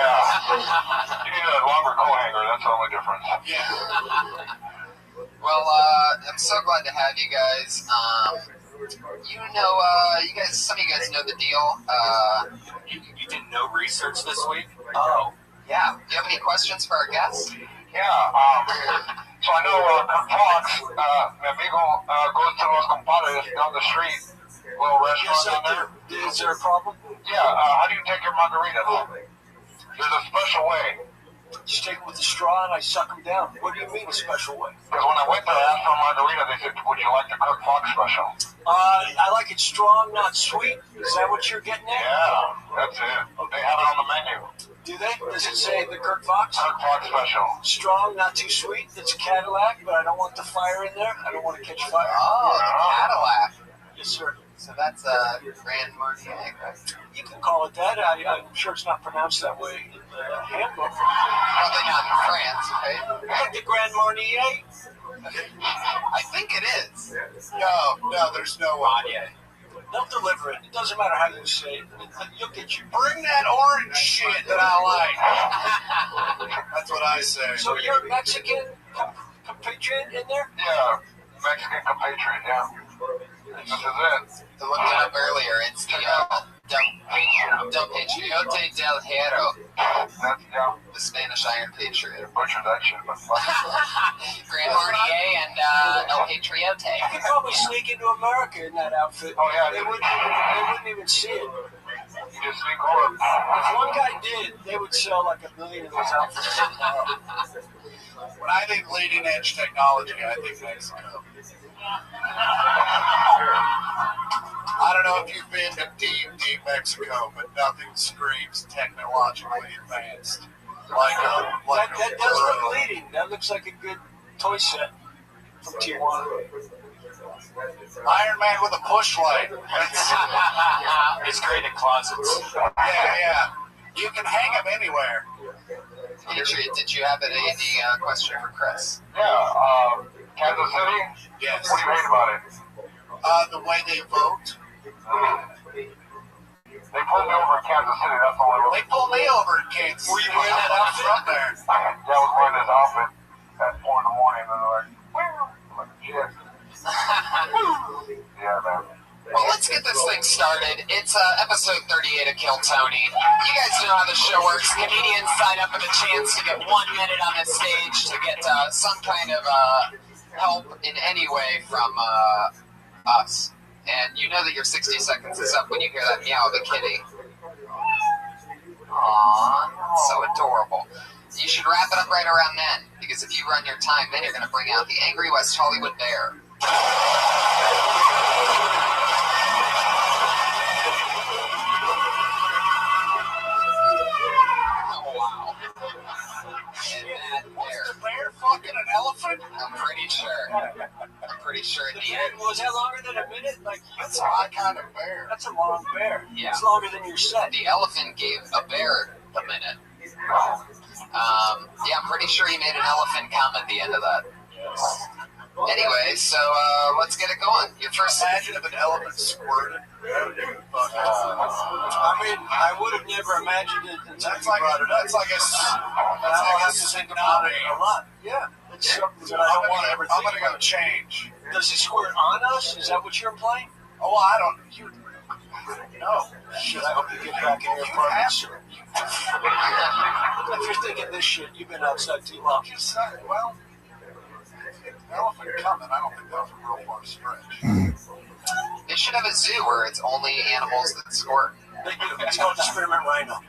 You need a longer coat hanger. That's the only difference. Yeah. Well, I'm so glad to have you guys. You guys, some of you guys know the deal. You did no research this week? Oh, yeah. Do you have any questions for our guests? Yeah, so I know Fox, mi amigo, goes to Los Compadres down the street, little restaurant down there. Is there a problem? Yeah, how do you take your margaritas? There's a special way. Just take them with a straw and I suck them down. What do you mean a special way? Because when I went there, I asked for a margarita, they said, would you like the Kirk Fox special? I like it strong, not sweet. Is that what you're getting at? Yeah, that's it. They have it on the menu. Do they? Does it say the Kirk Fox? Kirk Fox special. Strong, not too sweet. It's a Cadillac, but I don't want the fire in there. I don't want to catch fire. Oh, the Cadillac. Yes, sir. So that's Grand Marnier, right? You can call it that. I'm sure it's not pronounced that way in the handbook. Probably not in France, right? Like the Grand Marnier? I think it is. No, there's no Marnier. They'll deliver it. It doesn't matter how you say it. You'll get your... Bring that orange shit that I like. That's what I say. So you're a Mexican compatriot in there? Yeah, Mexican compatriot, yeah. This is it. I looked it up earlier. It's the Del Patriote del Hierro. That's, yeah. The Spanish Iron Patriot. Butchered that shit, but Grand Marnier and El Patriote. You could probably sneak into America in that outfit. Oh, yeah. They wouldn't even see it. You just sneak over. If one guy did, they would sell like 1 million of those outfits. When I think leading edge technology, I think Mexico. I don't know if you've been to deep Mexico, but nothing screams technologically advanced. That does look leading. That looks like a good toy set from Tijuana. Iron Man with a push light. It's great in closets. Yeah. You can hang them anywhere. Patriot, did you have any question for Chris? Yeah, Kansas City? Yes. What do you hate about it? The way they vote. They pulled me over in Kansas City, that's all I really... They pulled me over in Kansas City. Were you wearing that outfit? From there. Yeah, I was wearing this outfit at 4 in the morning, and they're like, shit. Yeah, man. Well, let's get this thing started. It's episode 38 of Kill Tony. You guys know how the show works. Comedians sign up with a chance to get 1 minute on this stage to get some kind of help in any way from us. And you know that your 60 seconds is up when you hear that meow of a kitty. Aww, so adorable. You should wrap it up right around then, because if you run your time, then you're going to bring out the angry West Hollywood bear. Was the bear fucking an elephant? I'm pretty sure it did. Was that longer than a minute? Like, that's my kind of bear. That's a long bear. Yeah. It's longer than your set. The elephant gave a bear the minute. Yeah, I'm pretty sure he made an elephant come at the end of that. Anyway, so let's get it going. Your first. Imagine if an elephant squirted. I mean, I would have never imagined it until you brought it up. That's like a think about it a lot. Yeah, it's something that I don't want to ever think I'm gonna go change. Does it squirt on us? Is that what you're implying? Oh, I don't. You. No. Shit, I hope you get back in your apartment. If you're thinking this shit, you've been outside too long. Well, elephant coming. I don't think that was a real far stretch. They should have a zoo where it's only animals that squirt. They do. It's called Experiment Rhino.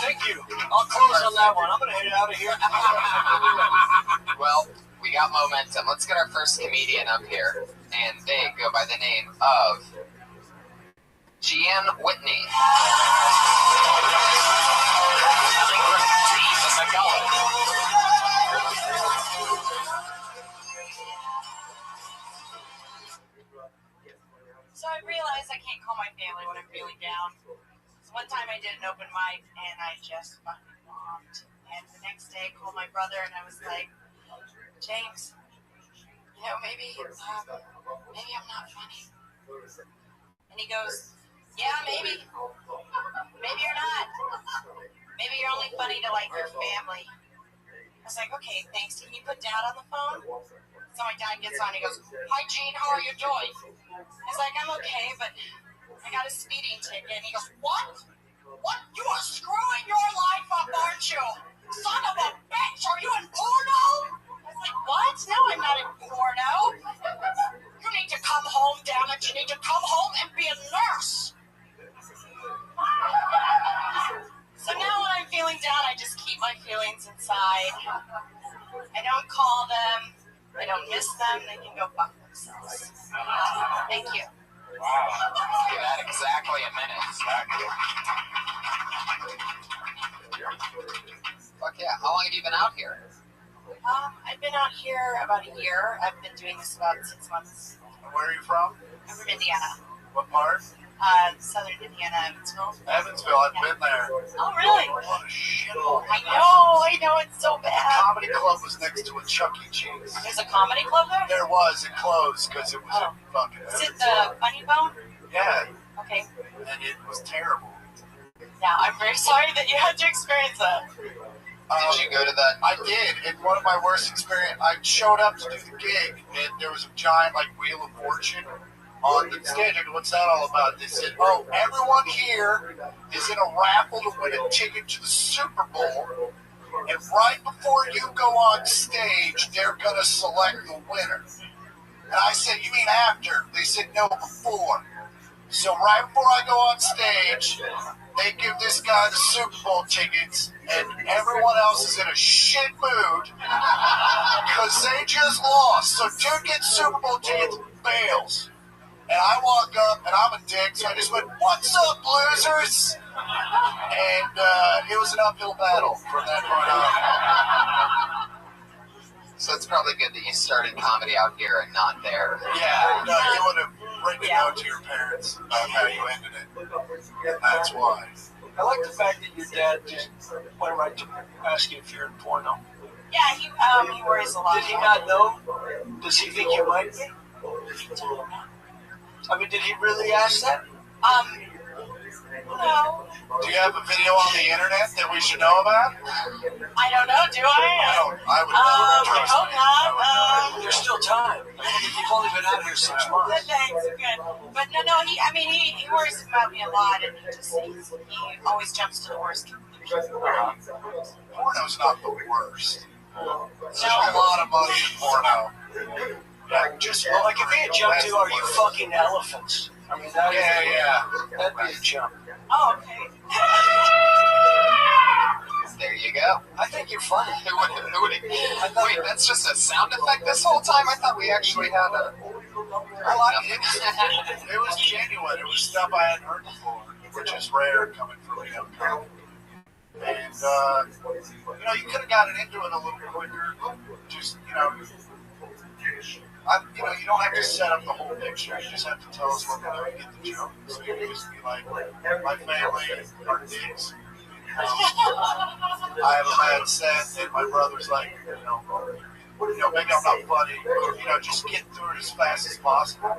Thank you. I'll close on that one. I'm going to head out of here. Well, we got momentum. Let's get our first comedian up here. And they go by the name of Gian Whitney. So I realized I can't call my family when I'm feeling down. So one time I did an open mic and I just fucking bombed. And the next day I called my brother and I was like, James, you know, maybe I'm not funny. And he goes, yeah, maybe. Maybe you're not. Maybe you're only funny to like your family. I was like, okay, thanks. Can you put Dad on the phone? So my dad gets on. He goes, hi, Gene. How are you doing? I was like, I'm okay, but I got a speeding ticket. And he goes, what? What? You are screwing your life up, aren't you? Son of a bitch. Are you in porno? I was like, what? No, I'm not in porno. You need to come home, damn it. You need to come home and be a nurse. So now when I'm feeling down, I just keep my feelings inside. I don't call them. I don't miss them. They can go fuck themselves. Thank you. Wow. Give that exactly a minute. Exactly. Fuck yeah. How long have you been out here? I've been out here about a year. I've been doing this about 6 months. Where are you from? I'm from Indiana. What part? Southern Indiana, Evansville. Evansville, I've been there. Oh, really? What a shithole. I know, it's so bad. The comedy club was next to a Chuck E. Cheese. There's a comedy club there? There was. It closed because it was a fucking... Is it the Funny Bone? Yeah. Okay. And it was terrible. Yeah, I'm very sorry that you had to experience that. Did you go to that? I did. And one of my worst experiences, I showed up to do the gig, and there was a giant, like, Wheel of Fortune on the stage. I go, what's that all about? They said, oh, everyone here is in a raffle to win a ticket to the Super Bowl, and right before you go on stage, they're going to select the winner. And I said, you mean after? They said, no, before. So right before I go on stage, they give this guy the Super Bowl tickets, and everyone else is in a shit mood because they just lost. So dude gets Super Bowl tickets, bails. And I walk up, and I'm a dick, so I just went, what's up, losers? And it was an uphill battle from that point on. So it's probably good that you started comedy out here and not there. Yeah, no, you would have written a note to your parents about how you ended it. That's why. I like the fact that your dad just went right to ask you if you're in porno. Yeah, he worries a lot. Did he not know? Does he think you might be? I mean, did he really ask that? No. Do you have a video on the internet that we should know about? I don't know, do I? I would never I trust hope not. There's still time. You've only been out here 6 months. Good, thanks, good. But no, he worries about me a lot, and he always jumps to the worst conclusion. Porno's not the worst. There's a lot of money in porno. Yeah, just well, like if he had jumped to, are you fucking elephants? I mean, that'd be a jump. Oh, okay. There you go. I think you're funny. Wait, that's just a sound effect this whole time? I thought we actually had a... I like it. It was genuine. It was stuff I hadn't heard before, which is rare coming from a young comedy. And, you could have gotten into it a little quicker. Just, you don't have to set up the whole picture. You just have to tell us what we're doing, get the joke. So you can just be like, my family are dicks. I have a bad set, and my brother's like, maybe I'm not funny, but, just get through it as fast as possible.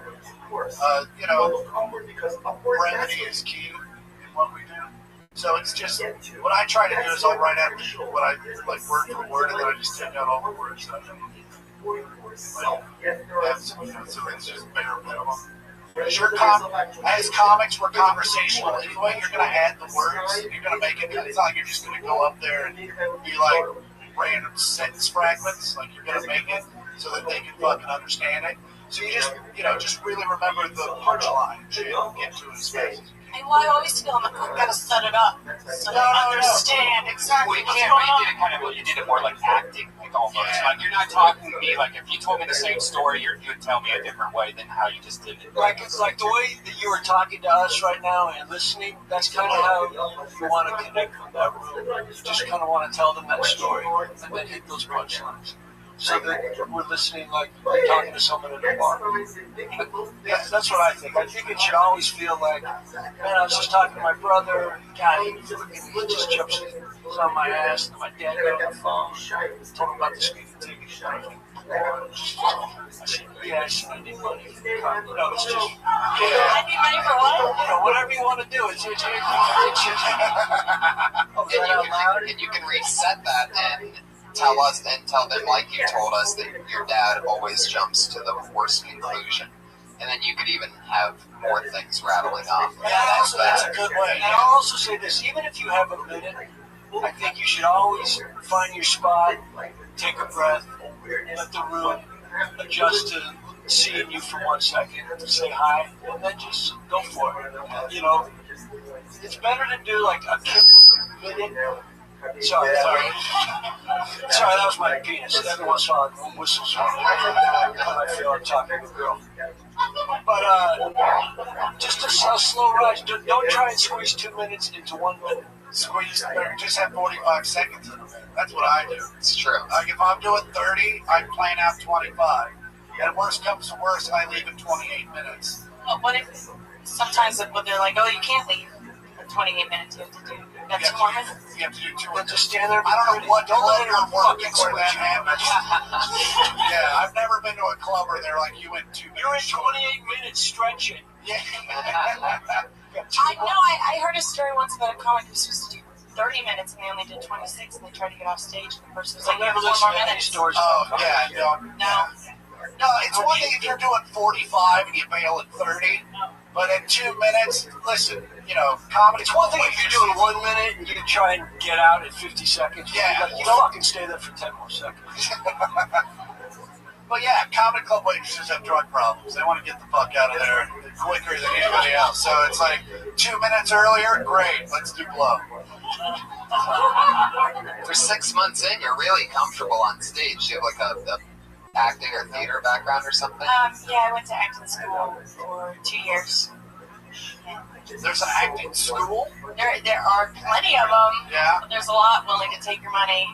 Brevity is key in what we do. So it's just, what I try to do is I'll write out what I, like, word for word, and then I just take out all the words that I so it's just bare minimum. As comics, we're conversational anyway. You're going to add the words. You're going to make it. It's not like you're just going to go up there and be like random sentence fragments. Like you're going to make it so that they can fucking understand it. So you just really remember the punchline. Get to it as fast as you can. I always feel I've got to set it up so they understand exactly Well, what's going on. you did it more like acting, like almost. Yeah. Like you're not talking to me like if you told me the same story, you would tell me a different way than how you just did it. Like it's like the way that you were talking to us right now and listening. That's kind of how you want to connect with that room. You just kind of want to tell them that story and then hit those punchlines. So that we're listening like we're talking to someone in a bar. That's what I think. I think it should always feel like, man, I was just talking to my brother. God, he just jumps on my ass. And my dad got on the phone. Told him about the speeding ticket. I said, I need money. It's just... I need money for what? Whatever you want to do. It's and you can reset that and tell them like you told us that your dad always jumps to the worst conclusion. And then you could even have more things rattling off. Yeah, that's a good way. And I'll also say this, even if you have a minute, I think you should always find your spot, take a breath, let the room adjust to seeing you for 1 second, say hi, and then just go for it. You know, it's better to do like a minute. Sorry, that was my penis. Everyone saw it whistles when I feel I'm talking to a girl. But just a slow rise. Don't try and squeeze 2 minutes into 1 minute. Squeeze, just have 45 seconds in a minute. That's what I do. It's true. Like if I'm doing 30, I plan out 25. And worst comes to worst, I leave in 28 minutes. Well, what if sometimes when they're like, oh, you can't leave for 28 minutes, you have to do that 2 more minutes? You have to do 2 Then just stand there. I don't know what club you're working where that happens. Yeah, I've never been to a club where they're like, you went 2 minutes. You're in 28 minutes stretching. Yeah. I heard a story once about a comic who was supposed to do 30 minutes and they only did 26 and they tried to get off stage and the person was like, you have 4 more minutes. Stories. Oh, yeah, no. No, it's one thing if you're doing 45 and you bail at 30, but in 2 minutes, listen, you know, comedy. It's one thing if you're doing 1 minute and you try and get out at 50 seconds. Yeah. You fucking stay there for 10 more seconds. But yeah, comedy club waitresses have drug problems. They want to get the fuck out of there quicker than anybody else. So it's like 2 minutes earlier, great, let's do blow. For 6 months in, you're really comfortable on stage. You have like a acting or theater background or something? Yeah, I went to acting school for 2 years. Yeah. There's an acting school? There are plenty of them. Yeah. There's a lot willing to take your money.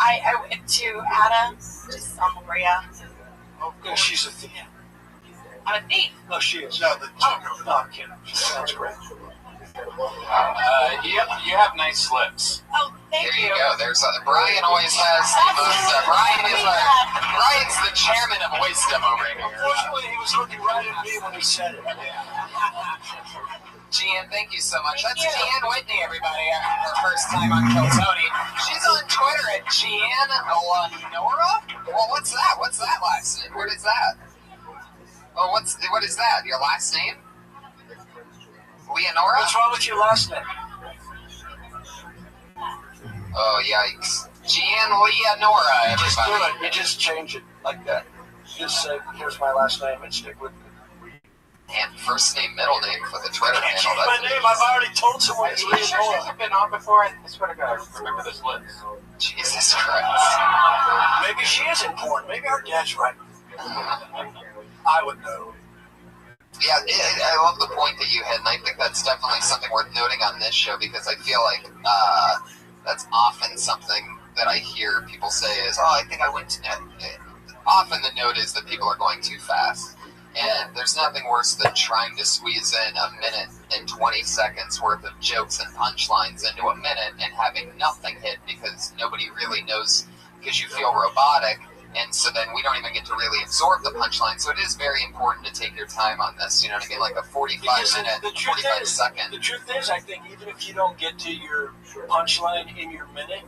I went to ADA, just on La Brea. Oh, she's a thief. I'm a thief. No, she is. No, no, I'm kidding. She sounds great. You have nice slips. Oh, thank you. There you go. There's Brian always has the most. Brian's the chairman of wisdom over here. Unfortunately, he was looking right at me when he said it. Jean, thank you so much. That's Jean Whitney, everybody. Her first time on Kill Tony. She's on Twitter at Jean Nora. Well, what's that? What's that last name? What is that? Oh, what is that? Your last name? Leonora? What's wrong with your last name? Oh, yikes. Jean Leonora, everybody. Just do it. You just change it like that. Just say, here's my last name and stick with it. And first name, middle name for the Twitter I can't handle. change my name. I've already told someone it's Are you sure she Leonora. hasn't been on before? I swear to God. Remember this list. Jesus Christ. Maybe she is important. Maybe her dad's right. I would know. Yeah, I love the point that you had, and I think that's definitely something worth noting on this show, because I feel like that's often something that I hear people say is, oh, I think I went to net. Often the note is that people are going too fast. And there's nothing worse than trying to squeeze in a minute and 20 seconds worth of jokes and punchlines into a minute and having nothing hit because nobody really knows, because you feel robotic. And so then we don't even get to really absorb the punchline. So it is very important to take your time on this. You know what I mean? Like a 45-minute, 45-second. The truth is, I think even if you don't get to your punchline in your minute,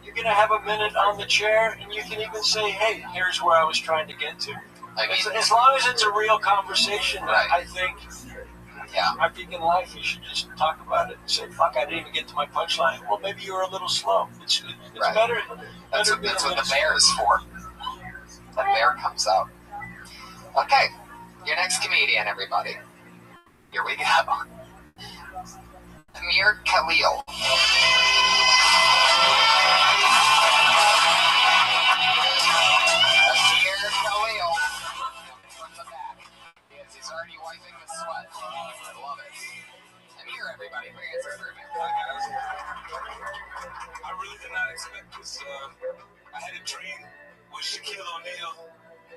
you're going to have a minute on the chair, and you can even say, hey, here's where I was trying to get to. I mean, as long as it's a real conversation, right. I think in life you should just talk about it and say, fuck, I didn't even get to my punchline. Well, maybe you were a little slow. It's right. better. That's what the bear is for. The bear comes out. Okay, your next comedian, everybody. Here we go. Amir Khalil. He's already wiping the sweat. I love it. Amir, everybody, bring it to me. I really did not expect this. I had a dream with Shaquille O'Neal.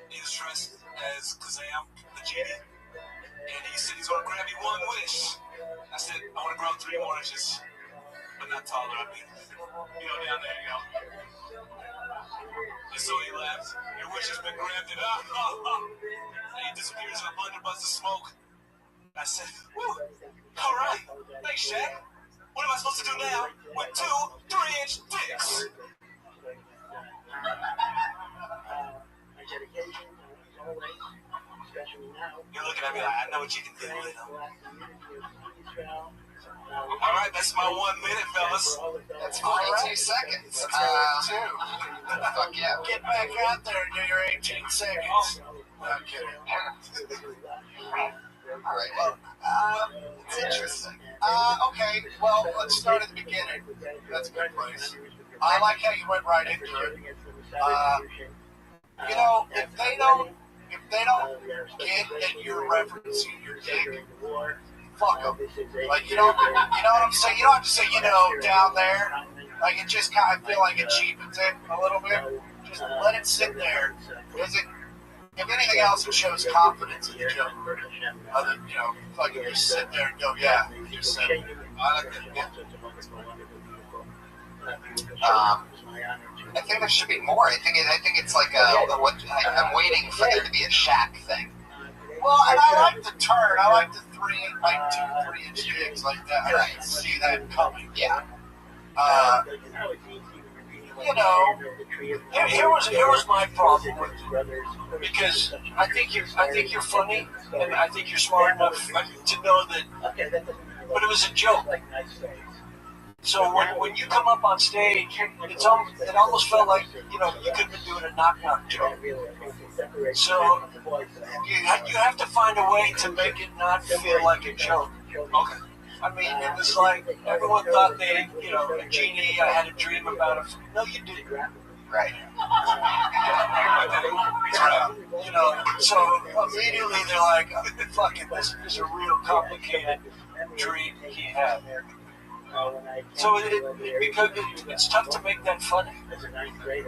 He was dressed as Kazam, the genie. And he said he's going to grant me one wish. I said, I want to grow 3 more inches. But not taller. I mean, down there, And so he laughed. Your wish has been granted. And he disappears in a blunderbuss of smoke. I said, woo, all right. Thanks, Shaq. What am I supposed to do now with 2 3-inch dicks? My dedication is always, especially now. You're looking at me like, I know what you can do, you know. All right, that's my 1 minute, fellas. That's 42 seconds. Fuck yeah. Get back out there and do your 18 seconds. I'm kidding. All right. Well, it's interesting. Okay, well, let's start at the beginning. That's a good place. I like how you went right into it. You know, if they don't get that you're referencing your dick, fuck them. Like, you know what I'm saying? You don't have to say, you know, down there. Like, it just kind of feel like it cheapens it a little bit. Just let it sit there. Because it, if anything else, it shows confidence in the joke. Other, you know, fucking just sit there and go, yeah, you just said it. I like that. Yeah. I think there should be more. I think it's like I'm waiting for there to be a Shaq thing. Well, and I like the turn. I like the 2-3 inch digs like that. I can see that coming. Yeah. You know, here was my problem with it, because I think you're funny, and I think you're smart enough to know that. But it was a joke. So when you come up on stage, it almost felt like, you know, you could have been doing a knock-knock joke. So you have to find a way to make it not feel like a joke. Okay. I mean, it was like everyone thought they, you know, a genie. I had a dream about it. No, you didn't. Right. You know, so immediately they're like, "Fucking, this is a real complicated dream he had." So it's tough to make that funny.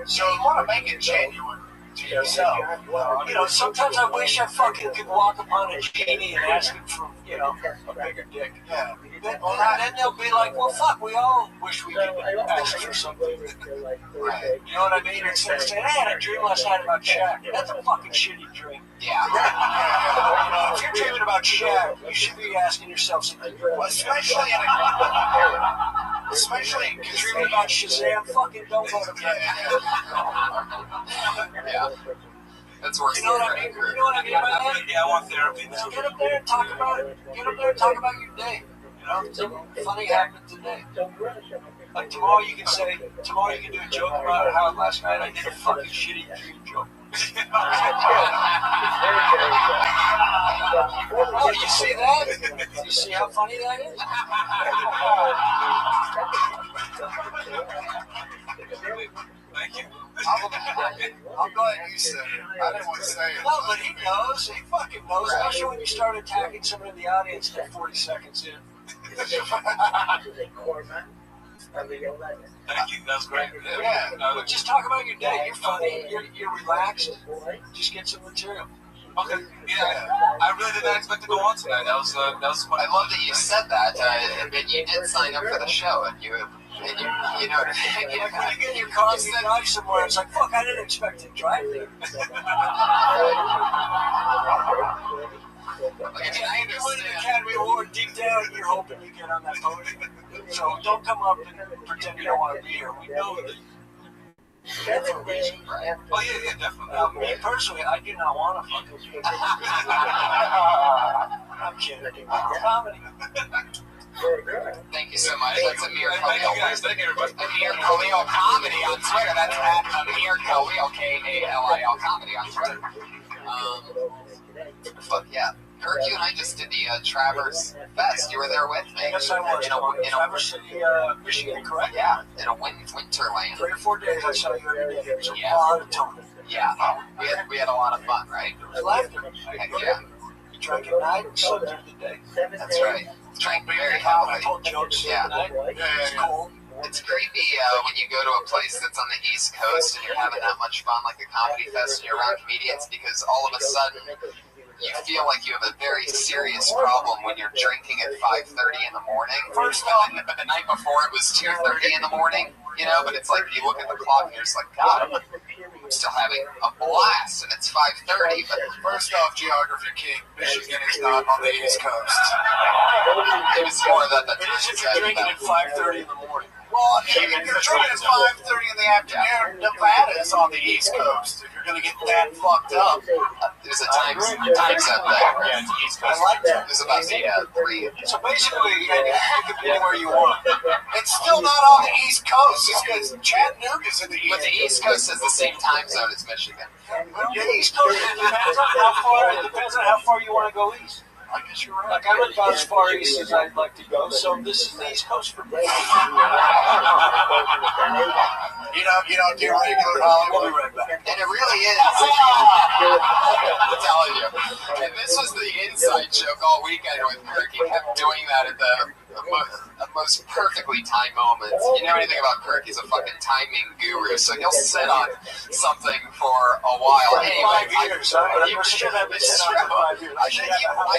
So you want to make it genuine to yourself. You know, sometimes I wish I fucking could walk upon a genie and ask him for, you know, a bigger dick. Yeah. Then they'll be like, well, fuck, we all wish we could ask for something. Right. You know what I mean? Instead of saying, I had a dream last night about Shaq. That's a fucking shitty dream. Yeah. You know, if you're dreaming about Shaq, you should be asking yourself something. Especially if you're dreaming about Shazam, fucking don't go to bed. Yeah. That's worse. You know what I mean? You know what I mean by that? Yeah, I want therapy. So get up there and talk about it. Get up there and talk about your day. You know, something funny happened today. Like tomorrow you can do a joke about how last night I did a fucking shitty dream joke. Oh, you see that? You see how funny that is? Thank you. I'm glad you said it. I didn't want to say it. No, but he knows. He fucking knows. Especially when you start attacking someone in the audience at 40 seconds in. Thank you. That was great. Yeah. But just talk about your day. You're funny. You're relaxed. Just get some material. Okay. Yeah. I really did not expect to go on tonight. That was fun. I love that you said that. But you did sign up for the show, and you know, like when you get in your car and you drive somewhere, it's like, fuck, I didn't expect to drive there. If you win an Academy Award, deep down you're hoping you get on that podium. So don't come up and pretend you don't want to be here. We know that. Right. Oh yeah, definitely. Me personally, I do not want to fucking. I'm kidding. Comedy. Thank you so much. That's Amir Khalil. Thank you guys. Thank you, everybody. Amir Khalil Comedy on Twitter. That's at Amir Khalil, K-A-L-I-L Comedy on Twitter. Fuck yeah. Kirk, you and I just did the Traverse Fest. You were there with me. Yes, I was. In Traverse City, Michigan, correct? Yeah, in a winterland. 3 or 4 days I saw you every day. It was Yeah. a lot of time. Yeah, we had a lot of fun, right? It was laughter. Heck yeah. You drank at night and slept through the day. That's right. Drank very I heavily. told jokes Yeah. at night. It's cool. It's creepy when you go to a place that's on the East Coast and you're having that much fun, like a comedy fest, and you're around comedians, because all of a sudden you feel like you have a very serious problem when you're drinking at 5:30 in the morning. First off, but the night before it was 2:30 in the morning, you know. But it's like you look at the clock and you're just like, God, I'm still having a blast, and it's 5:30. But First off, Geography King, Michigan is not on the East Coast. it was more that the It is if you're drinking at 5:30 in the morning. Well, if you're drinking at 5:30 in the afternoon, Nevada's on the East Coast. If you're going to get that fucked up. There's a time zone thing. Yeah, it's East Coast. I like that. There's about 3. So basically, you can be anywhere you want. It's still not on the East Coast. It's because Chattanooga's in the East. But the East Coast has the same time zone as Michigan. The East Coast depends on how far. It depends on how far you want to go east. I guess you're right. Like I'm about as far east as I'd like to go, so this is the East Coast for me. You don't do regular Hollywood. And it really is. I'm telling you. And this was the inside joke all weekend with Kirk. He kept doing that at the most perfectly timed moments. You know anything about Kirk? He's a fucking timing guru, so he'll sit on something for a while. Anyway, it's true. I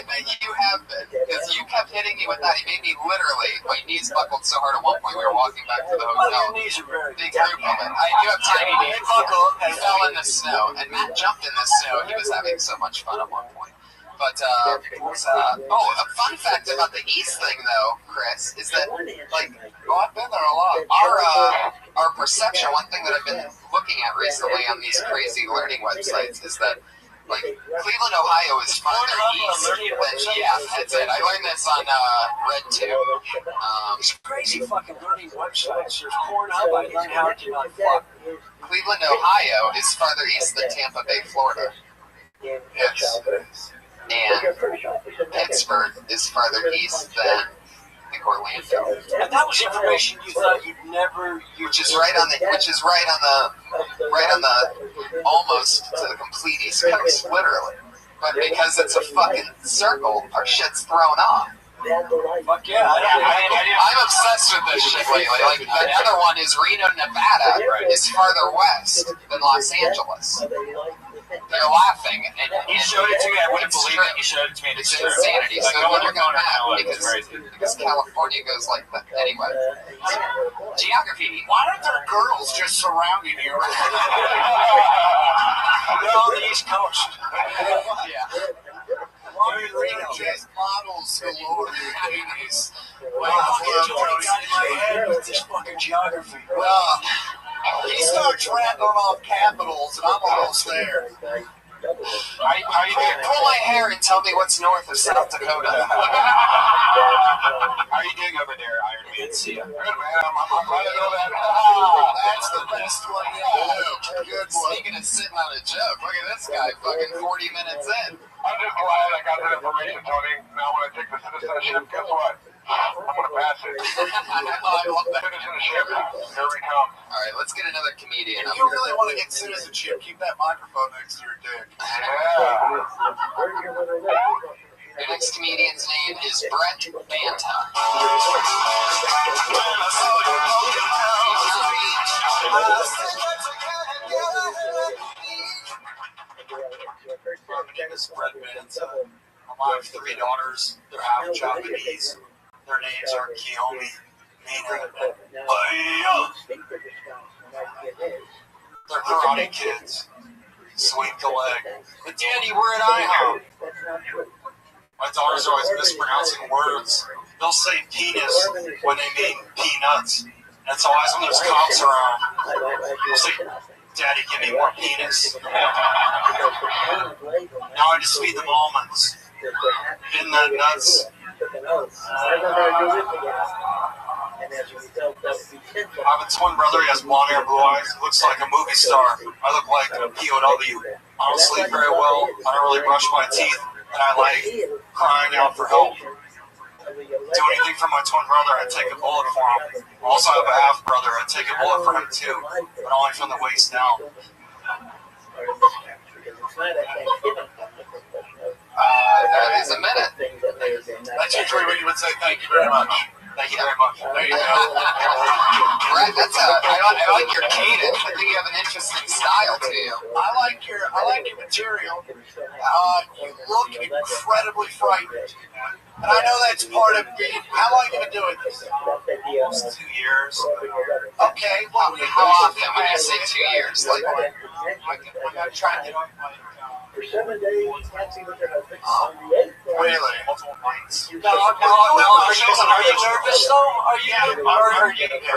bet you have been, because you kept hitting me with that. He made me literally, my knees buckled so hard at one point. We were walking back to the hotel. Knees are very Big group of it. You have tiny knees. He fell in the snow, and Matt jumped in the snow. He was having so much fun at one point. But, a fun fact about the East thing, though, Chris, is that, like, I've been there a lot. Our perception, one thing that I've been looking at recently on these crazy learning websites is that, like, Cleveland, Ohio is farther east than, yeah, that's it. I learned this on RedTube. These crazy fucking learning websites. There's Pornhub. I learned how to not fuck. Cleveland, Ohio is farther east than Tampa Bay, Florida. Yes. And Pittsburgh is farther east than, I think, Orlando. And that was information you thought you'd never use. Which is right on the almost to the complete East Coast, literally. But because it's a fucking circle, our shit's thrown off. Fuck yeah. I'm obsessed with this shit lately. Like, the other one is Reno, Nevada is farther west than Los Angeles. They're laughing, and You showed it to me. I wouldn't believe it. You showed it to me. It's insanity. So Like, you're gonna have crazy. because California goes like that. Anyway, geography. Why aren't there girls just surrounding you? They're on the East Coast. Yeah. Just models galore in bikinis. Wow, it's already got in my head with this fucking geography. He starts rattling off capitals, and I'm almost there. How you doing? Pull my hair and tell me what's north of South Dakota. How are you doing over there, Iron Man? See ya. Good, man. I'm glad to know that. That's the best one yet. Good one. Speaking of sitting on a joke, look at this guy, fucking 40 minutes in. I'm just glad I got that information, Tony. Now when I take the citizenship, guess what? I'm going to pass it. I love that. Citizenship. Here we come. All right, let's get another comedian. If you really want to get citizenship, keep that microphone next to your dick. Yeah. The next comedian's name is Brett Banta. My name is Brett Banta. I have 3 daughters. They're half Japanese. Their names are Kiyomi, Mina, and Aya. They're karate kids. Sweep the leg. But Daddy, we're at IHOP. My daughters are always mispronouncing words. They'll say penis when they mean peanuts. And it's always when there's cops around. They'll say, Daddy, give me more penis. Now I just feed them almonds. Isn't that nuts? I have a twin brother. He has blonde hair, blue eyes. He looks like a movie star. I look like a POW. I don't sleep very well. I don't really brush my teeth. And I like crying out for help. Do anything for my twin brother, I'd take a bullet for him. I also have a half brother. I'd take a bullet for him too. But only from the waist down. That is a minute. That's usually what you would say. Thank you very much. Thank you very much. There you go. Right, I like your cadence. I think you have an interesting style to you. I like your material. You look incredibly frightened. And I know that's part of being. How long have you been doing this? Almost 2 years. Okay, well, How often when you say 2 years? Like, I'm trying to get on my For 7 days, can't see what their husband. Really? Multiple nights. No. Are you nervous though? Are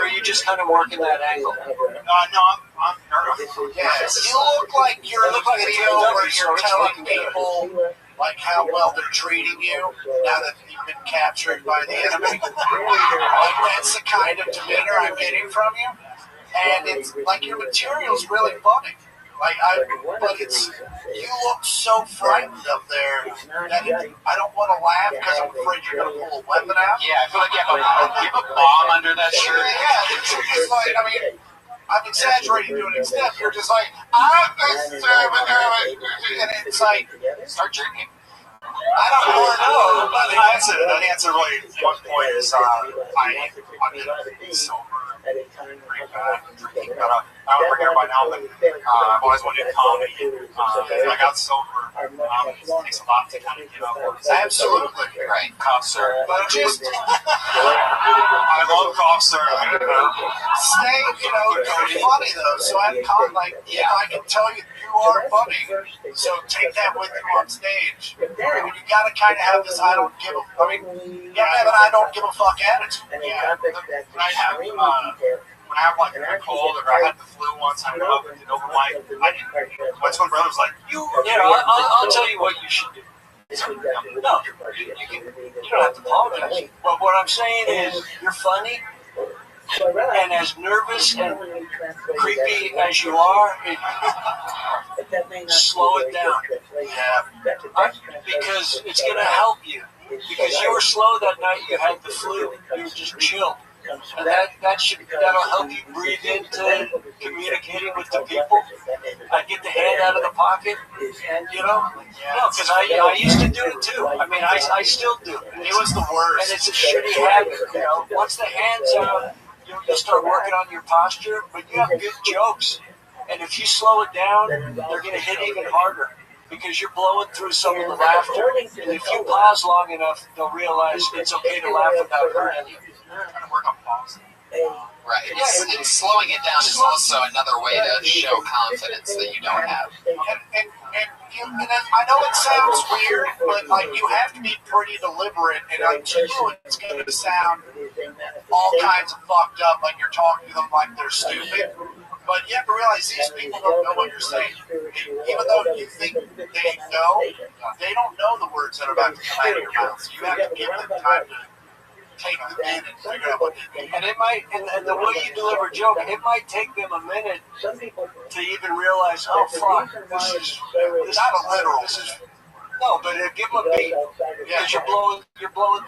you just kind of working that angle? No, I'm nervous. Yes. You look like you're in a video where you're telling people like how well they're treating you now that you've been captured by the enemy. Like that's the kind of demeanor I'm getting from you, and it's like your material's really funny. But you look so frightened up there that I don't want to laugh because I'm afraid you're going to pull a weapon out. Yeah, I feel like you have a bomb under that shirt. Yeah, it's just like, I mean, I'm exaggerating to an extent. You're just like, and it's like, start drinking. I don't know, but that's it. That answer really, one point is, I've been sober, pretty bad, drinking, but I don't bring everybody now, but I've always wanted to comedy. I got sober. It takes a lot to kind of get up. Absolutely. Right. Cough syrup. But just, I love cough syrup. Stay, you're funny though, so I'm like, I can tell you are funny, so take that with you on stage. I mean, you gotta kind of have this I don't give a fuck attitude. Yeah. When I have like a cold or I had the flu once, I went up and did open mic. My twin brother was like, I'll tell you what you should do. No, you don't have to apologize. But what I'm saying is, you're funny, and as nervous and creepy as you are, slow it down. Yeah. Because it's going to help you. Because you were slow that night, you had the flu, you were just chilled. And that'll help you breathe into communicating with the people. I get the hand out of the pocket, because I used to do it too. I mean, I still do. It was the worst. And it's a shitty habit, Once the hand's out, you'll start working on your posture, but you have good jokes. And if you slow it down, they're going to hit even harder because you're blowing through some of the laughter. And if you pause long enough, they'll realize it's okay to laugh without hurting you. Trying to work on pausing. Right. And slowing it down is also another way to show confidence that you don't have. And I know it sounds weird, but like you have to be pretty deliberate, and to you it's going to sound all kinds of fucked up, like you're talking to them like they're stupid. But you have to realize these people don't know what you're saying. Even though you think they know, they don't know the words that are about to come out of your mouth. So you have to give them time to take them in and figure out what they mean. And it might, and the way you deliver a joke, it might take them a minute to even realize, oh fuck, this is not a literal. No, but give them a beat because you're blowing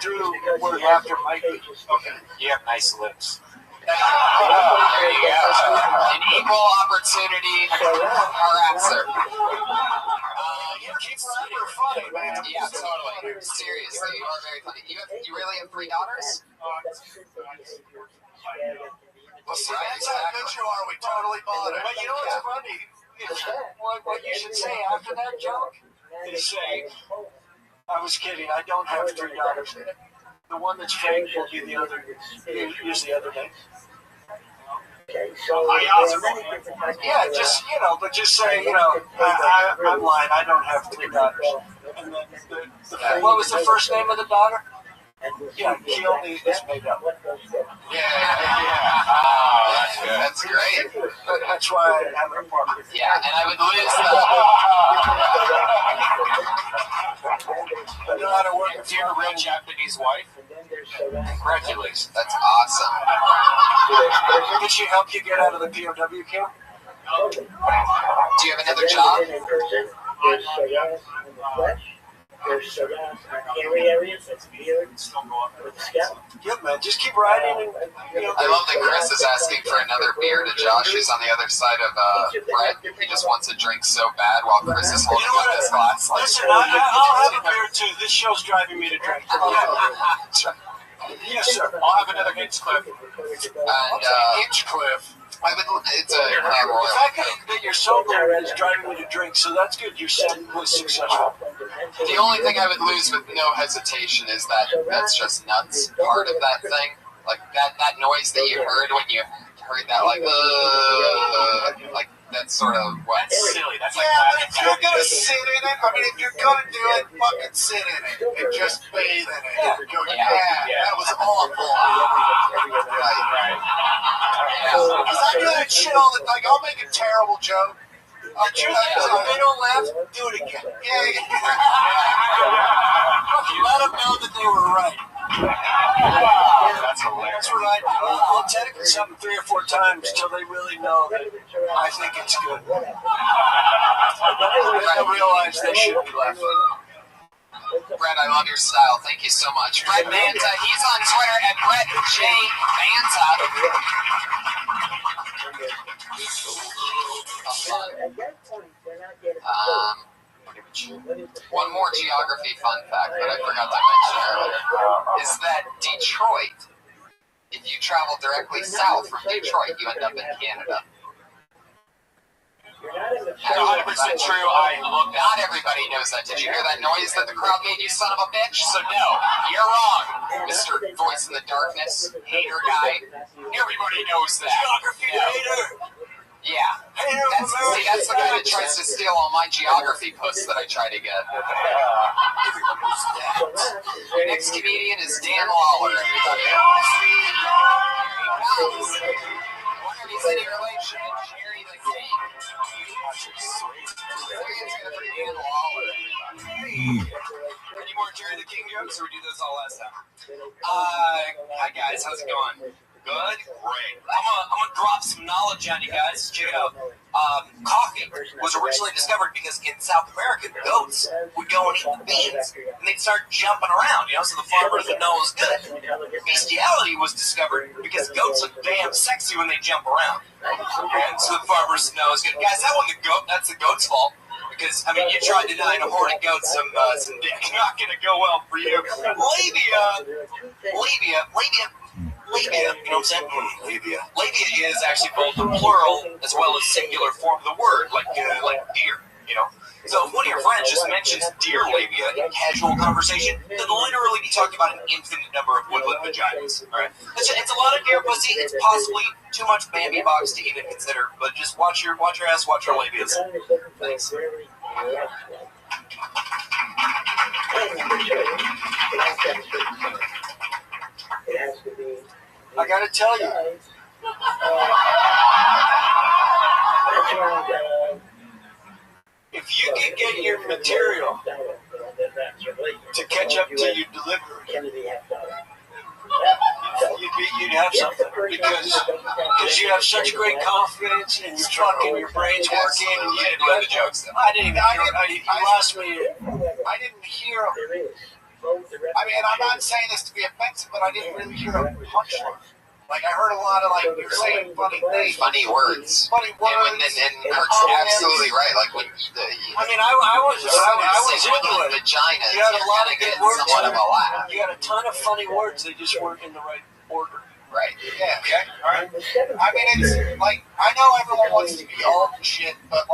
through where laughter might be. Okay, you have nice lips. There you go. An equal opportunity harasser. You're super funny, man. Yeah, totally. Seriously, you are very funny. You really have 3 daughters? Well, see, that's how good you are. We totally bought it. But you know what's funny? What you should say after that joke is say, I was kidding. I don't have 3 daughters. The one that's fake will be the other. Use the other name. Yeah, just but just say, I'm lying. I don't have 3 daughters. And then what was the first name of the daughter? Yeah, Keone is made up. Yeah. That's great. That's why I have an apartment. Yeah, and I would lose I know how to work with your real Japanese wife. Congratulations. That's awesome. Did she help you get out of the POW camp? Do you have another job? There's areas that's weird. Yeah, man, just keep riding. And, I love that Chris is asking for another beer to Josh, who's on the other side of Brett. He just wants a drink so bad while Chris is holding up his glass. Listen, I'll have a beer too. This show's driving me to drink. Yes, sir. I'll have another Hinchcliffe. And Hinchcliffe. It's a the fact that you're sober is driving me to drink, so that's good. Your set was successful. The only thing I would lose with no hesitation is that's just nuts part of that thing. Like that noise that you heard when you heard that, like that sort of what? That's silly. That's has like Yeah, but if you're that. gonna sit in it, I mean, if you're gonna do it, fucking sit in it and just bathe in it. Yeah. Go, that was awful. Right. Because I do that shit all the time. Like, I'll make a terrible joke. If they don't laugh, do it again. Yeah. Let them know that they were right. That's hilarious. That's what I do. I'll technically something 3 or 4 times till they really know that I think it's good. Then they'll realize they shouldn't be laughing. Brett, I love your style. Thank you so much. Brett Banta, he's on Twitter at Brett J. Banta. One more geography fun fact that I forgot to mention earlier is that Detroit, if you travel directly south from Detroit, you end up in Canada. That's 100% true. Not everybody knows that. Did you hear that noise that the crowd made, you son of a bitch? So no, you're wrong, Mr. Voice in the Darkness, hater guy. Everybody knows that. Geography hater. Yeah. That's the guy that tries to steal all my geography posts that I try to get. Everyone knows that. Your next comedian is Dan Lawler, everybody. Here he comes. I wonder if he's any relation to Jerry the King. Dan Lawler. Any more Jerry the King jokes, or we do those all last time? Hi guys, how's it going? Good? Great. I'm gonna drop some knowledge on you guys. Check it out. Coffee was originally discovered because in South America, goats would go and eat the beans, and they'd start jumping around, so the farmers would know it was good. Bestiality was discovered because goats look damn sexy when they jump around, and so the farmers know it's good. Guys, that wasn't the goat. That's the goat's fault. Because, I mean, you tried denying a horny goat some dick. Not gonna go well for you. Labia, you know what I'm saying? Labia. Labia is actually both the plural as well as singular form of the word, like deer, So if one of your friends just mentions deer labia in casual conversation, then literally be talking about an infinite number of woodland vaginas, all right? It's a lot of deer pussy. It's possibly too much Bambi box to even consider, but just watch your ass, watch your labias. Thanks. I gotta tell you, if you can get your material to catch up to your delivery, you'd have something because you have such great confidence and your brain's working. And you didn't learn the jokes. You lost me. I didn't hear. I mean, I'm not saying this to be offensive, but I didn't really hear a punchline. Like, I heard a lot of, you're saying funny things. Funny words. Funny words. And Kurt's absolutely right. Like, when I mean, I was into it. Vagina, you had a lot of good words. Somewhat of a laugh. You had a ton of funny words. They just weren't in the right order. Right. Yeah, okay. All right. I mean, it's like, I know everyone wants to be all and shit, but,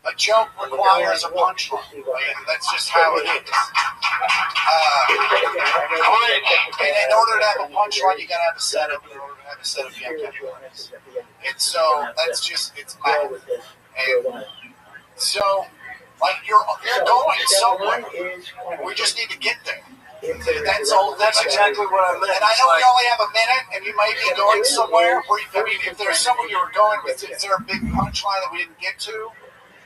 a joke requires a punchline. That's just how it is. And in order to have a punchline, you gotta have a setup. In order to have a setup, you have to have points. And so that's just, it's math. And so, you're going somewhere. We just need to get there. That's exactly what I meant. And I know we only have a minute, and you might be going somewhere. I mean, if there's somewhere you were going with, is there a big punchline that we didn't get to?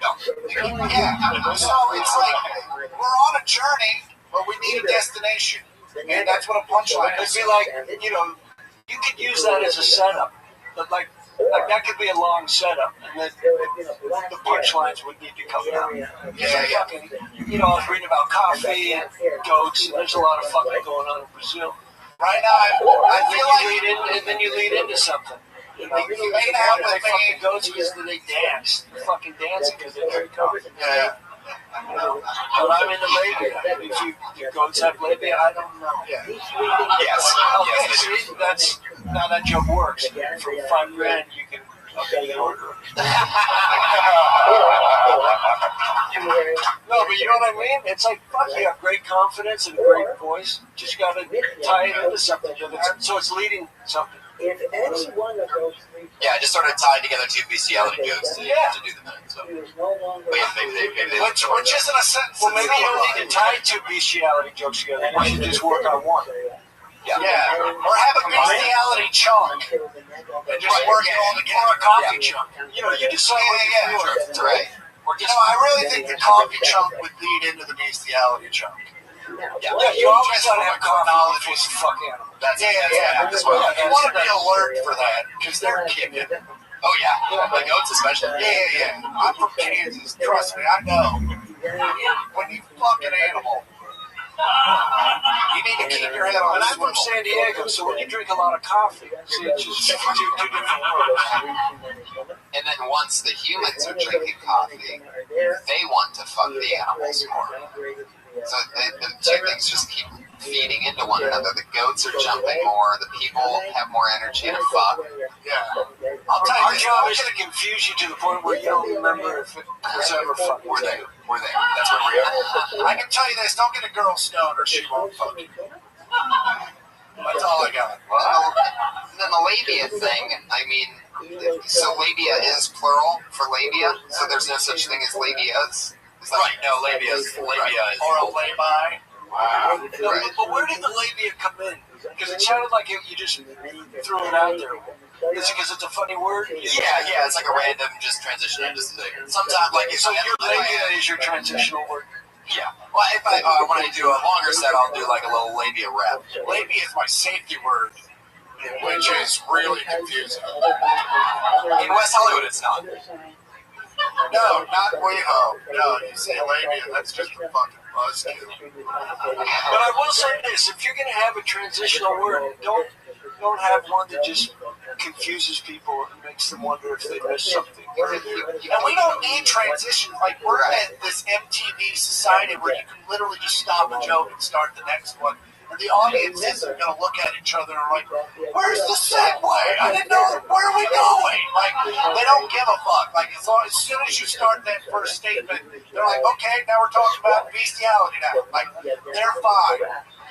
No. Yeah. So it's like we're on a journey, but we need a destination, and that's what a punchline is. It'd be like, you could use that as a setup, but like that could be a long setup, and then the punchlines would need to come out. Yeah. I was reading about coffee and goats, and there's a lot of fucking going on in Brazil. Right now, I feel like and then you lead into something. You made out with fucking goats because they dance. They're fucking dancing because they're very confident. Yeah. But I'm in the labia. If you goats have labia, I don't know. Yeah. Yes. Okay, see, that's how that joke works. For $5,000, you can order. No, but you know what I mean? It's like, fuck, you have great confidence and great voice. Just gotta tie it into something. So it's leading something. If any one of those 3 Yeah, I just sort of tied together two bestiality jokes to do the minute. So, but yeah, maybe they which isn't a sentence. Well, maybe you don't need to tie two bestiality jokes together. You should just work on one. Yeah. Or have a bestiality chunk and just work it all together. Or a coffee chunk. You know, you decide what you feel. That's right. I really think the coffee chunk would lead into the bestiality chunk. Yeah, you always gotta have chronology for the fuck animal. That's why you want to be alert for that because they're kicking. Oh yeah, the goats especially. Yeah. I'm from Kansas. Trust me, I know. When you fuck an animal, you need to keep your head on. And I'm from San Diego, so when you drink a lot of coffee, see, it's just two different worlds. And then once the humans are drinking coffee, they want to fuck the animals more. So the two things just keep feeding into one another. The goats are jumping more. The people have more energy to fuck. Yeah. Our job is to confuse you to the point where you don't remember if it was ever fucked. We're there. That's where we are. I can tell you this: don't get a girl stoned or she won't fuck you. That's all I got. Well, then the labia thing. I mean, so labia is plural for labia. So there's no such thing as labias. Right, no, labia is or a lay-by. Wow. But where did the labia come in? Because it sounded like you just threw it out there. Is it because it's a funny word? Yeah, it's like a random just transition. Sometimes, like, so your labia is your transitional word. Yeah. Well, if I when I do a longer set, I'll do like a little labia rap. Labia is my safety word, which is really confusing. In West Hollywood, it's not. No, not WeHo. No, you say labia, that's just a fucking buzzkill. But I will say this: if you're going to have a transitional word, don't have one that just confuses people and makes them wonder if they missed something. And we don't need transitions. Like, we're in this MTV society where you can literally just stop a joke and start the next one. And the audience isn't going to look at each other and are like, where's the segue? I didn't know, where are we going? Like, they don't give a fuck. Like, as soon as you start that first statement, they're like, okay, now we're talking about bestiality now. Like, they're fine.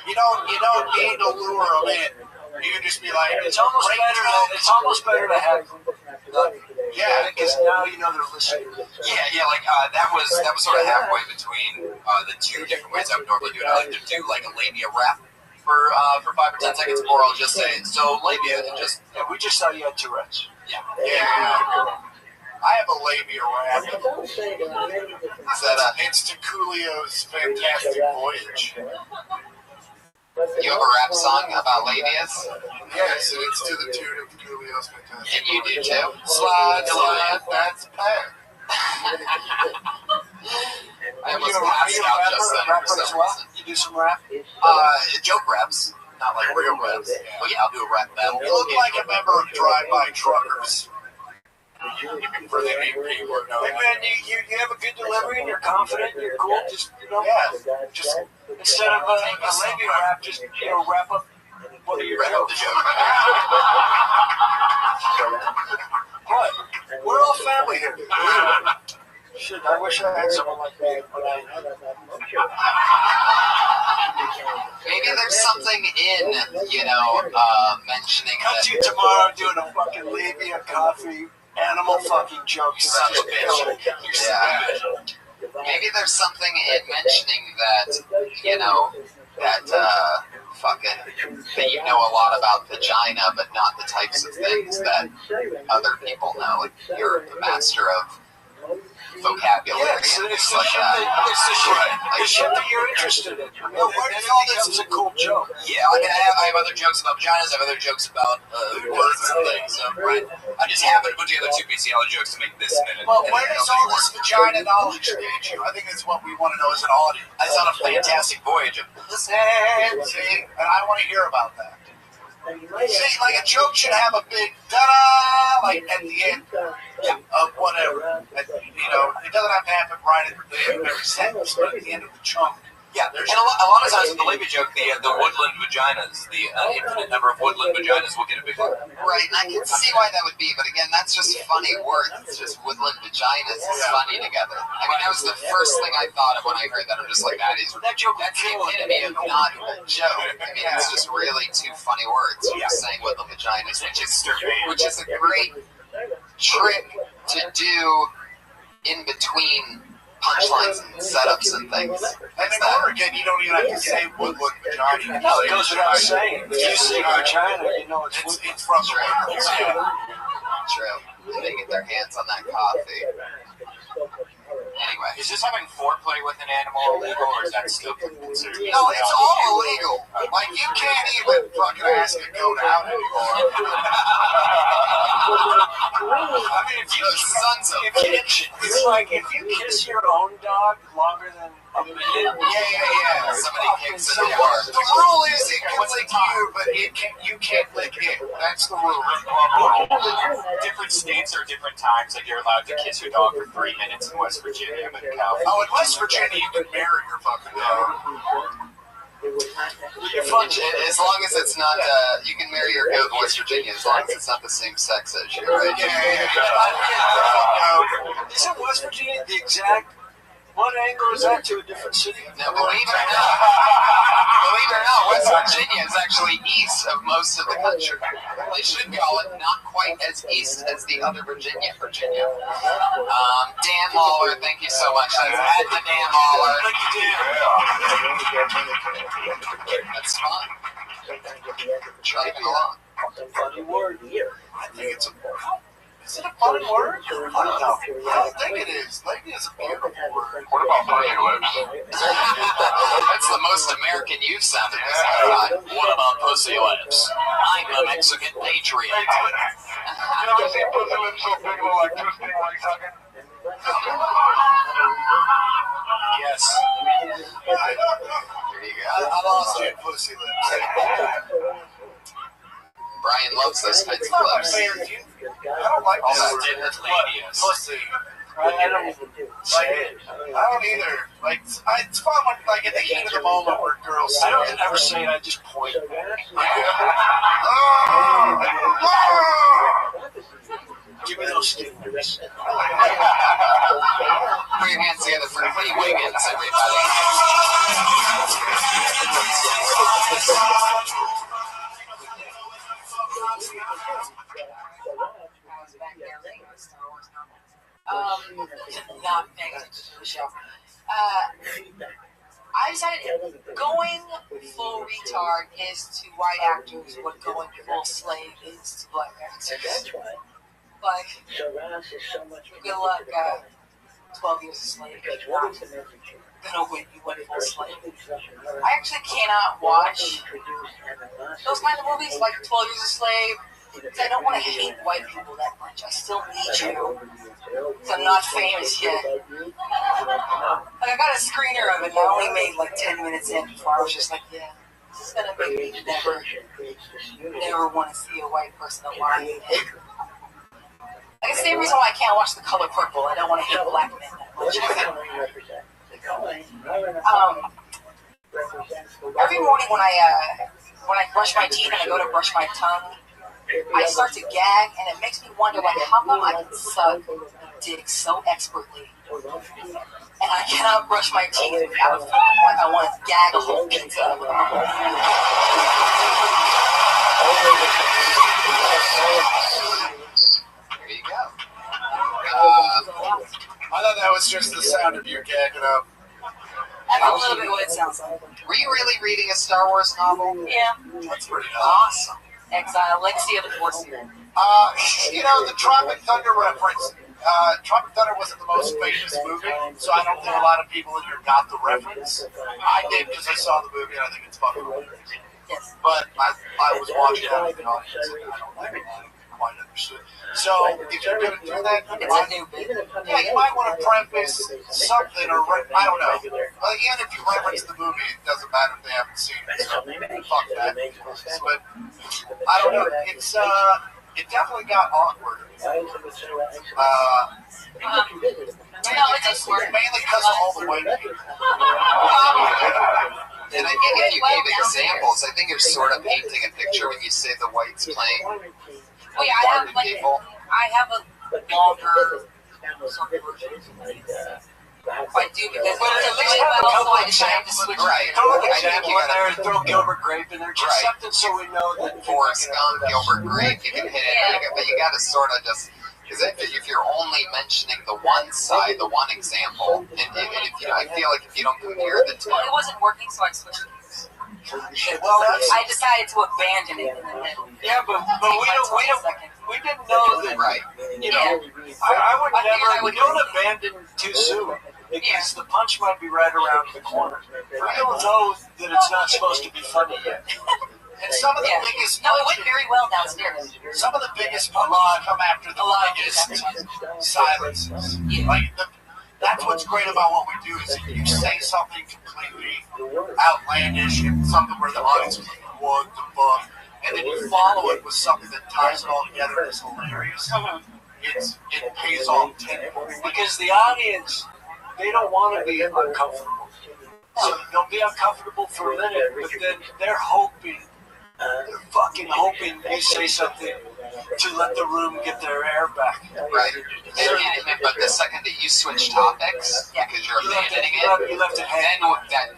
You don't need to lure them in. You can just be like, it's almost better to have Yeah, because now you know they're listening. Yeah, like that was sort of halfway between the two different ways I would normally do it. I like to do like a labia rap for 5 or 10 seconds, or I'll just say so labia and just. Yeah, we just saw you had Tourette's. Yeah. I have a labia rap. Is that it's to Coolio's Fantastic Voyage. You have a rap song about labias? Yes, it's to the tune of Coolio's Fantastic. And you do too? Slide, that's bad. I almost passed out just then for some reason. You do some rap? Joke raps, not like real raps. But yeah, I'll do a rap battle. You look like a member of Drive-By Truckers. For the people who know. Hey man, you have a good delivery and you're confident, you're cool. Just just instead of a labia rap, just wrap up one of your jokes. What? We're all family here. Shit, I wish I had someone like that. Maybe there's something in, mentioning Cut you tomorrow doing a fucking labia coffee animal fucking joke. Son of a bitch. Maybe there's something in mentioning that, that you know a lot about vagina, but not the types of things that other people know. Like, you're the master of vocabulary. Yeah, it's the shit that you're interested in. All this is a cool joke. Yeah, I mean, I have other jokes about vaginas, I have other jokes about words and things, so, right? I just happened to put together two BCL jokes to make this minute. Well, where does all this vagina knowledge lead you? I think that's what we want to know as an audience. I was on a fantastic voyage of see, and I want to hear about that. See, like a joke should have a big ta-da, like at the end of whatever. It doesn't have to happen right at the end of every sentence, but at the end of the chunk. Yeah, and a lot of times with the labia joke, the woodland vaginas, the infinite number of woodland vaginas will get a big one. Right, and I can see why that would be, but again, that's just funny words. It's just woodland vaginas is funny together. I mean, that was the first thing I thought of when I heard that. I'm just like, that's the epitome of not a joke. I mean, it's just really two funny words. You're just saying woodland vaginas, which is a great trick to do in between punchlines and setups and things. And in Oregon, you don't even have to say woodland vagina. No, it goes without saying. If you say vagina, you know it's from the woodlands. True. And they get their hands on that coffee. Anyway. Is this having foreplay with an animal illegal, or is that still considered? No, it's all illegal. Like, you can't even fucking ask a goat out anymore. I mean, if you it's like if you kiss your own dog longer than a minute. Yeah. Somebody kicks So in the yard. the rule is it can lick you, but you can't lick it. That's the rule. Different states or different times, like you're allowed to kiss your dog for 3 minutes in West Virginia, but in California. Oh, in West Virginia, you can marry your fucking dog. As long as it's not, you can marry your goat in West Virginia as long as it's not the same sex as you, right? Yeah. Isn't West Virginia the exact? What angle is that to a different city? No, believe it or not, West Virginia is actually east of most of the country. They should call it not quite as east as the other Virginia. Dan Lawler, thank you so much. That's at the Dan Lawler. Thank you, Dan. That's fun. Chugging along. Funny word here. I think it's a... Is it a funny word? I don't know. I don't think it is. Maybe it's a beautiful word. What about pussy lips? That's the most American you've sounded this whole time. What about pussy lips? I'm a Mexican patriot. You ever seen pussy lips so big, look like two stingrays hugging? Yes. There you go. I lost you at pussy lips. Brian loves those kinds of clips. I don't like that. Pussy. I don't either. Like, it's fun when, like, in the heat of the moment where girls say I don't ever say it, I just point. Give me those stingrays. Put your hands together for Lee Wiggins, everybody. Not paying attention to the show. I decided going full retard is to white actors what going full slave is to black actors. Like, good luck, 12 Years a Slave. Gonna win, you went full slave. I actually cannot watch those kind of movies, like 12 Years a Slave, because I don't want to hate white people that much. I still need you, because I'm not famous yet. Like, I got a screener of it, and I only made like 10 minutes in before I was just like, yeah, this is gonna make me never want to see a white person alive. Like, it's the same reason why I can't watch The Color Purple. I don't want to hate black men that much. Every morning when I brush my teeth and I go to brush my tongue, I start to gag, and it makes me wonder, like, how come I can suck dick so expertly, and I cannot brush my teeth without feeling like I want to gag a whole pizza out of my mouth. There you go. I thought that was just the sound of you gagging up. That's a little bit what it sounds like. Were you really reading a Star Wars novel? Yeah. That's pretty awesome. Exile, Legacy of the Force. You know, the Tropic Thunder reference. Tropic Thunder wasn't the most famous movie, so I don't think a lot of people in here got the reference. I did because I saw the movie and I think it's fucking hilarious. Yes. But I was watching it with the audience and I don't think I quite understood. So if you're going to do that, you might want to preface something or I don't know. Well, even if you reference the movie, it doesn't matter if they haven't seen it. So fuck that. But I don't know. It definitely got awkward. No, it didn't work. Mainly because of all the white people. And I think if you gave examples, I think you're sort of painting a picture when you say the whites playing. Well, yeah, I have a longer sort of version. I do because I decided to switch. Right. Throw an example in there and throw Gilbert Grape in there, just something so we know that Forrest Gump, Gilbert Grape, you can hit it, but you got to sort of just Because if you're only mentioning the one side, the one example, and if you know, I feel like if you don't compare the two, Well, it wasn't working, so I switched gears. Well, I decided to abandon it in the middle. yeah, but we didn't know that. right? You know, I would never. We don't abandon too soon because the punch might be right around the corner. We don't know that it's not supposed to be funny yet. And some of the biggest No, it went very well downstairs. some of the biggest punches come after the biggest silences. Like that's what's great about what we do is if you say something completely outlandish and something where the audience is like, what the fuck? And then you follow it with something that ties it all together and is hilarious. It pays off tenfold. Because the audience, they don't want to be uncomfortable. So they'll be uncomfortable for a minute, but then they're fucking hoping you say something to let the room get their air back. Right. But the second that you switch topics, because you're abandoning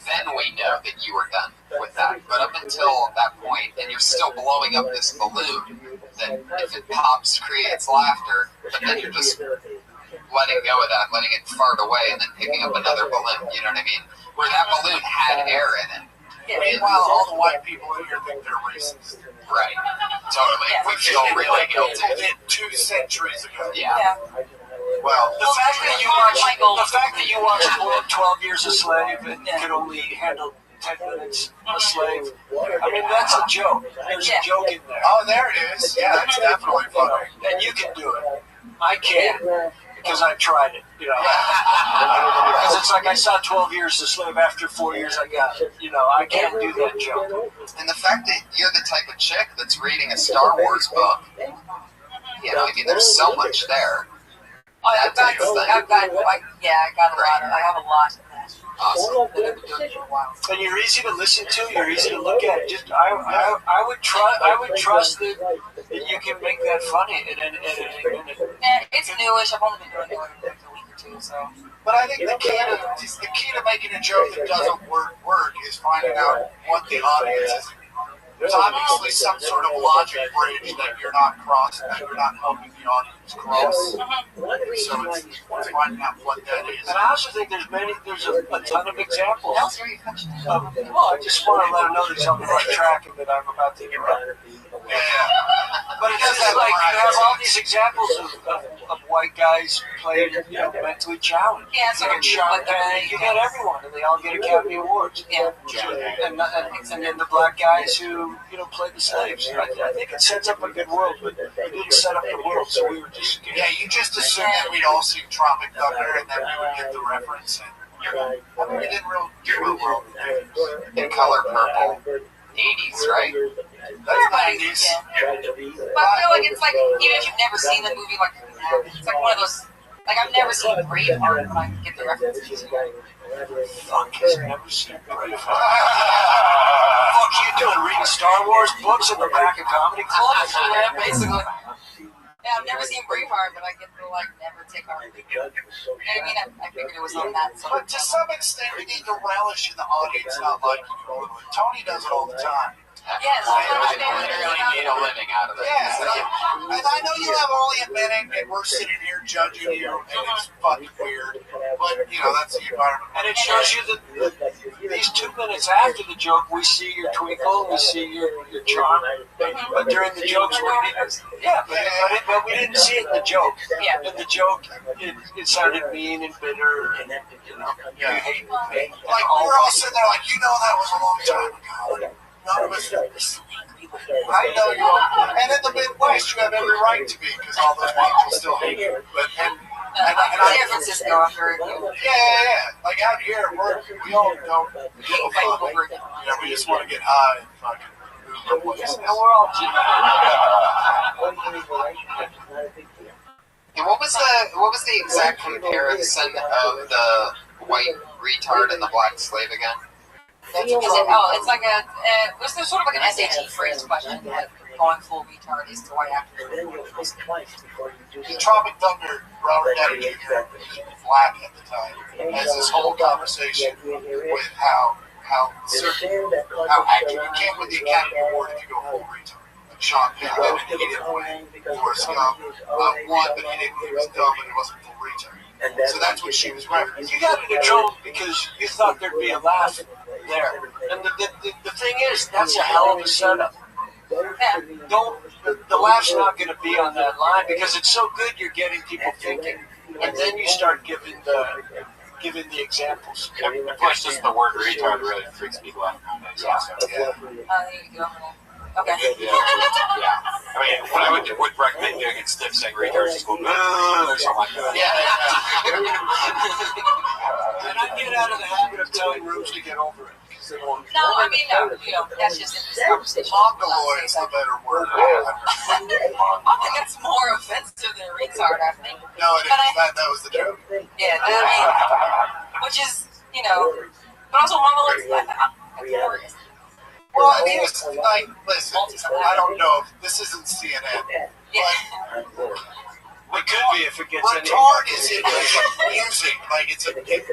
then we know that you were done with that. But up until that point, and you're still blowing up this balloon, that if it pops, creates laughter, but then you're just letting go of that, letting it fart away, and then picking up another balloon. You know what I mean? Where that balloon had air in it. Meanwhile, all the white people in here think they're racist. Right. Totally. We feel really guilty. They did 2 centuries ago. Yeah. Well, the fact that you watch 12 Years a Slave and could only handle 10 minutes a slave, I mean, that's a joke. There's a joke in there. Oh, there it is. Yeah, that's definitely funny. And you can do it. I can't. Because I tried it, you know. Because it's like I saw 12 Years a Slave. After 4 years, I got it. You know, I can't do that joke. And the fact that you're the type of chick that's reading a Star Wars book, you know, I mean, there's so much there. I got a lot. I have a lot. Awesome. And you're easy to listen to. You're easy to look at. Just I would trust that you can make that funny. It's newish. I've only been doing it for a week or two, so. But I think the key to making a joke that doesn't work is finding out what the audience is. There's obviously some sort of logic bridge that you're not crossing, that you're not helping the audience cross. So it's finding out what that is. And I also think there's a ton of examples. I just want to let them know that I'm on the right track and that I'm about to interrupt. Yeah. But it's just like you have all these examples of white guys playing mentally challenged. Yeah, so you get everyone, and they all get Academy Awards. Yeah. And then the black guys who play the slaves. I think it sets up a good world, but it didn't set up the world, so we were just scared. Yeah, you just assumed that we'd all seen Tropic Thunder and then we would get the reference. And I mean, we didn't really do a world in Color Purple. 80s, right? That's 90s. But I feel like it's like, even if you've never seen the movie, like, it's like one of those, like, I've never seen Braveheart, but I can get the references. Fuck, I've never seen Braveheart. Fuck you doing, reading Star Wars books in the back of comedy clubs? Yeah, basically. Yeah, I've never seen Braveheart, but I get to, like, never take our movie. I mean, I figured it was on that. So but to some extent, we need to relish in the audience not liking it. Tony does it all the time. Yes, I literally made a living out of it. Yeah, and I know you have only a minute, and we're sitting here judging you, and it's fucking weird. But, that's the environment. And it shows you that these 2 minutes after the joke, we see your twinkle, we see your charm. But during the jokes, we didn't see it in the joke. Yeah. In the joke, it sounded mean and bitter, and you hate me. Like, we were all sitting there like, that was a long time ago. None of us I know you are. And in the Midwest, you have every right to be, because all those people still hate you. But, and San Francisco, I'm very Yeah. Like out here, we all don't give a fuck. We just want to get high and fucking move the place. And we're all And what was the exact comparison of the white retard and the black slave again? It's like it's sort of like an SAT phrase question. Going full retard is to white actors. The Tropic Thunder, Robert Downey Jr. was black at the time, has this whole conversation with how accurate you can't win the Academy Award if you go full retard. Sean Penn did, and he didn't win. Forrest Gump won, but he didn't. He was dumb and he wasn't full retard. So that's what she was referencing. You got into trouble because you thought there'd be a laugh there. And the thing is, that's a hell of a setup. The laugh's not going to be on that line because it's so good you're getting people thinking. And then you start giving the examples. Of course, just the word retard really freaks people out nowadays. Yeah. Okay. Yeah. I mean, what I would recommend doing instead of saying retard is just go, or something like that. Yeah. And I get out of the habit of telling rooms to get over it. No, I mean, no, that's just in this conversation. Mongoloid is the better word. I think it's more offensive than retard, I think. No, it is. That was the joke. Yeah, I mean, which is, but also Mongoloid is hilarious. Well, I mean, it's like, listen, I don't know if this isn't CNN, but it could be if it gets any. Retard is in music, like it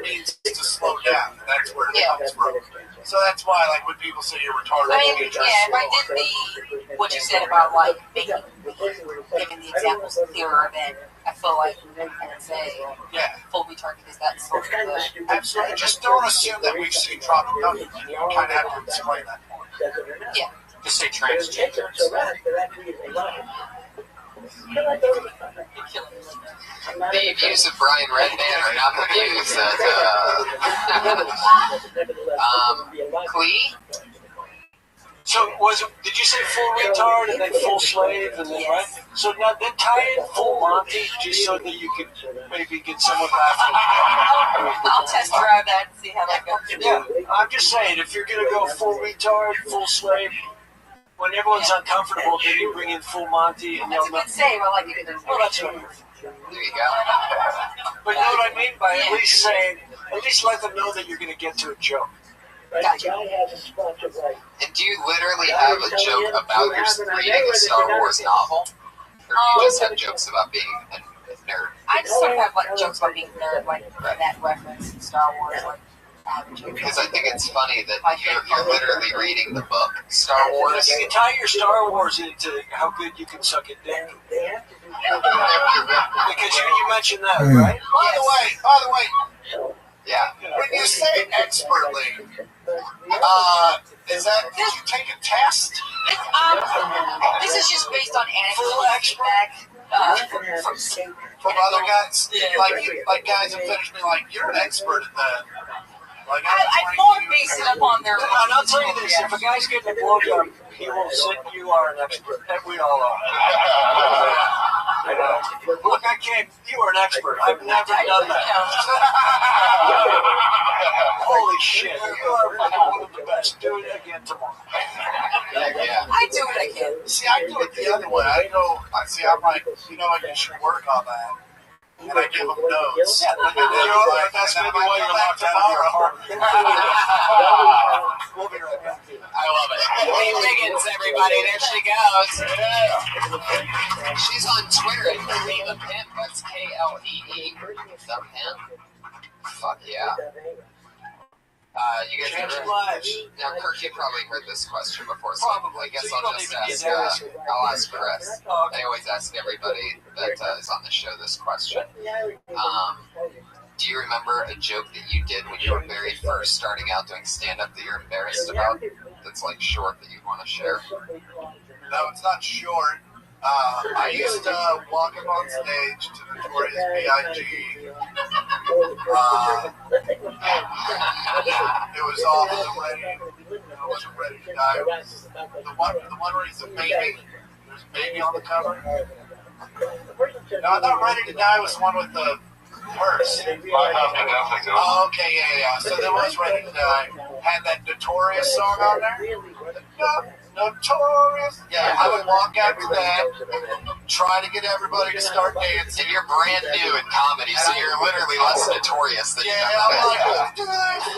means to slow down, and that's where it comes from. So that's why, like, when people say you're retarded, I mean, if I did what you said about, like, making the examples clearer, then I feel like I would say full retard because that's sort of the... Absolutely. Just don't assume that we've seen Tropical. You kind of have to explain that point. Yeah. Just say transgender. The views of Brian Redman are not the views that Clee. So did you say full retard and then full slave and then right? So now then tie in full Monty just so that you could maybe get someone back. I'll test drive that and see how that goes. Yeah, I'm just saying if you're gonna go full retard, full slave. When everyone's uncomfortable, then you bring in full Monty and that's a good save. I like it. Well, that's what. There you go. But you know what I mean by at least let them know that you're going to get to a joke. Gotcha. And do you literally have a joke about your reading a Star Wars novel? Or do you just have jokes about being a nerd? I just sort of have like jokes about being a nerd, like that reference in Star Wars, like. Because I think it's funny that you're literally reading the book Star Wars. You can tie your Star Wars into how good you can suck a dick. Because you mentioned that, right? By the way. Yeah. When you say expertly, is that, did you take a test? This is just based on anecdotal feedback from other guys. Like guys have finished me like, you're an expert at that. Like, I more base it upon their. And I'll tell you this: if a guy's getting a blowjob, he will sit. You are an expert. And we all are. Look, I can't. You are an expert. I've never done that. Holy shit! You are one of the best. Do it again tomorrow. Yeah. I do what I can. See, I do it the other way. I'm like, you should work on that. And I give them notes. That's maybe why you're locked out of your apartment. We'll be right back. I love it. Lee Wiggins, everybody. There she goes. Yeah. She's on Twitter at Lee the Pimp. That's Klee. The Pimp. Fuck yeah. You guys ever... Now, Kirk, you probably heard this question before, so I guess I'll just ask, I'll ask Chris. I always ask everybody that is on the show this question. Do you remember a joke that you did when you were very first starting out doing stand-up that you're embarrassed about? That's like short that you'd want to share? No, it's not short. I used to walk up on stage to Notorious B.I.G. It was off the Ready. I wasn't ready to die. It was the one where he's a baby. There's a baby on the cover. No, I'm not ready to die. Was the one with the purse. Oh, okay, yeah. So there was Ready to Die. Had that Notorious song on there. Notorious. Yeah, I would walk out to that, try to get everybody to start dancing. And you're brand new in comedy, so you're literally less notorious than I'm like, let's do this.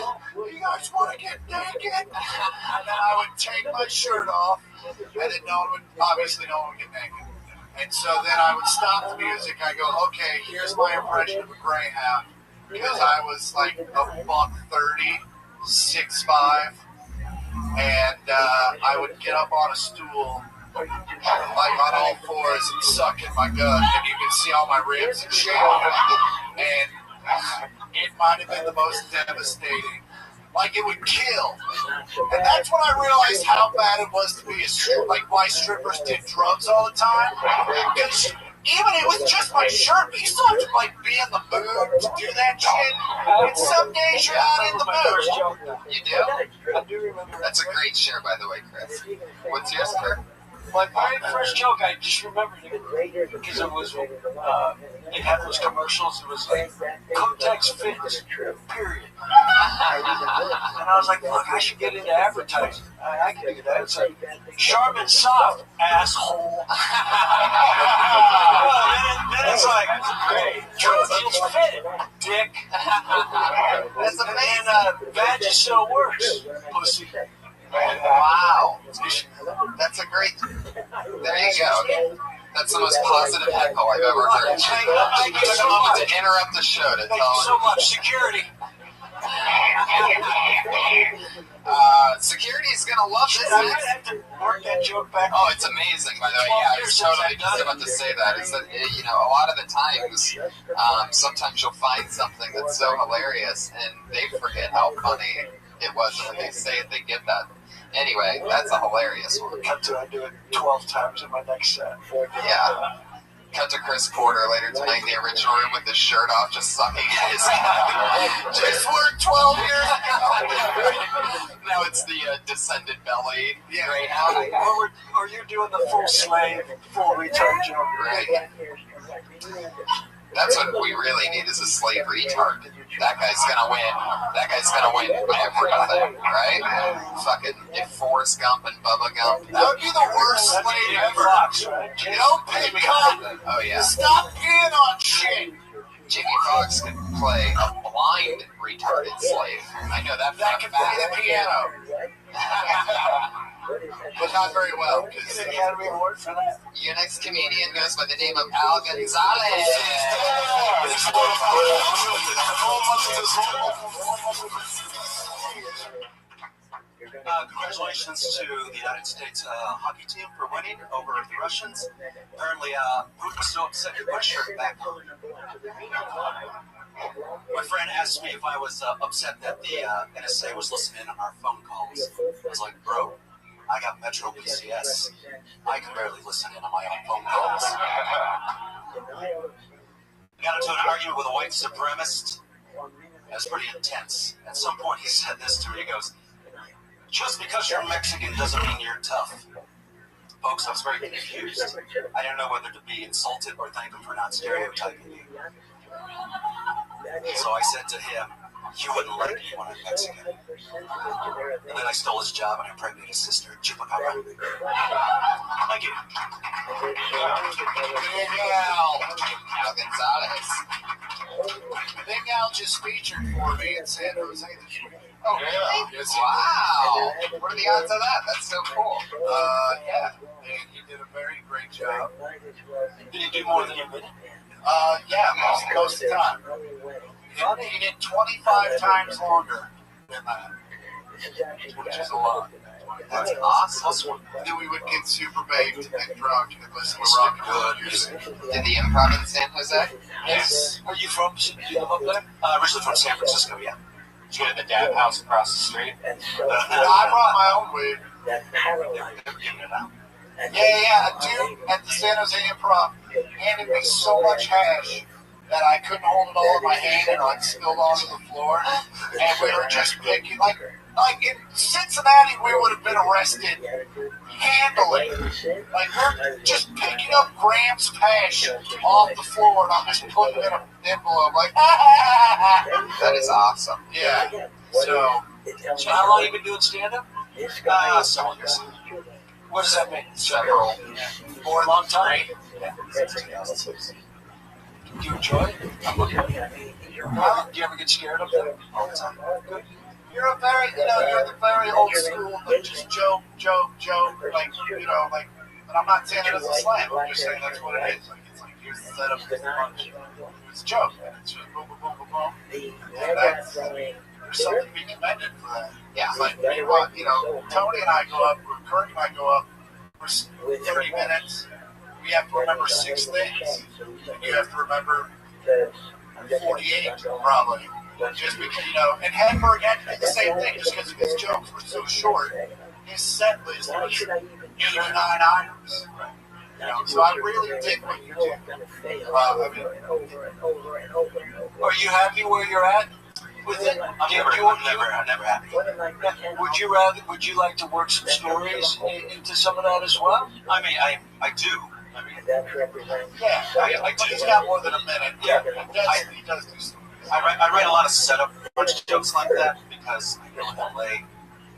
You guys want to get naked? And then I would take my shirt off, and then no one would get naked. And so then I would stop the music. I go, okay, here's my impression of a Greyhound. Because I was like $130, 6'5", and I would get up on a stool like on all fours and sucking my gut, and you can see all my ribs and shit. And it might have been the most devastating. Like, it would kill. And that's when I realized how bad it was to be a stripper. Like, why strippers did drugs all the time. Because even it was just my shirt, but you still have to, like, be in the mood to do that shit. And some days you're not in the mood. You do? I do remember. That's a great share, by the way, Chris. What's yours, Kurt? My very first joke, I just remembered it because it was, they had those commercials, it was like, Kotex Fitness, period. And I was like, look, I should get into advertising. I can do that. It's like, Charmin Soft, asshole. Then it's like, Trojan's Fit, dick. That's amazing. Vagisil works, pussy. Wow. That's a great... There you go. That's the most positive heckle I've ever heard. Thank you so much. To interrupt the show to Thank tell you so much. Security. Security is going to love this. I might have to work that joke back. Oh, it's amazing, by the way. Yeah, I was totally just about to say that. Is that, you know, a lot of the times, sometimes you'll find something that's so hilarious, and they forget how funny it was, and when they say it, they get that. Anyway, that's a hilarious one. Cut to I do it 12 times in my next set. Yeah. Cut to Chris Porter later tonight in the original room with his shirt off, just sucking at his cock. Just worked 12 years ago. Now it's the descended belly. Yeah. Right now. Or you're doing the full slave, full retard joke. Right. That's what we really need is a slave retard. That guy's gonna win. That guy's gonna win everything, right? Fucking if Forrest Gump and Bubba Gump. That would be the worst slave ever. Don't pick up. Oh yeah. Stop peeing on shit. Jimmy Fox could play a blind retarded slave. I know that. That can play the piano. But not very well. Get an Academy Award for that. Your next comedian goes by the name of Al Gonzalez. Congratulations to the United States hockey team for winning over the Russians. Apparently, Putin was so upset he put his shirt back on. My friend asked me if I was upset that the NSA was listening on our phone calls. I was like, bro, I got Metro PCS. I can barely listen in on my own phone calls. I got into an argument with a white supremacist. It was pretty intense. At some point, he said this to me. He goes, just because you're Mexican doesn't mean you're tough. Folks, I was very confused. I didn't know whether to be insulted or thank him for not stereotyping me. So I said to him, you wouldn't like me when I'm Mexican. And then I stole his job and impregnated his sister, Chupacabra. Thank you. Al Gonzalez. Big Al just featured for me in San Jose this week. Oh, really? Yes, wow. What are the odds of that? That's so cool. Yeah. And he did a very great job. Did he do more than you did? Yeah, most of the time. He did 25 times longer than that, which is a lot. That's awesome. Then we would get super baked and drunk and listen to rock and roll music. Did the Improv in San Jose? Yes. Are you from? Do you live up there? Originally from San Francisco, yeah. Did you go to the dab house across the street? I brought my own weed. Yeah. A dude at the San Jose Improv handed me so much hash that I couldn't hold it all in my hand and it spilled onto the floor. And we were just picking, like in Cincinnati, we would have been arrested handily. Like, we're just picking up grams of hash off the floor and I'm just putting it in an envelope, like, That is awesome. Yeah. So how long have you been doing stand-up? Several years. What does that mean? Several. For a long time? Yeah, since 2006. Do you enjoy it? Do you ever get scared of that? All the time. Good. you're a very, you're the very old school, like, just joke, like, like, but I'm not saying it as a slam, I'm just saying that's what it is. Like, it's like, here's the setup, here's the punch. It's a joke, and it's just boom, boom, boom, boom, boom. And that's, there's something to be commended for that. Yeah. Like, Tony and I go up, or Kurt and I go up For 30 minutes, we have to remember 6 things. And you have to remember 48, probably. Just because, and Hedberg had to do the same thing just because his jokes were so short. His set list was 8 or 9 items. So I really dig what you do. Are you happy where you're at with it? I'm never happy. Would you like to work some stories into some of that as well? I mean, I do. I mean, I do. He's got more than a minute. Yeah, he does do stories. I write a lot of setup jokes like that because I know in LA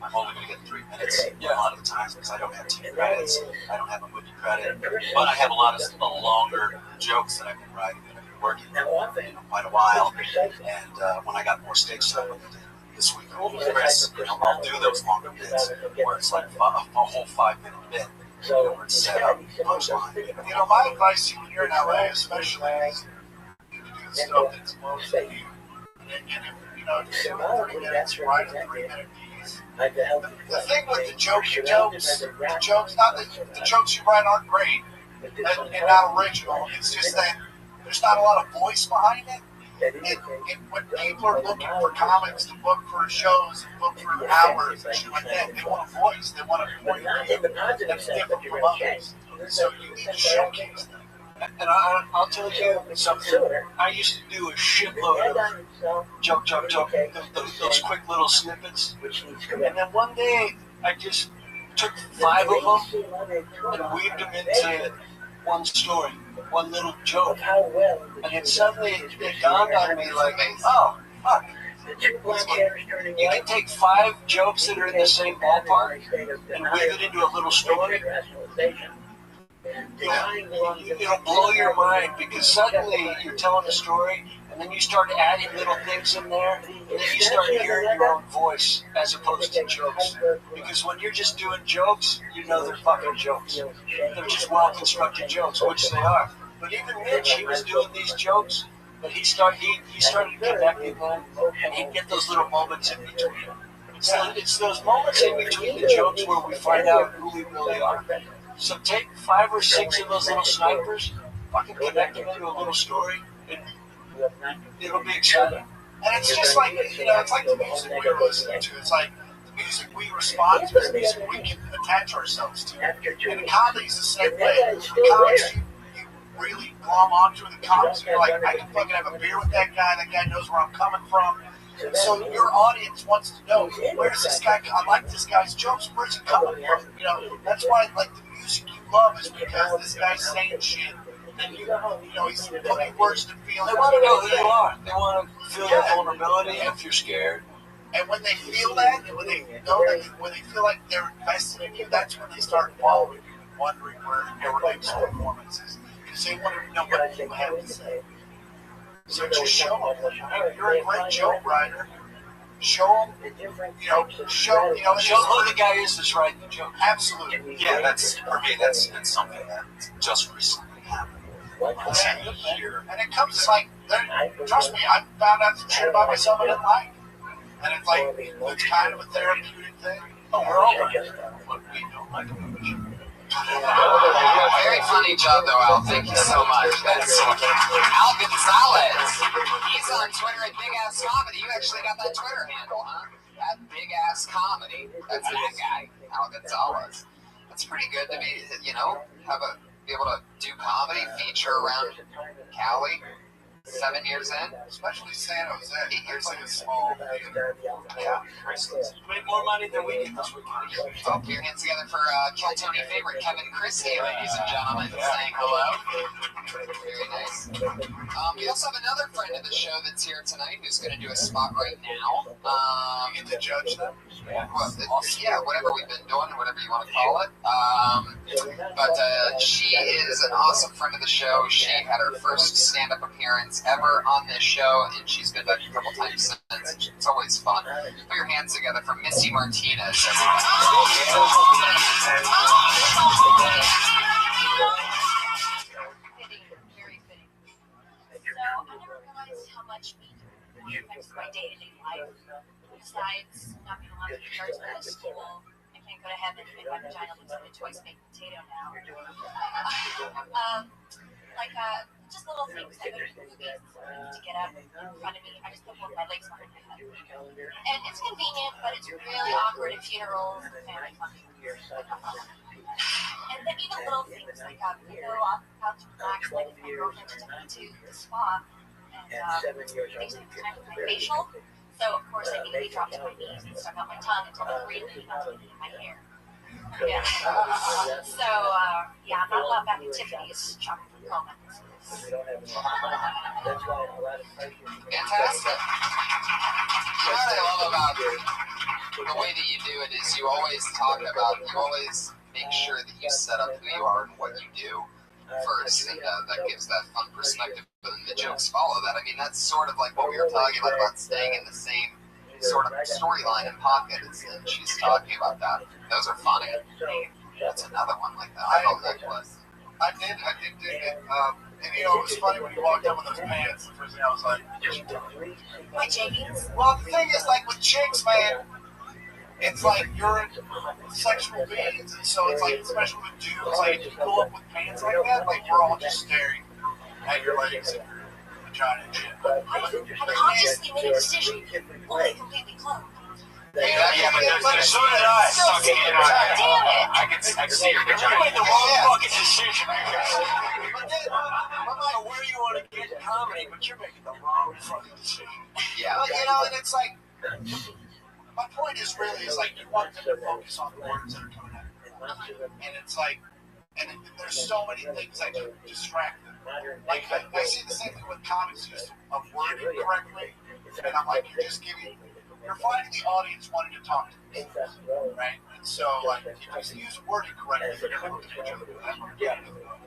I'm only going to get 3 minutes a lot of the times because I don't have TV credits, I don't have a movie credit, but I have a lot of longer jokes that I've been writing that I've been working on quite a while. And when I got more stage stuff this week, I'll do those longer bits where it's like a whole 5-minute bit. Where it's set up, punchline. My advice to you when you're in LA, especially, is you do the stuff that's most of you. And if, just 30 minutes, write a 3-minute piece. The thing with the jokes, not that the jokes you write aren't great and not original. It's just that there's not a lot of voice behind it. When people are looking for comics to book for shows and book for hours and shit like that, they want a voice. They want a point of view that's different from others. So you need to showcase them. And I'll tell you something. I used to do a shitload of joke, those quick little snippets. And then one day, I just took 5 of them and weaved them into one story, one little joke. And then suddenly it dawned on me like, oh, fuck. You can take 5 jokes that are in the same ballpark and weave it into a little story. It'll blow your mind because suddenly you're telling a story and then you start adding little things in there and then you start hearing your own voice as opposed to jokes. Because when you're just doing jokes, you know they're fucking jokes. They're just well-constructed jokes, which they are. But even Mitch, he was doing these jokes, but he started connecting them and he'd get those little moments in between. It's those moments in between the jokes where we find out who we really are. So take 5 or 6 of those little snipers, fucking connect them into a little story, and it'll be exciting. And it's just like, it's like the music we're listening to. It's like the music we respond to is music we can attach ourselves to. And the comedy's the same way. The comics you really glom onto, the comics you're like, I can fucking have a beer with that guy knows where I'm coming from. So your audience wants to know, where's this guy? I like this guy's jokes. Where's he coming from? That's why like the music you love is because this guy's saying shit, and he's putting words to feelings. They want to know who you are. They want to feel their vulnerability if you're scared. And when they feel that, and when they know that, when they feel like they're invested in you, that's when they start following you and wondering where your next performance is, because they want to know what you have to say. So just show them. You're a great joke writer. Show them, show who the guy is that's writing the joke. Absolutely. Yeah, that's something that just recently happened. And it comes like, trust me, I found out some shit about myself I didn't like. And it's like, it's kind of a therapeutic thing. Oh, we're all right. But we don't like it. Very funny job, though, Al. Thank you so much. That's Al Gonzalez. He's on Twitter at Big Ass Comedy. You actually got that Twitter handle, huh? At Big Ass Comedy. That's that guy, Al Gonzalez. That's pretty good to be, be able to do comedy, feature around Cali. 7 years in, especially San Jose. 8 years in a small theater. Yeah, made more money than we did this weekend. Oh, put your hands together for Kill Tony favorite Kevin Christie, ladies and gentlemen, saying hello. Very nice. We also have another friend of the show that's here tonight who's going to do a spot right now. You get to judge them. Yeah, whatever we've been doing, whatever you want to call it. But she is an awesome friend of the show. She had her first stand-up appearance ever on this show, and she's been back a couple times since. It's always fun. Put your hands together for Missy Martinez. Very fitting. So I never realized how much meat affects my day-to-day life. Besides not being allowed to charge at school, I can't can't go to heaven and my vagina looks like a twice baked potato now. Just little things. I go to movies to get up in front of me. I just put both my legs behind my head. And it's convenient, but it's really awkward at funerals and family functions. And then even little things like we go out to relax, like my girlfriend took me to the spa, and they took time with my facial. So of course I immediately dropped to my knees and stuck out my tongue until I'm breathing and I'm in my hair. Yeah. So I'm not allowed back at Tiffany's shopping for comments. Fantastic. You know what I love about the way that you do it is you always make sure that you set up who you are and what you do first, and that gives that fun perspective, and the jokes follow that. I mean, that's sort of like what we were talking about staying in the same sort of storyline and pocket, and she's talking about that. Those are funny. That's another one like that. I love that was. I did dig it. And you know, it was funny when you walked up with those pants. The first thing I was like, my jeggings. Well, the thing is, like with chicks, man, it's like you're in sexual beings, and so it's like, especially with dudes, like if you go up with pants like that, like we're all just staring at your legs and your vagina and shit. I consciously made a decision, only completely clothed. Yeah, but so did I. Damn it! I can see your vagina. You made the wrong fucking decision. No matter where you want to get in comedy, but you're making the wrong fucking decision. Yeah. But, you know, and it's like, my point is really, is like, you want them to focus on the words that are coming out of your mouth. And it's like, there's so many things that can distract them. Like, I see the same thing with comics use of wording correctly, and I'm like, you're finding the audience wanting to talk to you, right? And so, like, if you use wording correctly, you're going to each other.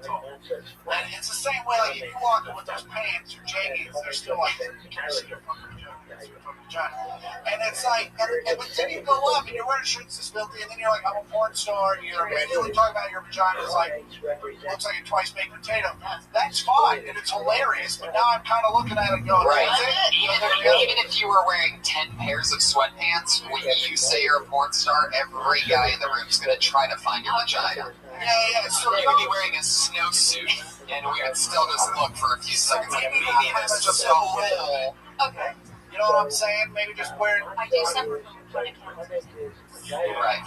And it's the same way, like, if you walk in with those pants or jeggings, they're still like, you can't see your fucking vagina. And it's like, but then you go up and you're wearing shirts that's filthy, and then you're like, I'm a porn star, and you're immediately talking about your vagina. It's like, looks like a twice baked potato. That's fine, and it's hilarious, but now I'm kind of looking at it going, right. Even if you were wearing 10 pairs of sweatpants, when you say you're a porn star, every guy in the room is going to try to find your vagina. Yeah. So you could be wearing a snowsuit, and we would still just look for a few seconds like, maybe this is so little. Okay. You know what I'm saying? Maybe just wear. I do separate from right,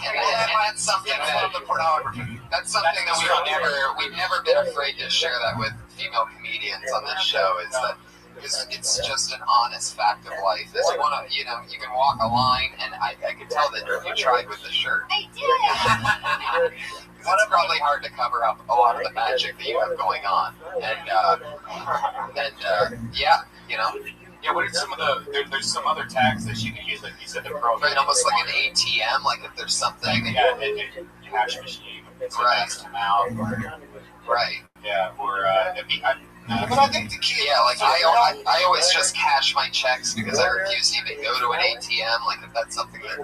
and that's something that's something that we've never been afraid to share that with female comedians on this show, is that because it's just an honest fact of life. Is you can walk a line, and I could tell that you tried with the shirt. I did. It's probably hard to cover up a lot of the magic that you have going on, Yeah, what are some of there's some other tags that you can use, like you said, the pro. Right, almost like an ATM, like if there's something. Yeah, a cash machine, right. To mouth, right. Yeah, or but I think the key. Yeah, like I always just cash my checks because I refuse to even go to an ATM. Like if that's something that.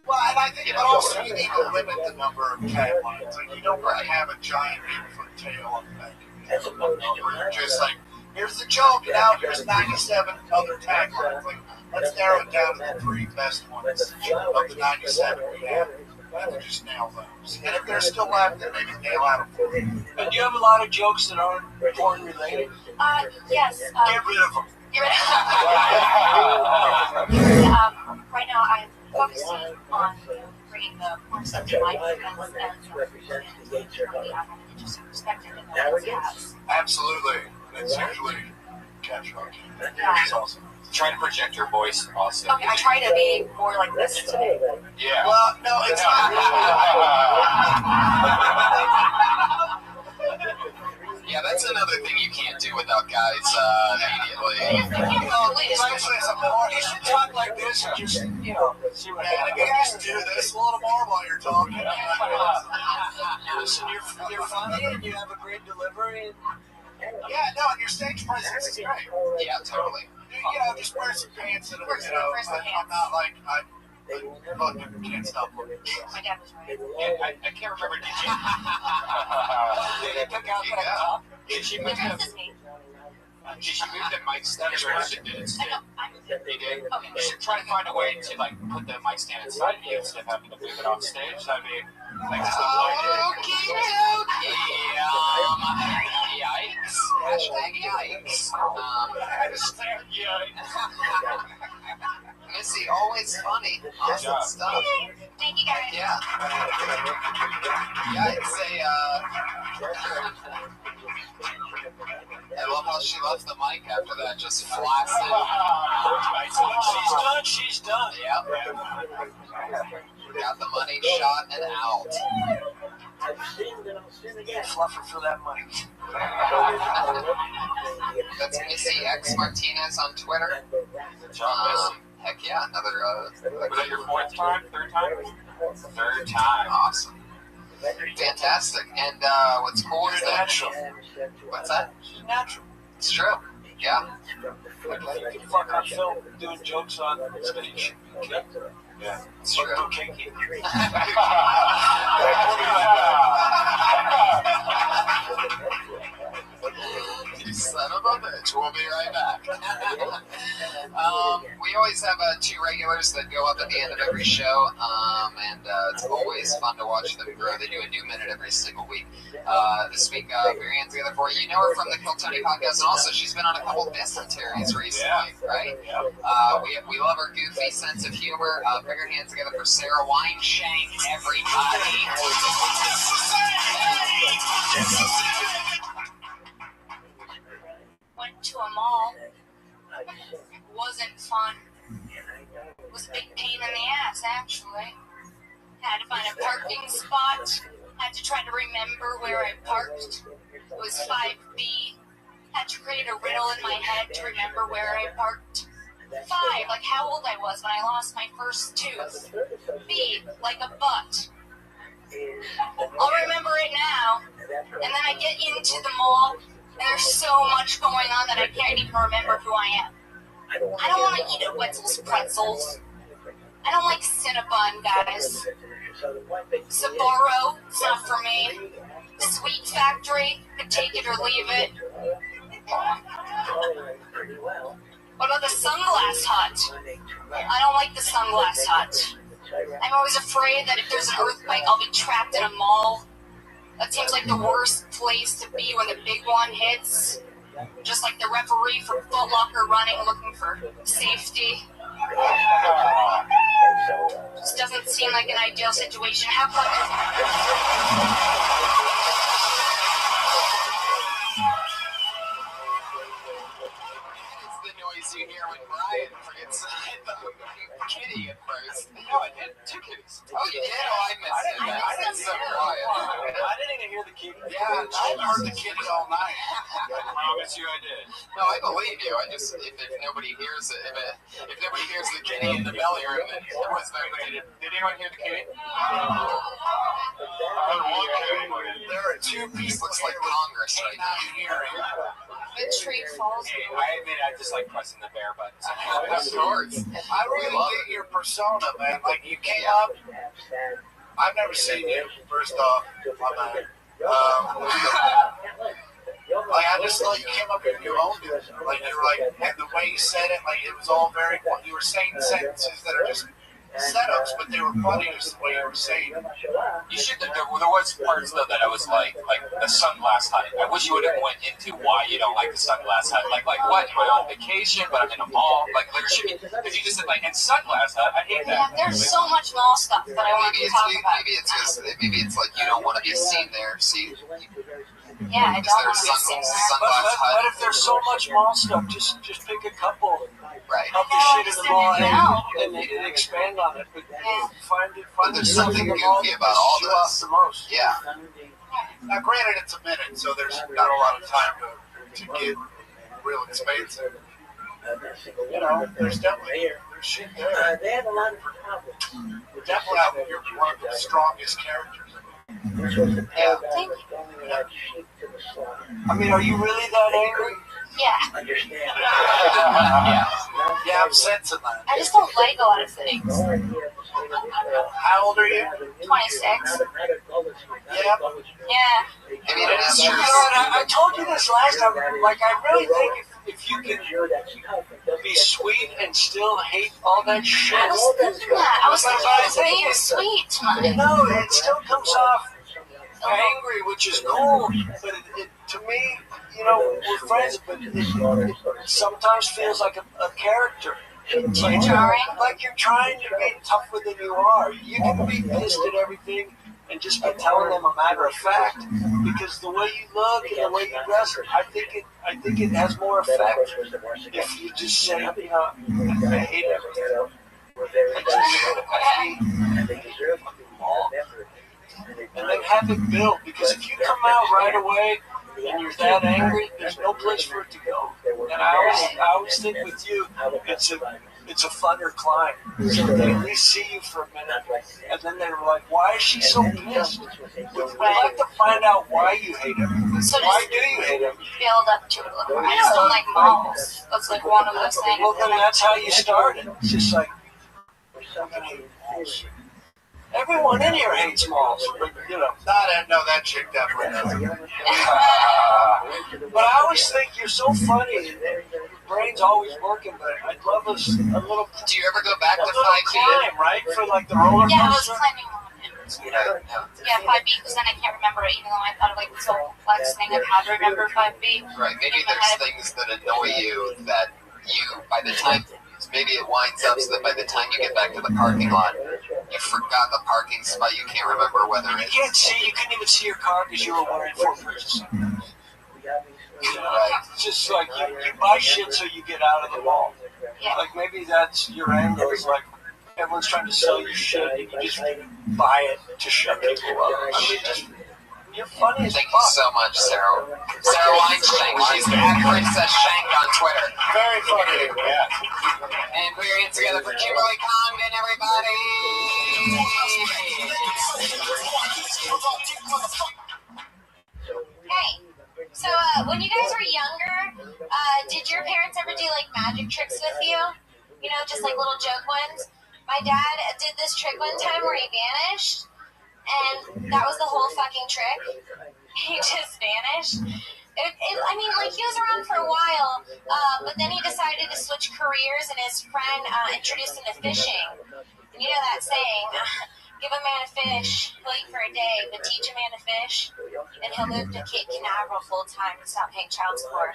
Well, and I think, but also you need to limit the number of taglines. Like you don't want to have a giant 8-foot tail on the back of your head. Where you're just like, here's the joke, and now here's 97 other taglines. Like, let's narrow it down to the 3 best ones of the 97 we have. And we just nail those. And if they're still left, then maybe nail out a 4. And do you have a lot of jokes that aren't porn related? Yes. Get rid of them. Get rid of them. Right now, I'm focusing on bringing the porn stuff to life and currently I have an interesting perspective in that. Absolutely. It's usually catch rock. It's awesome. Try to project your voice also. Okay, I try to be more like this today. Yeah. Well, no, it's not. Yeah, that's another thing you can't do without guys immediately. Especially as a porn, you should talk like this and just, see what happens. You guys do this a little more while you're talking. Listen, you're funny and you have a great delivery. Yeah, no, and your stage presence is great. Yeah, totally. Just wear some pants and I'm not like, you can't stop looking. My dad was right. Yeah, I can't remember, did you? This is me. Did she move the mic stand or did it instead? They did. You should try to find a way to like put the mic stand inside of you instead of having to move it off stage. That'd be like Yikes. Hashtag yikes. Hashtag yikes. Missy, always funny. Awesome stuff. Thank you guys. Yeah. Yeah, it's I love how she left the mic after that, just flaccid. She's done. Yep. Got the money shot and out. Fluffer for that money. That's Missy X Martinez on Twitter. Heck yeah, another. Was that your fourth time? Third time? Third time. Awesome. Fantastic. And what's cool is that. Natural. What's that? She's natural. It's true. Yeah. Like you can fuck on film doing jokes on stage. Okay. Yeah. It's true. Kinky. You son of a bitch. We'll be right back. We always have two regulars that go up at the end of every show, and it's always fun to watch them grow. They do a new minute every single week. This week, Marianne's the other for you. You know her from the Kill Tony podcast, and also she's been on a couple of dysenteries recently, right? We love her goofy sense of humor. Bring your hands together for Sarah Wineshank, everybody. Went to a mall. Wasn't fun. It was a big pain in the ass, actually. Had to find a parking spot. Had to try to remember where I parked. It was 5B. Had to create a riddle in my head to remember where I parked. 5, like how old I was when I lost my first tooth. B, like a butt. I'll remember it now. And then I get into the mall, and there's so much going on that I can't even remember who I am. I don't want to eat at Wetzel's Pretzels. I don't like Cinnabon, guys. Sapporo, it's not for me. Sweet Factory, could take it or leave it. What about the Sunglass Hut? I don't like the Sunglass Hut. I'm always afraid that if there's an earthquake, I'll be trapped in a mall. That seems like the worst place to be when the big one hits. Just like the referee for Foot Locker running, looking for safety. This doesn't seem like an ideal situation. How about The noise you hear when Brian forgets to hit the kitty at first. No, I did. 2 kitties. Oh, you did? Oh, I missed it. I didn't so quiet. I didn't even hear the kitty. Yeah, I heard the kitty all night. I promise you I did. No, I believe you. I just, if nobody hears it, if nobody hears the kitty in the belly room, then it was nobody. Did anyone hear the kitty? There are 2 pieces. Looks like Congress right now. the tree falls? I admit I just like pressing the bear buttons. Of course. I really dig your persona, man. Like, you came up. I've never seen you, first off. Like, I just thought you came up and you owned it. Like, you were like, and the way you said it, like, it was all very, you were saying sentences that are just setups, but they were funny just the way you were saying it. You should. There was parts though that I was like the sunglass hut. I wish you would have went into why you don't like the sunglass hut. Like what? Am I on vacation? But I'm in a mall. Like there should be, because you just said like in sunglass hut. I hate that. Yeah, there's so much mall stuff that I want to talk about. Maybe it's like you don't want to be seen there. See. Yeah, I don't want to be seen there. But if there's so much mall stuff, just pick a couple. Right. Help your shit in the mall and expand on it. But find there's something goofy about all this. The most. Yeah. Now, granted, it's a minute, so there's not a lot of time to get real expansive. You know, there's definitely shit there. They have a lot of problems. Definitely, you're one of the strongest characters. Yeah. Thank you. I mean, are you really that angry? Yeah. Yeah, I'm sensing that. I just don't like a lot of things. How old are you? 26. Yeah. Yeah. I mean, it is true. I told you this last time. Like, I really think if you can be sweet and still hate all that shit. I was thinking that. I was thinking he was being sweet tonight. No, it still comes off angry, which is cool. But it to me, you know, we're friends, but it sometimes feels like a character. Like you're trying to be tougher than you are. You can be pissed at everything and just be telling them a matter of fact, because the way you look and the way you dress, I think it has more effect if you just say, you know, I hate everything. And then have it build, because if you come out right away and you're that angry, there's no place for it to go. And I always think with you, it's a funner climb. So they at least see you for a minute, and then they're like, why is she so pissed? We'd like to find out why you hate him. So why do you hate him? Build up to it a little more. I just don't like malls. That's like one of those things. Well, then that's how you started. It's just like, I'm gonna hate malls. Everyone in here hates malls, but you know. No, that chick definitely doesn't. But I always think you're so funny, and your brain's always working. But I'd love a little. Do you ever go back to 5B? Climb, right, for like the roller coaster. Yeah, I was climbing on it. Yeah, 5B, because then I can't remember it, even though I thought of like this whole complex thing of how to remember 5B. Right, maybe there's things that annoy you that you, by the time, maybe it winds up so that by the time you get back to the parking lot, you forgot the parking spot, you can't remember whether you can't see, you couldn't even see your car because you were wearing 4 pairs of sunglasses. Right. It's just like you buy shit so you get out of the mall. Yeah. Like maybe that's your angle, is like everyone's trying to sell you shit and you just buy it to shut people up. I mean, just, you're funny as Thank you so much, Sarah. Sarah Weinstein. She's at Princess Shank on Twitter. Very funny. Yeah. And we're in together for Kimberly Congdon, everybody. Hey, so when you guys were younger, did your parents ever do like magic tricks with you? You know, just like little joke ones? My dad did this trick one time where he vanished. And that was the whole fucking trick. He just vanished. I mean, like, he was around for a while, but then he decided to switch careers, and his friend introduced him to fishing. And you know that saying, give a man a fish, he'll eat for a day, but teach a man to fish, and he'll move to Cape Canaveral full-time and stop paying child support.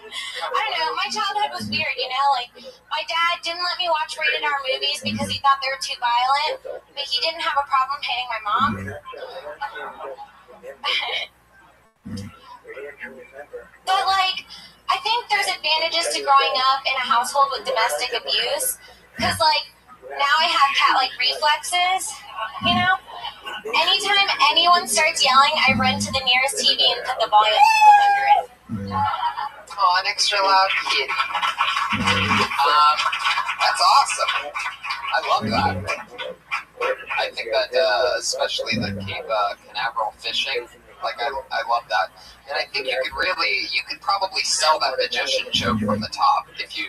I don't know, my childhood was weird, you know, like, my dad didn't let me watch rated R movies because he thought they were too violent, but he didn't have a problem hating my mom. But, like, I think there's advantages to growing up in a household with domestic abuse, because, like, now I have cat-like reflexes, you know? Anytime anyone starts yelling, I run to the nearest TV and put the volume to 100. Oh, an extra loud kitty. That's awesome. I love that. I think that, especially the Cape Canaveral fishing, like, I love that. And I think you could probably sell that magician joke from the top if you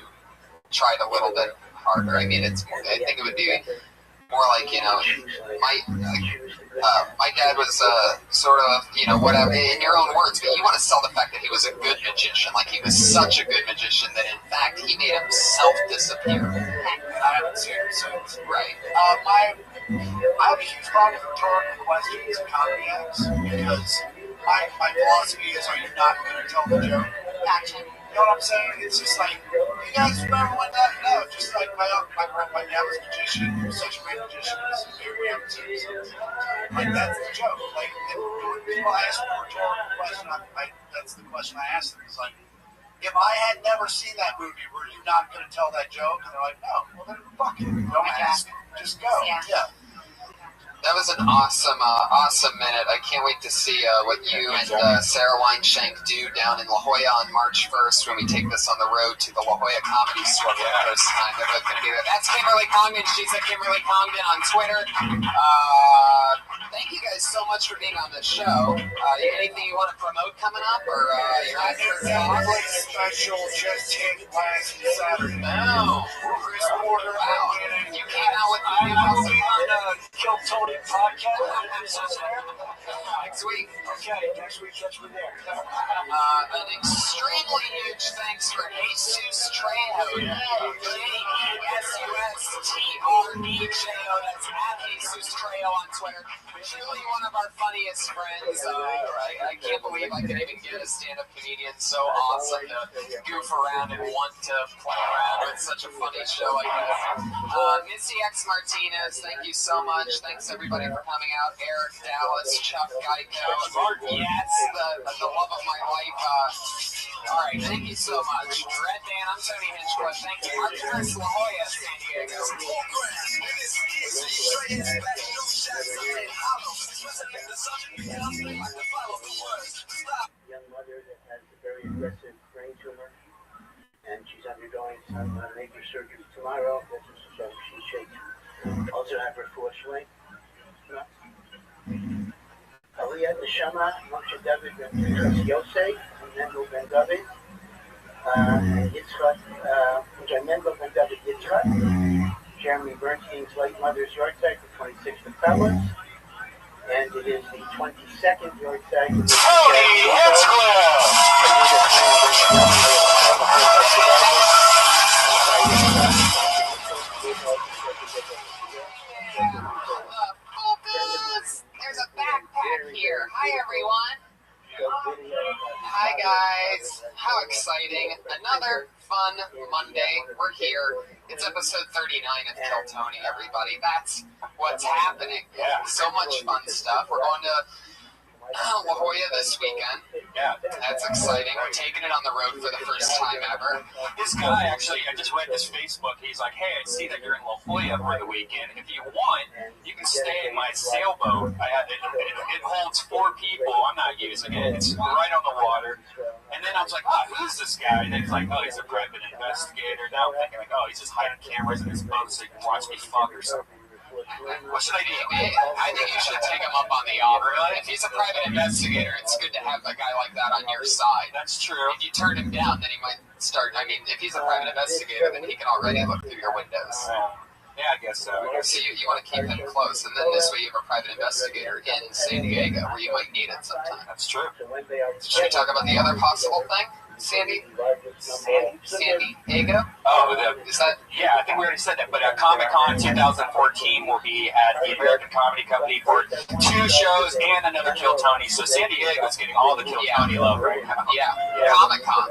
tried a little bit harder. I mean, I think it would be more like, you know, my dad was sort of, you know, whatever, in your own words, but you want to sell the fact that he was a good magician, like he was such a good magician that in fact he made himself disappear. I haven't seen it since. Right. I have a huge problem with rhetorical questions and comedy acts, because my philosophy is, are you not going to tell the joke? Gotcha. You know what I'm saying? It's just like, you guys remember when that? No, just like my dad was a magician. He was such a great magician. We haven't seen it since. Like, that's the joke. Like, when people ask me a rhetorical question, that's the question I ask them. It's like, if I had never seen that movie, were you not going to tell that joke? And they're like, no. Well, then fuck it. Don't ask. Just go. Yeah. That was an awesome minute. I can't wait to see what you and Sarah Weinshank do down in La Jolla on March 1st when we take this on the road to the La Jolla Comedy Store for the first time. They're both going to be there. That's Kimberly Congdon. She's at Kimberly Congdon on Twitter. Thank you guys so much for being on the show. Anything you want to promote coming up, or your Public special just hit last Saturday. No. Chris Porter. Wow. You came out with I will be on Kill Kill Tony podcast. Next week. Okay, next week, catch me there. An extremely huge thanks for Jesus Trejo. J-E-S-U-S-T-R-E-J-O. That's at Jesus Trejo on Twitter. Truly one of our funniest friends. I can't believe I could even get a stand-up comedian so awesome to goof around and want to play around with such a funny show like this. Missy X Martinez, thank you so much. Thanks everybody for coming out. Eric Dallas, Chuck Geico, yes, the love of my life. All right, thank you so much. Red Dan, I'm Tony Hinchcliffe. Thank you. I'm Chris La Jolla, San Diego. Young mother that has a very aggressive brain tumor, and she's undergoing some major surgery tomorrow. That's so she should also have her full swing. Aliyah Neshama, Moshe David Ben Yosef, Mendel Ben David, Yitzchak, Mendel Ben David Yitzchak, Jeremy Bernstein's late mother's yahrzeit, the 26th of Tammuz, and it is the 22nd yahrzeit. Tony There's a backpack here. Hi, everyone. Hi, guys. How exciting. Another fun Monday. We're here. It's episode 39 of Kill Tony, everybody. That's what's happening. So much fun stuff. We're going to La Jolla this weekend. Yeah. That's exciting. We're taking it on the road for the first time ever. This guy, actually, I just read his Facebook. He's like, hey, I see that you're in La Jolla for the weekend. If you want, you can stay in my sailboat. It holds 4 people. I'm not using it. It's right on the water. And then I was like, oh, who's this guy? And then he's like, oh, he's a private investigator. Now I'm thinking, like, oh, he's just hiding cameras in his boat so he can watch me fuck or something. What should I do? I think you should take him up on the offer. If he's a private investigator, it's good to have a guy like that on your side. That's true. If you turn him down, then he might start. I mean, if he's a private investigator, then he can already look through your windows. Yeah, I guess so. So you want to keep him close, and then this way you have a private investigator in San Diego where you might need it sometime. That's true. Should we talk about the other possible thing? San Diego? Oh, is that? Yeah, I think we already said that. But Comic-Con 2014 will be at the American Comedy Company for 2 shows and another Kill Tony. So San Diego's getting all the Kill Tony love right now. Yeah. Comic-Con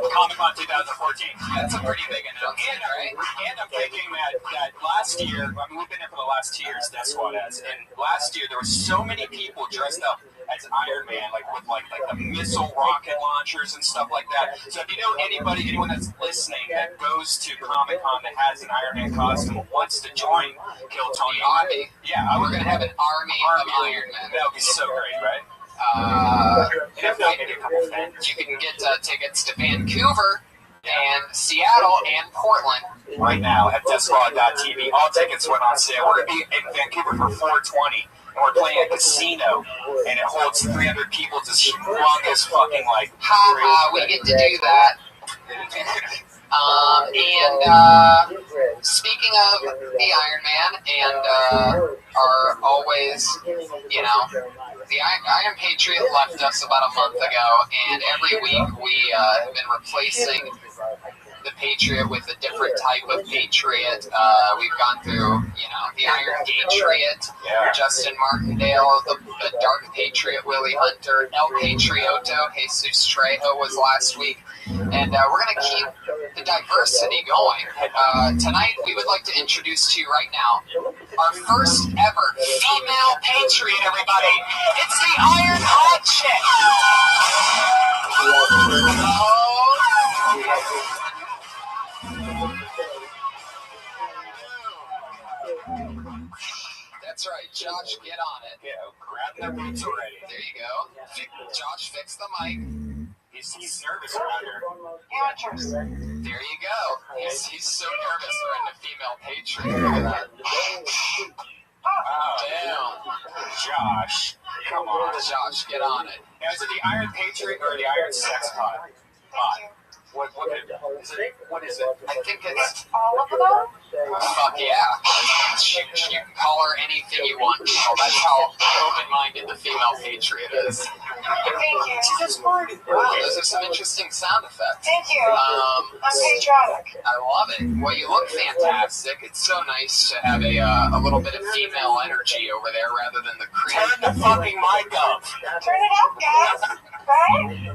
2014. That's a pretty big announcement, right? And I'm thinking that last year, I mean, we've been there for the last 2 years, that's what it is. And last year, there were so many people dressed up as Iron Man, like with like the missile rocket launchers and stuff like that. So if you know anyone that's listening that goes to Comic-Con that has an Iron Man costume and wants to join Kill Tony, we're gonna have an army of Iron Man. That would be so great, right? Maybe a couple fans. You can get tickets to Vancouver and Seattle and Portland right now at DeathSquad.tv. All tickets went on sale. We're gonna be in Vancouver for 420. We're playing a casino, and it holds 300 people. It's a humongous fucking, like... we get to do that. Speaking of the Iron Man and our always, the Iron Patriot left us about a month ago, and every week we have been replacing the Patriot with a different type of Patriot. We've gone through, the Iron Patriot, Justin Martindale, the Dark Patriot, Willie Hunter, El Patrioto, Jesus Trejo was last week. And we're going to keep the diversity going. Tonight, we would like to introduce to you right now our first ever female Patriot, everybody. It's the Iron Hot Chick. That's right, Josh, get on it. Yeah, grab the boots already. There you go. Josh, fix the mic. He's nervous around here. Amateurs. There you go. He's so nervous around a female Patriot. Look at that. Damn. Josh, come on. Josh, get on it. Now, is it the Iron Patriot or the Iron Sex Pod? What is it? I think it's all of them. Fuck yeah. You can call her anything you want. That's how open-minded the female patriot is. Thank you. Wow, those are some interesting sound effects. Thank you. I'm patriotic. I love it. Well, you look fantastic. It's so nice to have a little bit of female energy over there rather than the cream. Turn the fucking mic up. Turn it up, guys. Right?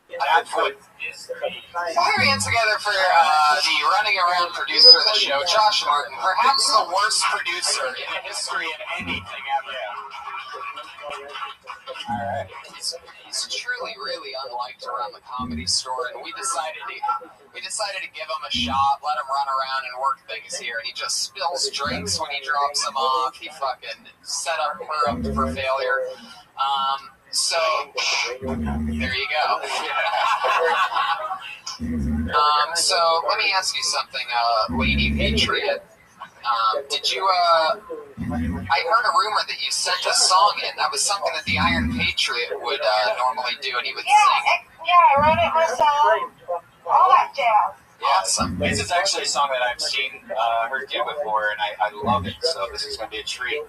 That's what is Put your hands together for the running around producer of the show, Josh Martin, perhaps the worst producer in the history of anything ever. Alright. He's truly really unliked around the Comedy Store, and we decided to give him a shot, let him run around and work things here, and he just spills drinks when he drops them off. He fucking set her up for failure. So, there you go. So, let me ask you something, Lady Patriot. Did you, I heard a rumor that you sent a song in. That was something that the Iron Patriot would normally do, and he would sing. Yeah, I wrote it myself. All that jazz. Awesome. This is actually a song that I've seen her do before, and I love it, so this is going to be a treat.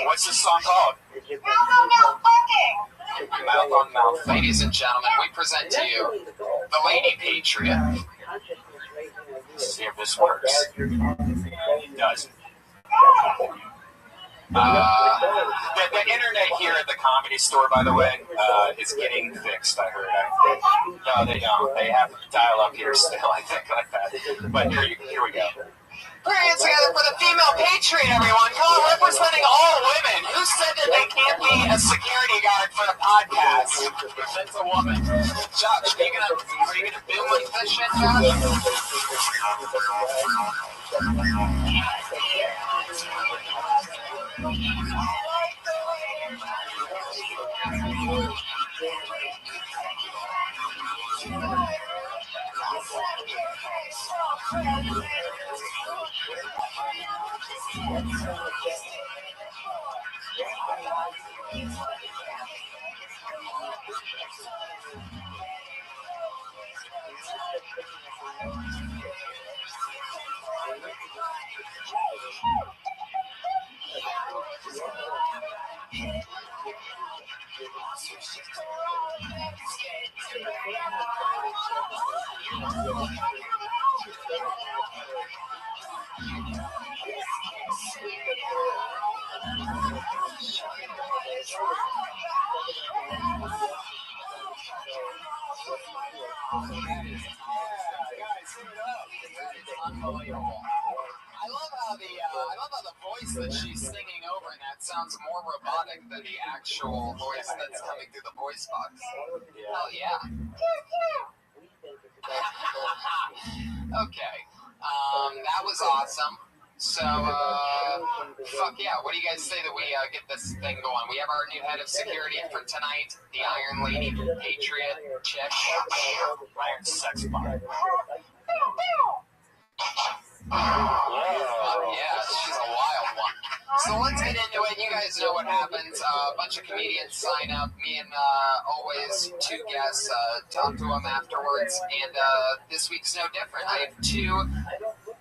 What's this song called? Mouth fucking. Mouth on mouth. Ladies and gentlemen, we present to you the Lady Patriot. Let's see if this works. It does. The internet here at the Comedy Store, by the way, is getting fixed, I heard. No, they don't. They have dial-up here still, I think, like that. But here we go. Put your hands together for the female patriot, everyone. Come on, representing all women. Who said that they can't be a security guard for a podcast? That's a woman. Josh, are you gonna bill with this shit, Josh? Unbelievable. I love how the voice that she's singing over in that sounds more robotic than the actual voice that's coming through the voice box. Hell yeah. Okay. That was awesome. So, fuck yeah. What do you guys say that we get this thing going? We have our new head of security for tonight, the Iron Lady Patriot chick. Iron Sex Bomb. Yeah, she's a wild one. So let's get into it. You guys know what happens. A bunch of comedians sign up. Me and always two guests talk to them afterwards. And this week's no different. I have two.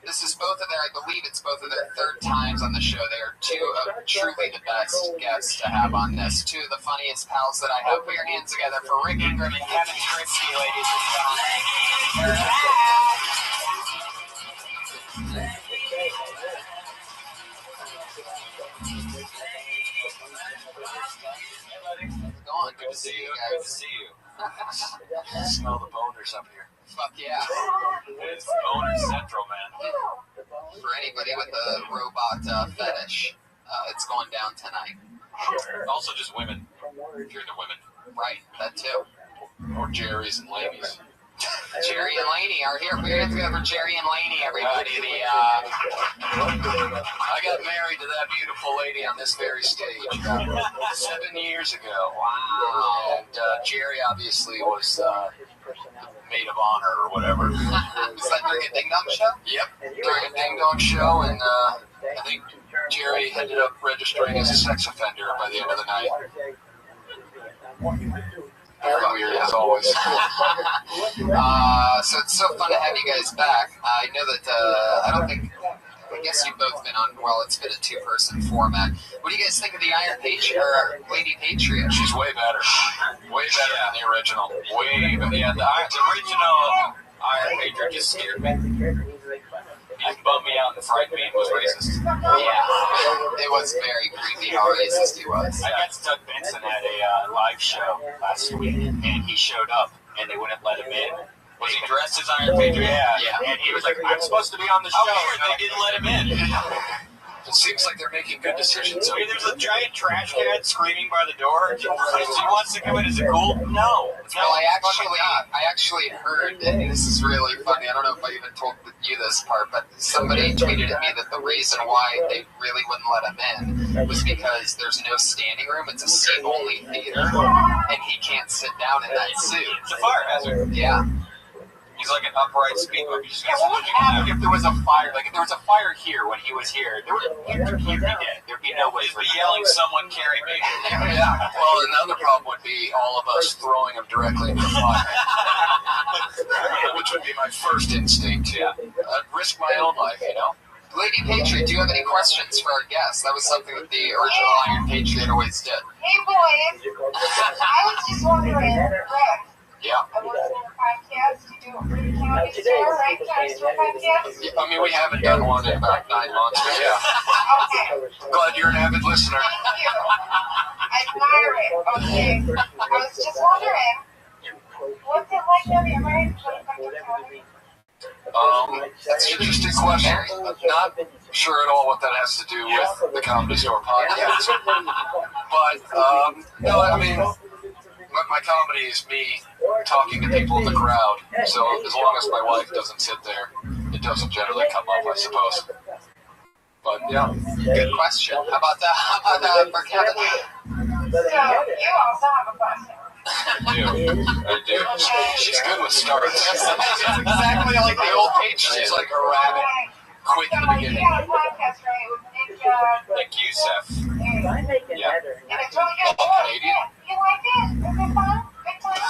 This is both of their, I believe it's both of their third times on the show. They are two of truly the best guests to have on this. Two of the funniest pals that I have. Put your hands together for Rick Ingram and Kevin Christie, ladies and gentlemen. Good to see you guys. Good to see you. I smell the boners up here. Fuck yeah. It's boner central, man. For anybody with a robot fetish, it's going down tonight. Also just women, if you're into women. Right, that too. Or Jerry's and Lainey's. Jerry and Laney are here. We're together for Jerry and Laney, everybody. I got married to that beautiful lady on this very stage 7 years ago. Wow. And Jerry obviously was maid of honor or whatever. Is that during a Ding Dong show? Yep, during a Ding Dong show, and I think Jerry ended up registering as a sex offender by the end of the night. Very weird, as always. So it's so fun to have you guys back. I know that I don't think guess you've both been on, well, it's been a two-person format. What do you guys think of the Iron Patriot, or Lady Patriot? She's way better. Way better than the original. Way better. Yeah, the original Iron Patriot just scared me. He bummed me out and frightened me and was racist. Yeah, it was very creepy how racist he was. I got Doug Benson at a live show last week, and he showed up, and they wouldn't let him in. Was he dressed as Iron Patriot? Yeah. And he was like, I'm supposed to be on the show. How weird, they didn't let him in. It seems like they're making good decisions. I mean, there's a giant trash can screaming by the door. He wants to come in. Is it cool? No. Well, I actually heard, and this is really funny. I don't know if I even told you this part, but somebody tweeted at me that the reason why they really wouldn't let him in was because there's no standing room. It's a seat-only theater, and he can't sit down in that suit. It's a fire hazard. Yeah. He's like an upright speed bump. Yeah, what would happen if there was a fire? Like, if there was a fire here when he was here, he'd be dead. There'd be no way. He'd be yelling, someone carry me. Yeah. Well, another problem would be all of us throwing him directly into the fire. Which would be my first instinct. Yeah. I'd risk my own life, you know? Lady Patriot, do you have any questions for our guest? That was something that the original Iron Patriot always did. Hey, boys. I was just wondering, Rick. Yeah. I was in a podcast. You do a free county store, right? County store podcast? Yeah, I mean, we haven't done one in about 9 months, but yeah. Okay. Glad you're an avid listener. Thank you. I admire it. Okay. I was just wondering, what's it like now that you're married? That's an interesting question. Not sure at all what that has to do with the Comedy Store podcast. But, no, I mean, my comedy is me talking to people in the crowd. So as long as my wife doesn't sit there, it doesn't generally come up, I suppose. But, yeah. Good question. How about that for Kevin? So, you also have a question. I do. She's good with starts. It's exactly like the old page. She's like a rabbit. Quick in the beginning. You had a podcast, right, with Nick Youssef. Yeah. And it's really good. Canadian. You like it? Is it fun? Good time?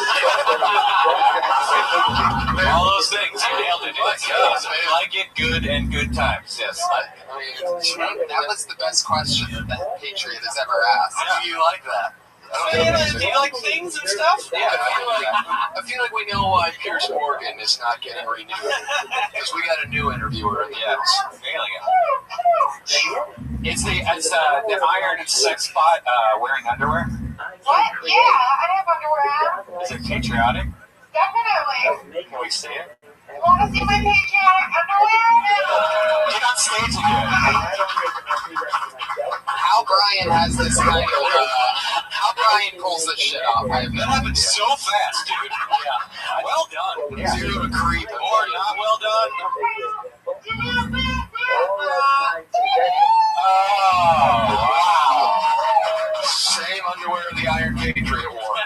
All those things. You nailed it. I like it, good, and good times. Yes. That was the best question that Patriot has ever asked. Do you like that? Do you like things and stuff? Yeah, I feel like we know why Pierce Morgan is not getting renewed. Because we got a new interviewer in the house. It's the Iron and Sex Spot wearing underwear. What? Yeah, I have underwear on. Is it patriotic? Definitely. Can we see it? You want to see my patriotic underwear? Get on stage again. How Brian has this kind of, how Brian pulls this shit off. That happened so fast, dude. Yeah. Well done. Zero to creep. Or not well done. Oh, wow. Same underwear the Iron Patriot wore.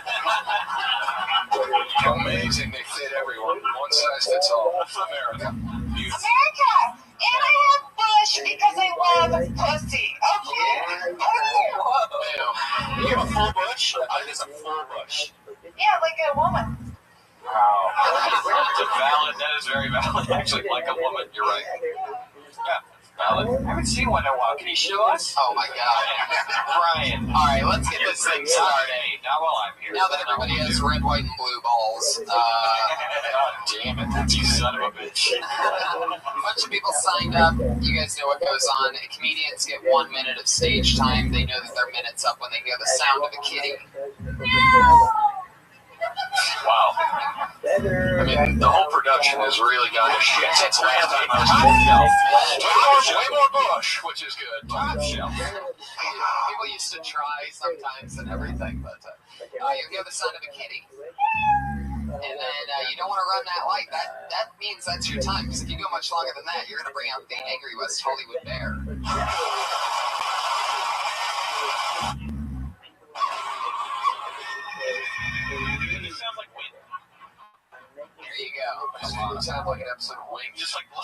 Amazing. They fit everyone. One size fits all. America. Beautiful. America! And I have bush because I love pussy. Okay? You have a full bush? That is a full bush. Yeah, like a woman. Wow. That is very valid. Actually, like a woman. You're right. Yeah. Valid. I haven't seen one in a while. Can you show us? Oh my god. Brian. Alright, let's get this thing started. Not while I'm here. Now that everybody has red, white, and blue balls, God damn it. You son of a bitch. a bunch of people signed up. You guys know what goes on. Comedians get 1 minute of stage time. They know that their minute's up when they hear the sound of a kitty. Wow. I mean, the whole production has really gone to shit since last time I was way more bush, which is good. Top shelf. People used to try sometimes and everything, but you hear the sound of a kitty. And then you don't want to run that light. That means that's your time, because if you go much longer than that, you're going to bring out the angry West Hollywood bear. There you go. It sounds like an episode of Wings. Just like a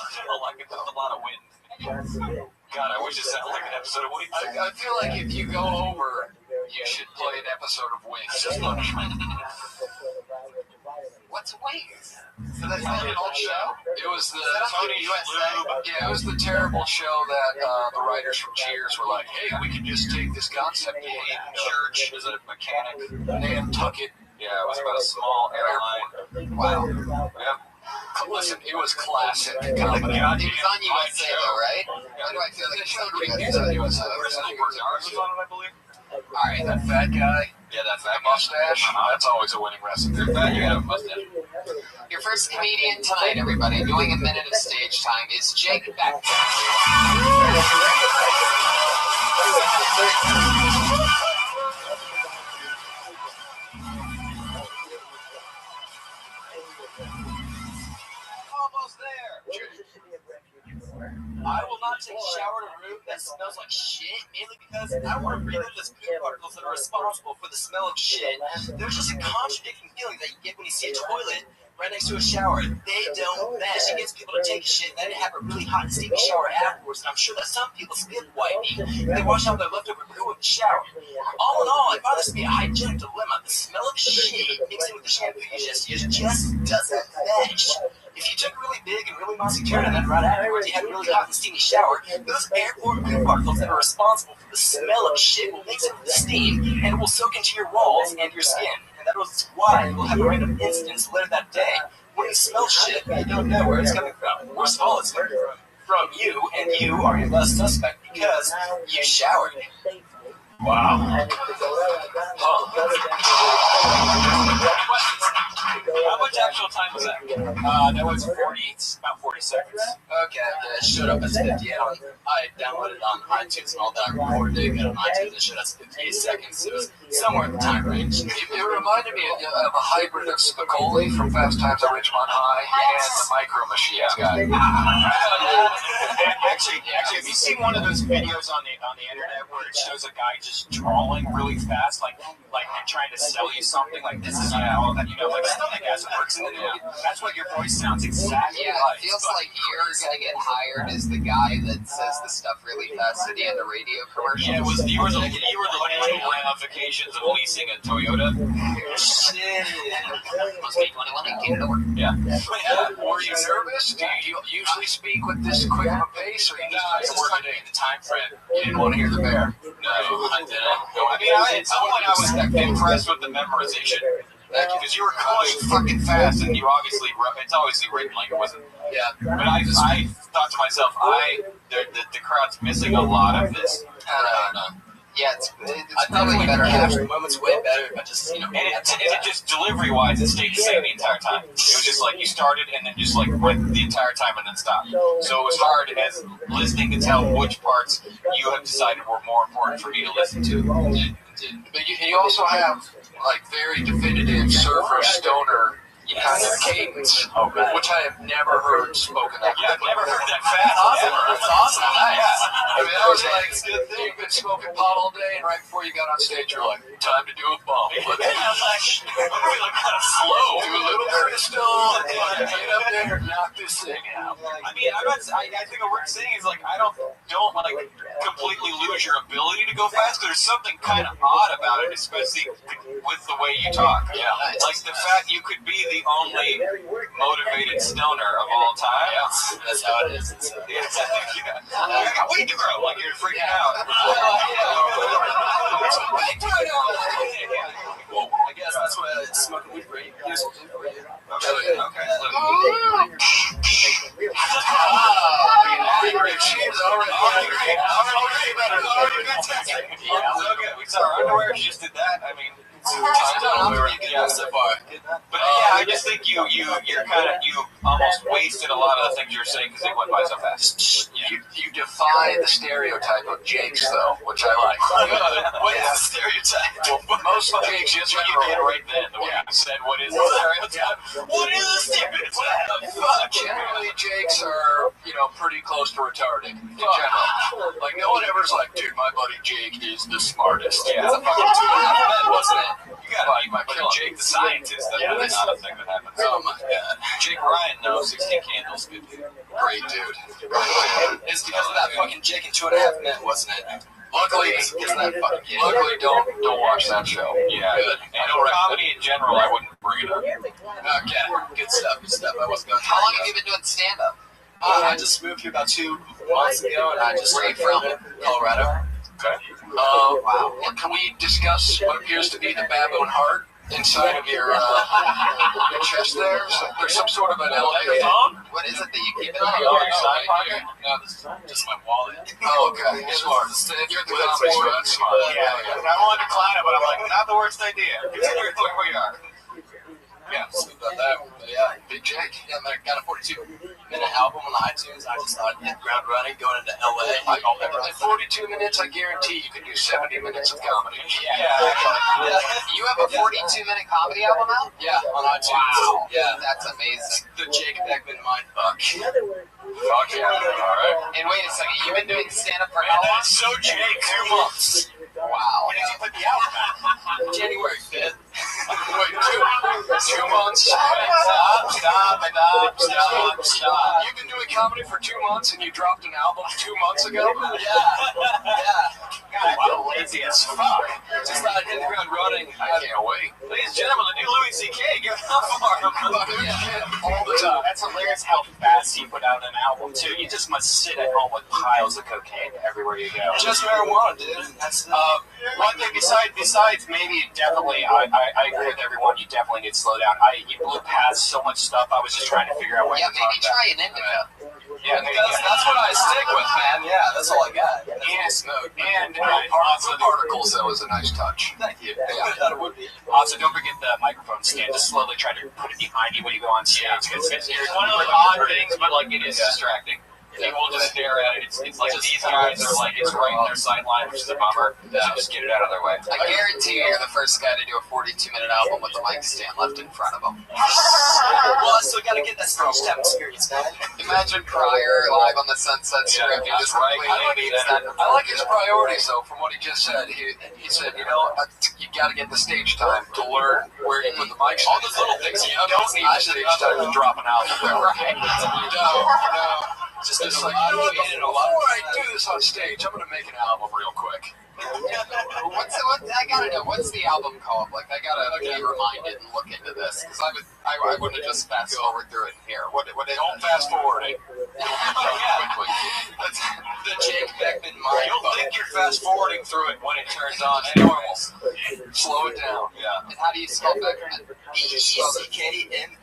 lot of wind. God, I wish it sounded like an episode of Wings. I feel like if you go over, you should play an episode of Wings. Just punishment. What's Wings? Did they film an old show? It was the Tony USA. Yeah, it was the terrible show that the writers from Cheers were like, hey, we can just take this concept to Hayden Church as a mechanic, Nantucket. Yeah, it was about a small airline. Wow. Yeah. Listen, it was classic comedy. It was on USA though, right? Why do I feel like it's on USA? Alright, that fat guy. Yeah, that fat mustache. That's always a winning recipe. You're fat, you got a mustache. Your first comedian tonight, everybody, doing a minute of stage time is Jake Beck. Almost there. I will not take a shower in a room that smells like shit, mainly because I want to breathe in those poop particles that are responsible for the smell of shit. There's just a contradicting feeling that you get when you see a toilet right next to a shower. They don't mesh. It gets people to take a shit and then have a really hot and steamy shower afterwards. And I'm sure that some people spit whitening and they wash out their leftover poo in the shower. All in all, I find this to be a hygienic dilemma. The smell of shit mixing with the shampoo you just used just doesn't mesh. If you took a really big and really mossy turn and then right afterwards you had a really hot and steamy shower, those airborne poo particles that are responsible for the smell of shit will mix it with the steam and it will soak into your walls and your skin. And that is why you'll have a random instance later that day when you smell shit and you don't know where it's coming from. Worst of all, it's coming from you, and you are your last suspect because you showered. Wow. How much actual time was that? That was about 40 seconds. Okay, it showed up as 58 on. I downloaded it on iTunes and all that. I recorded it on iTunes. It showed up as 58 seconds. It was somewhere in the time range. It reminded me of a hybrid of Spicoli from Fast Times at Ridgemont High and the Micro Machines guy. Actually, have you seen one of those videos on the internet where it shows a guy just drawing really fast, like trying to sell you something? Like this is all that like stomach acid works, and then that's what your voice sounds exactly like. It feels like you're gonna get hired as the guy that says the stuff really fast at the end of radio commercials. Yeah, you were the legal ramifications of leasing a Toyota. Shit. Must be 21 and get to work. Yeah. Were you nervous? Do you usually speak with this quick of a pace, or you just work it in the time frame? You didn't want to hear the bear. No, I didn't. I mean, at some point I was impressed with the memorization. Because you were calling fucking fast, and it's obviously written like it wasn't. Yeah. But I thought to myself, the crowd's missing a lot of this. Yeah, I thought we better capture the moments way better, but just and it just delivery-wise, it stayed the same the entire time. It was just like you started and then just like went the entire time and then stopped. So it was hard as listening to tell which parts you have decided were more important for me to listen to. But you also have like very definitive surfer stoner kind of cadence, which I have never heard spoken that. Yeah, I've never heard that fast. That's awesome. Nice. I mean, I was like, you've been smoking pot all day, and right before you got on stage, you're like, time to do a bump. I was like, I'm really kind of slow. Do a little crystal, and get up there and knock this thing out. I mean, I think what we're saying is like, I don't like completely lose your ability to go fast. There's something kind of odd about it, especially with the way you talk. Yeah, like the fact you could be the only motivated stoner of all time. Yeah, that's how it is. I got weight to grow. Like you're freaking out. Well, I guess that's what smoking weed for you. Our underwear just did that. I mean, so far. But yeah, I just think you almost wasted a lot of the things you're saying because they went by so fast. You defy the stereotype of Jakes, though, which I like. What is the stereotype? Well, most Jakes, just what you did right then. The way you said, what is the stereotype? What is the stereotype? What the fuck? Generally, Jakes are, pretty close to retarded in general. Like, no one ever's like, dude, my buddy Jake is the smartest. Yeah, it's a fucking 2.5 wasn't it? You gotta be my killer Jake the scientist. That's not a thing that happens. Oh my god. Jake Ryan knows 16 candles. Good dude. Great dude. It's because of that fucking Jake and 2.5 Men, wasn't it? Luckily, don't watch that show. Yeah, Good. and comedy in general, I wouldn't bring it up. Okay, good stuff. I wasn't going. How long have you been doing stand-up? I just moved here about 2 months ago, and I just Where are you from? Colorado. Okay. Wow. Can we discuss what appears to be the baboon heart inside of your chest there? There's some sort of an elevator. What is it that you keep in your your side pocket? No, this is just my wallet. Oh, okay. Smart. You're the comedy store. That's smart. Yeah. I wanted to decline it, but I'm like, not the worst idea. Considering where we are. Yeah, something about that. But yeah, Big Jake. Yeah, I got a 42-minute album on iTunes. I just thought I'd hit ground running going into LA. In 42 minutes, I guarantee you could do 70 minutes of comedy. Yeah. You have a 42-minute comedy album out? Yeah, on iTunes. Wow. Yeah, That's amazing. the Jake Beckman Mindfuck. Fuck yeah. All right. And wait a second, you've been doing stand-up for how long? So Jake, 2 months. Wow. When did you put the album out? January 5th. Wait, 2 months. Stop. You've been doing comedy for 2 months and you dropped an album 2 months ago? Yeah. God, Wow, lazy as fuck. Just thought I'd hit the ground running. I can't wait. ladies and gentlemen, the new Louis C.K. Give it up for him. All the time. That's hilarious how fast you put out an album too. You just must sit at home with piles of cocaine everywhere you go. Just marijuana, dude. That's One thing besides maybe definitely, I agree with everyone. You definitely need to slow down. You blew past so much stuff. I was just trying to figure out what Yeah, you're talking maybe try an indica. Yeah, that's what I stick with, man. Yeah, that's all I got. And particles, that was a nice touch. Thank you. Yeah, that would be. Also, don't forget the microphone stand. Just slowly try to put it behind you when you go on stage. Because it's One of the odd things, but like it is distracting. People just stare at it. It's like these guys are like, it's right in their sideline, which is a bummer. So just get it out of their way. I guarantee you're the first guy to do a 42-minute album with the mic stand left in front of him. Well, I still got to get that stage time experience, man. Imagine Pryor live on the Sunset Strip. He just completely beats that. I like his priorities, though, from what he just said. He said, you got to get the stage time to learn where you put the mic stand. All those little things you don't need the stage time to drop an album. Right. No. Just like, before I do this on stage, I'm going to make an album real quick. I gotta know, what's the album called? Like, I gotta be reminded and look into this, because I wouldn't have just fast forward through it in here. What Don't fast forward it. quickly. The Jake Beckman mind. You'll think you're fast forwarding through it when it turns on. It's normal. Slow it down. Yeah. And how do you spell Beckman? B-E-C-K-M-A-N.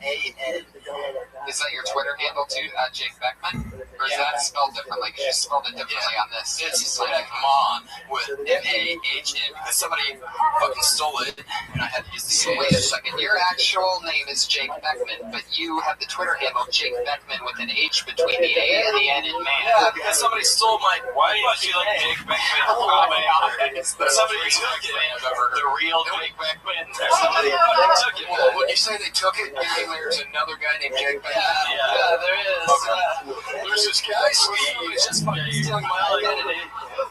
Is that your Twitter handle too, Jake Beckman? Or is that spelled differently? Because you spelled it differently on this. It's Beckman with M-A-H-N because somebody fucking stole it and I had to use the So wait a second, your actual name is Jake Beckman, but you have the Twitter handle Jake Beckman with an H between the A and the N in man. Yeah, because somebody stole my. Why do you like Jake Beckman? Somebody took it. The real Jake Beckman. Somebody took it. Well, when you say they took it, you mean there's another guy named Jake Beckman? Yeah, there is. Okay. There's this guy, Steve, who's just fucking stealing my identity.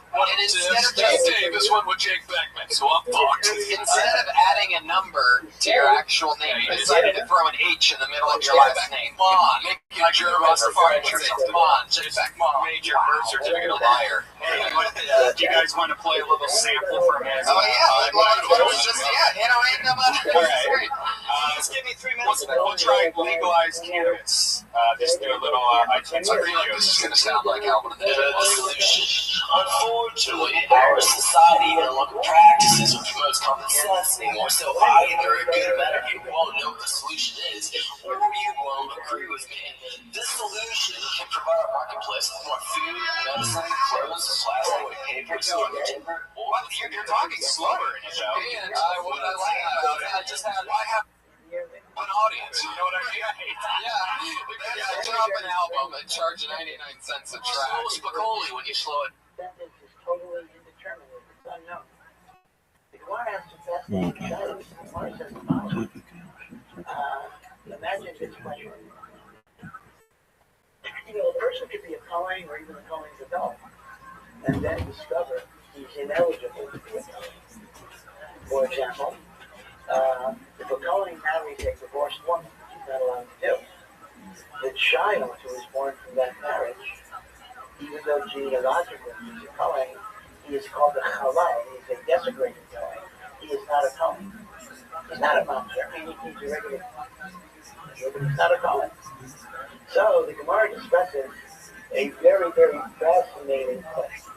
And instead of This one with Jake Beckman, so I'm fucked. Instead of adding a number to your actual name, you decided to throw an H in the middle of your last name. Come on, make it your Rastafari. Come on, Jake Beckman. Made your birth certificate a liar. Hey, do you guys want to play a little sample for a minute? Oh yeah, what was just Alright. Just give me 3 minutes. We'll try legalized cannabis. Just do a little iTunes I feel like review. this is going to sound like Alvin and the Unfortunately, our society no longer practices or promotes common sense anymore, so either a good amount of you won't know what the solution is, or you won't agree with me. This solution can provide our marketplace with more food, medicine, clothes, plastic, paper, timber, or You're talking slower in it, though. And what I like about it, I have an audience, you know what I mean? Yeah, drop an album and charge 99 cents a track. Slow Spicoli when you slow it. Sentence is totally indeterminate. It's unknown. The Gemara asks a fascinating question. The Gemara says the following. Imagine this question. A person could be a Kohen or even a Kohen's adult, and then discover he's ineligible to be a Kohen. For example, if a Kohen marries a divorced woman, he's not allowed to do. The child who is born from that marriage, even though genealogically he's a Kohen, He is called a Chalal. He is a desecrated Kohen. He is not a Kohen. He's not a monster. I mean, he's a regular, but he's not a Kohen. So the Gemara discusses a very, very fascinating question.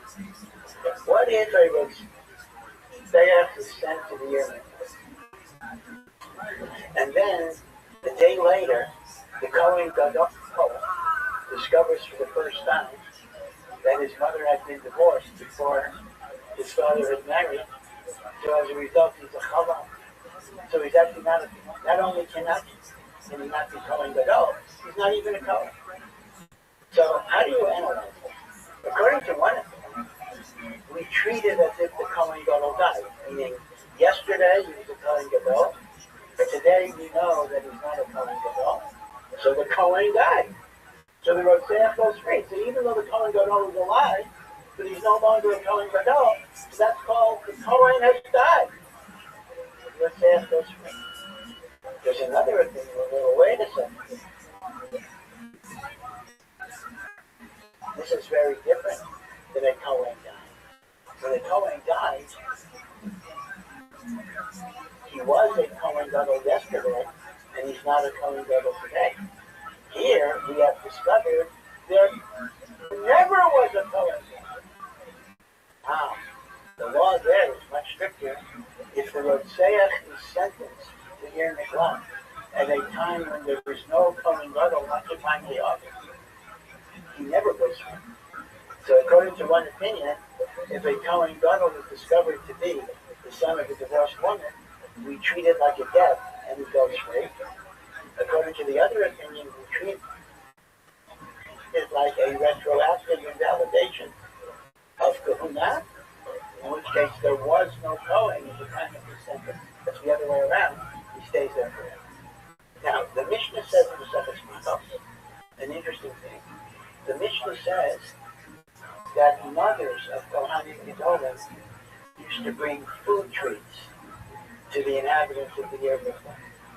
What is a Rothschild is sent to the Yemen? And then, the day later, the Kohen Gadol discovers for the first time that his mother had been divorced before his father had married. So as a result, he's a Chalal. So he's actually not only can he not be Kohen Gadol, he's not even a Kohen. So how do you analyze it? According to one of them, we treat it as if the Kohen Gadol died. Meaning, yesterday he was a Kohen Gadol, but today we know that he's not a Kohen Gadol. So the Kohen died. So the Rothschild goes free. So even though the Kohen Gadol is alive, but he's no longer a Kohen Gadol, so that's called the Kohen has died. The Rothschild goes free. There's another opinion, wait a second. This is very different than a Kohen died. When a Kohen died, he was a Kohen Gadol yesterday, and he's not a Kohen Gadol today. Here, we have discovered there never was a Kohen Gadol. Wow. The law there is much stricter. If the Rothschild is sentenced to Yer Miklat at a time when there is no Kohen Gadol occupying the office, he never goes free. So according to one opinion, if a Kohen Gadol is discovered to be the son of a divorced woman, we treat it like a death and he goes free. According to the other opinion, we treat it like a retroactive invalidation of kahuna, in which case there was no Kohen at the time of his sentence. That's the other way around. He stays there forever. Now, the Mishnah says in the Sefer an interesting thing. The Mishnah says that mothers of Kohanim Gedolim used to bring food treats to the inhabitants of the Yer Miklat.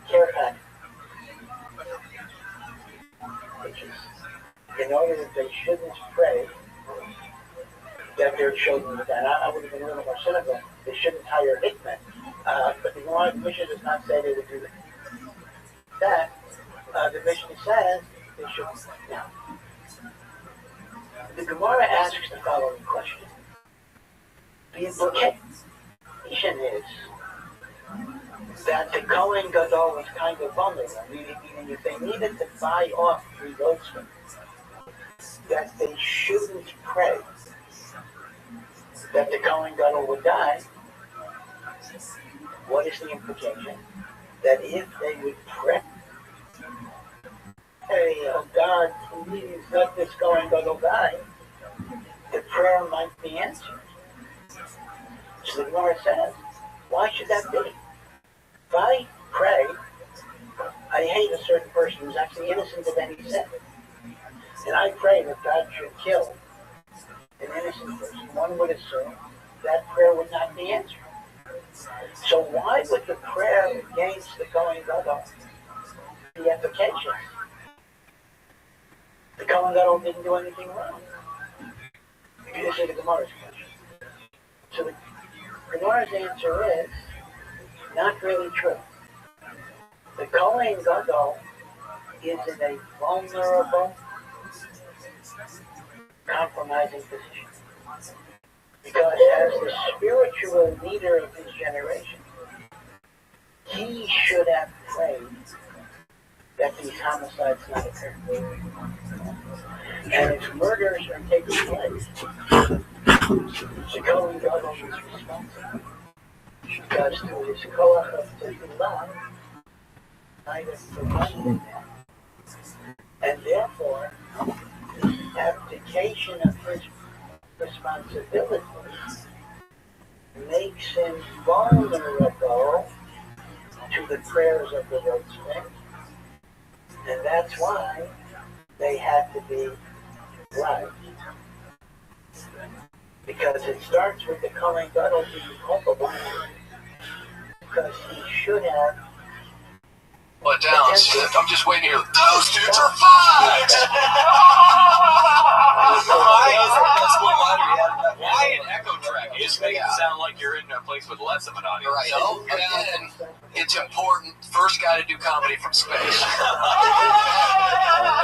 Care package. Which is in order that they shouldn't pray that their children would die. I would have been a little more cynical. They shouldn't hire hitmen. But the Mishnah does not say they would do that. The Mishnah says they shouldn't. Now, the Gemara asks the following question. The implication is that the Kohen Gadol was kind of vulnerable, meaning if they needed to buy off 3 goatsmen, that they shouldn't pray that the Kohen Gadol would die. What is the implication? That if they would pray, hey, oh God, please let this Kohen Gadol die, the prayer might be answered. So the Gemara says, why should that be? If I pray, I hate a certain person who's actually innocent of any sin, and I pray that God should kill an innocent person, one would assume that prayer would not be answered. So why would the prayer against the Kohen Gadol be efficacious? The Kohen Gadol didn't do anything wrong. This is the Gemara's question. So the Gemara's answer is not really true. The Kohen Gadol is in a vulnerable, compromising position. Because as the spiritual leader of his generation, he should have prayed that these homicides not occur. And if murders are taking place, the Kohen Gadol is responsible. Because through his koach of tefillah, might have prevented that. And therefore, the abdication of his responsibilities makes him vulnerable to the prayers of the Rothschild, and that's why they had to be bribed. Because it starts with the Kohen Gadol being culpable, because he should have. Let down, I'm just waiting here. Those dudes are fucked! Why an echo track? like you're in a place with less of an audience. Right. So, again, it's important. First guy to do comedy from space.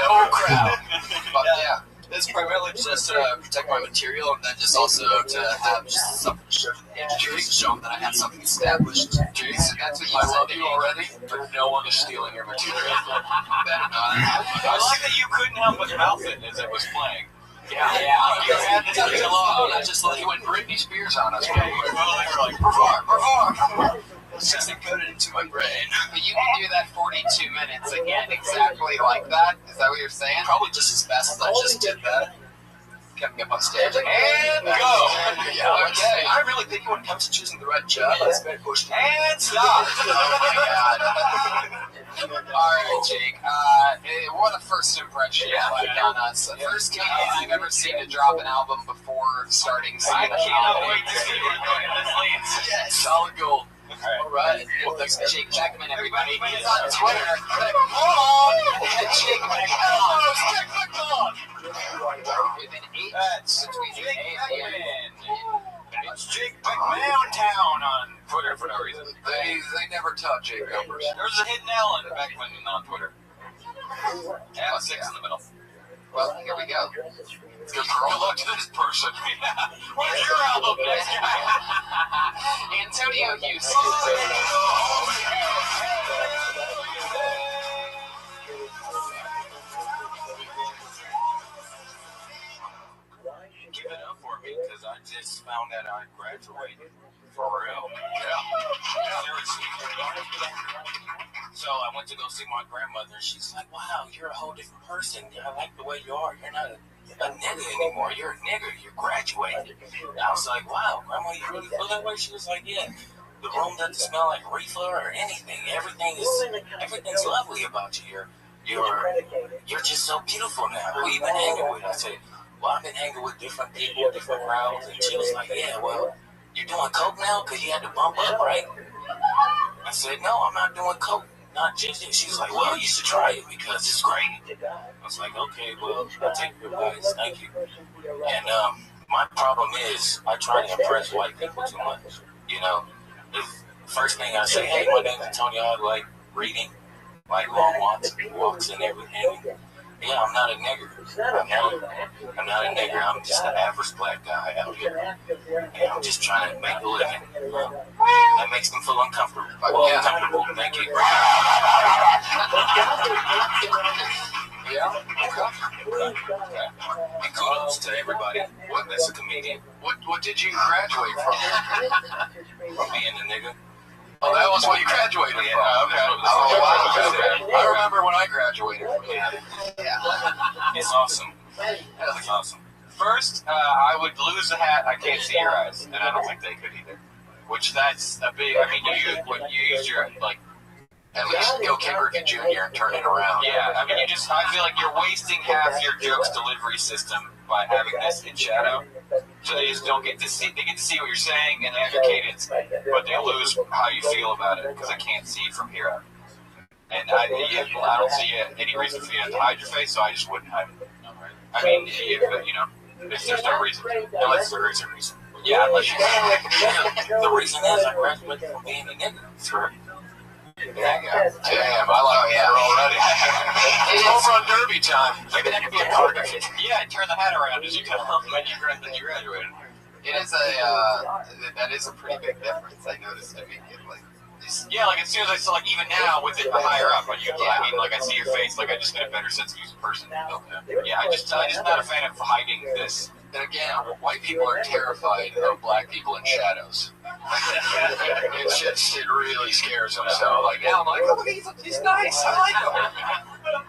No crowd. But yeah, it's primarily just to protect my material, and then just also to have just something to show to the industry, to show them that I had something established. Jason, that's what I love you already, but no one is stealing your material. Better not. I like that you couldn't help but mouth it as it was playing. Yeah. You had to touch along. I just like when Britney Spears on us. They were like, perform. It's just encoded into my brain. But you can do that 42 minutes again, exactly like that. Is that what you're saying? Probably just as fast as I just did that. Coming up on stage, like, and go. Yeah, okay. I really think when it comes to choosing the right job, I spent push and stop. Oh my god. All right, Jake. What a first impression like on us. The first comedian I've ever seen to drop an album before starting singing. I can't wait to see where this leads. Yes, solid gold. All right. Well, thanks to Jake Beckman, everybody. He's on Twitter. Jake Beckman. With an H between the A and the N. It's Jake Beckman Town on Twitter for no reason. They never taught Jake numbers. There was a hidden L in Beckman on Twitter. And a 6 in the middle. Well, here we go. Good luck to this person. Where's your album next guy? Antonio Houston. Give it up for me, because I just found that I graduated. For real. Yeah. Seriously. So I went to go see my grandmother, and she's like, wow, you're a whole different person. I like the way you are. You're not a nigga anymore. You're a nigger. You're graduated. And I was like, wow, Grandma, you really feel that way? She was like, yeah. The room doesn't smell like reefer or anything. Everything's lovely about you. You're just so beautiful now. Who you been hanging with? I said, well, I've been hanging with different people, different crowds. And she was like, yeah, well, you're doing coke now because you had to bump up, right? I said, no, I'm not doing coke. Not just it. She was like, well, you should try it because it's great. I was like, okay, well, I'll take your advice. Thank you. And my problem is I try to impress white people too much. You know, the first thing I say, hey, my name's Antonio. I like reading, like long walks and everything. Yeah, I'm not a nigger. I'm not a nigger. I'm just an average black guy out here. And I'm just trying to make a living. That makes them feel uncomfortable. Uncomfortable. Thank you. Yeah. Okay. And kudos to everybody that's a comedian. What did you graduate from? From being a nigga. Oh, that was what you graduated from. Okay. I remember when I graduated from it. Yeah. It's awesome. It's awesome. First, I would lose the hat. I can't see your eyes, and I don't think they could either. Which that's a big. I mean, you use your like. At least go King Ricky Jr. and turn it around. Yeah, I mean, I feel like you're wasting half your joke's delivery system by having this in shadow. So they just don't get to see. They get to see what you're saying and advocate it, but they lose how you feel about it because I can't see from here. And I don't see any reason for you to hide your face, so I just wouldn't hide it. I mean, there's no reason. Unless there is a reason. Yeah, unless you. The reason is I graduated from being a nigga. Sure. Damn, I like that already. It's over on Derby time. Maybe that could be a partnership. Yeah, turn the hat around as you come home when you graduated. It is that is a pretty big difference. I noticed immediately. Yeah, like as soon as I saw, like even now with it higher up, I mean, like I see your face, like I just get a better sense of you as a person. Okay. Yeah, I'm just not a fan of hiding this. And again, white people are terrified of black people in shadows. It really scares them. So, like, now I'm like, oh, he's nice. I like him.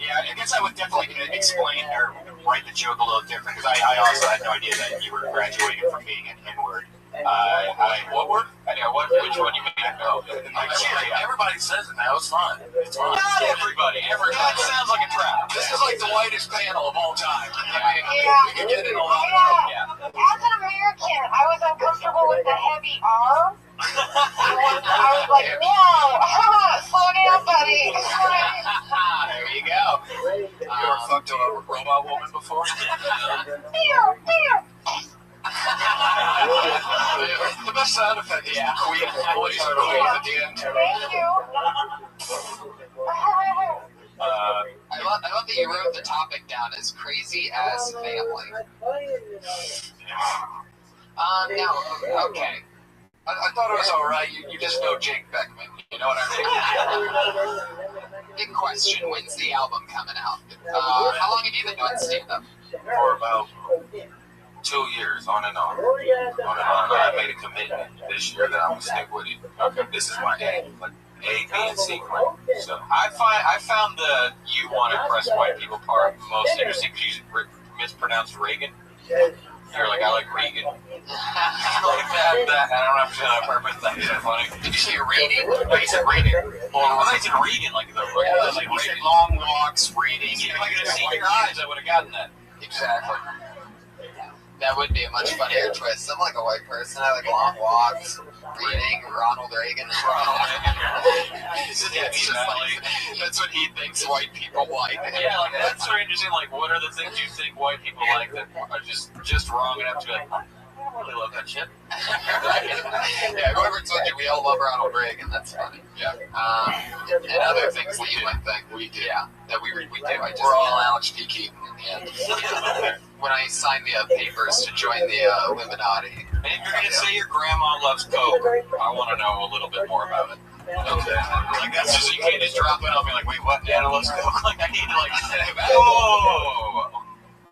Yeah, I guess I would definitely explain or write the joke a little different because I also had no idea that you were graduating from being an N-word. What word? Which one you mean? No. Everybody says it now. It's fine. It's fine. Not everybody. That sounds like a trap. This is like the whitest panel of all time. I mean, we could get in a lot. Yeah. As an American, I was uncomfortable with the heavy R. I was like, whoa, slow down, buddy. There you go. You ever fucked a robot woman before? best sound effect is Yeah. Queen voice at the end. Thank you. I love that you wrote the topic down as crazy as family. Now, okay. I thought it was alright. You just know Jake Beckman. You know what I mean? Big question, when's the album coming out? How long have you been doing stand-up? For about 2 years, on and on. But I made a commitment this year that I'm gonna stick with it. Okay, this is my A, like A, B, and C plan. So I found the "you want to impress white people" part most interesting because you mispronounced Reagan. You're like, I like Reagan. like that. I don't know if it's on purpose. That's so funny. Did you say reading? No, you said Reagan. Well, I thought you said Reagan, like the like You said long walks, reading. If I could have seen your eyes, I would have gotten that. Exactly. That would be a much funnier twist. I'm like a white person. I like long walks, reading, Ronald Reagan. It's just like, that's what he thinks white people like. Yeah, like that's so interesting. Like, what are the things you think white people like that are just wrong enough to be like, I don't really love that shit. Yeah, whoever told you we all love Ronald Reagan, that's funny. Yeah. And other things that you might think we do. Yeah, that we do. We're all Alex P. Keaton in the end. When I signed the papers to join the Illuminati. And if you're gonna say your grandma loves Coke, I want to know a little bit more about it. Okay. Like that's just, you can't just drop it on me like, wait, what? Nana loves Coke? Like I need to like, whoa.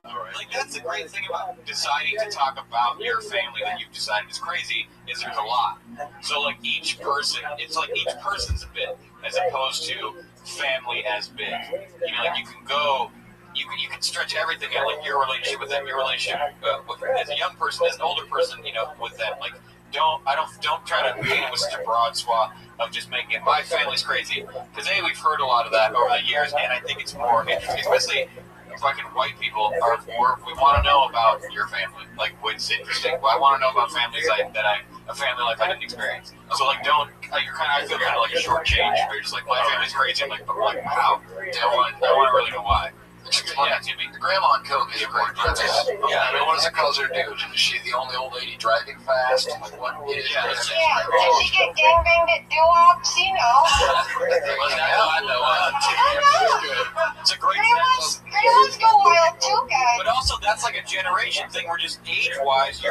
Alright. Like that's the great thing about deciding to talk about your family that you've decided is crazy, is there's a lot. So like each person, it's like each person's a bit, as opposed to family as big. You know, like you can go, you can stretch everything out, like your relationship with them, your relationship with, as a young person, as an older person, you know, with them. Like don't try to paint it with such a broad swath of just making it my family's crazy, because we've heard a lot of that over the years, and I think it's more interesting, especially fucking white people we want to know about your family, like what's interesting. I want to know about families a family life I didn't experience. So like I feel kind of like a short change where you're just like, my family's crazy. I'm like, but like how? I want to really know why. Explain that to me. The grandma in Coke is a great princess. Yeah, I mean, what does it cause her to do? Is she the only old lady driving fast? Like, what is it? Yeah, did she get gangbanged at Doo-Wops? You know. I know. It's a great Grandmas go wild too, guys. But also, that's like a generation thing where just age-wise,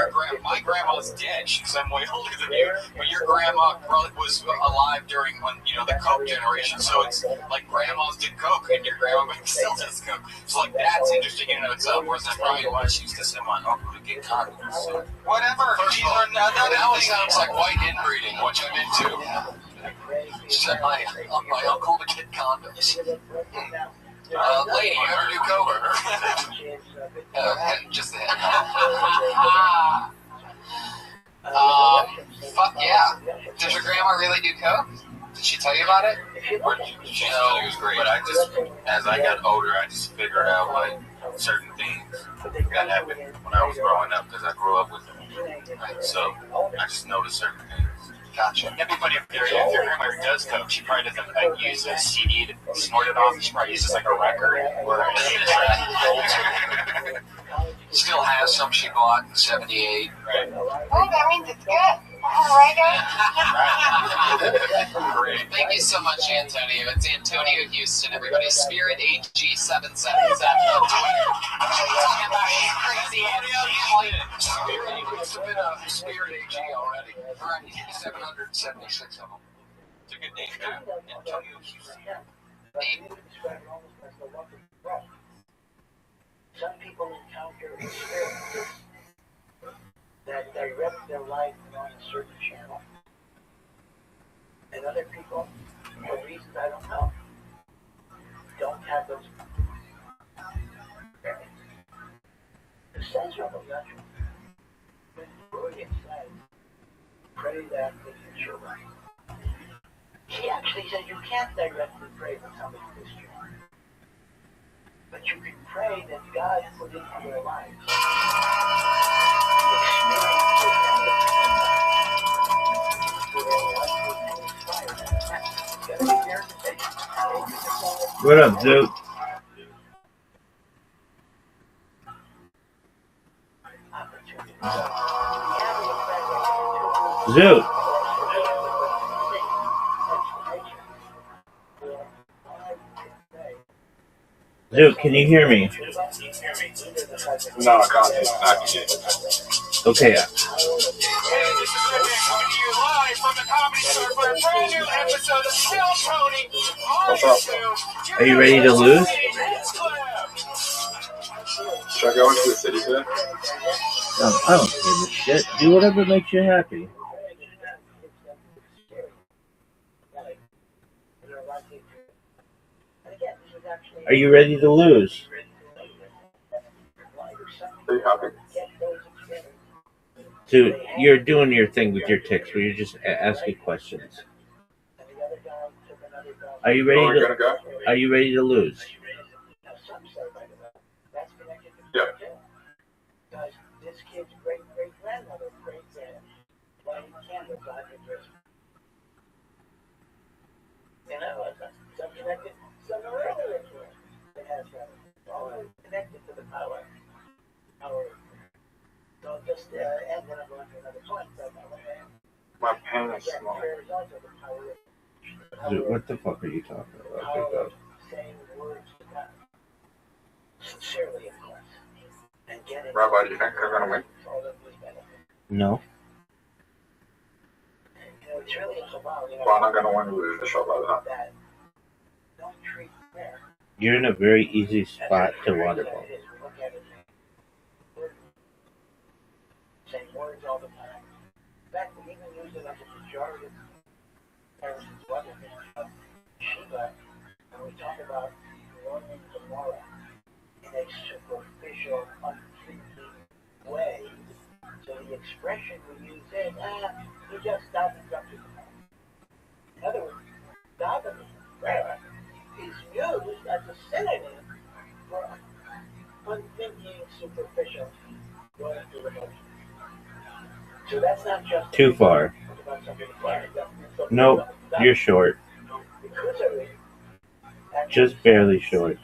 my grandma's dead. She's some way older than you. But your grandma probably was alive during when, the Coke generation. So it's like grandmas did Coke and your grandma still does Coke. So like that's interesting in and of itself. Whereas that's probably why she used to send my uncle to get condoms. So whatever. Now it sounds like white inbreeding, which I'm into. Send my uncle to get condoms. Lady, you ever do Coke? Just a head. Fuck yeah. Does your grandma really do Coke? Did she tell you about it? She told me it was great. But as I got older, I just figured out like certain things that happened when I was growing up because I grew up with them. Right? So I just noticed certain things. Gotcha. That'd be funny if your grandmother does Coke. She probably doesn't use a CD to snort it off. She probably uses like a record or a track. Still has some she bought in '78. Right. Oh, that means it's good. Right, Great. Thank you so much, Antonio. It's Antonio Houston, everybody. Spirit AG777 on Twitter. Talking about crazy Antonio. Spirit must have been a Spirit AG already. Right. 776 of them. It's a good name, man. Antonio Houston. Some people encounter experiences that direct their life on a certain channel. And other people, for reasons I don't know, don't have those experiences. The center of the lecture, when Freudian says, pray that the future right. He actually said you can't directly pray for somebody's history. But you can pray that God put into their lives What up, dude? Zoot. Zoot, can you hear me? No, I can't. Okay. This is Redman coming to you live from the Comedy Store for a brand new episode of Still Tony. Are you ready to lose? Should I go into the city today? I don't give a shit. Do whatever makes you happy. Are you ready to lose? Are you happy? Dude, you're doing your thing with your text where you're just asking questions. Are you ready to go? Are you ready to lose? Yeah. This kid's great-great-grandmother prayed there, lighting candles on her dress. You know, some connected, some other influence. It has all connected to the power. So just and then I'm going to another point. My pen is small. Dude, what the fuck are you talking about, big dog? Saying words to God. Sincerely, of course. And getting Rabbi, do you think they're going to win? No. It's really about, Well, I'm not going to win with the show by that. Don't treat prayer. You're in a very easy spot to waterbowl. Saying words all the time. In fact, we even use it as a pejorative comparisons weather of Shiva, and we talk about learning tomorrow in a superficial, unthinking way. So the expression we use is, you just stop and jump to the moment. In other words, davening prayer is used as a synonym for unthinking, superficial, going through the motions. So that's not just Too far. Nope, you're short. Just barely short.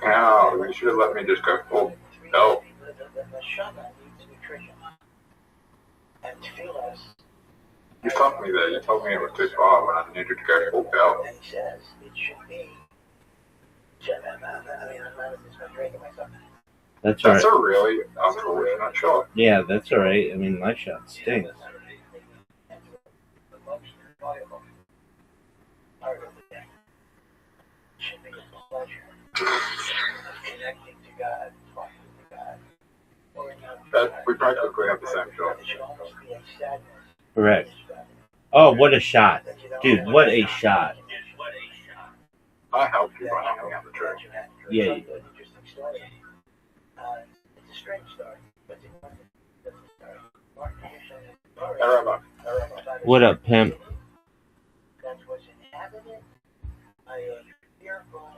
Ow, you should have let me just go full belt. You stopped me there. You told me it was too far when I needed to go full belt. That's all right. That's a really unfortunate shot. Yeah, that's all right. I mean, my shot stinks. We practically have the same shot. Correct. Oh, what a shot. Dude, what a shot. I helped you by knocking out the tree. Yeah, you did. It's a strange story, but it's a story. What up, pimp? That was inhabited by a fearful,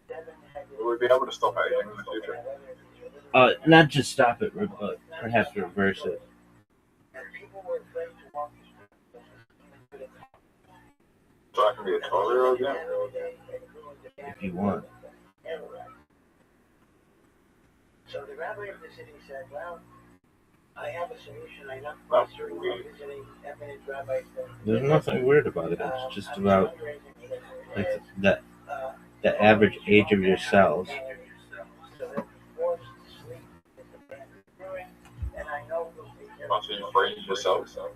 seven-headed... Will we be able to stop aging in the future? Not just stop it, but perhaps reverse it. And people were afraid to walk this. So I can be a 12-year-old again? If you want. So the rabbi of the city said, well, I have a solution. I know visiting eminent rabbis. There's nothing weird about it. It's just about like the average age of your cells. Also, you freeze yourself. So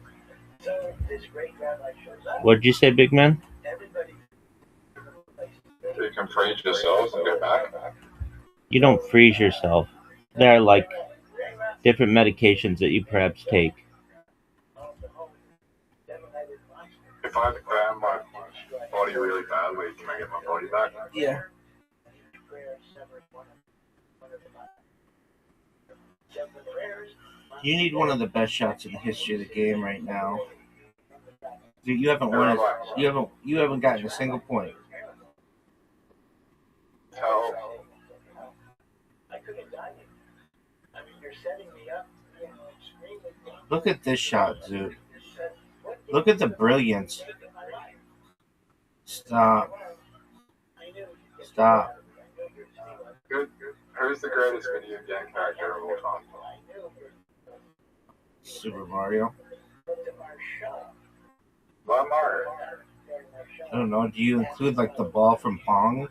this great rabbi shows up. What'd you say, big man? So you can freeze yourselves and go back? You don't freeze yourself. There are like different medications that you perhaps take. If I cram my body really badly, can I get my body back? Yeah. You need one of the best shots in the history of the game right now. Dude, you haven't won. You haven't gotten a single point. Look at this shot, dude. Look at the brilliance. Stop. Stop. Who's the greatest video game character of all time? Super Mario. Why Mario? I don't know. Do you include like the ball from Pong?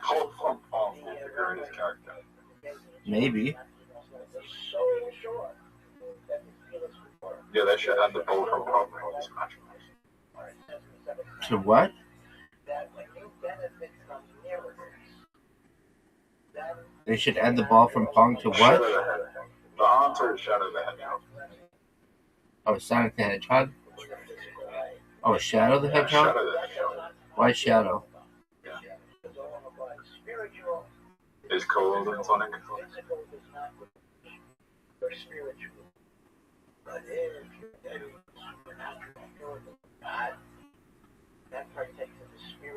Called Pong Pong is the greatest character. Maybe. Yeah, they should add the ball from Pong in this match. To what? They should add the ball from Pong to what? Shadow the Hedgehog. The answer is Shadow the Hedgehog. Oh, Sonic the Hedgehog? Oh, Shadow the Hedgehog? Shadow the Hedgehog. Why Shadow? Is cooler than Sonic.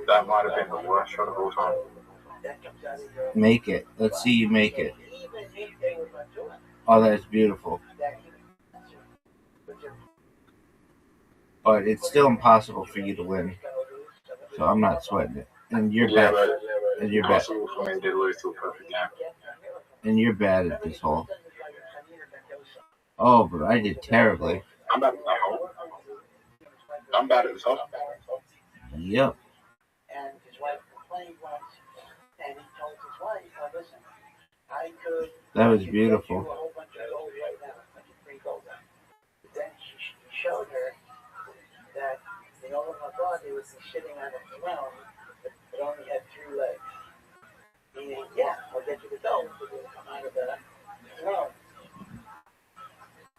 That might have been the worst shot of all time. Make it. Let's see you make it. Oh, that's beautiful. But it's still impossible for you to win. So I'm not sweating it. And you're bad. And you're bad. Impossible for me to lose to a perfect game. And you're bad at this hole. Oh, but I did terribly. I'm bad at that hole. I'm bad at this hole. Yep. And his wife complained once, and he told his wife, "Well, listen, I could." That was beautiful. A whole bunch of gold right now, a bunch of free gold. Then he showed her that in all of my body was sitting on a throne that only had 3 legs. Meaning, yeah, I'll get you the gold, but it'll come out of the throne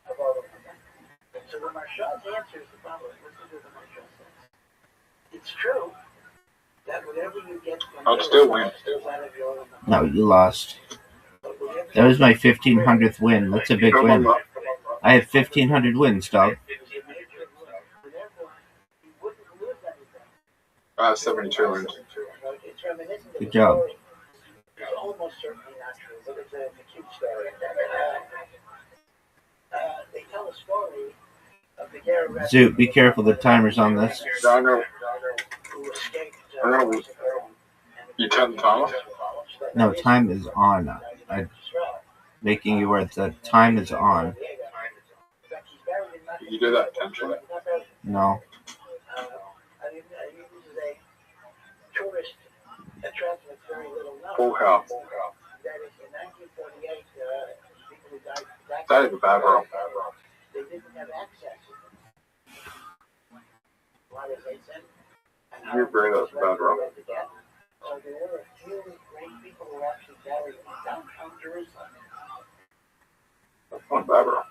of all of them. So the Marshall's answer is the following. Listen to the Marshall says. It's true that whatever you get from I'll still win. No, you lost. That was my 1500th win. That's a big win. I have 1500 wins, dog. I have 72 wins. Good job. It's almost certainly not true, but it's a cute story. They tell a story of the Garrett. Zoot, be careful. The timer's on this. I'm gonna lose. You turn the time off? No, time is on. I'm making you aware the time is on. Did you do that intentionally? No. Full house. That is a bad roll. They didn't have access. You agree that's a bad roll? So there were a few great people who actually gathered in downtown Jerusalem. That's not a bad roll.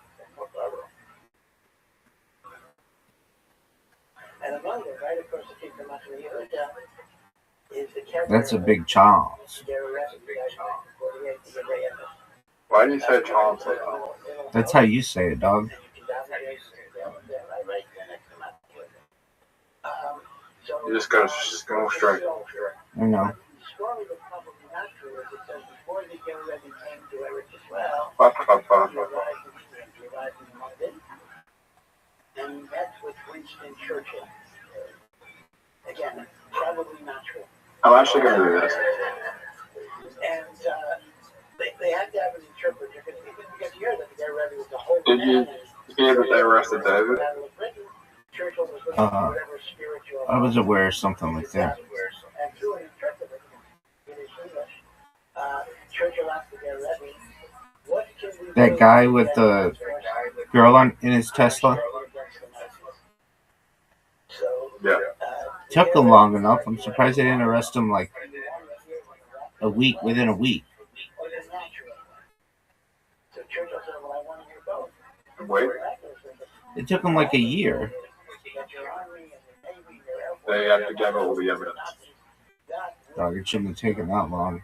And among them, right across the street from Machar Yehuda, is the character. That's a big chance. Why do you say chance like that? That's how you say it, dog. You just go straight. I know. And met with Winston Churchill. Again, probably not true. I'm actually going to do this. And they had to have an interpreter because you hear that the Rebbe was the whole. Did you hear that they arrested David? I was aware of something like that. And through an interpreter, in his English, Churchill asked the Rebbe, "What can we do?" That guy with the girl in his Tesla? Yeah. Took them long enough. I'm surprised they didn't arrest him like within a week. Wait. It took him like a year. They had to gather all the evidence. Dog, it shouldn't have taken that long.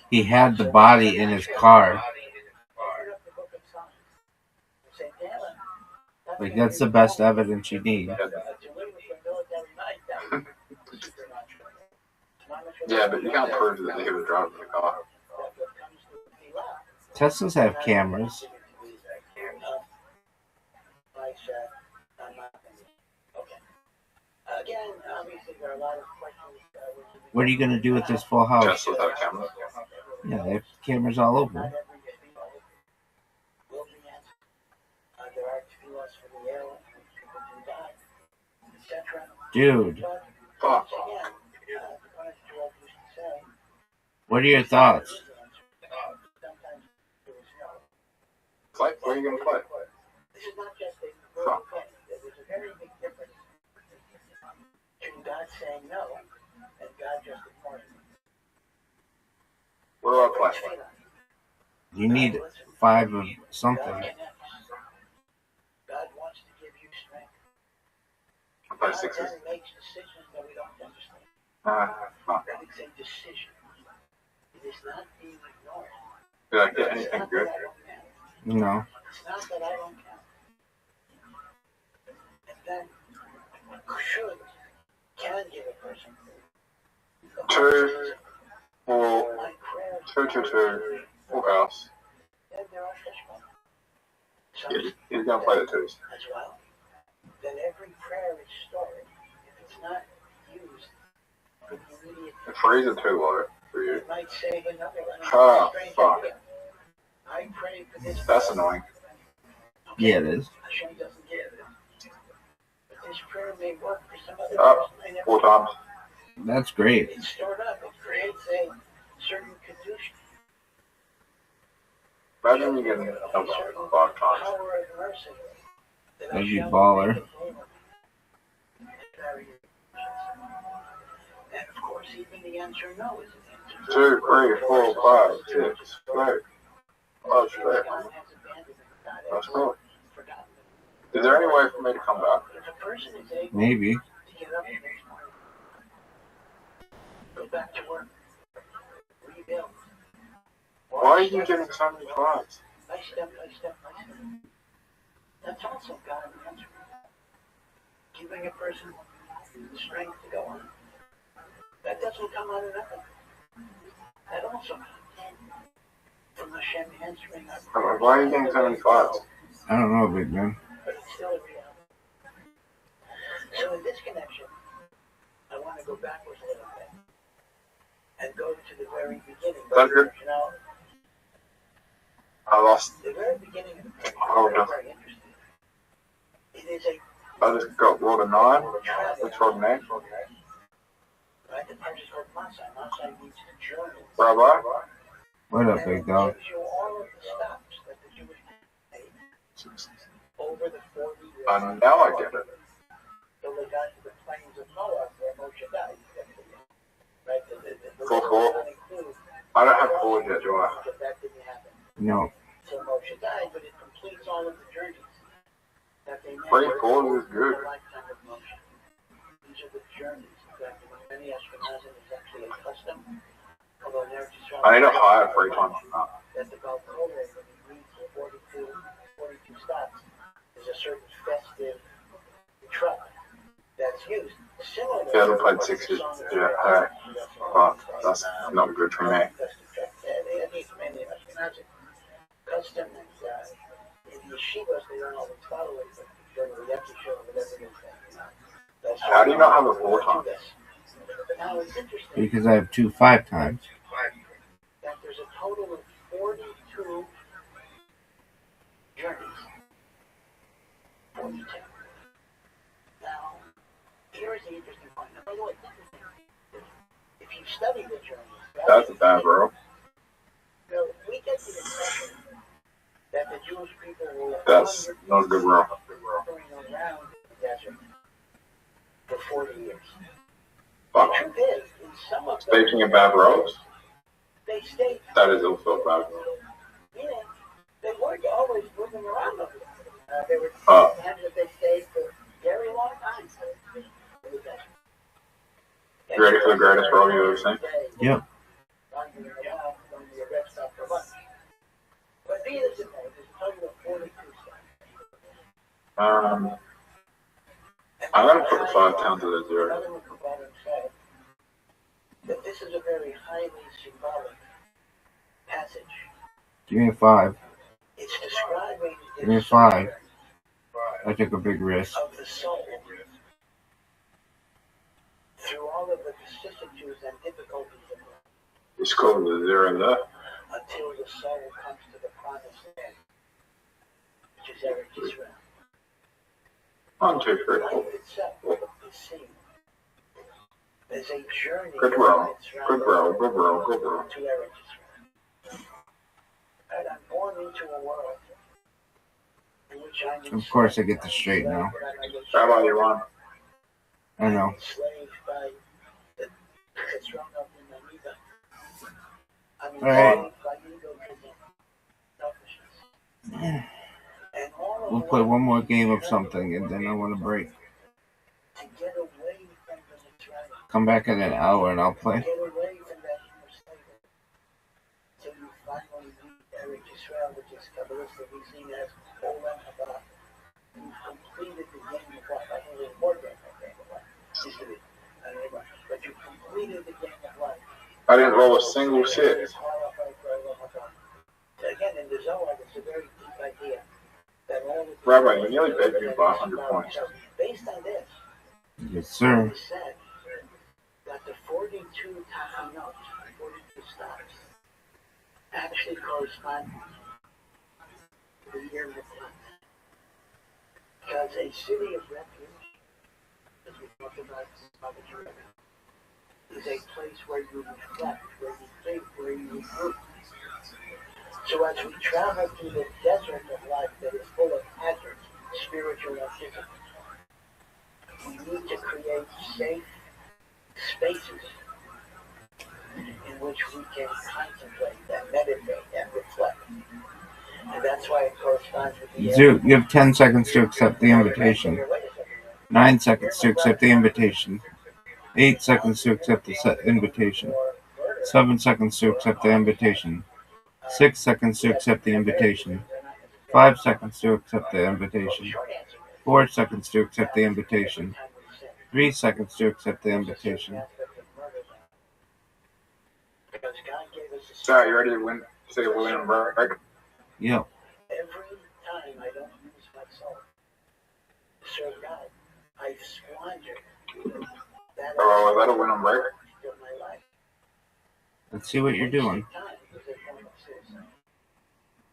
He had the body in his car. Like, that's the best evidence you need. Yeah, but you can't prove that he was driving the car. Teslas have cameras. What are you going to do with this full house? Teslas have cameras. Yeah, they have cameras all over. Dude, Fuck. what are your thoughts? Fight? What are you gonna fight? Fuck. There's a very big difference between God saying no and God just ignoring me. What do I play? You need 5 of something. God wants to give you strength. I play God 6s. then makes decisions that we don't understand. Fuck. It's a decision. It is not being ignored. Did I get anything good? No. It's not that I don't count. And then, can give a person 2, 4, 2, 2, 2. What else? then there are fish bones. Yeah, he's gonna play the 2s. As well. Then every prayer is stored. If it's not used for the immediate, The 3's are too low for you. it might save another one. Oh, fuck. I pray for this. That's annoying. Yeah, it is. Hashem doesn't give it. But this prayer may work for some other Oh, person. I never 4 times. That's great. It's stored up. It creates a certain kedusha. Imagine you getting double 5 times. Power of mercy. That'd be baller. And of course, even the answer no is an answer. 2, 3, 4, 5, 6, straight. Oh, straight. That's cool. Is there any way for me to come back? If a person is able Maybe. to get up the next morning, go back to work, rebuild. Why are you getting so many tries? By step by step by step. That's also God answering. Giving a person the strength to go on. That doesn't come out of nothing. That also comes from Hashem answering our Why are you getting so many tries? I don't know, big man. but it's still a reality. So in this connection, I want to go backwards a little bit and go to the very beginning. That's good. You know, I lost. the very beginning of the prayer Oh, is no. very interesting. It is a I just got rolled a 9. Which rolled an 8. right? The prayer is called Masai. Masai means to journey. Rabbi? What up, big dog? It gives you all of the stops that the Jewish people made over the 40 years. Now I get it. Till they got to the plains of Moab where Moshe died. Right? The 4, 4. I don't have 4 yet, do I? That didn't happen. No. So Moshe died, but it completes all of the journeys that they made. 3, 4 is good. The lifetime of Moshe. These are the journeys that many Ashkenazim is actually a custom. Although in Eretz Yisrael, I need to hire 3 times from that. that the Baal Koreh, when he reads the 42 stops, is a certain festive truck that's used. Similar Yeah, I played 6s. Yeah, hey. But that's not good for me. Custom in yeshivas, they don't always follow it, but during the Yekishah, whatever it is. How do you not have a 4 times? Now it's interesting Because I have 2 5 times. that there's a total of 42 journeys. 42. Now, here's the interesting point. Now, by the way, if you study the journeys, That's a bad bro. you know, we get the impression that the Jewish people were That's not a good bro. wandering around the desert for 40 years. Fuck. The truth is, in some of them, Speaking of bad bros, they stayed. that is also bad. Meaning, they weren't always moving around. They were Oh. times that they stayed for very long times in the desert. You ready for the greatest bro you've ever seen? Yep. Wandering around when the rest stop for lunch. But be it as it may, there's a total of 42 stops. I'm gonna put the 5 down to the 0. Another one said that this is a very highly symbolic passage. Give me a 5. It's describing Give me a 5. I took a big risk. of the soul through all of the vicissitudes and difficulties of life It's called the 0 there. until the soul comes to the promised land, which is Eretz Yisrael. 1, 2, 3, 4. Life itself is seen There's a journey. Good row. Good row. Good row. Good row. To Eretz Yisrael. And I'm born into a world in which I'm Of course, I get this straight now. How about you, Ron? I know. enslaved by the it's wrong up in my ego. I'm All right. enslaved by egotism, selfishness. And all of We'll play one more game of something, and then I want to break. to get away from the Mitzrayim. Come back in an hour, and I'll play. Get away from that inner slavery. Till you finally meet Eretz Yisrael, which is Kabbalistically seen as Olam Haba. You've completed the game of life. I think there's more game of life. Used to be. I don't know. But you completed the game of life. I didn't roll a single shit. Again, in the Zohar, it's a very deep idea. That all the Rabbi, you nearly bet me about 100 points. Based on this, Yes, sir. it said that the 42 Tachanot, 42 stops, actually correspond to the year Miklat. Because a city of refuge, as we talked about is a place where you reflect, where you think, where you regroup. So as we travel through the desert of life that is full of hazards, spiritual and physical, we need to create safe spaces in which we can contemplate and meditate and reflect. And that's why it corresponds with the Zoot, you have 10 seconds to accept the invitation. 9 seconds to accept the invitation. 8 seconds to accept the invitation. 7 seconds to accept the invitation. 6 seconds to accept the invitation. 5 seconds to accept the invitation. 4 seconds to accept the invitation. 3 seconds to accept the invitation. Sorry, you ready to win? Say win and break? Yep. Every time I don't use my soul to serve God, I squander that. Oh, that'll win and break? My life. Let's see what you're doing.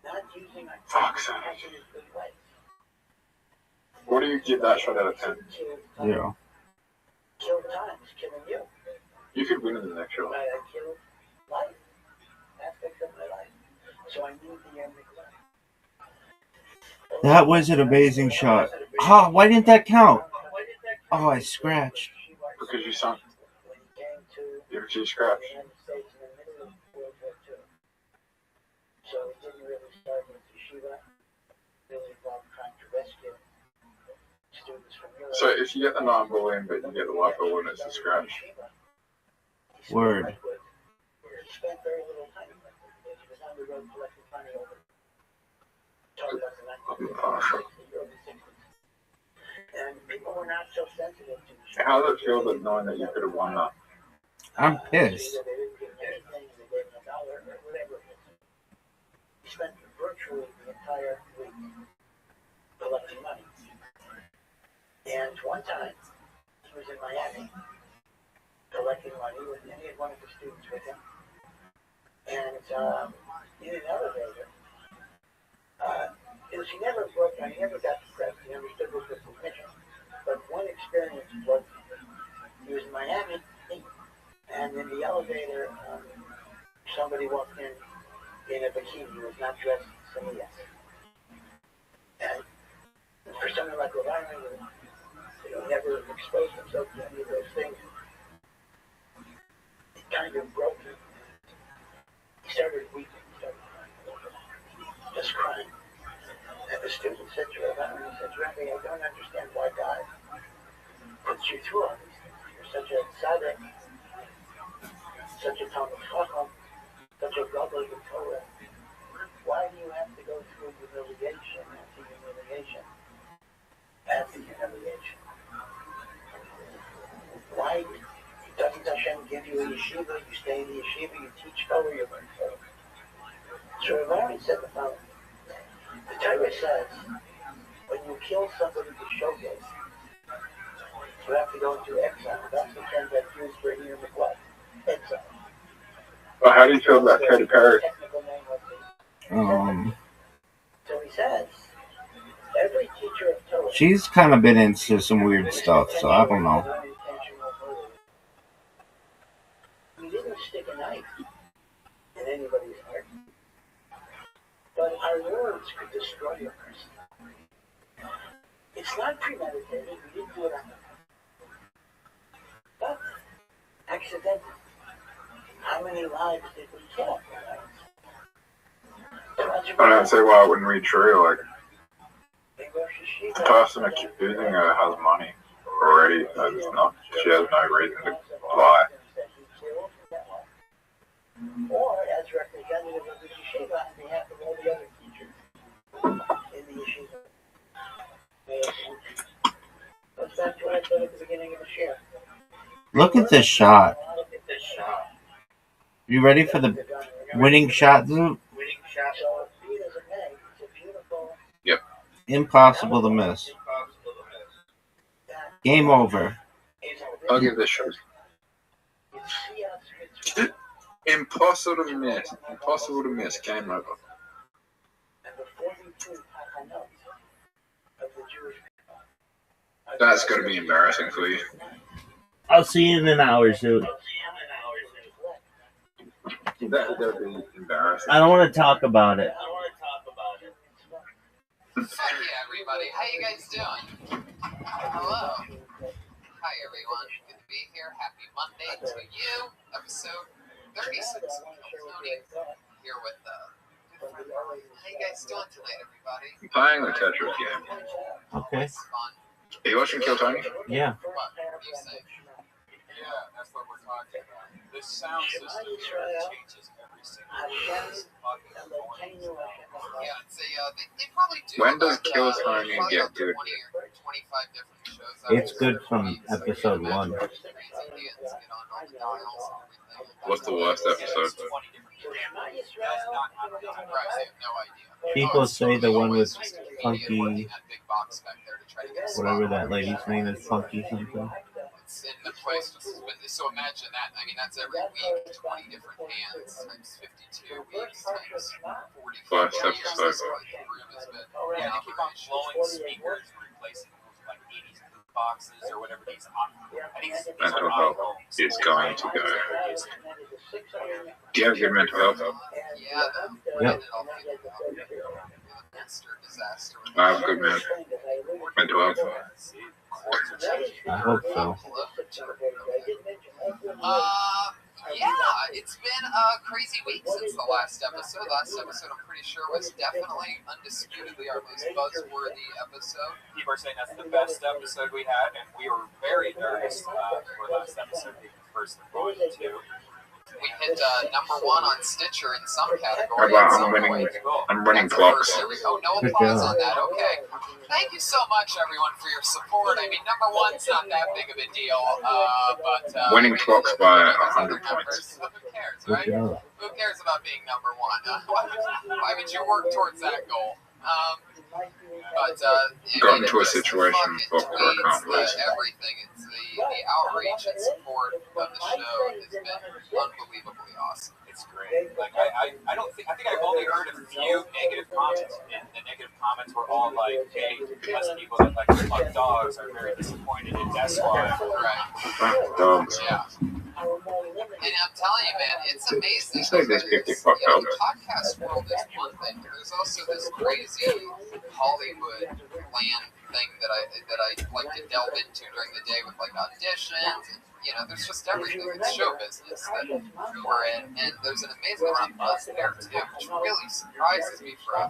Not using my Fuck's sake. What do you give that shot out of 10? 0. Kill time is killing you. You could win in the next show. I kill life, aspects of my life. So I need the end neglect. That was an amazing shot. Ah, why didn't that count? Oh, I scratched. Because you sunk. Because you scratched. So it didn't really start with yeshiva. Really involved trying to rescue students from Europe. So if you get the non-bullying, but you get the leftover one, it's a scratch. Word. He spent very little time in that. He was on the road collecting money over. And people were not so sensitive to How does it feel that knowing that you could have won that? I'm pissed. He spent virtually the entire week collecting money. And one time, he was in Miami collecting money, and he had one of the students with him. And in an elevator, he never broke, he never got depressed, he understood what was his mission. But one experience was, he was in Miami, and in the elevator, somebody walked in a bikini. He was not dressed similarly. And for someone like Rabbi, who never exposed himself to any of those things, it kind of broke him. He started weeping, just crying. And the student said to Rabbi, Rabbi, I don't understand why God puts you through all these things. You're such a tzaddik, such a Talmud Chacham, such a godly Torah. Why do you have to go through humiliation after humiliation after humiliation? Why doesn't Hashem give you a yeshiva? You stay in the yeshiva, you teach Torah, you learn Torah. So Rabbi said the following. The Torah says, when you kill somebody to show this, you have to go into exile. That's the term that's used for here in the blood. Exile. Well, how do you feel about Katy Perry? So he says, every teacher of Torah. She's kind of been into some weird stuff, so I don't know. could stick a knife in anybody's heart, but our words could destroy a person. It's not premeditated. We didn't do it on purpose. But accidental. How many lives did we kill? I don't see why it wouldn't be true. Like, the person accusing her has money already. She has no reason to lie. Or as representative of the yeshiva on behalf of all the other teachers in the yeshiva. Goes back to what I said at the beginning of the share. Look at this shot. You ready for the winning shot, Zoot? Yep. Impossible to miss. Game over. I'll give this shot. Impossible to miss. Impossible to miss. Game over. That's going to be embarrassing for you. I'll see you in an hour, Zoot. That's going to be embarrassing. I don't want to talk about it. Hey everybody, how you guys doing? Hello. Hi everyone, good to be here. Happy Monday to you. Episode 36 of Tony here with good friend. How you guys doing tonight, everybody? I'm playing the Tetris game. Okay. Are you watching Kill Tony? Yeah. What do you say? Yeah, that's what we're talking about. This sound system changes every single week. Yeah, it's they probably do. When does Kill Tony get good? 20 or 25 different shows. It's good from episode 1. What's the worst episode? People say the one with Funky, whatever that lady's name is, Funky something. It's in the place. So imagine that. I mean, that's every week, 20 different hands times 52 weeks times 45 years. This room has been Yeah, they keep on blowing speakers and replacing them with like 80s boxes or whatever these are. I think Mental health is going to go. Do you have good mental health? Yeah, Yep. Disaster. I have good mental health. I hope so. Yeah, it's been a crazy week since the last episode. Last episode, I'm pretty sure, was definitely undisputedly our most buzzworthy episode. People are saying that's the best episode we had, and we were very nervous for last episode being the first of going to. We hit number 1 on Stitcher in some category. I'm winning clocks. Oh, no applause on that. Okay. Thank you so much, everyone, for your support. I mean, number 1's not that big of a deal, but winning clocks by 100 points. Who cares, right? Who cares about being number 1? Why would you work towards that goal? But got into a situation where I can't lose. Everything. It's the outreach and support of the show has been unbelievably awesome. It's great. Like I don't think I've only heard a few negative comments, and the negative comments were all like, "Hey, us people that like to fuck dogs are very disappointed in Death Squad." Right. Dogs. Yeah. And I'm telling you, man, it's amazing. It's like this 50 fuck The dogs. podcast world is one thing. There's also this crazy Hollywood land thing that I like to delve into during the day with like auditions. And, there's just everything. It's show business that we're in, and there's an amazing amount of buzz there too, which really surprises me for a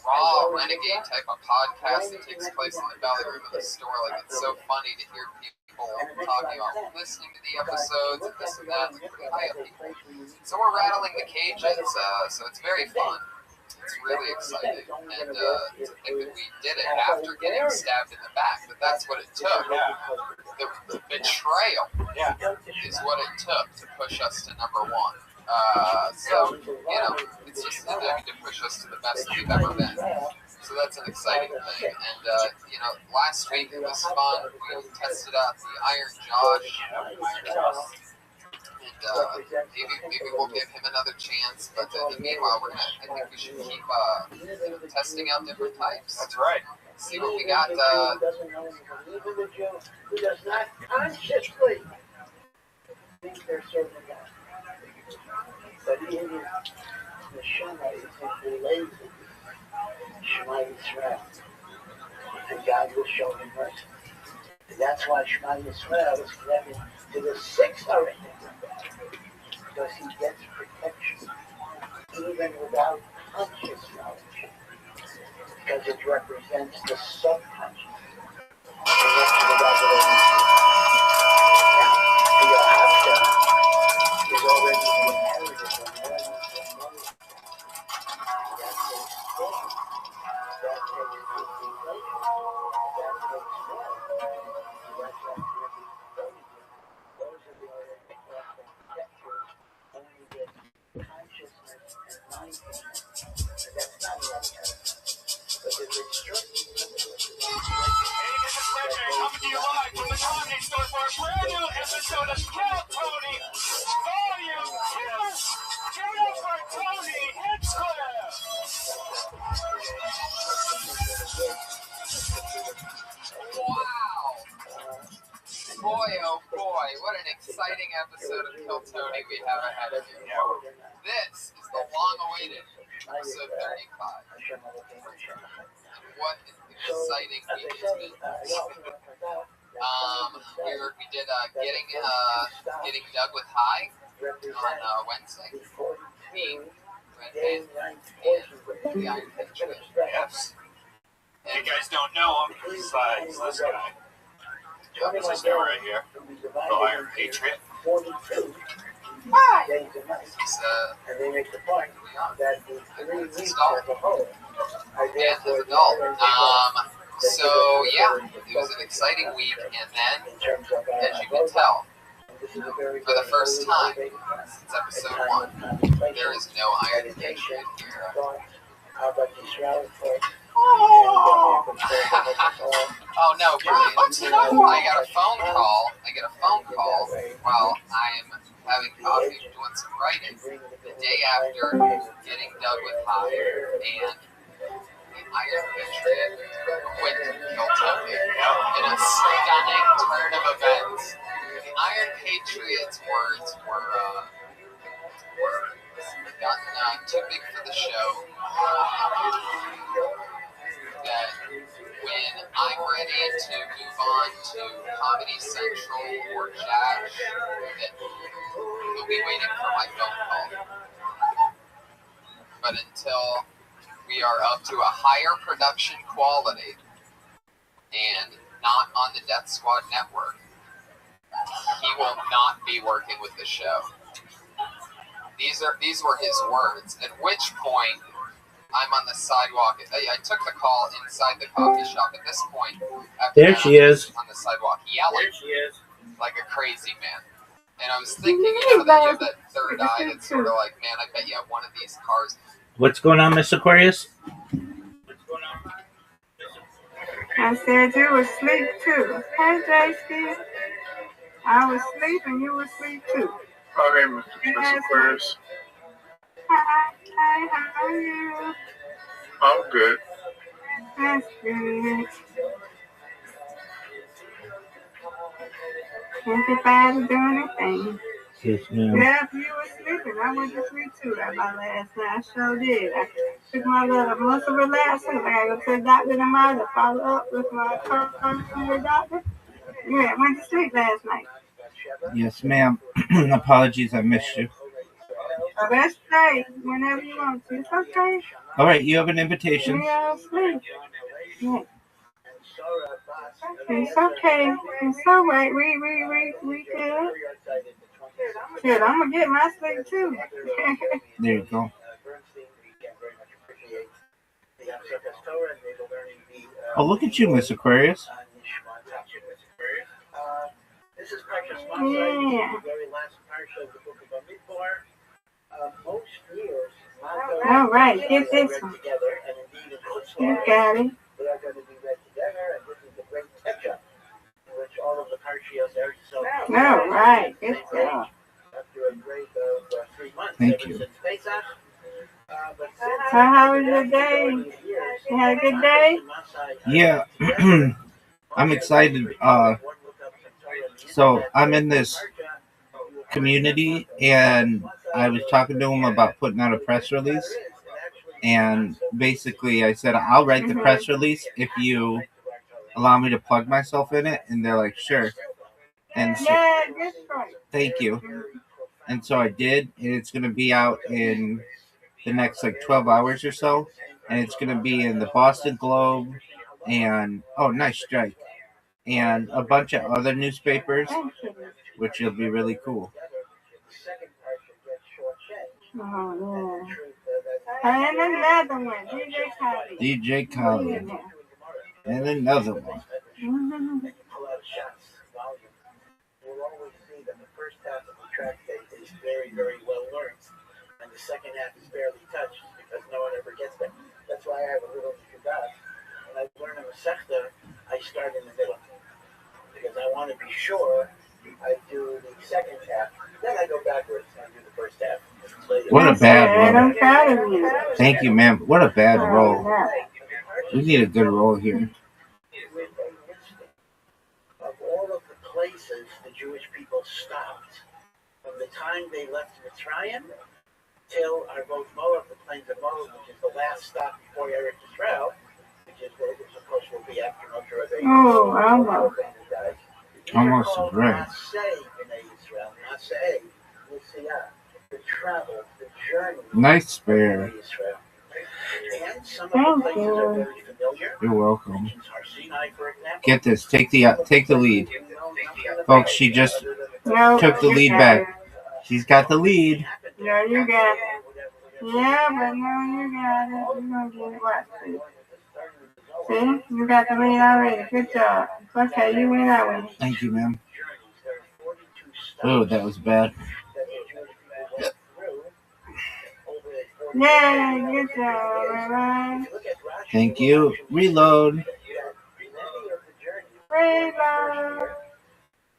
raw renegade type of podcast that takes place in the belly room of the store. Like, it's so funny to hear people talking about listening to the episodes and this and that, like pretty high up people. So we're rattling the cages, so it's very fun. It's really exciting, and to think that we did it after getting stabbed in the back, but that's what it took. The betrayal is what it took to push us to number 1. So, it's just to push us to the best we've ever been. So that's an exciting thing. And, last week it was fun. We tested out the Iron Josh. And maybe we'll give him another chance. But in the meanwhile, I think we should keep testing out different types. That's right. See what we got. Who does not consciously think they're serving God. But even the Shema is simply lazy. Shema Yisrael. And God will show him mercy. And that's why Shema Yisrael is connected to the sixth arithmetic. Because he gets protection even without conscious knowledge. Because it represents the subconscious. Is already inherited from learning from mother. That takes faith. That takes concentration. That takes love. That's why those are the architecture only get consciousness and mindfulness. And that's not what it has. But the restricting Hey, this is Sledge coming to you live from the Comedy Store for a brand new episode of Kill Tony, Volume 2. Give it up for Tony Hinchcliffe. Wow. Boy, oh boy, what an exciting episode of Kill Tony we have ahead of you. This is the long-awaited episode 35. What an exciting week it's been. We did getting Doug with High on Wednesday. Me, Red Band, and the Iron Patriot. Yes. If you guys don't know him, besides this guy. This is guy right here, the Iron Patriot. Hi! And they make the point that the 3 weeks as a whole are there for the adult. So, yeah, it was an exciting week, and then, as you can tell, for the first time since episode 1, there is no Iron Patriot here. Oh no, brilliant. I got a phone call while I'm having coffee and doing some writing the day after getting Doug with High, and the Iron Patriot went to kill Tony in a stunning turn of events. The Iron Patriot's words were gotten too big for the show. That when I'm ready to move on to Comedy Central or Jack, that he'll be waiting for my phone call. But until we are up to a higher production quality and not on the Death Squad network, he will not be working with the show. These were his words, at which point I'm on the sidewalk. I took the call inside the coffee shop. At this point, there she is on the sidewalk yelling like a crazy man. And I was thinking, you know, that you have that third eye that's sort of like, man, I bet you have one of these cars. What's going on, Miss Aquarius? I said you was asleep too. Hey, JC. I was sleeping, you were asleep too. Okay, Miss Aquarius. Hi, how are you? I'm good. That's good. Everybody doing their thing. Yes, ma'am. Yeah, you were sleeping. I went to sleep too at my last night. I sure did. I took my little muscle relaxer. I gotta go to the doctor tomorrow to follow up with my current doctor. Yeah, I went to sleep last night. Yes, ma'am. Apologies, I missed you. Oh, that's great. Whenever you want to. It's okay. All right, you have an invitation. Yeah, sleep. Yeah. It's okay. It's all right. We good. Good. I'm gonna get my sleep too. There you go. Oh, look at you, Miss Aquarius. This is Precious Monday, the very last parsha of the book of Bamidbar. Most years, all right, get this one. Together, and indeed in you got it. They are going to be read together, and this is the great catch-up, in which all of the parshios are so. All right, good job. After a break of 3 months, thank you. Since Pesach. So how was your day? You had a good day? Yeah, I'm excited. So I'm in this community, and I was talking to him about putting out a press release, and basically I said, I'll write the press release if you allow me to plug myself in it, and they're like, sure. And so, thank you. And so I did, and it's going to be out in the next like 12 hours or so, and it's going to be in the Boston Globe and nice strike, and a bunch of other newspapers, which will be really cool. Oh, yeah. And another one, DJ Khaled. And another one. And you pull out shots, volume. You'll always see that the first half of the track tape is very, very well learned. And the second half is barely touched because no one ever gets there. That's why I have a little Shabbat. When I learn a Masechta, I start in the middle. Because I want to be sure I do the second half. Then I go backwards and do the first half. What a bad role. Thank you, ma'am. What a bad role. We need a good role here. Of all of the places the Jewish people stopped, from the time they left Mitzrayim till Arvot Moab, the plains of Moab, which is the last stop before Eretz Yisrael, which of course will be after Moshe Rabbeinu. Oh, almost. Almost is right. The travel, the journey. Nice spare. And some of the places are very familiar. You're welcome. Get this. Take the lead. Folks, she just took the lead back. She's got the lead. No, you got it. Yeah, but no, you got it. You're going to get it right. See? You got the lead already. Good job. It's okay. You win that one. Thank you, ma'am. Oh, that was bad. Yeah, good job, Rabbi. Thank you. Reload. Reload.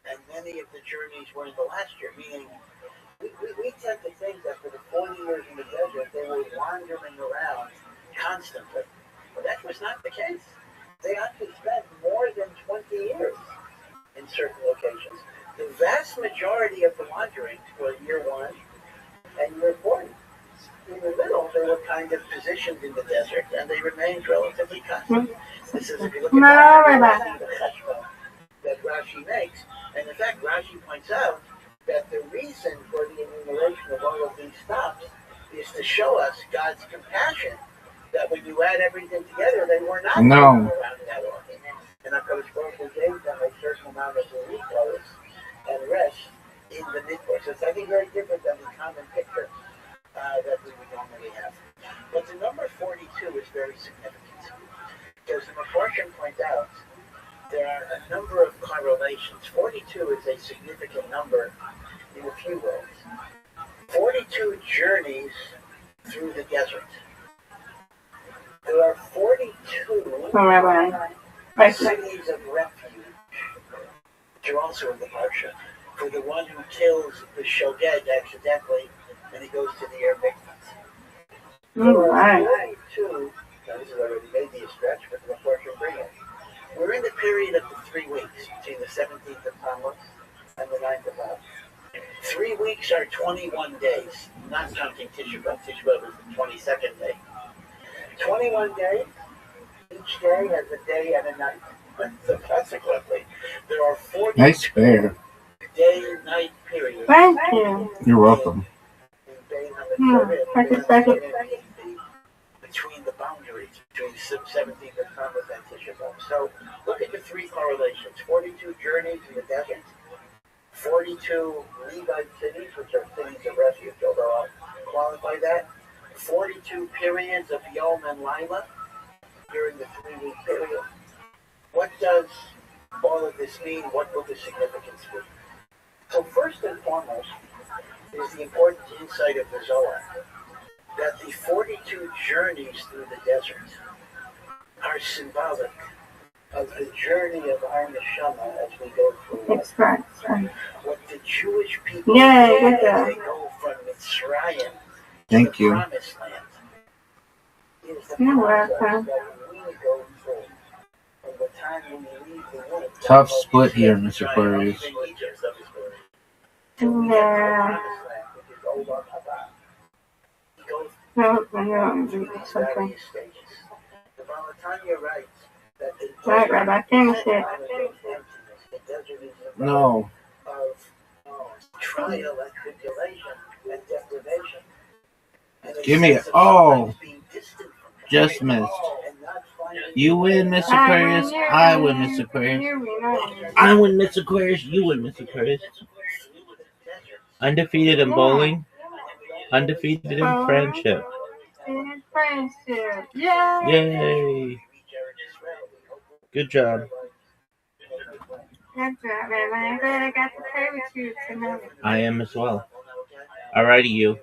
And many of the journeys were in the last year, meaning we tend to think that for the 40 years in the desert, they were wandering around constantly. But that was not the case. They actually spent more than 20 years in certain locations. The vast majority of the wandering was year 1 and year 40. In the middle, they were kind of positioned in the desert, and they remained relatively constant. This is if you look at the cheshbon that Rashi makes, and in fact, Rashi points out that the reason for the enumeration of all of these stops is to show us God's compassion. That when you add everything together, they were not around that often. And HaKadosh Baruch Hu gave them a certain amount of relief and rest in the midbar. So it's, I think, very different than the common picture that we would normally have. But the number 42 is very significant. Because the Mefarshim point out there are a number of correlations. 42 is a significant number in a few ways. 42 journeys through the desert. There are 42 cities of refuge, which are also in the Parsha, for the one who kills the Shogeg accidentally and he goes to the air victims. There are 42, now this is already maybe a stretch, but the Parsha bring it. We're in the period of the 3 weeks, between the 17th of Tammuz and the 9th of Av. 3 weeks are 21 days, not counting Tisha B'Av. Tisha B'Av is the 22nd day. 21 days, each day has a day and a night. So consequently, there are 40 nice spare. day-night periods. Thank you. You're welcome. Between the boundaries, between 17th of Tammuz and Tisha B'Av. So look at the 3 correlations. 42 journeys in the desert, 42 Levite cities, which are cities of refuge, although I'll qualify that. 42 periods of Yom and Laila during the 3-week period. What does all of this mean? What will the significance be? So first and foremost is the important insight of the Zohar that the 42 journeys through the desert are symbolic of the journey of our neshama as we go through life. What the Jewish people do as they go from Mitzrayim Thank you. You're welcome. Tough split here, Mr. Aquarius. Yeah. No, I know. Something. Right, Rabbi, finish it. No. Give me it. Oh, just missed. You win, Miss Aquarius. I win, Miss Aquarius. I win, Miss Aquarius. You win, Miss Aquarius. Undefeated in bowling. Undefeated in friendship. In friendship. Yay! Yay! Good job. Good job, man. I'm glad I got to play with you tonight. I am as well. Alrighty, you.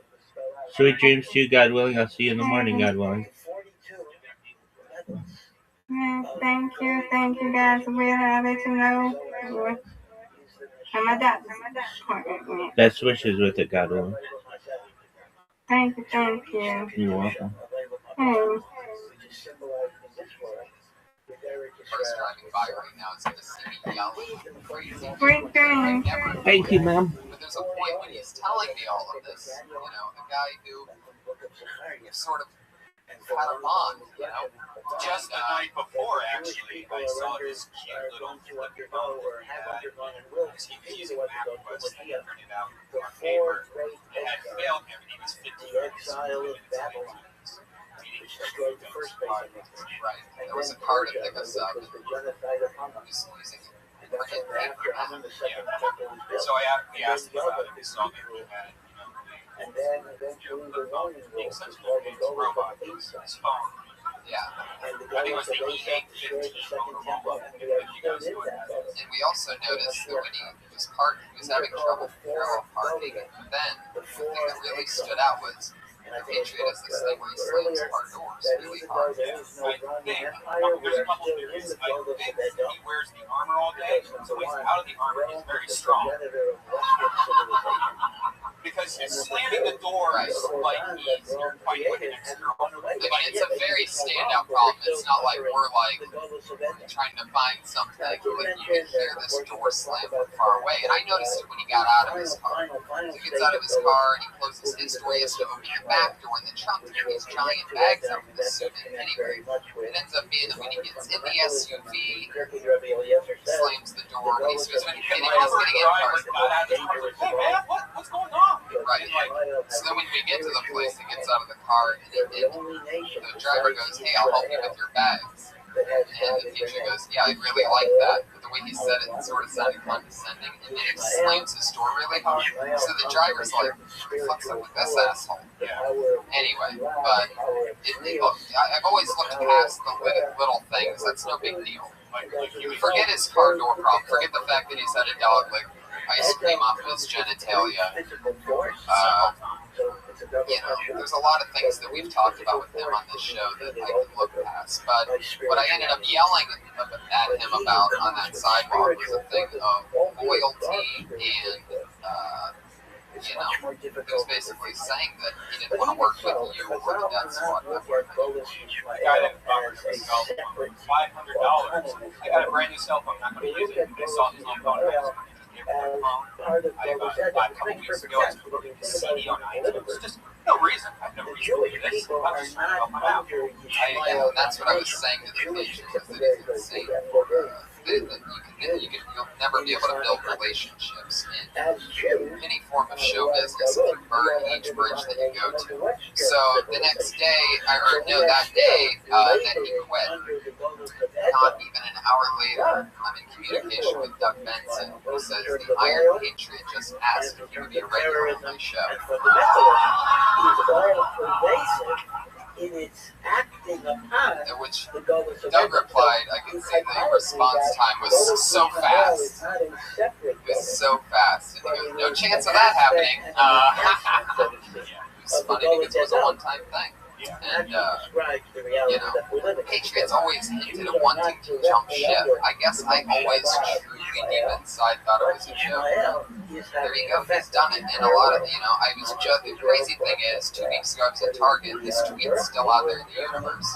Sweet dreams to you, God willing. I'll see you in the morning, God willing. Yes, thank you guys. I'll let you know. And my doctor's appointment. Best wishes with it, God willing. Thank you. You're welcome. Hey. First driving by right now is going to see me yelling crazy. Great dreams. Thank you, Mom. But there's a point when he's telling me all of this, you know, a guy who sort of had a bond, you know. Just the night before, actually, I saw this cute little flippy phone that he was using MapQuest and he printed out on paper. It had failed him, and he was 50 minutes away. Right. There was a car to pick us up. He was using printed paper. Yeah. So we asked him about it. We saw that he had, the phone being such a robot, his phone. Yeah. I think it was the E815 Motorola. And we also noticed that when he was parking, he was having trouble parallel parking. And then the thing that really stood out was the Patriot has this thing where he slams car doors really hard. Yeah. There's a couple theories. I think he wears the armor all day, so he's out of the armor, he's very strong. Because slamming the door is like ease, you're fighting with an external. I mean, it's a very standout problem. It's not like we're like trying to find something. Like you can hear this door slam from far away. And I noticed it when he got out of his car. So he gets out of his car and he closes his door. He has to open the back door in the trunk to get these giant bags out from the suit. And anyway, it ends up being that when he gets in the SUV, slams the door. When he's getting in cars. Hey man, what's going on? Right. So then when we get to the place, he gets out of the car and the driver goes, "Hey, I'll help you with your bags." And the teacher goes, "Yeah, I really like that." But the way he said it sort of sounded condescending. And then he slams his door really hard. So the driver's like, "Fuck's up with this asshole." Anyway, but I've always looked past the little things. That's no big deal. Forget his car door problem. Forget the fact that he's had a dog like ice cream off of his genitalia. You know, there's a lot of things that we've talked about with him on this show that I can look past. But what I ended up yelling at him about on that sidewalk was a thing of loyalty and, you know, he was basically saying that he didn't want to work with you or the death squad. The guy that offered himself for $500. I got a brand new cell phone, I'm not going to use it. I saw his own phone. About a couple weeks ago, I was putting a CD on iTunes. Just no reason. I have no reason to do this. I'm just trying to help him out. And that's what I was saying to the patient, is that it's insane. You'll never be able to build relationships in any form of show business if you burn each bridge that you go to. So the next day, that day, then he quit. Not even an hour later, I'm in communication with Doug Benson, who says the Iron Patriot just asked if he would be a regular on my show. In its acting upon which Doug replied, I can see the response time was so fast. It was so fast. And he goes, no chance of that happening. It was funny because it was a one-time thing. And, you know, Patriots always hinted at wanting to jump ship. I guess I always truly deep inside thought it was a joke. There you go, he's done it. And a lot of, you know, the crazy thing is, 2 weeks ago I was at Target, this tweet's still out there in the universe.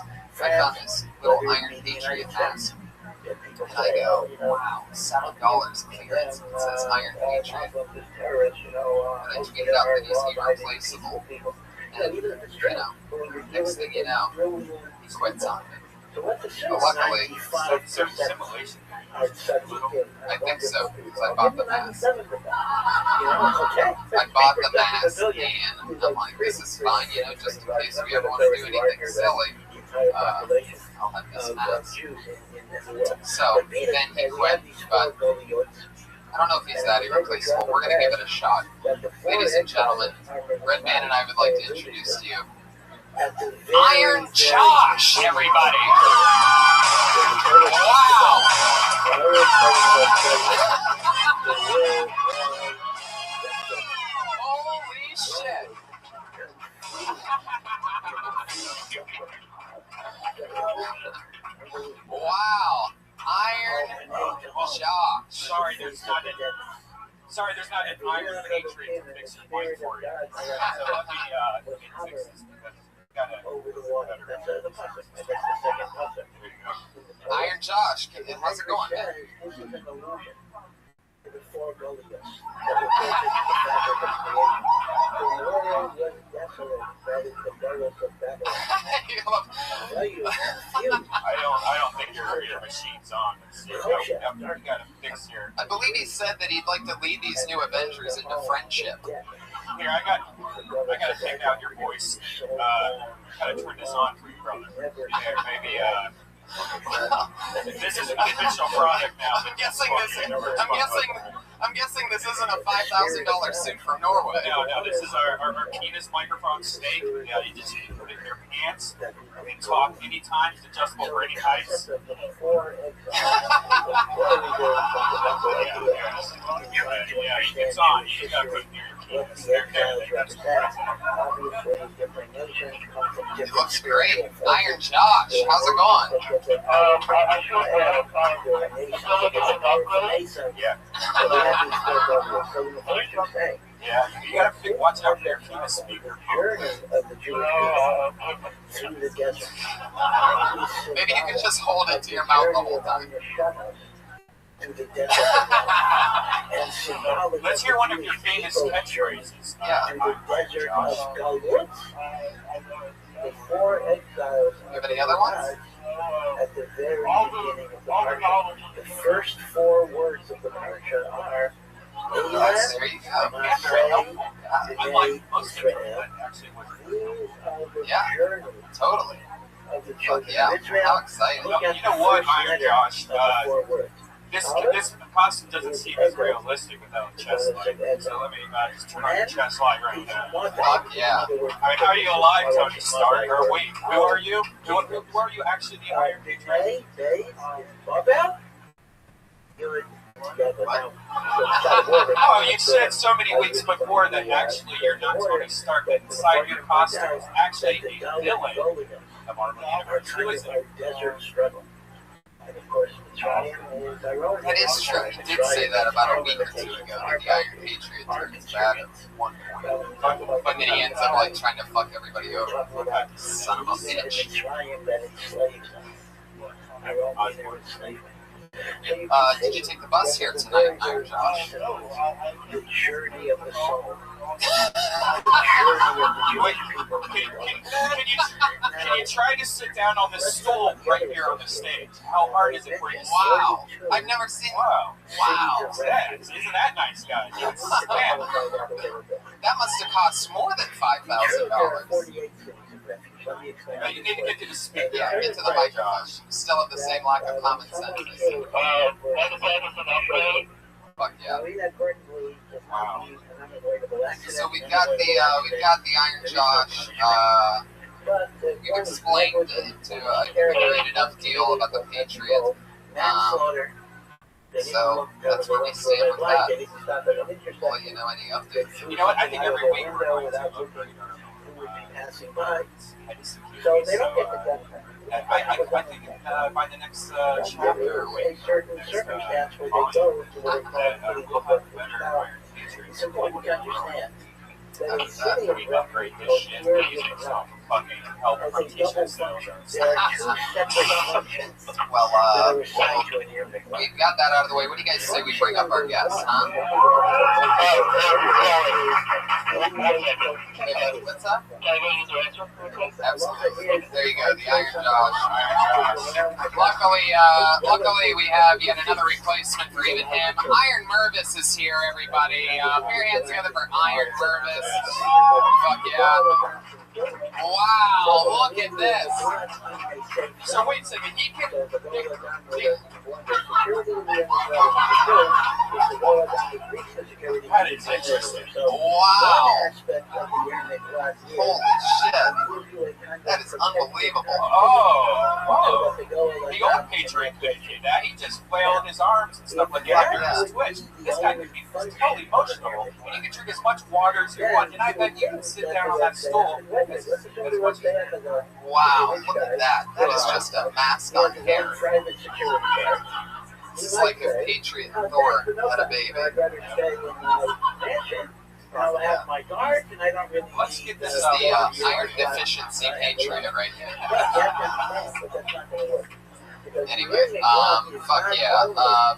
I found this little Iron Patriot mask. And I go, wow, $7 clearance. It says Iron Patriot. And I tweeted out that he's irreplaceable. And, next thing you know, he quits on me. But luckily, simulation. I think so, because I bought the mask. I bought the mask, and I'm like, this is fine, just in case we ever want to do anything silly. I'll have this mask. So, then he quit, but I don't know if he's that irreplaceable. We're going to give it a shot. Ladies and gentlemen, Redman and I would like to introduce to you Iron Josh, everybody! Wow! Holy shit! Wow! Iron Josh. Sorry, there's not an Iron Patriot to fix your point for you. So let me fix this because Iron Josh, how's it going, man? I don't think your machine's on. You gotta fix your. I believe he said that he'd like to lead these new Avengers into friendship. Here, I gotta take out your voice. Gotta turn this on for you, brother. Yeah, maybe this is an official product now. I'm guessing this isn't a $5,000 suit from Norway. No, this is our penis microphone snake. Yeah, you just put it in your pants. You can talk anytime. It's adjustable for any heights. Yeah, it's on. You just gotta put it near your penis. It looks great. Iron Josh, how's it going? Yeah, you gotta watch out for your penis speaker. Maybe you could just hold it to your mouth the whole time. Let's hear one of your famous catchphrases. Yeah. You have any other ones? At the very beginning of the market, the first 4 words of the market are There you go. Yeah, totally. Yeah, how exciting. You know what, Iron Josh? This costume doesn't seem as realistic without a chest light. So let me just turn on the chest light right now. Fuck yeah. I mean, are you alive, Tony Stark? Or wait, who are you? Who are you actually the Iron Patriot? Oh, you said so many weeks before that actually you're not Tony Stark, that inside your costume is actually a villain of Marvel Universe. Who is it? That is true. He did say that about a week or 2 ago, that the Iron Patriot turns bad at one point. But then he ends up trying to fuck everybody over. Son of a bitch. Did you take the bus here tonight, Iron Josh? The journey of the soul. Wait, can you try to sit down on this stool right here on the stage? How hard is it for you to sit? Wow, I've never seen. Wow. Isn't that nice, guys? You can sit down. That must have cost more than $5,000. You need to get to the speaker. Yeah, get to the microphone. Still have the same lack of common sense. Fuck yeah. Wow. So we've got the Iron Josh. We've explained to a great enough deal about the Patriot. So that's where we stand with that. We'll let you know any updates. You know what? I think every week we're going to upgrade our passing by. So they don't get the benefit. I think by the next chapter, a certain circumstance where they go to what they call we'll have better Iron Patriot. It's important to understand That's how we upgrade this shit. Using stuff from fucking help from teachers. Well, we've got that out of the way. What do you guys say we bring up our guests, huh? What's up? Absolutely. There you go, the Iron Josh. Luckily, we have yet another replacement for even him. Iron Mervis is here, everybody. Put your hands together for Iron Mervis. Fuck yeah. Wow, look at this. So wait a second, he can... That is interesting. Wow. Holy shit. That is unbelievable. Oh. The old Patriot couldn't do that. He just flailed his arms and stuff like that during his twitch. This guy could be totally emotional. And you can drink as much water as you want. And I bet you can sit down on that stool as much as you want. Wow, look at that. That is just a mask on hair. This is like if Patriot Thor had a baby. I'll have my guards, and I don't really. Let's get this. This is the iron deficiency Patriot right here. Anyway, fuck yeah.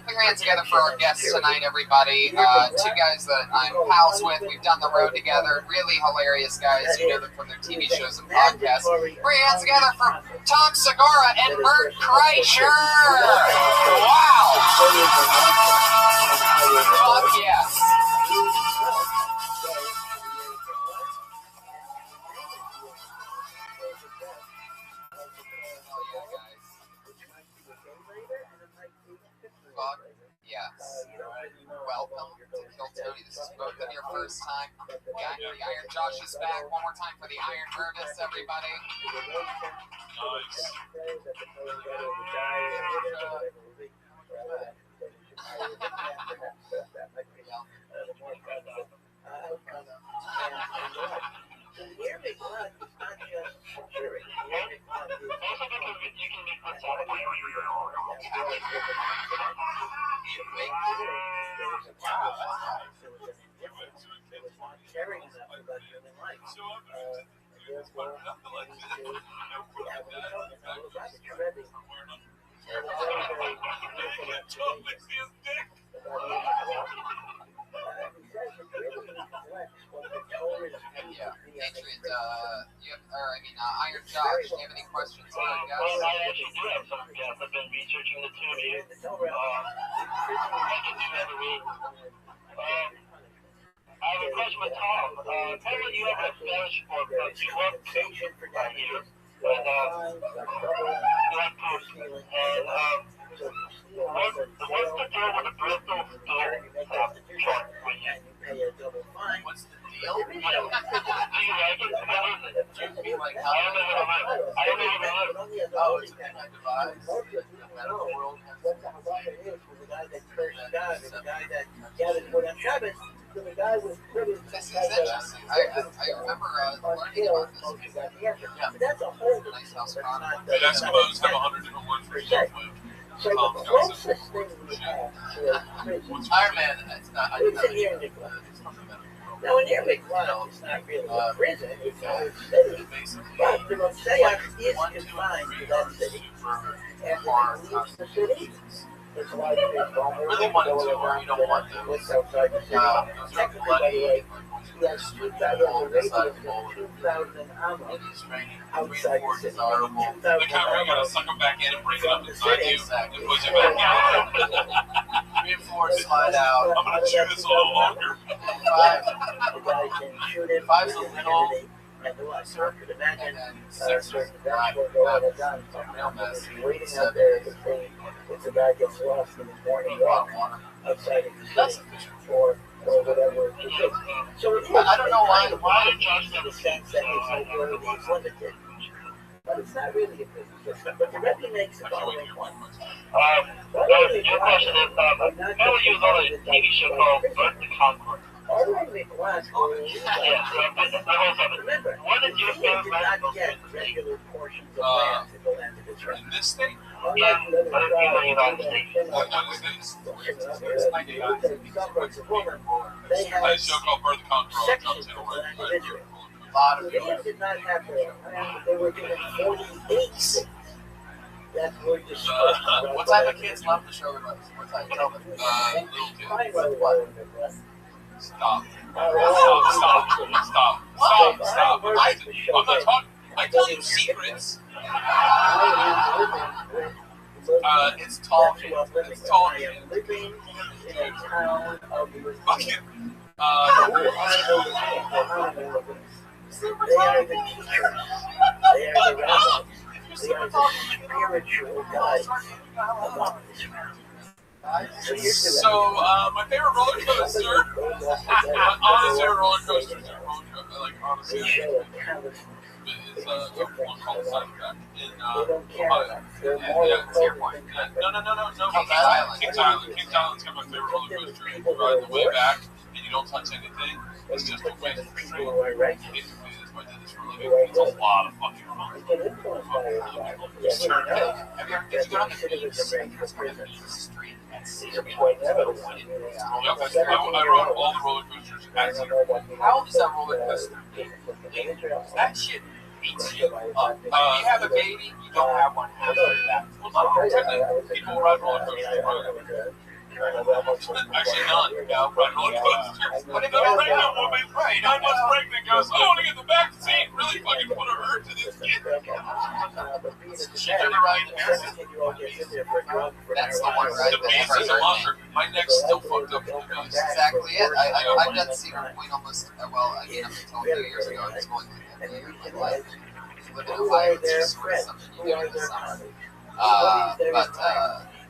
Put your hands together for our guests tonight, everybody. Two guys that I'm pals with. We've done the road together. Really hilarious guys. You know them from their TV shows and podcasts. Put your hands together for Tom Segura and Bert Kreischer. Wow. Fuck yes. Fuck yes. Welcome to Kill Tony. This is both of your first time. The Iron Josh is back. One more time for the Iron Mervis, everybody. Iron Josh, do you have any questions for our guests? Well, I actually do have some guests. I've been researching the two of you. I can do that every week. I have a question with Tom. Apparently you have a fetish for poop. You love poop for that year. And you like poop. And what's the deal with the Bristol Stool truck with you? What's the deal? Do you like it? How is it? I don't know where to live. Oh, it's a midnight device. The medical world has This is interesting. I remember learning about this. Yeah. Nice house product. And Eskimos have 100 different words for self-live. So the closest thing we have to Iron Man, it's not. Now, in Irving, it's not really a prison, it's a city, but the Mosaic is confined to that city, and when he leaves the city, it's like really want to, or you don't want to. What's outside the city? Technically, by the way, he has 2,000 radius of 2,000 ammo outside the city. 2,000 The camera, you gotta suck them back in and bring it up inside you and push it back out. Reinforce, slide out. I'm gonna chew this a little longer. The guy can shoot him. Five's a little. And so I could imagine six certain events will go out of time. Waiting out there if the guy gets lost in the morning walk outside of the city or whatever it is. So it is, I don't know why Josh in the sense that his mobility is limited. But it's not really a business system. But the Rebbe makes the following point. Your question is, how would you use on a TV show called Bert the Conqueror? Remember, what is your favorite medical regular portions of land to go into this region? In this state? Yeah, but in the United States. What was this? They have play a show called Birth Control. It comes in a way. A lot of people did not have their own. They were given 48 cities. That were destroyed. What type of kids love the show the most? What type? Tell them. Little kids. With what? Stop. I'm not talking. I tell you secrets. It's tall kids. It's tall kids. Living in a town of Fucking. they are the teachers. They are the rabbis. They are the spiritual guides of this realm. So, my favorite roller coaster. Honest favorite roller coaster. Like, honestly, is one called Sidetrack in Ohio. Yeah, it's Airport. No. Kings Island. Kings Island's got my favorite roller coaster. You ride the way back, and you don't touch anything. It's just a waste of train. Basically, that's why I did this for a living. It's a lot of fucking fun. Did you go on the beach street and see the point? Yep, I rode all the roller coasters at Cedar Point. How old is that roller coaster? That shit beats you up. Like, if you have a baby, you don't have one after that. Well, not technically, people ride roller coasters. Actually, none. No, ride roller coasters. What if The you pregnant woman, 9 months pregnant, goes, I want to get the back seat. Really fucking put a hurt to this kid. She never ride the beast. That's the one, right? The beast is a monster. My neck's still fucked up from the beast. Exactly it. I've done Cedar Point almost, well, again, up until a few years ago. I was going like every year of my life. Living in Ohio, it's just sort of something you do in the summer.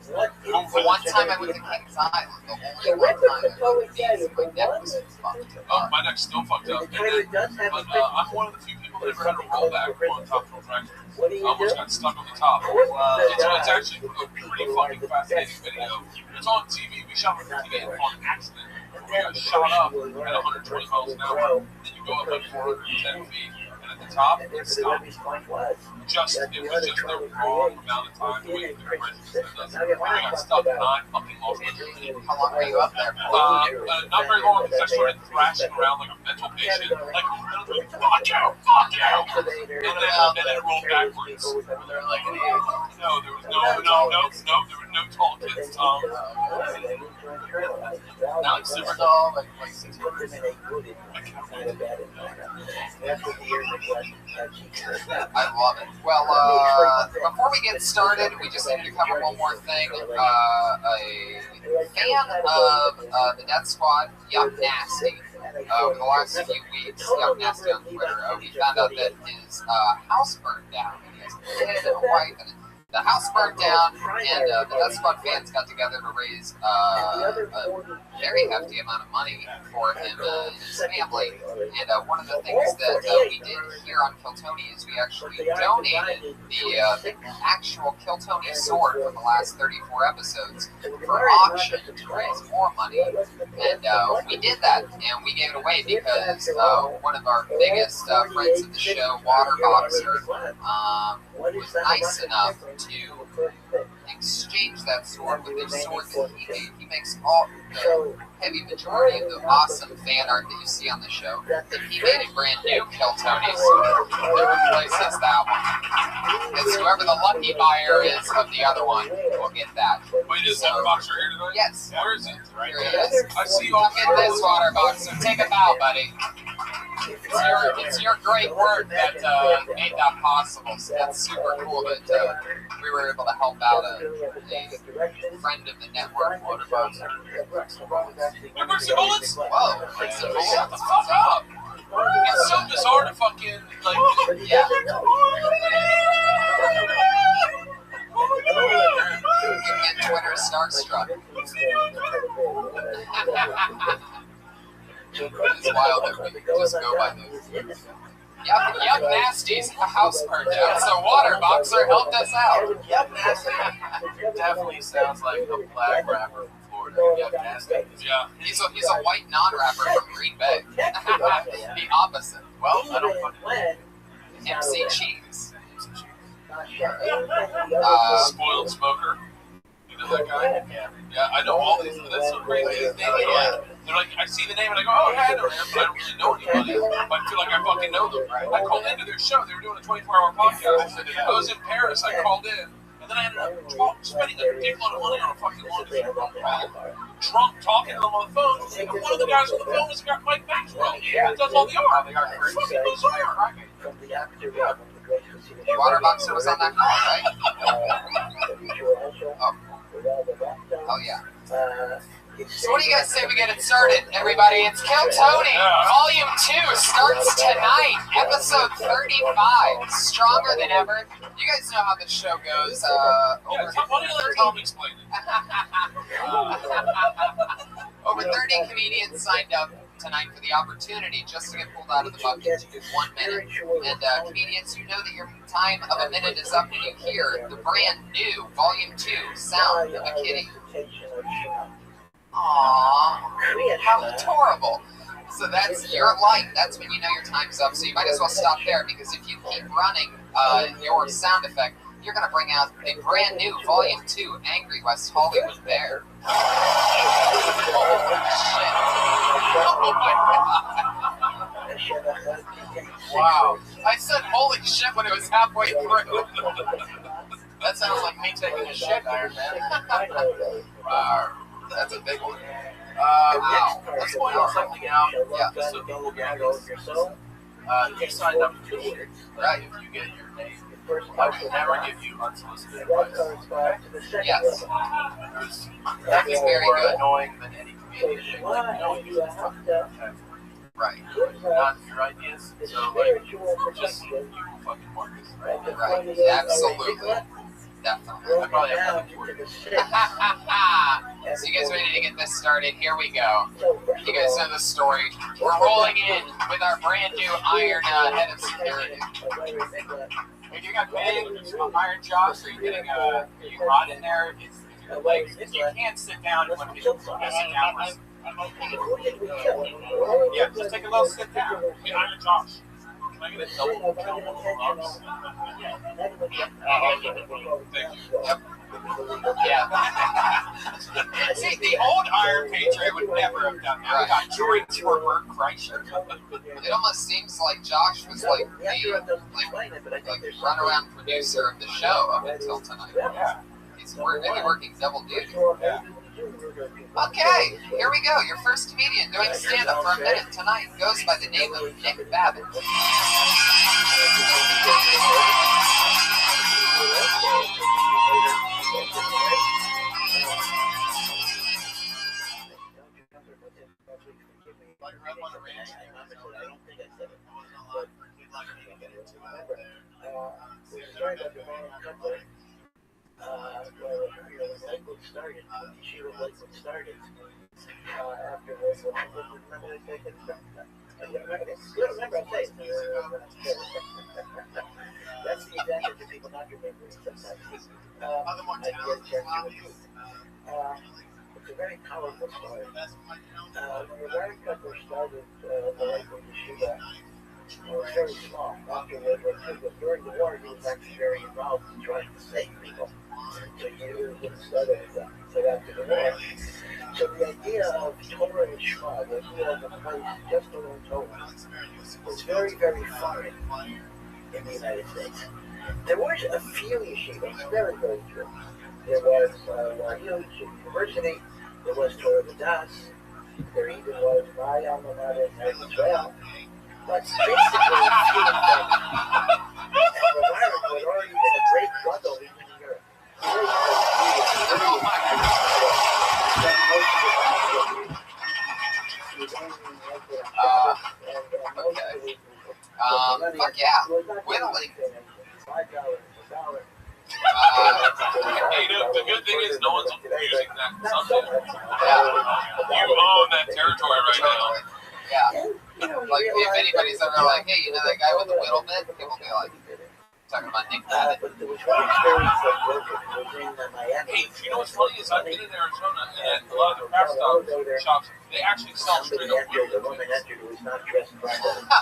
The one time I went to Kings Island, the only one time I went to Kings, my neck was fucked up. My neck's still fucked up. But I'm one of the few people that ever had a rollback on top of a track. I almost got stuck on the top. It's actually a pretty fucking fascinating video. It's on TV. We shot it on accident. We got shot up at 120 miles an hour. Then you go up like 410 feet. And at the top, it stopped. It was just the wrong amount of time to wait for the bridges. We got stuck 9 fucking miles an hour. How long were you up there? Not very long, because I started thrashing around like a mental patient. Like, fuck you! And then it rolled backwards. They're like, No, there was no tall kids, Tom. Not super tall, like 6 foot. I love it. Well, before we get started, we just need to cover one more thing. A fan of the Death Squad, Yuck Nasty, over the last few weeks, Yuck Nasty on Twitter, we found out that his house burned down. He has a kid and a wife, and the house burned down, and the Death Squad fans got together to raise a very hefty amount of money for him and his family. And one of the things that we did here on Kill Tony is we actually donated the actual Kill Tony sword from the last 34 episodes for auction to raise more money. And we did that, and we gave it away because one of our biggest friends of the show, Waterboxer, was nice enough to exchange that sword with a sword that he made. He makes all the heavy majority of the awesome fan art that you see on the show. And he made a brand new Kill Tony sword that replaces that one. It's whoever the lucky buyer is of the other one will get that. Wait, is Waterboxer here tonight? Yes. Where is he? Here he is. I see all. Look at this, Waterboxer. Take a bow, buddy. It's your great work that made that possible. So that's super cool that we were able to help out a friend of the network, Waterboxer. Bricks and bullets? Whoa, bricks and bullets. Shut the fuck up! It's so bizarre to fucking, like, yeah. And Twitter is starstruck. It's wild that we just go by those. Yuck Nasty's house burned down, so Waterboxer helped us out. Yuck Nasty definitely sounds like a black rapper from Florida. Yuck Nasty. Yeah. He's a white non-rapper from Green Bay. The opposite. Well, I don't fucking MC Cheese. Spoiled smoker. You know that guy? Yeah, I know all these. That's so crazy. His name is like, they're like, I see the name and I go, oh, yeah, I know him, but I don't really know anybody. But I feel like I fucking know them. I called into their show. They were doing a 24-hour podcast. I was in Paris. I called in. And then I ended up spending a ridiculous amount of money on a fucking long-distance phone call. Drunk, talking to them on the phone. And one of the guys on the phone was Mike Maxwell. That does all the art. Fucking bizarre. Waterboxer was on that call, right? Oh yeah. So what do you guys say we get it started, everybody? It's Kill Tony, Volume 2 starts tonight, Episode 35, Stronger Than Ever. You guys know how this show goes. Over 30 comedians signed up tonight for the opportunity just to get pulled out of the bucket to do 1 minute. And comedians, you know that your time of a minute is up when you hear the brand new Volume 2 sound of a kitty. Aww, how adorable. So that's your light. That's when you know your time's up. So you might as well stop there, because if you keep running your sound effect, you're going to bring out a brand new Volume 2 Angry West Hollywood Bear. Holy shit. Oh my god. Wow. I said holy shit when it was halfway through. That sounds like me taking a shit, Iron Man. Wow. That's a big one. Wow. Let's point something out. Yeah. Just so people get this. You signed up for it. Right. If you get your name, I will never give you unsolicited advice. Yes. That is very good. Annoying than any comedian. Like, no one uses fucking content. Right. Not your ideas. So, like, just you fucking work this, right? Right. Absolutely. Definitely. I probably have nothing for you. So you guys ready to get this started? Here we go. You guys know the story. We're rolling in with our brand new Iron head of security. If you got big, Iron Josh, are you getting are you hot in there? If you can't sit down when people sit down. Yeah, just take a little sit down. Hey, Iron Josh. Can I get a double kill rocks? Thank you. Yep. Yeah. See, the old Iron Patriot would never have done that. We got drinks for Bert Kreischer. It almost seems like Josh was like the runaround producer of the show up until tonight. Yeah. He's really working double duty. Yeah. Okay, here we go. Your first comedian doing stand-up for a minute tonight goes by the name of Nick Babbitt. That's the advantage of people not remembering sometimes. It's a very powerful story. When the Ryan Cutler started the local yeshiva, it was very small. After World War II, but during the war, he was actually very involved in trying to save people. So he didn't start anything until after the war. So the idea of Torah and Shema, the idea of a place just to learn Torah, was very, very foreign in the United States. There was a few yeshivas, very, very few. There was Wahil University, there was Torah B'das, there even was my alma mater in Israel. But basically, few of them. And the Myron had already been a great bundle even in Europe. Fuck yeah, whittling. The good thing is no one's using that subject. You own that territory right now. Yeah. Like, if anybody's ever like, hey, you know that guy with the whittle bit? People will be like, talking about Nick Babbitt. Hey, you know what's funny is I've been in Arizona and a lot of the craft shops, they actually sell straight up whittle.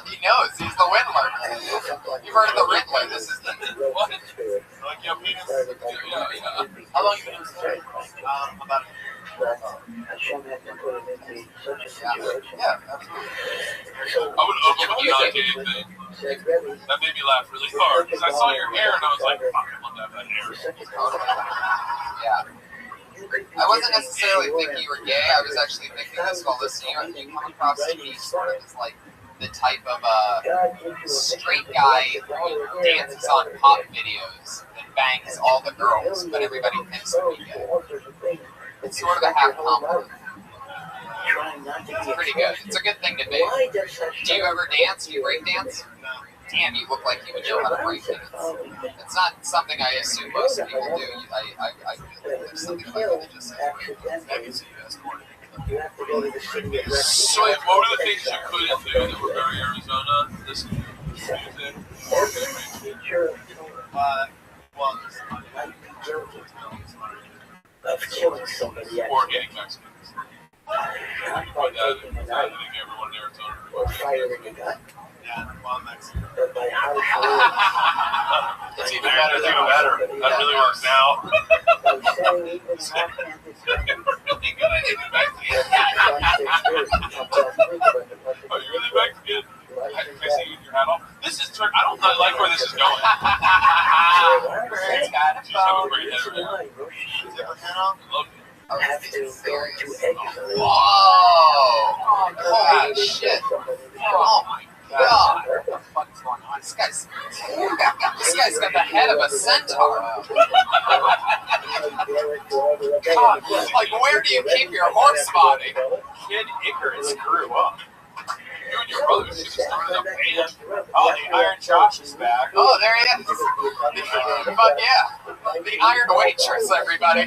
He knows, he's the Whittler. You've heard of the Riddler, this is the... What? Like, yo, penis. Yeah. How long you been doing this? About a year. Yeah, absolutely. I would open the non-dating thing. That made me laugh really hard because I saw your hair and I was like, fuck, I love that hair. Yeah. I wasn't necessarily thinking you were gay. I was actually thinking this while listening. You come across to me sort of as like the type of straight guy who dances on pop videos and bangs all the girls, but everybody thinks he'll be gay. It's sort of a half compliment. It's pretty good. It's a good thing to be. Do you ever dance? Do you break dance? Damn, you look like you would know how to break dance. It's not something I assume most people do. I feel like there's something like religious in I can see you as corny. So, like, what were the things you couldn't do that were very Arizona? This music? Well, of killing somebody or getting Mexicans. Not But by taking a knife everyone in Arizona. or fire in the gut, yeah, well, I'm Mexican. but by harsh It's even better. It's even better. That really works now. words. By saying even half-handed statements. Really good. I think Mexican. Are you really Mexican? Can I see your hat off? This is. I don't like where this is going. It's kind of You have a great head right Whoa! Love it. Have to go to exit. Whoa! Holy shit! Oh my god! What the fuck's going on? This guy's got the head of a centaur. God, like, where do you keep your horse body? Kid Icarus grew up. You and your brother should have started a band. Oh, the Iron Josh is back. Oh, there he is. Fuck yeah. The Iron Waitress, everybody.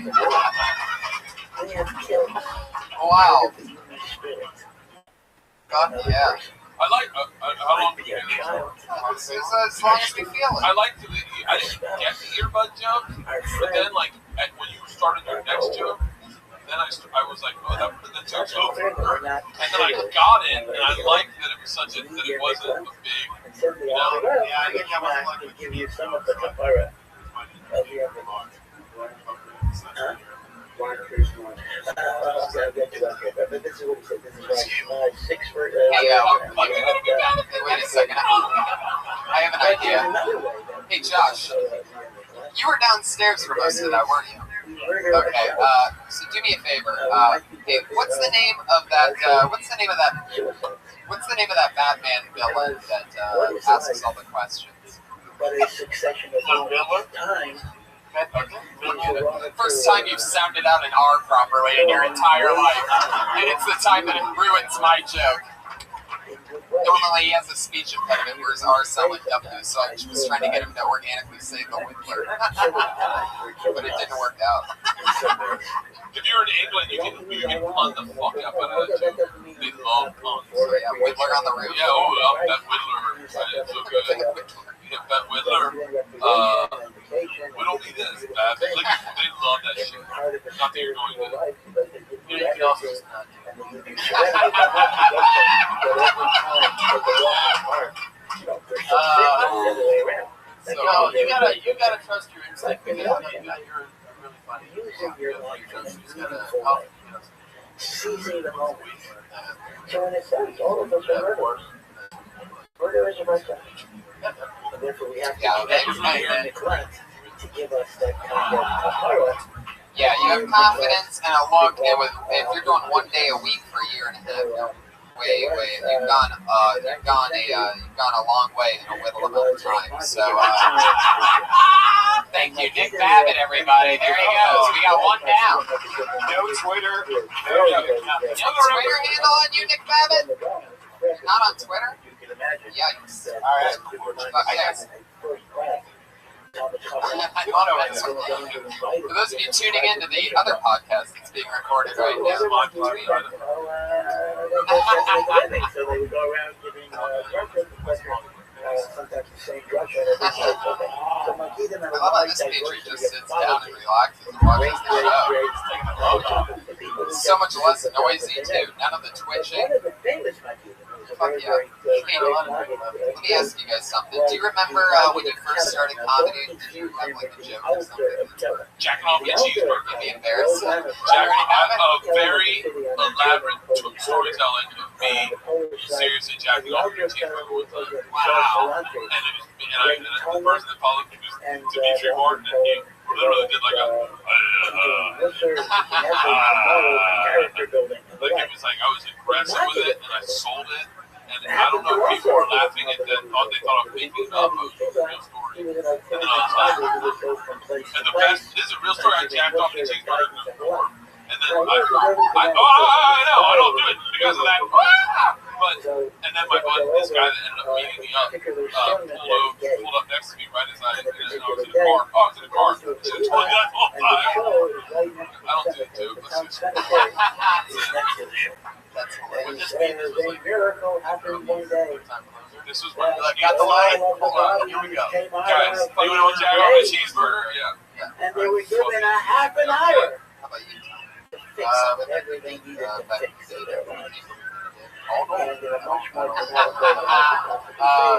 Wow. God, yeah. I like. How long did you do this? As long as we feel it. I like the. I didn't get the earbud joke, but then like when you started your next joke, then I was like, oh, that joke's over. And then I got it, and I liked that it was such a that it wasn't a big. You know? Yeah, I think I'm going to give you some of the kapara of the other one. Huh? But this is what he said. This is like 6 for. Hey, wait a second. I have an idea. Hey, Josh, you were downstairs for most of that, weren't you? Okay. So do me a favor. Hey, what's the name of that? What's the name of that Batman villain that asks all the questions? But a succession of time. The first time you've sounded out an R properly in your entire life, and it's the time that it ruins my joke. Normally he has a speech impediment where his R's sound like W, so I was trying to get him to organically say the Whittler. But it didn't work out. If you're in England, you can pun the fuck up out of that joke. They love puns. So yeah, Whittler on the roof. Yeah, that Whittler is so good. Yeah, that Whittler, whittle me this, Bab. Like, they love that shit. Not that you're going to. You can also just not. So you gotta trust your instinct because you're really funny. Using your life You just gotta help. seizing the moment. So in a sense, all of us are murderers. Murder is a right. And therefore we have to neglect to give us that kind of horror. Yeah, you have confidence and a look, and if you're doing 1 day a week for a year and a half, you've gone a long way in a little amount of time. So, thank you, Nick Babbitt, everybody. There he goes. We got one down. No Twitter. No Twitter handle on you, Nick Babbitt? Not on Twitter? Yikes. All right. Yes. I thought it was. For those of you tuning into the other podcast that's being recorded right now, So they would go around giving sometimes the same drugs. I love how this Patriot just sits down and relaxes and watches the show. It's so much less noisy, too. None of the twitching. One of the famous Makidim Fuck yeah. Hey, let me ask you guys something. Do you remember when you first started comedy? Did you have like a joke or something? Jacking off the cheeseburger. You'd be embarrassed. Jacking off a very elaborate storytelling of me seriously jacking off the cheeseburger with a wow. And the person that followed me was Dimitri Martin, and he literally did like a like it was like I was aggressive with it and I sold it, and I don't know if people were laughing at that, thought they thought I was making it up, but it was a real story. And then I was like, and the best, this is a real story. I jacked off the cheeseburger in the floor, and then I know I don't do it because of that. But and then this guy that ended up meeting me up pulled up next to me right as I was in the car. Oh, I was in the car. So I told you that the whole time. I don't do it too. That's hilarious. This was when I got the line. Hold on, here we go. Guys, anyone want to jack off a cheeseburger? Yeah. And they were given a half an hour. How about you, Tom? To fix everything needed to fix it.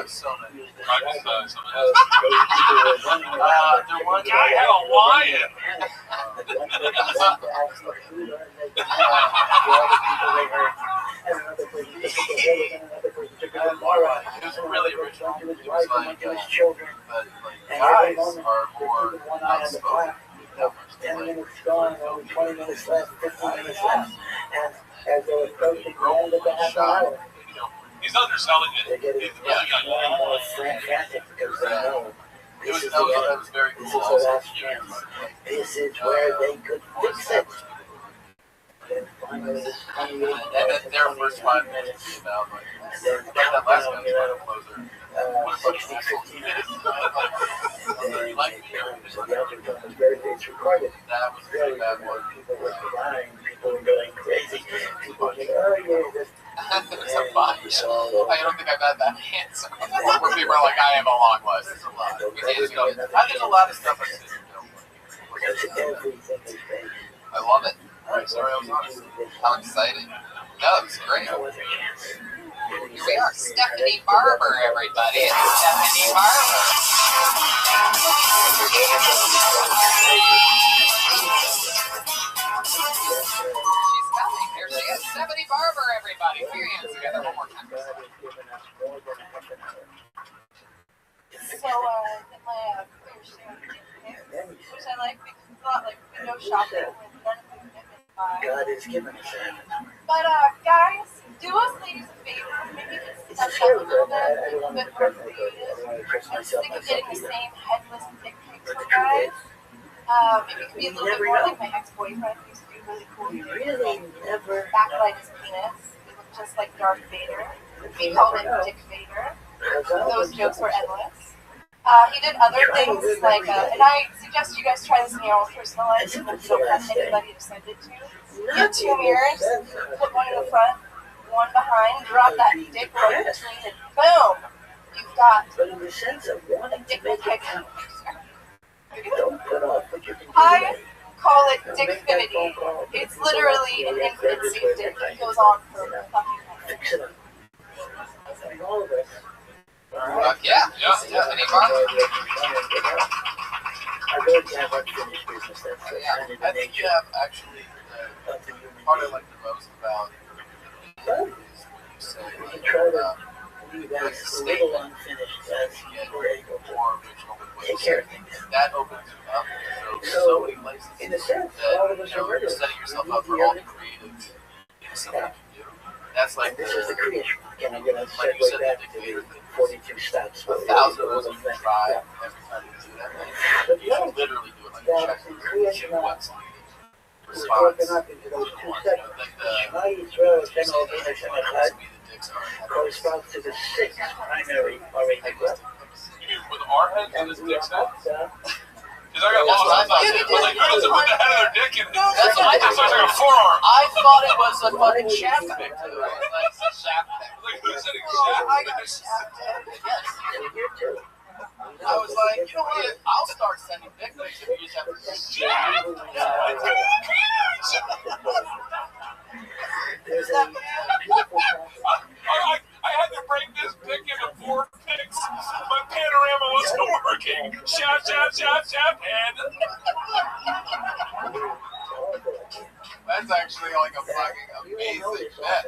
So many. The guy had a lion. It was really original. It was like, but guys are more outspoken. 10 minutes gone, only 20 minutes left, 15 minutes left. And as they were approaching the end of the half hour, he's underselling it. He's really more frantic because they know this is the end. Very This is the last chance. This is where they could fix it. Then finally, this 28 minutes, their first 5 minutes, about like, that last one was closer. 60, 15 minutes. And then the other one was very, it's recorded. That was really bad one. People were crying, people were going crazy. People were like, oh yeah, this. There's a bunch. I don't think I've had that answer. Where people are like, I have a long list. There's a lot. There's a lot of stuff I said. Everything is fake. I love it. Right, sorry, I was honest. I'm excited. No, it's great. Here we are, Stephanie Barber, everybody. It's Stephanie Barber. She's coming. Here she is, Stephanie Barber, everybody. Put your hands together one more time. So, in my clear sharing, which I like because it's not like window shopping with none of the commitment by. God has given us half an hour. But guys, do us ladies a favor. Maybe just touch up a little bit more creative. I'm sick of getting the same headless dick pics from guys. Maybe it could be a little bit more like my ex-boyfriend who used to do really cool videos. Backlight his penis. It looked just like Darth Vader. We called it Dick Vader. Those jokes were endless. He did other things like, and I suggest you guys try this in your own personal life if you don't have anybody to send it to. Get 2 mirrors, put one in the front, one behind, drop that dick right between, and boom! You've got a dick picture. I call it Dickfinity. It's literally an infinity dick that goes on for a fucking minute. Yeah, Stephanie Barber. I think you have actually the part I like the most about is you say like little unfinished as more original take care of things. That opens you up to so many places. In a sense, that, all of us are you're setting yourself up for all the creative stuff you can do. That's like this is the creation. Again, I'm going to segue back to the 42 steps. 1,000 of those you try every time you do that thing. But You can literally do it like a check. creation What's is broken up into those 2 steps. Shema Yisrael, Shem Eloheinu, Shem Echad corresponds to the 6 primary already growth. With our heads and his dick steps? Because I got lost. I thought, like, who doesn't put the head of their dick in? That's what I thought. It's like a forearm. I thought it was a fucking shaft pick, too. Like, shaft pick. Like, who's sitting shaft? I got shafted. Yes. I was like, you know what? I'll start sending dick pics if you just have to shaft. There's a beautiful I Shop, shop, shop, shop, and That's actually like a fucking amazing bet.